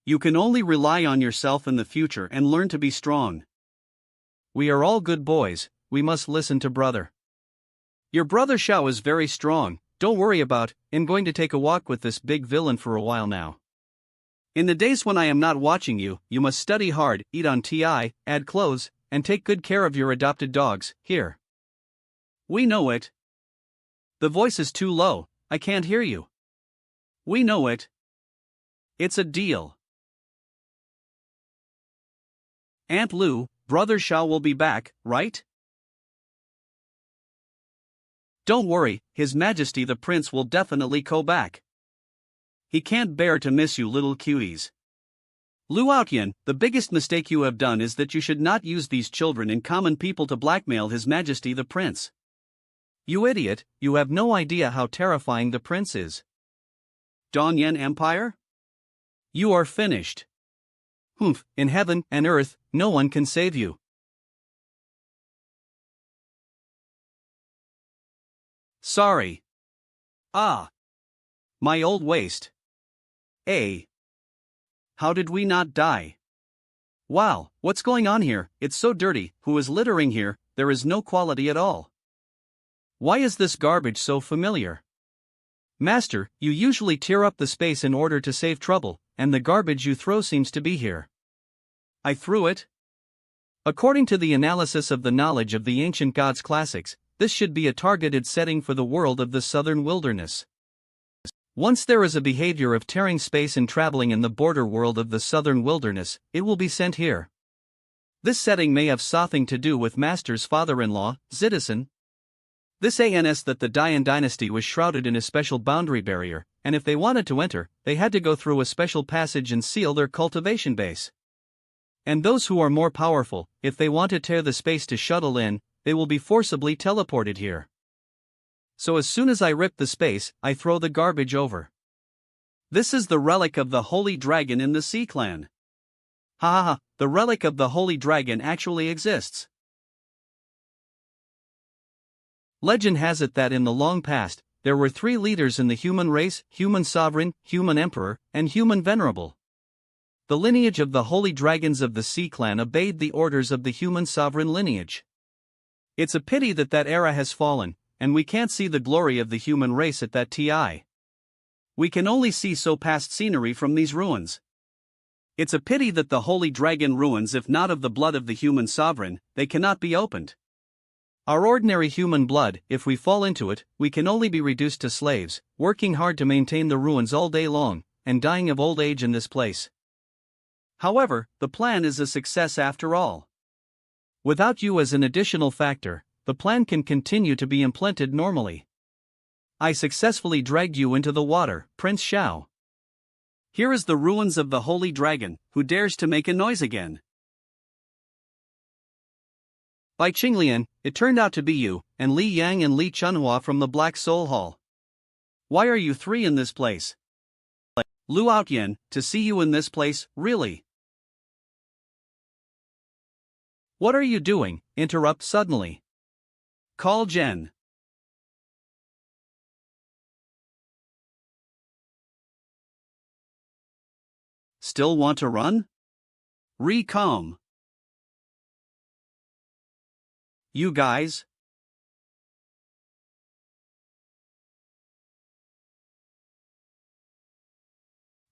You can only rely on yourself in the future and learn to be strong. We are all good boys, we must listen to Brother. Your Brother Shao is very strong, don't worry about, I'm going to take a walk with this big villain for a while now. In the days when I am not watching you, you must study hard, eat on Ti, add clothes, and take good care of your adopted dogs, here. We know it. The voice is too low, I can't hear you. We know it. It's a deal. Aunt Lu, Brother Shao will be back, right? Don't worry, His Majesty the Prince will definitely go back. He can't bear to miss you little cuties. Lu Outyen, the biggest mistake you have done is that you should not use these children and common people to blackmail His Majesty the Prince. You idiot, you have no idea how terrifying the prince is. Dongyan Empire? You are finished. Humph, in heaven and earth, no one can save you. Sorry. Ah. My old waist. How did we not die? Wow, what's going on here? It's so dirty, who is littering here, there is no quality at all. Why is this garbage so familiar? Master, you usually tear up the space in order to save trouble, and the garbage you throw seems to be here. I threw it? According to the analysis of the knowledge of the ancient gods classics, this should be a targeted setting for the world of the southern wilderness. Once there is a behavior of tearing space and traveling in the border world of the southern wilderness, it will be sent here. This setting may have something to do with Master's father-in-law, Citizen. This ANS that the Dayan dynasty was shrouded in a special boundary barrier, and if they wanted to enter, they had to go through a special passage and seal their cultivation base. And those who are more powerful, if they want to tear the space to shuttle in, they will be forcibly teleported here. So as soon as I rip the space, I throw the garbage over. This is the relic of the Holy Dragon in the Sea Clan. Ha ha ha, the relic of the Holy Dragon actually exists. Legend has it that in the long past, there were 3 leaders in the human race: human sovereign, human emperor, and human venerable. The lineage of the holy dragons of the Sea Clan obeyed the orders of the human sovereign lineage. It's a pity that that era has fallen, and we can't see the glory of the human race at that Ti. We can only see so past scenery from these ruins. It's a pity that the holy dragon ruins, if not of the blood of the human sovereign, they cannot be opened. Our ordinary human blood, if we fall into it, we can only be reduced to slaves, working hard to maintain the ruins all day long, and dying of old age in this place. However, the plan is a success after all. Without you as an additional factor, the plan can continue to be implemented normally. I successfully dragged you into the water, Prince Xiao. Here is the ruins of the Holy Dragon, who dares to make a noise again. By Qinglian, it turned out to be you, and Li Yang and Li Chunhua from the Black Soul Hall. Why are you three in this place? Lu Outyan, to see you in this place, really? What are you doing? Interrupt suddenly. Call Jen. Still want to run? Calm. You guys?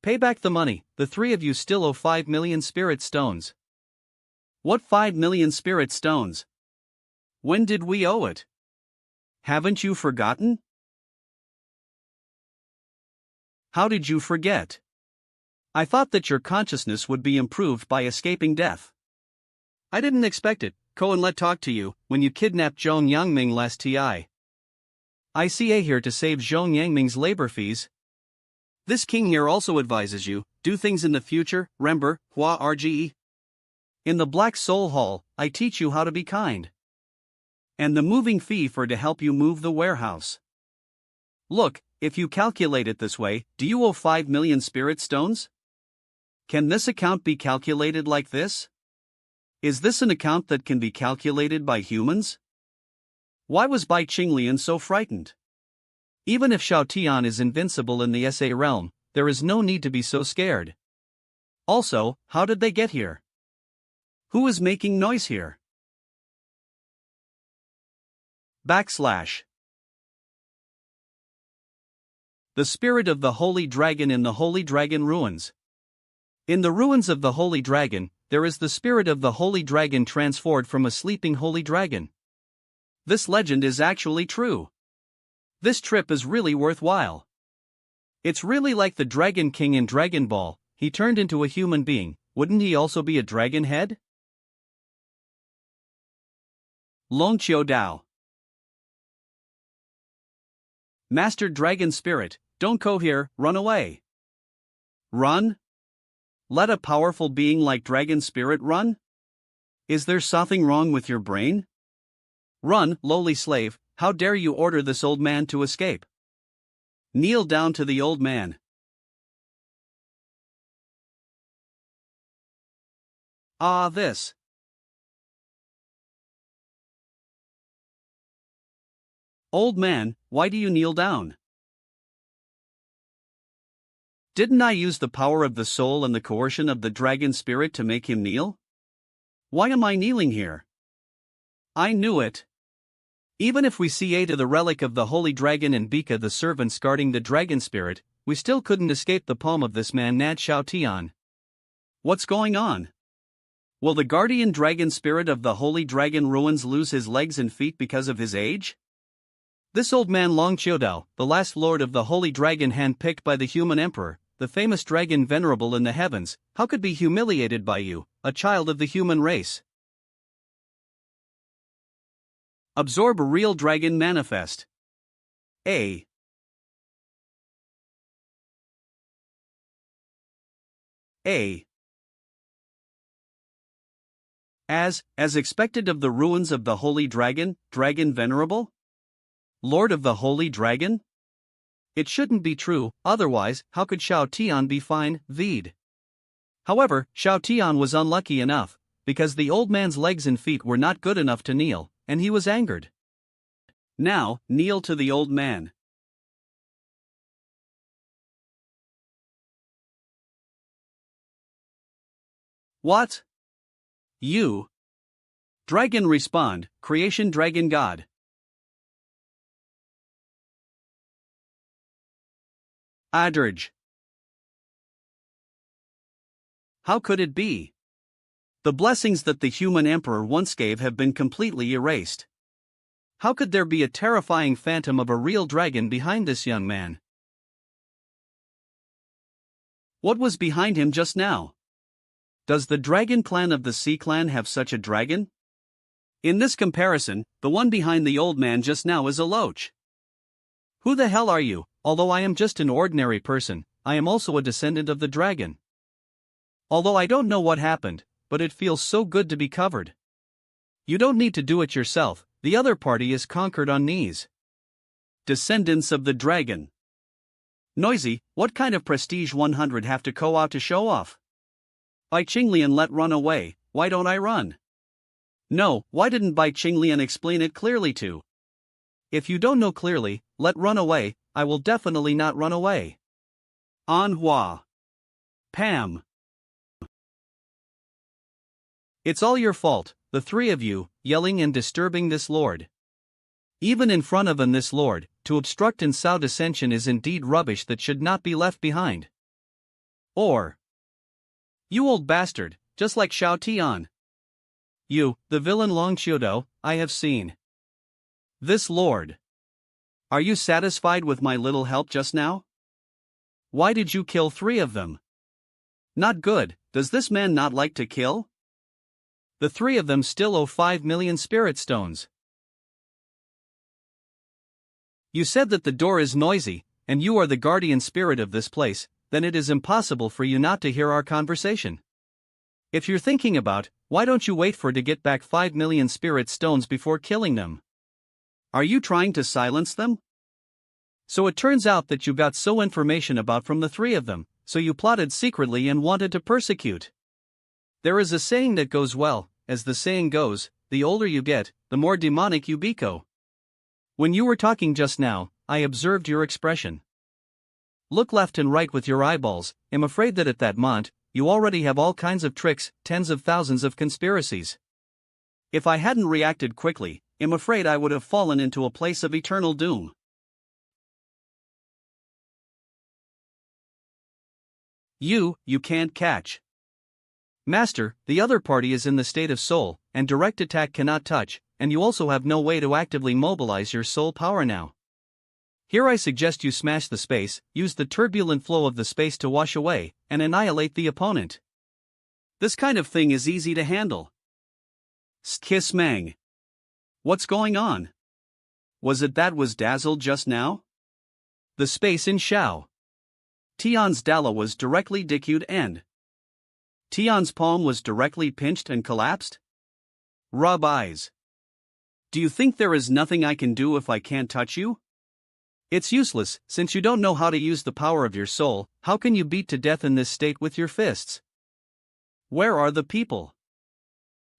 Pay back the money, the three of you still owe 5 million spirit stones. What 5 million spirit stones? When did we owe it? Haven't you forgotten? How did you forget? I thought that your consciousness would be improved by escaping death. I didn't expect it, Cohen let talk to you, when you kidnapped Zhong Yangming last TI. ICA here to save Zhong Yangming's labor fees. This king here also advises you, do things in the future, remember, Hua RGE. In the Black Soul Hall, I teach you how to be kind. And the moving fee for to help you move the warehouse. Look, if you calculate it this way, do you owe 5 million spirit stones? Can this account be calculated like this? Is this an account that can be calculated by humans? Why was Bai Qinglian so frightened? Even if Xiao Tian is invincible in the SA realm, there is no need to be so scared. Also, how did they get here? Who is making noise here? // The spirit of the Holy Dragon in the Holy Dragon ruins. In the ruins of the Holy Dragon, there is the spirit of the Holy Dragon transformed from a sleeping Holy Dragon. This legend is actually true. This trip is really worthwhile. It's really like the Dragon King in Dragon Ball, he turned into a human being, wouldn't he also be a dragon head? Long Qiu Dao. Master Dragon Spirit, don't go here, run away. Run? Let a powerful being like Dragon Spirit run? Is there something wrong with your brain? Run, lowly slave, how dare you order this old man to escape? Kneel down to the old man. This. Old man, why do you kneel down? Didn't I use the power of the soul and the coercion of the dragon spirit to make him kneel? Why am I kneeling here? I knew it. Even if we see Ada the relic of the holy dragon and Bika the servants guarding the dragon spirit, we still couldn't escape the palm of this man Nad Xiao Tian. What's going on? Will the guardian dragon spirit of the holy dragon ruins lose his legs and feet because of his age? This old man Long Qiudao, the last lord of the holy dragon hand-picked by the human emperor, the famous dragon venerable in the heavens, how could be humiliated by you, a child of the human race? Absorb a real dragon manifest. A. As expected of the ruins of the holy dragon, dragon venerable? Lord of the holy dragon? It shouldn't be true, otherwise, how could Xiao Tian be fine, V'd? However, Xiao Tian was unlucky enough, because the old man's legs and feet were not good enough to kneel, and he was angered. Now, kneel to the old man. What? You? Dragon respond, creation dragon god. Adirge. How could it be? The blessings that the human emperor once gave have been completely erased. How could there be a terrifying phantom of a real dragon behind this young man? What was behind him just now? Does the dragon clan of the Sea Clan have such a dragon? In this comparison, the one behind the old man just now is a loach. Who the hell are you? Although I am just an ordinary person, I am also a descendant of the dragon. Although I don't know what happened, but it feels so good to be covered. You don't need to do it yourself, the other party is conquered on knees. Descendants of the dragon. Noisy, what kind of prestige 100 have to go out to show off? Bai Qinglian let run away, why don't I run? No, why didn't Bai Qinglian explain it clearly to? If you don't know clearly, let run away, I will definitely not run away. Manhua. Pam. It's all your fault, the three of you, yelling and disturbing this lord. Even in front of this lord, to obstruct in Sao dissension is indeed rubbish that should not be left behind. Or, you old bastard, just like Xiao Tian. You, the villain Long Qiudo, I have seen. This lord. Are you satisfied with my little help just now? Why did you kill 3 of them? Not good, does this man not like to kill? The 3 of them still owe 5 million spirit stones. You said that the door is noisy, and you are the guardian spirit of this place, then it is impossible for you not to hear our conversation. If you're thinking about, why don't you wait for to get back 5 million spirit stones before killing them? Are you trying to silence them? So it turns out that you got so information about from the 3 of them, so you plotted secretly and wanted to persecute. There is a saying that goes well, as the saying goes, the older you get, the more demonic you become. When you were talking just now, I observed your expression. Look left and right with your eyeballs, I'm afraid that at that moment, you already have all kinds of tricks, tens of thousands of conspiracies. If I hadn't reacted quickly, I'm afraid I would have fallen into a place of eternal doom. You can't catch. Master, the other party is in the state of soul, and direct attack cannot touch, and you also have no way to actively mobilize your soul power now. Here I suggest you smash the space, use the turbulent flow of the space to wash away, and annihilate the opponent. This kind of thing is easy to handle. Kiss Mang. What's going on? Was it that was dazzled just now? The space in Xiao Tian's Dala was directly decayed and Tian's palm was directly pinched and collapsed? Rub eyes. Do you think there is nothing I can do if I can't touch you? It's useless, since you don't know how to use the power of your soul. How can you beat to death in this state with your fists? Where are the people?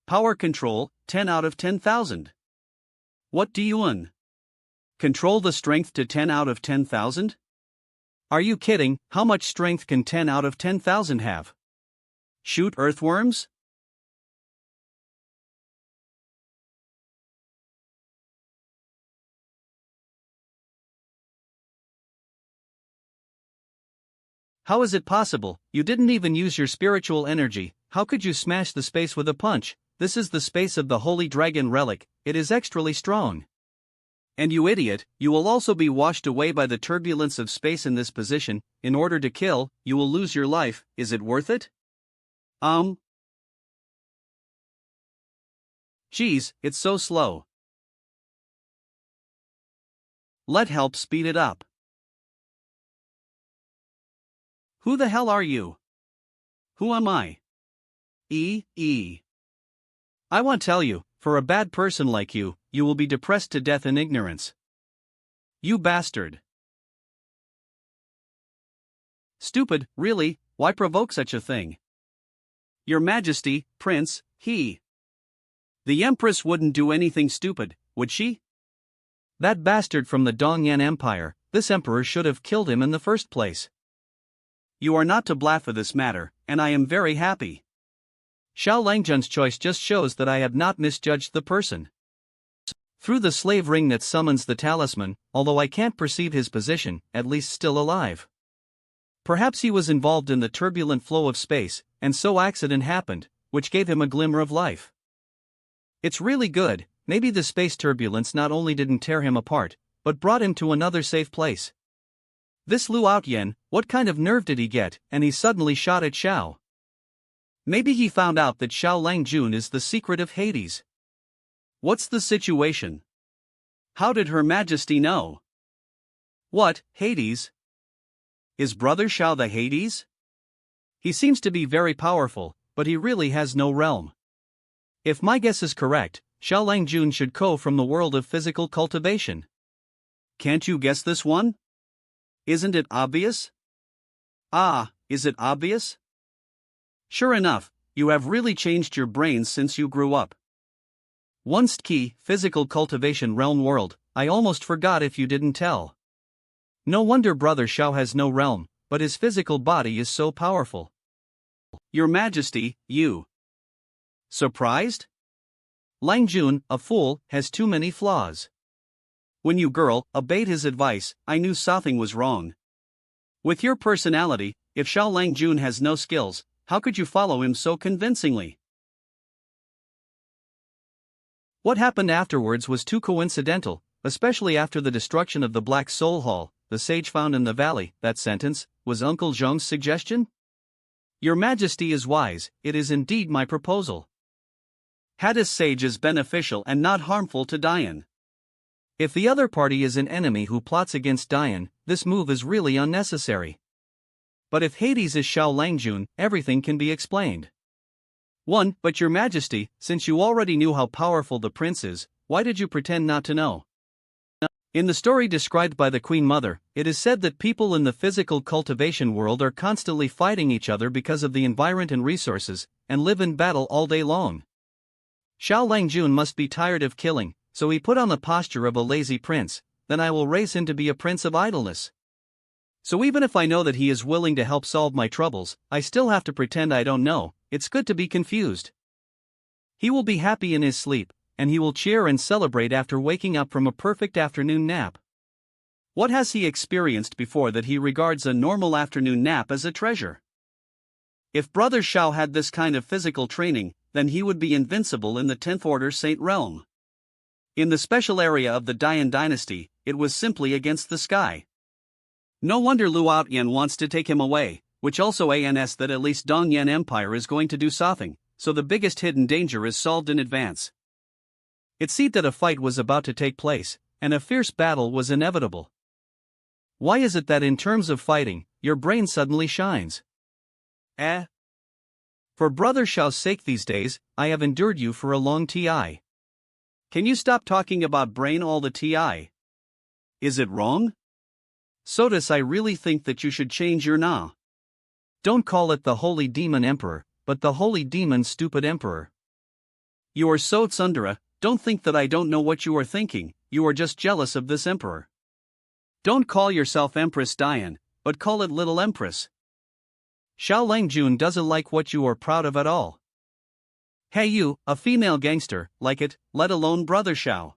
Power control, 10 out of 10,000. What do you earn? Control the strength to 10 out of 10,000? Are you kidding? How much strength can 10 out of 10,000 have? Shoot earthworms? How is it possible? You didn't even use your spiritual energy. How could you smash the space with a punch? This is the space of the Holy Dragon Relic, it is extremely strong. And you idiot, you will also be washed away by the turbulence of space in this position. In order to kill, you will lose your life. Is it worth it? Geez, it's so slow. Let help speed it up. Who the hell are you? Who am I? I want to tell you, for a bad person like you, you will be depressed to death in ignorance. You bastard. Stupid, really, why provoke such a thing? Your Majesty, Prince, the Empress wouldn't do anything stupid, would she? That bastard from the Dongyan Empire, this emperor should have killed him in the first place. You are not to blame for this matter, and I am very happy. Xiao Langjun's choice just shows that I have not misjudged the person. Through the slave ring that summons the talisman, although I can't perceive his position, at least still alive. Perhaps he was involved in the turbulent flow of space, and so accident happened, which gave him a glimmer of life. It's really good, maybe the space turbulence not only didn't tear him apart, but brought him to another safe place. This Lu Outyen, what kind of nerve did he get, and he suddenly shot at Xiao? Maybe he found out that Xiao Langjun is the secret of Hades. What's the situation? How did Her Majesty know? What, Hades? Is Brother Xiao the Hades? He seems to be very powerful, but he really has no realm. If my guess is correct, Xiao Langjun should go from the world of physical cultivation. Can't you guess this one? Isn't it obvious? Ah, is it obvious? Sure enough, you have really changed your brains since you grew up. Once key, physical cultivation realm world, I almost forgot if you didn't tell. No wonder Brother Xiao has no realm, but his physical body is so powerful. Your Majesty, you. Surprised? Langjun, a fool, has too many flaws. When you girl obeyed his advice, I knew something was wrong. With your personality, if Xiao Langjun has no skills, how could you follow him so convincingly? What happened afterwards was too coincidental, especially after the destruction of the Black Soul Hall, the sage found in the valley. That sentence was Uncle Zhong's suggestion? Your Majesty is wise, it is indeed my proposal. Hades sage is beneficial and not harmful to Dian. If the other party is an enemy who plots against Dian, this move is really unnecessary. But if Hades is Xiao Langjun, everything can be explained. 1. But Your Majesty, since you already knew how powerful the prince is, why did you pretend not to know? In the story described by the Queen Mother, it is said that people in the physical cultivation world are constantly fighting each other because of the environment and resources, and live in battle all day long. Xiao Langjun must be tired of killing, so he put on the posture of a lazy prince. Then I will raise him to be a prince of idleness. So even if I know that he is willing to help solve my troubles, I still have to pretend I don't know. It's good to be confused. He will be happy in his sleep, and he will cheer and celebrate after waking up from a perfect afternoon nap. What has he experienced before that he regards a normal afternoon nap as a treasure? If Brother Xiao had this kind of physical training, then he would be invincible in the 10th Order Saint realm. In the special area of the Dian dynasty, it was simply against the sky. No wonder Lu Outyan wants to take him away, which also ans that at least Dongyan Empire is going to do something, so the biggest hidden danger is solved in advance. It seemed that a fight was about to take place, and a fierce battle was inevitable. Why is it that in terms of fighting, your brain suddenly shines? For Brother Xiao's sake these days, I have endured you for a long ti. Can you stop talking about brain all the ti? Is it wrong? Sotus, I really think that you should change your na. Don't call it the Holy Demon Emperor, but the Holy Demon Stupid Emperor. You are so tsundere, don't think that I don't know what you are thinking, you are just jealous of this emperor. Don't call yourself Empress Dian, but call it Little Empress. Xiao Langjun doesn't like what you are proud of at all. Hey you, a female gangster, like it, let alone Brother Xiao.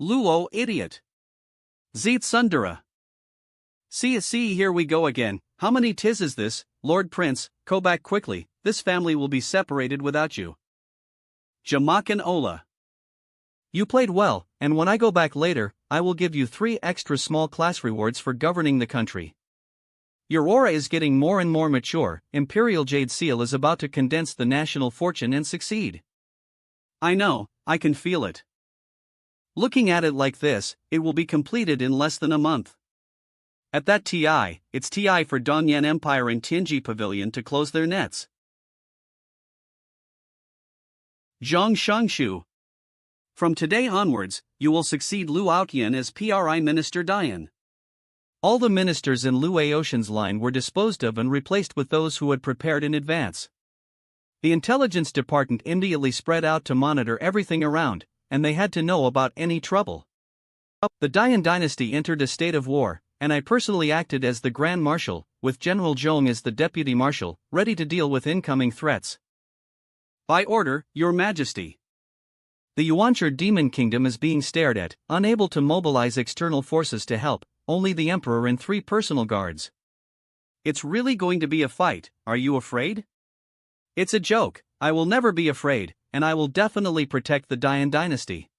Luo idiot. Zit tsundere. See, here we go again. How many tis is this, Lord Prince? Go back quickly, this family will be separated without you. Jamakan Ola. You played well, and when I go back later, I will give you 3 extra small class rewards for governing the country. Your aura is getting more and more mature. Imperial Jade Seal is about to condense the national fortune and succeed. I know, I can feel it. Looking at it like this, it will be completed in less than a month. At that TI, it's TI for Dongyan Empire and Tianji Pavilion to close their nets. Zhang Shangshu. From today onwards, you will succeed Lu Outyan as PRI Minister Dian. All the ministers in Lue Ocean's line were disposed of and replaced with those who had prepared in advance. The intelligence department immediately spread out to monitor everything around, and they had to know about any trouble. The Dian dynasty entered a state of war, and I personally acted as the Grand Marshal, with General Zhong as the Deputy Marshal, ready to deal with incoming threats. By order, Your Majesty. The Yuancher Demon Kingdom is being stared at, unable to mobilize external forces to help, only the Emperor and 3 personal guards. It's really going to be a fight, are you afraid? It's a joke, I will never be afraid, and I will definitely protect the Dian dynasty.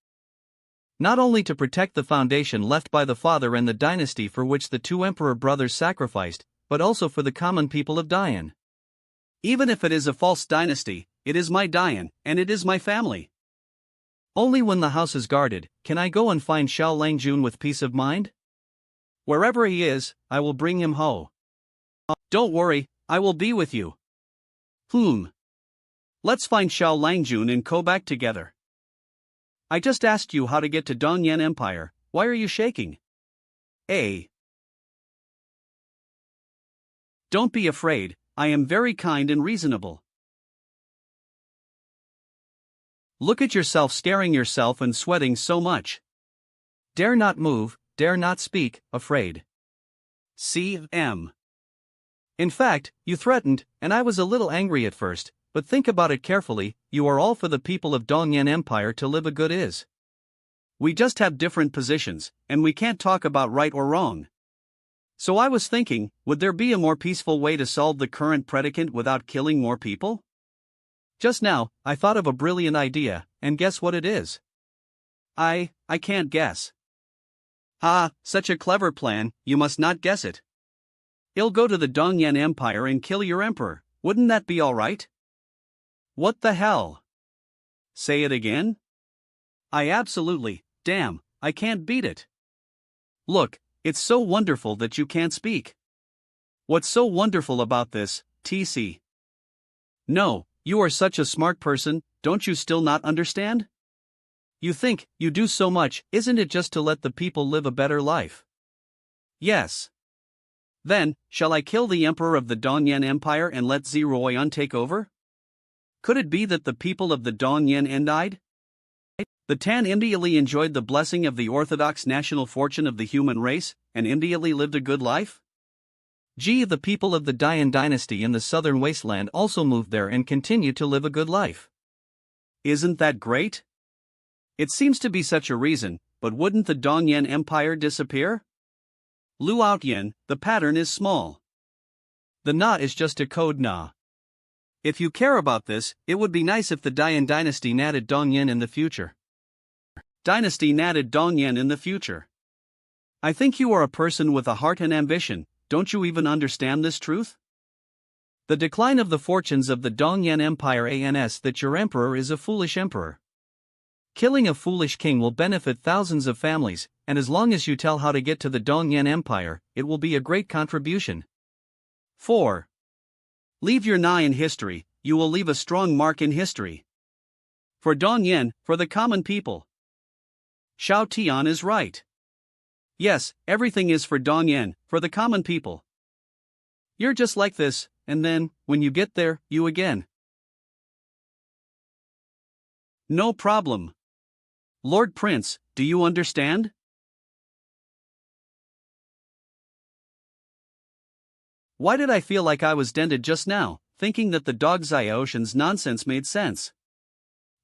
Not only to protect the foundation left by the father and the dynasty for which the 2 emperor brothers sacrificed, but also for the common people of Dian. Even if it is a false dynasty, it is my Dian, and it is my family. Only when the house is guarded can I go and find Xiao Langjun with peace of mind. Wherever he is, I will bring him home. Don't worry, I will be with you. Let's find Xiao Langjun and go back together. I just asked you how to get to Dongyan Empire, why are you shaking? Don't be afraid, I am very kind and reasonable. Look at yourself scaring yourself and sweating so much. Dare not move, dare not speak, afraid. C.M. In fact, you threatened, and I was a little angry at first, but think about it carefully, you are all for the people of Dongyan Empire to live a good is. We just have different positions, and we can't talk about right or wrong. So I was thinking, would there be a more peaceful way to solve the current predicament without killing more people? Just now, I thought of a brilliant idea, and guess what it is? I can't guess. Such a clever plan, you must not guess it. I'll go to the Dongyan Empire and kill your emperor, wouldn't that be alright? What the hell? Say it again? Damn, I can't beat it. Look, it's so wonderful that you can't speak. What's so wonderful about this, TC? No, you are such a smart person, don't you still not understand? You think, you do so much, isn't it just to let the people live a better life? Yes. Then, shall I kill the emperor of the Dongyan Empire and let Ziruoyan take over? Could it be that the people of the Dongyan died? The Tan immediately enjoyed the blessing of the orthodox national fortune of the human race, and immediately lived a good life? The people of the Dian dynasty in the southern wasteland also moved there and continued to live a good life. Isn't that great? It seems to be such a reason, but wouldn't the Dongyan Empire disappear? Lu Outyan, the pattern is small. The Na is just a code Na. If you care about this, it would be nice if the Dian dynasty natted Dongyan in the future. Dynasty natted Dongyan in the future. I think you are a person with a heart and ambition, don't you even understand this truth? The decline of the fortunes of the Dongyan Empire ans that your emperor is a foolish emperor. Killing a foolish king will benefit thousands of families, and as long as you tell how to get to the Dongyan Empire, it will be a great contribution. 4. Leave your Na in history, you will leave a strong mark in history. For Dongyan, for the common people. Xiao Tian is right. Yes, everything is for Dongyan, for the common people. You're just like this, and then, when you get there, you again. No problem. Lord Prince, do you understand? Why did I feel like I was dented just now, thinking that the dog Xiaoshan's nonsense made sense?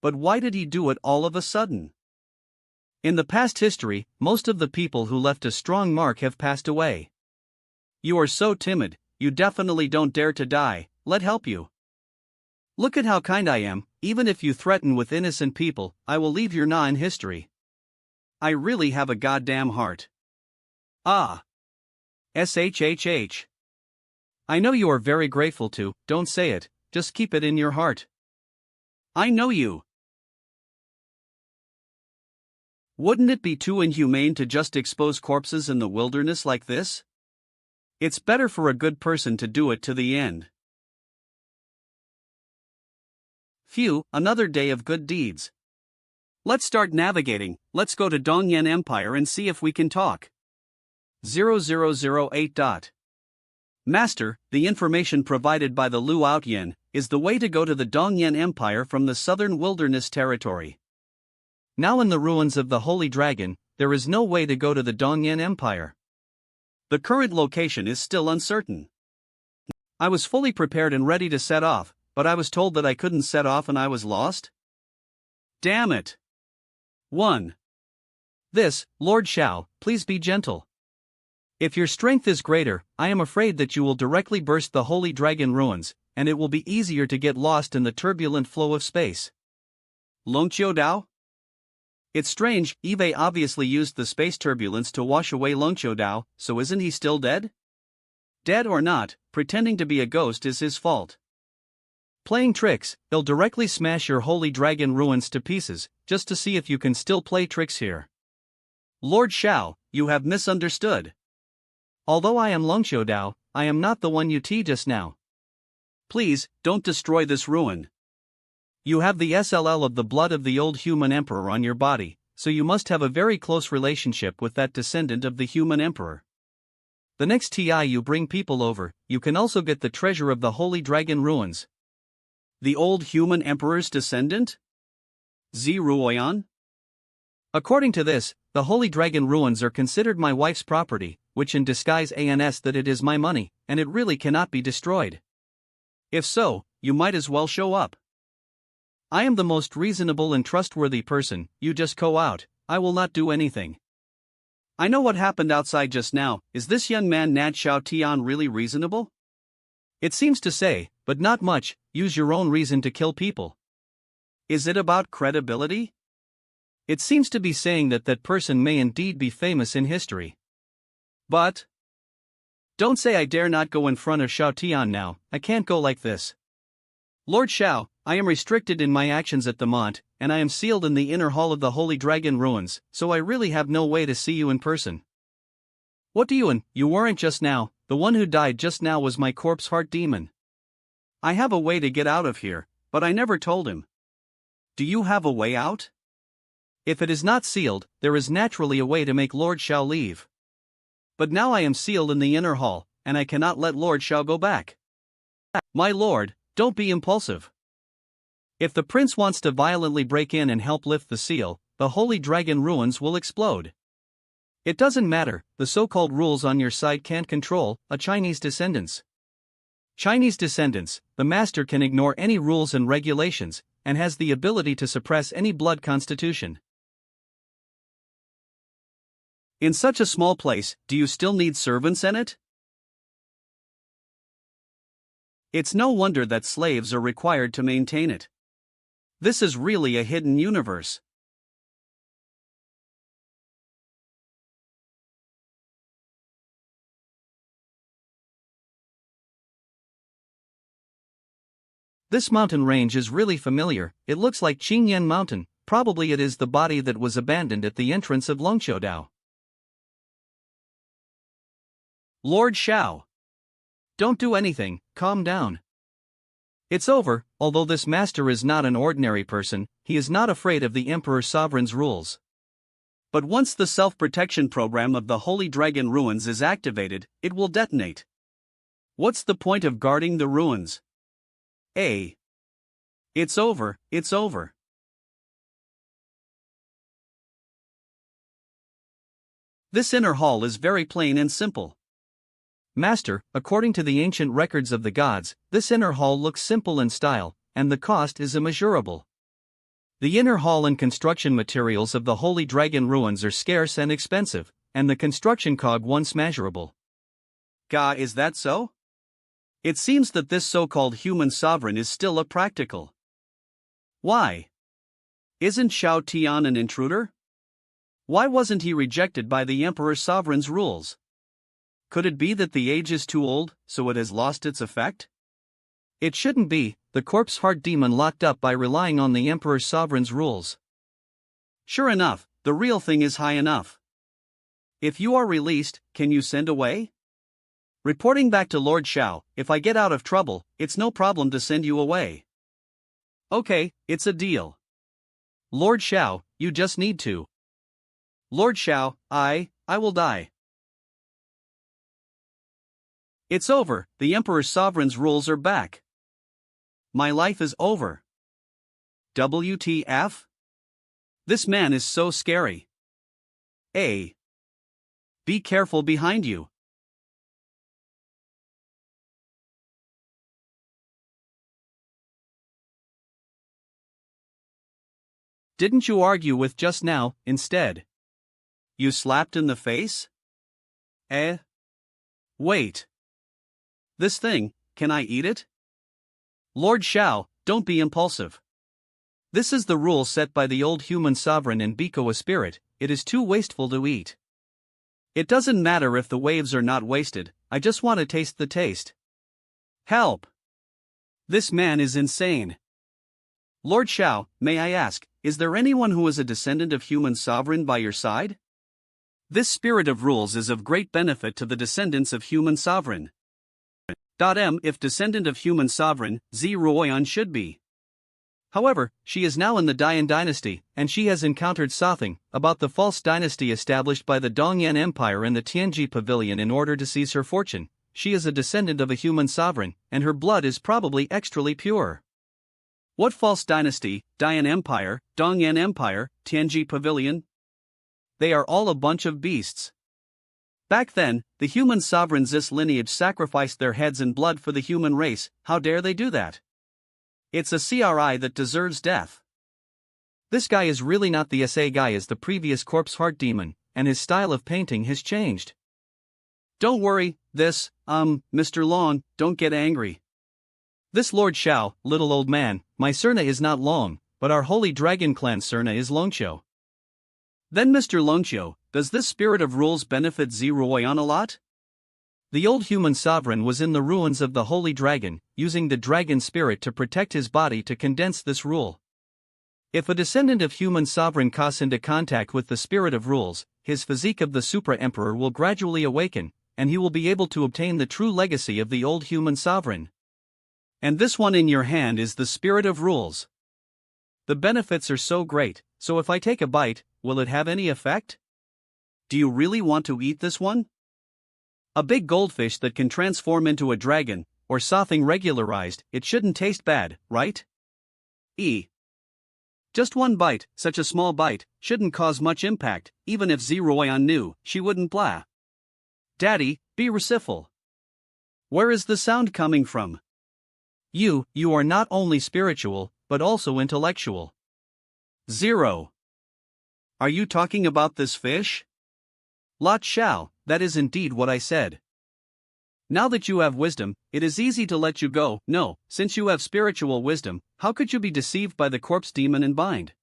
But why did he do it all of a sudden? In the past history, most of the people who left a strong mark have passed away. You are so timid, you definitely don't dare to die, let help you. Look at how kind I am, even if you threaten with innocent people, I will leave your Na in history. I really have a goddamn heart. SHHH. I know you are very grateful to, don't say it, just keep it in your heart. I know you. Wouldn't it be too inhumane to just expose corpses in the wilderness like this? It's better for a good person to do it to the end. Phew, another day of good deeds. Let's start navigating, let's go to Dongyan Empire and see if we can talk. 0008. Master, the information provided by the Lu Outyan is the way to go to the Dongyan Empire from the southern wilderness territory. Now in the ruins of the Holy Dragon, there is no way to go to the Dongyan Empire. The current location is still uncertain. I was fully prepared and ready to set off, but I was told that I couldn't set off and I was lost? Damn it! 1. This, Lord Xiao, please be gentle. If your strength is greater, I am afraid that you will directly burst the Holy Dragon ruins, and it will be easier to get lost in the turbulent flow of space. Longqiu Dao? It's strange, Eve obviously used the space turbulence to wash away Longqiu Dao, so isn't he still dead? Dead or not, pretending to be a ghost is his fault. Playing tricks, they'll directly smash your holy dragon ruins to pieces, just to see if you can still play tricks here. Lord Xiao, you have misunderstood. Although I am Longxiu Dao, I am not the one you teased just now. Please, don't destroy this ruin. You have the SLL of the blood of the old human emperor on your body, so you must have a very close relationship with that descendant of the human emperor. The next TI you bring people over, you can also get the treasure of the holy dragon ruins. The old human emperor's descendant? Zi Ruoyan? According to this, the holy dragon ruins are considered my wife's property, which in disguise ans that it is my money, and it really cannot be destroyed. If so, you might as well show up. I am the most reasonable and trustworthy person, you just go out, I will not do anything. I know what happened outside just now. Is this young man Nad Xiao Tian really reasonable? It seems to say, but not much, use your own reason to kill people. Is it about credibility? It seems to be saying that that person may indeed be famous in history. But don't say I dare not go in front of Xiao Tian now, I can't go like this. Lord Xiao, I am restricted in my actions at the Mont, and I am sealed in the inner hall of the Holy Dragon Ruins, so I really have no way to see you in person. What do you weren't just now, the one who died just now was my corpse heart demon. I have a way to get out of here, but I never told him. Do you have a way out? If it is not sealed, there is naturally a way to make Lord Xiao leave. But now I am sealed in the inner hall, and I cannot let Lord Xiao go back. My lord, don't be impulsive. If the prince wants to violently break in and help lift the seal, the Holy Dragon Ruins will explode. It doesn't matter, the so-called rules on your side can't control a Chinese descendants. Chinese descendants, the master can ignore any rules and regulations, and has the ability to suppress any blood constitution. In such a small place, do you still need servants in it? It's no wonder that slaves are required to maintain it. This is really a hidden universe. This mountain range is really familiar, it looks like Qingyan Mountain, probably it is the body that was abandoned at the entrance of Longxiu Dao. Lord Xiao. Don't do anything, calm down. It's over, although this master is not an ordinary person, he is not afraid of the Emperor's sovereign's rules. But once the self-protection program of the Holy Dragon Ruins is activated, it will detonate. What's the point of guarding the ruins? It's over, it's over. This inner hall is very plain and simple. Master, according to the ancient records of the gods, this inner hall looks simple in style, and the cost is immeasurable. The inner hall and construction materials of the Holy Dragon Ruins are scarce and expensive, and the construction cog once measurable. Is that so? It seems that this so-called human sovereign is still a practical. Why? Isn't Xiao Tian an intruder? Why wasn't he rejected by the Emperor's sovereign's rules? Could it be that the age is too old, so it has lost its effect? It shouldn't be, the corpse heart demon locked up by relying on the Emperor's sovereign's rules. Sure enough, the real thing is high enough. If you are released, can you send away? Reporting back to Lord Xiao, if I get out of trouble, it's no problem to send you away. Okay, it's a deal. Lord Xiao, you just need to. Lord Xiao, I will die. It's over, the Emperor's sovereign's rules are back. My life is over. WTF? This man is so scary. Be careful behind you. Didn't you argue with just now, instead? You slapped in the face? Wait. This thing, can I eat it? Lord Xiao, don't be impulsive. This is the rule set by the old human sovereign in Bikoa spirit, it is too wasteful to eat. It doesn't matter if the waves are not wasted, I just want to taste the taste. Help! This man is insane. Lord Xiao, may I ask, is there anyone who is a descendant of human sovereign by your side? This spirit of rules is of great benefit to the descendants of human sovereign. If descendant of human sovereign, Zi Ruoyan should be. However, she is now in the Dian dynasty, and she has encountered Sothing about the false dynasty established by the Dongyan Empire in the Tianji Pavilion in order to seize her fortune. She is a descendant of a human sovereign, and her blood is probably extremely pure. What false dynasty, Dian Empire, Dongyan Empire, Tianji Pavilion? They are all a bunch of beasts. Back then, the human sovereigns this lineage sacrificed their heads and blood for the human race. How dare they do that? It's a CRI that deserves death. This guy is really not the SA guy as the previous corpse heart demon, and his style of painting has changed. Don't worry, Mr. Long, don't get angry. This Lord Xiao, little old man, my Serna is not Long, but our holy dragon clan Serna is Longqiu. Then Mr. Longqiu, does this spirit of rules benefit Zi Ruoyan a lot? The old human sovereign was in the ruins of the holy dragon, using the dragon spirit to protect his body to condense this rule. If a descendant of human sovereign comes into contact with the spirit of rules, his physique of the Supra Emperor will gradually awaken, and he will be able to obtain the true legacy of the old human sovereign. And this one in your hand is the spirit of rules. The benefits are so great, so if I take a bite, will it have any effect? Do you really want to eat this one? A big goldfish that can transform into a dragon, or something regularized, it shouldn't taste bad, right? Just one bite, such a small bite, shouldn't cause much impact, even if Zi Ruoyan knew, she wouldn't blah. Daddy, be merciful. Where is the sound coming from? You are not only spiritual, but also intellectual. 0. Are you talking about this fish? Lot Xiao, that is indeed what I said. Now that you have wisdom, it is easy to let you go. No, since you have spiritual wisdom, how could you be deceived by the corpse demon and bind?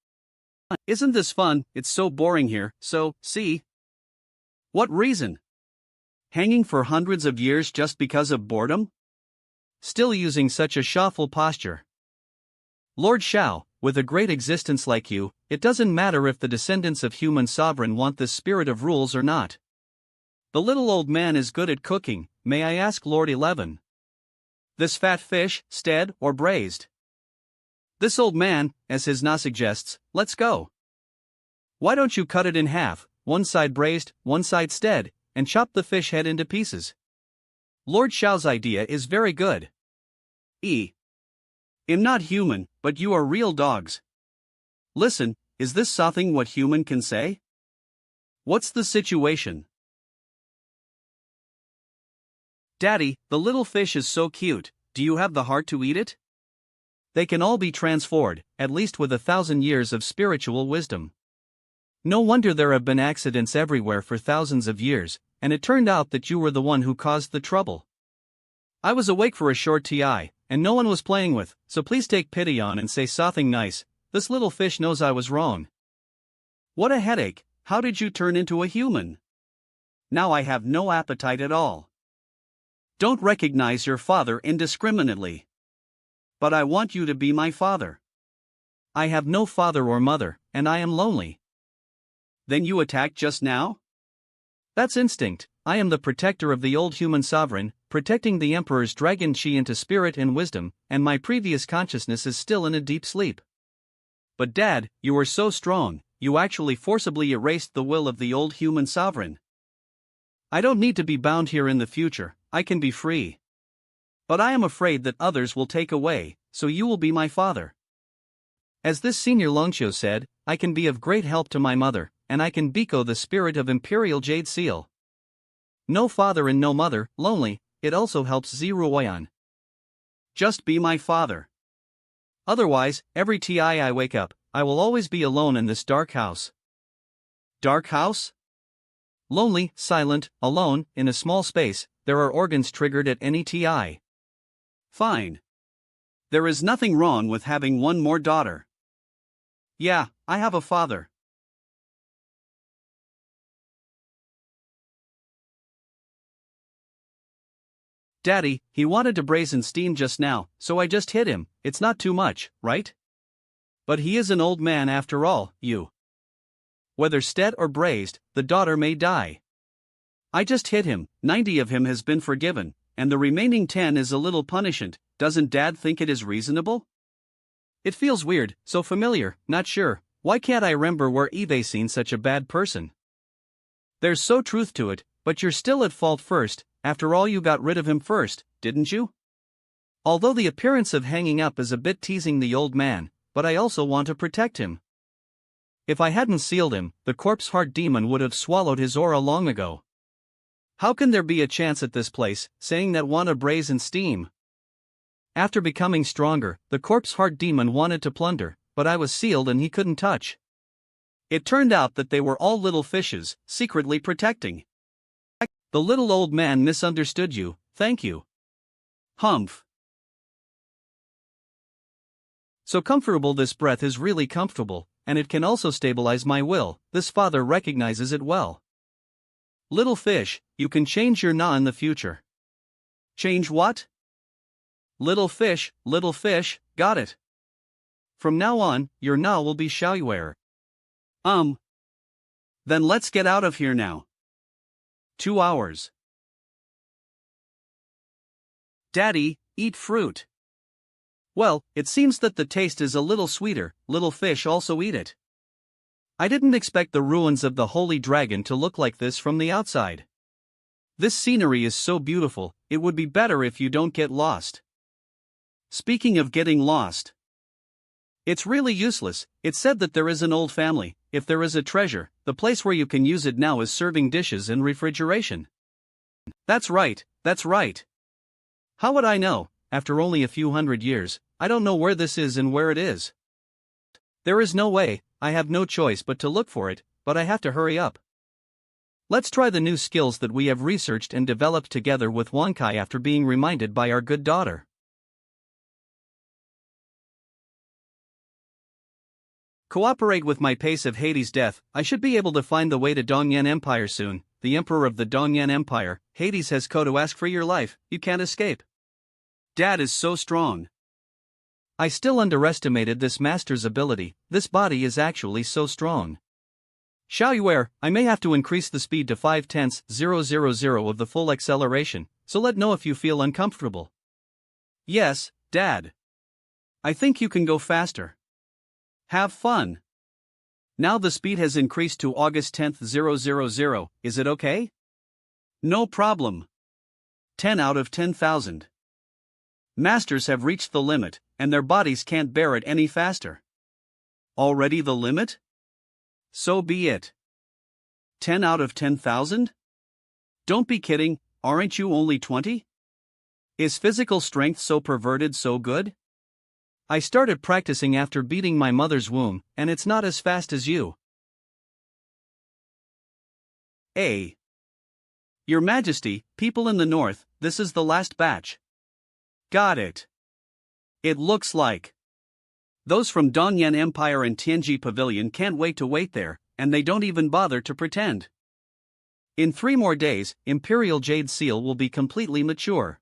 Isn't this fun? It's so boring here, so, see? What reason? Hanging for hundreds of years just because of boredom? Still using such a shuffle posture. Lord Xiao, with a great existence like you, it doesn't matter if the descendants of human sovereign want this spirit of rules or not. The little old man is good at cooking, may I ask Lord 11? This fat fish, stead or braised? This old man, as his na suggests, let's go. Why don't you cut it in half, one side braised, one side stead, and chop the fish head into pieces? Lord Xiao's idea is very good. I'm not human, but you are real dogs. Listen, is this something what human can say? What's the situation? Daddy, the little fish is so cute, do you have the heart to eat it? They can all be transformed, at least with 1,000 years of spiritual wisdom. No wonder there have been accidents everywhere for thousands of years, and it turned out that you were the one who caused the trouble. I was awake for a short TI, and no one was playing with, so please take pity on and say something nice. This little fish knows I was wrong. What a headache, how did you turn into a human? Now I have no appetite at all. Don't recognize your father indiscriminately. But I want you to be my father. I have no father or mother, and I am lonely. Then you attacked just now? That's instinct. I am the protector of the old human sovereign, protecting the emperor's dragon chi into spirit and wisdom, and my previous consciousness is still in a deep sleep. But Dad, you are so strong, you actually forcibly erased the will of the old human sovereign. I don't need to be bound here in the future, I can be free. But I am afraid that others will take away, so you will be my father. As this senior Longqiu said, I can be of great help to my mother, and I can biko the spirit of Imperial Jade Seal. No father and no mother, lonely, it also helps Zi Ruoyan. Just be my father. Otherwise, every TI I wake up, I will always be alone in this dark house. Dark house? Lonely, silent, alone, in a small space, there are organs triggered at any TI. Fine. There is nothing wrong with having one more daughter. Yeah, I have a father. Daddy, he wanted to brazen steam just now, so I just hit him. It's not too much, right? But he is an old man after all, you. Whether stead or brazed, the daughter may die. I just hit him, 90 of him has been forgiven, and the remaining 10 is a little punishment. Doesn't Dad think it is reasonable? It feels weird, so familiar, not sure. Why can't I remember where Eve seen such a bad person? There's so truth to it, but you're still at fault first. After all, you got rid of him first, didn't you? Although the appearance of hanging up is a bit teasing the old man, but I also want to protect him. If I hadn't sealed him, the corpse heart demon would have swallowed his aura long ago. How can there be a chance at this place, saying that want to brazen steam? After becoming stronger, the corpse heart demon wanted to plunder, but I was sealed and he couldn't touch. It turned out that they were all little fishes, secretly protecting. The little old man misunderstood you, thank you. Humph. So comfortable, this breath is really comfortable, and it can also stabilize my will. This father recognizes it well. Little fish, you can change your na in the future. Change what? Little fish, got it. From now on, your na will be Xiaoyuer. Then let's get out of here now. 2 hours. Daddy, eat fruit. Well, it seems that the taste is a little sweeter. Little fish also eat it. I didn't expect the ruins of the Holy Dragon to look like this from the outside. This scenery is so beautiful, it would be better if you don't get lost. Speaking of getting lost, it's really useless. It's said that there is an old family. If there is a treasure, the place where you can use it now is serving dishes and refrigeration. That's right. How would I know? After only a few hundred years, I don't know where this is and where it is. There is no way, I have no choice but to look for it, but I have to hurry up. Let's try the new skills that we have researched and developed together with Wankai after being reminded by our good daughter. Cooperate with my pace of Hades' death. I should be able to find the way to Dongyan Empire soon. The Emperor of the Dongyan Empire, Hades has come to ask for your life. You can't escape. Dad is so strong. I still underestimated this master's ability. This body is actually so strong. Xiaoyuer, I may have to increase the speed to 0.5 of the full acceleration, so let know if you feel uncomfortable. Yes, Dad. I think you can go faster. Have fun. Now the speed has increased to August 10th, 000. Is it okay? No problem. 10 out of 10,000. Masters have reached the limit, and their bodies can't bear it any faster. Already the limit? So be it. 10 out of 10,000? Don't be kidding, aren't you only 20? Is physical strength so perverted so good? I started practicing after beating my mother's womb, and it's not as fast as you. Your Majesty, people in the north, this is the last batch. Got it. It looks like those from Dongyan Empire and Tianji Pavilion can't wait to wait there, and they don't even bother to pretend. In 3 more days, Imperial Jade Seal will be completely mature.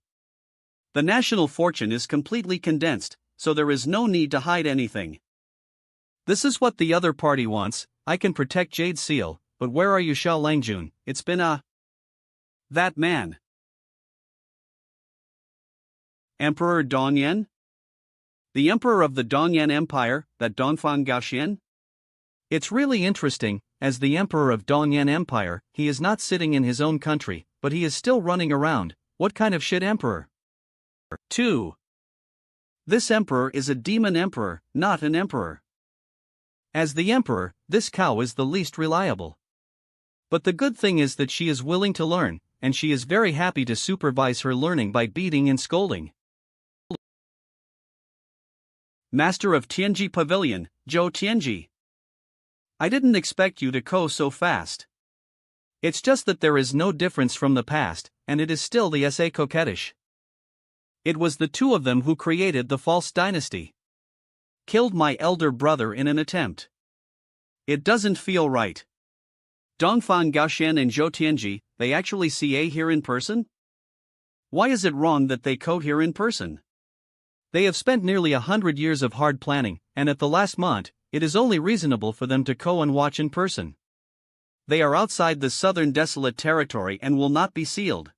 The national fortune is completely condensed, so there is no need to hide anything. This is what the other party wants. I can protect Jade Seal, but where are you, Xiao Langjun? It's been that man. Emperor Dongyan? The Emperor of the Dongyan Empire, that Dongfang Gaoxian? It's really interesting. As the Emperor of Dongyan Empire, he is not sitting in his own country, but he is still running around. What kind of shit emperor? 2. This emperor is a demon emperor, not an emperor. As the emperor, this cow is the least reliable. But the good thing is that she is willing to learn, and she is very happy to supervise her learning by beating and scolding. Master of Tianji Pavilion, Zhou Tianji. I didn't expect you to go so fast. It's just that there is no difference from the past, and it is still the SA coquettish. It was the 2 of them who created the false dynasty. Killed my elder brother in an attempt. It doesn't feel right. Dongfang Gaoxian and Zhou Tianji, they actually see A here in person? Why is it wrong that they code here in person? They have spent nearly 100 years of hard planning, and at the last moment, it is only reasonable for them to go and watch in person. They are outside the southern desolate territory and will not be sealed.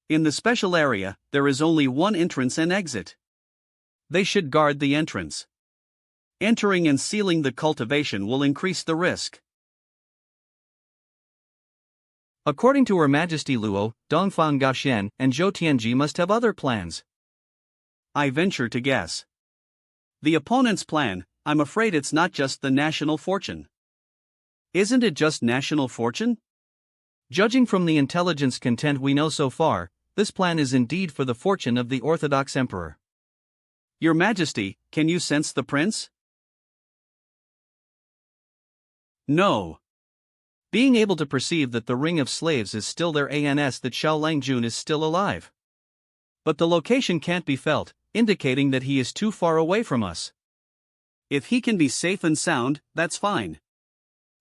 In the special area, there is only one entrance and exit. They should guard the entrance. Entering and sealing the cultivation will increase the risk. According to Her Majesty Luo, Dongfang Gaxian and Zhou Tianji must have other plans. I venture to guess. The opponent's plan, I'm afraid it's not just the national fortune. Isn't it just national fortune? Judging from the intelligence content we know so far, this plan is indeed for the fortune of the Orthodox Emperor. Your Majesty, can you sense the prince? No. Being able to perceive that the ring of slaves is still there and that Xiao Langjun is still alive. But the location can't be felt, indicating that he is too far away from us. If he can be safe and sound, that's fine.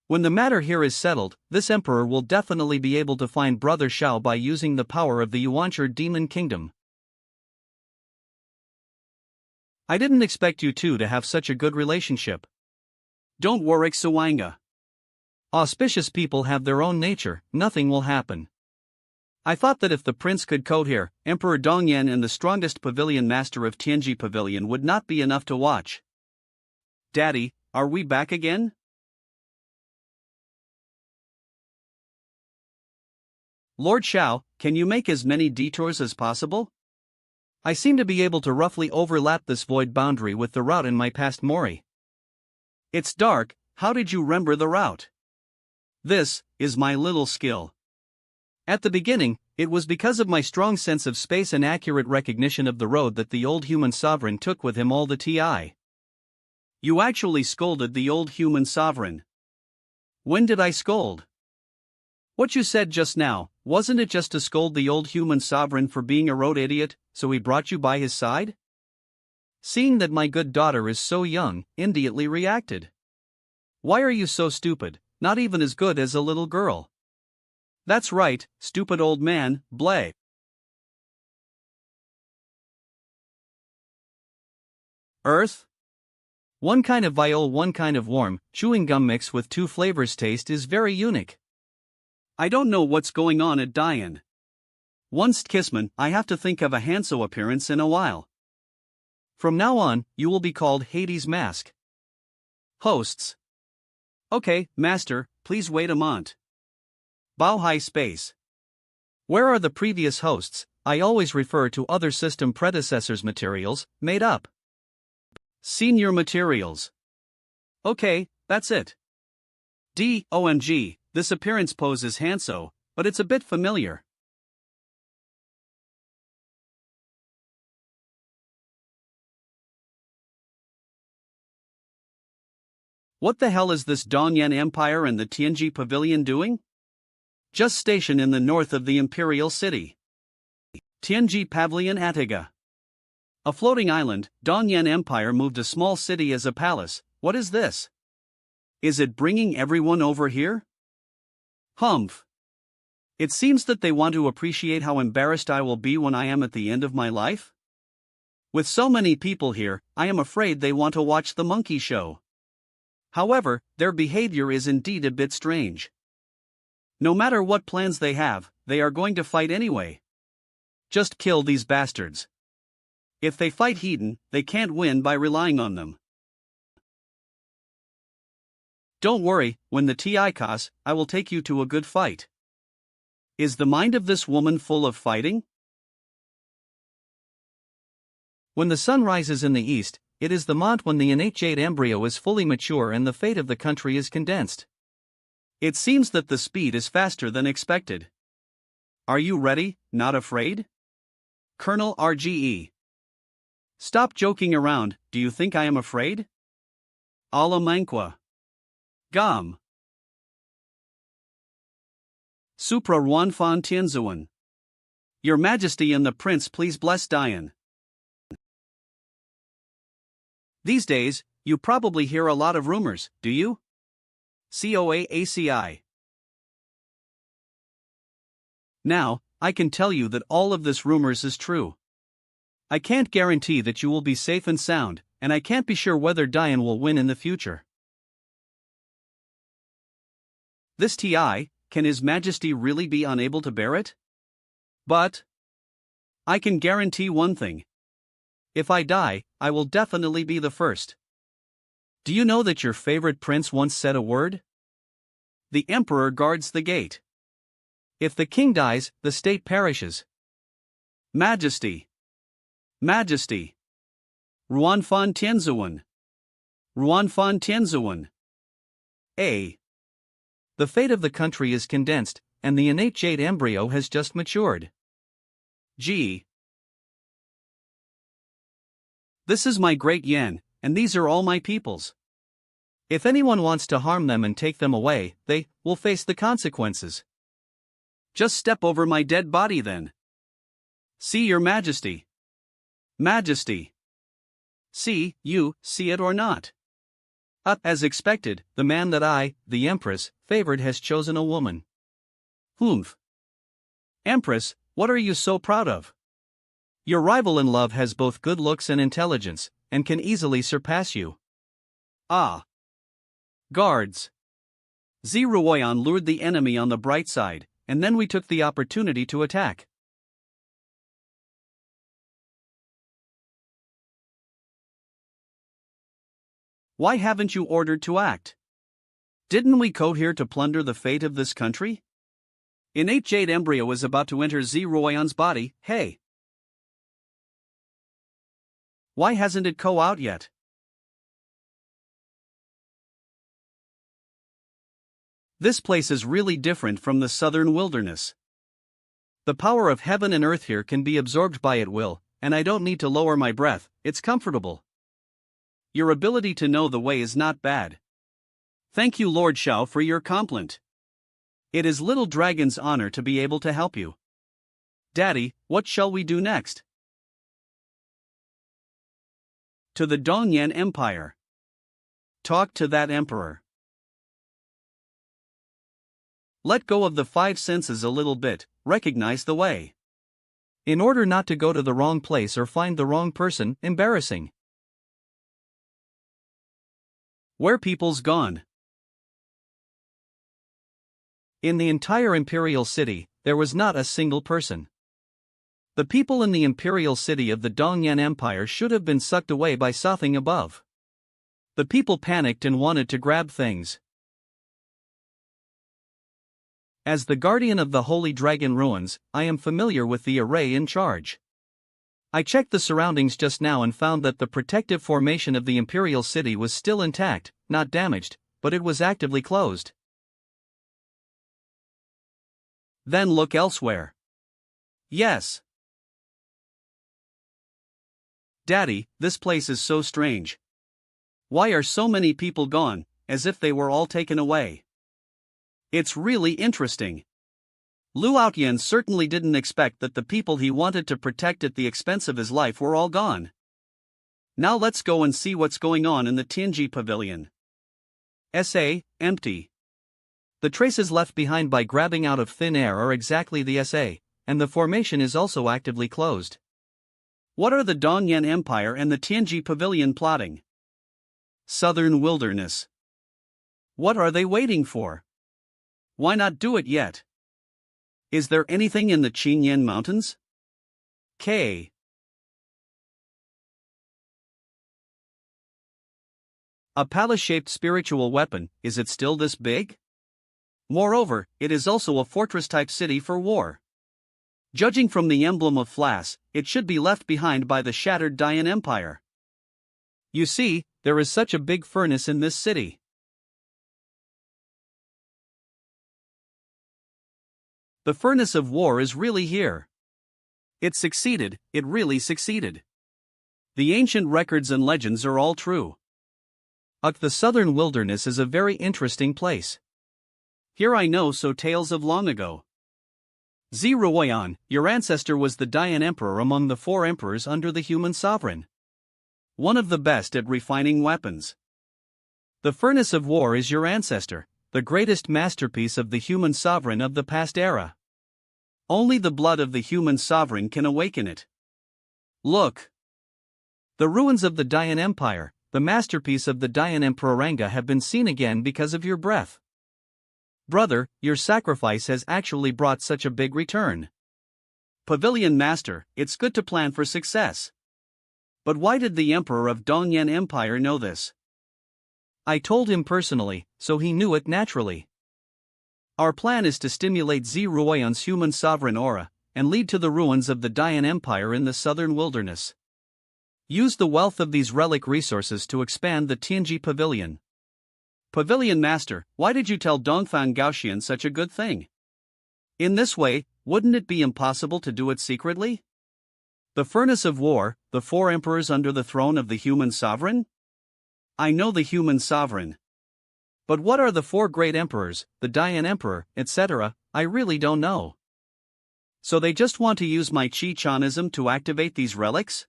When the matter here is settled, this emperor will definitely be able to find Brother Xiao by using the power of the Yuanshi Demon Kingdom. I didn't expect you two to have such a good relationship. Don't worry, Suwanga. Auspicious people have their own nature, nothing will happen. I thought that if the prince could code here, Emperor Dongyan and the strongest pavilion master of Tianji Pavilion would not be enough to watch. Daddy, are we back again? Lord Xiao, can you make as many detours as possible? I seem to be able to roughly overlap this void boundary with the route in my past Mori. It's dark, how did you remember the route? This is my little skill. At the beginning, it was because of my strong sense of space and accurate recognition of the road that the old human sovereign took with him all the TI. You actually scolded the old human sovereign. When did I scold? What you said just now, wasn't it just to scold the old human sovereign for being a road idiot, so he brought you by his side? Seeing that my good daughter is so young, immediately reacted. Why are you so stupid, not even as good as a little girl? That's right, stupid old man, bleh. Earth? One kind of viol, one kind of warm, chewing gum mix with two flavors taste is very unique. I don't know what's going on at Dian. Once Kissman, I have to think of a Hanso appearance in a while. From now on, you will be called Hades Mask. Hosts. Okay, Master, please wait a moment. Bao Hai Space. Where are the previous hosts? I always refer to other system predecessors materials, made up. Senior materials. Okay, that's it. OMG, this appearance poses Hanso, but it's a bit familiar. What the hell is this Dongyan Empire and the Tianji Pavilion doing? Just stationed in the north of the imperial city. Tianji Pavilion Attiga. A floating island, Dongyan Empire moved a small city as a palace. What is this? Is it bringing everyone over here? Humph. It seems that they want to appreciate how embarrassed I will be when I am at the end of my life. With so many people here, I am afraid they want to watch the monkey show. However, their behavior is indeed a bit strange. No matter what plans they have, they are going to fight anyway. Just kill these bastards. If they fight Hedon, they can't win by relying on them. Don't worry, when the TI comes, I will take you to a good fight. Is the mind of this woman full of fighting? When the sun rises in the east, it is the month when the innate jade embryo is fully mature and the fate of the country is condensed. It seems that the speed is faster than expected. Are you ready, not afraid? Colonel RGE. Stop joking around, do you think I am afraid? Ala Manhua. Gam. Supra Ruanfan Tianzuan. Your Majesty and the Prince, please bless Dian. These days, you probably hear a lot of rumors, do you? COAACI. Now, I can tell you that all of this rumors is true. I can't guarantee that you will be safe and sound, and I can't be sure whether Diane will win in the future. This TI, can His Majesty really be unable to bear it? But I can guarantee one thing. If I die, I will definitely be the first. Do you know that your favorite prince once said a word? The emperor guards the gate. If the king dies, the state perishes. Majesty. Majesty. Ruanfan Tianzuan. Ruanfan Tianzuan. A. The fate of the country is condensed, and the innate jade embryo has just matured. G. This is my great Yan, and these are all my peoples. If anyone wants to harm them and take them away, they will face the consequences. Just step over my dead body then. See, Your Majesty. Majesty. See, you see it or not? As expected, the man that I, the Empress, favored has chosen a woman. Humph. Empress, what are you so proud of? Your rival in love has both good looks and intelligence, and can easily surpass you. Ah. Guards. Ziruoyan lured the enemy on the bright side, and then we took the opportunity to attack. Why haven't you ordered to act? Didn't we code here to plunder the fate of this country? Innate jade embryo is about to enter Ziruoyan's body, hey. Why hasn't it out yet? This place is really different from the southern wilderness. The power of heaven and earth here can be absorbed by at will, and I don't need to lower my breath, it's comfortable. Your ability to know the way is not bad. Thank you, Lord Shao, for your compliment. It is Little Dragon's honor to be able to help you. Daddy, what shall we do next? To the Dongyan Empire. Talk to that emperor. Let go of the five senses a little bit, recognize the way. In order not to go to the wrong place or find the wrong person, embarrassing. Where people's gone? In the entire imperial city, there was not a single person. The people in the imperial city of the Dongyan Empire should have been sucked away by something above. The people panicked and wanted to grab things. As the guardian of the Holy Dragon Ruins, I am familiar with the array in charge. I checked the surroundings just now and found that the protective formation of the imperial city was still intact, not damaged, but it was actively closed. Then look elsewhere. Yes. Daddy, this place is so strange. Why are so many people gone, as if they were all taken away? It's really interesting. Lu Outyan certainly didn't expect that the people he wanted to protect at the expense of his life were all gone. Now let's go and see what's going on in the Tianji Pavilion. SA, empty. The traces left behind by grabbing out of thin air are exactly the SA, and the formation is also actively closed. What are the Dongyan Empire and the Tianji Pavilion plotting? Southern wilderness. What are they waiting for? Why not do it yet? Is there anything in the Qinyan Mountains? K. A palace-shaped spiritual weapon, is it still this big? Moreover, it is also a fortress-type city for war. Judging from the emblem of Flas, it should be left behind by the shattered Dayan Empire. You see, there is such a big furnace in this city. The furnace of war is really here. It succeeded, it really succeeded. The ancient records and legends are all true. The southern wilderness is a very interesting place. Here I know so tales of long ago. Ziruoyan, your ancestor was the Dayan Emperor among the 4 emperors under the human sovereign. One of the best at refining weapons. The furnace of war is your ancestor, the greatest masterpiece of the human sovereign of the past era. Only the blood of the human sovereign can awaken it. Look! The ruins of the Dayan Empire, the masterpiece of the Dayan Emperoranga, have been seen again because of your breath. Brother, your sacrifice has actually brought such a big return. Pavilion Master, it's good to plan for success. But why did the Emperor of Dongyan Empire know this? I told him personally, so he knew it naturally. Our plan is to stimulate Ziruoyan's human sovereign aura, and lead to the ruins of the Dayan Empire in the southern wilderness. Use the wealth of these relic resources to expand the Tianji Pavilion. Pavilion Master, why did you tell Dongfang Gaoxian such a good thing? In this way, wouldn't it be impossible to do it secretly? The Furnace of War, the 4 emperors under the throne of the human sovereign? I know the human sovereign. But what are the 4 great emperors, the Dayan Emperor, etc., I really don't know. So they just want to use my Chi-Chanism to activate these relics?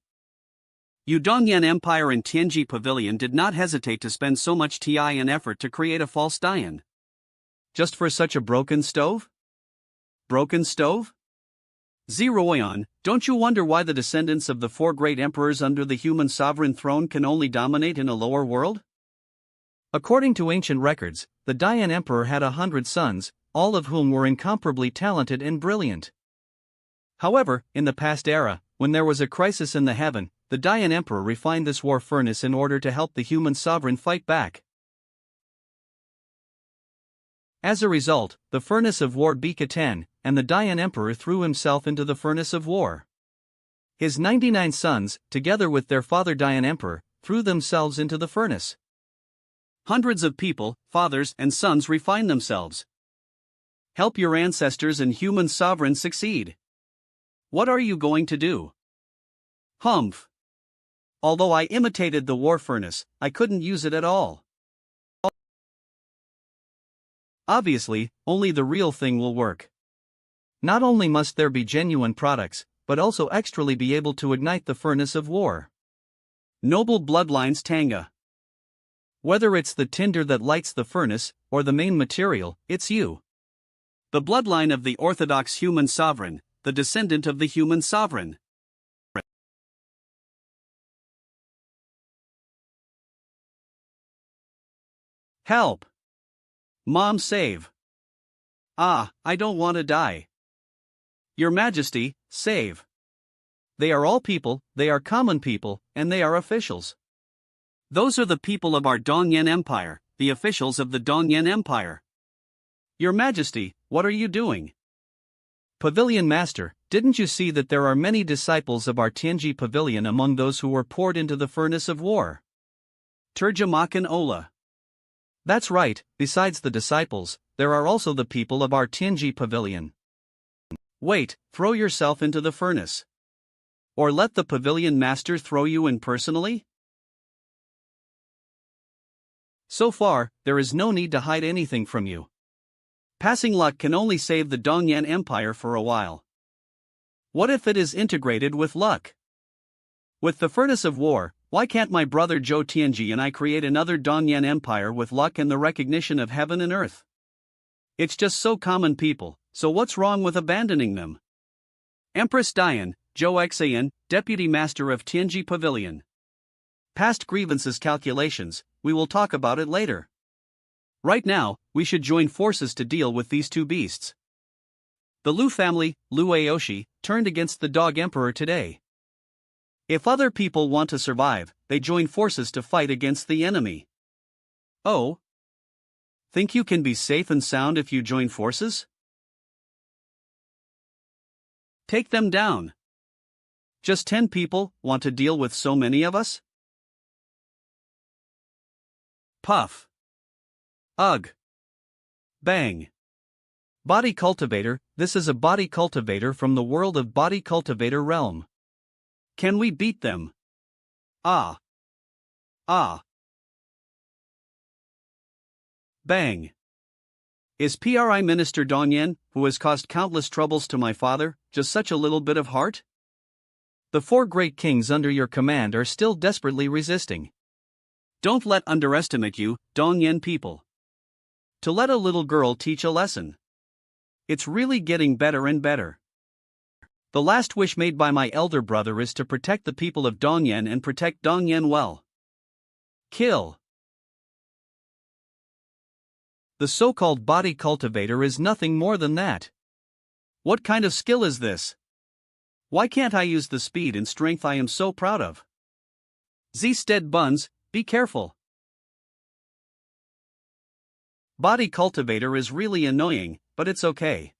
You Dongyan Empire and Tianji Pavilion did not hesitate to spend so much TI and effort to create a false Dayan. Just for such a broken stove? Broken stove? Ziruoyan, don't you wonder why the descendants of the 4 great emperors under the human sovereign throne can only dominate in a lower world? According to ancient records, the Dayan Emperor had 100 sons, all of whom were incomparably talented and brilliant. However, in the past era, when there was a crisis in the heaven, the Dayan Emperor refined this war furnace in order to help the human sovereign fight back. As a result, the Furnace of War became, and the Dayan Emperor threw himself into the Furnace of War. His 99 sons, together with their father Dayan Emperor, threw themselves into the furnace. Hundreds of people, fathers and sons, refine themselves. Help your ancestors and human sovereign succeed. What are you going to do? Humph. Although I imitated the war furnace, I couldn't use it at all. Obviously, only the real thing will work. Not only must there be genuine products, but also extrally be able to ignite the furnace of war. Noble bloodlines Tanga. Whether it's the tinder that lights the furnace, or the main material, it's you. The bloodline of the orthodox human sovereign, the descendant of the human sovereign. Help! Mom, save! Ah, I don't want to die. Your Majesty, save! They are all people, they are common people, and they are officials. Those are the people of our Dongyan Empire, the officials of the Dongyan Empire. Your Majesty, what are you doing? Pavilion Master, didn't you see that there are many disciples of our Tianji Pavilion among those who were poured into the furnace of war? Terjemakan Ola. That's right, besides the disciples, there are also the people of our Tianji Pavilion. Wait, throw yourself into the furnace. Or let the Pavilion Master throw you in personally? So far, there is no need to hide anything from you. Passing luck can only save the Dongyan Empire for a while. What if it is integrated with luck? With the Furnace of War, why can't my brother Zhou Tianji and I create another Dongyan Empire with luck and the recognition of heaven and earth? It's just so common people, so what's wrong with abandoning them? Empress Dayan, Zhou Xayan, Deputy Master of Tianji Pavilion. Past grievances calculations, we will talk about it later. Right now, we should join forces to deal with these 2 beasts. The Lu family, Lu Aoshi, turned against the Dog Emperor today. If other people want to survive, they join forces to fight against the enemy. Oh? Think you can be safe and sound if you join forces? Take them down. Just 10 people want to deal with so many of us? Puff. Ugh. Bang. Body cultivator, this is a body cultivator from the world of body cultivator realm. Can we beat them? Ah. Ah. Bang. Is PRI Minister Dongyan, who has caused countless troubles to my father, just such a little bit of heart? The 4 great kings under your command are still desperately resisting. Don't let underestimate you, Dongyan people. To let a little girl teach a lesson. It's really getting better and better. The last wish made by my elder brother is to protect the people of Dongyan and protect Dongyan well. Kill. The so-called body cultivator is nothing more than that. What kind of skill is this? Why can't I use the speed and strength I am so proud of? Z-stead buns, be careful. Body cultivator is really annoying, but it's okay.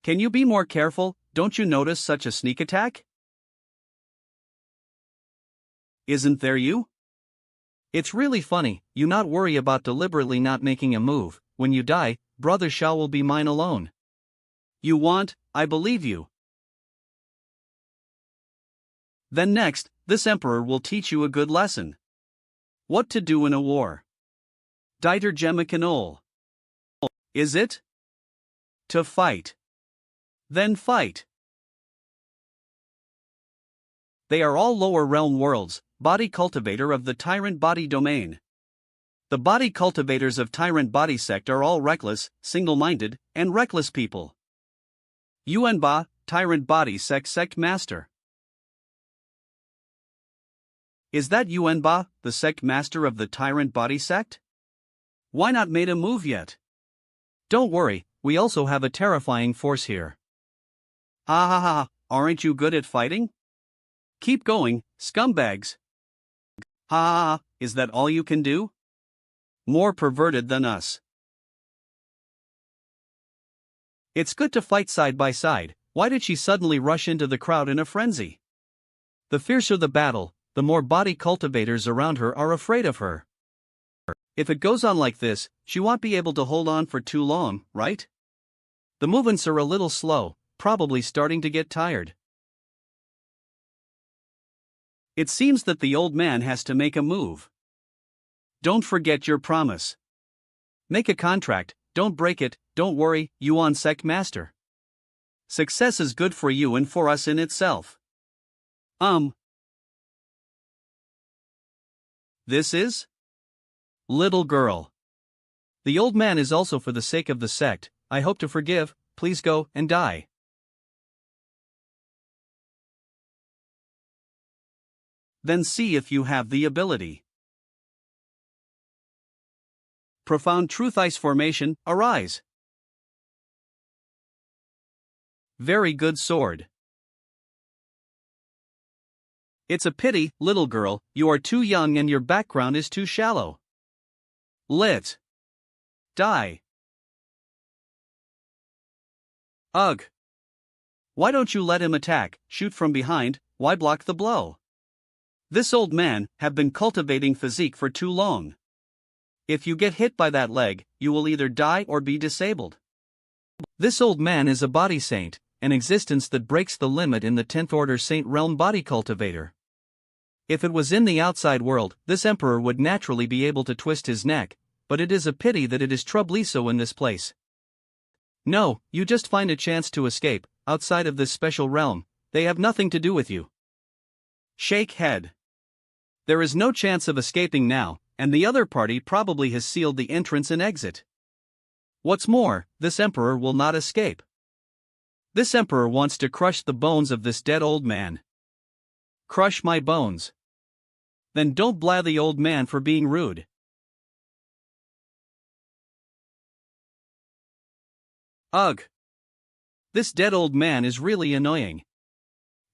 Can you be more careful? Don't you notice such a sneak attack? Isn't there you? It's really funny, you not worry about deliberately not making a move. When you die, brother Shao will be mine alone. You want, I believe you. Then next, this emperor will teach you a good lesson. What to do in a war. Dieter Gemicanol. Is it? To fight. Then fight. They are all lower realm worlds, body cultivator of the tyrant body domain. The body cultivators of tyrant body sect are all reckless, single-minded, and reckless people. Yuanba, tyrant body sect master. Is that Yuanba, the sect master of the tyrant body sect? Why not made a move yet? Don't worry, we also have a terrifying force here. Ha ha ha, aren't you good at fighting? Keep going, scumbags. Ha ha ha, is that all you can do? More perverted than us. It's good to fight side by side. Why did she suddenly rush into the crowd in a frenzy? The fiercer the battle, the more body cultivators around her are afraid of her. If it goes on like this, she won't be able to hold on for too long, right? The movements are a little slow, probably starting to get tired. It seems that the old man has to make a move. Don't forget your promise. Make a contract, don't break it, don't worry, Yuan Sect Master. Success is good for you and for us in itself. This is? Little girl. The old man is also for the sake of the sect. I hope to forgive, please go and die. Then see if you have the ability. Profound Truth Ice Formation, arise. Very good sword. It's a pity, little girl, you are too young and your background is too shallow. Lit. Die. Ugh. Why don't you let him attack, shoot from behind, why block the blow? This old man have been cultivating physique for too long. If you get hit by that leg, you will either die or be disabled. This old man is a body saint, an existence that breaks the limit in the 10th order saint realm body cultivator. If it was in the outside world, this emperor would naturally be able to twist his neck, but it is a pity that it is troubliso in this place. No, you just find a chance to escape, outside of this special realm, they have nothing to do with you. Shake head. There is no chance of escaping now, and the other party probably has sealed the entrance and exit. What's more, this emperor will not escape. This emperor wants to crush the bones of this dead old man. Crush my bones. Then don't blather the old man for being rude. Ugh. This dead old man is really annoying.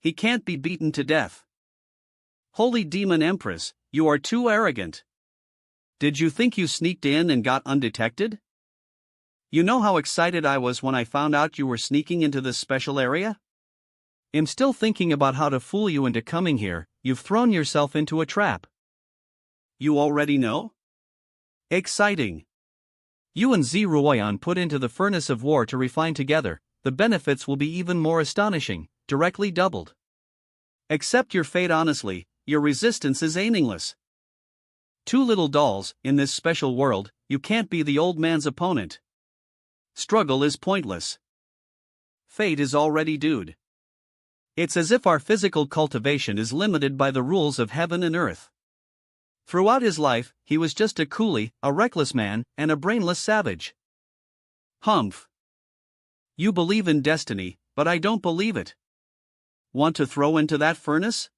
He can't be beaten to death. Holy demon Empress, you are too arrogant. Did you think you sneaked in and got undetected? You know how excited I was when I found out you were sneaking into this special area? I'm still thinking about how to fool you into coming here. You've thrown yourself into a trap. You already know? Exciting. You and Z Ruoyan put into the furnace of war to refine together, the benefits will be even more astonishing, directly doubled. Accept your fate honestly, your resistance is aimless. Two little dolls, in this special world, you can't be the old man's opponent. Struggle is pointless. Fate is already doomed. It's as if our physical cultivation is limited by the rules of heaven and earth. Throughout his life, he was just a coolie, a reckless man, and a brainless savage. Humph. You believe in destiny, but I don't believe it. Want to throw into that furnace?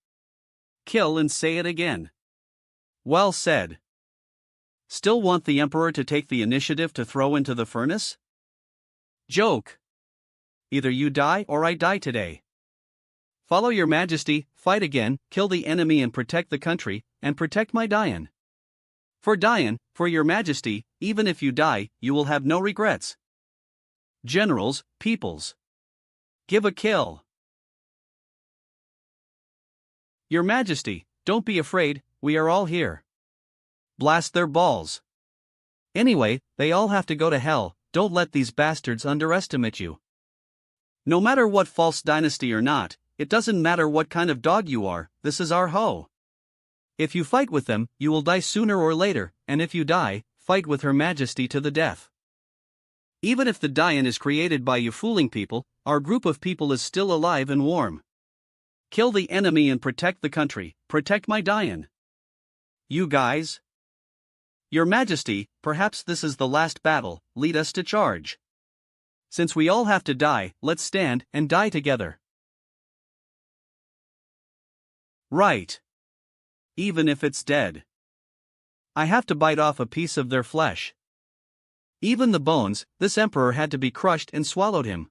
Kill and say it again. Well said. Still want the Emperor to take the initiative to throw into the furnace? Joke. Either you die or I die today. Follow your majesty, fight again, kill the enemy and protect the country, and protect my Dian. For Dian, for your majesty, even if you die, you will have no regrets. Generals, peoples. Give a kill. Your majesty, don't be afraid, we are all here. Blast their balls. Anyway, they all have to go to hell, don't let these bastards underestimate you. No matter what false dynasty or not, it doesn't matter what kind of dog you are, this is our hoe. If you fight with them, you will die sooner or later, and if you die, fight with Her Majesty to the death. Even if the Dian is created by you fooling people, our group of people is still alive and warm. Kill the enemy and protect the country, protect my Dian. You guys? Your Majesty, perhaps this is the last battle, lead us to charge. Since we all have to die, let's stand and die together. Right. Even if it's dead. I have to bite off a piece of their flesh. Even the bones, this emperor had to be crushed and swallowed him.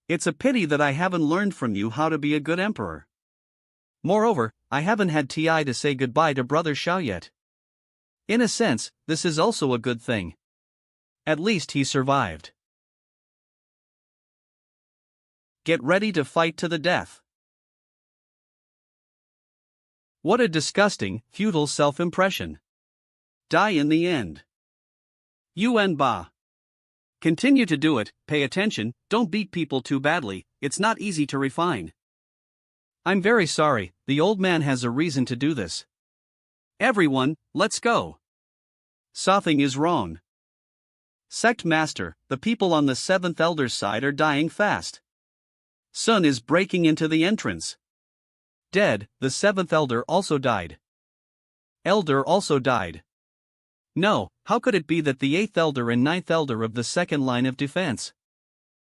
It's a pity that I haven't learned from you how to be a good emperor. Moreover, I haven't had TI to say goodbye to Brother Xiao yet. In a sense, this is also a good thing. At least he survived. Get ready to fight to the death. What a disgusting, futile self-impression. Die in the end. Yuan Ba. Continue to do it, pay attention, don't beat people too badly, it's not easy to refine. I'm very sorry, the old man has a reason to do this. Everyone, let's go. Something is wrong. Sect Master, the people on the 7th Elder's side are dying fast. Sun is breaking into the entrance. Dead, the 7th Elder also died. Elder also died. No, how could it be that the 8th Elder and 9th Elder of the second line of defense?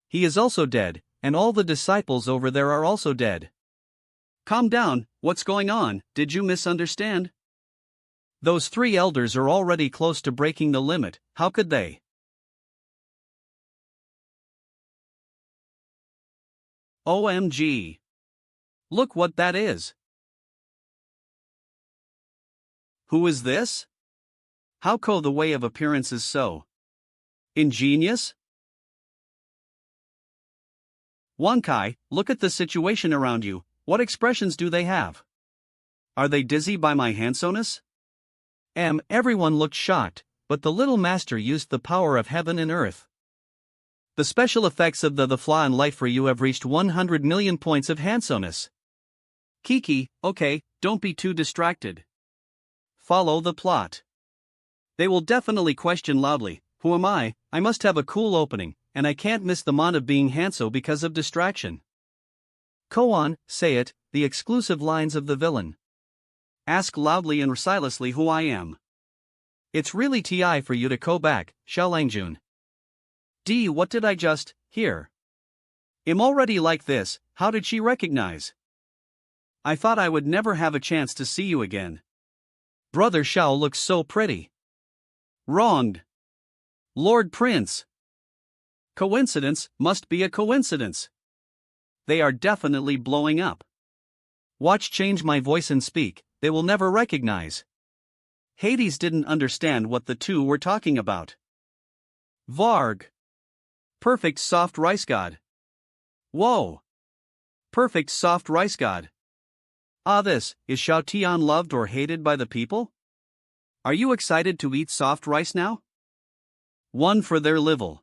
He is also dead, and all the disciples over there are also dead. Calm down, what's going on, did you misunderstand? Those 3 elders are already close to breaking the limit, how could they? OMG. Look what that is. Who is this? How co the way of appearance is so ingenious? Wankai, look at the situation around you, what expressions do they have? Are they dizzy by my handsomeness? Everyone looked shocked, but the little master used the power of heaven and earth. The special effects of the flaw and light for you have reached 100 million points of handsomeness. Kiki, okay, don't be too distracted. Follow the plot. They will definitely question loudly, who am I must have a cool opening, and I can't miss the mon of being Hanso because of distraction. Koan, say it, the exclusive lines of the villain. Ask loudly and silently who I am. It's really TI for you to go back, Xiaolangjun. D, what did I just hear? I'm already like this, how did she recognize? I thought I would never have a chance to see you again. Brother Xiao looks so pretty. Wronged. Lord Prince. Coincidence must be a coincidence. They are definitely blowing up. Watch change my voice and speak, they will never recognize. Hades didn't understand what the two were talking about. Varg. Perfect soft rice god. Whoa. Perfect soft rice god. This, is Xiao Tian loved or hated by the people? Are you excited to eat soft rice now? One for their livel.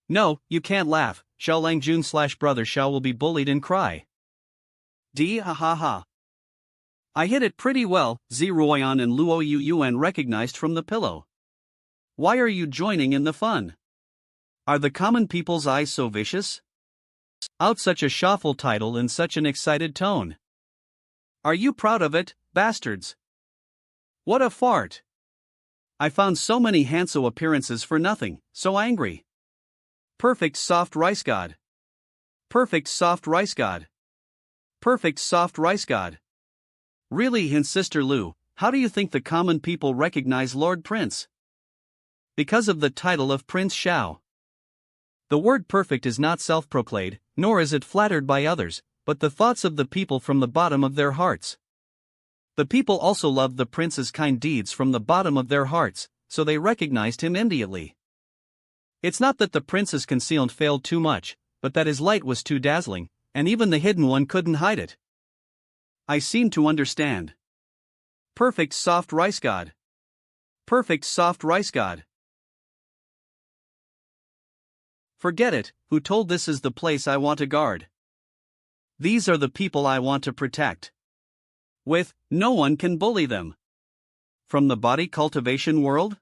No, you can't laugh, Xiaolangjun / Brother Xiao will be bullied and cry. D ha ha ha. I hit it pretty well, Ziroyan and Luo Yuan recognized from the pillow. Why are you joining in the fun? Are the common people's eyes so vicious? Out such a shuffle title in such an excited tone. Are you proud of it, bastards? What a fart. I found so many Hanso appearances for nothing, so angry. Perfect soft rice god. Perfect soft rice god. Perfect soft rice god. Really, Hint Sister Lu, how do you think the common people recognize Lord Prince? Because of the title of Prince Xiao. The word perfect is not self-proclaimed, nor is it flattered by others, but the thoughts of the people from the bottom of their hearts. The people also loved the prince's kind deeds from the bottom of their hearts, so they recognized him immediately. It's not that the prince's concealed failed too much, but that his light was too dazzling, and even the hidden one couldn't hide it. I seem to understand. Perfect soft rice god. Perfect soft rice god. Forget it, who told this is the place I want to guard? These are the people I want to protect. No one can bully them. From the body cultivation world?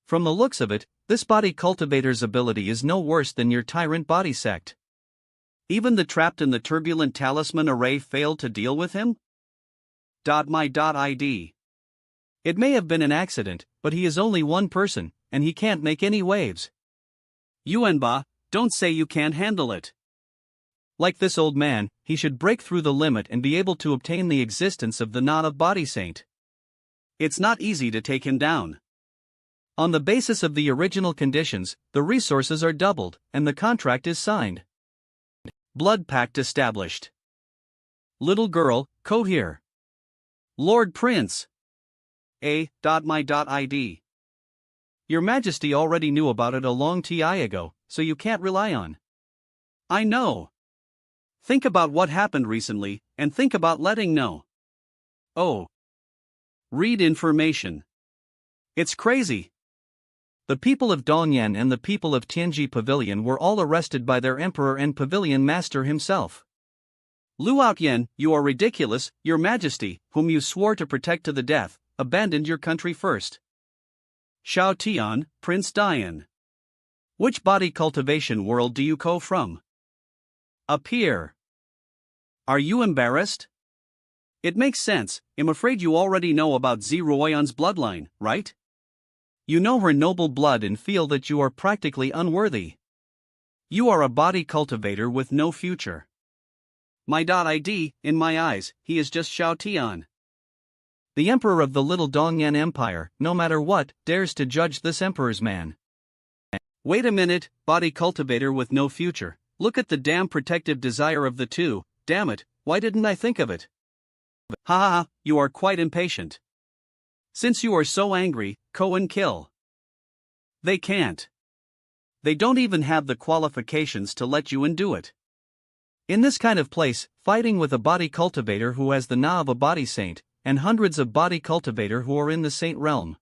From the looks of it, this body cultivator's ability is no worse than your tyrant body sect. Even the trapped in the turbulent talisman array failed to deal with him? My.id. It may have been an accident, but he is only one person, and he can't make any waves. Yuanba, don't say you can't handle it. Like this old man, he should break through the limit and be able to obtain the existence of the Knot of Body Saint. It's not easy to take him down. On the basis of the original conditions, the resources are doubled, and the contract is signed. Blood pact established. Little girl, code here. Lord Prince. My.id. Your Majesty already knew about it a long time ago, so you can't rely on. I know. Think about what happened recently, and think about letting know. Oh. Read information. It's crazy. The people of Dongyan and the people of Tianji Pavilion were all arrested by their emperor and pavilion master himself. Lu Outyen, you are ridiculous, Your Majesty, whom you swore to protect to the death, abandoned your country first. Xiao Tian, Prince Dian. Which body cultivation world do you come from? Up here. Are you embarrassed? It makes sense. I'm afraid you already know about Zi Ruoyan's bloodline, right? You know her noble blood and feel that you are practically unworthy. You are a body cultivator with no future. My.id, in my eyes, he is just Xiao Tian. The emperor of the little Dongyan Empire, no matter what, dares to judge this emperor's man. Wait a minute, body cultivator with no future. Look at the damn protective desire of the two. Damn it, why didn't I think of it? Ha ha ha, you are quite impatient. Since you are so angry, go and kill. They can't. They don't even have the qualifications to let you undo it. In this kind of place, fighting with a body cultivator who has the Na of a body saint, and hundreds of body cultivator who are in the saint realm.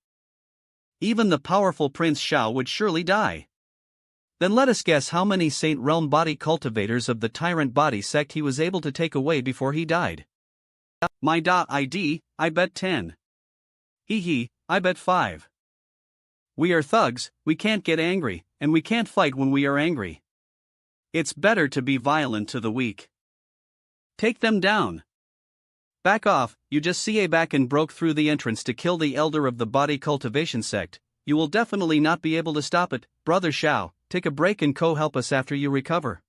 Even the powerful Prince Xiao would surely die. Then let us guess how many Saint Realm body cultivators of the Tyrant body sect he was able to take away before he died. My.id, I bet 10. Hee, I bet 5. We are thugs, we can't get angry, and we can't fight when we are angry. It's better to be violent to the weak. Take them down. Back off, you just CA back and broke through the entrance to kill the elder of the body cultivation sect. You will definitely not be able to stop it, Brother Xiao. Take a break and help us after you recover.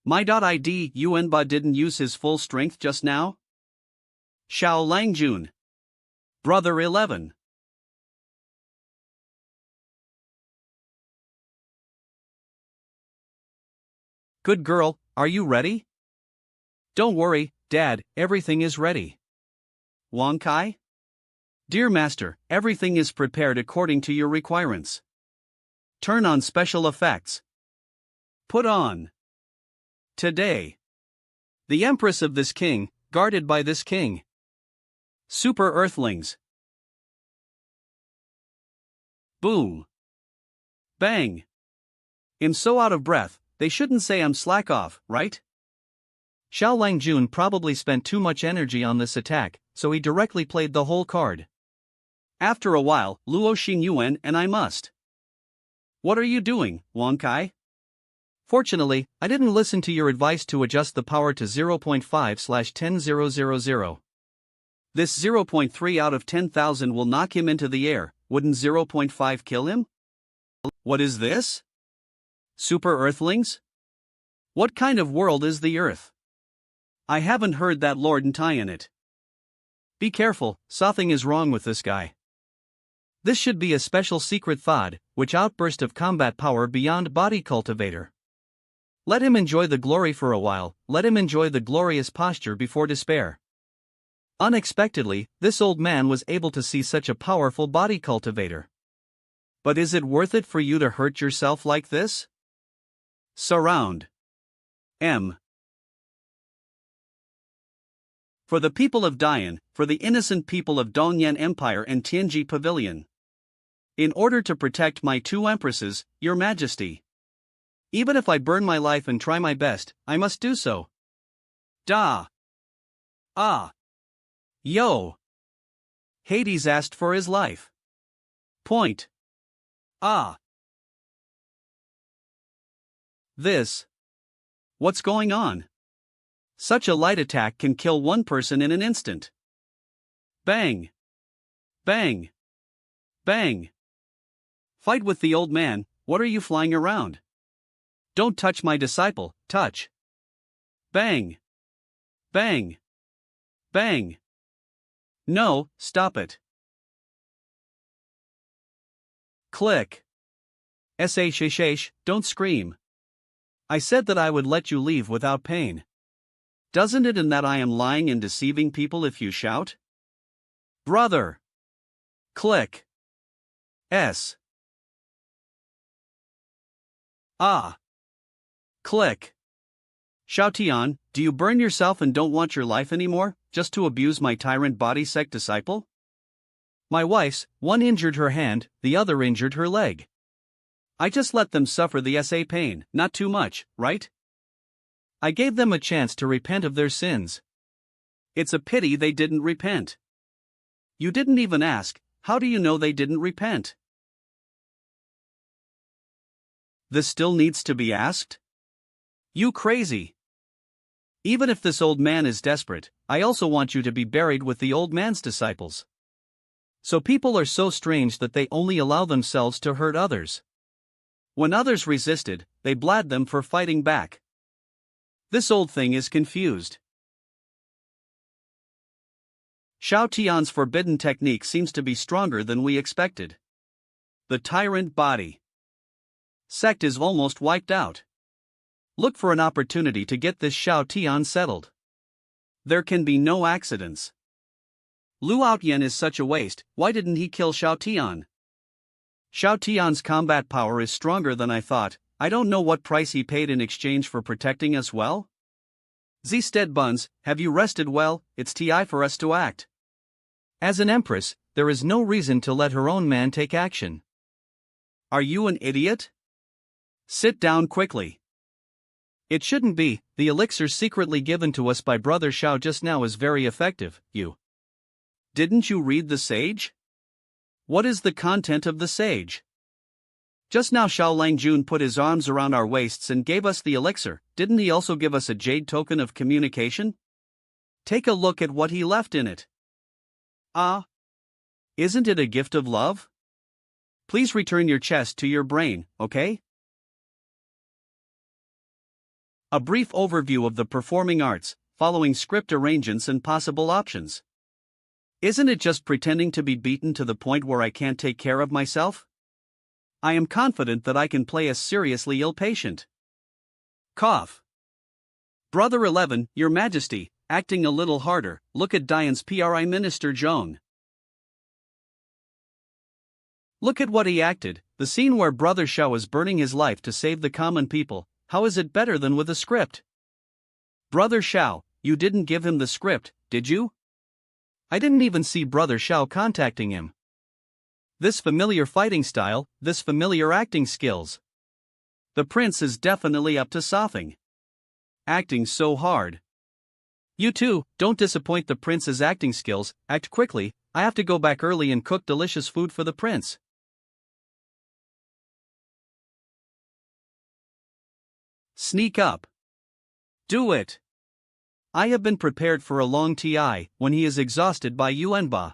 My.id, Yuanba didn't use his full strength just now? Xiao Langjun. Brother 11. Good girl, are you ready? Don't worry, Dad, everything is ready. Wang Kai? Dear Master, everything is prepared according to your requirements. Turn on special effects. Put on. Today. The Empress of this king, guarded by this king. Super Earthlings. Boom. Bang. I'm so out of breath, they shouldn't say I'm slack off, right? Xiao Langjun probably spent too much energy on this attack, so he directly played the whole card. After a while, Luo Xingyuan and I must. What are you doing, Wang Kai? Fortunately, I didn't listen to your advice to adjust the power to 0.5/10000. This 0.3 out of 10,000 will knock him into the air, wouldn't 0.5 kill him? What is this? Super Earthlings? What kind of world is the Earth? I haven't heard that Lord and tie in it. Be careful, something is wrong with this guy. This should be a special secret thought, which outburst of combat power beyond body cultivator. Let him enjoy the glory for a while, let him enjoy the glorious posture before despair. Unexpectedly, this old man was able to see such a powerful body cultivator. But is it worth it for you to hurt yourself like this? Surround. M. For the people of Dian, for the innocent people of Dongyan Empire and Tianji Pavilion. In order to protect my two empresses, Your Majesty. Even if I burn my life and try my best, I must do so. Da. Ah. Yo. Hades asked for his life. Point. Ah. This. What's going on? Such a light attack can kill one person in an instant. Bang. Bang. Bang. Fight with the old man, what are you flying around? Don't touch my disciple, touch. Bang. Bang. Bang. No, stop it. Click. Shash, don't scream. I said that I would let you leave without pain. Doesn't it in that I am lying and deceiving people if you shout? Brother. Click. S. Ah. Click. Xiaotian, do you burn yourself and don't want your life anymore, just to abuse my tyrant body sect disciple? My wife's, one injured her hand, the other injured her leg. I just let them suffer the pain, not too much, right? I gave them a chance to repent of their sins. It's a pity they didn't repent. You didn't even ask, how do you know they didn't repent? This still needs to be asked? You crazy. Even if this old man is desperate, I also want you to be buried with the old man's disciples. So people are so strange that they only allow themselves to hurt others. When others resisted, they blamed them for fighting back. This old thing is confused. Xiao Tian's forbidden technique seems to be stronger than we expected. The tyrant body sect is almost wiped out. Look for an opportunity to get this Xiao Tian settled. There can be no accidents. Lu Outyan is such a waste, why didn't he kill Xiao Tian? Xiao Tian's combat power is stronger than I thought. I don't know what price he paid in exchange for protecting us well. Zstead Buns, have you rested well? It's ti for us to act. As an empress, there is no reason to let her own man take action. Are you an idiot? Sit down quickly. It shouldn't be, the elixir secretly given to us by Brother Xiao just now is very effective, you. Didn't you read the sage? What is the content of the sage? Just now Xiao Langjun put his arms around our waists and gave us the elixir, didn't he also give us a jade token of communication? Take a look at what he left in it. Ah. Isn't it a gift of love? Please return your chest to your brain, okay? A brief overview of the performing arts, following script arrangements and possible options. Isn't it just pretending to be beaten to the point where I can't take care of myself? I am confident that I can play a seriously ill patient. Cough. Brother 11, Your Majesty, acting a little harder, look at Dian's PRI Minister Zhong. Look at what he acted, the scene where Brother Xiao is burning his life to save the common people, how is it better than with a script? Brother Xiao, you didn't give him the script, did you? I didn't even see Brother Xiao contacting him. This familiar fighting style, this familiar acting skills. The prince is definitely up to something. Acting so hard. You too, don't disappoint the prince's acting skills, act quickly, I have to go back early and cook delicious food for the prince. Sneak up. Do it. I have been prepared for a long TI, when he is exhausted by Yuanba.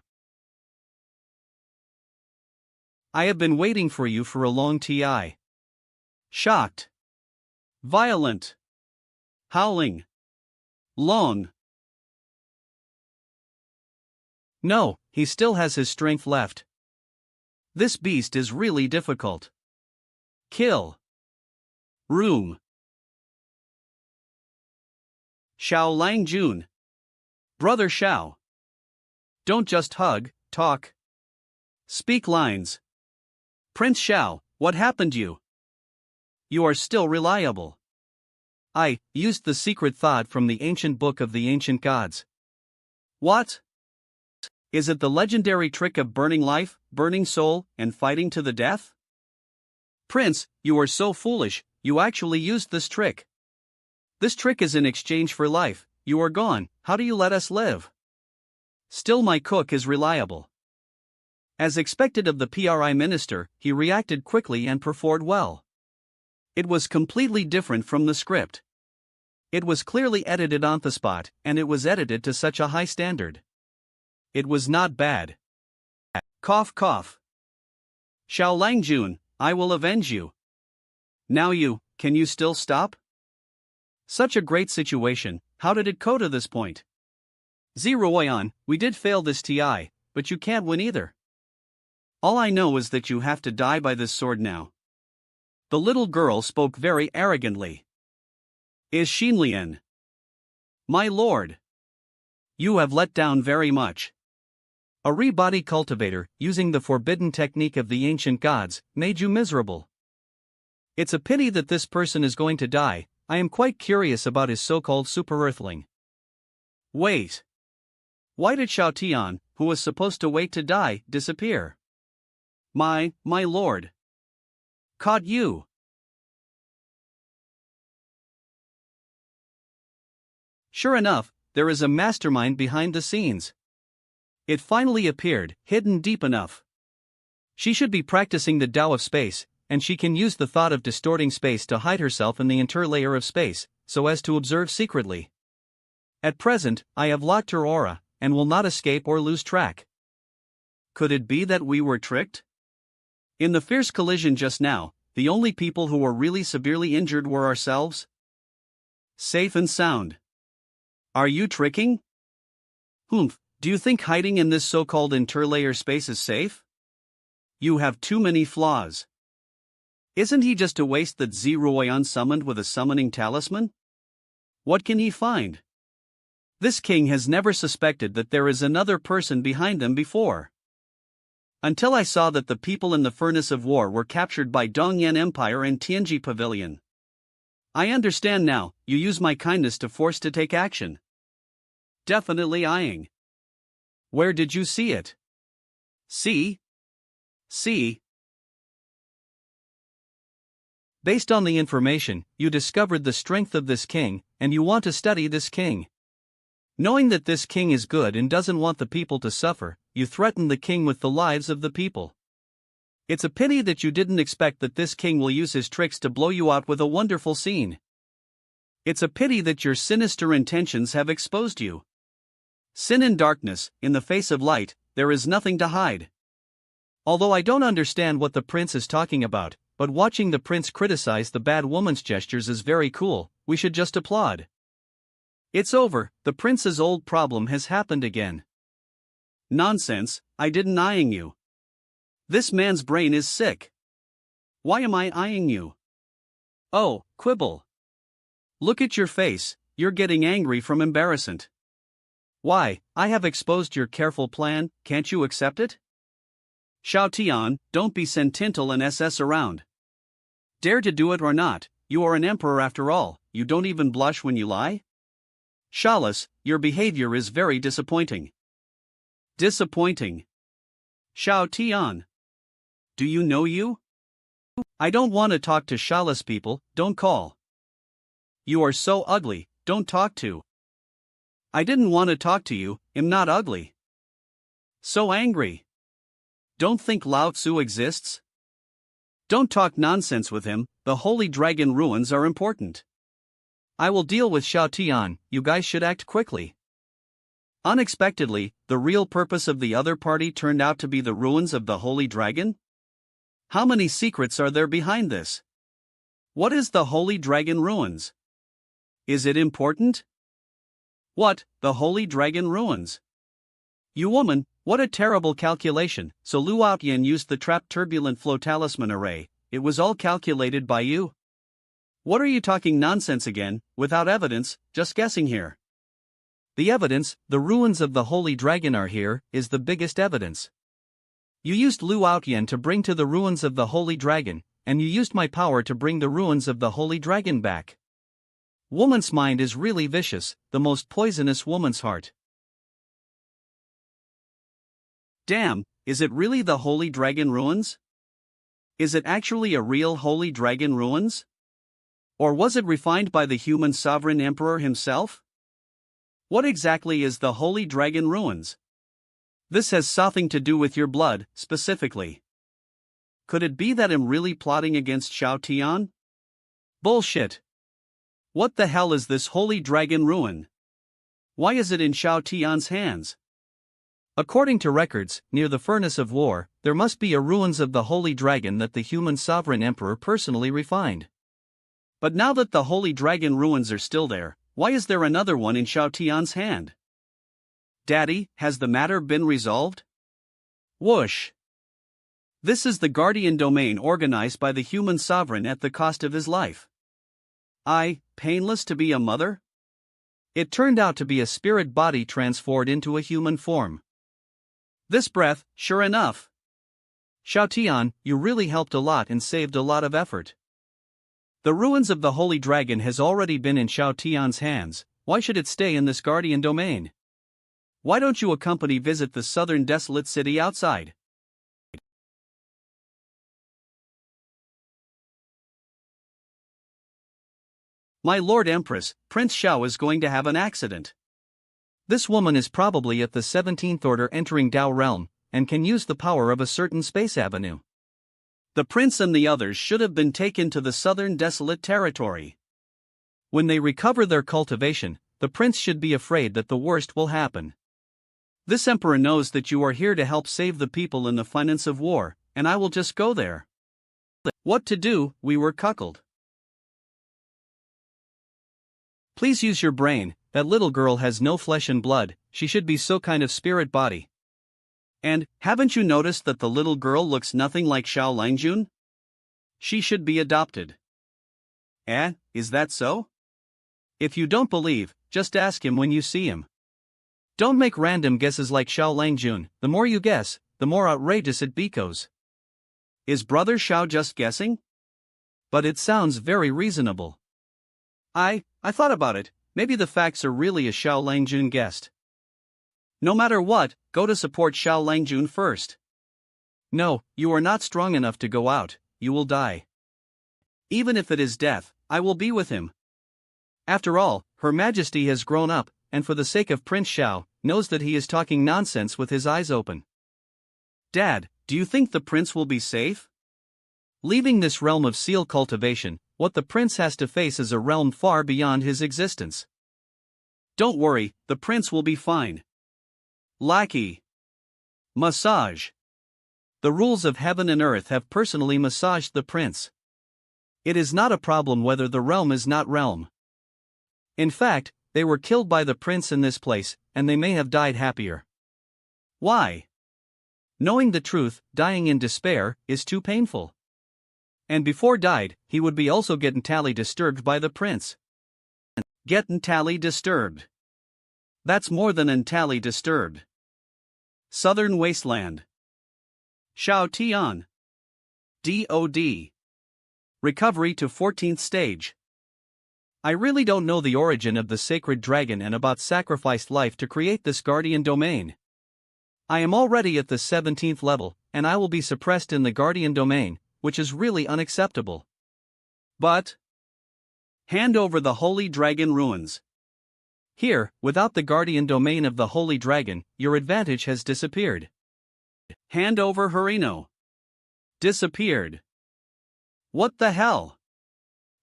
I have been waiting for you for a long TI. Shocked. Violent. Howling. Long. No, he still has his strength left. This beast is really difficult. Kill. Room. Xiao Lang Jun. Brother Xiao. Don't just hug, talk. Speak lines. Prince Xiao, what happened you? You are still reliable. I used the secret thought from the ancient book of the ancient gods. What? Is it the legendary trick of burning life, burning soul, and fighting to the death? Prince, you are so foolish, you actually used this trick. This trick is in exchange for life, you are gone, how do you let us live? Still my cook is reliable. As expected of the PRI minister, he reacted quickly and performed well. It was completely different from the script. It was clearly edited on the spot, and it was edited to such a high standard. It was not bad. Cough cough. Xiao Lang Jun, I will avenge you. Now can you still stop? Such a great situation, how did it go to this point? Zeroyan, we did fail this TI, but you can't win either. All I know is that you have to die by this sword now. The little girl spoke very arrogantly. Is Xinlian? My lord. You have let down very much. A re-body cultivator, using the forbidden technique of the ancient gods, made you miserable. It's a pity that this person is going to die. I am quite curious about his so-called super-earthling. Wait. Why did Xiao Tian, who was supposed to wait to die, disappear? My lord. Caught you. Sure enough, there is a mastermind behind the scenes. It finally appeared, hidden deep enough. She should be practicing the Tao of space, and she can use the thought of distorting space to hide herself in the interlayer of space, so as to observe secretly. At present, I have locked her aura, and will not escape or lose track. Could it be that we were tricked? In the fierce collision just now, the only people who were really severely injured were ourselves. Safe and sound. Are you tricking? Humph, do you think hiding in this so-called interlayer space is safe? You have too many flaws. Isn't he just a waste that Zeroyan summoned with a summoning talisman? What can he find? This king has never suspected that there is another person behind them before. Until I saw that the people in the furnace of war were captured by Dongyan Empire and Tianji Pavilion. I understand now, you use my kindness to force to take action. Definitely eyeing. Where did you see it? See? Based on the information, you discovered the strength of this king, and you want to study this king. Knowing that this king is good and doesn't want the people to suffer, you threaten the king with the lives of the people. It's a pity that you didn't expect that this king will use his tricks to blow you out with a wonderful scene. It's a pity that your sinister intentions have exposed you. Sin and darkness, in the face of light, there is nothing to hide. Although I don't understand what the prince is talking about, but watching the prince criticize the bad woman's gestures is very cool, we should just applaud. It's over, the prince's old problem has happened again. Nonsense, I didn't eyeing you. This man's brain is sick. Why am I eyeing you? Oh, quibble. Look at your face, you're getting angry from embarrassment. Why, I have exposed your careful plan, can't you accept it? Xiao Tian, don't be sentimental and SS around. Dare to do it or not, you are an emperor after all, you don't even blush when you lie? Chalice, your behavior is very disappointing. Disappointing. Xiao Tian. Do you know you? I don't want to talk to Chalice people, don't call. You are so ugly, don't talk to. I didn't want to talk to you, I'm not ugly. So angry. Don't think Lao Tzu exists? Don't talk nonsense with him, the holy dragon ruins are important. I will deal with Xiao Tian, you guys should act quickly. Unexpectedly, the real purpose of the other party turned out to be the ruins of the holy dragon? How many secrets are there behind this? What is the Holy Dragon Ruins? Is it important? What, the Holy Dragon Ruins? You woman, what a terrible calculation. So Lu Outyan used the trapped turbulent flow talisman array. It was all calculated by you? What are you talking nonsense again, without evidence, just guessing here? The evidence, the ruins of the Holy Dragon are here, is the biggest evidence. You used Lu Outyan to bring to the ruins of the Holy Dragon, and you used my power to bring the ruins of the Holy Dragon back. Woman's mind is really vicious, the most poisonous woman's heart. Damn, is it really the Holy Dragon Ruins? Is it actually a real Holy Dragon Ruins? Or was it refined by the human sovereign emperor himself? What exactly is the Holy Dragon Ruins? This has something to do with your blood, specifically. Could it be that I'm really plotting against Xiao Tian? Bullshit. What the hell is this Holy Dragon Ruin? Why is it in Xiao Tian's hands? According to records, near the Furnace of War, there must be a ruins of the Holy Dragon that the human sovereign emperor personally refined. But now that the Holy Dragon Ruins are still there, why is there another one in Xiao Tian's hand? Daddy, has the matter been resolved? Whoosh. This is the Guardian Domain organized by the human sovereign at the cost of his life. Painless to be a mother? It turned out to be a spirit body transformed into a human form. This breath, sure enough. Xiao Tian, you really helped a lot and saved a lot of effort. The ruins of the Holy Dragon has already been in Xiao Tian's hands. Why should it stay in this Guardian Domain? Why don't you accompany visit the southern desolate city outside? My Lord Empress, Prince Xiao is going to have an accident. This woman is probably at the 17th order entering Dao realm, and can use the power of a certain space avenue. The prince and the others should have been taken to the southern desolate territory. When they recover their cultivation, the prince should be afraid that the worst will happen. This emperor knows that you are here to help save the people in the finance of war, and I will just go there. What to do, we were cuckolded. Please use your brain, that little girl has no flesh and blood, she should be so kind of spirit body. And, haven't you noticed that the little girl looks nothing like Xiao Langjun? She should be adopted. Is that so? If you don't believe, just ask him when you see him. Don't make random guesses like Xiao Langjun, the more you guess, the more outrageous it becomes. Is Brother Xiao just guessing? But it sounds very reasonable. I thought about it, maybe the facts are really a Xiao Langjun guessed. No matter what, go to support Xiao Langjun first. No, you are not strong enough to go out, you will die. Even if it is death, I will be with him. After all, Her Majesty has grown up, and for the sake of Prince Xiao, knows that he is talking nonsense with his eyes open. Dad, do you think the prince will be safe? Leaving this realm of seal cultivation, what the prince has to face is a realm far beyond his existence. Don't worry, the prince will be fine. Lackey. Massage. The rules of heaven and earth have personally massaged the prince. It is not a problem whether the realm is not realm. In fact, they were killed by the prince in this place, and they may have died happier. Why? Knowing the truth, dying in despair, is too painful. And before died, he would be also get entirely disturbed by the prince. Get entirely disturbed. That's more than entirely disturbed. Southern Wasteland. Xiao Tian. DOD. Recovery to 14th stage. I really don't know the origin of the sacred dragon and about sacrificed life to create this guardian domain. I am already at the 17th level, and I will be suppressed in the guardian domain, which is really unacceptable. But hand over the Holy Dragon Ruins. Here, without the guardian domain of the Holy Dragon, your advantage has disappeared. Hand over Harino. Disappeared. What the hell?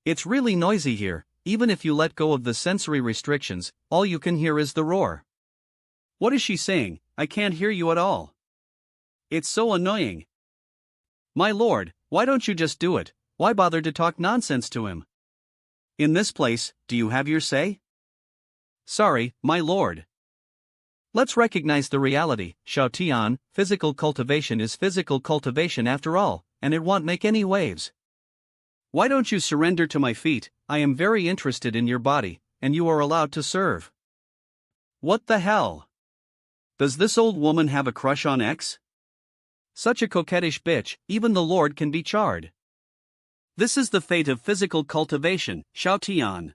It's really noisy here, even if you let go of the sensory restrictions, all you can hear is the roar. What is she saying? I can't hear you at all. It's so annoying. My lord, why don't you just do it? why bother to talk nonsense to him? In this place, do you have your say? Sorry, my lord. Let's recognize the reality, Xiao Tian, physical cultivation is physical cultivation after all, and it won't make any waves. Why don't you surrender to my feet? I am very interested in your body, and you are allowed to serve. What the hell? Does this old woman have a crush on X? Such a coquettish bitch, even the Lord can be charred. This is the fate of physical cultivation, Xiao Tian.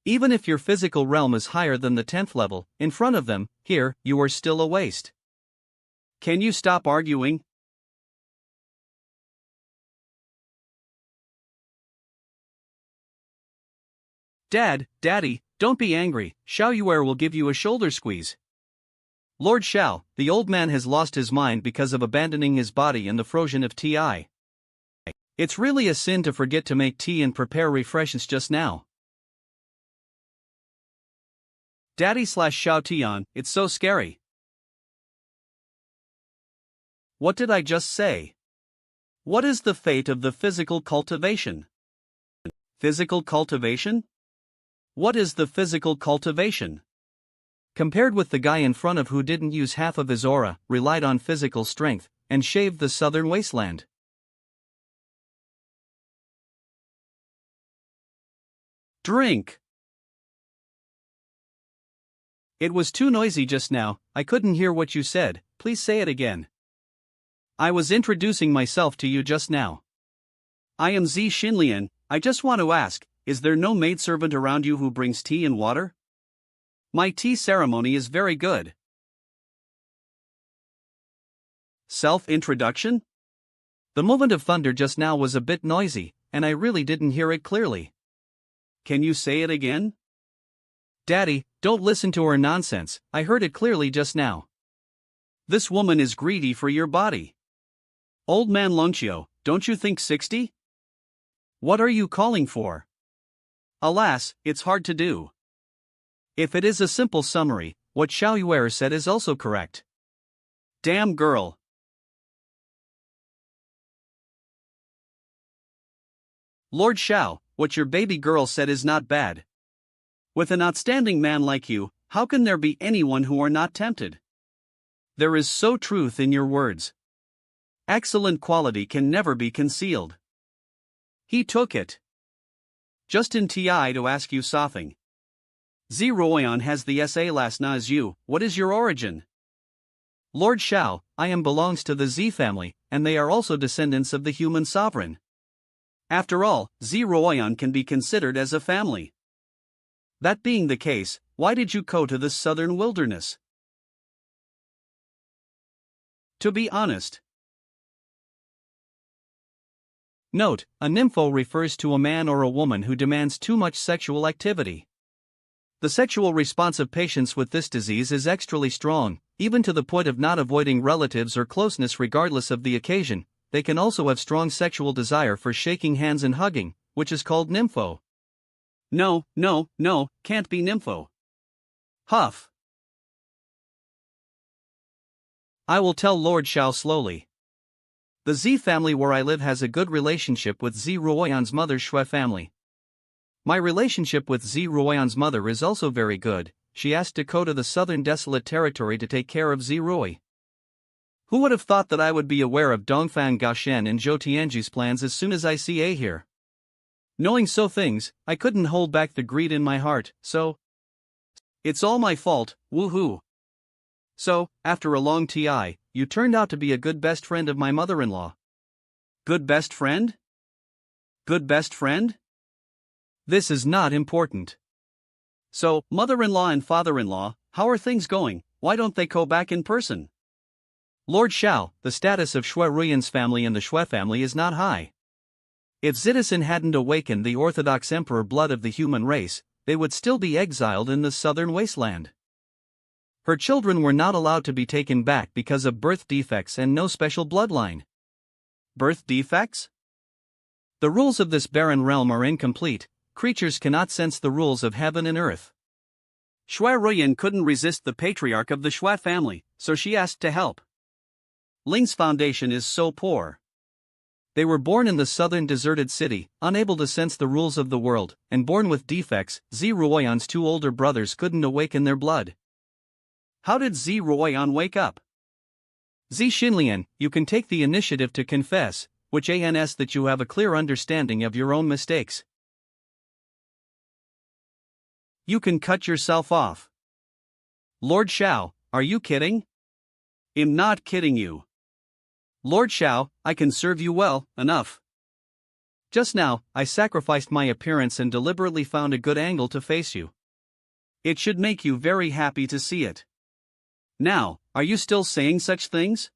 Even if your physical realm is higher than the 10th level, in front of them, here, you are still a waste. Can you stop arguing? Daddy, don't be angry, Xiao Yuer will give you a shoulder squeeze. Lord Xiao, the old man has lost his mind because of abandoning his body in the frozen of Ti. It's really a sin to forget to make tea and prepare refreshments just now. Daddy/Xiao Tian, it's so scary. What did I just say? What is the fate of the physical cultivation? Physical cultivation? What is the physical cultivation? Compared with the guy in front of who didn't use half of his aura, relied on physical strength, and shaved the southern wasteland. Drink. It was too noisy just now, I couldn't hear what you said, please say it again. I was introducing myself to you just now. I am Zi Xinlian, I just want to ask, is there no maidservant around you who brings tea and water? My tea ceremony is very good. Self-introduction? The movement of thunder just now was a bit noisy, and I really didn't hear it clearly. Can you say it again? Daddy, don't listen to her nonsense, I heard it clearly just now. This woman is greedy for your body. Old man Longqiu, don't you think 60? What are you calling for? Alas, it's hard to do. If it is a simple summary, what Xiao Yuer said is also correct. Damn girl. Lord Xiao, what your baby girl said is not bad. With an outstanding man like you, how can there be anyone who are not tempted? There is so truth in your words. Excellent quality can never be concealed. He took it. Just in TI to ask you something. Zi Ruoyan has the SA last na as you, what is your origin? Lord Xiao, I am belongs to the Zi family, and they are also descendants of the human sovereign. After all, Zi Ruoyan can be considered as a family. That being the case, why did you go to this southern wilderness? To be honest. Note, a nympho refers to a man or a woman who demands too much sexual activity. The sexual response of patients with this disease is extremely strong, even to the point of not avoiding relatives or closeness regardless of the occasion. They can also have strong sexual desire for shaking hands and hugging, which is called nympho. No, can't be nympho. Huff. I will tell Lord Xiao slowly. The Zi family where I live has a good relationship with Zi Ruoyan's mother Shui family. My relationship with Zi Ruoyan's mother is also very good. She asked to go to the southern desolate territory to take care of Zi Rui. Who would have thought that I would be aware of Dongfang Gaoshen and Zhou Tianji's plans as soon as I see A here? Knowing so things, I couldn't hold back the greed in my heart, so... It's all my fault, woohoo. So, after a long TI, you turned out to be a good best friend of my mother-in-law. Good best friend? Good best friend? This is not important. So, mother-in-law and father-in-law, how are things going? Why don't they go back in person? Lord Xiao, the status of Shui Ruyan's family and the Shui family is not high. If Citizen hadn't awakened the Orthodox Emperor blood of the human race, they would still be exiled in the southern wasteland. Her children were not allowed to be taken back because of birth defects and no special bloodline. Birth defects? The rules of this barren realm are incomplete, creatures cannot sense the rules of heaven and earth. Shui Ruyan couldn't resist the patriarch of the Shui family, so she asked to help. Ling's foundation is so poor. They were born in the southern deserted city, unable to sense the rules of the world, and born with defects. Zi Ruoyan's two older brothers couldn't awaken their blood. How did Zi Ruoyan wake up? Zi Xinlian, you can take the initiative to confess, which ans that you have a clear understanding of your own mistakes. You can cut yourself off. Lord Xiao, are you kidding? I'm not kidding you. Lord Xiao, I can serve you well enough. Just now, I sacrificed my appearance and deliberately found a good angle to face you. It should make you very happy to see it. Now, are you still saying such things?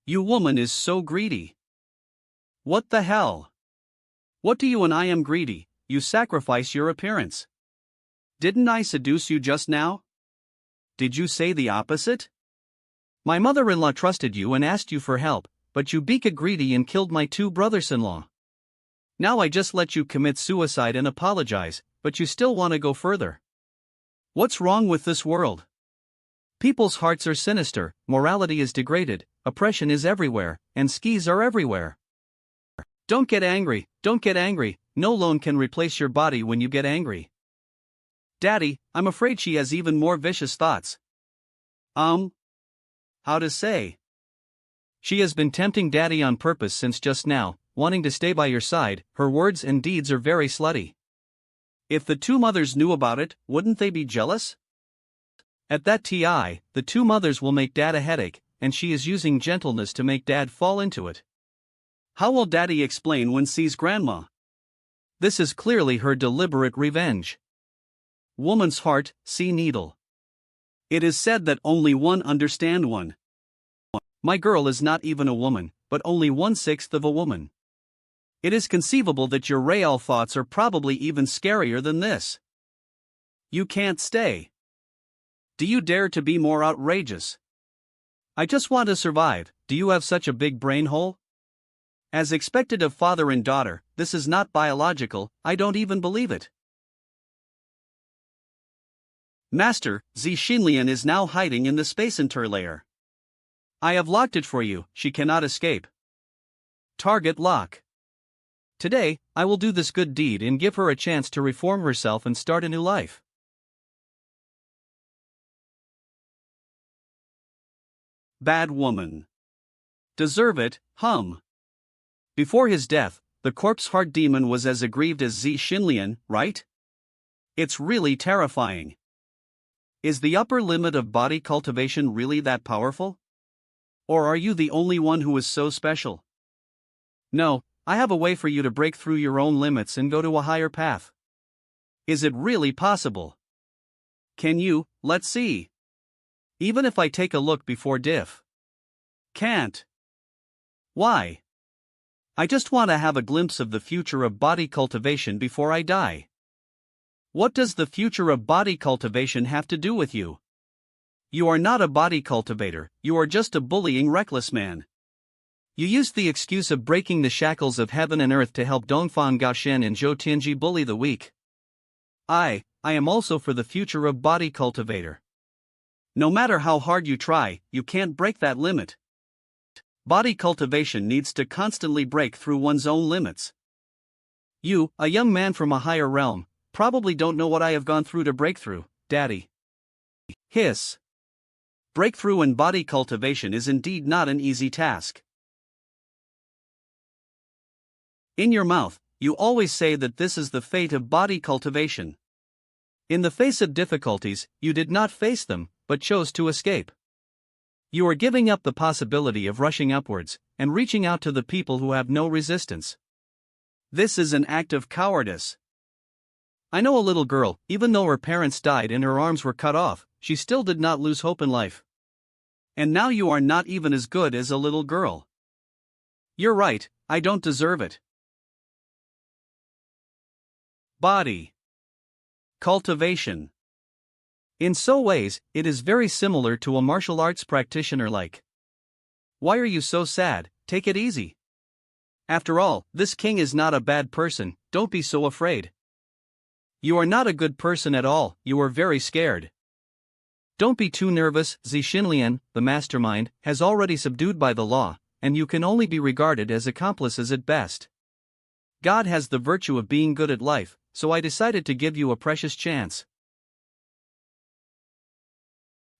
You woman is so greedy. What the hell? What do you and I am greedy, you sacrifice your appearance. Didn't I seduce you just now? Did you say the opposite? My mother-in-law trusted you and asked you for help, but you became greedy and killed my two brothers-in-law. Now I just let you commit suicide and apologize, but you still want to go further. What's wrong with this world? People's hearts are sinister, morality is degraded, oppression is everywhere, and skis are everywhere. Don't get angry, no loan can replace your body when you get angry. Daddy, I'm afraid she has even more vicious thoughts. How to say? She has been tempting Daddy on purpose since just now, wanting to stay by your side. Her words and deeds are very slutty. If the two mothers knew about it, wouldn't they be jealous? At that TI, the two mothers will make Dad a headache, and she is using gentleness to make Dad fall into it. How will Daddy explain when sees Grandma? This is clearly her deliberate revenge. Woman's heart, see needle. It is said that only one understand one. My girl is not even a woman, but only 1/6 of a woman. It is conceivable that your real thoughts are probably even scarier than this. You can't stay. Do you dare to be more outrageous? I just want to survive. Do you have such a big brain hole? As expected of father and daughter, this is not biological, I don't even believe it. Master, Zi Xinlian is now hiding in the space interlayer. I have locked it for you, she cannot escape. Target lock. Today, I will do this good deed and give her a chance to reform herself and start a new life. Bad woman. Deserve it, hum. Before his death, the corpse heart demon was as aggrieved as Zi Xinlian, right? It's really terrifying. Is the upper limit of body cultivation really that powerful? Or are you the only one who is so special? No, I have a way for you to break through your own limits and go to a higher path. Is it really possible? Can you? Let's see. Even if I take a look before diff. Can't. Why? I just want to have a glimpse of the future of body cultivation before I die. What does the future of body cultivation have to do with you? You are not a body cultivator, you are just a bullying reckless man. You used the excuse of breaking the shackles of heaven and earth to help Dongfang Gaoshen and Zhou Tianji bully the weak. I am also for the future of body cultivator. No matter how hard you try, you can't break that limit. Body cultivation needs to constantly break through one's own limits. You, a young man from a higher realm, probably don't know what I have gone through to break through, Daddy. Hiss. Breakthrough in body cultivation is indeed not an easy task. In your mouth, you always say that this is the fate of body cultivation. In the face of difficulties, you did not face them, but chose to escape. You are giving up the possibility of rushing upwards, and reaching out to the people who have no resistance. This is an act of cowardice. I know a little girl, even though her parents died and her arms were cut off, she still did not lose hope in life. And now you are not even as good as a little girl. You're right, I don't deserve it. Body cultivation. In so ways, it is very similar to a martial arts practitioner like. Why are you so sad? Take it easy. After all, this king is not a bad person, don't be so afraid. You are not a good person at all, you are very scared. Don't be too nervous, Zi Xinlian, the mastermind, has already subdued by the law, and you can only be regarded as accomplices at best. God has the virtue of being good at life, so I decided to give you a precious chance.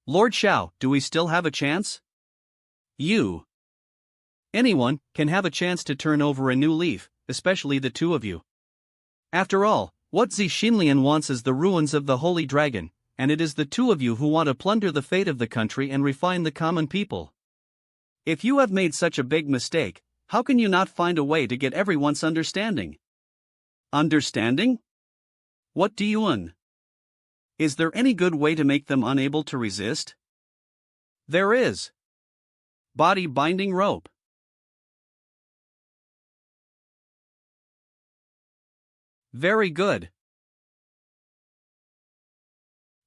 Lord Xiao, do we still have a chance? You. Anyone can have a chance to turn over a new leaf, especially the two of you. After all, what Zi Xinlian wants is the ruins of the Holy Dragon, and it is the two of you who want to plunder the fate of the country and refine the common people. If you have made such a big mistake, how can you not find a way to get everyone's understanding? Understanding? What do you mean? Is there any good way to make them unable to resist? There is. Body binding rope. Very good.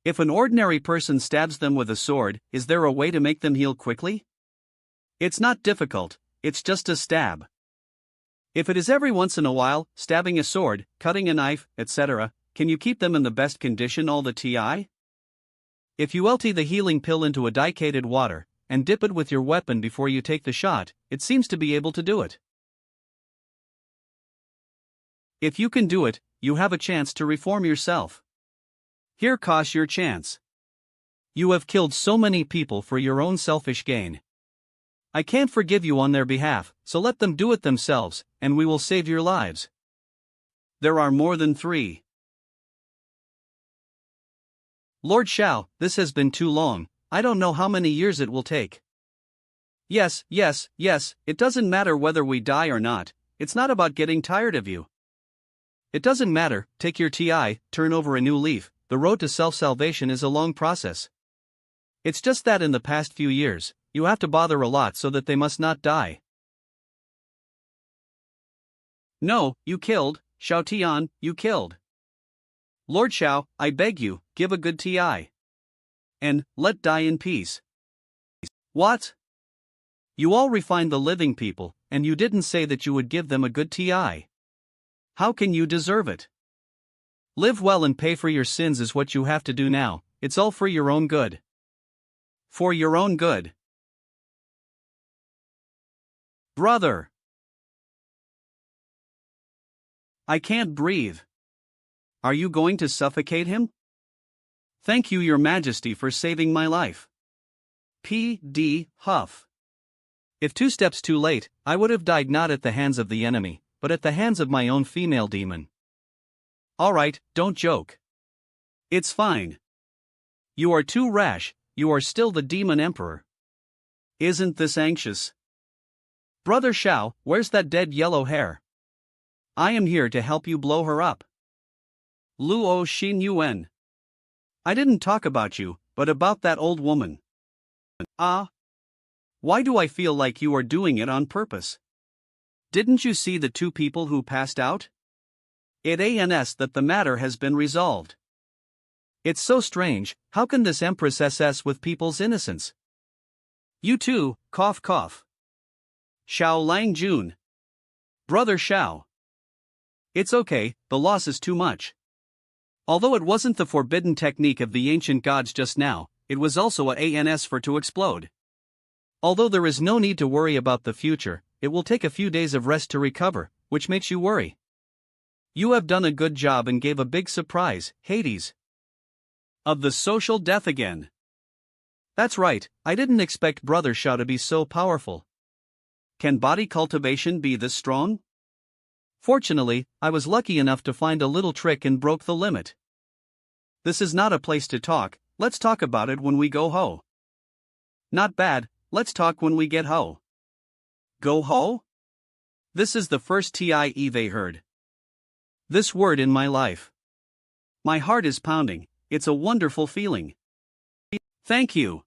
If an ordinary person stabs them with a sword, is there a way to make them heal quickly? It's not difficult, it's just a stab. If it is every once in a while, stabbing a sword, cutting a knife, etc., can you keep them in the best condition all the time? If you LT the healing pill into a dicated water, and dip it with your weapon before you take the shot, it seems to be able to do it. If you can do it, you have a chance to reform yourself. Here costs your chance. You have killed so many people for your own selfish gain. I can't forgive you on their behalf, so let them do it themselves, and we will save your lives. There are more than 3. Lord Xiao, this has been too long, I don't know how many years it will take. Yes, it doesn't matter whether we die or not, it's not about getting tired of you. It doesn't matter, take your TI, turn over a new leaf, the road to self-salvation is a long process. It's just that in the past few years, you have to bother a lot so that they must not die. No, you killed, Xiao Tian, you killed. Lord Xiao, I beg you, give a good TI. And, let die in peace. What? You all refined the living people, and you didn't say that you would give them a good TI. How can you deserve it? Live well and pay for your sins is what you have to do now, it's all for your own good. For your own good. Brother! I can't breathe. Are you going to suffocate him? Thank you, Your Majesty, for saving my life. P.D. Huff. If 2 steps too late, I would have died not at the hands of the enemy, but at the hands of my own female demon. Alright, don't joke. It's fine. You are too rash, you are still the demon emperor. Isn't this anxious? Brother Xiao, where's that dead yellow hair? I am here to help you blow her up. Luo Xin Yuan. I didn't talk about you, but about that old woman. Ah? Why do I feel like you are doing it on purpose? Didn't you see the 2 people who passed out? It ans that the matter has been resolved. It's so strange, how can this Empress SS with people's innocence? You too, cough cough. Xiao Lang Jun. Brother Xiao. It's okay, the loss is too much. Although it wasn't the forbidden technique of the ancient gods just now, it was also a ans for to explode. Although there is no need to worry about the future, it will take a few days of rest to recover, which makes you worry. You have done a good job and gave a big surprise, Hades. Of the social death again. That's right, I didn't expect Brother Xiao to be so powerful. Can body cultivation be this strong? Fortunately, I was lucky enough to find a little trick and broke the limit. This is not a place to talk, let's talk about it when we go ho. Not bad, let's talk when we get ho. Go ho? This is the first TIE heard. This word in my life. My heart is pounding, it's a wonderful feeling. Thank you.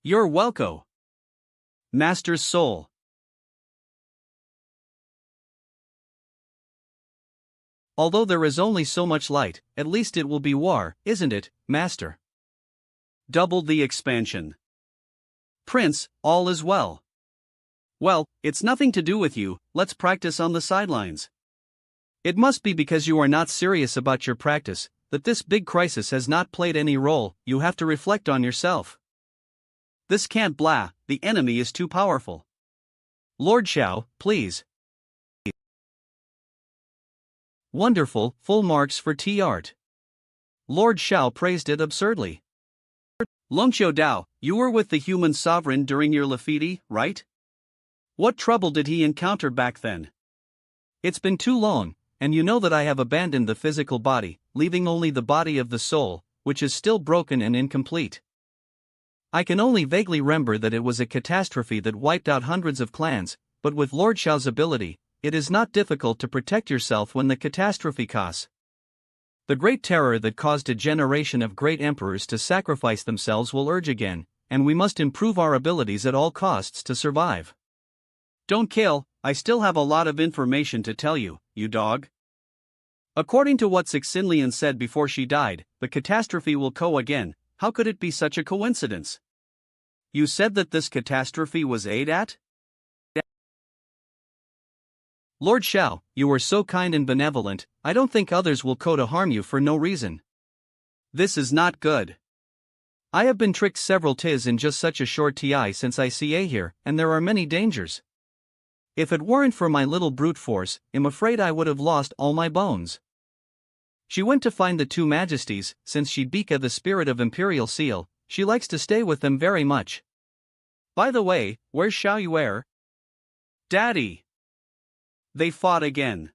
You're welcome. Master's soul. Although there is only so much light, at least it will be war, isn't it, Master? Double the expansion. Prince, all is well. Well, it's nothing to do with you, let's practice on the sidelines. It must be because you are not serious about your practice, that this big crisis has not played any role, you have to reflect on yourself. This can't blah, the enemy is too powerful. Lord Xiao, please. Wonderful, full marks for tea art. Lord Xiao praised it absurdly. Longqiu Dao, you were with the human sovereign during your Lafiti, right? What trouble did he encounter back then? It's been too long, and you know that I have abandoned the physical body, leaving only the body of the soul, which is still broken and incomplete. I can only vaguely remember that it was a catastrophe that wiped out hundreds of clans, but with Lord Xiao's ability, it is not difficult to protect yourself when the catastrophe comes. The great terror that caused a generation of great emperors to sacrifice themselves will urge again, and we must improve our abilities at all costs to survive. Don't kill, I still have a lot of information to tell you, you dog. According to what Cixinlian said before she died, the catastrophe will go again. How could it be such a coincidence? You said that this catastrophe was aimed at? Lord Xiao, you are so kind and benevolent, I don't think others will go to harm you for no reason. This is not good. I have been tricked several times in just such a short time since I see here, and there are many dangers. If it weren't for my little brute force, I'm afraid I would have lost all my bones. She went to find the two majesties, since she beka the spirit of imperial seal, she likes to stay with them very much. By the way, where's Xiao Yuer? Daddy! They fought again.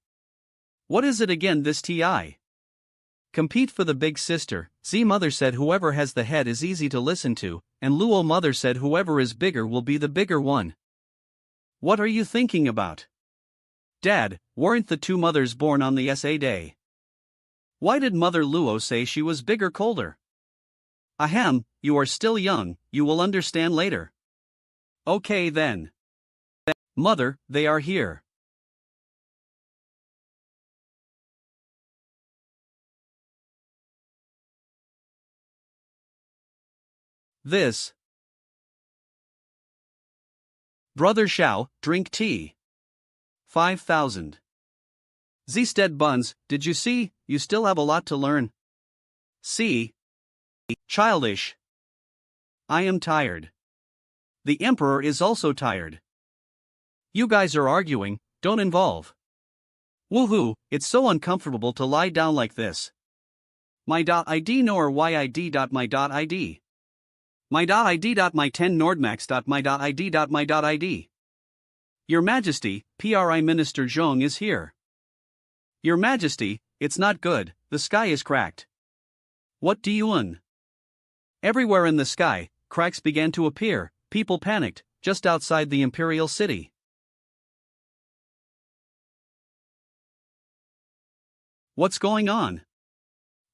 What is it again this ti? Compete for the big sister, Z mother said whoever has the head is easy to listen to, and Luo mother said whoever is bigger will be the bigger one. What are you thinking about? Dad, weren't the two mothers born on the SA day? Why did Mother Luo say she was bigger colder? Ahem, you are still young, you will understand later. Okay then. Mother, they are here. This. Brother Xiao, drink tea. 5,000. Zstead Buns, did you see, you still have a lot to learn. See? Childish. I am tired. The Emperor is also tired. You guys are arguing, don't involve. Woohoo, it's so uncomfortable to lie down like this. My.id nor yid.my.id. My.id.my10 nordmax.my.id.my.id. Your Majesty, Pri Minister Zhong is here. Your Majesty, it's not good, the sky is cracked. What do you want? Everywhere in the sky, cracks began to appear, people panicked, just outside the imperial city. What's going on?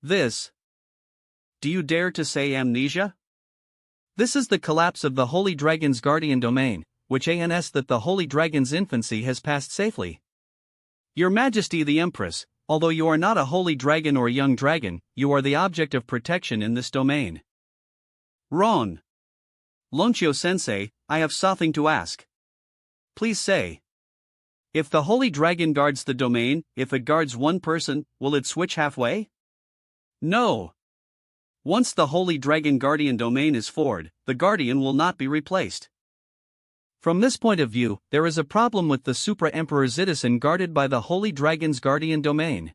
This. Do you dare to say amnesia? This is the collapse of the Holy Dragon's guardian domain, which ans that the Holy Dragon's infancy has passed safely. Your Majesty the Empress, although you are not a holy dragon or young dragon, you are the object of protection in this domain. Ron. Longqiu-sensei, I have something to ask. Please say. If the Holy Dragon guards the domain, if it guards one person, will it switch halfway? No. Once the Holy Dragon Guardian domain is forward, the Guardian will not be replaced. From this point of view, there is a problem with the Supra Emperor Citizen guarded by the Holy Dragon's Guardian domain.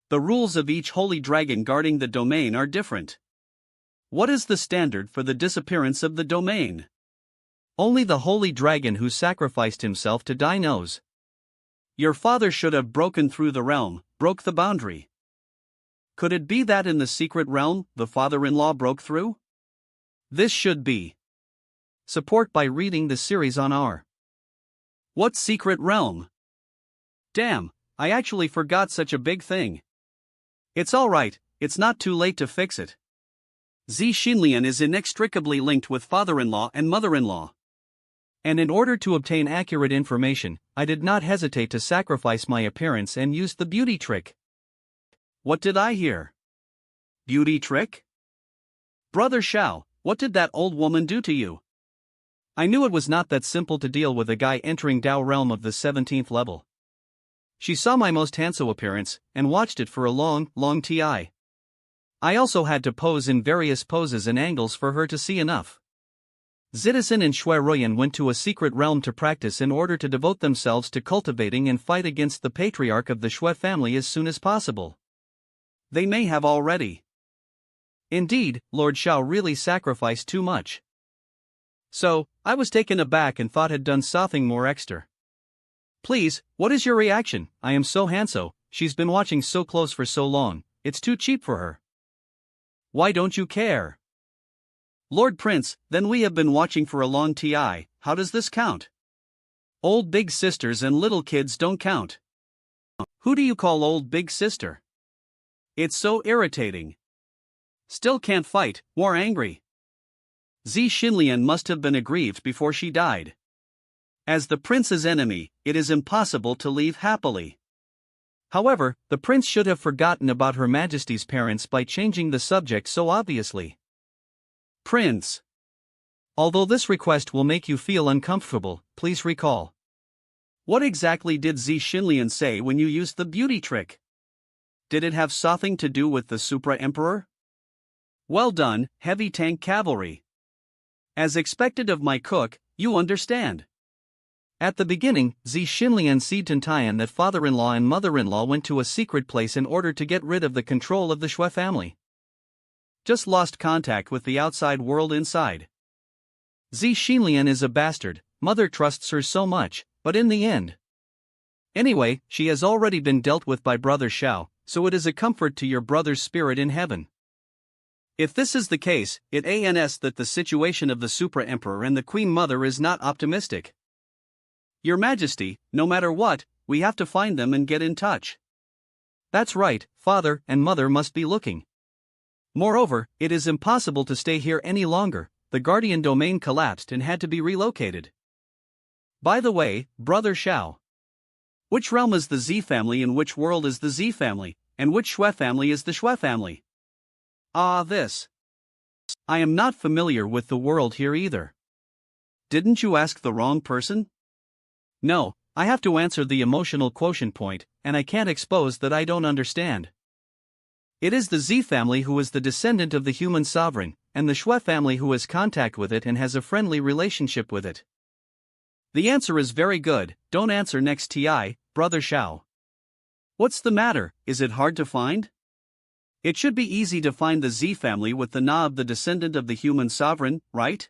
The rules of each Holy Dragon guarding the domain are different. What is the standard for the disappearance of the domain? Only the Holy Dragon who sacrificed himself to die knows. Your father should have broken through the realm, broke the boundary. Could it be that in the secret realm, the father-in-law broke through? This should be. Support by reading the series on our. What secret realm? Damn, I actually forgot such a big thing. It's alright, it's not too late to fix it. Z Xinlian is inextricably linked with father-in-law and mother-in-law. And in order to obtain accurate information, I did not hesitate to sacrifice my appearance and used the beauty trick. What did I hear? Beauty trick? Brother Xiao, what did that old woman do to you? I knew it was not that simple to deal with a guy entering Dao realm of the 17th level. She saw my most handsome appearance, and watched it for a long time. I also had to pose in various poses and angles for her to see enough. Citizen and Shui Ruyan went to a secret realm to practice in order to devote themselves to cultivating and fight against the patriarch of the Shui family as soon as possible. They may have already. Indeed, Lord Xiao really sacrificed too much. So, I was taken aback and thought had done something more extra. Please, what is your reaction? I am so handsome, she's been watching so close for so long, it's too cheap for her. Why don't you care? Lord Prince, then we have been watching for a long time, how does this count? Old big sisters and little kids don't count. Who do you call old big sister? It's so irritating. Still can't fight, more angry. Zi Xinlian must have been aggrieved before she died. As the prince's enemy, it is impossible to leave happily. However, the prince should have forgotten about Her Majesty's parents by changing the subject so obviously. Prince. Although this request will make you feel uncomfortable, please recall. What exactly did Zi Xinlian say when you used the beauty trick? Did it have something to do with the Supra Emperor? Well done, heavy tank cavalry. As expected of my cook, you understand. At the beginning, Zi Xinlian said to Tian that father-in-law and mother-in-law went to a secret place in order to get rid of the control of the Shui family. Just lost contact with the outside world inside. Zi Xinlian is a bastard, mother trusts her so much, but in the end. Anyway, she has already been dealt with by brother Xiao, so it is a comfort to your brother's spirit in heaven. If this is the case, it is that the situation of the Supra Emperor and the Queen Mother is not optimistic. Your Majesty, no matter what, we have to find them and get in touch. That's right, father and mother must be looking. Moreover, it is impossible to stay here any longer, the Guardian domain collapsed and had to be relocated. By the way, brother Xiao. Which realm is the Z family and which world is the Z family, and which Shui family is the Shui family? This. I am not familiar with the world here either. Didn't you ask the wrong person? No, I have to answer the emotional quotient point, and I can't expose that I don't understand. It is the Z family who is the descendant of the human sovereign, and the Shui family who has contact with it and has a friendly relationship with it. The answer is very good, don't answer next TI, brother Xiao. What's the matter, is it hard to find? It should be easy to find the Z family with the Na of the descendant of the human sovereign, right?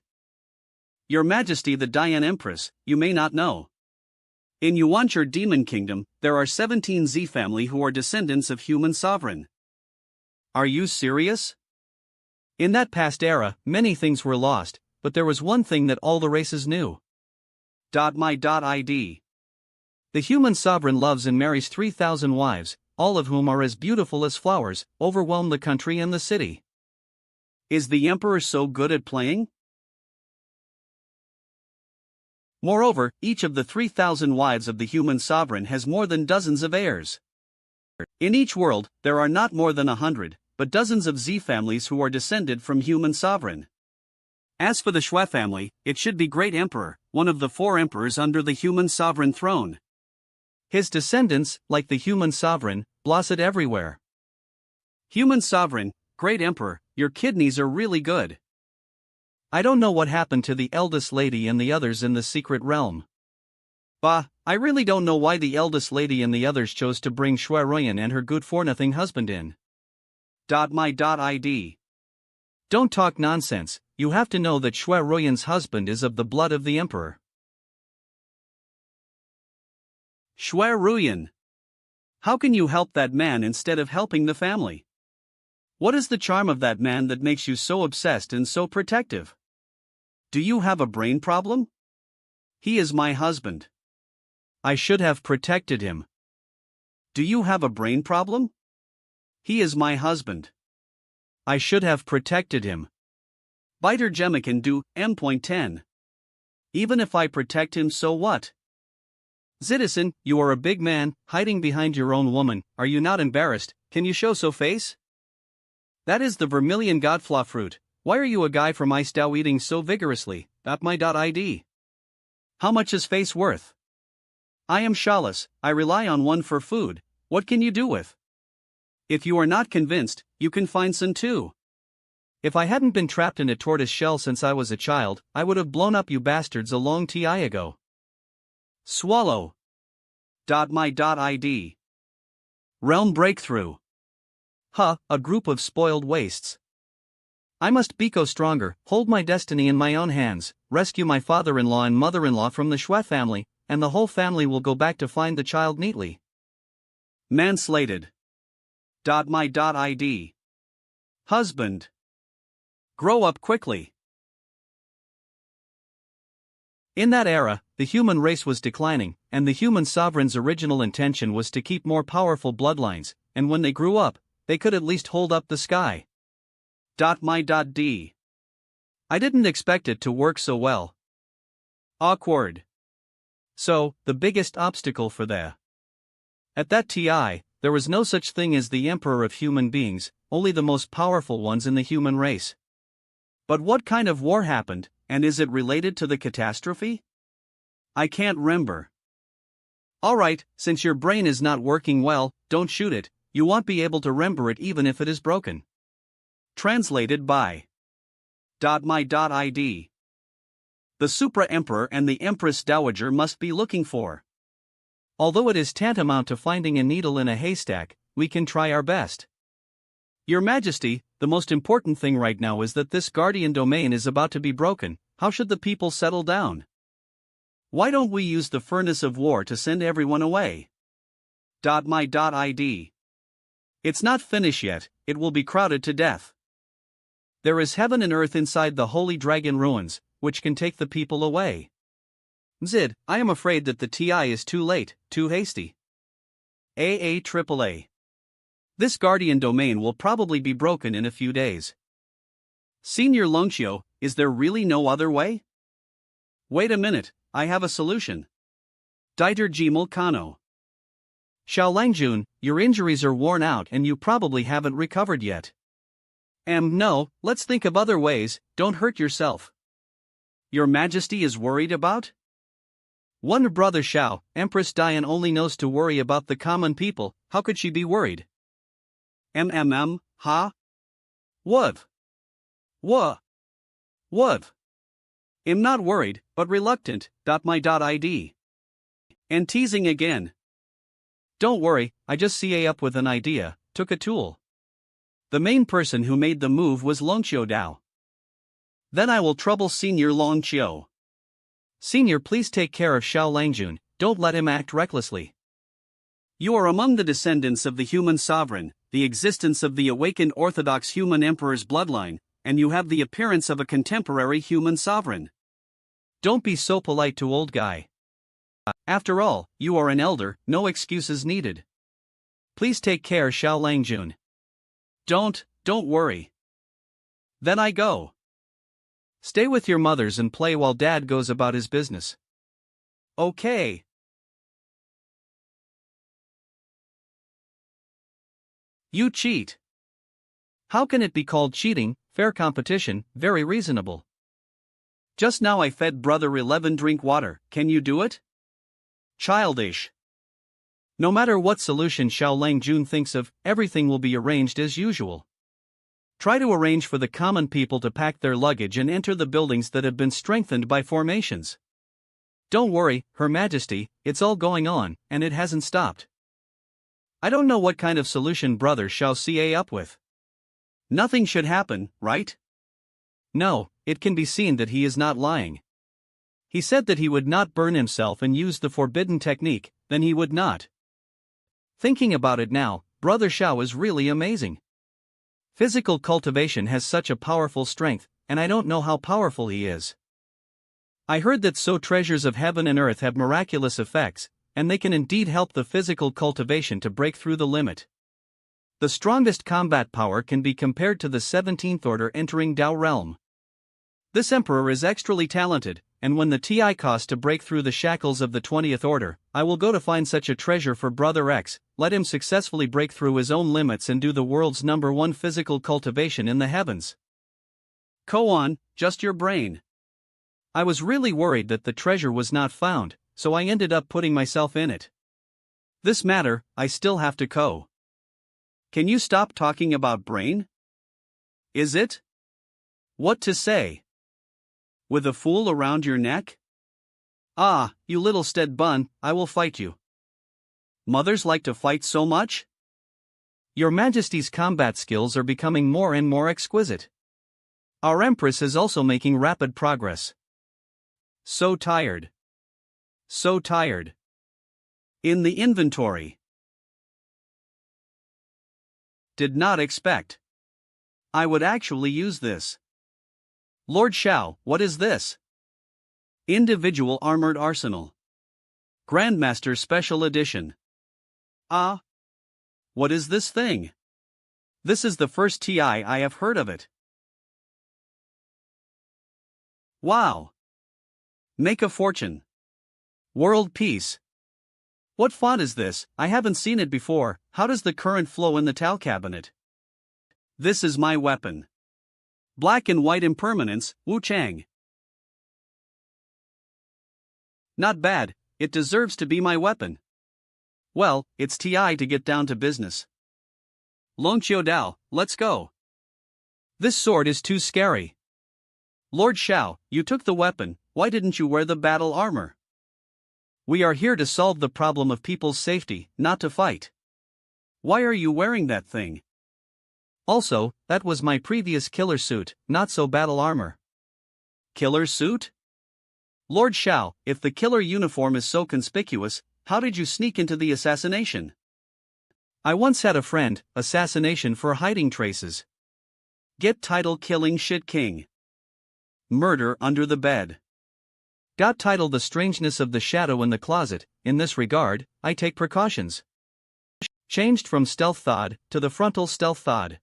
Your Majesty the Dian Empress, you may not know. In Yuanchur Demon Kingdom, there are 17 Z family who are descendants of human sovereign. Are you serious? In that past era, many things were lost, but there was one thing that all the races knew. My.id. The human sovereign loves and marries 3,000 wives, all of whom are as beautiful as flowers, overwhelm the country and the city. Is the emperor so good at playing? Moreover, each of the 3,000 wives of the human sovereign has more than dozens of heirs. In each world, there are not more than 100, but dozens of Z families who are descended from human sovereign. As for the Shui family, it should be Great Emperor, one of the 4 emperors under the human sovereign throne. His descendants, like the human sovereign, blossom everywhere. Human sovereign, Great Emperor, your kidneys are really good. I don't know what happened to the eldest lady and the others in the secret realm. Bah, I really don't know why the eldest lady and the others chose to bring Shui Ruyan and her good-for-nothing husband in. My.id. Don't talk nonsense, you have to know that Shui Ruyan's husband is of the blood of the emperor. Shui Ruyan. How can you help that man instead of helping the family? What is the charm of that man that makes you so obsessed and so protective? Do you have a brain problem? He is my husband. I should have protected him. Do you have a brain problem? He is my husband. I should have protected him. Biter Gemma can do M.10. Even if I protect him, so what? Citizen, you are a big man, hiding behind your own woman, are you not embarrassed, can you show so face? That is the vermilion godflaw fruit, why are you a guy from Istao eating so vigorously, .my.id? How much is face worth? I am Shalas, I rely on one for food, what can you do with? If you are not convinced, you can find some too. If I hadn't been trapped in a tortoise shell since I was a child, I would have blown up you bastards a long time ago. Swallow. My.id. Realm breakthrough. A group of spoiled wastes. I must become stronger, hold my destiny in my own hands, rescue my father-in-law and mother-in-law from the Schwa family, and the whole family will go back to find the child neatly. Manslated. My.id. Husband. Grow up quickly. In that era, the human race was declining, and the human sovereign's original intention was to keep more powerful bloodlines, and when they grew up, they could at least hold up the sky. My.d. I didn't expect it to work so well. Awkward. So, the biggest obstacle for at that TI, there was no such thing as the emperor of human beings, only the most powerful ones in the human race. But what kind of war happened, and is it related to the catastrophe? I can't remember. Alright, since your brain is not working well, don't shoot it, you won't be able to remember it even if it is broken. Translated by My.id. The Supra Emperor and the Empress Dowager must be looking for. Although it is tantamount to finding a needle in a haystack, we can try our best. Your Majesty, the most important thing right now is that this guardian domain is about to be broken. How should the people settle down? Why don't we use the furnace of war to send everyone away? My.id. It's not finished yet, it will be crowded to death. There is heaven and earth inside the holy dragon ruins, which can take the people away. Zid, I am afraid that the TI is too late, too hasty. AAAA. This guardian domain will probably be broken in a few days. Senior Longxio, is there really no other way? Wait a minute, I have a solution. Dieter Gmel Kano. Xiao Langjun, your injuries are worn out and you probably haven't recovered yet. No, let's think of other ways, don't hurt yourself. Your Majesty is worried about? One brother Xiao, Empress Dian only knows to worry about the common people, how could she be worried? Ha? Wuv. Wuv. I'm not worried, but reluctant. My.id. And teasing again. Don't worry, I just CA up with an idea, took a tool. The main person who made the move was Longxio Dao. Then I will trouble Senior Longxio. Senior, please take care of Xiao Langjun, don't let him act recklessly. You are among the descendants of the human sovereign, the existence of the awakened orthodox human emperor's bloodline, and you have the appearance of a contemporary human sovereign. Don't be so polite to old guy. After all, you are an elder, no excuses needed. Please take care Xiao Langjun. Don't worry. Then I go. Stay with your mothers and play while dad goes about his business. Okay. You cheat. How can it be called cheating? Fair competition, very reasonable. Just now I fed brother 11 drink water, can you do it? Childish. No matter what solution Xiao Langjun thinks of, everything will be arranged as usual. Try to arrange for the common people to pack their luggage and enter the buildings that have been strengthened by formations. Don't worry, Her Majesty, it's all going on, and it hasn't stopped. I don't know what kind of solution brother shall CA up with. Nothing should happen, right? No, it can be seen that he is not lying. He said that he would not burn himself and use the forbidden technique, then he would not. Thinking about it now, Brother Xiao is really amazing. Physical cultivation has such a powerful strength, and I don't know how powerful he is. I heard that so treasures of heaven and earth have miraculous effects, and they can indeed help the physical cultivation to break through the limit. The strongest combat power can be compared to the 17th order entering Dao realm. This emperor is extremely talented, and when the TI cost to break through the shackles of the 20th order, I will go to find such a treasure for Brother X, let him successfully break through his own limits and do the world's #1 physical cultivation in the heavens. Go on, just your brain. I was really worried that the treasure was not found, so I ended up putting myself in it. This matter, I still have to go. Can you stop talking about brain? Is it? What to say? With a fool around your neck? Ah, you little stead bun, I will fight you. Mothers like to fight so much? Your Majesty's combat skills are becoming more and more exquisite. Our Empress is also making rapid progress. So tired. So tired. In the inventory. Did not expect. I would actually use this. Lord Xiao, what is this? Individual Armored Arsenal. Grandmaster Special Edition. Ah. What is this thing? This is the first TI I have heard of it. Wow. Make a fortune. World peace. What font is this? I haven't seen it before. How does the current flow in the towel cabinet? This is my weapon. Black and white impermanence, Wu Chang. Not bad, it deserves to be my weapon. Well, it's TI to get down to business. Long Qiu Dao, let's go. This sword is too scary. Lord Xiao, you took the weapon, why didn't you wear the battle armor? We are here to solve the problem of people's safety, not to fight. Why are you wearing that thing? Also, that was my previous killer suit, not so battle armor. Killer suit? Lord Xiao, if the killer uniform is so conspicuous, how did you sneak into the assassination? I once had a friend, assassination for hiding traces. Get title killing shit king. Murder under the bed. Got title the strangeness of the shadow in the closet. In this regard, I take precautions. Changed from stealth thod to the frontal stealth thod.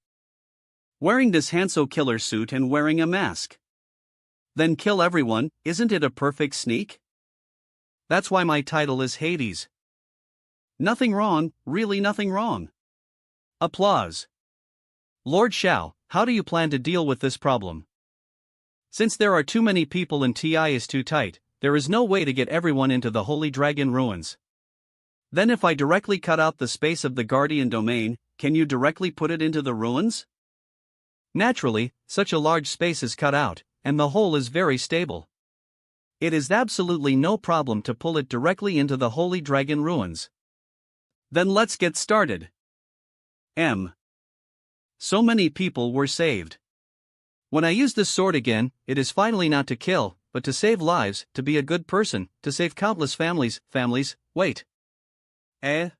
Wearing this Hanso killer suit and wearing a mask. Then kill everyone, isn't it a perfect sneak? That's why my title is Hades. Nothing wrong, really nothing wrong. Applause. Lord Xiao, how do you plan to deal with this problem? Since there are too many people and TI is too tight, there is no way to get everyone into the Holy Dragon ruins. Then if I directly cut out the space of the Guardian domain, can you directly put it into the ruins? Naturally, such a large space is cut out, and the hole is very stable. It is absolutely no problem to pull it directly into the Holy Dragon ruins. Then let's get started. So many people were saved. When I use this sword again, it is finally not to kill, but to save lives, to be a good person, to save countless families, wait. Dongyan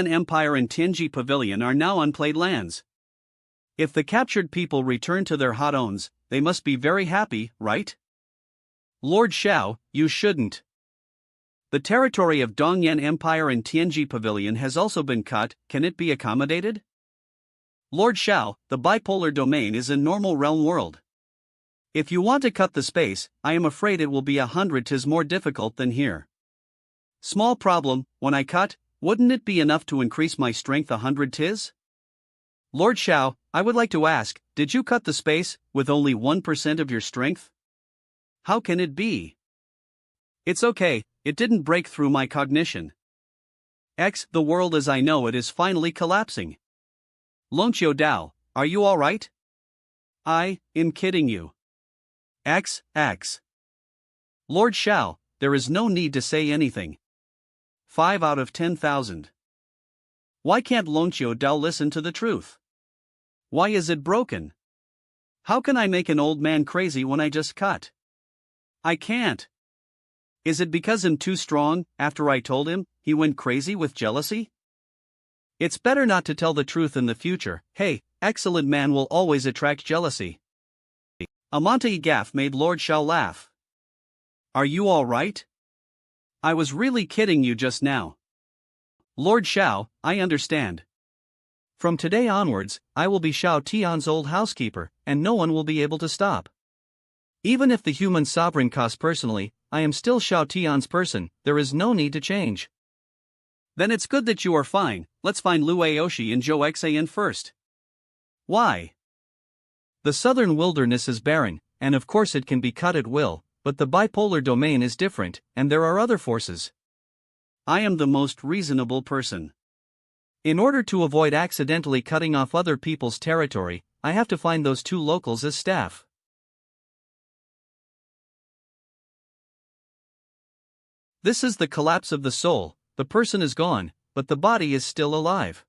Empire and Tianji Pavilion are now unplayed lands. If the captured people return to their hot owns, they must be very happy, right? Lord Xiao, you shouldn't. The territory of Dongyan Empire and Tianji Pavilion has also been cut, can it be accommodated? Lord Xiao, the bipolar domain is a normal realm world. If you want to cut the space, I am afraid it will be 100 tis more difficult than here. Small problem, when I cut, wouldn't it be enough to increase my strength 100 tis? Lord Xiao, I would like to ask, did you cut the space, with only 1% of your strength? How can it be? It's okay, it didn't break through my cognition. The world as I know it is finally collapsing. Long Qiu Dao, are you alright? I am kidding you. Lord Xiao, there is no need to say anything. 5 out of 10,000. Why can't Long Qiu Dao listen to the truth? Why is it broken? How can I make an old man crazy when I just cut? I can't. Is it because I'm too strong? After I told him, he went crazy with jealousy? It's better not to tell the truth in the future. Hey, excellent man will always attract jealousy. Amante Gaff made Lord Xiao laugh. Are you alright? I was really kidding you just now. Lord Xiao, I understand. From today onwards, I will be Xiao Tian's old housekeeper, and no one will be able to stop. Even if the human sovereign costs personally, I am still Xiao Tian's person, there is no need to change. Then it's good that you are fine, let's find Lu Aoshi and Zhou Xan first. Why? The southern wilderness is barren, and of course it can be cut at will, but the bipolar domain is different, and there are other forces. I am the most reasonable person. In order to avoid accidentally cutting off other people's territory, I have to find those two locals as staff. This is the collapse of the soul. The person is gone, but the body is still alive.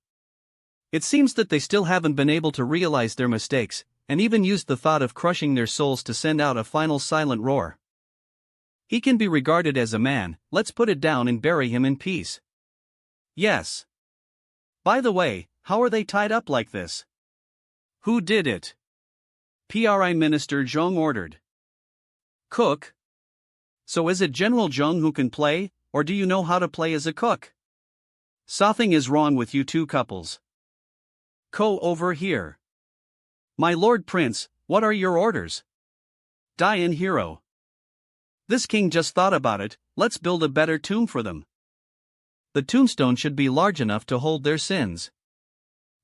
It seems that they still haven't been able to realize their mistakes, and even used the thought of crushing their souls to send out a final silent roar. He can be regarded as a man. Let's put it down and bury him in peace. Yes. By the way, how are they tied up like this? Who did it? Prime Minister Zheng ordered. Cook? So is it General Zheng who can play, or do you know how to play as a cook? Something is wrong with you two couples. Over here. My Lord Prince, what are your orders? Dian hero. This king just thought about it. Let's build a better tomb for them. The tombstone should be large enough to hold their sins.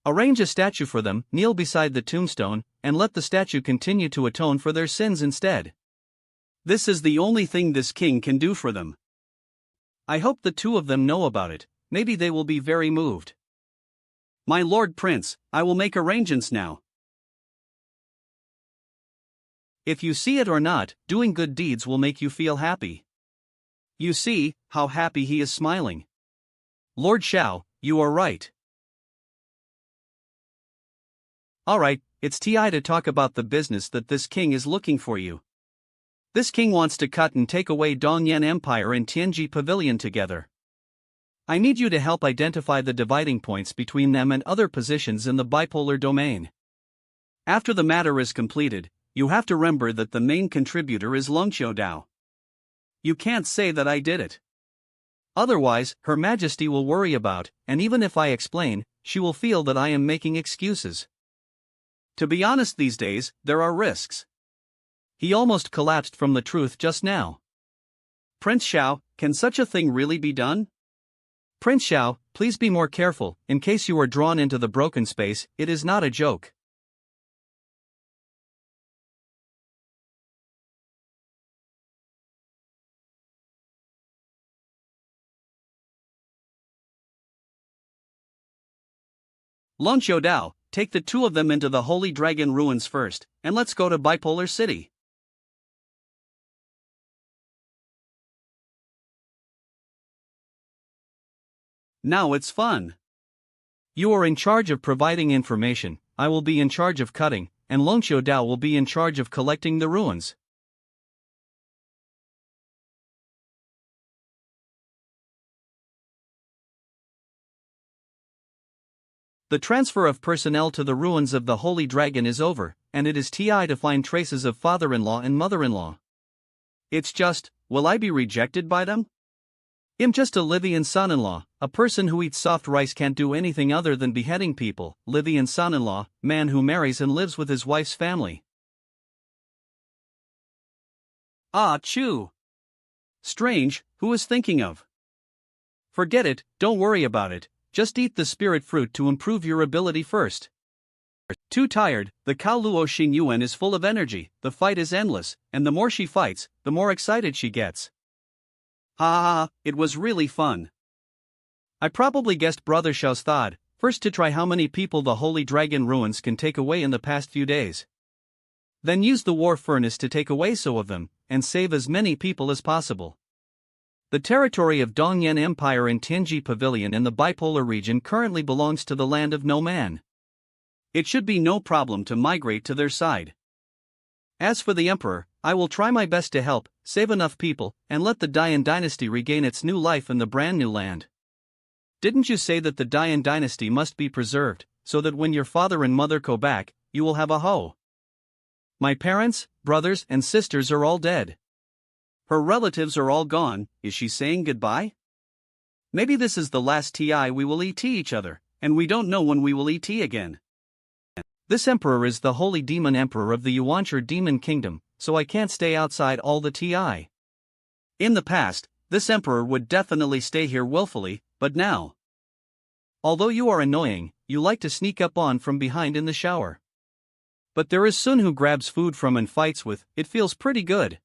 Arrange a statue for them, kneel beside the tombstone, and let the statue continue to atone for their sins instead. This is the only thing this king can do for them. I hope the two of them know about it. Maybe they will be very moved. My Lord Prince, I will make arrangements now. If you see it or not, doing good deeds will make you feel happy. You see how happy he is smiling. Lord Xiao, you are right. Alright, it's time to talk about the business that this king is looking for you. This king wants to cut and take away Dongyan Empire and Tianji Pavilion together. I need you to help identify the dividing points between them and other positions in the bipolar domain. After the matter is completed, you have to remember that the main contributor is Longqiu Dao. You can't say that I did it. Otherwise, Her Majesty will worry about, and even if I explain, she will feel that I am making excuses. To be honest, these days, there are risks. He almost collapsed from the truth just now. Prince Xiao, can such a thing really be done? Prince Xiao, please be more careful, in case you are drawn into the broken space, it is not a joke. Longqiu Dao, take the two of them into the Holy Dragon ruins first, and let's go to Bipolar City. Now it's fun. You are in charge of providing information, I will be in charge of cutting, and Longqiu Dao will be in charge of collecting the ruins. The transfer of personnel to the ruins of the Holy Dragon is over, and it is time to find traces of father-in-law and mother-in-law. It's just, will I be rejected by them? I'm just a Livian son-in-law, a person who eats soft rice can't do anything other than beheading people. Livian son-in-law, man who marries and lives with his wife's family. Ah, chew. Strange, who is thinking of? Forget it, don't worry about it, just eat the spirit fruit to improve your ability first. Too tired, the Cao Luo Xing Yuan is full of energy, the fight is endless, and the more she fights, the more excited she gets. Ha ha ha, it was really fun. I probably guessed Brother Xiao's thought, first to try how many people the Holy Dragon ruins can take away in the past few days. Then use the war furnace to take away so of them, and save as many people as possible. The territory of Dongyan Empire and Tianji Pavilion in the bipolar region currently belongs to the land of no man. It should be no problem to migrate to their side. As for the emperor, I will try my best to help, save enough people, and let the Dian dynasty regain its new life in the brand new land. Didn't you say that the Dian dynasty must be preserved, so that when your father and mother go back, you will have a hoe? My parents, brothers, and sisters are all dead. Her relatives are all gone. Is she saying goodbye? Maybe this is the last time we will eat each other, and we don't know when we will eat again. This emperor is the holy demon emperor of the Yuanshi demon kingdom, so I can't stay outside all the time. In the past, this emperor would definitely stay here willfully, but now, although you are annoying, you like to sneak up on from behind in the shower. But there is Sun who grabs food from and fights with, it feels pretty good.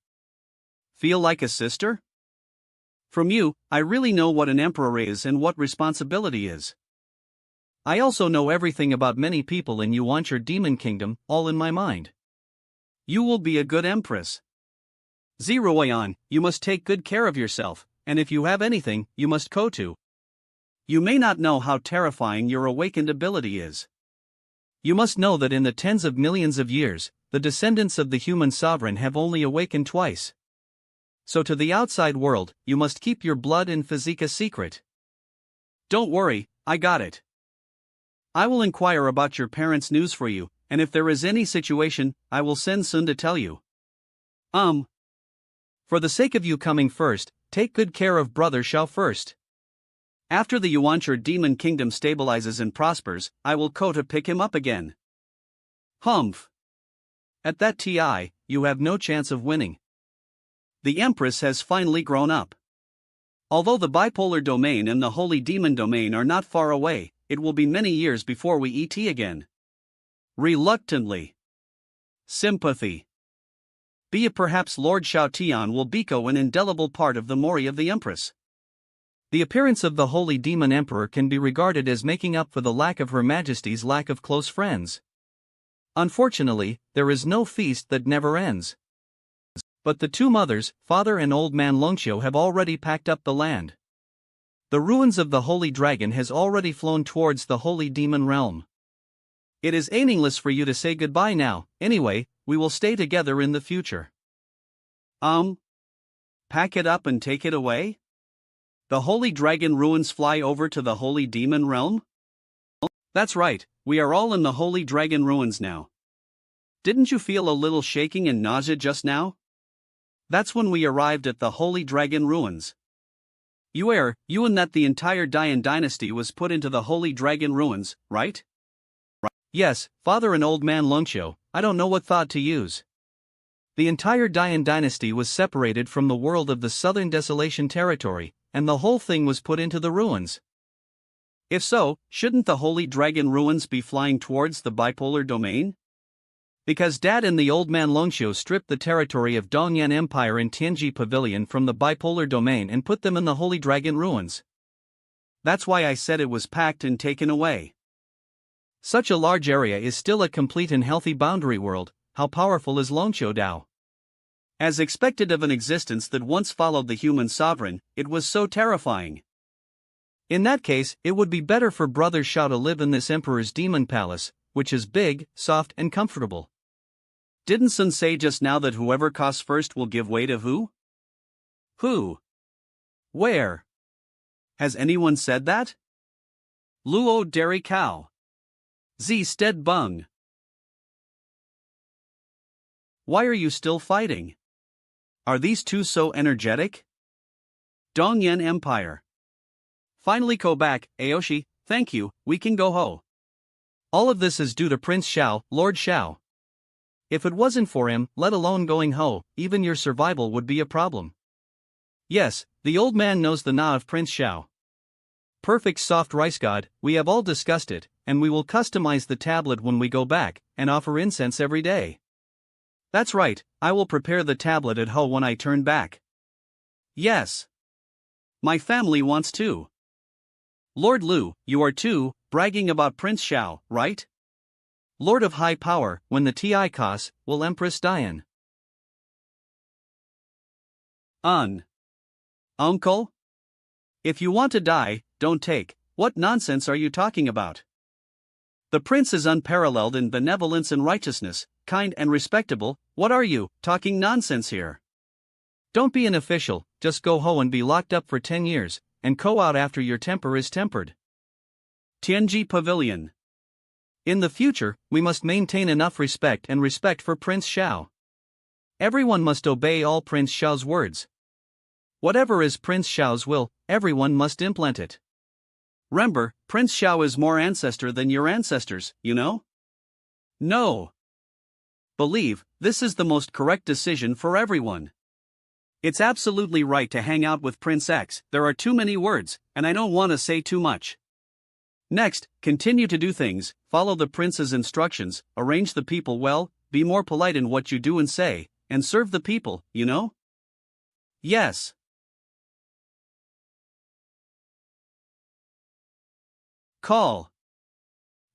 Feel like a sister? From you, I really know what an emperor is and what responsibility is. I also know everything about many people in Yuancher Demon Kingdom, all in my mind. You will be a good empress. Zeroyan, you must take good care of yourself, and if you have anything, you must go to. You may not know how terrifying your awakened ability is. You must know that in the tens of millions of years, the descendants of the human sovereign have only awakened twice. So to the outside world, you must keep your blood and physique a secret. Don't worry, I got it. I will inquire about your parents' news for you, and if there is any situation, I will send Sun to tell you. For the sake of you coming first, take good care of Brother Xiao first. After the Yuancher Demon Kingdom stabilizes and prospers, I will go to pick him up again. Humph. At that TI, you have no chance of winning. The Empress has finally grown up. Although the bipolar domain and the holy demon domain are not far away, it will be many years before we ET again. Reluctantly. Sympathy. Be it perhaps Lord Xiao Tian will become an indelible part of the Mori of the Empress. The appearance of the Holy Demon Emperor can be regarded as making up for the lack of Her Majesty's lack of close friends. Unfortunately, there is no feast that never ends. But the two mothers, father and old man Longqiu, have already packed up the land. The ruins of the Holy Dragon has already flown towards the Holy Demon realm. It is meaningless for you to say goodbye now, anyway, we will stay together in the future. Pack it up and take it away? The Holy Dragon ruins fly over to the Holy Demon realm? That's right, we are all in the Holy Dragon ruins now. Didn't you feel a little shaking and nausea just now? That's when we arrived at the Holy Dragon ruins. You and that the entire Dian dynasty was put into the Holy Dragon ruins, right? Yes, father and old man Longqiu, I don't know what thought to use. The entire Dian dynasty was separated from the world of the Southern Desolation territory, and the whole thing was put into the ruins. If so, shouldn't the Holy Dragon ruins be flying towards the bipolar domain? Because Dad and the old man Longqiu stripped the territory of Dongyan Empire and Tianji Pavilion from the bipolar domain and put them in the Holy Dragon ruins. That's why I said it was packed and taken away. Such a large area is still a complete and healthy boundary world. How powerful is Longqiu Dao? As expected of an existence that once followed the human sovereign, it was so terrifying. In that case, it would be better for Brother Xiao to live in this Emperor's Demon Palace, which is big, soft and comfortable. Didn't Sun say just now that whoever costs first will give way to who? Who? Where? Has anyone said that? Luo Dairy Cow. Z Stead Bung. Why are you still fighting? Are these two so energetic? Dongyan Empire. Finally go back, Aoshi, thank you, we can go ho. All of this is due to Prince Xiao, Lord Xiao. If it wasn't for him, let alone going ho, even your survival would be a problem. Yes, the old man knows the Na of Prince Xiao. Perfect soft rice god, we have all discussed it, and we will customize the tablet when we go back, and offer incense every day. That's right, I will prepare the tablet at ho when I turn back. Yes. My family wants to. Lord Lu, you are too, bragging about Prince Xiao, right? Lord of high power, when the Ti costs, will Empress Dian. Uncle? If you want to die, don't take. What nonsense are you talking about? The prince is unparalleled in benevolence and righteousness, kind and respectable. What are you, talking nonsense here? Don't be an official, just go ho and be locked up for 10 years, and go out after your temper is tempered. Tianji Pavilion. In the future, we must maintain enough respect for Prince Xiao. Everyone must obey all Prince Xiao's words. Whatever is Prince Xiao's will, everyone must implement it. Remember, Prince Xiao is more ancestor than your ancestors, you know? No. Believe, this is the most correct decision for everyone. It's absolutely right to hang out with Prince X. There are too many words, and I don't want to say too much. Next, continue to do things, follow the prince's instructions, arrange the people well, be more polite in what you do and say, and serve the people, you know? Yes. Call.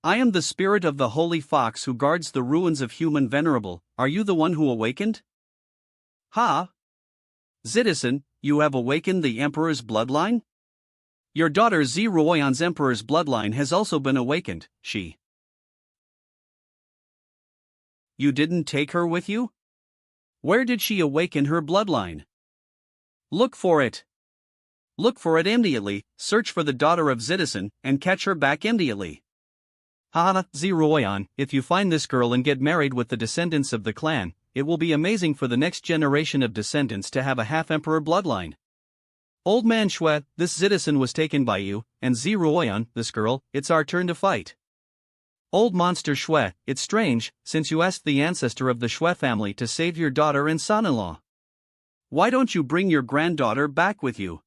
I am the spirit of the holy fox who guards the ruins of human venerable. Are you the one who awakened? Ha! Citizen, you have awakened the Emperor's bloodline? Your daughter Zi Ruoyan's Emperor's bloodline has also been awakened, she. You didn't take her with you? Where did she awaken her bloodline? Look for it. Look for it immediately, search for the daughter of Citizen, and catch her back immediately. Haha, Zi Ruoyan, if you find this girl and get married with the descendants of the clan, it will be amazing for the next generation of descendants to have a half-emperor bloodline. Old man Shui, this Citizen was taken by you, and Zi Ruoyan, this girl, it's our turn to fight. Old monster Shui, it's strange, since you asked the ancestor of the Shui family to save your daughter and son-in-law. Why don't you bring your granddaughter back with you?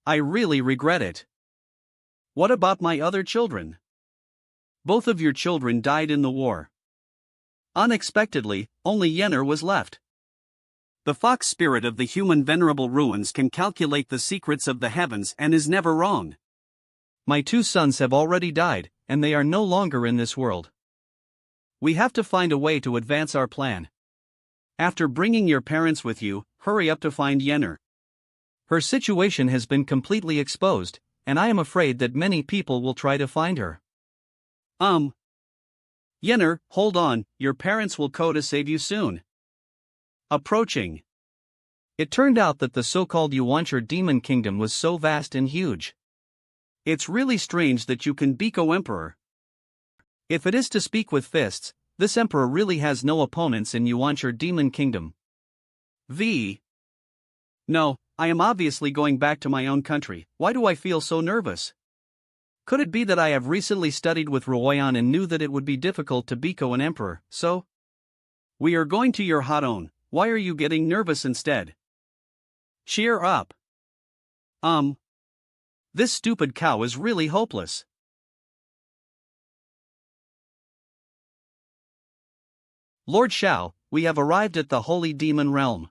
I really regret it. What about my other children? Both of your children died in the war. Unexpectedly, only Yenner was left. The fox spirit of the human venerable ruins can calculate the secrets of the heavens and is never wrong. My 2 sons have already died, and they are no longer in this world. We have to find a way to advance our plan. After bringing your parents with you, hurry up to find Yenner. Her situation has been completely exposed, and I am afraid that many people will try to find her. Yenner, hold on, your parents will go to save you soon. Approaching. It turned out that the so-called Yuancher demon kingdom was so vast and huge. It's really strange that you can Biko Emperor. If it is to speak with fists, this emperor really has no opponents in Yuancher demon kingdom. No, I am obviously going back to my own country. Why do I feel so nervous? Could it be that I have recently studied with Ruoyan and knew that it would be difficult to Biko an emperor, so? We are going to your Hadon. Why are you getting nervous instead? Cheer up. This stupid cow is really hopeless. Lord Shao, we have arrived at the Holy Demon Realm.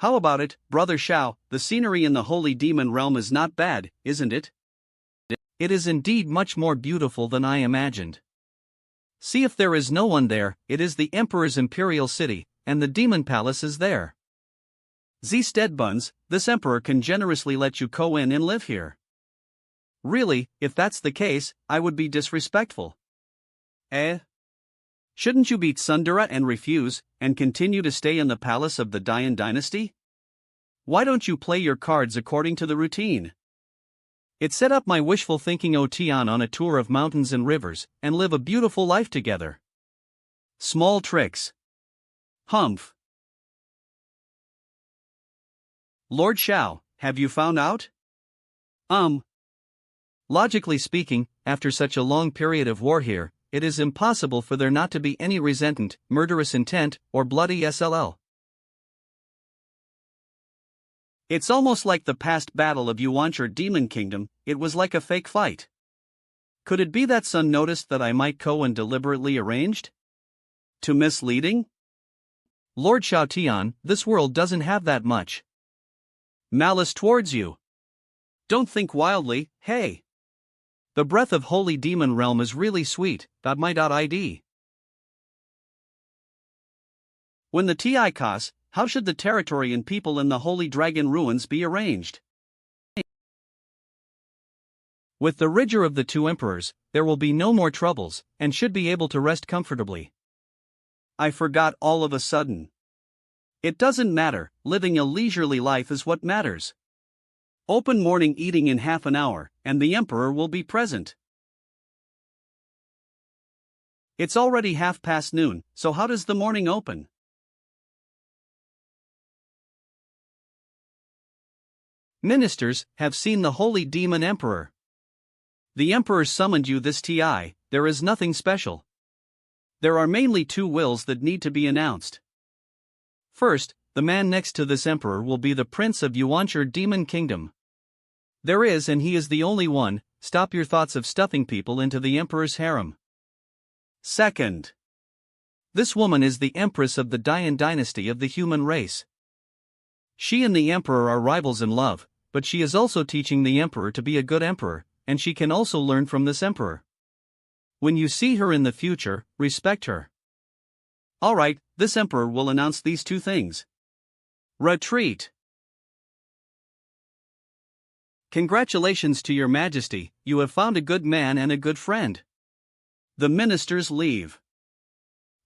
How about it, Brother Shao? The scenery in the Holy Demon Realm is not bad, isn't it? It is indeed much more beautiful than I imagined. See if there is no one there, it is the Emperor's imperial city, and the demon palace is there. Z Steadbuns, this Emperor can generously let you go in and live here. Really, if that's the case, I would be disrespectful. Shouldn't you beat Sundara and refuse, and continue to stay in the palace of the Dian dynasty? Why don't you play your cards according to the routine? It set up my wishful thinking Otian on a tour of mountains and rivers, and live a beautiful life together. Small tricks. Humph. Lord Shao, have you found out? Logically speaking, after such a long period of war here, it is impossible for there not to be any resentment, murderous intent, or bloody SLL. It's almost like the past battle of Yuancher Demon Kingdom, it was like a fake fight. Could it be that Sun noticed that I might go and deliberately arranged? Too misleading? Lord Shao Tian, this world doesn't have that much malice towards you. Don't think wildly, hey. The breath of Holy Demon Realm is really sweet, .my.id. When the TI costs, how should the territory and people in the Holy Dragon Ruins be arranged? With the ridger of the 2 emperors, there will be no more troubles, and should be able to rest comfortably. I forgot all of a sudden. It doesn't matter, living a leisurely life is what matters. Open morning eating in half an hour, and the emperor will be present. It's already noon, so how does the morning open? Ministers have seen the Holy Demon Emperor. The Emperor summoned you this TI, there is nothing special. There are mainly 2 wills that need to be announced. First, the man next to this Emperor will be the Prince of Yuancher Demon Kingdom. There is, and he is the only one. Stop your thoughts of stuffing people into the Emperor's harem. Second, this woman is the Empress of the Dian dynasty of the human race. She and the Emperor are rivals in love, but she is also teaching the emperor to be a good emperor, and she can also learn from this emperor. When you see her in the future, respect her. Alright, this emperor will announce these two things. Retreat. Congratulations to your majesty, you have found a good man and a good friend. The ministers leave.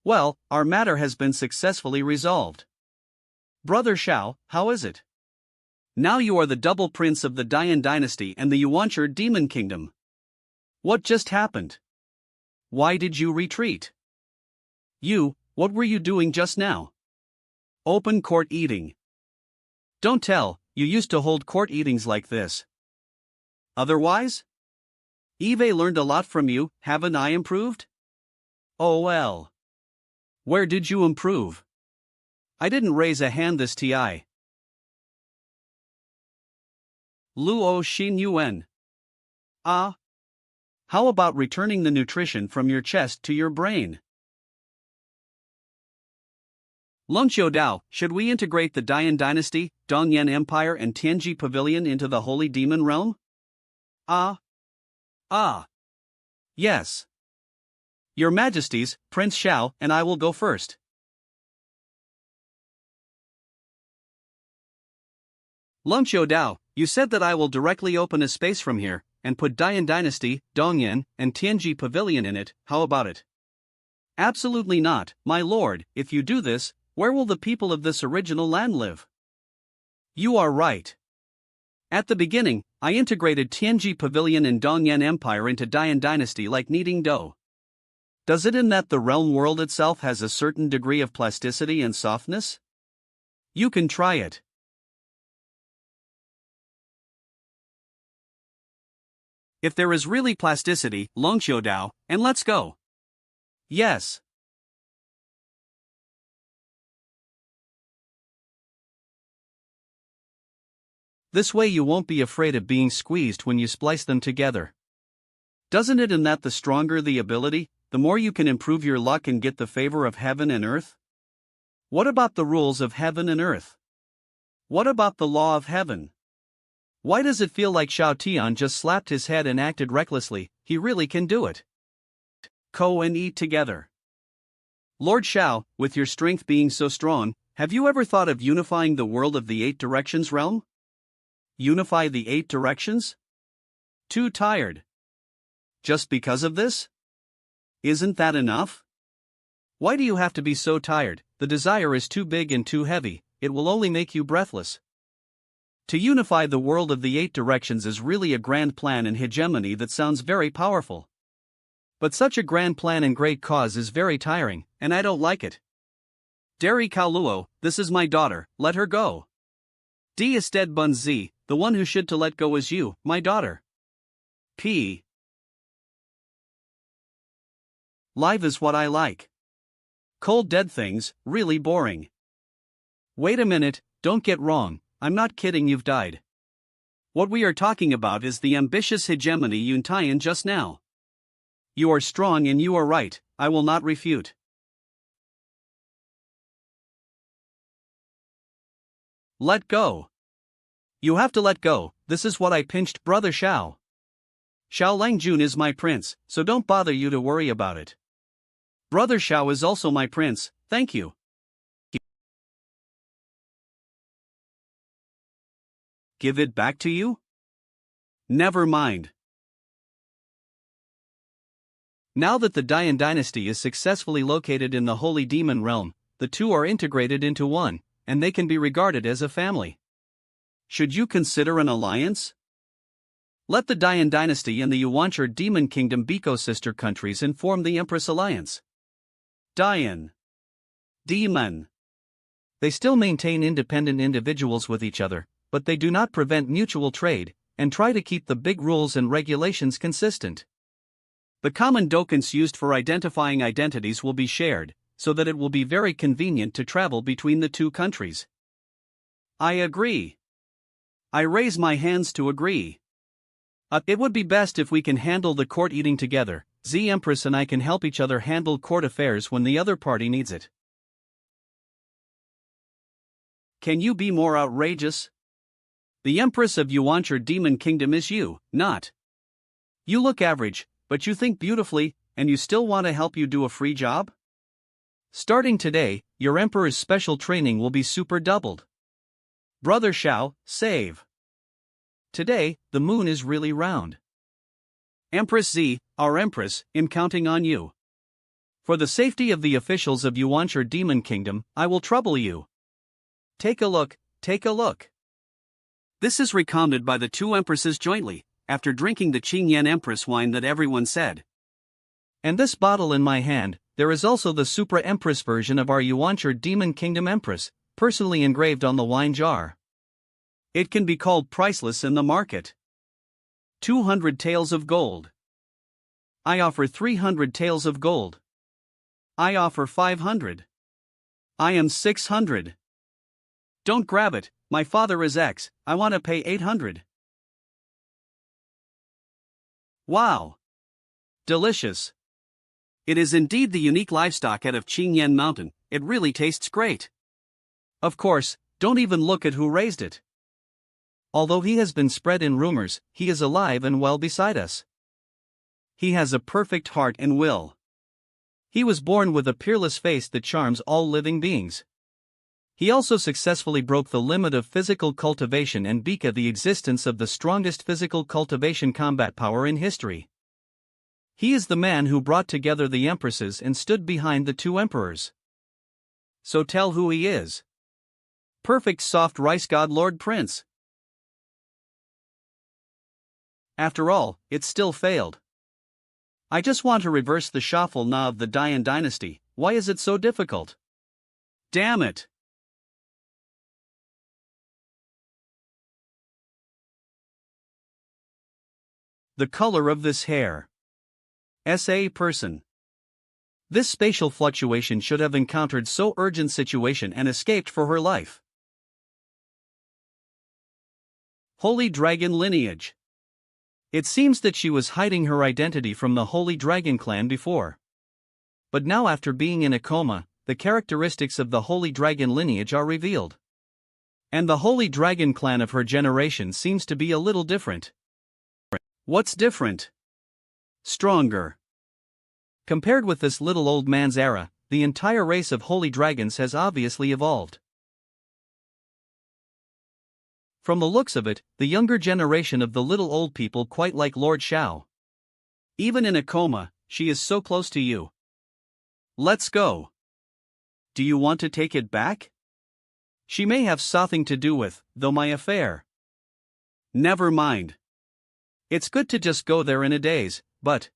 Well, our matter has been successfully resolved. Brother Shao, how is it? Now you are the double prince of the Dian dynasty and the Yuancher demon kingdom. What just happened? Why did you retreat? What were you doing just now? Open court eating. Don't tell, you used to hold court eatings like this. Otherwise? Eve learned a lot from you, haven't I improved? Oh well. Where did you improve? I didn't raise a hand this ti. Luo Xin Yuan. Ah. How about returning the nutrition from your chest to your brain? Longqiu Dao, should we integrate the Dian dynasty, Dongyan Empire and Tianji Pavilion into the Holy Demon Realm? Yes. Your Majesties, Prince Shao and I will go first. Longqiu Dao, you said that I will directly open a space from here, and put Dian Dynasty, Dongyan, and Tianji Pavilion in it, how about it? Absolutely not, my lord, if you do this, where will the people of this original land live? You are right. At the beginning, I integrated Tianji Pavilion and Dongyan Empire into Dian Dynasty like kneading dough. Does it in that the realm world itself has a certain degree of plasticity and softness? You can try it. If there is really plasticity, Longqiu Dao, and let's go. Yes. This way you won't be afraid of being squeezed when you splice them together. Doesn't it in that the stronger the ability, the more you can improve your luck and get the favor of heaven and earth? What about the rules of heaven and earth? What about the law of heaven? Why does it feel like Xiao Tian just slapped his head and acted recklessly? He really can do it. Co and eat together. Lord Xiao, with your strength being so strong, have you ever thought of unifying the world of the 8 directions realm? Unify the 8 directions? Too tired. Just because of this? Isn't that enough? Why do you have to be so tired? The desire is too big and too heavy, it will only make you breathless. To unify the world of the 8 directions is really a grand plan and hegemony that sounds very powerful. But such a grand plan and great cause is very tiring, and I don't like it. Dari Kaoluo, this is my daughter, let her go. D. Ested Bun Z, the one who should to let go is you, my daughter. P. Live is what I like. Cold dead things, really boring. Wait a minute, don't get wrong. I'm not kidding, you've died. What we are talking about is the ambitious hegemony Yuntian just now. You are strong and you are right, I will not refute. Let go. You have to let go, this is what I pinched brother Shao. Xiao Langjun is my prince, so don't bother you to worry about it. Brother Shao is also my prince, thank you. Give it back to you? Never mind. Now that the Dian dynasty is successfully located in the Holy Demon Realm, the two are integrated into one, and they can be regarded as a family. Should you consider an alliance? Let the Dian dynasty and the Yuancher Demon Kingdom be co-sister countries and form the Empress Alliance. Dian. Demon. They still maintain independent individuals with each other, but they do not prevent mutual trade, and try to keep the big rules and regulations consistent. The common documents used for identifying identities will be shared, so that it will be very convenient to travel between the two countries. I agree. I raise my hands to agree. It would be best if we can handle the court eating together. Z Empress and I can help each other handle court affairs when the other party needs it. Can you be more outrageous? The Empress of Yuancher Demon Kingdom is you, not. You look average, but you think beautifully, and you still want to help you do a free job? Starting today, your Emperor's special training will be super doubled. Brother Xiao, save. Today, the moon is really round. Empress Z, our Empress, I'm counting on you. For the safety of the officials of Yuancher Demon Kingdom, I will trouble you. Take a look, take a look. This is recounted by the two Empresses jointly, after drinking the Qingyan Empress wine that everyone said. And this bottle in my hand, there is also the Supra Empress version of our Yuancher Demon Kingdom Empress, personally engraved on the wine jar. It can be called priceless in the market. 200 taels of gold. I offer 300 taels of gold. I offer 500. I am 600. Don't grab it, my father is X, I want to pay 800. Wow! Delicious. It is indeed the unique livestock out of Qingyan Mountain, it really tastes great. Of course, don't even look at who raised it. Although he has been spread in rumors, he is alive and well beside us. He has a perfect heart and will. He was born with a peerless face that charms all living beings. He also successfully broke the limit of physical cultivation and beat the existence of the strongest physical cultivation combat power in history. He is the man who brought together the empresses and stood behind the two emperors. So tell who he is. Perfect soft rice god Lord Prince. After all, it still failed. I just want to reverse the shuffle now of the Dian dynasty, why is it so difficult? Damn it! The color of this hair. S.A. person. This spatial fluctuation should have encountered so urgent situation and escaped for her life. Holy Dragon lineage. It seems that she was hiding her identity from the Holy Dragon clan before. But now after being in a coma, the characteristics of the Holy Dragon lineage are revealed. And the Holy Dragon clan of her generation seems to be a little different. What's different? Stronger. Compared with this little old man's era, the entire race of holy dragons has obviously evolved. From the looks of it, the younger generation of the little old people quite like Lord Xiao. Even in a coma, she is so close to you. Let's go. Do you want to take it back? She may have something to do with, though, my affair. Never mind. It's good to just go there in a daze, but...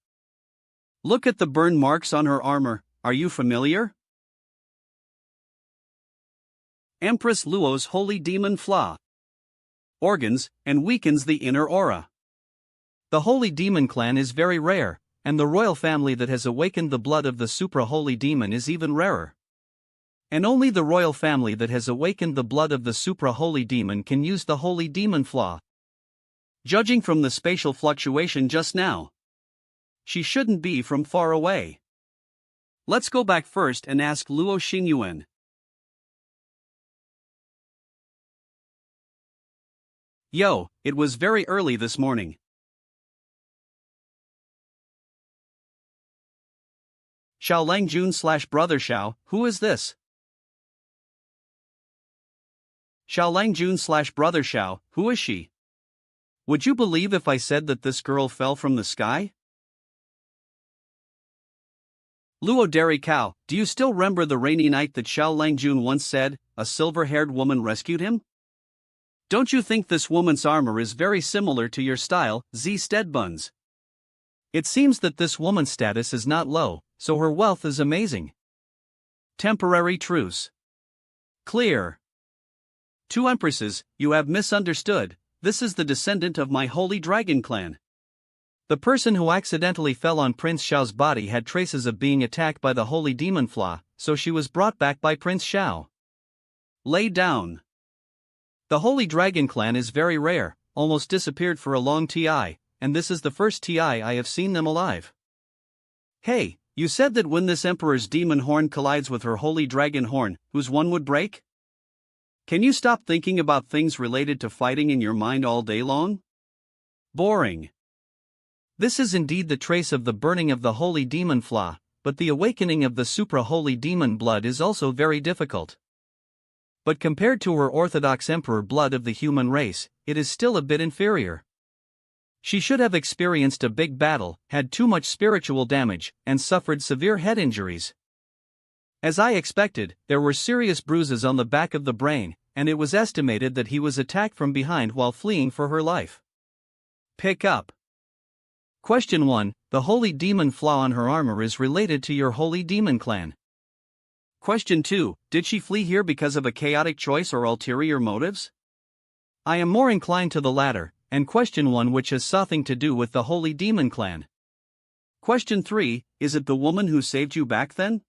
Look at the burn marks on her armor, are you familiar? Empress Luo's holy demon flaw. Organs, and weakens the inner aura. The holy demon clan is very rare, and the royal family that has awakened the blood of the supra-holy demon is even rarer. And only the royal family that has awakened the blood of the supra-holy demon can use the holy demon flaw. Judging from the spatial fluctuation just now, she shouldn't be from far away. Let's go back first and ask Luo Xingyuan. Yo, it was very early this morning. Xiao Langjun / Brother Xiao, who is this? Xiao Langjun / Brother Xiao, who is she? Would you believe if I said that this girl fell from the sky? Luo Dairy Cow, do you still remember the rainy night that Xiao Langjun once said, a silver-haired woman rescued him? Don't you think this woman's armor is very similar to your style, Z Steadbuns? It seems that this woman's status is not low, so her wealth is amazing. Temporary truce. Clear. Two empresses, you have misunderstood, this is the descendant of my holy dragon clan. The person who accidentally fell on Prince Xiao's body had traces of being attacked by the holy demon flaw, so she was brought back by Prince Xiao. Lay down. The holy dragon clan is very rare, almost disappeared for a long TI, and this is the first TI I have seen them alive. Hey, you said that when this emperor's demon horn collides with her holy dragon horn, whose one would break? Can you stop thinking about things related to fighting in your mind all day long? Boring. This is indeed the trace of the burning of the holy demon flaw, but the awakening of the supra-holy demon blood is also very difficult. But compared to her orthodox emperor blood of the human race, it is still a bit inferior. She should have experienced a big battle, had too much spiritual damage, and suffered severe head injuries. As I expected, there were serious bruises on the back of the brain, and it was estimated that he was attacked from behind while fleeing for her life. Pick up. Question 1. The holy demon flaw on her armor is related to your holy demon clan. Question 2. Did she flee here because of a chaotic choice or ulterior motives? I am more inclined to the latter, and question 1 which has something to do with the holy demon clan. Question 3. Is it the woman who saved you back then?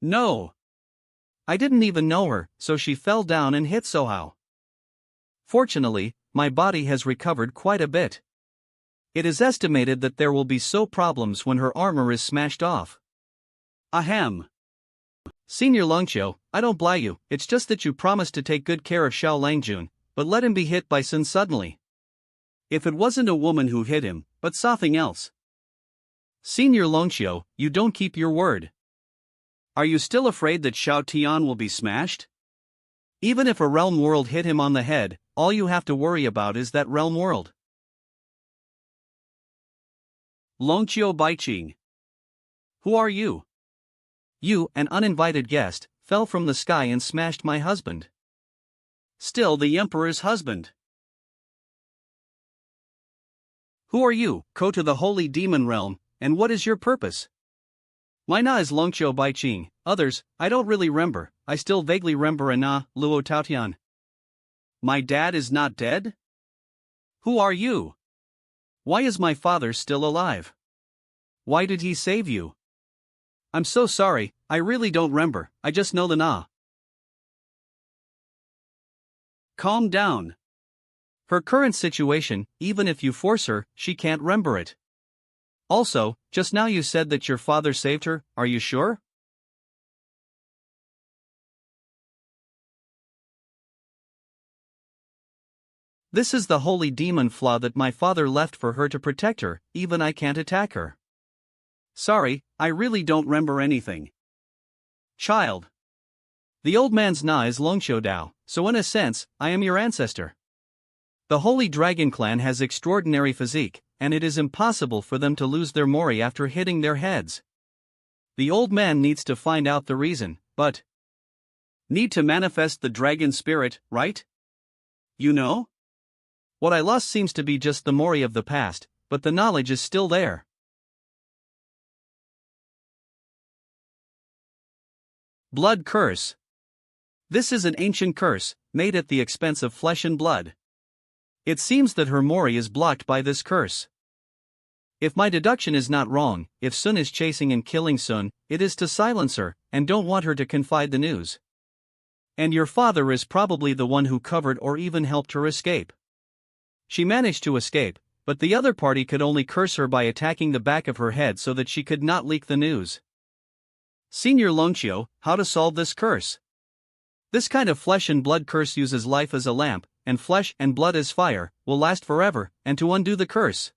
No. I didn't even know her, so she fell down and hit somehow. Fortunately, my body has recovered quite a bit. It is estimated that there will be so problems when her armor is smashed off. Ahem. Senior Longqiu, I don't blame you, it's just that you promised to take good care of Xiao Langjun, but let him be hit by Sun suddenly. If it wasn't a woman who hit him, but something else. Senior Longqiu, you don't keep your word. Are you still afraid that Xiao Tian will be smashed? Even if a realm world hit him on the head, all you have to worry about is that realm world. Longqiu Baiqing. Who are you? You, an uninvited guest, fell from the sky and smashed my husband. Still the emperor's husband. Who are you, go to the holy demon realm, and what is your purpose? My na is Longqiu Baiqing, others, I don't really remember, I still vaguely remember a na, Luo Taotian. My dad is not dead? Who are you? Why is my father still alive? Why did he save you? I'm so sorry, I really don't remember, I just know the na. Calm down. Her current situation, even if you force her, she can't remember it. Also, just now you said that your father saved her, are you sure? This is the holy demon flaw that my father left for her to protect her, even I can't attack her. Sorry, I really don't remember anything. Child. The old man's na is Longqiu Dao, so in a sense, I am your ancestor. The Holy Dragon Clan has extraordinary physique, and it is impossible for them to lose their mori after hitting their heads. The old man needs to find out the reason, but need to manifest the dragon spirit, right? You know? What I lost seems to be just the mori of the past, but the knowledge is still there. Blood curse. This is an ancient curse, made at the expense of flesh and blood. It seems that her mori is blocked by this curse. If my deduction is not wrong, if Sun is chasing and killing Sun, it is to silence her, and don't want her to confide the news. And your father is probably the one who covered or even helped her escape. She managed to escape, but the other party could only curse her by attacking the back of her head so that she could not leak the news. Senior Longqiu, how to solve this curse? This kind of flesh and blood curse uses life as a lamp, and flesh and blood as fire, will last forever, and to undo the curse.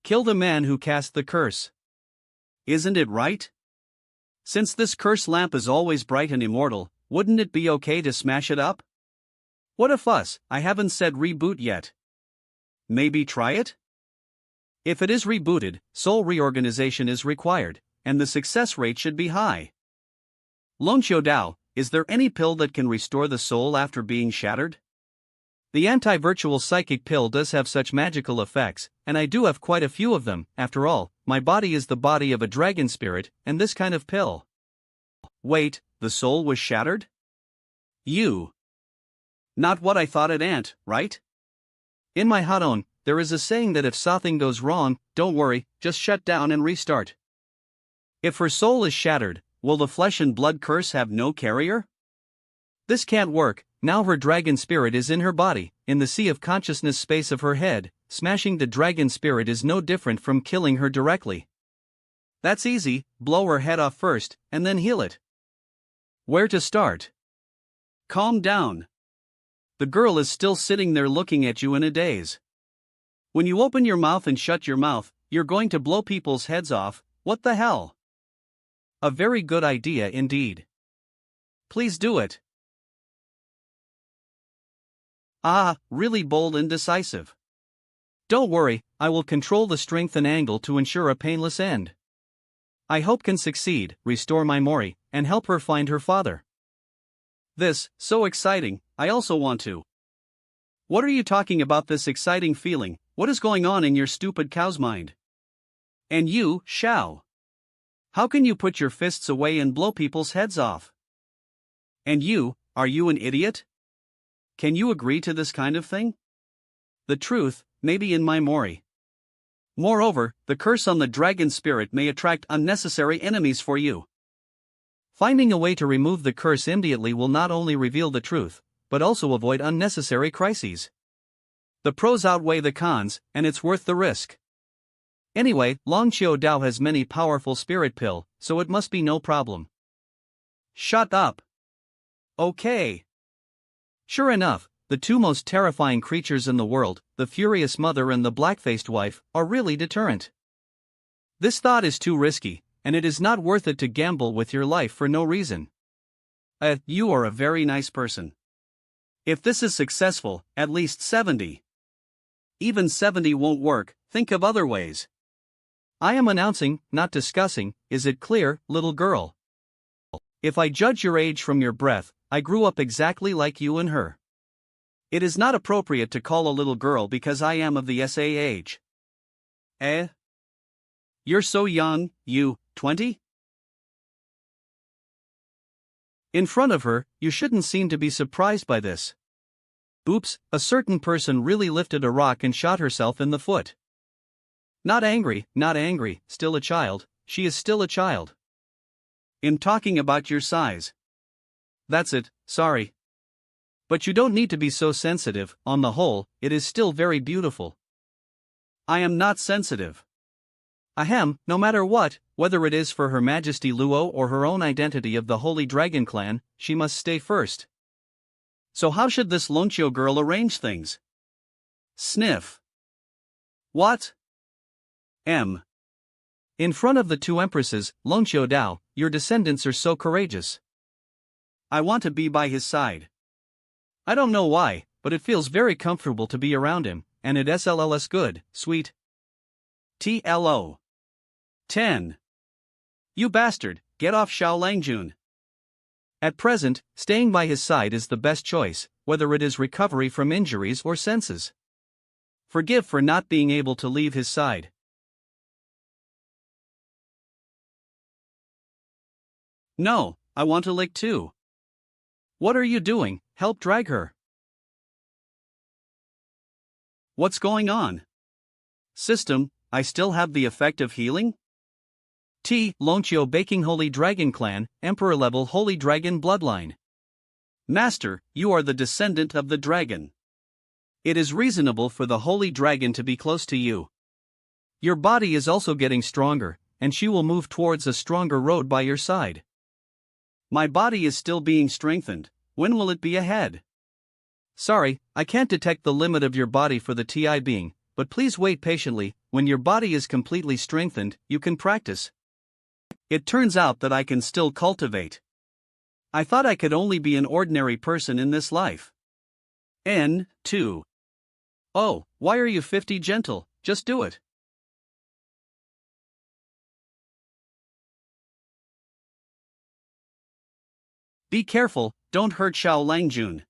Kill the man who cast the curse. Isn't it right? Since this curse lamp is always bright and immortal, wouldn't it be okay to smash it up? What a fuss, I haven't said reboot yet. Maybe try it? If it is rebooted, soul reorganization is required, and the success rate should be high. Longqiu Dao, is there any pill that can restore the soul after being shattered? The anti-virtual psychic pill does have such magical effects, and I do have quite a few of them. After all, my body is the body of a dragon spirit, and this kind of pill. Wait, the soul was shattered? You. Not what I thought it ant, right? In my Hadon, there is a saying that if something goes wrong, don't worry, just shut down and restart. If her soul is shattered, will the flesh and blood curse have no carrier? This can't work. Now her dragon spirit is in her body, in the sea of consciousness space of her head. Smashing the dragon spirit is no different from killing her directly. That's easy, blow her head off first, and then heal it. Where to start? Calm down. The girl is still sitting there looking at you in a daze. When you open your mouth and shut your mouth, you're going to blow people's heads off. What the hell? A very good idea indeed. Please do it. Ah, really bold and decisive. Don't worry, I will control the strength and angle to ensure a painless end. I hope can succeed, restore my Mori, and help her find her father. This, so exciting, I also want to. What are you talking about this exciting feeling? What is going on in your stupid cow's mind? And you, Xiao. How can you put your fists away and blow people's heads off? And you, are you an idiot? Can you agree to this kind of thing? The truth, maybe in my Mori. Moreover, the curse on the dragon spirit may attract unnecessary enemies for you. Finding a way to remove the curse immediately will not only reveal the truth, but also avoid unnecessary crises. The pros outweigh the cons, and it's worth the risk. Anyway, Long Qiu Dao has many powerful spirit pill, so it must be no problem. Shut up. Okay. Sure enough, the two most terrifying creatures in the world, the furious mother and the black-faced wife, are really deterrent. This thought is too risky, and it is not worth it to gamble with your life for no reason. You are a very nice person. If this is successful, at least 70. Even 70 won't work, think of other ways. I am announcing, not discussing, is it clear, little girl? If I judge your age from your breath, I grew up exactly like you and her. It is not appropriate to call a little girl because I am of the SA age. You're so young, you, 20? In front of her, you shouldn't seem to be surprised by this. Oops, a certain person really lifted a rock and shot herself in the foot. Not angry, still a child, she is still a child. I'm talking about your size. That's it, sorry. But you don't need to be so sensitive, on the whole, it is still very beautiful. I am not sensitive. Ahem, no matter what, whether it is for Her Majesty Luo or her own identity of the Holy Dragon Clan, she must stay first. So how should this Longqiu girl arrange things? Sniff. What? In front of the two empresses, Longqiu Dao, your descendants are so courageous. I want to be by his side. I don't know why, but it feels very comfortable to be around him, and it SLLS good, sweet. TLO. 10. You bastard, get off Xiao Langjun. At present, staying by his side is the best choice, whether it is recovery from injuries or senses. Forgive for not being able to leave his side. No, I want to lick too. What are you doing? Help drag her. What's going on? System, I still have the effect of healing? Longqiu Baking Holy Dragon Clan, Emperor level Holy Dragon Bloodline. Master, you are the descendant of the dragon. It is reasonable for the Holy Dragon to be close to you. Your body is also getting stronger, and she will move towards a stronger road by your side. My body is still being strengthened, when will it be ahead? Sorry, I can't detect the limit of your body for the TI being, but please wait patiently, when your body is completely strengthened, you can practice. It turns out that I can still cultivate. I thought I could only be an ordinary person in this life. N2. Oh, why are you 50 gentle, just do it. Be careful, don't hurt Xiao Langjun.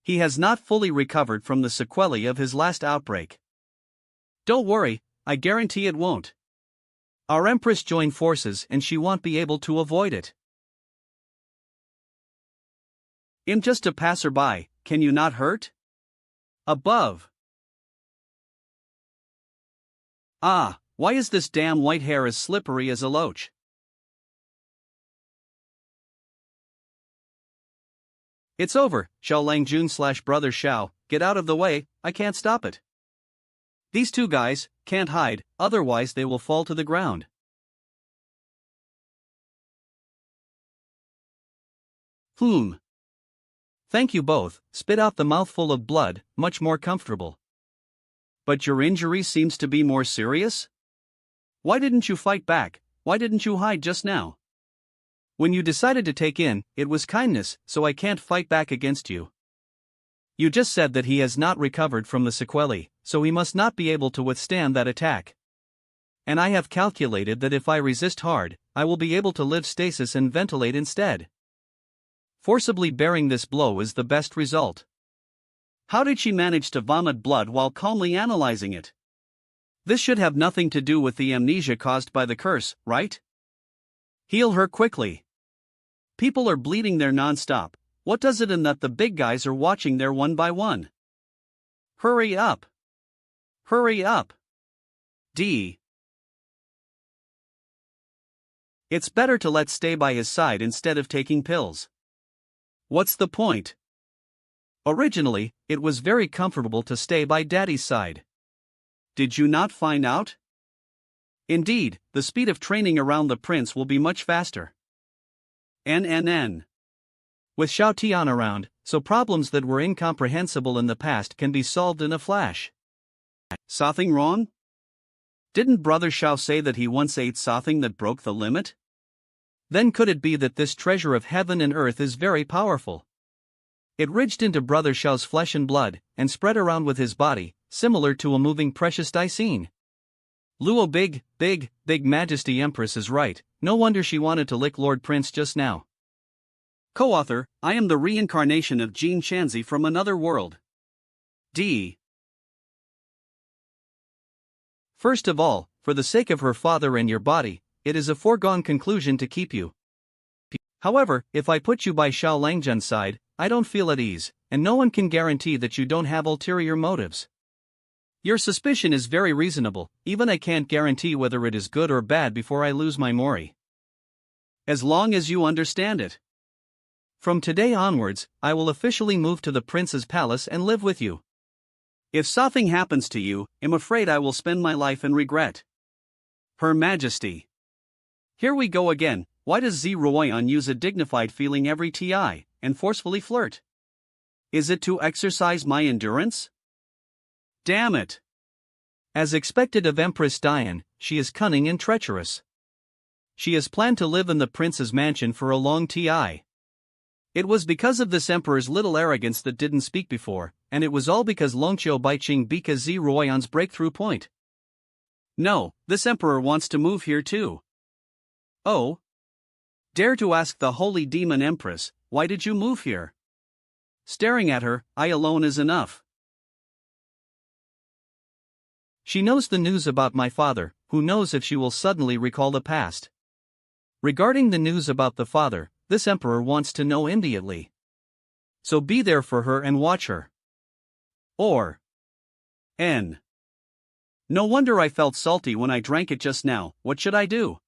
He has not fully recovered from the sequelae of his last outbreak. Don't worry, I guarantee it won't. Our Empress joined forces and she won't be able to avoid it. I'm just a passerby, can you not hurt? Above. Ah, why is this damn white hair as slippery as a loach? It's over, Xiao Langjun / brother Xiao, get out of the way, I can't stop it. These two guys can't hide, otherwise they will fall to the ground. Thank you both, spit out the mouthful of blood, much more comfortable. But your injury seems to be more serious? Why didn't you fight back? Why didn't you hide just now? When you decided to take in, it was kindness, so I can't fight back against you. You just said that he has not recovered from the sequelae, so he must not be able to withstand that attack. And I have calculated that if I resist hard, I will be able to live stasis and ventilate instead. Forcibly bearing this blow is the best result. How did she manage to vomit blood while calmly analyzing it? This should have nothing to do with the amnesia caused by the curse, right? Heal her quickly. People are bleeding there non-stop. What does it in that the big guys are watching there one by one? Hurry up. Hurry up. D. It's better to let stay by his side instead of taking pills. What's the point? Originally, it was very comfortable to stay by Daddy's side. Did you not find out? Indeed, the speed of training around the prince will be much faster. NNN. With Xiao Tian around, so problems that were incomprehensible in the past can be solved in a flash. Something wrong? Didn't Brother Xiao say that he once ate something that broke the limit? Then could it be that this treasure of heaven and earth is very powerful? It ridged into Brother Xiao's flesh and blood, and spread around with his body, similar to a moving precious Daisine. Luo Big Majesty Empress is right, no wonder she wanted to lick Lord Prince just now. Co-author, I am the reincarnation of Jean Shanzi from another world. D. First of all, for the sake of her father and your body, it is a foregone conclusion to keep you. However, if I put you by Xiao Langzhen's side, I don't feel at ease, and no one can guarantee that you don't have ulterior motives. Your suspicion is very reasonable, even I can't guarantee whether it is good or bad before I lose my Mori. As long as you understand it. From today onwards, I will officially move to the prince's palace and live with you. If something happens to you, I'm afraid I will spend my life in regret. Her Majesty. Here we go again. Why does Zi Ruoyan use a dignified feeling every TI, and forcefully flirt? Is it to exercise my endurance? Damn it. As expected of Empress Diane, she is cunning and treacherous. She has planned to live in the prince's mansion for a long TI. It was because of this emperor's little arrogance that didn't speak before, and it was all because Longqiu Baiqing Bika Zi Ruoyan's breakthrough point. No, this emperor wants to move here too. Oh? Dare to ask the holy demon Empress, why did you move here? Staring at her, I alone is enough. She knows the news about my father, who knows if she will suddenly recall the past. Regarding the news about the father, this emperor wants to know immediately. So be there for her and watch her. Or N. No wonder I felt salty when I drank it just now. What should I do?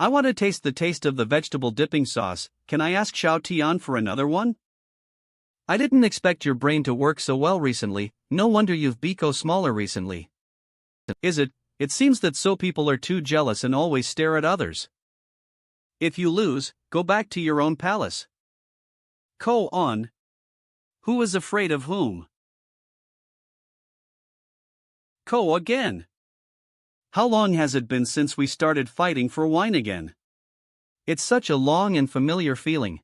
I want to taste the taste of the vegetable dipping sauce. Can I ask Xiao Tian for another one? I didn't expect your brain to work so well recently, no wonder you've become smaller recently. Is it? It seems that so people are too jealous and always stare at others. If you lose, go back to your own palace. Go on. Who is afraid of whom? Go again. How long has it been since we started fighting for wine again? It's such a long and familiar feeling.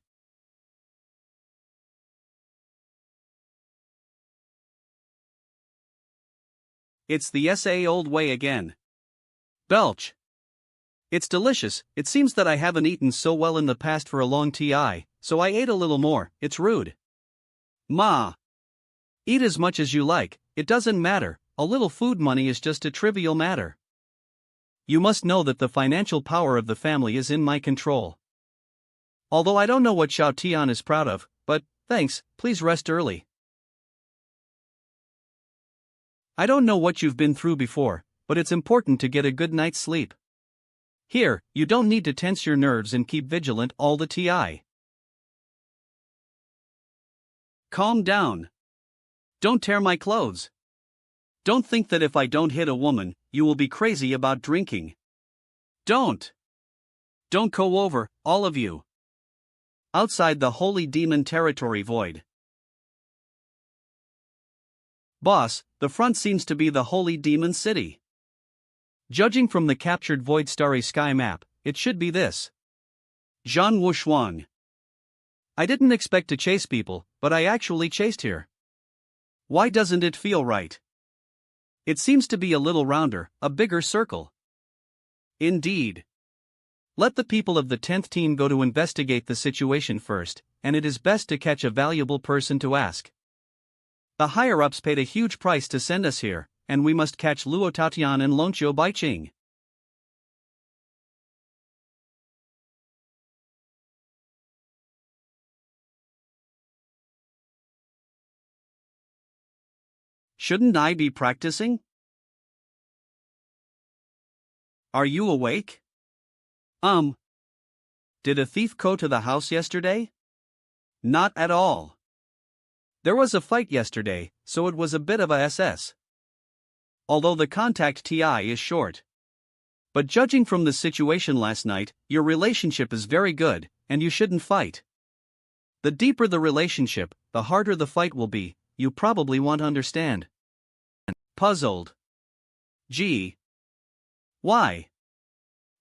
It's the old way again. Belch. It's delicious. It seems that I haven't eaten so well in the past for a long TI, so I ate a little more. It's rude. Ma. Eat as much as you like, it doesn't matter, a little food money is just a trivial matter. You must know that the financial power of the family is in my control. Although I don't know what Xiao Tian is proud of, but, thanks, please rest early. I don't know what you've been through before, but it's important to get a good night's sleep. Here, you don't need to tense your nerves and keep vigilant all the TI. Calm down. Don't tear my clothes. Don't think that if I don't hit a woman, you will be crazy about drinking. Don't go over, all of you. Outside the holy demon territory void. Boss, the front seems to be the Holy Demon City. Judging from the captured Void Starry Sky map, it should be this. Zhan Wushuang. I didn't expect to chase people, but I actually chased here. Why doesn't it feel right? It seems to be a little rounder, a bigger circle. Indeed. Let the people of the 10th team go to investigate the situation first, and it is best to catch a valuable person to ask. The higher-ups paid a huge price to send us here, and we must catch Luo Taotian and Longqiu Baiqing. Shouldn't I be practicing? Are you awake? Did a thief go to the house yesterday? Not at all. There was a fight yesterday, so it was a bit of a SS. Although the contact TI is short. But judging from the situation last night, your relationship is very good, and you shouldn't fight. The deeper the relationship, the harder the fight will be, you probably won't understand. Puzzled. Gee. Why?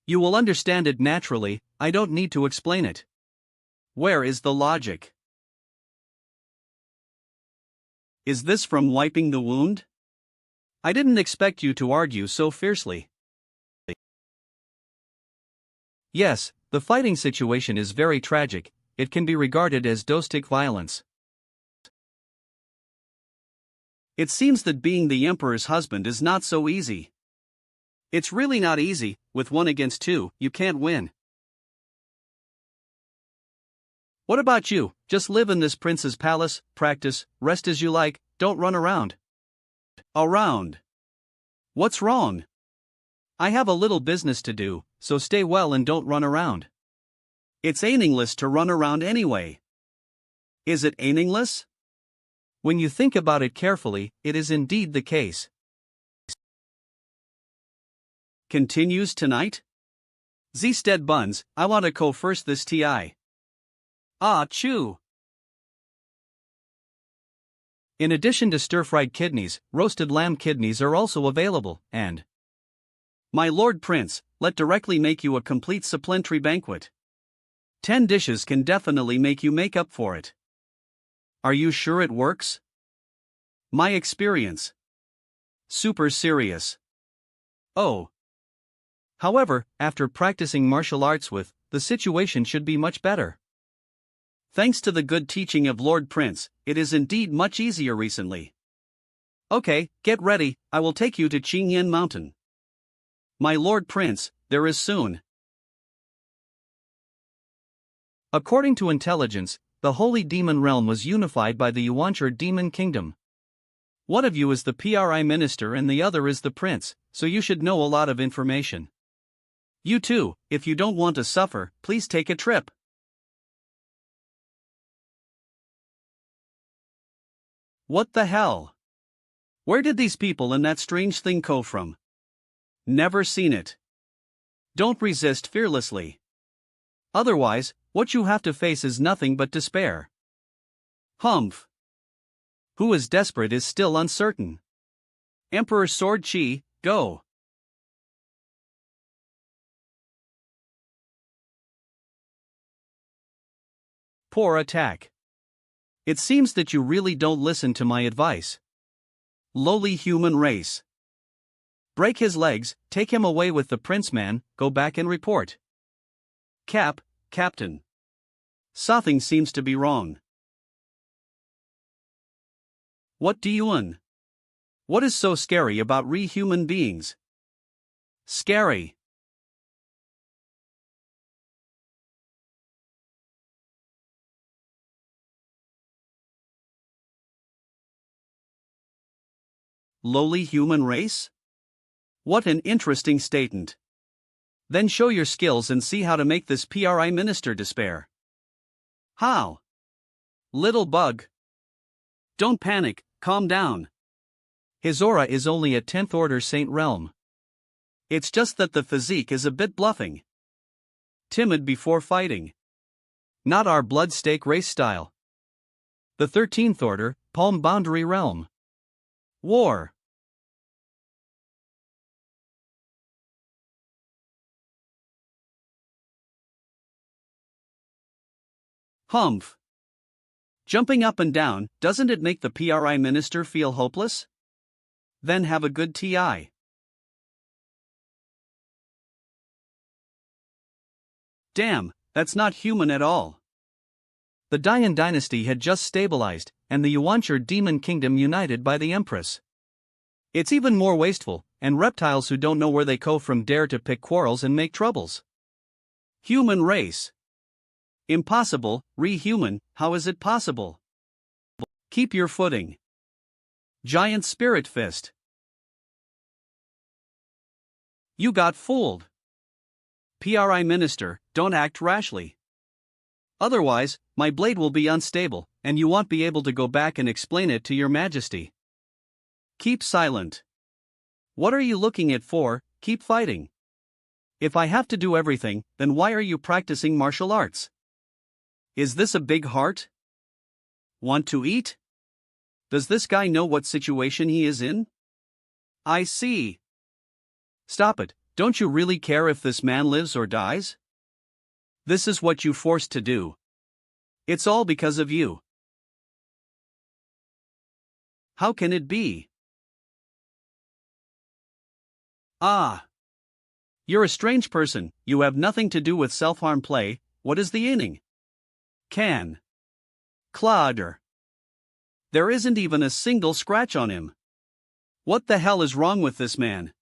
You will understand it naturally, I don't need to explain it. Where is the logic? Is this from wiping the wound? I didn't expect you to argue so fiercely. Yes, the fighting situation is very tragic, it can be regarded as domestic violence. It seems that being the Emperor's husband is not so easy. It's really not easy, with 1 against 2, you can't win. What about you? Just live in this prince's palace, practice, rest as you like, don't run around. Around? What's wrong? I have a little business to do, so stay well and don't run around. It's meaningless to run around anyway. Is it meaningless? When you think about it carefully, it is indeed the case. Continues tonight? Zstead buns, I want to go first this TI. Ah, chew. In addition to stir-fried kidneys, roasted lamb kidneys are also available, and my Lord Prince, let directly make you a complete supplementary banquet. 10 dishes can definitely make you make up for it. Are you sure it works? My experience. Super serious. Oh. However, after practicing martial arts with, the situation should be much better. Thanks to the good teaching of Lord Prince, it is indeed much easier recently. Okay, get ready, I will take you to Qingyan Mountain. My Lord Prince, there is soon. According to intelligence, the Holy Demon Realm was unified by the Yuanzhi Demon Kingdom. One of you is the PRI Minister and the other is the Prince, so you should know a lot of information. You too, if you don't want to suffer, please take a trip. What the hell? Where did these people and that strange thing go from? Never seen it. Don't resist fearlessly. Otherwise, what you have to face is nothing but despair. Humph. Who is desperate is still uncertain. Emperor Sword Chi, go. Poor attack. It seems that you really don't listen to my advice. Lowly human race. Break his legs, take him away with the princeman, go back and report. Captain. Something seems to be wrong. What do you want? What is so scary about human beings? Scary. Lowly human race? What an interesting statement. Then show your skills and see how to make this PRI minister despair. How? Little bug. Don't panic, calm down. His aura is only a 10th order Saint realm. It's just that the physique is a bit bluffing. Timid before fighting. Not our blood stake race style. The 13th order, palm boundary realm. War. Humph. Jumping up and down, doesn't it make the PRI minister feel hopeless? Then have a good TI. Damn, that's not human at all. The Dian dynasty had just stabilized, and the Yuancher demon kingdom united by the Empress. It's even more wasteful, and reptiles who don't know where they go from dare to pick quarrels and make troubles. Human race. Impossible, re-human, how is it possible? Keep your footing. Giant spirit fist. You got fooled. PRI minister, don't act rashly. Otherwise, my blade will be unstable, and you won't be able to go back and explain it to your majesty. Keep silent. What are you looking at for? Keep fighting. If I have to do everything, then why are you practicing martial arts? Is this a big heart? Want to eat? Does this guy know what situation he is in? I see. Stop it, don't you really care if this man lives or dies? This is what you forced to do. It's all because of you. How can it be? Ah. You're a strange person, you have nothing to do with self-harm play. What is the inning? Can. Clodder. There isn't even a single scratch on him. What the hell is wrong with this man?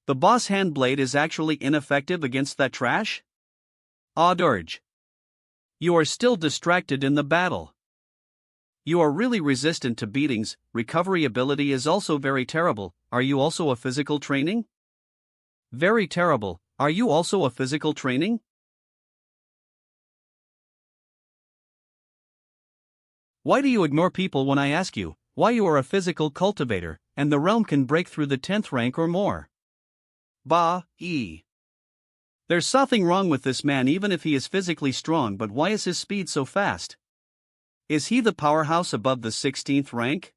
The boss hand blade is actually ineffective against that trash? Odd urge. You are still distracted in the battle. You are really resistant to beatings, recovery ability is also very terrible. Are you also a physical training? Very terrible, are you also a physical training? Why do you ignore people when I ask you why you are a physical cultivator, and the realm can break through the 10th rank or more? There's something wrong with this man even if he is physically strong, but why is his speed so fast? Is he the powerhouse above the 16th rank?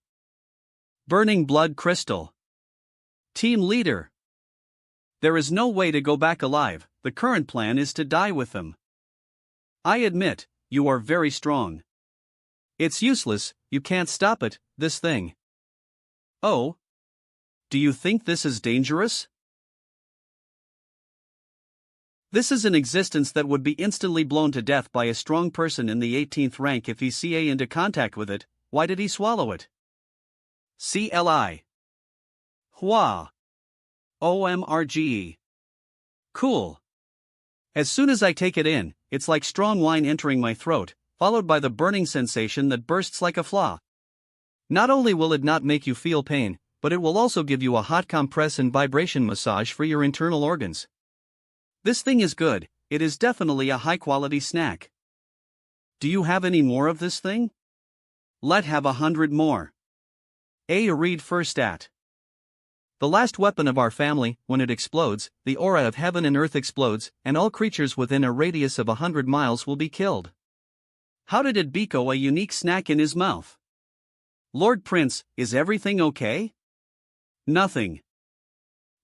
Burning blood crystal. Team leader. There is no way to go back alive, the current plan is to die with them. I admit, you are very strong. It's useless, you can't stop it, this thing. Oh? Do you think this is dangerous? This is an existence that would be instantly blown to death by a strong person in the 18th rank if he CA into contact with it. Why did he swallow it? CLI. Hua. OMRGE. Cool. As soon as I take it in, it's like strong wine entering my throat, followed by the burning sensation that bursts like a flaw. Not only will it not make you feel pain, but it will also give you a hot compress and vibration massage for your internal organs. This thing is good, it is definitely a high-quality snack. Do you have any more of this thing? Let have 100 more. Read first at. The last weapon of our family, when it explodes, the aura of heaven and earth explodes, and all creatures within a radius of 100 miles will be killed. How did it Biko a unique snack in his mouth? Lord Prince, is everything okay? Nothing.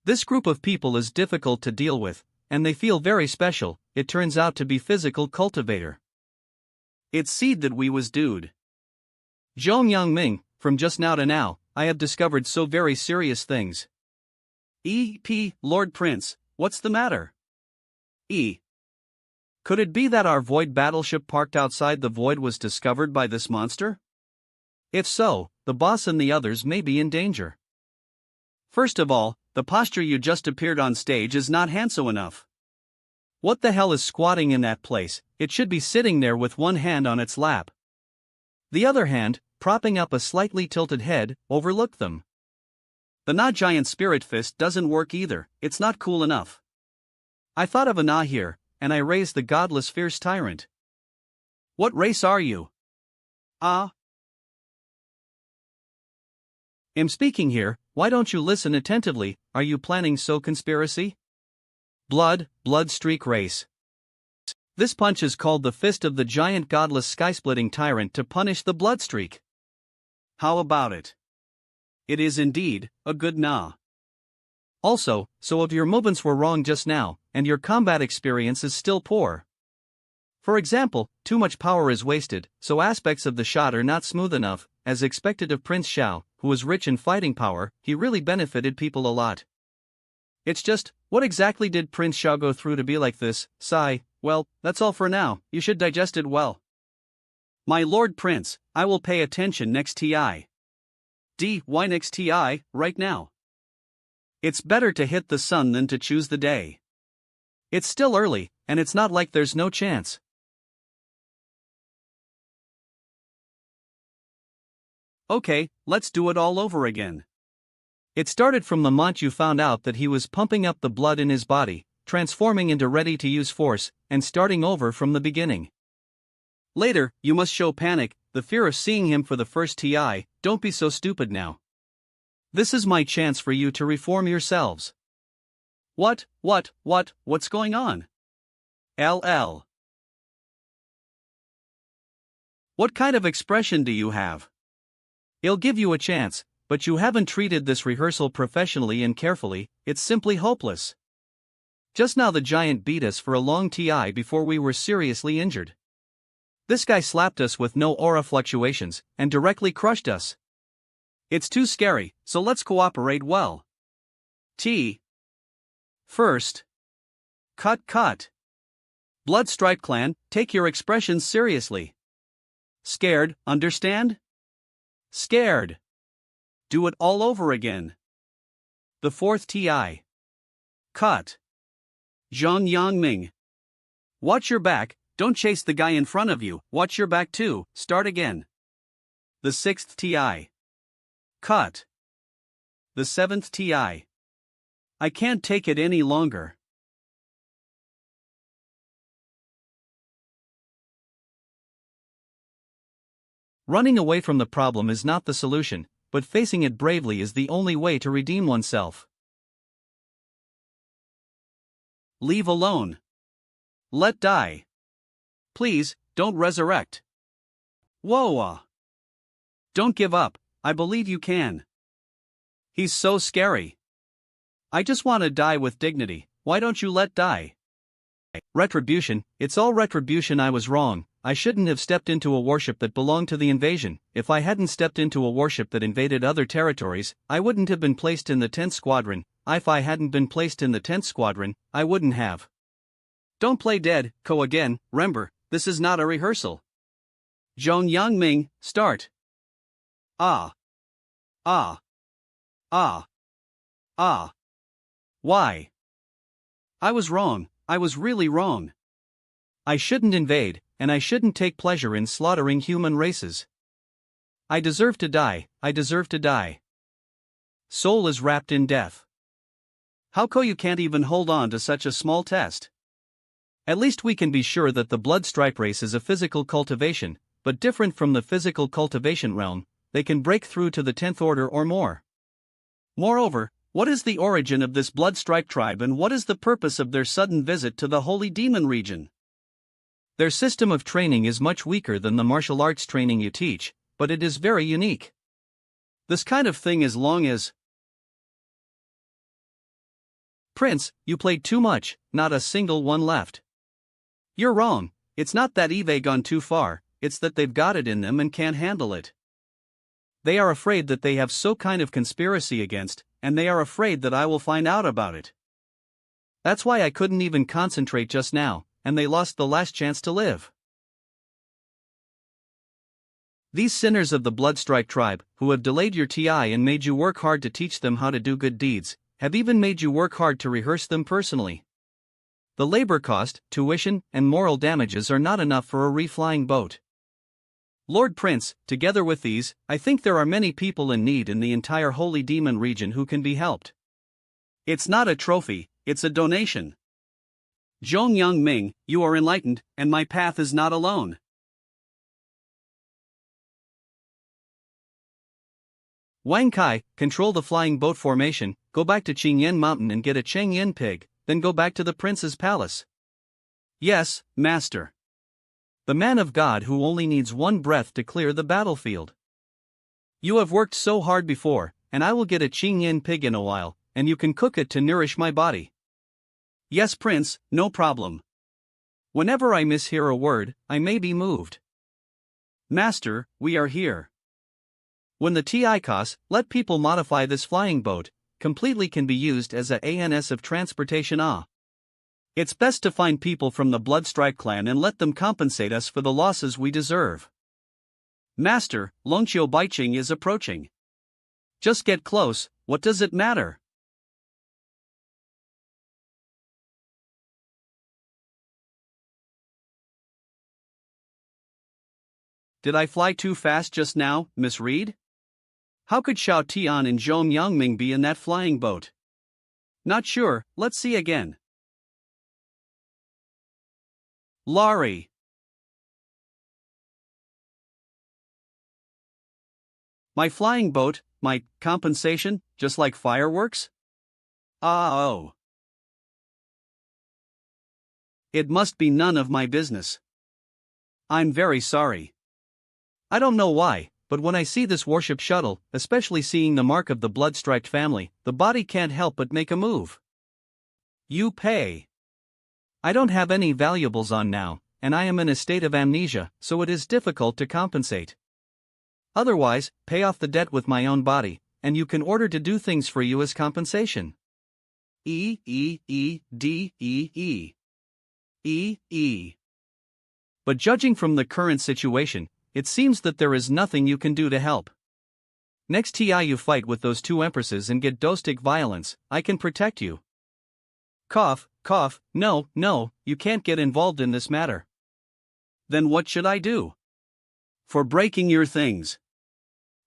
This group of people is difficult to deal with, and they feel very special. It turns out to be physical cultivator. It's seed that we was dude. Zhong Yang Ming, from just now to now, I have discovered so very serious things. Lord Prince, what's the matter? Could it be that our void battleship parked outside the void was discovered by this monster? If so, the boss and the others may be in danger. First of all, the posture you just appeared on stage is not handsome enough. What the hell is squatting in that place? It should be sitting there with one hand on its lap. The other hand, propping up a slightly tilted head, overlooked them. The Na giant spirit fist doesn't work either, it's not cool enough. I thought of a Na here, and I raised the godless fierce tyrant. What race are you? I'm speaking here, why don't you listen attentively? Are you planning so conspiracy? Blood streak race. This punch is called the fist of the giant godless sky-splitting tyrant to punish the blood streak. How about it? it is indeed a good na. Also, so if your movements were wrong just now, and your combat experience is still poor. For example, too much power is wasted, so aspects of the shot are not smooth enough, as expected of Prince Xiao, who was rich in fighting power. He really benefited people a lot. It's just, what exactly did Prince Xiao go through to be like this? Sigh. Well, that's all for now, you should digest it well. My Lord Prince, I will pay attention next TI. Why next TI, right now? It's better to hit the sun than to choose the day. It's still early, and it's not like there's no chance. Okay, let's do it all over again. It started from the moment you found out that he was pumping up the blood in his body, transforming into ready-to-use force, and starting over from the beginning. Later, you must show panic, the fear of seeing him for the first TI. Don't be so stupid now. This is my chance for you to reform yourselves. What's going on? LL. What kind of expression do you have? I'll give you a chance, but you haven't treated this rehearsal professionally and carefully. It's simply hopeless. Just now the giant beat us for a long TI before we were seriously injured. This guy slapped us with no aura fluctuations, and directly crushed us. It's too scary, so let's cooperate well. First. Cut. Bloodstripe clan, take your expressions seriously. Scared, understand? Scared. Do it all over again. The fourth TI. Cut. Zhang Yangming. Watch your back, don't chase the guy in front of you, watch your back too, start again. The sixth TI. Cut. The seventh TI. I can't take it any longer. Running away from the problem is not the solution, but facing it bravely is the only way to redeem oneself. Leave alone. Let die. Please, don't resurrect. Whoa. Don't give up, I believe you can. He's so scary. I just want to die with dignity, why don't you let die? Retribution, it's all retribution. I was wrong, I shouldn't have stepped into a warship that belonged to the invasion. If I hadn't stepped into a warship that invaded other territories, I wouldn't have been placed in the 10th Squadron. If I hadn't been placed in the 10th Squadron, I wouldn't have. Don't play dead, Ko again, remember, this is not a rehearsal. Zhong Yangming, start. Why? I was wrong, I was really wrong. I shouldn't invade, and I shouldn't take pleasure in slaughtering human races. I deserve to die, I deserve to die. Soul is wrapped in death. How come you can't even hold on to such a small test? At least we can be sure that the blood stripe race is a physical cultivation, but different from the physical cultivation realm. They can break through to the 10th order or more. Moreover, what is the origin of this blood stripe tribe and what is the purpose of their sudden visit to the Holy Demon region? Their system of training is much weaker than the martial arts training you teach, but it is very unique. This kind of thing as long as... Prince, you played too much, not a single one left. You're wrong, it's not that Eve gone too far, it's that they've got it in them and can't handle it. They are afraid that they have so kind of conspiracy against, and they are afraid that I will find out about it. That's why I couldn't even concentrate just now, and they lost the last chance to live. These sinners of the Bloodstripe tribe, who have delayed your TI and made you work hard to teach them how to do good deeds, have even made you work hard to rehearse them personally. The labor cost, tuition, and moral damages are not enough for a reflying boat. Lord Prince, together with these, I think there are many people in need in the entire Holy Demon region who can be helped. It's not a trophy, it's a donation. Zhong Yangming, you are enlightened, and my path is not alone. Wang Kai, control the flying boat formation, go back to Qingyan Mountain and get a Chengyan pig, then go back to the prince's palace. Yes, master. The man of God who only needs one breath to clear the battlefield. You have worked so hard before, and I will get a Qingyin pig in a while, and you can cook it to nourish my body. Yes, Prince, no problem. Whenever I mishear a word, I may be moved. Master, we are here. When the Tikos let people modify this flying boat, completely can be used as a ans of transportation. It's best to find people from the Bloodstrike clan and let them compensate us for the losses we deserve. Master, Lonqiu Baiqing is approaching. Just get close, what does it matter? Did I fly too fast just now, Miss Reed? How could Xiao Tian and Zhou Yangming be in that flying boat? Not sure, let's see again. Laurie. My flying boat, my compensation, just like fireworks? Oh. It must be none of my business. I'm very sorry. I don't know why, but when I see this warship shuttle, especially seeing the mark of the blood-striped family, the body can't help but make a move. You pay. I don't have any valuables on now, and I am in a state of amnesia, so it is difficult to compensate. Otherwise, pay off the debt with my own body, and you can order to do things for you as compensation. But judging from the current situation, it seems that there is nothing you can do to help. Next time you fight with those two empresses and get domestic violence, I can protect you. Cough, cough, no, you can't get involved in this matter. Then what should I do? For breaking your things.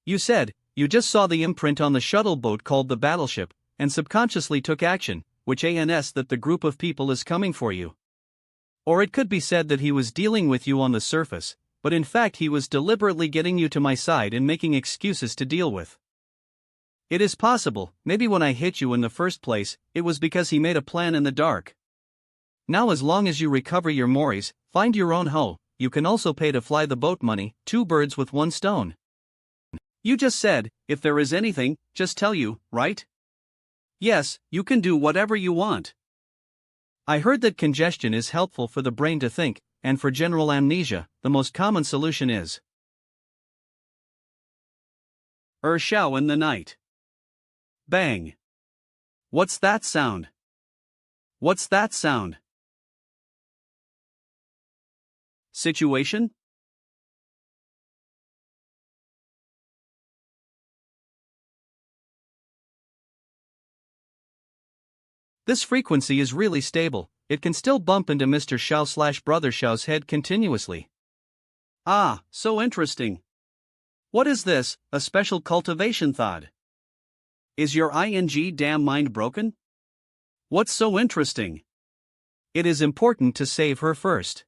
You said, you just saw the imprint on the shuttle boat called the battleship, and subconsciously took action, which ans that the group of people is coming for you. Or it could be said that he was dealing with you on the surface, but in fact he was deliberately getting you to my side and making excuses to deal with. It is possible, maybe when I hit you in the first place, it was because he made a plan in the dark. Now as long as you recover your moris, find your own hoe, you can also pay to fly the boat money, 2 birds with 1 stone. You just said, if there is anything, just tell you, right? Yes, you can do whatever you want. I heard that congestion is helpful for the brain to think, and for general amnesia, the most common solution is Shao in the night. Bang. What's that sound? What's that sound? Situation? This frequency is really stable, it can still bump into Mr. Xiao/Brother Xiao's head continuously. Ah, so interesting. What is this, a special cultivation thought? Is your damn mind broken? What's so interesting? It is important to save her first.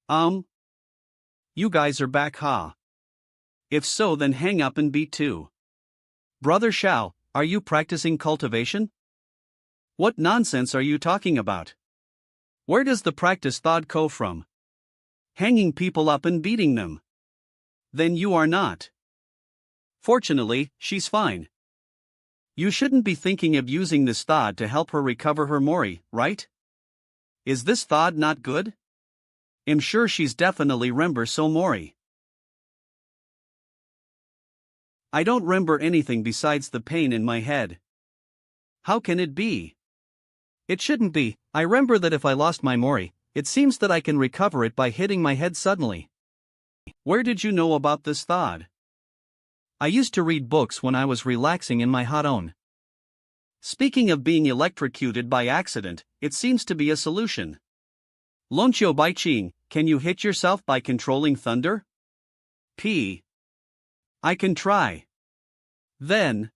You guys are back, huh? If so, then hang up and beat 2. Brother Xiao, are you practicing cultivation? What nonsense are you talking about? Where does the practice thought come from? Hanging people up and beating them. Then you are not. Fortunately, she's fine. You shouldn't be thinking of using this thought to help her recover her mori, right? Is this thought not good? I'm sure she's definitely remember so mori. I don't remember anything besides the pain in my head. How can it be? It shouldn't be. I remember that if I lost my mori, it seems that I can recover it by hitting my head suddenly. Where did you know about this thought? I used to read books when I was relaxing in my haton. Speaking of being electrocuted by accident, it seems to be a solution. Lonqiu Baiqing, can you hit yourself by controlling thunder? I can try. Then.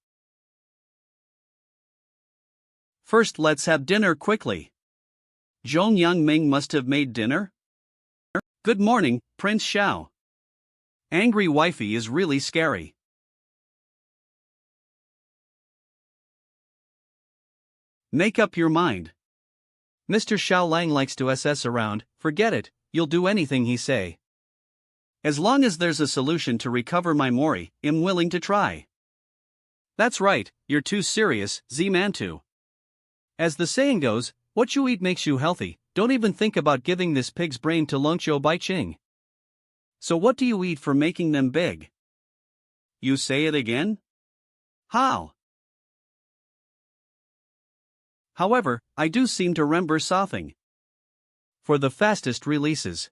First, let's have dinner quickly. Zhong Yangming must have made dinner? Good morning, Prince Xiao. Angry wifey is really scary. Make up your mind. Mr. Xiao Lang likes to SS around, forget it, you'll do anything he say. As long as there's a solution to recover my mori, I'm willing to try. That's right, you're too serious, Z-Mantu. As the saying goes, what you eat makes you healthy. Don't even think about giving this pig's brain to Longqiu Baiqing. So what do you eat for making them big? You say it again? How? However, I do seem to remember something. For the fastest releases.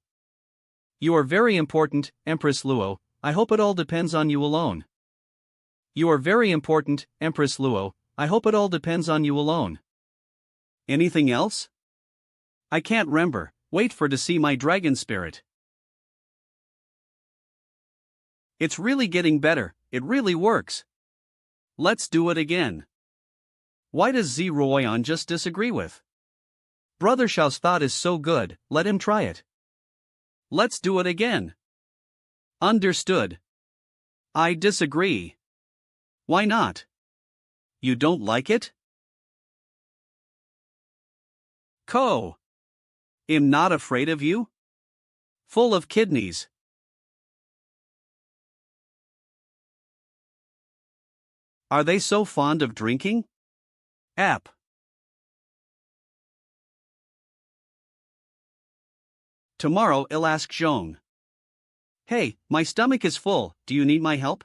You are very important, Empress Luo, I hope it all depends on you alone. You are very important, Empress Luo, I hope it all depends on you alone. Anything else? I can't remember, wait for to see my dragon spirit. It's really getting better, it really works. Let's do it again. Why does Z Royan just disagree with? Brother Xiao's thought is so good, let him try it. Let's do it again. Understood. I disagree. Why not? You don't like it? Ko. I'm not afraid of you? Full of kidneys. Are they so fond of drinking? App. Tomorrow I'll ask Zhong. Hey, my stomach is full, do you need my help?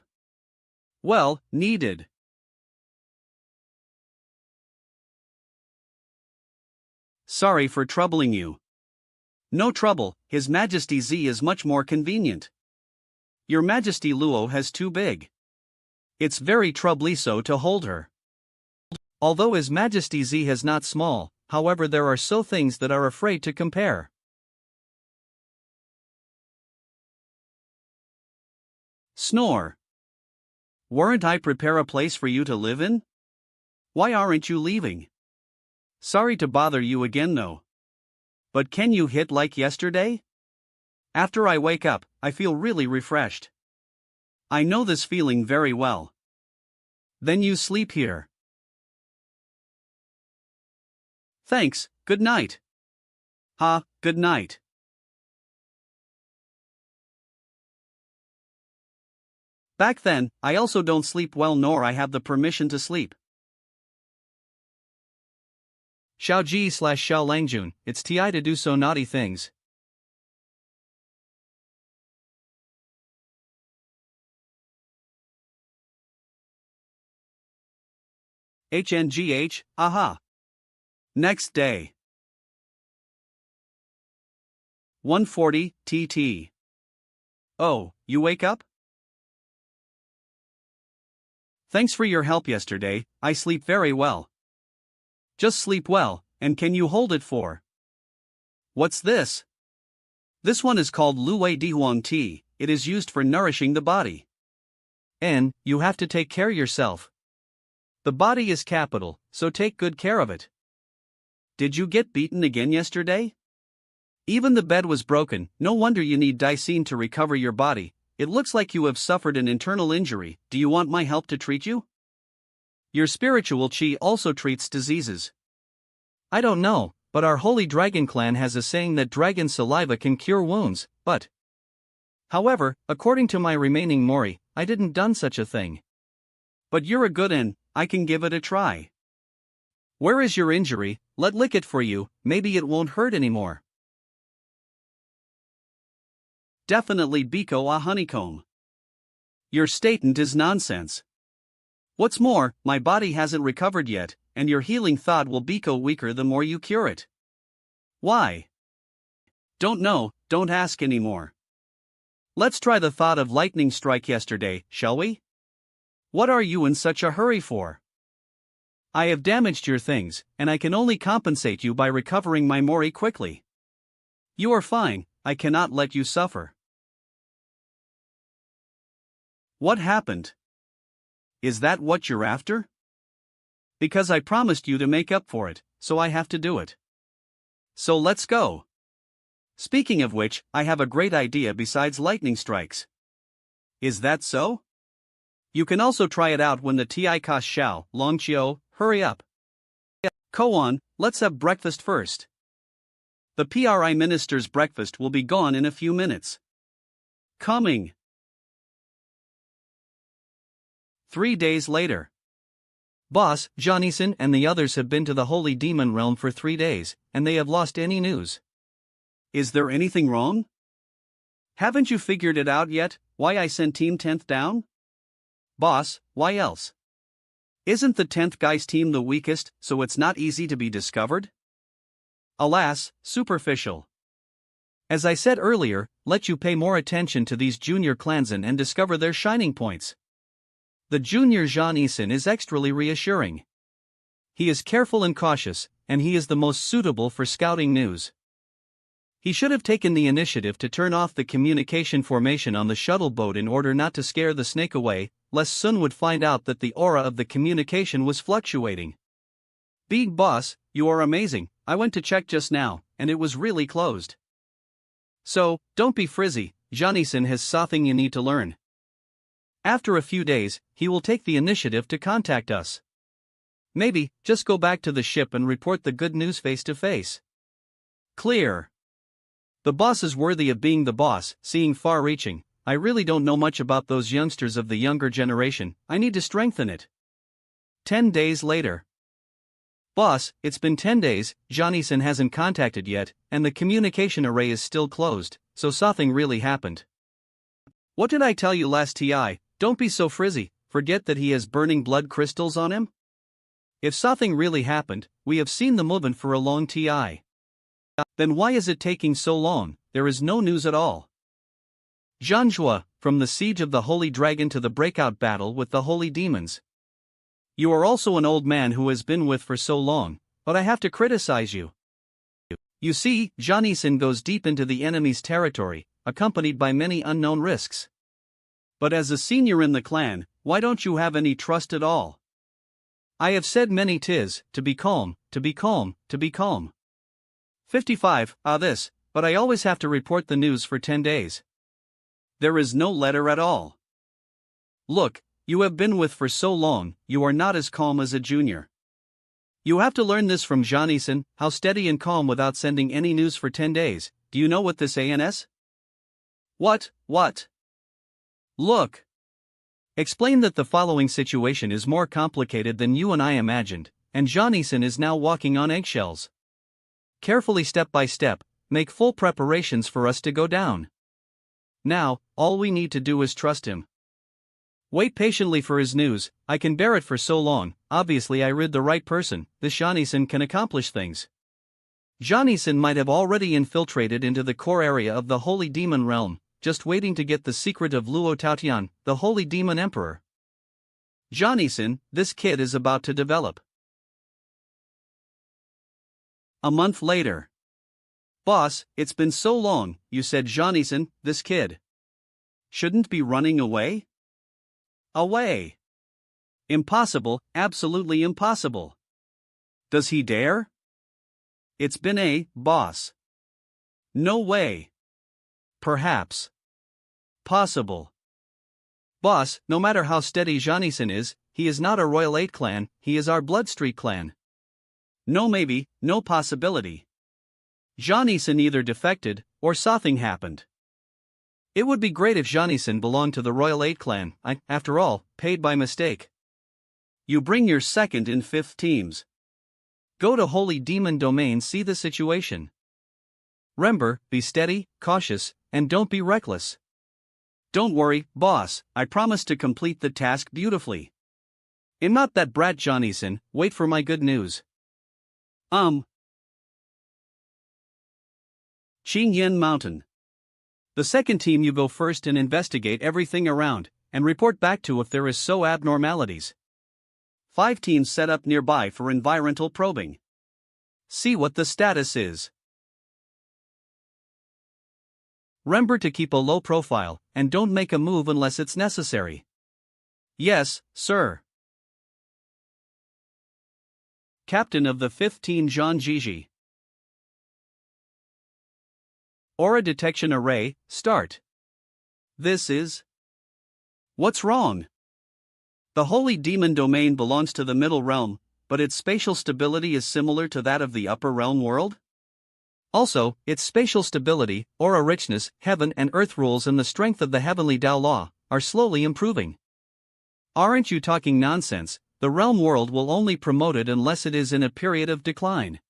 Well, needed. Sorry for troubling you. No trouble, His Majesty Z is much more convenient. Your Majesty Luo has too big. It's very troublesome to hold her. Although His Majesty Z has not small, however there are so things that are afraid to compare. Snore. Weren't I prepare a place for you to live in? Why aren't you leaving? Sorry to bother you again though. But can you hit like yesterday? After I wake up, I feel really refreshed. I know this feeling very well. Then you sleep here. Thanks, good night. Good night. Back then, I also don't sleep well nor I have the permission to sleep. Xiao Langjun, it's ti to do so naughty things. HNGH, aha. Next day. 1:40 TT. Oh, you wake up? Thanks for your help yesterday, I sleep very well. Just sleep well, and can you hold it for? What's this? This one is called Luwei Dihuang tea, it is used for nourishing the body. And, you have to take care yourself. The body is capital, so take good care of it. Did you get beaten again yesterday? Even the bed was broken, no wonder you need Daisine to recover your body. It looks like you have suffered an internal injury, do you want my help to treat you? Your spiritual chi also treats diseases. I don't know, but our Holy Dragon clan has a saying that dragon saliva can cure wounds, but... However, according to my remaining mori, I didn't done such a thing. But you're a good un, I can give it a try. Where is your injury? Let lick it for you, maybe it won't hurt anymore. Definitely Biko a honeycomb. Your statement is nonsense. What's more, my body hasn't recovered yet, and your healing thought will Biko weaker the more you cure it. Why? Don't know, don't ask anymore. Let's try the thought of lightning strike yesterday, shall we? What are you in such a hurry for? I have damaged your things, and I can only compensate you by recovering my mori quickly. You are fine, I cannot let you suffer. What happened? Is that what you're after? Because I promised you to make up for it, so I have to do it. So let's go. Speaking of which, I have a great idea besides lightning strikes. Is that so? You can also try it out when the Ti Ka Xiao, Longqiu, hurry up. Koan, let's have breakfast first. The PRI minister's breakfast will be gone in a few minutes. Coming. 3 days later. Boss, Johnnyson and the others have been to the Holy Demon Realm for 3 days, and they have lost any news. Is there anything wrong? Haven't you figured it out yet, why I sent Team 10th down? Boss, why else? Isn't the 10th guy's team the weakest, so it's not easy to be discovered? Alas, superficial. As I said earlier, let you pay more attention to these junior clansmen and discover their shining points. The junior Jean-Yson is extremely reassuring. He is careful and cautious, and he is the most suitable for scouting news. He should have taken the initiative to turn off the communication formation on the shuttle boat in order not to scare the snake away, lest Sun would find out that the aura of the communication was fluctuating. Big boss, you are amazing, I went to check just now, and it was really closed. So, don't be frizzy, Jean-Yson has something you need to learn. After a few days, he will take the initiative to contact us. Maybe, just go back to the ship and report the good news face to face. Clear. The boss is worthy of being the boss, seeing far-reaching. I really don't know much about those youngsters of the younger generation, I need to strengthen it. 10 days later. Boss, it's been 10 days, Jean-Yson hasn't contacted yet, and the communication array is still closed, so something really happened. What did I tell you last TI? Don't be so frizzy, forget that he has burning blood crystals on him? If something really happened, we have seen the movement for a long TI. Then why is it taking so long? There is no news at all. Janjua, from the siege of the Holy Dragon to the breakout battle with the Holy Demons. You are also an old man who has been with for so long, but I have to criticize you. You see, Jean-Yson goes deep into the enemy's territory, accompanied by many unknown risks. But as a senior in the clan, why don't you have any trust at all? I have said many tis, to be calm, to be calm, to be calm. 55, this, but I always have to report the news for 10 days. There is no letter at all. Look, you have been with for so long, you are not as calm as a junior. You have to learn this from Jean-Yson, how steady and calm without sending any news for 10 days, do you know what this ANS? What? Look. Explain that the following situation is more complicated than you and I imagined, and Jean-Yson is now walking on eggshells. Carefully step by step, make full preparations for us to go down. Now, all we need to do is trust him. Wait patiently for his news, I can bear it for so long, obviously I read the right person, this Jean-Yson can accomplish things. Jean-Yson might have already infiltrated into the core area of the Holy Demon Realm, just waiting to get the secret of Luo Taotian, the Holy Demon Emperor. Jean-Yson, this kid is about to develop. A month later. Boss, it's been so long, you said Jean-Yson, this kid shouldn't be running away? Away. Impossible, absolutely impossible. Does he dare? It's been a, boss. No way. Perhaps. Possible. Boss, no matter how steady Jean-Yson is, he is not a Royal 8 clan, he is our Bloodstreak clan. No maybe, no possibility. Jean-Yson either defected, or something happened. It would be great if Jean-Yson belonged to the Royal 8 clan, after all, paid by mistake. You bring your 2nd and 5th teams. Go to Holy Demon Domain, see the situation. Remember, be steady, cautious, and don't be reckless. Don't worry, boss, I promise to complete the task beautifully. I'm not that brat Jean-Yson, wait for my good news. Qingyan Mountain. The 2nd team, you go first and investigate everything around, and report back to if there is so abnormalities. 5 teams set up nearby for environmental probing. See what the status is. Remember to keep a low profile, and don't make a move unless it's necessary. Yes, sir. Captain of the 5th team Jean Gigi. Aura detection array, start. This is. What's wrong? The Holy Demon Domain belongs to the Middle Realm, but its spatial stability is similar to that of the Upper Realm world? Also, its spatial stability, aura richness, heaven and earth rules and the strength of the heavenly Tao law are slowly improving. Aren't you talking nonsense? The realm world will only promote it unless it is in a period of decline.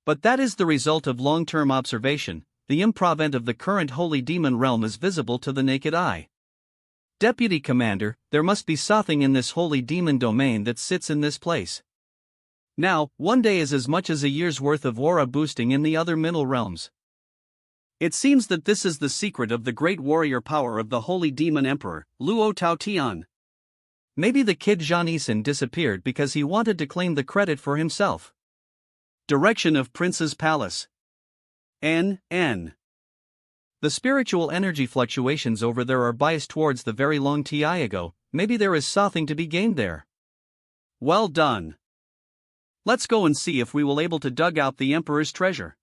But that is the result of long-term observation. The improvement of the current holy demon realm is visible to the naked eye. Deputy Commander, there must be something in this holy demon domain that sits in this place. Now, one day is as much as a year's worth of aura boosting in the other middle realms. It seems that this is the secret of the great warrior power of the holy demon emperor, Luo Tao Tian. Maybe the kid Jean Eason disappeared because he wanted to claim the credit for himself. Direction of Prince's Palace. N. The spiritual energy fluctuations over there are biased towards the very long time ago. Maybe there is something to be gained there. Well done. Let's go and see if we will able to dug out the Emperor's treasure.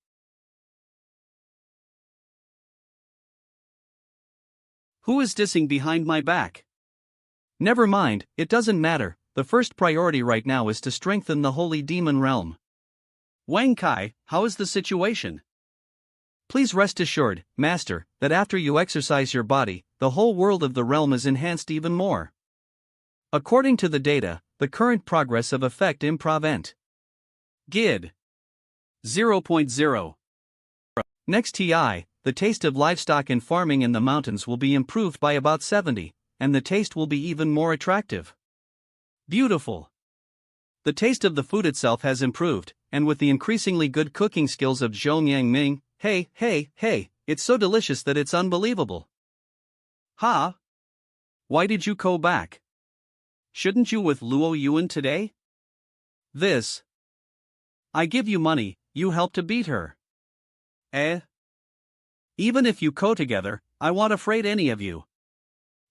Who is dissing behind my back? Never mind, it doesn't matter. The first priority right now is to strengthen the holy demon realm. Wang Kai, how is the situation? Please rest assured, Master, that after you exercise your body, the whole world of the realm is enhanced even more. According to the data, the current progress of effect improvement. GID 0.0. Next TI, the taste of livestock and farming in the mountains will be improved by about 70, and the taste will be even more attractive. Beautiful. The taste of the food itself has improved, and with the increasingly good cooking skills of Zhou Yang hey, it's so delicious that it's unbelievable. Ha? Why did you go back? Shouldn't you with Luo Yuan today? This. I give you money, you help to beat her. Even if you go together, I won't afraid any of you.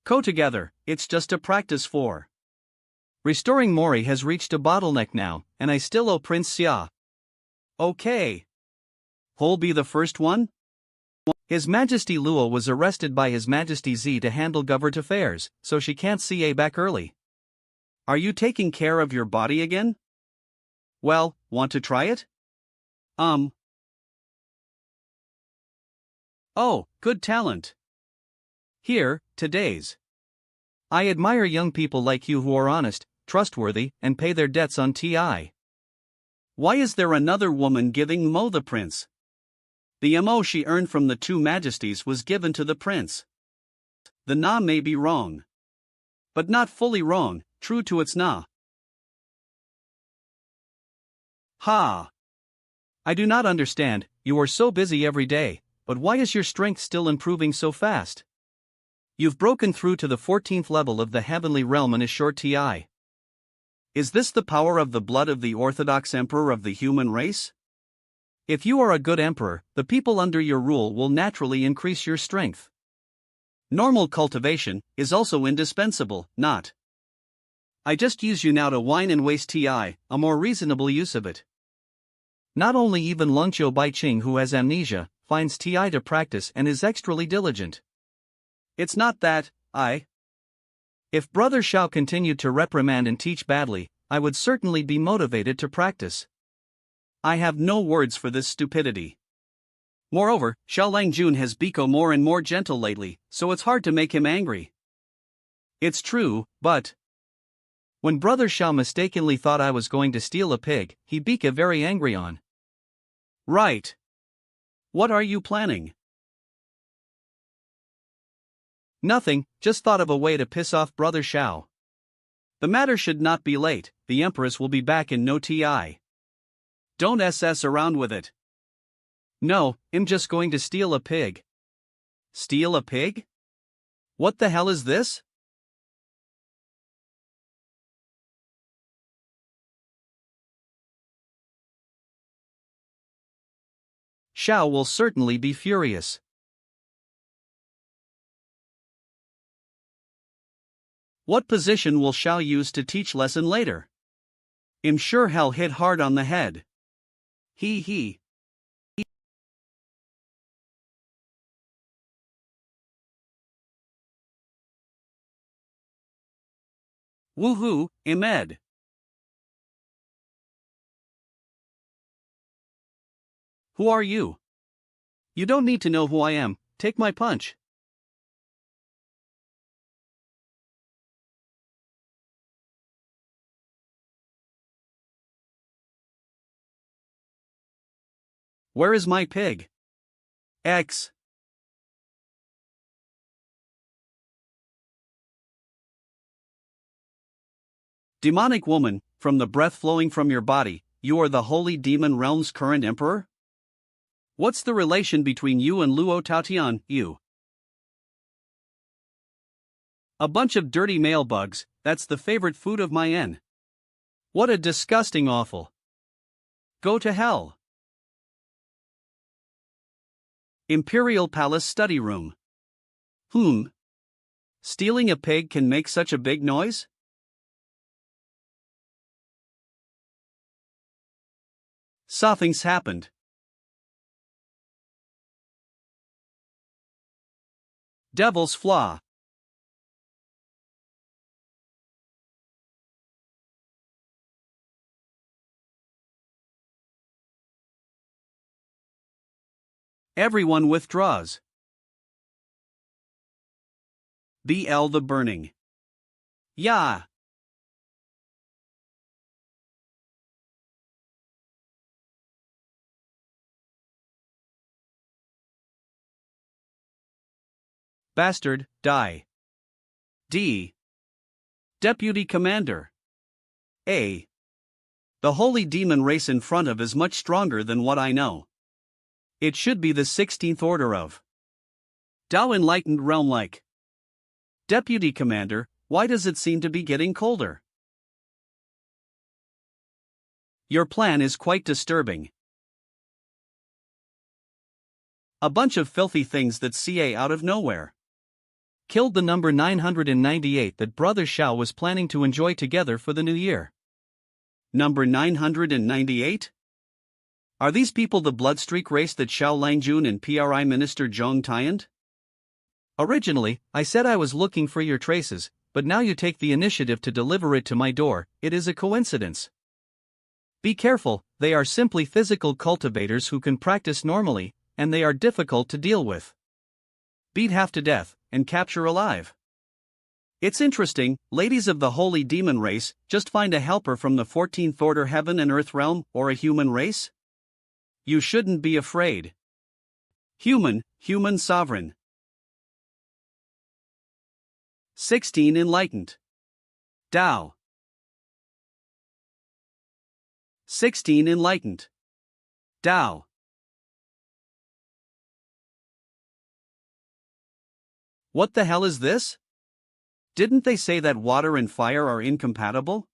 Go together, it's just a practice for. Restoring Mori has reached a bottleneck now, and I still owe Prince Xia. Okay. Who'll be the first one? His Majesty Luo was arrested by His Majesty Z to handle government affairs, so she can't see A back early. Are you taking care of your body again? Well, want to try it? Oh, good talent. Here, today's. I admire young people like you who are honest, trustworthy, and pay their debts on TI. Why is there another woman giving Mo the prince? The MO she earned from the two majesties was given to the prince. The Na may be wrong. But not fully wrong, true to its Na. Ha! I do not understand, you are so busy every day, but why is your strength still improving so fast? You've broken through to the 14th level of the heavenly realm in a short TI. Is this the power of the blood of the Orthodox Emperor of the human race? If you are a good emperor, the people under your rule will naturally increase your strength. Normal cultivation is also indispensable, not. I just use you now to whine and waste TI, a more reasonable use of it. Not only even Lungqiu Baiqing, who has amnesia, finds TI to practice and is extremely diligent. It's not that, If Brother Xiao continued to reprimand and teach badly, I would certainly be motivated to practice. I have no words for this stupidity. Moreover, Xiao Langjun has become more and more gentle lately, so it's hard to make him angry. It's true, but when Brother Xiao mistakenly thought I was going to steal a pig, he became very angry on. Right. What are you planning? Nothing, just thought of a way to piss off Brother Xiao. The matter should not be late, the Empress will be back in no TI. Don't SS around with it. No, I'm just going to steal a pig. Steal a pig? What the hell is this? Xiao will certainly be furious. What position will Xiao use to teach lesson later? I'm sure he'll hit hard on the head. He. Woohoo, Imed. Who are you? You don't need to know who I am, take my punch. Where is my pig? X. Demonic woman, from the breath flowing from your body, you are the holy demon realm's current emperor? What's the relation between you and Luo Taotian, you? A bunch of dirty male bugs, that's the favorite food of my N. What a disgusting awful. Go to hell. Imperial Palace Study Room. Stealing a pig can make such a big noise? Something's happened. Devil's Flaw. Everyone withdraws. BL the Burning. Yeah. Bastard, die. D. Deputy Commander. A. The holy demon race in front of is much stronger than what I know. It should be the 16th order of Dao Enlightened Realm like. Deputy Commander, why does it seem to be getting colder? Your plan is quite disturbing. A bunch of filthy things that CA out of nowhere. Killed the number 998 that Brother Xiao was planning to enjoy together for the new year. Number 998? Are these people the bloodstreak race that Xiao Langjun and PRI Minister Zhong Tianed? Originally, I said I was looking for your traces, but now you take the initiative to deliver it to my door. It is a coincidence. Be careful, they are simply physical cultivators who can practice normally, and they are difficult to deal with. Beat half to death, and capture alive. It's interesting, ladies of the holy demon race, just find a helper from the 14th order heaven and earth realm, or a human race? You shouldn't be afraid. Human sovereign. 16 Enlightened. Tao. 16 Enlightened. Tao. What the hell is this? Didn't they say that water and fire are incompatible?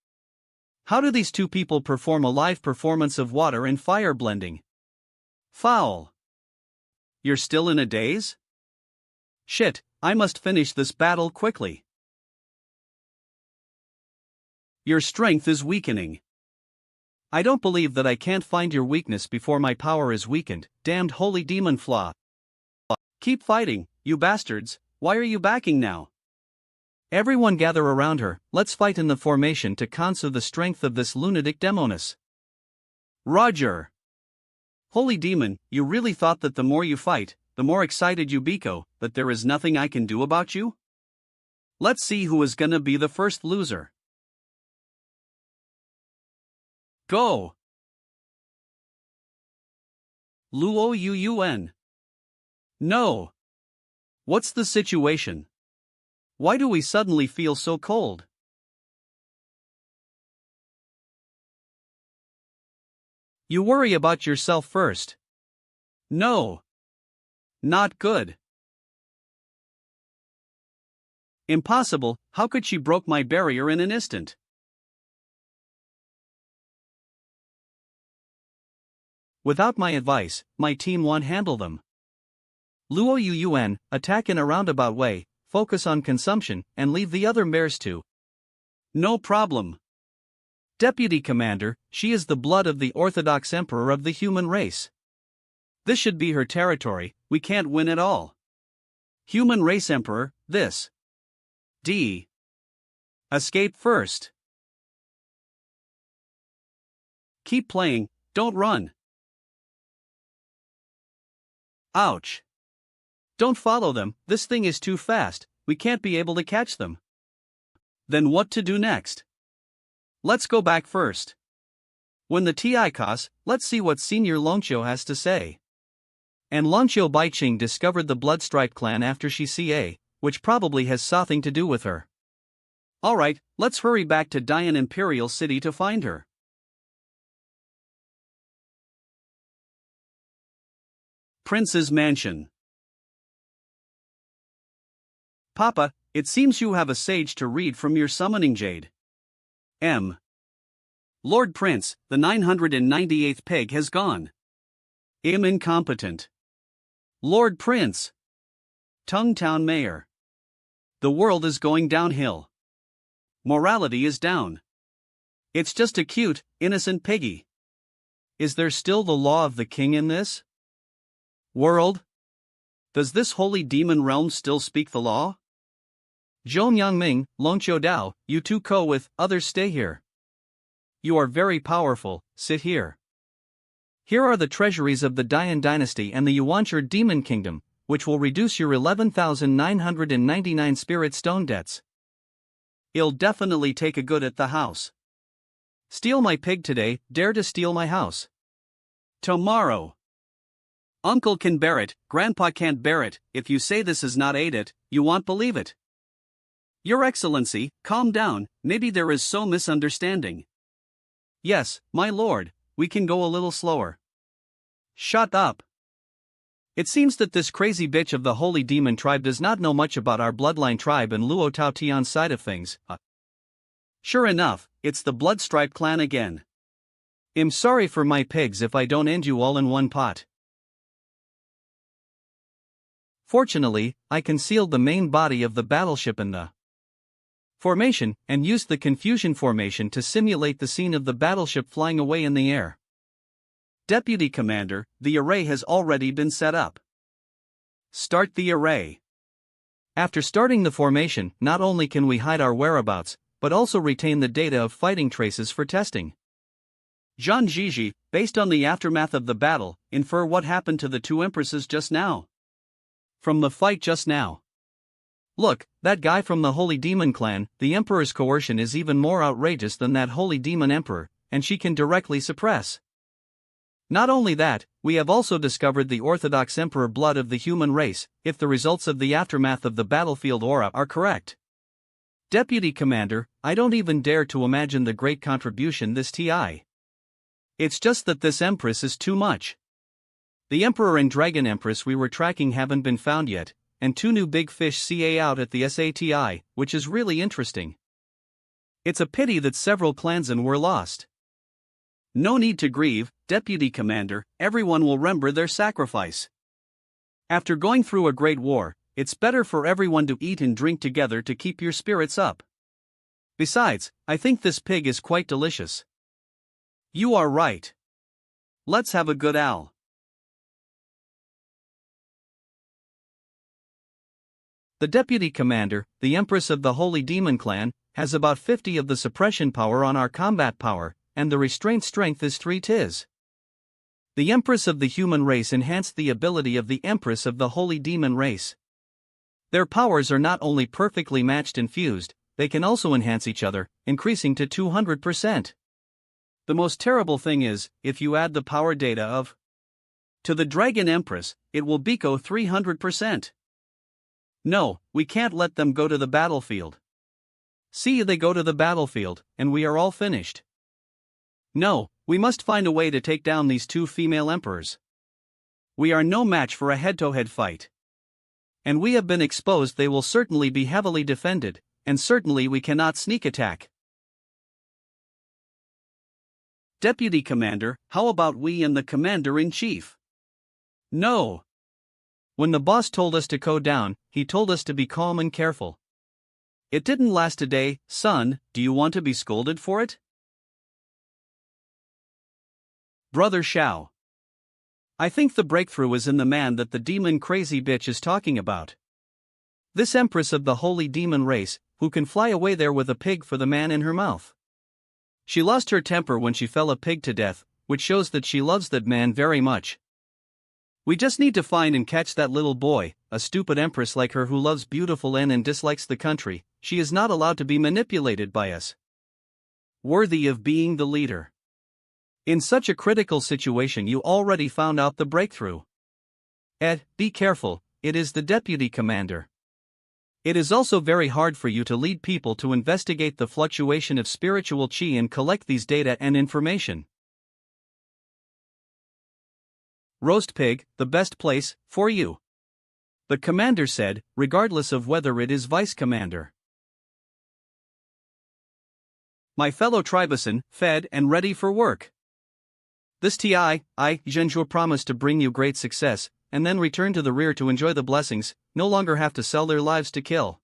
How do these two people perform a live performance of water and fire blending? Foul. You're still in a daze? Shit, I must finish this battle quickly. Your strength is weakening. I don't believe that I can't find your weakness before my power is weakened, damned holy demon flaw. Keep fighting, you bastards, why are you backing now? Everyone gather around her, let's fight in the formation to cancel the strength of this lunatic demoness. Roger. Holy demon, you really thought that the more you fight, the more excited you become, that there is nothing I can do about you? Let's see who is gonna be the first loser. Go! Luo Yun. No. What's the situation? Why do we suddenly feel so cold? You worry about yourself first. No. Not good. Impossible, how could she broke my barrier in an instant? Without my advice, my team won't handle them. Luo Yun, attack in a roundabout way, focus on consumption, and leave the other mares to. No problem. Deputy Commander, she is the blood of the Orthodox Emperor of the human race. This should be her territory, we can't win at all. Human race Emperor, this. D. Escape first. Keep playing, don't run. Ouch. Don't follow them, this thing is too fast, we can't be able to catch them. Then what to do next? Let's go back first. When the Tikas, let's see what Senior Longqiu has to say. And Longqiu Baiqing discovered the Bloodstripe clan after she CA, which probably has something to do with her. Alright, let's hurry back to Dian Imperial City to find her. Prince's Mansion. Papa, it seems you have a sage to read from your summoning jade. M. Lord Prince, the 998th peg has gone. I'm incompetent. Lord Prince. Tung Town Mayor. The world is going downhill. Morality is down. It's just a cute, innocent piggy. Is there still the law of the king in this world? Does this holy demon realm still speak the law? Zhong Yangming, Longqiu Dao, you two go with others stay here. You are very powerful, sit here. Here are the treasuries of the Dian dynasty and the Yuanchur demon kingdom, which will reduce your 11,999 spirit stone debts. I'll definitely take a good at the house. Steal my pig today, dare to steal my house. Tomorrow. Uncle can bear it, Grandpa can't bear it, if you say this is not ate it, you won't believe it. Your Excellency, calm down, maybe there is so misunderstanding. Yes, my lord, we can go a little slower. Shut up. It seems that this crazy bitch of the holy demon tribe does not know much about our bloodline tribe and Luo Tao Tian's side of things. Sure enough, it's the Bloodstripe clan again. I'm sorry for my pigs if I don't end you all in one pot. Fortunately, I concealed the main body of the battleship in the formation, and used the confusion formation to simulate the scene of the battleship flying away in the air. Deputy Commander, the array has already been set up. Start the array. After starting the formation, not only can we hide our whereabouts, but also retain the data of fighting traces for testing. Zhan Jiji, based on the aftermath of the battle, infer what happened to the two empresses just now. From the fight just now. Look, that guy from the Holy Demon clan, the Emperor's coercion is even more outrageous than that Holy Demon Emperor, and she can directly suppress. Not only that, we have also discovered the Orthodox Emperor blood of the human race, if the results of the aftermath of the battlefield aura are correct. Deputy Commander, I don't even dare to imagine the great contribution this TI. It's just that this Empress is too much. The Emperor and Dragon Empress we were tracking haven't been found yet, and two new big fish CA out at the SATI, which is really interesting. It's a pity that several clansmen were lost. No need to grieve, Deputy Commander, everyone will remember their sacrifice. After going through a great war, it's better for everyone to eat and drink together to keep your spirits up. Besides, I think this pig is quite delicious. You are right. Let's have a good owl. The Deputy Commander, the Empress of the Holy Demon clan, has about 50 of the suppression power on our combat power, and the restraint strength is 3 tis. The Empress of the human race enhanced the ability of the Empress of the Holy Demon race. Their powers are not only perfectly matched and fused, they can also enhance each other, increasing to 200%. The most terrible thing is, if you add the power data of to the Dragon Empress, it will beco 300%. No, we can't let them go to the battlefield. See, they go to the battlefield, and we are all finished. No, we must find a way to take down these two female emperors. We are no match for a head-to-head fight. And we have been exposed, they will certainly be heavily defended, and certainly we cannot sneak attack. Deputy Commander, how about we and the Commander-in-Chief? No. When the boss told us to go down, he told us to be calm and careful. It didn't last a day, son, do you want to be scolded for it? Brother Xiao. I think the breakthrough is in the man that the demon crazy bitch is talking about. This Empress of the Holy Demon race, who can fly away there with a pig for the man in her mouth. She lost her temper when she fell a pig to death, which shows that she loves that man very much. We just need to find and catch that little boy, a stupid empress like her who loves beautiful N and dislikes the country. She is not allowed to be manipulated by us. Worthy of being the leader. In such a critical situation, you already found out the breakthrough. Ed, be careful, it is the deputy commander. It is also very hard for you to lead people to investigate the fluctuation of spiritual chi and collect these data and information. Roast pig, the best place, for you. The commander said, regardless of whether it is vice commander. My fellow tribesmen, fed and ready for work. This Genjur promised to bring you great success, and then return to the rear to enjoy the blessings, no longer have to sell their lives to kill.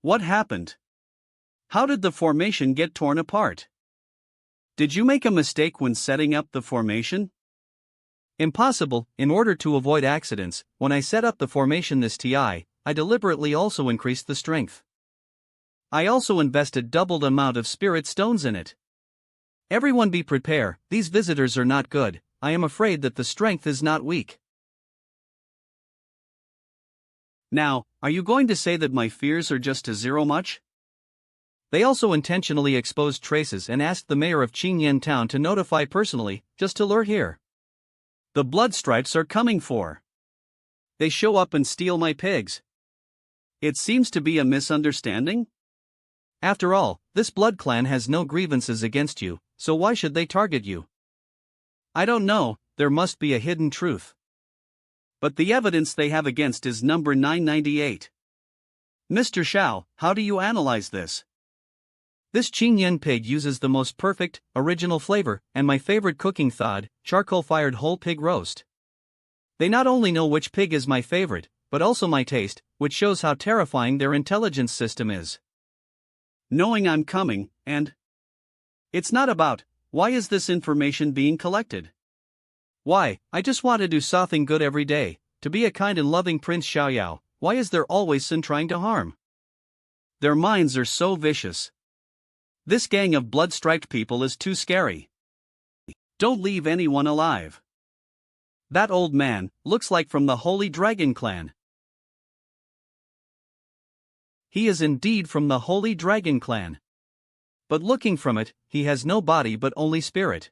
What happened? How did the formation get torn apart? Did you make a mistake when setting up the formation? Impossible. In order to avoid accidents, when I set up the formation this I deliberately also increased the strength. I also invested doubled amount of spirit stones in it. Everyone be prepared, these visitors are not good. I am afraid that the strength is not weak. Now, are you going to say that my fears are just to zero much? They also intentionally exposed traces and asked the mayor of Qingyan town to notify personally, just to lure here. The blood stripes are coming for. They show up and steal my pigs. It seems to be a misunderstanding? After all, this blood clan has no grievances against you, so why should they target you? I don't know, there must be a hidden truth. But the evidence they have against is number 998. Mr. Shao, how do you analyze this? This Qingyan pig uses the most perfect, original flavor, and my favorite cooking thawed, charcoal-fired whole pig roast. They not only know which pig is my favorite, but also my taste, which shows how terrifying their intelligence system is. Knowing I'm coming, and... It's not about, why is this information being collected? Why, I just want to do something good every day, to be a kind and loving Prince Xiaoyao. Why is there always sin trying to harm? Their minds are so vicious. This gang of blood-striped people is too scary. Don't leave anyone alive. That old man looks like from the Holy Dragon clan. He is indeed from the Holy Dragon clan. But looking from it, he has no body but only spirit.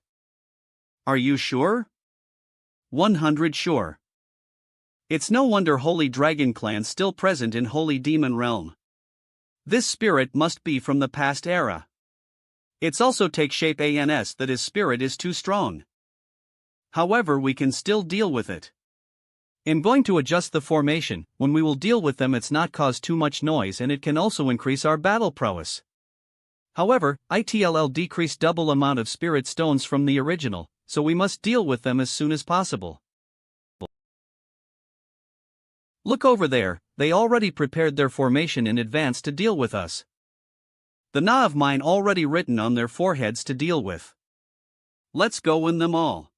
Are you sure? 100 sure. It's no wonder Holy Dragon clan still present in Holy Demon realm. This spirit must be from the past era. It's also take shape ANS that his spirit is too strong. However, we can still deal with it. I'm going to adjust the formation. When we will deal with them, it's not cause too much noise, and it can also increase our battle prowess. However, ITLL decreased double amount of spirit stones from the original, so we must deal with them as soon as possible. Look over there, they already prepared their formation in advance to deal with us. The Na of mine already written on their foreheads to deal with. Let's go win them all.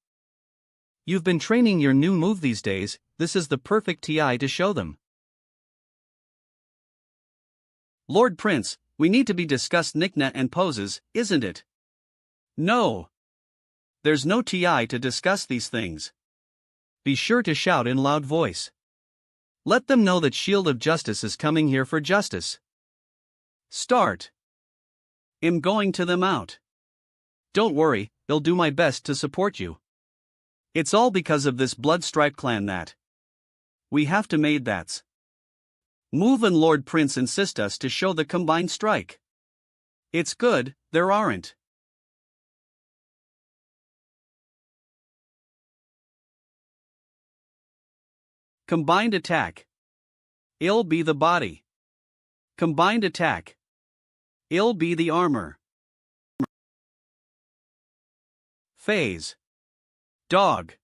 You've been training your new move these days, this is the perfect TI to show them. Lord Prince, we need to be discussed nikna and poses, isn't it? No. There's no TI to discuss these things. Be sure to shout in loud voice. Let them know that Shield of Justice is coming here for justice. Start. I'm going to them out. Don't worry, they'll do my best to support you. It's all because of this blood-striped clan that we have to made that's. Move and Lord Prince insist us to show the combined strike. It's good, there aren't. Combined attack. It'll be the body. Combined attack. It'll be the armor. Phase. Dog.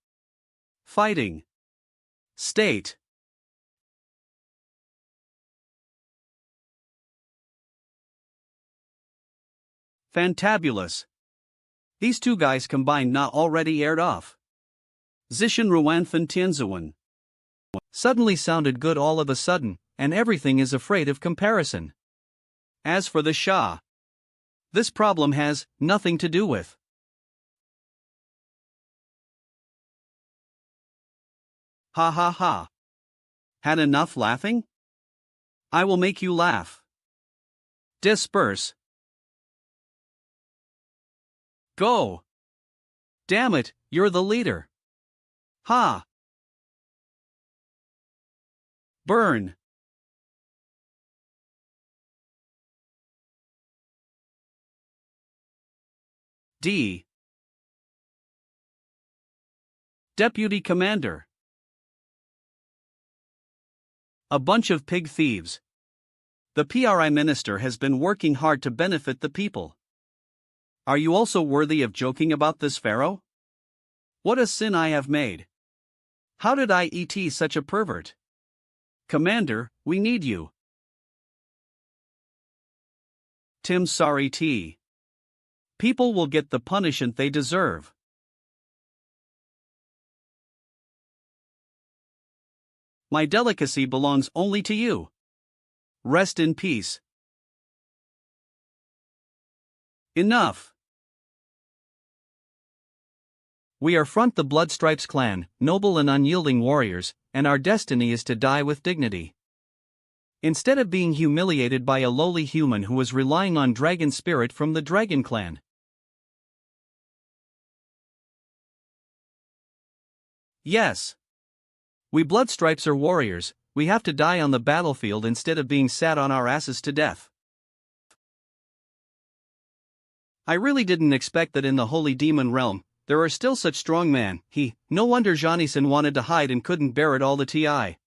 Fighting. State. Fantabulous. These two guys combined not already aired off. Zishan Ruanthan Tianzuan. Suddenly sounded good all of a sudden, and everything is afraid of comparison. As for the Shah, this problem has nothing to do with. Ha ha ha. Had enough laughing? I will make you laugh. Disperse. Go. Damn it, you're the leader. Ha. Burn. D. Deputy Commander. A bunch of pig thieves. The PRI minister has been working hard to benefit the people. Are you also worthy of joking about this pharaoh? What a sin I have made. How did I et such a pervert? Commander, we need you. Tim sorry T. People will get the punishment they deserve. My delicacy belongs only to you. Rest in peace. Enough. We are front the Bloodstripes clan, noble and unyielding warriors, and our destiny is to die with dignity. Instead of being humiliated by a lowly human who was relying on dragon spirit from the Dragon Clan. Yes. We Bloodstripes are warriors, we have to die on the battlefield instead of being sat on our asses to death. I really didn't expect that in the Holy Demon realm, there are still such strong men. No wonder Janison wanted to hide and couldn't bear it all the TI.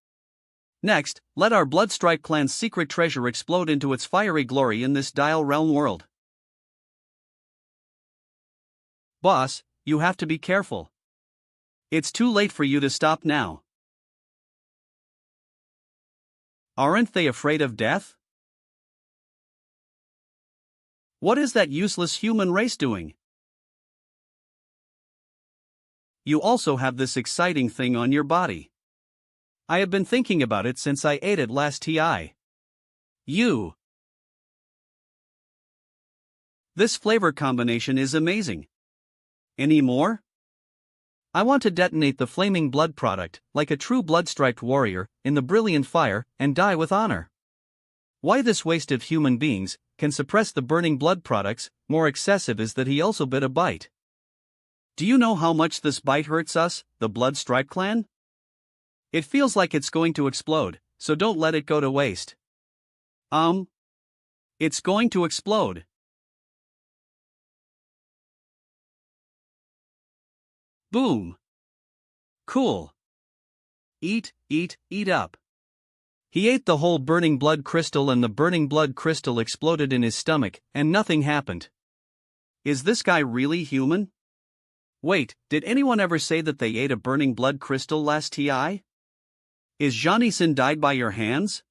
Next, let our Bloodstripe clan's secret treasure explode into its fiery glory in this Dial realm world. Boss, you have to be careful. It's too late for you to stop now. Aren't they afraid of death? What is that useless human race doing? You also have this exciting thing on your body. I have been thinking about it since I ate it last TI. This flavor combination is amazing. Any more? I want to detonate the flaming blood product, like a true blood-striped warrior, in the brilliant fire, and die with honor. Why this waste of human beings can suppress the burning blood products? More excessive is that he also bit a bite. Do you know how much this bite hurts us, the Bloodstripe clan? It feels like it's going to explode, so don't let it go to waste. It's going to explode. Boom. Cool. Eat up. He ate the whole burning blood crystal and the burning blood crystal exploded in his stomach, and nothing happened. Is this guy really human? Wait, did anyone ever say that they ate a burning blood crystal last TI? Is Janison died by your hands?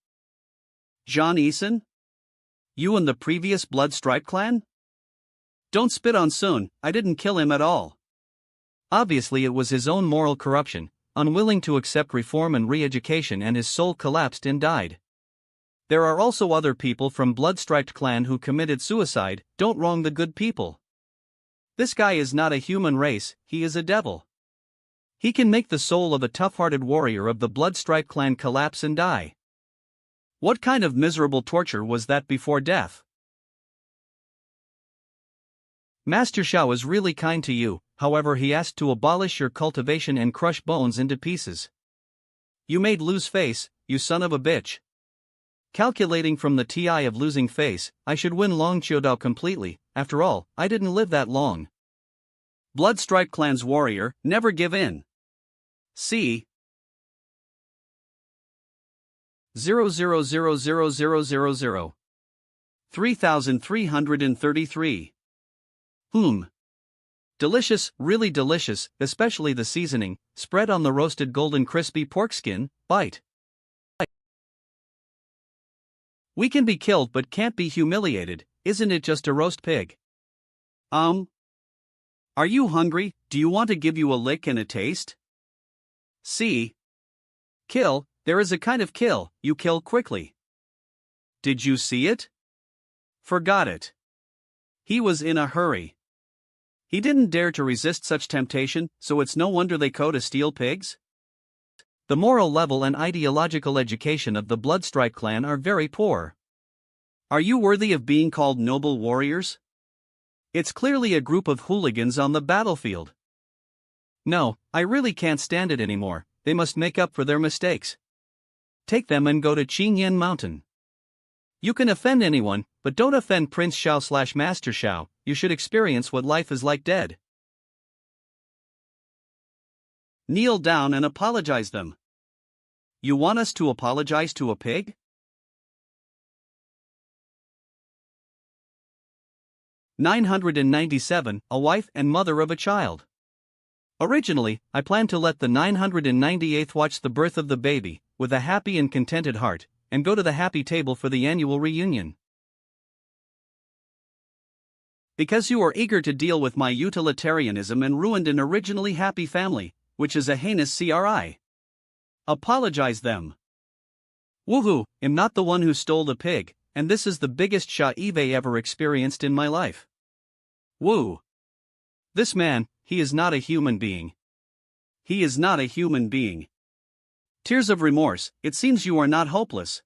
Janison? You and the previous Bloodstripe clan? Don't spit on Sun, I didn't kill him at all. Obviously it was his own moral corruption, unwilling to accept reform and re-education, and his soul collapsed and died. There are also other people from Bloodstriped clan who committed suicide. Don't wrong the good people. This guy is not a human race, he is a devil. He can make the soul of a tough-hearted warrior of the Bloodstripe clan collapse and die. What kind of miserable torture was that before death? Master Shao is really kind to you, however he asked to abolish your cultivation and crush bones into pieces. You made lose face, you son of a bitch. Calculating from the TI of losing face, I should win Long Chiodao completely. After all, I didn't live that long. Bloodstripe clan's warrior, never give in. See 0000000 3333. Delicious, really delicious, especially the seasoning, spread on the roasted golden crispy pork skin. Bite. We can be killed but can't be humiliated, isn't it just a roast pig? Are you hungry? Do you want to give you a lick and a taste? See? Kill, There is a kind of kill you kill quickly. Did you see it? Forgot it. He was in a hurry. He didn't dare to resist such temptation, so it's no wonder they go to steal pigs. The moral level and ideological education of the Bloodstripe clan are very poor. Are you worthy of being called noble warriors? It's clearly a group of hooligans on the battlefield. No, I really can't stand it anymore. They must make up for their mistakes. Take them and go to Qingyan Mountain. You can offend anyone, but don't offend Prince Xiao/Master Xiao. You should experience what life is like dead. Kneel down and apologize them. You want us to apologize to a pig? (997) A wife and mother of a child. Originally, I planned to let the 998th watch the birth of the baby, with a happy and contented heart, and go to the happy table for the annual reunion. Because you are eager to deal with my utilitarianism and ruined an originally happy family, which is a heinous CRI. Apologize them. Woohoo, I'm not the one who stole the pig, and this is the biggest shaive ever experienced in my life. Woo. This man, he is not a human being. He is not a human being. Tears of remorse, it seems you are not hopeless.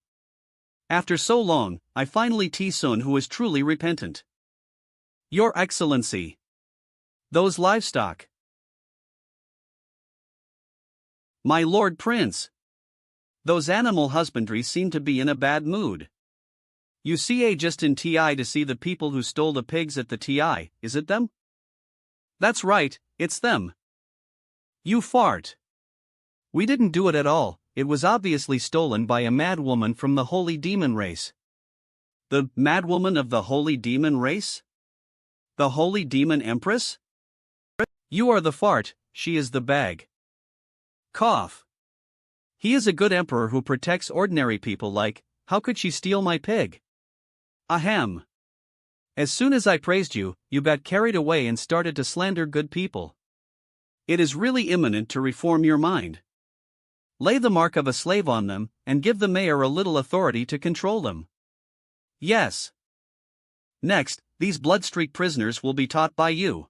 After so long, I finally see someone who is truly repentant. Your Excellency. Those livestock. My Lord Prince. Those animal husbandry seem to be in a bad mood. You see just in TI to see the people who stole the pigs at the TI, is it them? That's right, it's them. You fart. We didn't do it at all, it was obviously stolen by a mad woman from the holy demon race. The madwoman of the holy demon race? The holy demon Empress? You are the fart, she is the bag. Cough. He is a good emperor who protects ordinary people like, how could she steal my pig? Ahem. As soon as I praised you, you got carried away and started to slander good people. It is really imminent to reform your mind. Lay the mark of a slave on them, and give the mayor a little authority to control them. Yes. Next, these bloodstreak prisoners will be taught by you.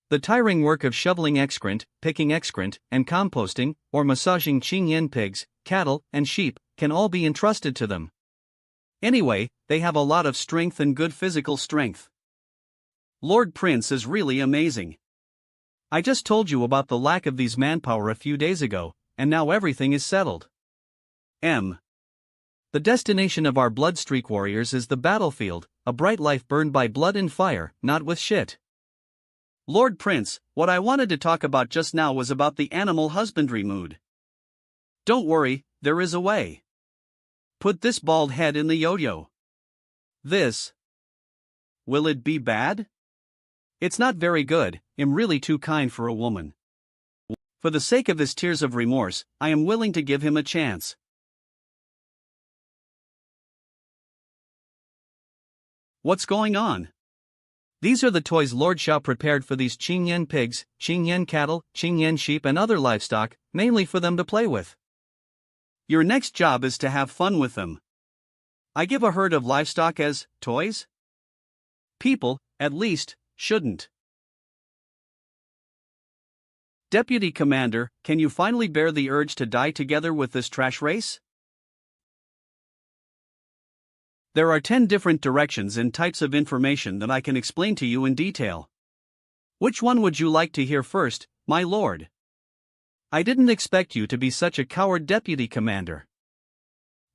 The tiring work of shoveling excrement, picking excrement, and composting, or massaging Qingyan pigs, cattle, and sheep, can all be entrusted to them. Anyway, they have a lot of strength and good physical strength. Lord Prince is really amazing. I just told you about the lack of these manpower a few days ago, and now everything is settled. The destination of our bloodstreak warriors is the battlefield, a bright life burned by blood and fire, not with shit. Lord Prince, what I wanted to talk about just now was about the animal husbandry mood. Don't worry, there is a way. Put this bald head in the yo-yo. This. Will it be bad? It's not very good, I'm really too kind for a woman. For the sake of his tears of remorse, I am willing to give him a chance. What's going on? These are the toys Lord Xiao prepared for these Qingyan pigs, Qingyan cattle, Qingyan sheep and other livestock, mainly for them to play with. Your next job is to have fun with them. I give a herd of livestock as toys? People, at least, shouldn't. Deputy Commander, can you finally bear the urge to die together with this trash race? There are 10 different directions and types of information that I can explain to you in detail. Which one would you like to hear first, my lord? I didn't expect you to be such a coward, Deputy Commander.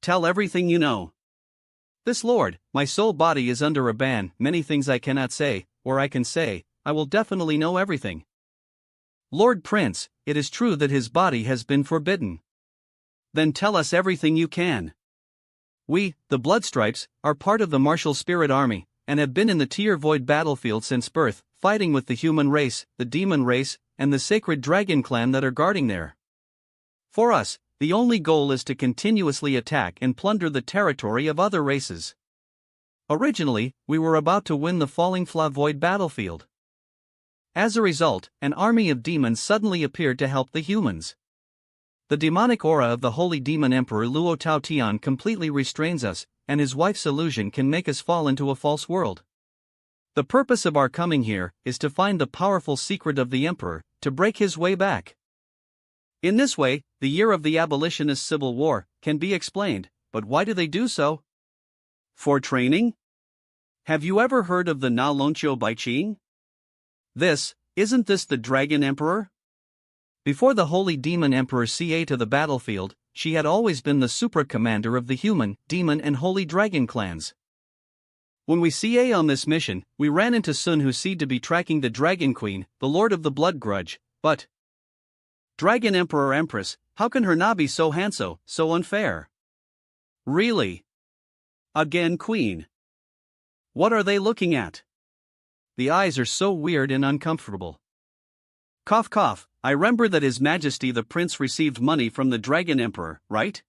Tell everything you know. This lord, my soul body is under a ban, many things I cannot say, or I can say, I will definitely know everything. Lord Prince, it is true that his body has been forbidden. Then tell us everything you can. We, the Bloodstripes, are part of the Martial Spirit Army, and have been in the Tier Void battlefield since birth, fighting with the human race, the demon race, and the sacred dragon clan that are guarding there. For us, the only goal is to continuously attack and plunder the territory of other races. Originally, we were about to win the Falling Fla Void battlefield. As a result, an army of demons suddenly appeared to help the humans. The demonic aura of the holy demon emperor Luo Tao Tian completely restrains us, and his wife's illusion can make us fall into a false world. The purpose of our coming here is to find the powerful secret of the emperor, to break his way back. In this way, the year of the abolitionist civil war can be explained, but why do they do so? For training? Have you ever heard of the Na Lonqiu Baiqing? Isn't this the Dragon Emperor? Before the Holy Demon Emperor CA to the battlefield, she had always been the supra-commander of the human, demon and holy dragon clans. When we CA on this mission, we ran into Sun who seemed to be tracking the Dragon Queen, the Lord of the Blood Grudge, but Dragon Emperor Empress, how can her Na be so handsome, so unfair? Really? Again Queen. What are they looking at? The eyes are so weird and uncomfortable. Cough cough, I remember that His Majesty the Prince received money from the Dragon Emperor, right?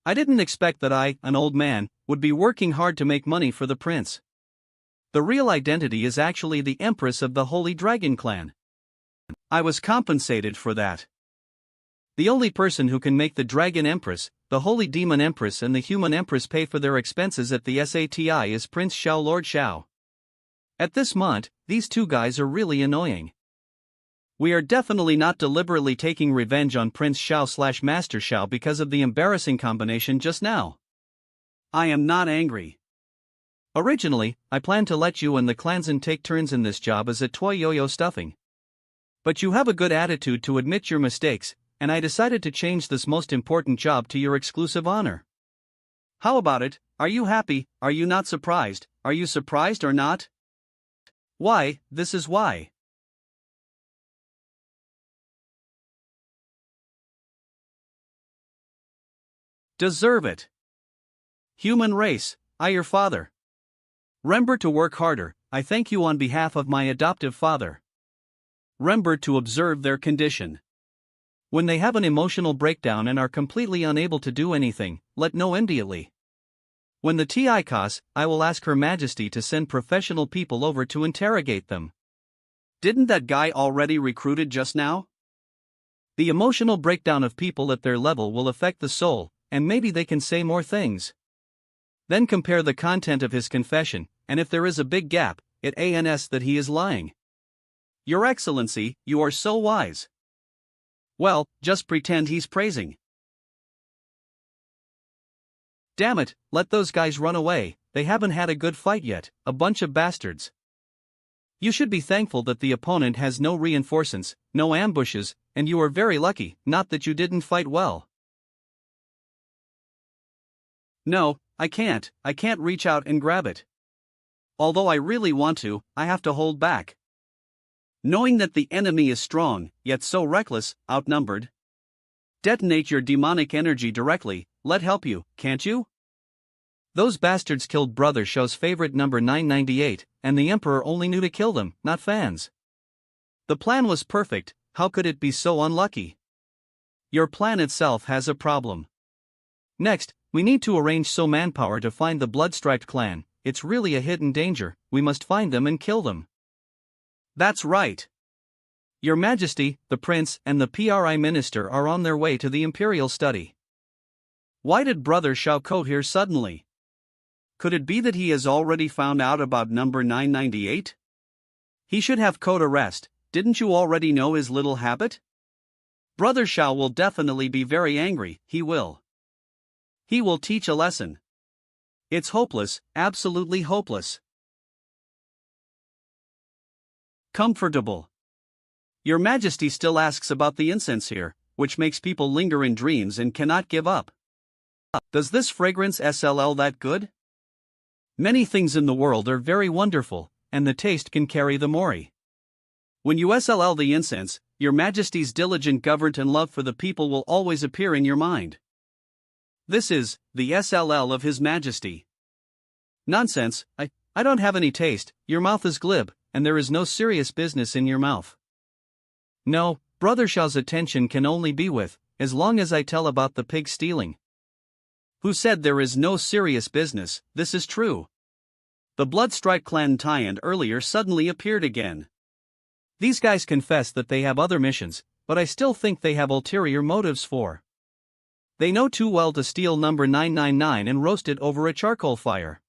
I didn't expect that I, an old man, would be working hard to make money for the prince. The real identity is actually the Empress of the Holy Dragon Clan. I was compensated for that. The only person who can make the Dragon Empress, the Holy Demon Empress and the Human Empress pay for their expenses at the SATI is Prince Xiao Lord Xiao. At this moment, these two guys are really annoying. We are definitely not deliberately taking revenge on Prince Xiao/Master Xiao because of the embarrassing combination just now. I am not angry. Originally, I planned to let you and the Clanson take turns in this job as a toy yo-yo stuffing. But you have a good attitude to admit your mistakes, and I decided to change this most important job to your exclusive honor. How about it? Are you happy? Are you not surprised? Are you surprised or not? Why, this is why. Deserve it. Human race, I your father. Remember to work harder, I thank you on behalf of my adoptive father. Remember to observe their condition. When they have an emotional breakdown and are completely unable to do anything, let know immediately. When the TI costs, I will ask Her Majesty to send professional people over to interrogate them. Didn't that guy already recruited just now? The emotional breakdown of people at their level will affect the soul, and maybe they can say more things. Then compare the content of his confession, and if there is a big gap, it ans that he is lying. Your Excellency, you are so wise. Well, just pretend he's praising. Damn it, let those guys run away, they haven't had a good fight yet, a bunch of bastards. You should be thankful that the opponent has no reinforcements, no ambushes, and you are very lucky, not that you didn't fight well. No, I can't reach out and grab it. Although I really want to, I have to hold back. Knowing that the enemy is strong, yet so reckless, outnumbered. Detonate your demonic energy directly, let help you, can't you? Those bastards killed Brother Xiao's favorite number 998, and the Emperor only knew to kill them, not fans. The plan was perfect, how could it be so unlucky? Your plan itself has a problem. Next, we need to arrange so manpower to find the Bloodstriped clan, it's really a hidden danger, we must find them and kill them. That's right. Your Majesty, the Prince and the PRI Minister are on their way to the Imperial study. Why did Brother Xiao come here suddenly? Could it be that he has already found out about number 998? He should have code arrest, didn't you already know his little habit? Brother Xiao will definitely be very angry, he will. He will teach a lesson. It's hopeless, absolutely hopeless. Comfortable. Your Majesty still asks about the incense here, which makes people linger in dreams and cannot give up. Does this fragrance SLL that good? Many things in the world are very wonderful, and the taste can carry the mori. When you SLL the incense, Your Majesty's diligent government and love for the people will always appear in your mind. This is the SLL of His Majesty. Nonsense, I don't have any taste, your mouth is glib, and there is no serious business in your mouth. No, Brother Xiao's attention can only be with, as long as I tell about the pig stealing. Who said there is no serious business? This is true. The Bloodstrike clan Taian earlier suddenly appeared again. These guys confess that they have other missions, but I still think they have ulterior motives for. They know too well to steal number 999 and roast it over a charcoal fire.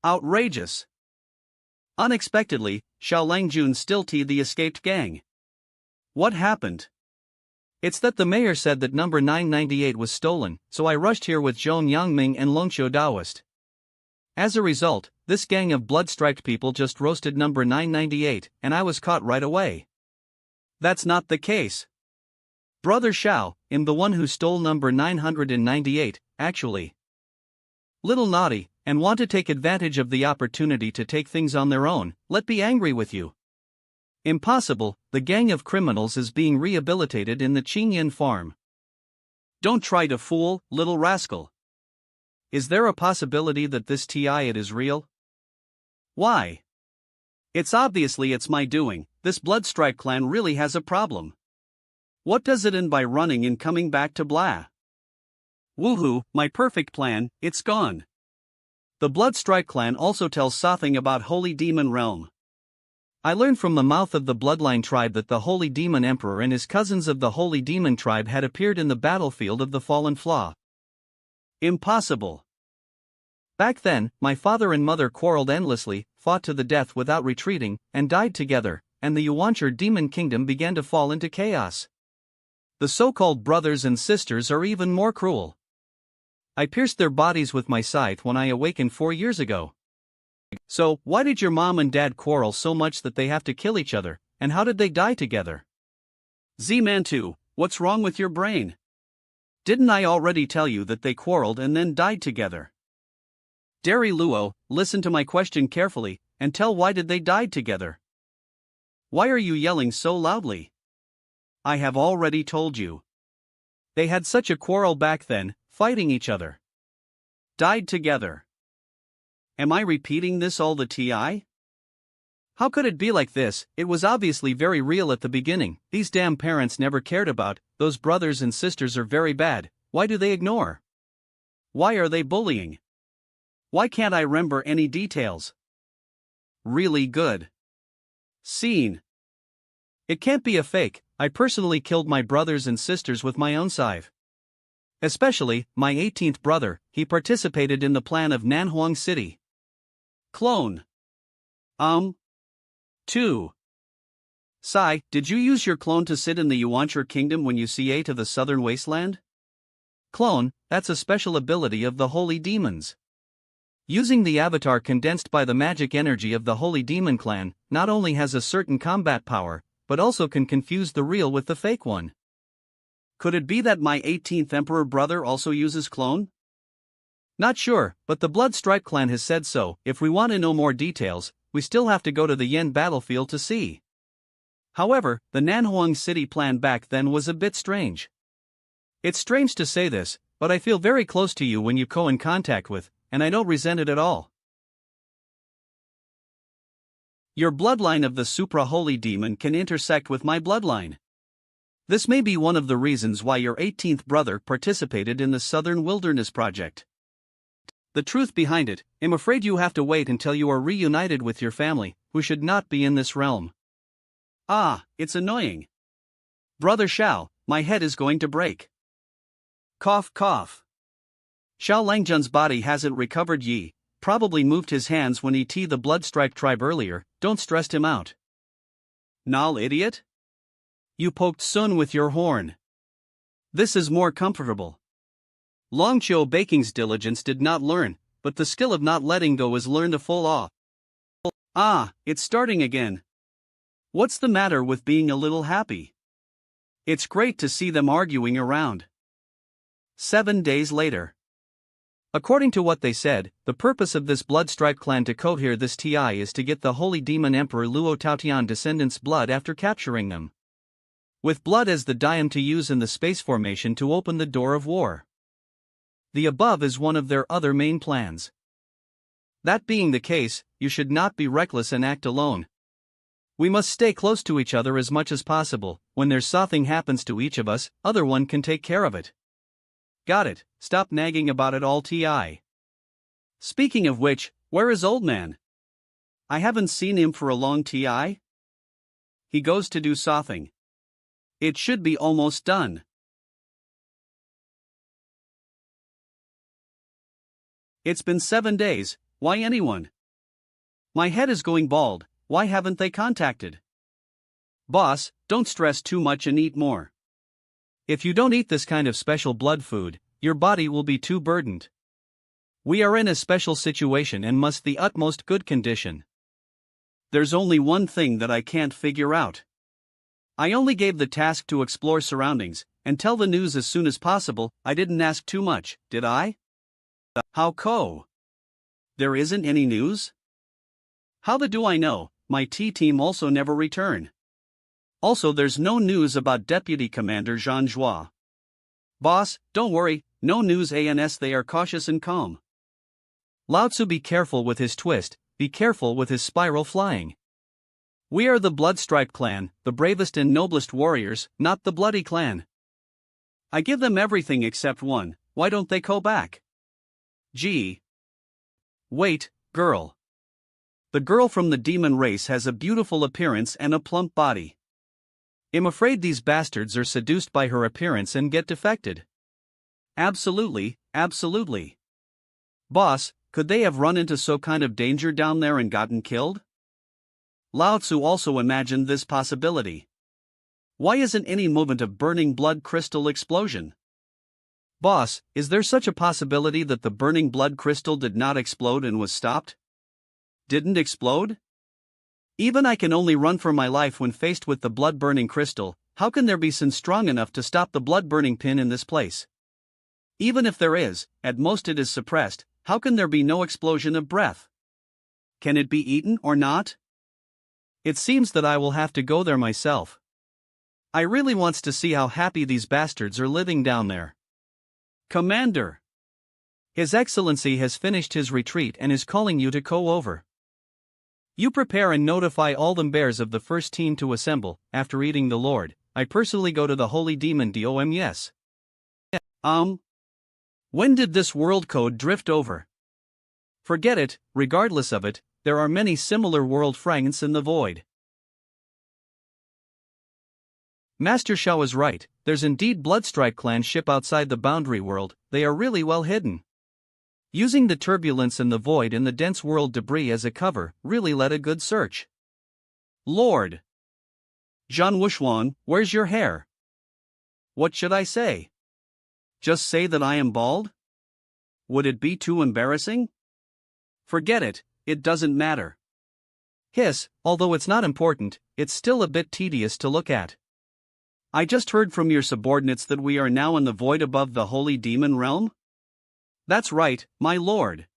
Outrageous. Unexpectedly, Xiao Langjun still teed the escaped gang. What happened? It's that the mayor said that number 998 was stolen, so I rushed here with Zhong Yangming and Longqiu Daoist. As a result, this gang of blood-striped people just roasted number 998, and I was caught right away. That's not the case. Brother Xiao, I'm the one who stole number 998, actually. Little naughty, and want to take advantage of the opportunity to take things on their own, let be angry with you. Impossible, the gang of criminals is being rehabilitated in the Qingyan farm. Don't try to fool, little rascal. Is there a possibility that this it is real? Why? It's my doing. This Bloodstripe clan really has a problem. What does it end by running and coming back to blah? Woohoo, my perfect plan, it's gone. The Bloodstripe clan also tells something about Holy Demon Realm. I learned from the mouth of the Bloodline tribe that the Holy Demon Emperor and his cousins of the Holy Demon tribe had appeared in the battlefield of the Fallen Flaw. Impossible. Back then, my father and mother quarreled endlessly, fought to the death without retreating, and died together, and the Yuancher demon kingdom began to fall into chaos. The so-called brothers and sisters are even more cruel. I pierced their bodies with my scythe when I awakened 4 years ago. So, why did your mom and dad quarrel so much that they have to kill each other, and how did they die together? Z-Mantu, what's wrong with your brain? Didn't I already tell you that they quarreled and then died together? Dari Luo, listen to my question carefully, and tell why did they die together? Why are you yelling so loudly? I have already told you. They had such a quarrel back then, fighting each other. Died together. Am I repeating this all the time? How could it be like this? It was obviously very real at the beginning. These damn parents never cared about, those brothers and sisters are very bad, why do they ignore? Why are they bullying? Why can't I remember any details? Really good. Scene. It can't be a fake, I personally killed my brothers and sisters with my own scythe. Especially, my 18th brother, he participated in the plan of Nanhuang City. Clone. 2. Sai, did you use your clone to sit in the Yuancher kingdom when you CA to the southern wasteland? Clone, that's a special ability of the holy demons. Using the avatar condensed by the magic energy of the holy demon clan, not only has a certain combat power, but also can confuse the real with the fake one. Could it be that my 18th emperor brother also uses clone? Not sure, but the Bloodstripe clan has said so. If we want to know more details, we still have to go to the Yen battlefield to see. However, the Nanhuang City plan back then was a bit strange. It's strange to say this, but I feel very close to you when you go in contact with, and I don't resent it at all. Your bloodline of the supra-holy demon can intersect with my bloodline. This may be one of the reasons why your 18th brother participated in the Southern Wilderness Project. The truth behind it, I'm afraid you have to wait until you are reunited with your family, who should not be in this realm. Ah, it's annoying. Brother Xiao, my head is going to break. Cough cough. Xiao Langjun's body hasn't recovered ye, probably moved his hands when he teed the Bloodstripe tribe earlier, don't stress him out. Null idiot? You poked Sun with your horn. This is more comfortable. Longqiu Baking's diligence did not learn, but the skill of not letting go is learned a full off. Ah, it's starting again. What's the matter with being a little happy? It's great to see them arguing around. 7 days later. According to what they said, the purpose of this Bloodstripe clan to coat here this TI is to get the Holy Demon Emperor Luo Taotian descendants' blood after capturing them. With blood as the dime to use in the space formation to open the door of war. The above is one of their other main plans. That being the case, you should not be reckless and act alone. We must stay close to each other as much as possible. When there's something happens to each of us, other one can take care of it. Got it, stop nagging about it all TI. Speaking of which, where is old man? I haven't seen him for a long TI. He goes to do something. It should be almost done. It's been 7 days, why anyone? My head is going bald, why haven't they contacted? Boss, don't stress too much and eat more. If you don't eat this kind of special blood food, your body will be too burdened. We are in a special situation and must the utmost good condition. There's only one thing that I can't figure out. I only gave the task to explore surroundings, and tell the news as soon as possible. I didn't ask too much, did I? How co? There isn't any news? How the do I know? My team also never return. Also there's no news about Deputy Commander Jean Joie. Boss, don't worry, no news ans they are cautious and calm. Lao Tzu, be careful with his twist, be careful with his spiral flying. We are the Bloodstripe clan, the bravest and noblest warriors, not the Bloody clan. I give them everything except one, why don't they go back? Gee. Wait, girl. The girl from the demon race has a beautiful appearance and a plump body. I'm afraid these bastards are seduced by her appearance and get defected. Absolutely, absolutely. Boss, could they have run into so kind of danger down there and gotten killed? Lao Tzu also imagined this possibility. Why isn't any movement of burning blood crystal explosion? Boss, is there such a possibility that the burning blood crystal did not explode and was stopped? Didn't explode? Even I can only run for my life when faced with the blood-burning crystal. How can there be sin strong enough to stop the blood-burning pin in this place? Even if there is, at most it is suppressed. How can there be no explosion of breath? Can it be eaten or not? It seems that I will have to go there myself. I really wants to see how happy these bastards are living down there. Commander! His Excellency has finished his retreat and is calling you to go over. You prepare and notify all the bears of the first team to assemble. After eating the Lord, I personally go to the Holy Demon DOM. Yes. When did this world code drift over? Forget it, regardless of it, there are many similar world fragments in the void. Master Shao is right, there's indeed Bloodstripe clan ship outside the boundary world, they are really well hidden. Using the turbulence and the void and the dense world debris as a cover really led a good search. Lord! Zhan Wuxuan, where's your hair? What should I say? Just say that I am bald? Would it be too embarrassing? Forget it, it doesn't matter. Hiss, although it's not important, it's still a bit tedious to look at. I just heard from your subordinates that we are now in the void above the holy demon realm? That's right, my lord.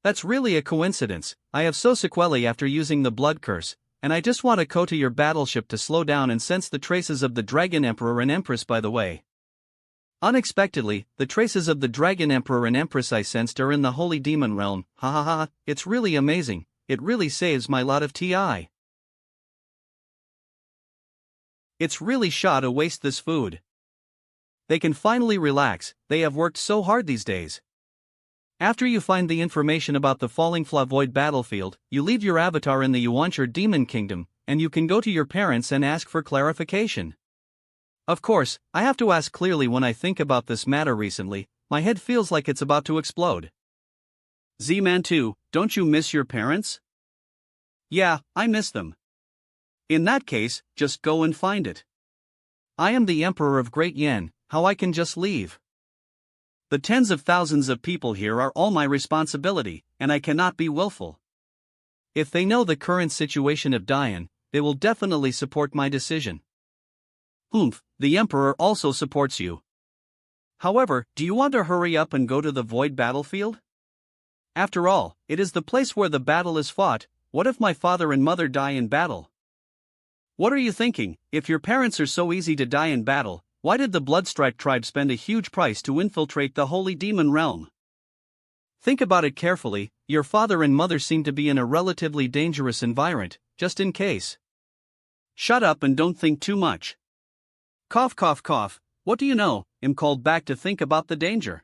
That's really a coincidence. I have so sequelae after using the blood curse, and I just want to go to your battleship to slow down and sense the traces of the Dragon Emperor and Empress by the way. Unexpectedly, the traces of the Dragon Emperor and Empress I sensed are in the Holy Demon Realm. Ha ha ha, it's really amazing, it really saves my lot of TI. It's really shot to waste this food. They can finally relax, they have worked so hard these days. After you find the information about the Falling Flavoid battlefield, you leave your avatar in the Yuanchur Demon Kingdom, and you can go to your parents and ask for clarification. Of course, I have to ask clearly when I think about this matter recently, my head feels like it's about to explode. Z-Man 2, don't you miss your parents? Yeah, I miss them. In that case, just go and find it. I am the Emperor of Great Yen, how I can just leave? The tens of thousands of people here are all my responsibility, and I cannot be willful. If they know the current situation of Dian, they will definitely support my decision. The Emperor also supports you. However, do you want to hurry up and go to the Void battlefield? After all, it is the place where the battle is fought. What if my father and mother die in battle? What are you thinking? If your parents are so easy to die in battle, why did the Bloodstripe tribe spend a huge price to infiltrate the Holy Demon Realm? Think about it carefully, your father and mother seem to be in a relatively dangerous environment, just in case. Shut up and don't think too much. Cough cough cough, what do you know, I'm called back to think about the danger.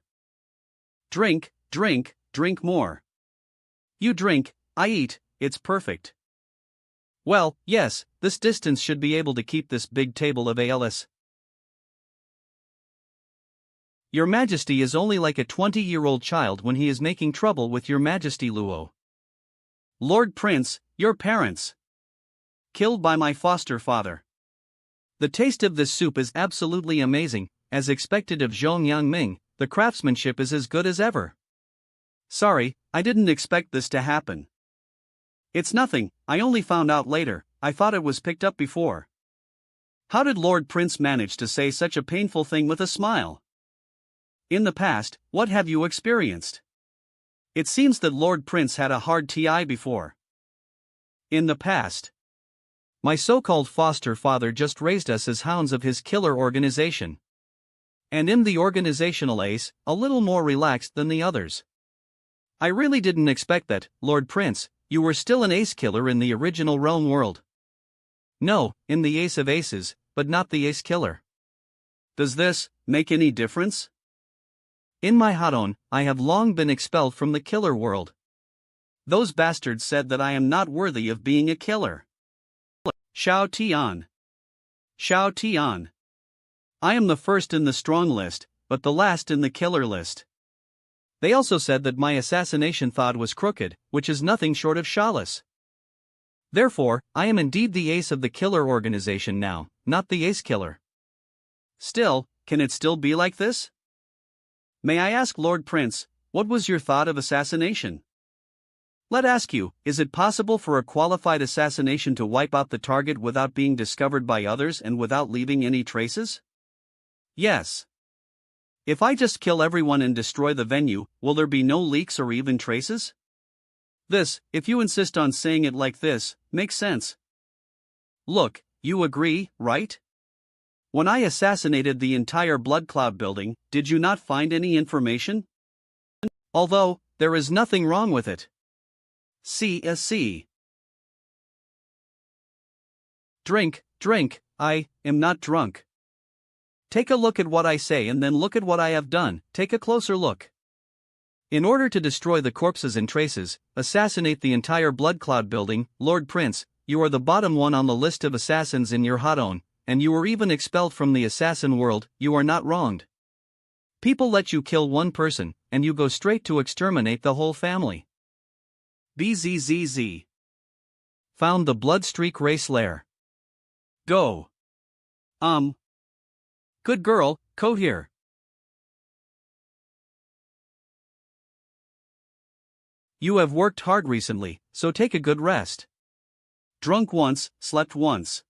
Drink, drink, drink more. You drink, I eat, it's perfect. Well, yes, this distance should be able to keep this big table of ALS. Your Majesty is only like a 20-year-old child when he is making trouble with your Majesty Luo. Lord Prince, your parents. Killed by my foster father. The taste of this soup is absolutely amazing, as expected of Zhong Yangming, the craftsmanship is as good as ever. Sorry, I didn't expect this to happen. It's nothing, I only found out later, I thought it was picked up before. How did Lord Prince manage to say such a painful thing with a smile? In the past, what have you experienced? It seems that Lord Prince had a hard TI before. In the past. My so-called foster father just raised us as hounds of his killer organization. And I'm the organizational ace, a little more relaxed than the others. I really didn't expect that, Lord Prince, you were still an ace killer in the original realm world. No, in the ace of aces, but not the ace killer. Does this make any difference? In my Hadon, I have long been expelled from the killer world. Those bastards said that I am not worthy of being a killer. Xiao Tian. Xiao Tian. I am the first in the strong list, but the last in the killer list. They also said that my assassination thought was crooked, which is nothing short of shawless. Therefore, I am indeed the ace of the killer organization now, not the ace killer. Still, can it still be like this? May I ask Lord Prince, what was your thought of assassination? Let ask you, is it possible for a qualified assassination to wipe out the target without being discovered by others and without leaving any traces? Yes. If I just kill everyone and destroy the venue, will there be no leaks or even traces? This, if you insist on saying it like this, makes sense. Look, you agree, right? When I assassinated the entire Blood Cloud building, did you not find any information? Although, there is nothing wrong with it. See. Drink, I am not drunk. Take a look at what I say and then look at what I have done, take a closer look. In order to destroy the corpses and traces, assassinate the entire Blood Cloud building, Lord Prince, you are the bottom one on the list of assassins in your Hadon, and you were even expelled from the assassin world, you are not wronged. People let you kill one person, and you go straight to exterminate the whole family. BZZZ. Found the Bloodstreak race lair. Go. Good girl, coat here. You have worked hard recently, so take a good rest. Drunk once, slept once.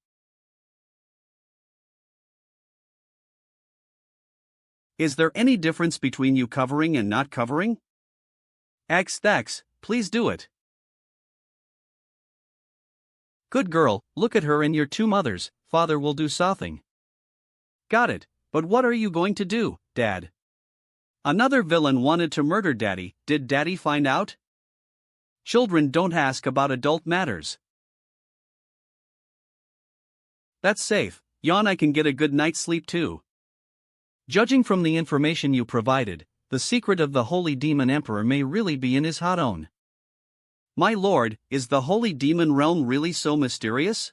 Is there any difference between you covering and not covering? Thanks, please do it. Good girl, look at her and your two mothers, father will do something. Got it, but what are you going to do, Dad? Another villain wanted to murder Daddy, did Daddy find out? Children don't ask about adult matters. That's safe, yawn I can get a good night's sleep too. Judging from the information you provided, the secret of the Holy Demon Emperor may really be in his Hadon. My lord, is the Holy Demon Realm really so mysterious?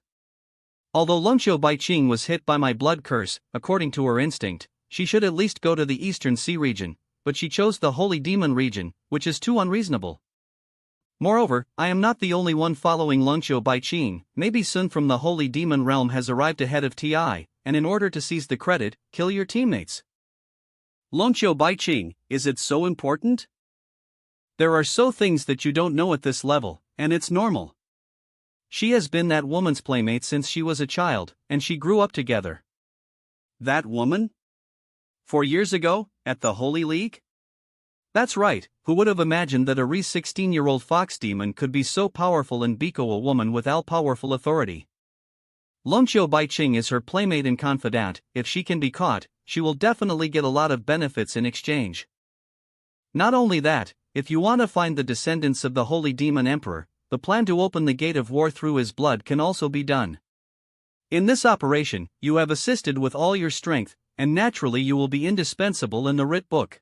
Although Lungqiu Baiqing was hit by my blood curse, according to her instinct, she should at least go to the Eastern Sea region, but she chose the Holy Demon region, which is too unreasonable. Moreover, I am not the only one following Lungqiu Baiqing, maybe Sun from the Holy Demon Realm has arrived ahead of TI, and in order to seize the credit, kill your teammates. Lungqiu Baiqing, is it so important? There are so things that you don't know at this level, and it's normal. She has been that woman's playmate since she was a child, and she grew up together. That woman? 4 years ago, at the Holy League? That's right, who would have imagined that a 16-year-old fox demon could be so powerful and Biko a woman with all-powerful authority? Lungqiu Baiqing is her playmate and confidant, if she can be caught, she will definitely get a lot of benefits in exchange. Not only that, if you want to find the descendants of the Holy Demon Emperor, the plan to open the gate of war through his blood can also be done. In this operation, you have assisted with all your strength, and naturally you will be indispensable in the writ book.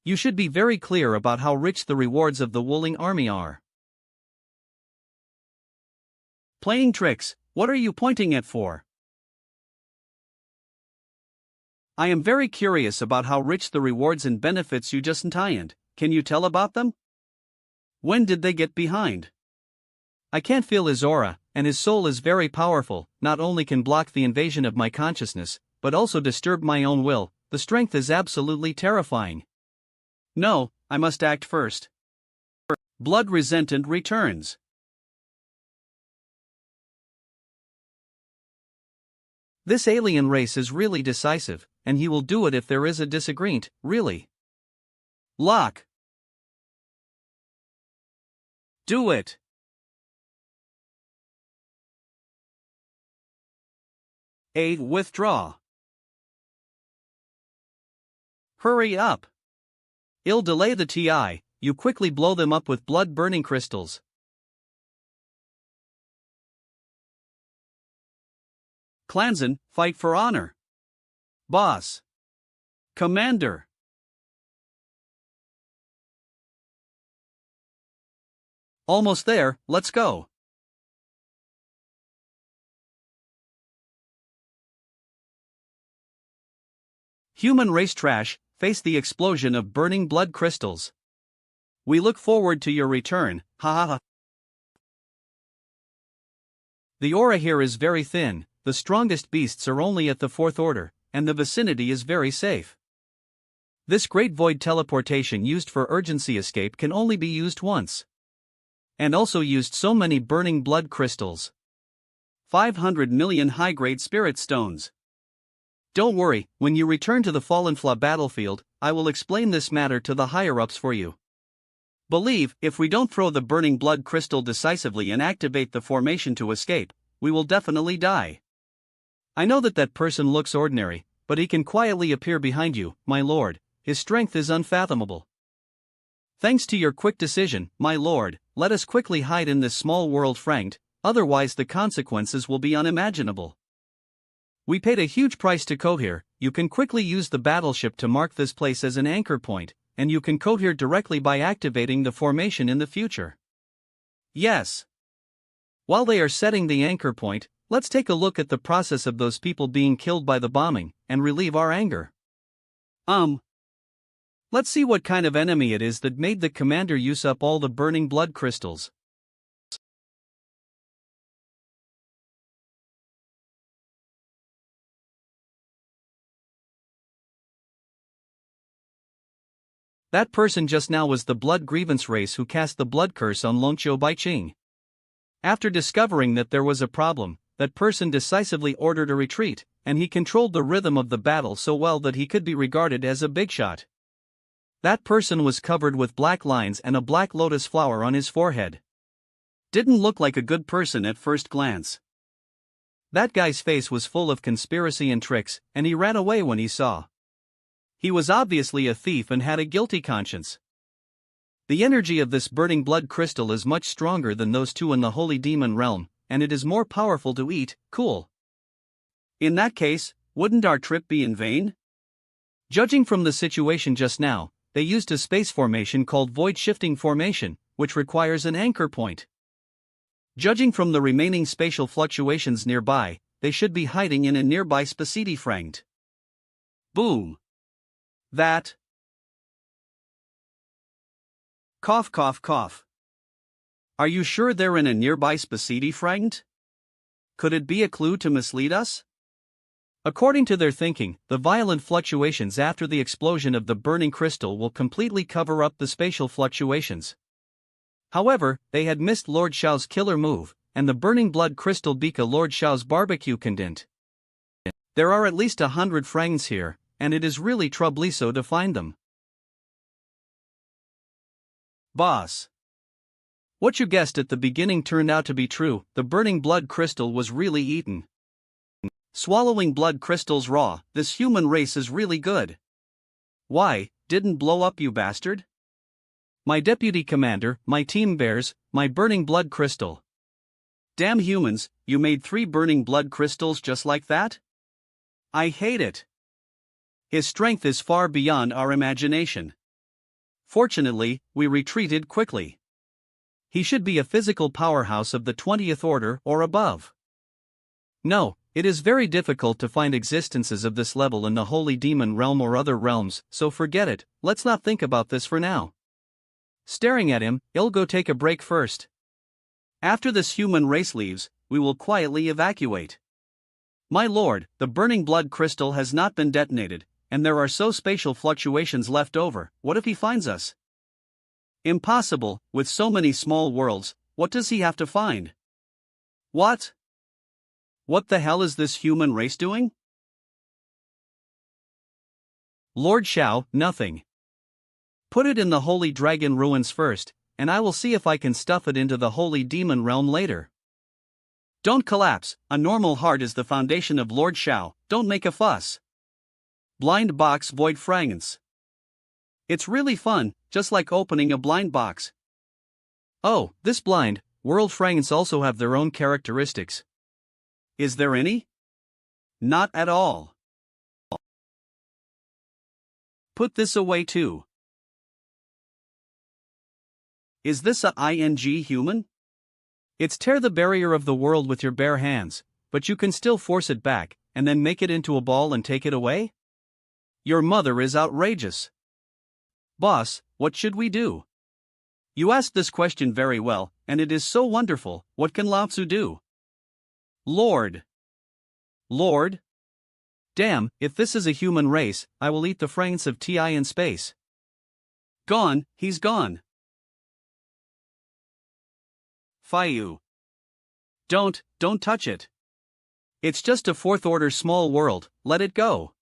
You should be very clear about how rich the rewards of the Wuling army are. playing tricks, what are you pointing at for? I am very curious about how rich the rewards and benefits you just obtained. Can you tell about them? When did they get behind? I can't feel his aura, and his soul is very powerful, not only can block the invasion of my consciousness, but also disturb my own will. The strength is absolutely terrifying. No, I must act first. Blood resentment returns. This alien race is really decisive, and he will do it if there is a disagreement, really. Lock. Do it. A. Withdraw. Hurry up. I'll delay the TI, you quickly blow them up with blood-burning crystals. Clansman, fight for honor. Boss. Commander. Almost there, let's go. Human race trash, face the explosion of burning blood crystals. We look forward to your return, ha ha ha. The aura here is very thin, the strongest beasts are only at the 4th order, and the vicinity is very safe. This great void teleportation used for urgency escape can only be used once. And also used so many burning blood crystals. 500 million high-grade spirit stones. Don't worry, when you return to the Fallen Flaw battlefield, I will explain this matter to the higher-ups for you. Believe, if we don't throw the burning blood crystal decisively and activate the formation to escape, we will definitely die. I know that person looks ordinary, but he can quietly appear behind you, my lord. His strength is unfathomable. Thanks to your quick decision, my lord, let us quickly hide in this small world franked, otherwise the consequences will be unimaginable. We paid a huge price to go here. You can quickly use the battleship to mark this place as an anchor point, and you can go here directly by activating the formation in the future. Yes. While they are setting the anchor point, let's take a look at the process of those people being killed by the bombing, and relieve our anger. Let's see what kind of enemy it is that made the commander use up all the burning blood crystals. That person just now was the blood grievance race who cast the blood curse on Longqiu Baiqing. After discovering that there was a problem, that person decisively ordered a retreat, and he controlled the rhythm of the battle so well that he could be regarded as a big shot. That person was covered with black lines and a black lotus flower on his forehead. Didn't look like a good person at first glance. That guy's face was full of conspiracy and tricks, and he ran away when he saw. He was obviously a thief and had a guilty conscience. The energy of this burning blood crystal is much stronger than those two in the holy demon realm, and it is more powerful to eat. Cool. In that case, wouldn't our trip be in vain? Judging from the situation just now, they used a space formation called void shifting formation, which requires an anchor point. Judging from the remaining spatial fluctuations nearby, they should be hiding in a nearby spacity fragment. Boom. That. Cough cough cough. Are you sure they're in a nearby spacity fragment? Could it be a clue to mislead us? According to their thinking, the violent fluctuations after the explosion of the burning crystal will completely cover up the spatial fluctuations. However, they had missed Lord Xiao's killer move, and the burning blood crystal beca Lord Xiao's barbecue condensed. There are at least 100 fragments here, and it is really troublesome to find them. Boss. What you guessed at the beginning turned out to be true. The burning blood crystal was really eaten. Swallowing blood crystals raw, this human race is really good. Why, didn't blow up, you bastard? My deputy commander, my team bears, my burning blood crystal. Damn humans, you made 3 burning blood crystals just like that? I hate it. His strength is far beyond our imagination. Fortunately, we retreated quickly. He should be a physical powerhouse of the 20th order or above. No, it is very difficult to find existences of this level in the Holy Demon realm or other realms, so forget it, let's not think about this for now. Staring at him, I'll go take a break first. After this human race leaves, we will quietly evacuate. My lord, the burning blood crystal has not been detonated, and there are so spatial fluctuations left over. What if he finds us? Impossible, with so many small worlds. What does he have to find? What? What the hell is this human race doing? Lord Shao, nothing. Put it in the Holy Dragon ruins first, and I will see if I can stuff it into the Holy Demon realm later. Don't collapse, a normal heart is the foundation of Lord Shao, don't make a fuss. Blind box void fragments. It's really fun, just like opening a blind box. Oh, this blind world fragments also have their own characteristics. Is there any? Not at all. Put this away too. Is this a ING human? It's tear the barrier of the world with your bare hands, but you can still force it back, and then make it into a ball and take it away? Your mother is outrageous. Boss, what should we do? You asked this question very well, and it is so wonderful. What can Lao Tzu do? Lord. Lord? Damn, if this is a human race, I will eat the fragments of TI in space. Gone, he's gone. Fayu. Don't touch it. It's just a fourth order small world, let it go.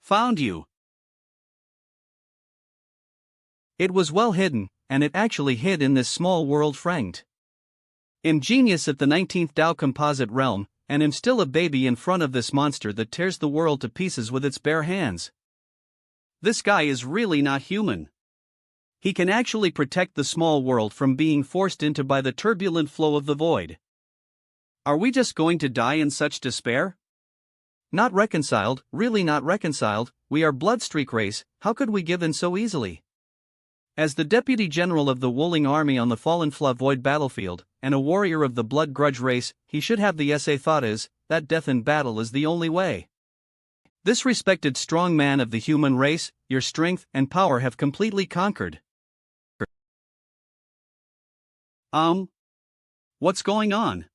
Found you. It was well hidden, and it actually hid in this small world fragment. I'm genius at the 19th Tao composite realm, and am still a baby in front of this monster that tears the world to pieces with its bare hands. This guy is really not human. He can actually protect the small world from being forced into by the turbulent flow of the void. Are we just going to die in such despair? Not reconciled, really not reconciled. We are bloodstreak race, how could we give in so easily? As the Deputy General of the Wuling Army on the fallen Fla Void battlefield, and a warrior of the blood grudge race, he should have the essay thought is, that death in battle is the only way. This respected strong man of the human race, your strength and power have completely conquered. What's going on?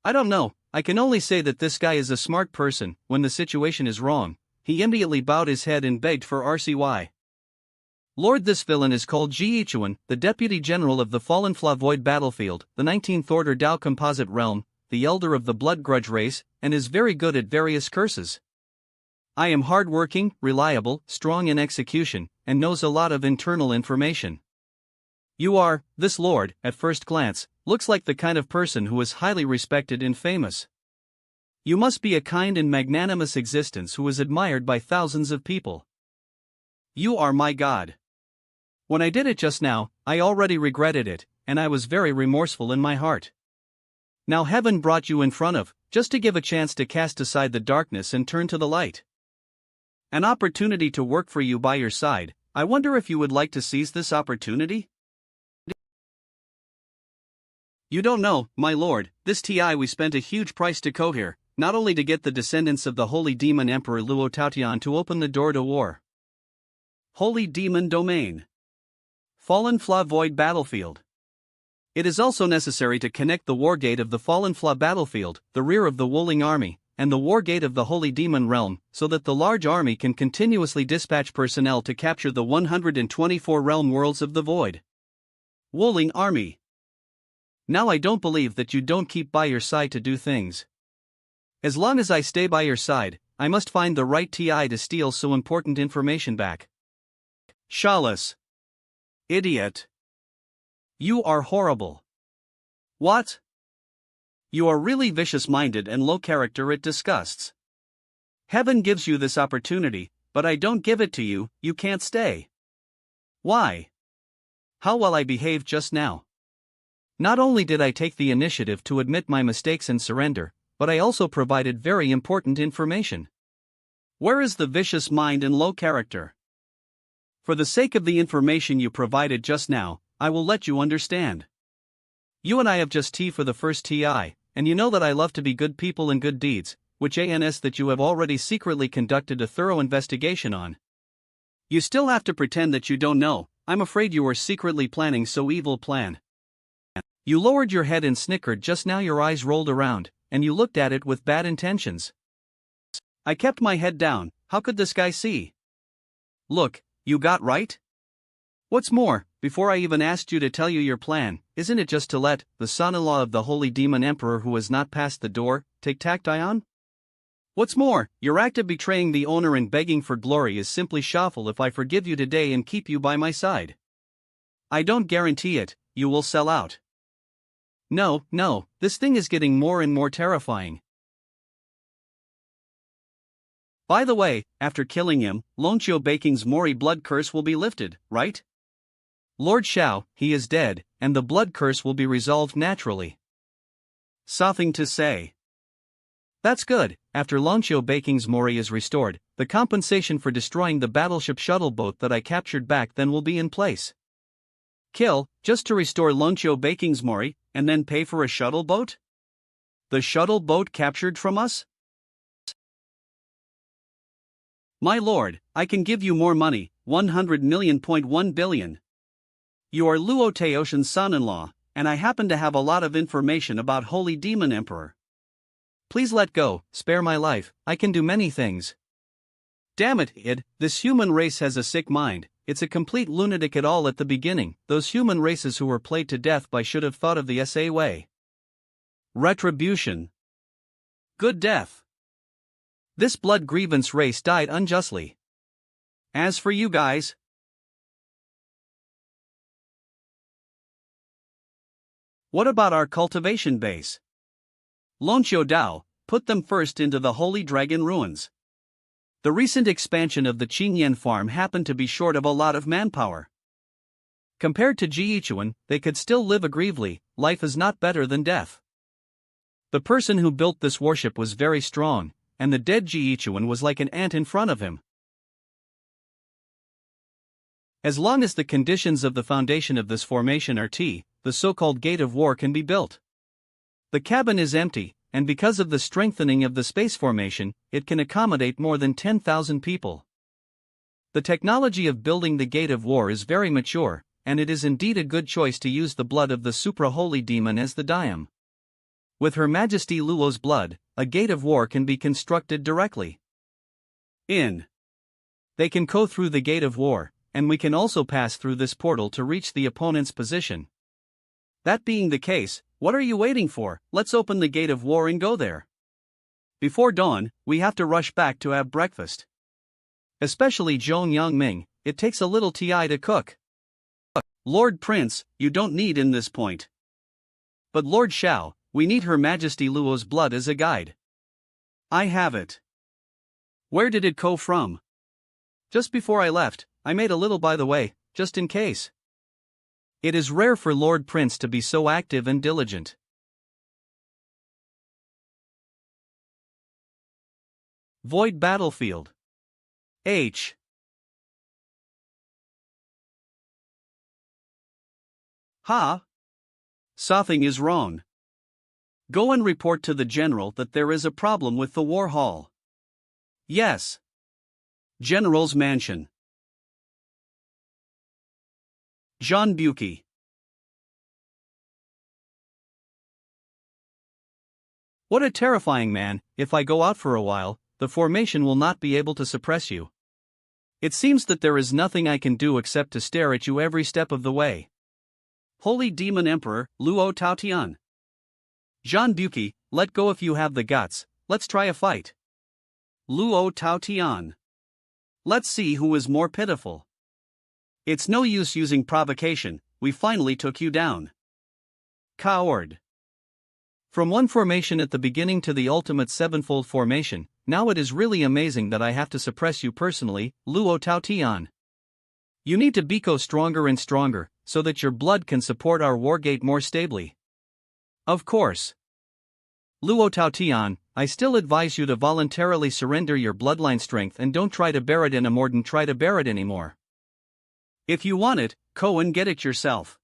I don't know, I can only say that this guy is a smart person. When the situation is wrong, he immediately bowed his head and begged for RCY. Lord, this villain is called Ji Ichuan, the Deputy General of the fallen Fla Void battlefield, the 19th Order Tao composite realm, the elder of the blood grudge race, and is very good at various curses. I am hard-working, reliable, strong in execution, and knows a lot of internal information. You are, this lord, at first glance, looks like the kind of person who is highly respected and famous. You must be a kind and magnanimous existence who is admired by thousands of people. You are my god. When I did it just now, I already regretted it, and I was very remorseful in my heart. Now heaven brought you in front of, just to give a chance to cast aside the darkness and turn to the light. An opportunity to work for you by your side. I wonder if you would like to seize this opportunity? You don't know, my lord, this TI we spent a huge price to go here, not only to get the descendants of the Holy Demon Emperor Luo Taotian to open the door to war. Holy Demon Domain. Fallen Fla Void Battlefield. It is also necessary to connect the war gate of the Fallen Fla Battlefield, the rear of the Wuling Army, and the war gate of the Holy Demon Realm, so that the large army can continuously dispatch personnel to capture the 124 realm worlds of the void. Wuling Army. Now I don't believe that you don't keep by your side to do things. As long as I stay by your side, I must find the right TI to steal so important information back. Shawless. Idiot. You are horrible. What? You are really vicious-minded and low character, it disgusts. Heaven gives you this opportunity, but I don't give it to you, you can't stay. Why? How well I behaved just now. Not only did I take the initiative to admit my mistakes and surrender, but I also provided very important information. Where is the vicious mind and low character? For the sake of the information you provided just now, I will let you understand. You and I have just tea for the first TI, and you know that I love to be good people and good deeds, which ans that you have already secretly conducted a thorough investigation on. You still have to pretend that you don't know. I'm afraid you are secretly planning so evil plan. You lowered your head and snickered just now. Your eyes rolled around, and you looked at it with bad intentions. I kept my head down. How could this guy see? Look, you got right? What's more, before I even asked you to tell you your plan, isn't it just to let the son-in-law of the holy demon emperor who has not passed the door take Tactyon? What's more, your act of betraying the owner and begging for glory is simply shameful. If I forgive you today and keep you by my side, I don't guarantee it, you will sell out. No, this thing is getting more and more terrifying. By the way, after killing him, Lonchio Baking's Mori blood curse will be lifted, right? Lord Xiao, he is dead, and the blood curse will be resolved naturally. Something to say. That's good. After Lonchio Baking's Mori is restored, the compensation for destroying the battleship shuttle boat that I captured back then will be in place. Kill, just to restore Lonchio Baking's Mori, and then pay for a shuttle boat? The shuttle boat captured from us? My lord, I can give you more money, 100 billion. You are Luo Teoshan's son-in-law, and I happen to have a lot of information about Holy Demon Emperor. Please let go, spare my life, I can do many things. Damn it, id, this human race has a sick mind. It's a complete lunatic at all at the beginning. Those human races who were played to death by should have thought of the SA way. Retribution. Good death. This blood grievance race died unjustly. As for you guys, what about our cultivation base? Lonchio Dao, put them first into the Holy Dragon ruins. The recent expansion of the Qingyan farm happened to be short of a lot of manpower. Compared to Jiichuan, they could still live aggressively. Life is not better than death. The person who built this warship was very strong, and the dead Jiichuan was like an ant in front of him. As long as the conditions of the foundation of this formation are T, the so-called Gate of War can be built. The cabin is empty, and because of the strengthening of the space formation, it can accommodate more than 10,000 people. The technology of building the Gate of War is very mature, and it is indeed a good choice to use the blood of the supra-holy demon as the diem. With Her Majesty Luo's blood, a Gate of War can be constructed directly. They can go through the Gate of War, and we can also pass through this portal to reach the opponent's position. That being the case, what are you waiting for? Let's open the Gate of War and go there. Before dawn, we have to rush back to have breakfast. Especially Zhong Yangming, it takes a little TI to cook. Lord Prince, you don't need in this point. But Lord Xiao, we need Her Majesty Luo's blood as a guide. I have it. Where did it go from? Just before I left, I made a little by the way, just in case. It is rare for Lord Prince to be so active and diligent. Void Battlefield. H. Something is wrong. Go and report to the general that there is a problem with the war hall. Yes. General's mansion. Jean Buki. What a terrifying man. If I go out for a while, the formation will not be able to suppress you. It seems that there is nothing I can do except to stare at you every step of the way. Holy Demon Emperor, Luo Taotian. Jean Buki, let go if you have the guts, let's try a fight. Luo Taotian. Let's see who is more pitiful. It's no use using provocation, we finally took you down. Coward. From one formation at the beginning to the ultimate sevenfold formation, now it is really amazing that I have to suppress you personally, Luo Taotian. You need to become stronger and stronger, so that your blood can support our wargate more stably. Of course. Luo Taotian, I still advise you to voluntarily surrender your bloodline strength and don't try to bear it anymore. If you want it, go and get it yourself.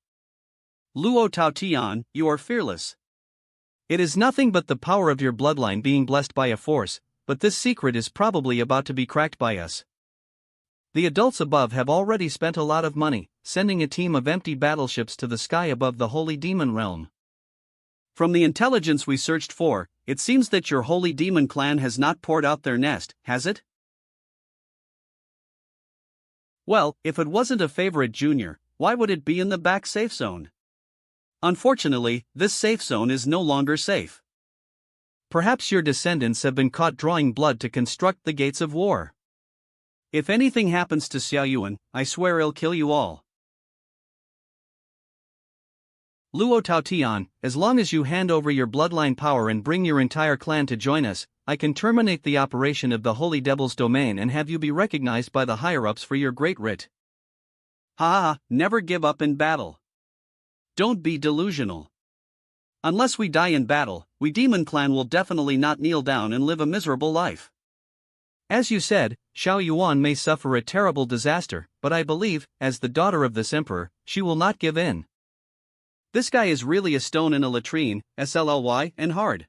Luo Taotian, you are fearless. It is nothing but the power of your bloodline being blessed by a force, but this secret is probably about to be cracked by us. The adults above have already spent a lot of money, sending a team of empty battleships to the sky above the Holy Demon Realm. From the intelligence we searched for, it seems that your Holy Demon clan has not poured out their nest, has it? Well, if it wasn't a favorite junior, why would it be in the back safe zone? Unfortunately, this safe zone is no longer safe. Perhaps your descendants have been caught drawing blood to construct the gates of war. If anything happens to Xiaoyuan, I swear I'll kill you all. Luo Taotian, as long as you hand over your bloodline power and bring your entire clan to join us, I can terminate the operation of the Holy Devil's domain and have you be recognized by the higher-ups for your great writ. Ha, never give up in battle. Don't be delusional. Unless we die in battle, we Demon Clan will definitely not kneel down and live a miserable life. As you said, Xiao Yuan may suffer a terrible disaster, but I believe, as the daughter of this emperor, she will not give in. This guy is really a stone in a latrine, SLLY, and hard.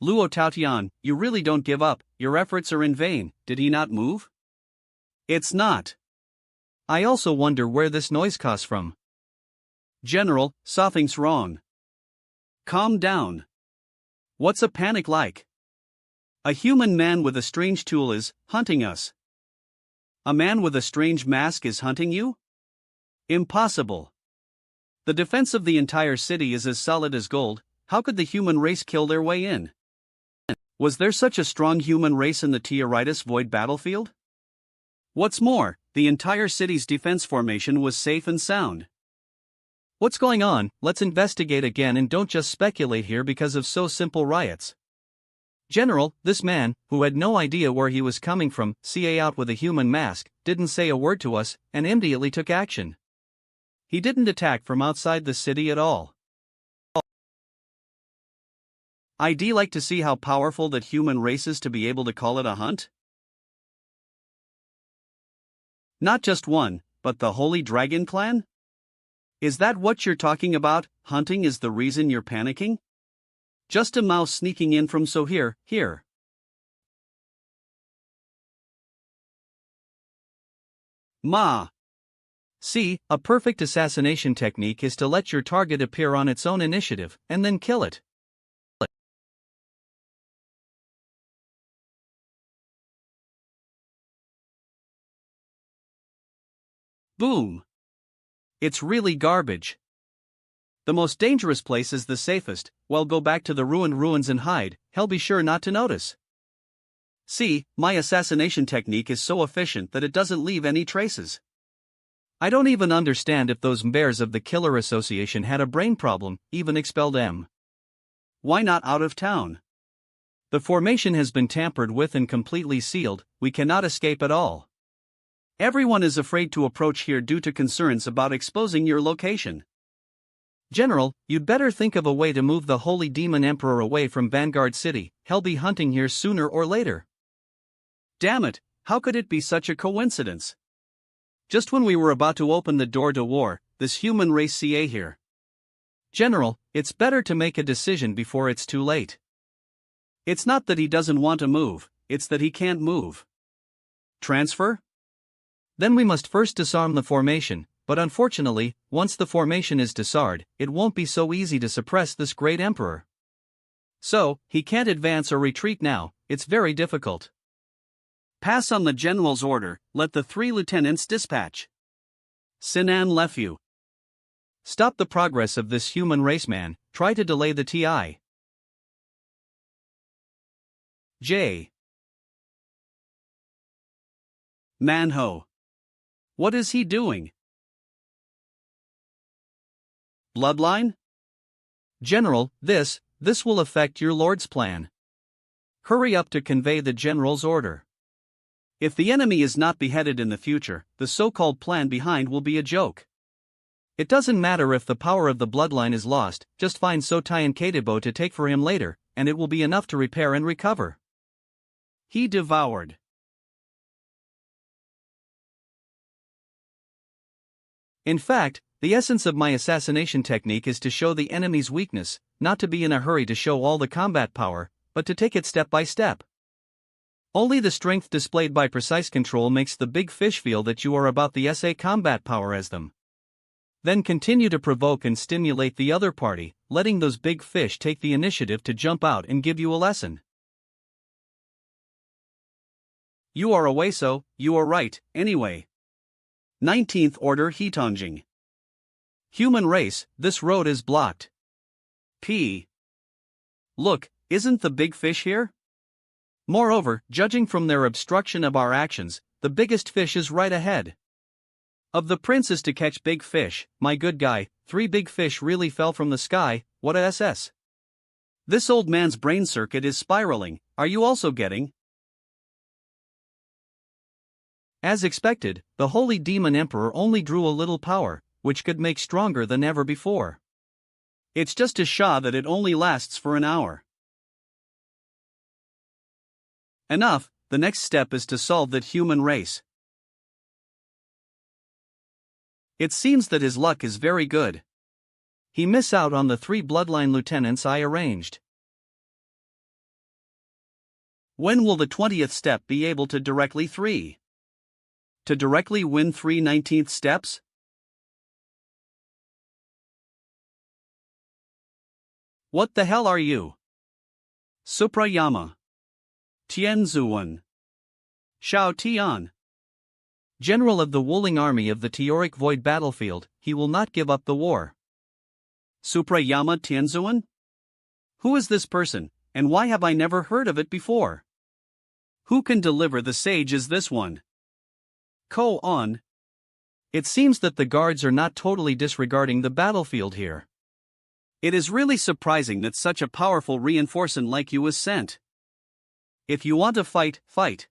Luo Taotian, you really don't give up, your efforts are in vain, did he not move? It's not. I also wonder where this noise comes from. General, something's wrong. Calm down. What's a panic like? A human man with a strange tool is hunting us. A man with a strange mask is hunting you? Impossible. The defense of the entire city is as solid as gold, how could the human race kill their way in? Was there such a strong human race in the Tiaritis Void battlefield? What's more, the entire city's defense formation was safe and sound. What's going on? Let's investigate again and don't just speculate here because of so simple riots. General, this man, who had no idea where he was coming from, CA out with a human mask, didn't say a word to us, and immediately took action. He didn't attack from outside the city at all. I'd like to see how powerful that human race is to be able to call it a hunt. Not just one, but the Holy Dragon Clan? Is that what you're talking about? Hunting is the reason you're panicking? Just a mouse sneaking in from so here. Ma. See, a perfect assassination technique is to let your target appear on its own initiative, and then kill it. Boom. It's really garbage. The most dangerous place is the safest, well go back to the ruined ruins and hide, hell be sure not to notice. See, my assassination technique is so efficient that it doesn't leave any traces. I don't even understand if those bears of the Killer Association had a brain problem, even expelled M. Why not out of town? The formation has been tampered with and completely sealed, we cannot escape at all. Everyone is afraid to approach here due to concerns about exposing your location. General, you'd better think of a way to move the Holy Demon Emperor away from Vanguard City, he'll be hunting here sooner or later. Damn it, how could it be such a coincidence? Just when we were about to open the door to war, this human race CA here. General, it's better to make a decision before it's too late. It's not that he doesn't want to move, it's that he can't move. Transfer? Then we must first disarm the formation, but unfortunately, once the formation is disarmed, it won't be so easy to suppress this great emperor. So, he can't advance or retreat now, it's very difficult. Pass on the general's order, let the 3 lieutenants dispatch. Sinan Lefu. Stop the progress of this human race man, try to delay the TI. J. Manhua. What is he doing? Bloodline? General, this will affect your lord's plan. Hurry up to convey the general's order. If the enemy is not beheaded in the future, the so-called plan behind will be a joke. It doesn't matter if the power of the bloodline is lost, just find Sotai and Kadebo to take for him later, and it will be enough to repair and recover. He devoured. In fact, the essence of my assassination technique is to show the enemy's weakness, not to be in a hurry to show all the combat power, but to take it step by step. Only the strength displayed by precise control makes the big fish feel that you are about the same combat power as them. Then continue to provoke and stimulate the other party, letting those big fish take the initiative to jump out and give you a lesson. You are away, so you are right, anyway. 19th Order Hitonjing. Human race, this road is blocked. P. Look, isn't the big fish here? Moreover, judging from their obstruction of our actions, the biggest fish is right ahead. Of the princes to catch big fish, my good guy, 3 big fish really fell from the sky, what a SS. This old man's brain circuit is spiraling, are you also getting? As expected, the Holy Demon Emperor only drew a little power, which could make stronger than ever before. It's just a Shah that it only lasts for an hour. Enough, the next step is to solve that human race. It seems that his luck is very good. He miss out on the 3 bloodline lieutenants I arranged. When will the 20th step be able to directly 3? To directly win 3 19th steps? What the hell are you? Suprayama. Tianzuan. Shao Tian. General of the Wuling Army of the Teoric Void Battlefield, he will not give up the war. Suprayama Tianzuan? Who is this person, and why have I never heard of it before? Who can deliver the sage as this one? Ko on. It seems that the guards are not totally disregarding the battlefield here. It is really surprising that such a powerful reinforcement like you was sent. If you want to fight, fight.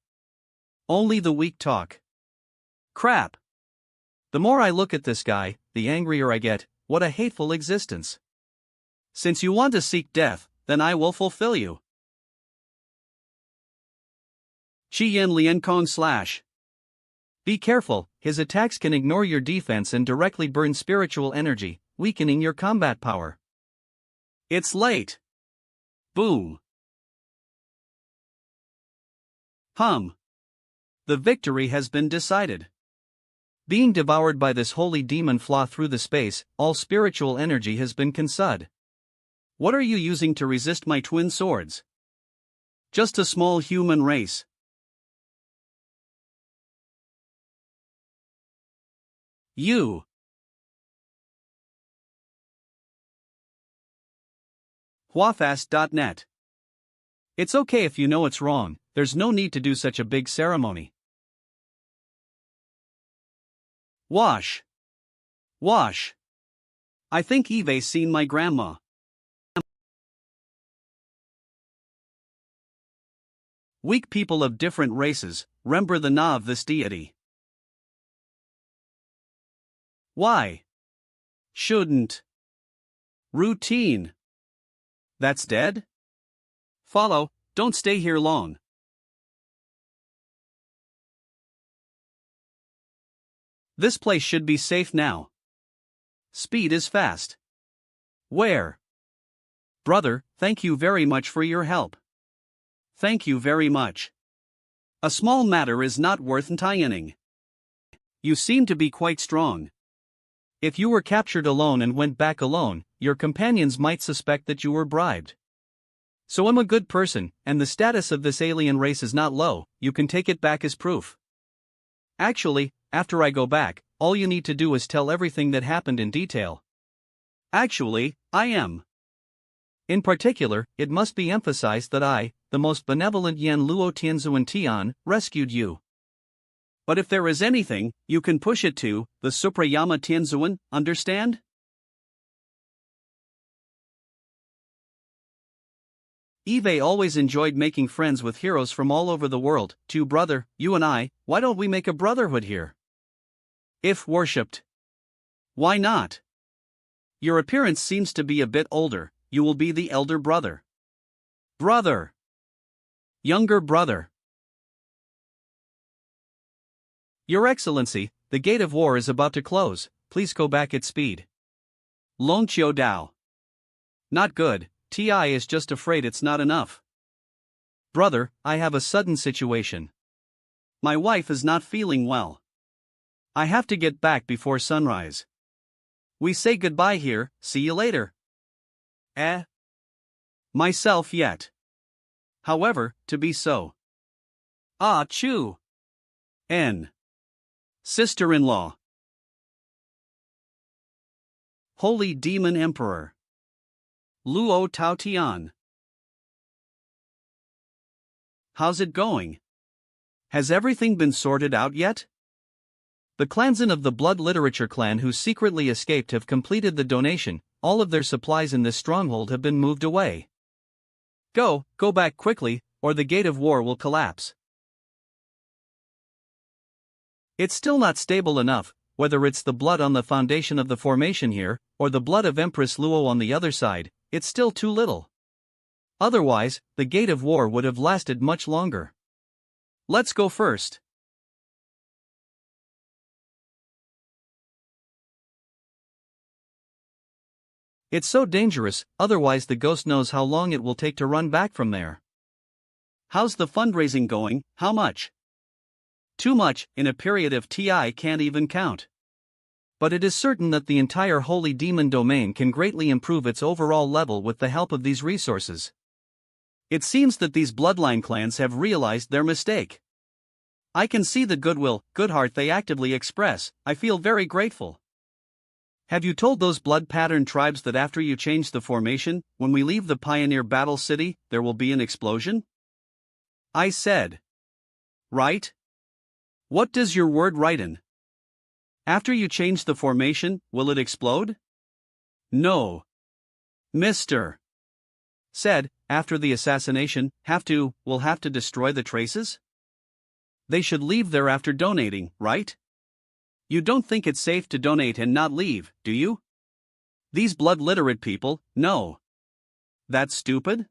Only the weak talk. Crap. The more I look at this guy, the angrier I get. What a hateful existence. Since you want to seek death, then I will fulfill you. Chi Yin Lian Kong / Be careful, his attacks can ignore your defense and directly burn spiritual energy, weakening your combat power. It's late. Boom. The victory has been decided. Being devoured by this holy demon flaw through the space, all spiritual energy has been consumed. What are you using to resist my twin swords? Just a small human race. You. Huafast.net. It's okay if you know it's wrong, there's no need to do such a big ceremony. Wash. Wash. I think Eve's seen my grandma. Weak people of different races, remember the Na of this deity. Why? Shouldn't. Routine. That's dead? Follow, don't stay here long. This place should be safe now. Speed is fast. Where? Brother, thank you very much for your help. Thank you very much. A small matter is not worth untying. You seem to be quite strong. If you were captured alone and went back alone, your companions might suspect that you were bribed. So I'm a good person, and the status of this alien race is not low, you can take it back as proof. Actually, after I go back, all you need to do is tell everything that happened in detail. Actually, I am. In particular, it must be emphasized that I, the most benevolent Yan Luo Tianzuan Tian, rescued you. But if there is anything, you can push it to the Suprayama Tianzuan, understand? Eve always enjoyed making friends with heroes from all over the world. Too, brother, you and I, why don't we make a brotherhood here? If worshipped. Why not? Your appearance seems to be a bit older, you will be the elder brother. Brother. Younger brother. Your Excellency, the gate of war is about to close. please go back at speed. Long Chiu Dao. Not good, TI is just afraid it's not enough. Brother, I have a sudden situation. My wife is not feeling well. I have to get back before sunrise. We say goodbye here, see you later. Myself yet. However, to be so. Ah Chu. N. Sister-in-law. Holy Demon Emperor. Luo Tao Tian. How's it going? Has everything been sorted out yet? The clansmen of the Blood Literature clan who secretly escaped have completed the donation. All of their supplies in this stronghold have been moved away. Go back quickly, or the gate of war will collapse. It's still not stable enough, whether it's the blood on the foundation of the formation here, or the blood of Empress Luo on the other side, it's still too little. Otherwise, the gate of war would have lasted much longer. Let's go first. It's so dangerous, otherwise the ghost knows how long it will take to run back from there. How's the fundraising going, how much? Too much, in a period of TI can't even count. But it is certain that the entire Holy Demon domain can greatly improve its overall level with the help of these resources. It seems that these bloodline clans have realized their mistake. I can see the goodwill, good heart they actively express. I feel very grateful. Have you told those blood pattern tribes that after you change the formation, when we leave the Pioneer Battle City, there will be an explosion? I said. Right? What does your word write in? After you change the formation, will it explode? No. Mr. Said, after the assassination, we'll have to destroy the traces? They should leave there after donating, right? You don't think it's safe to donate and not leave, do you? These blood literate people, no. That's stupid?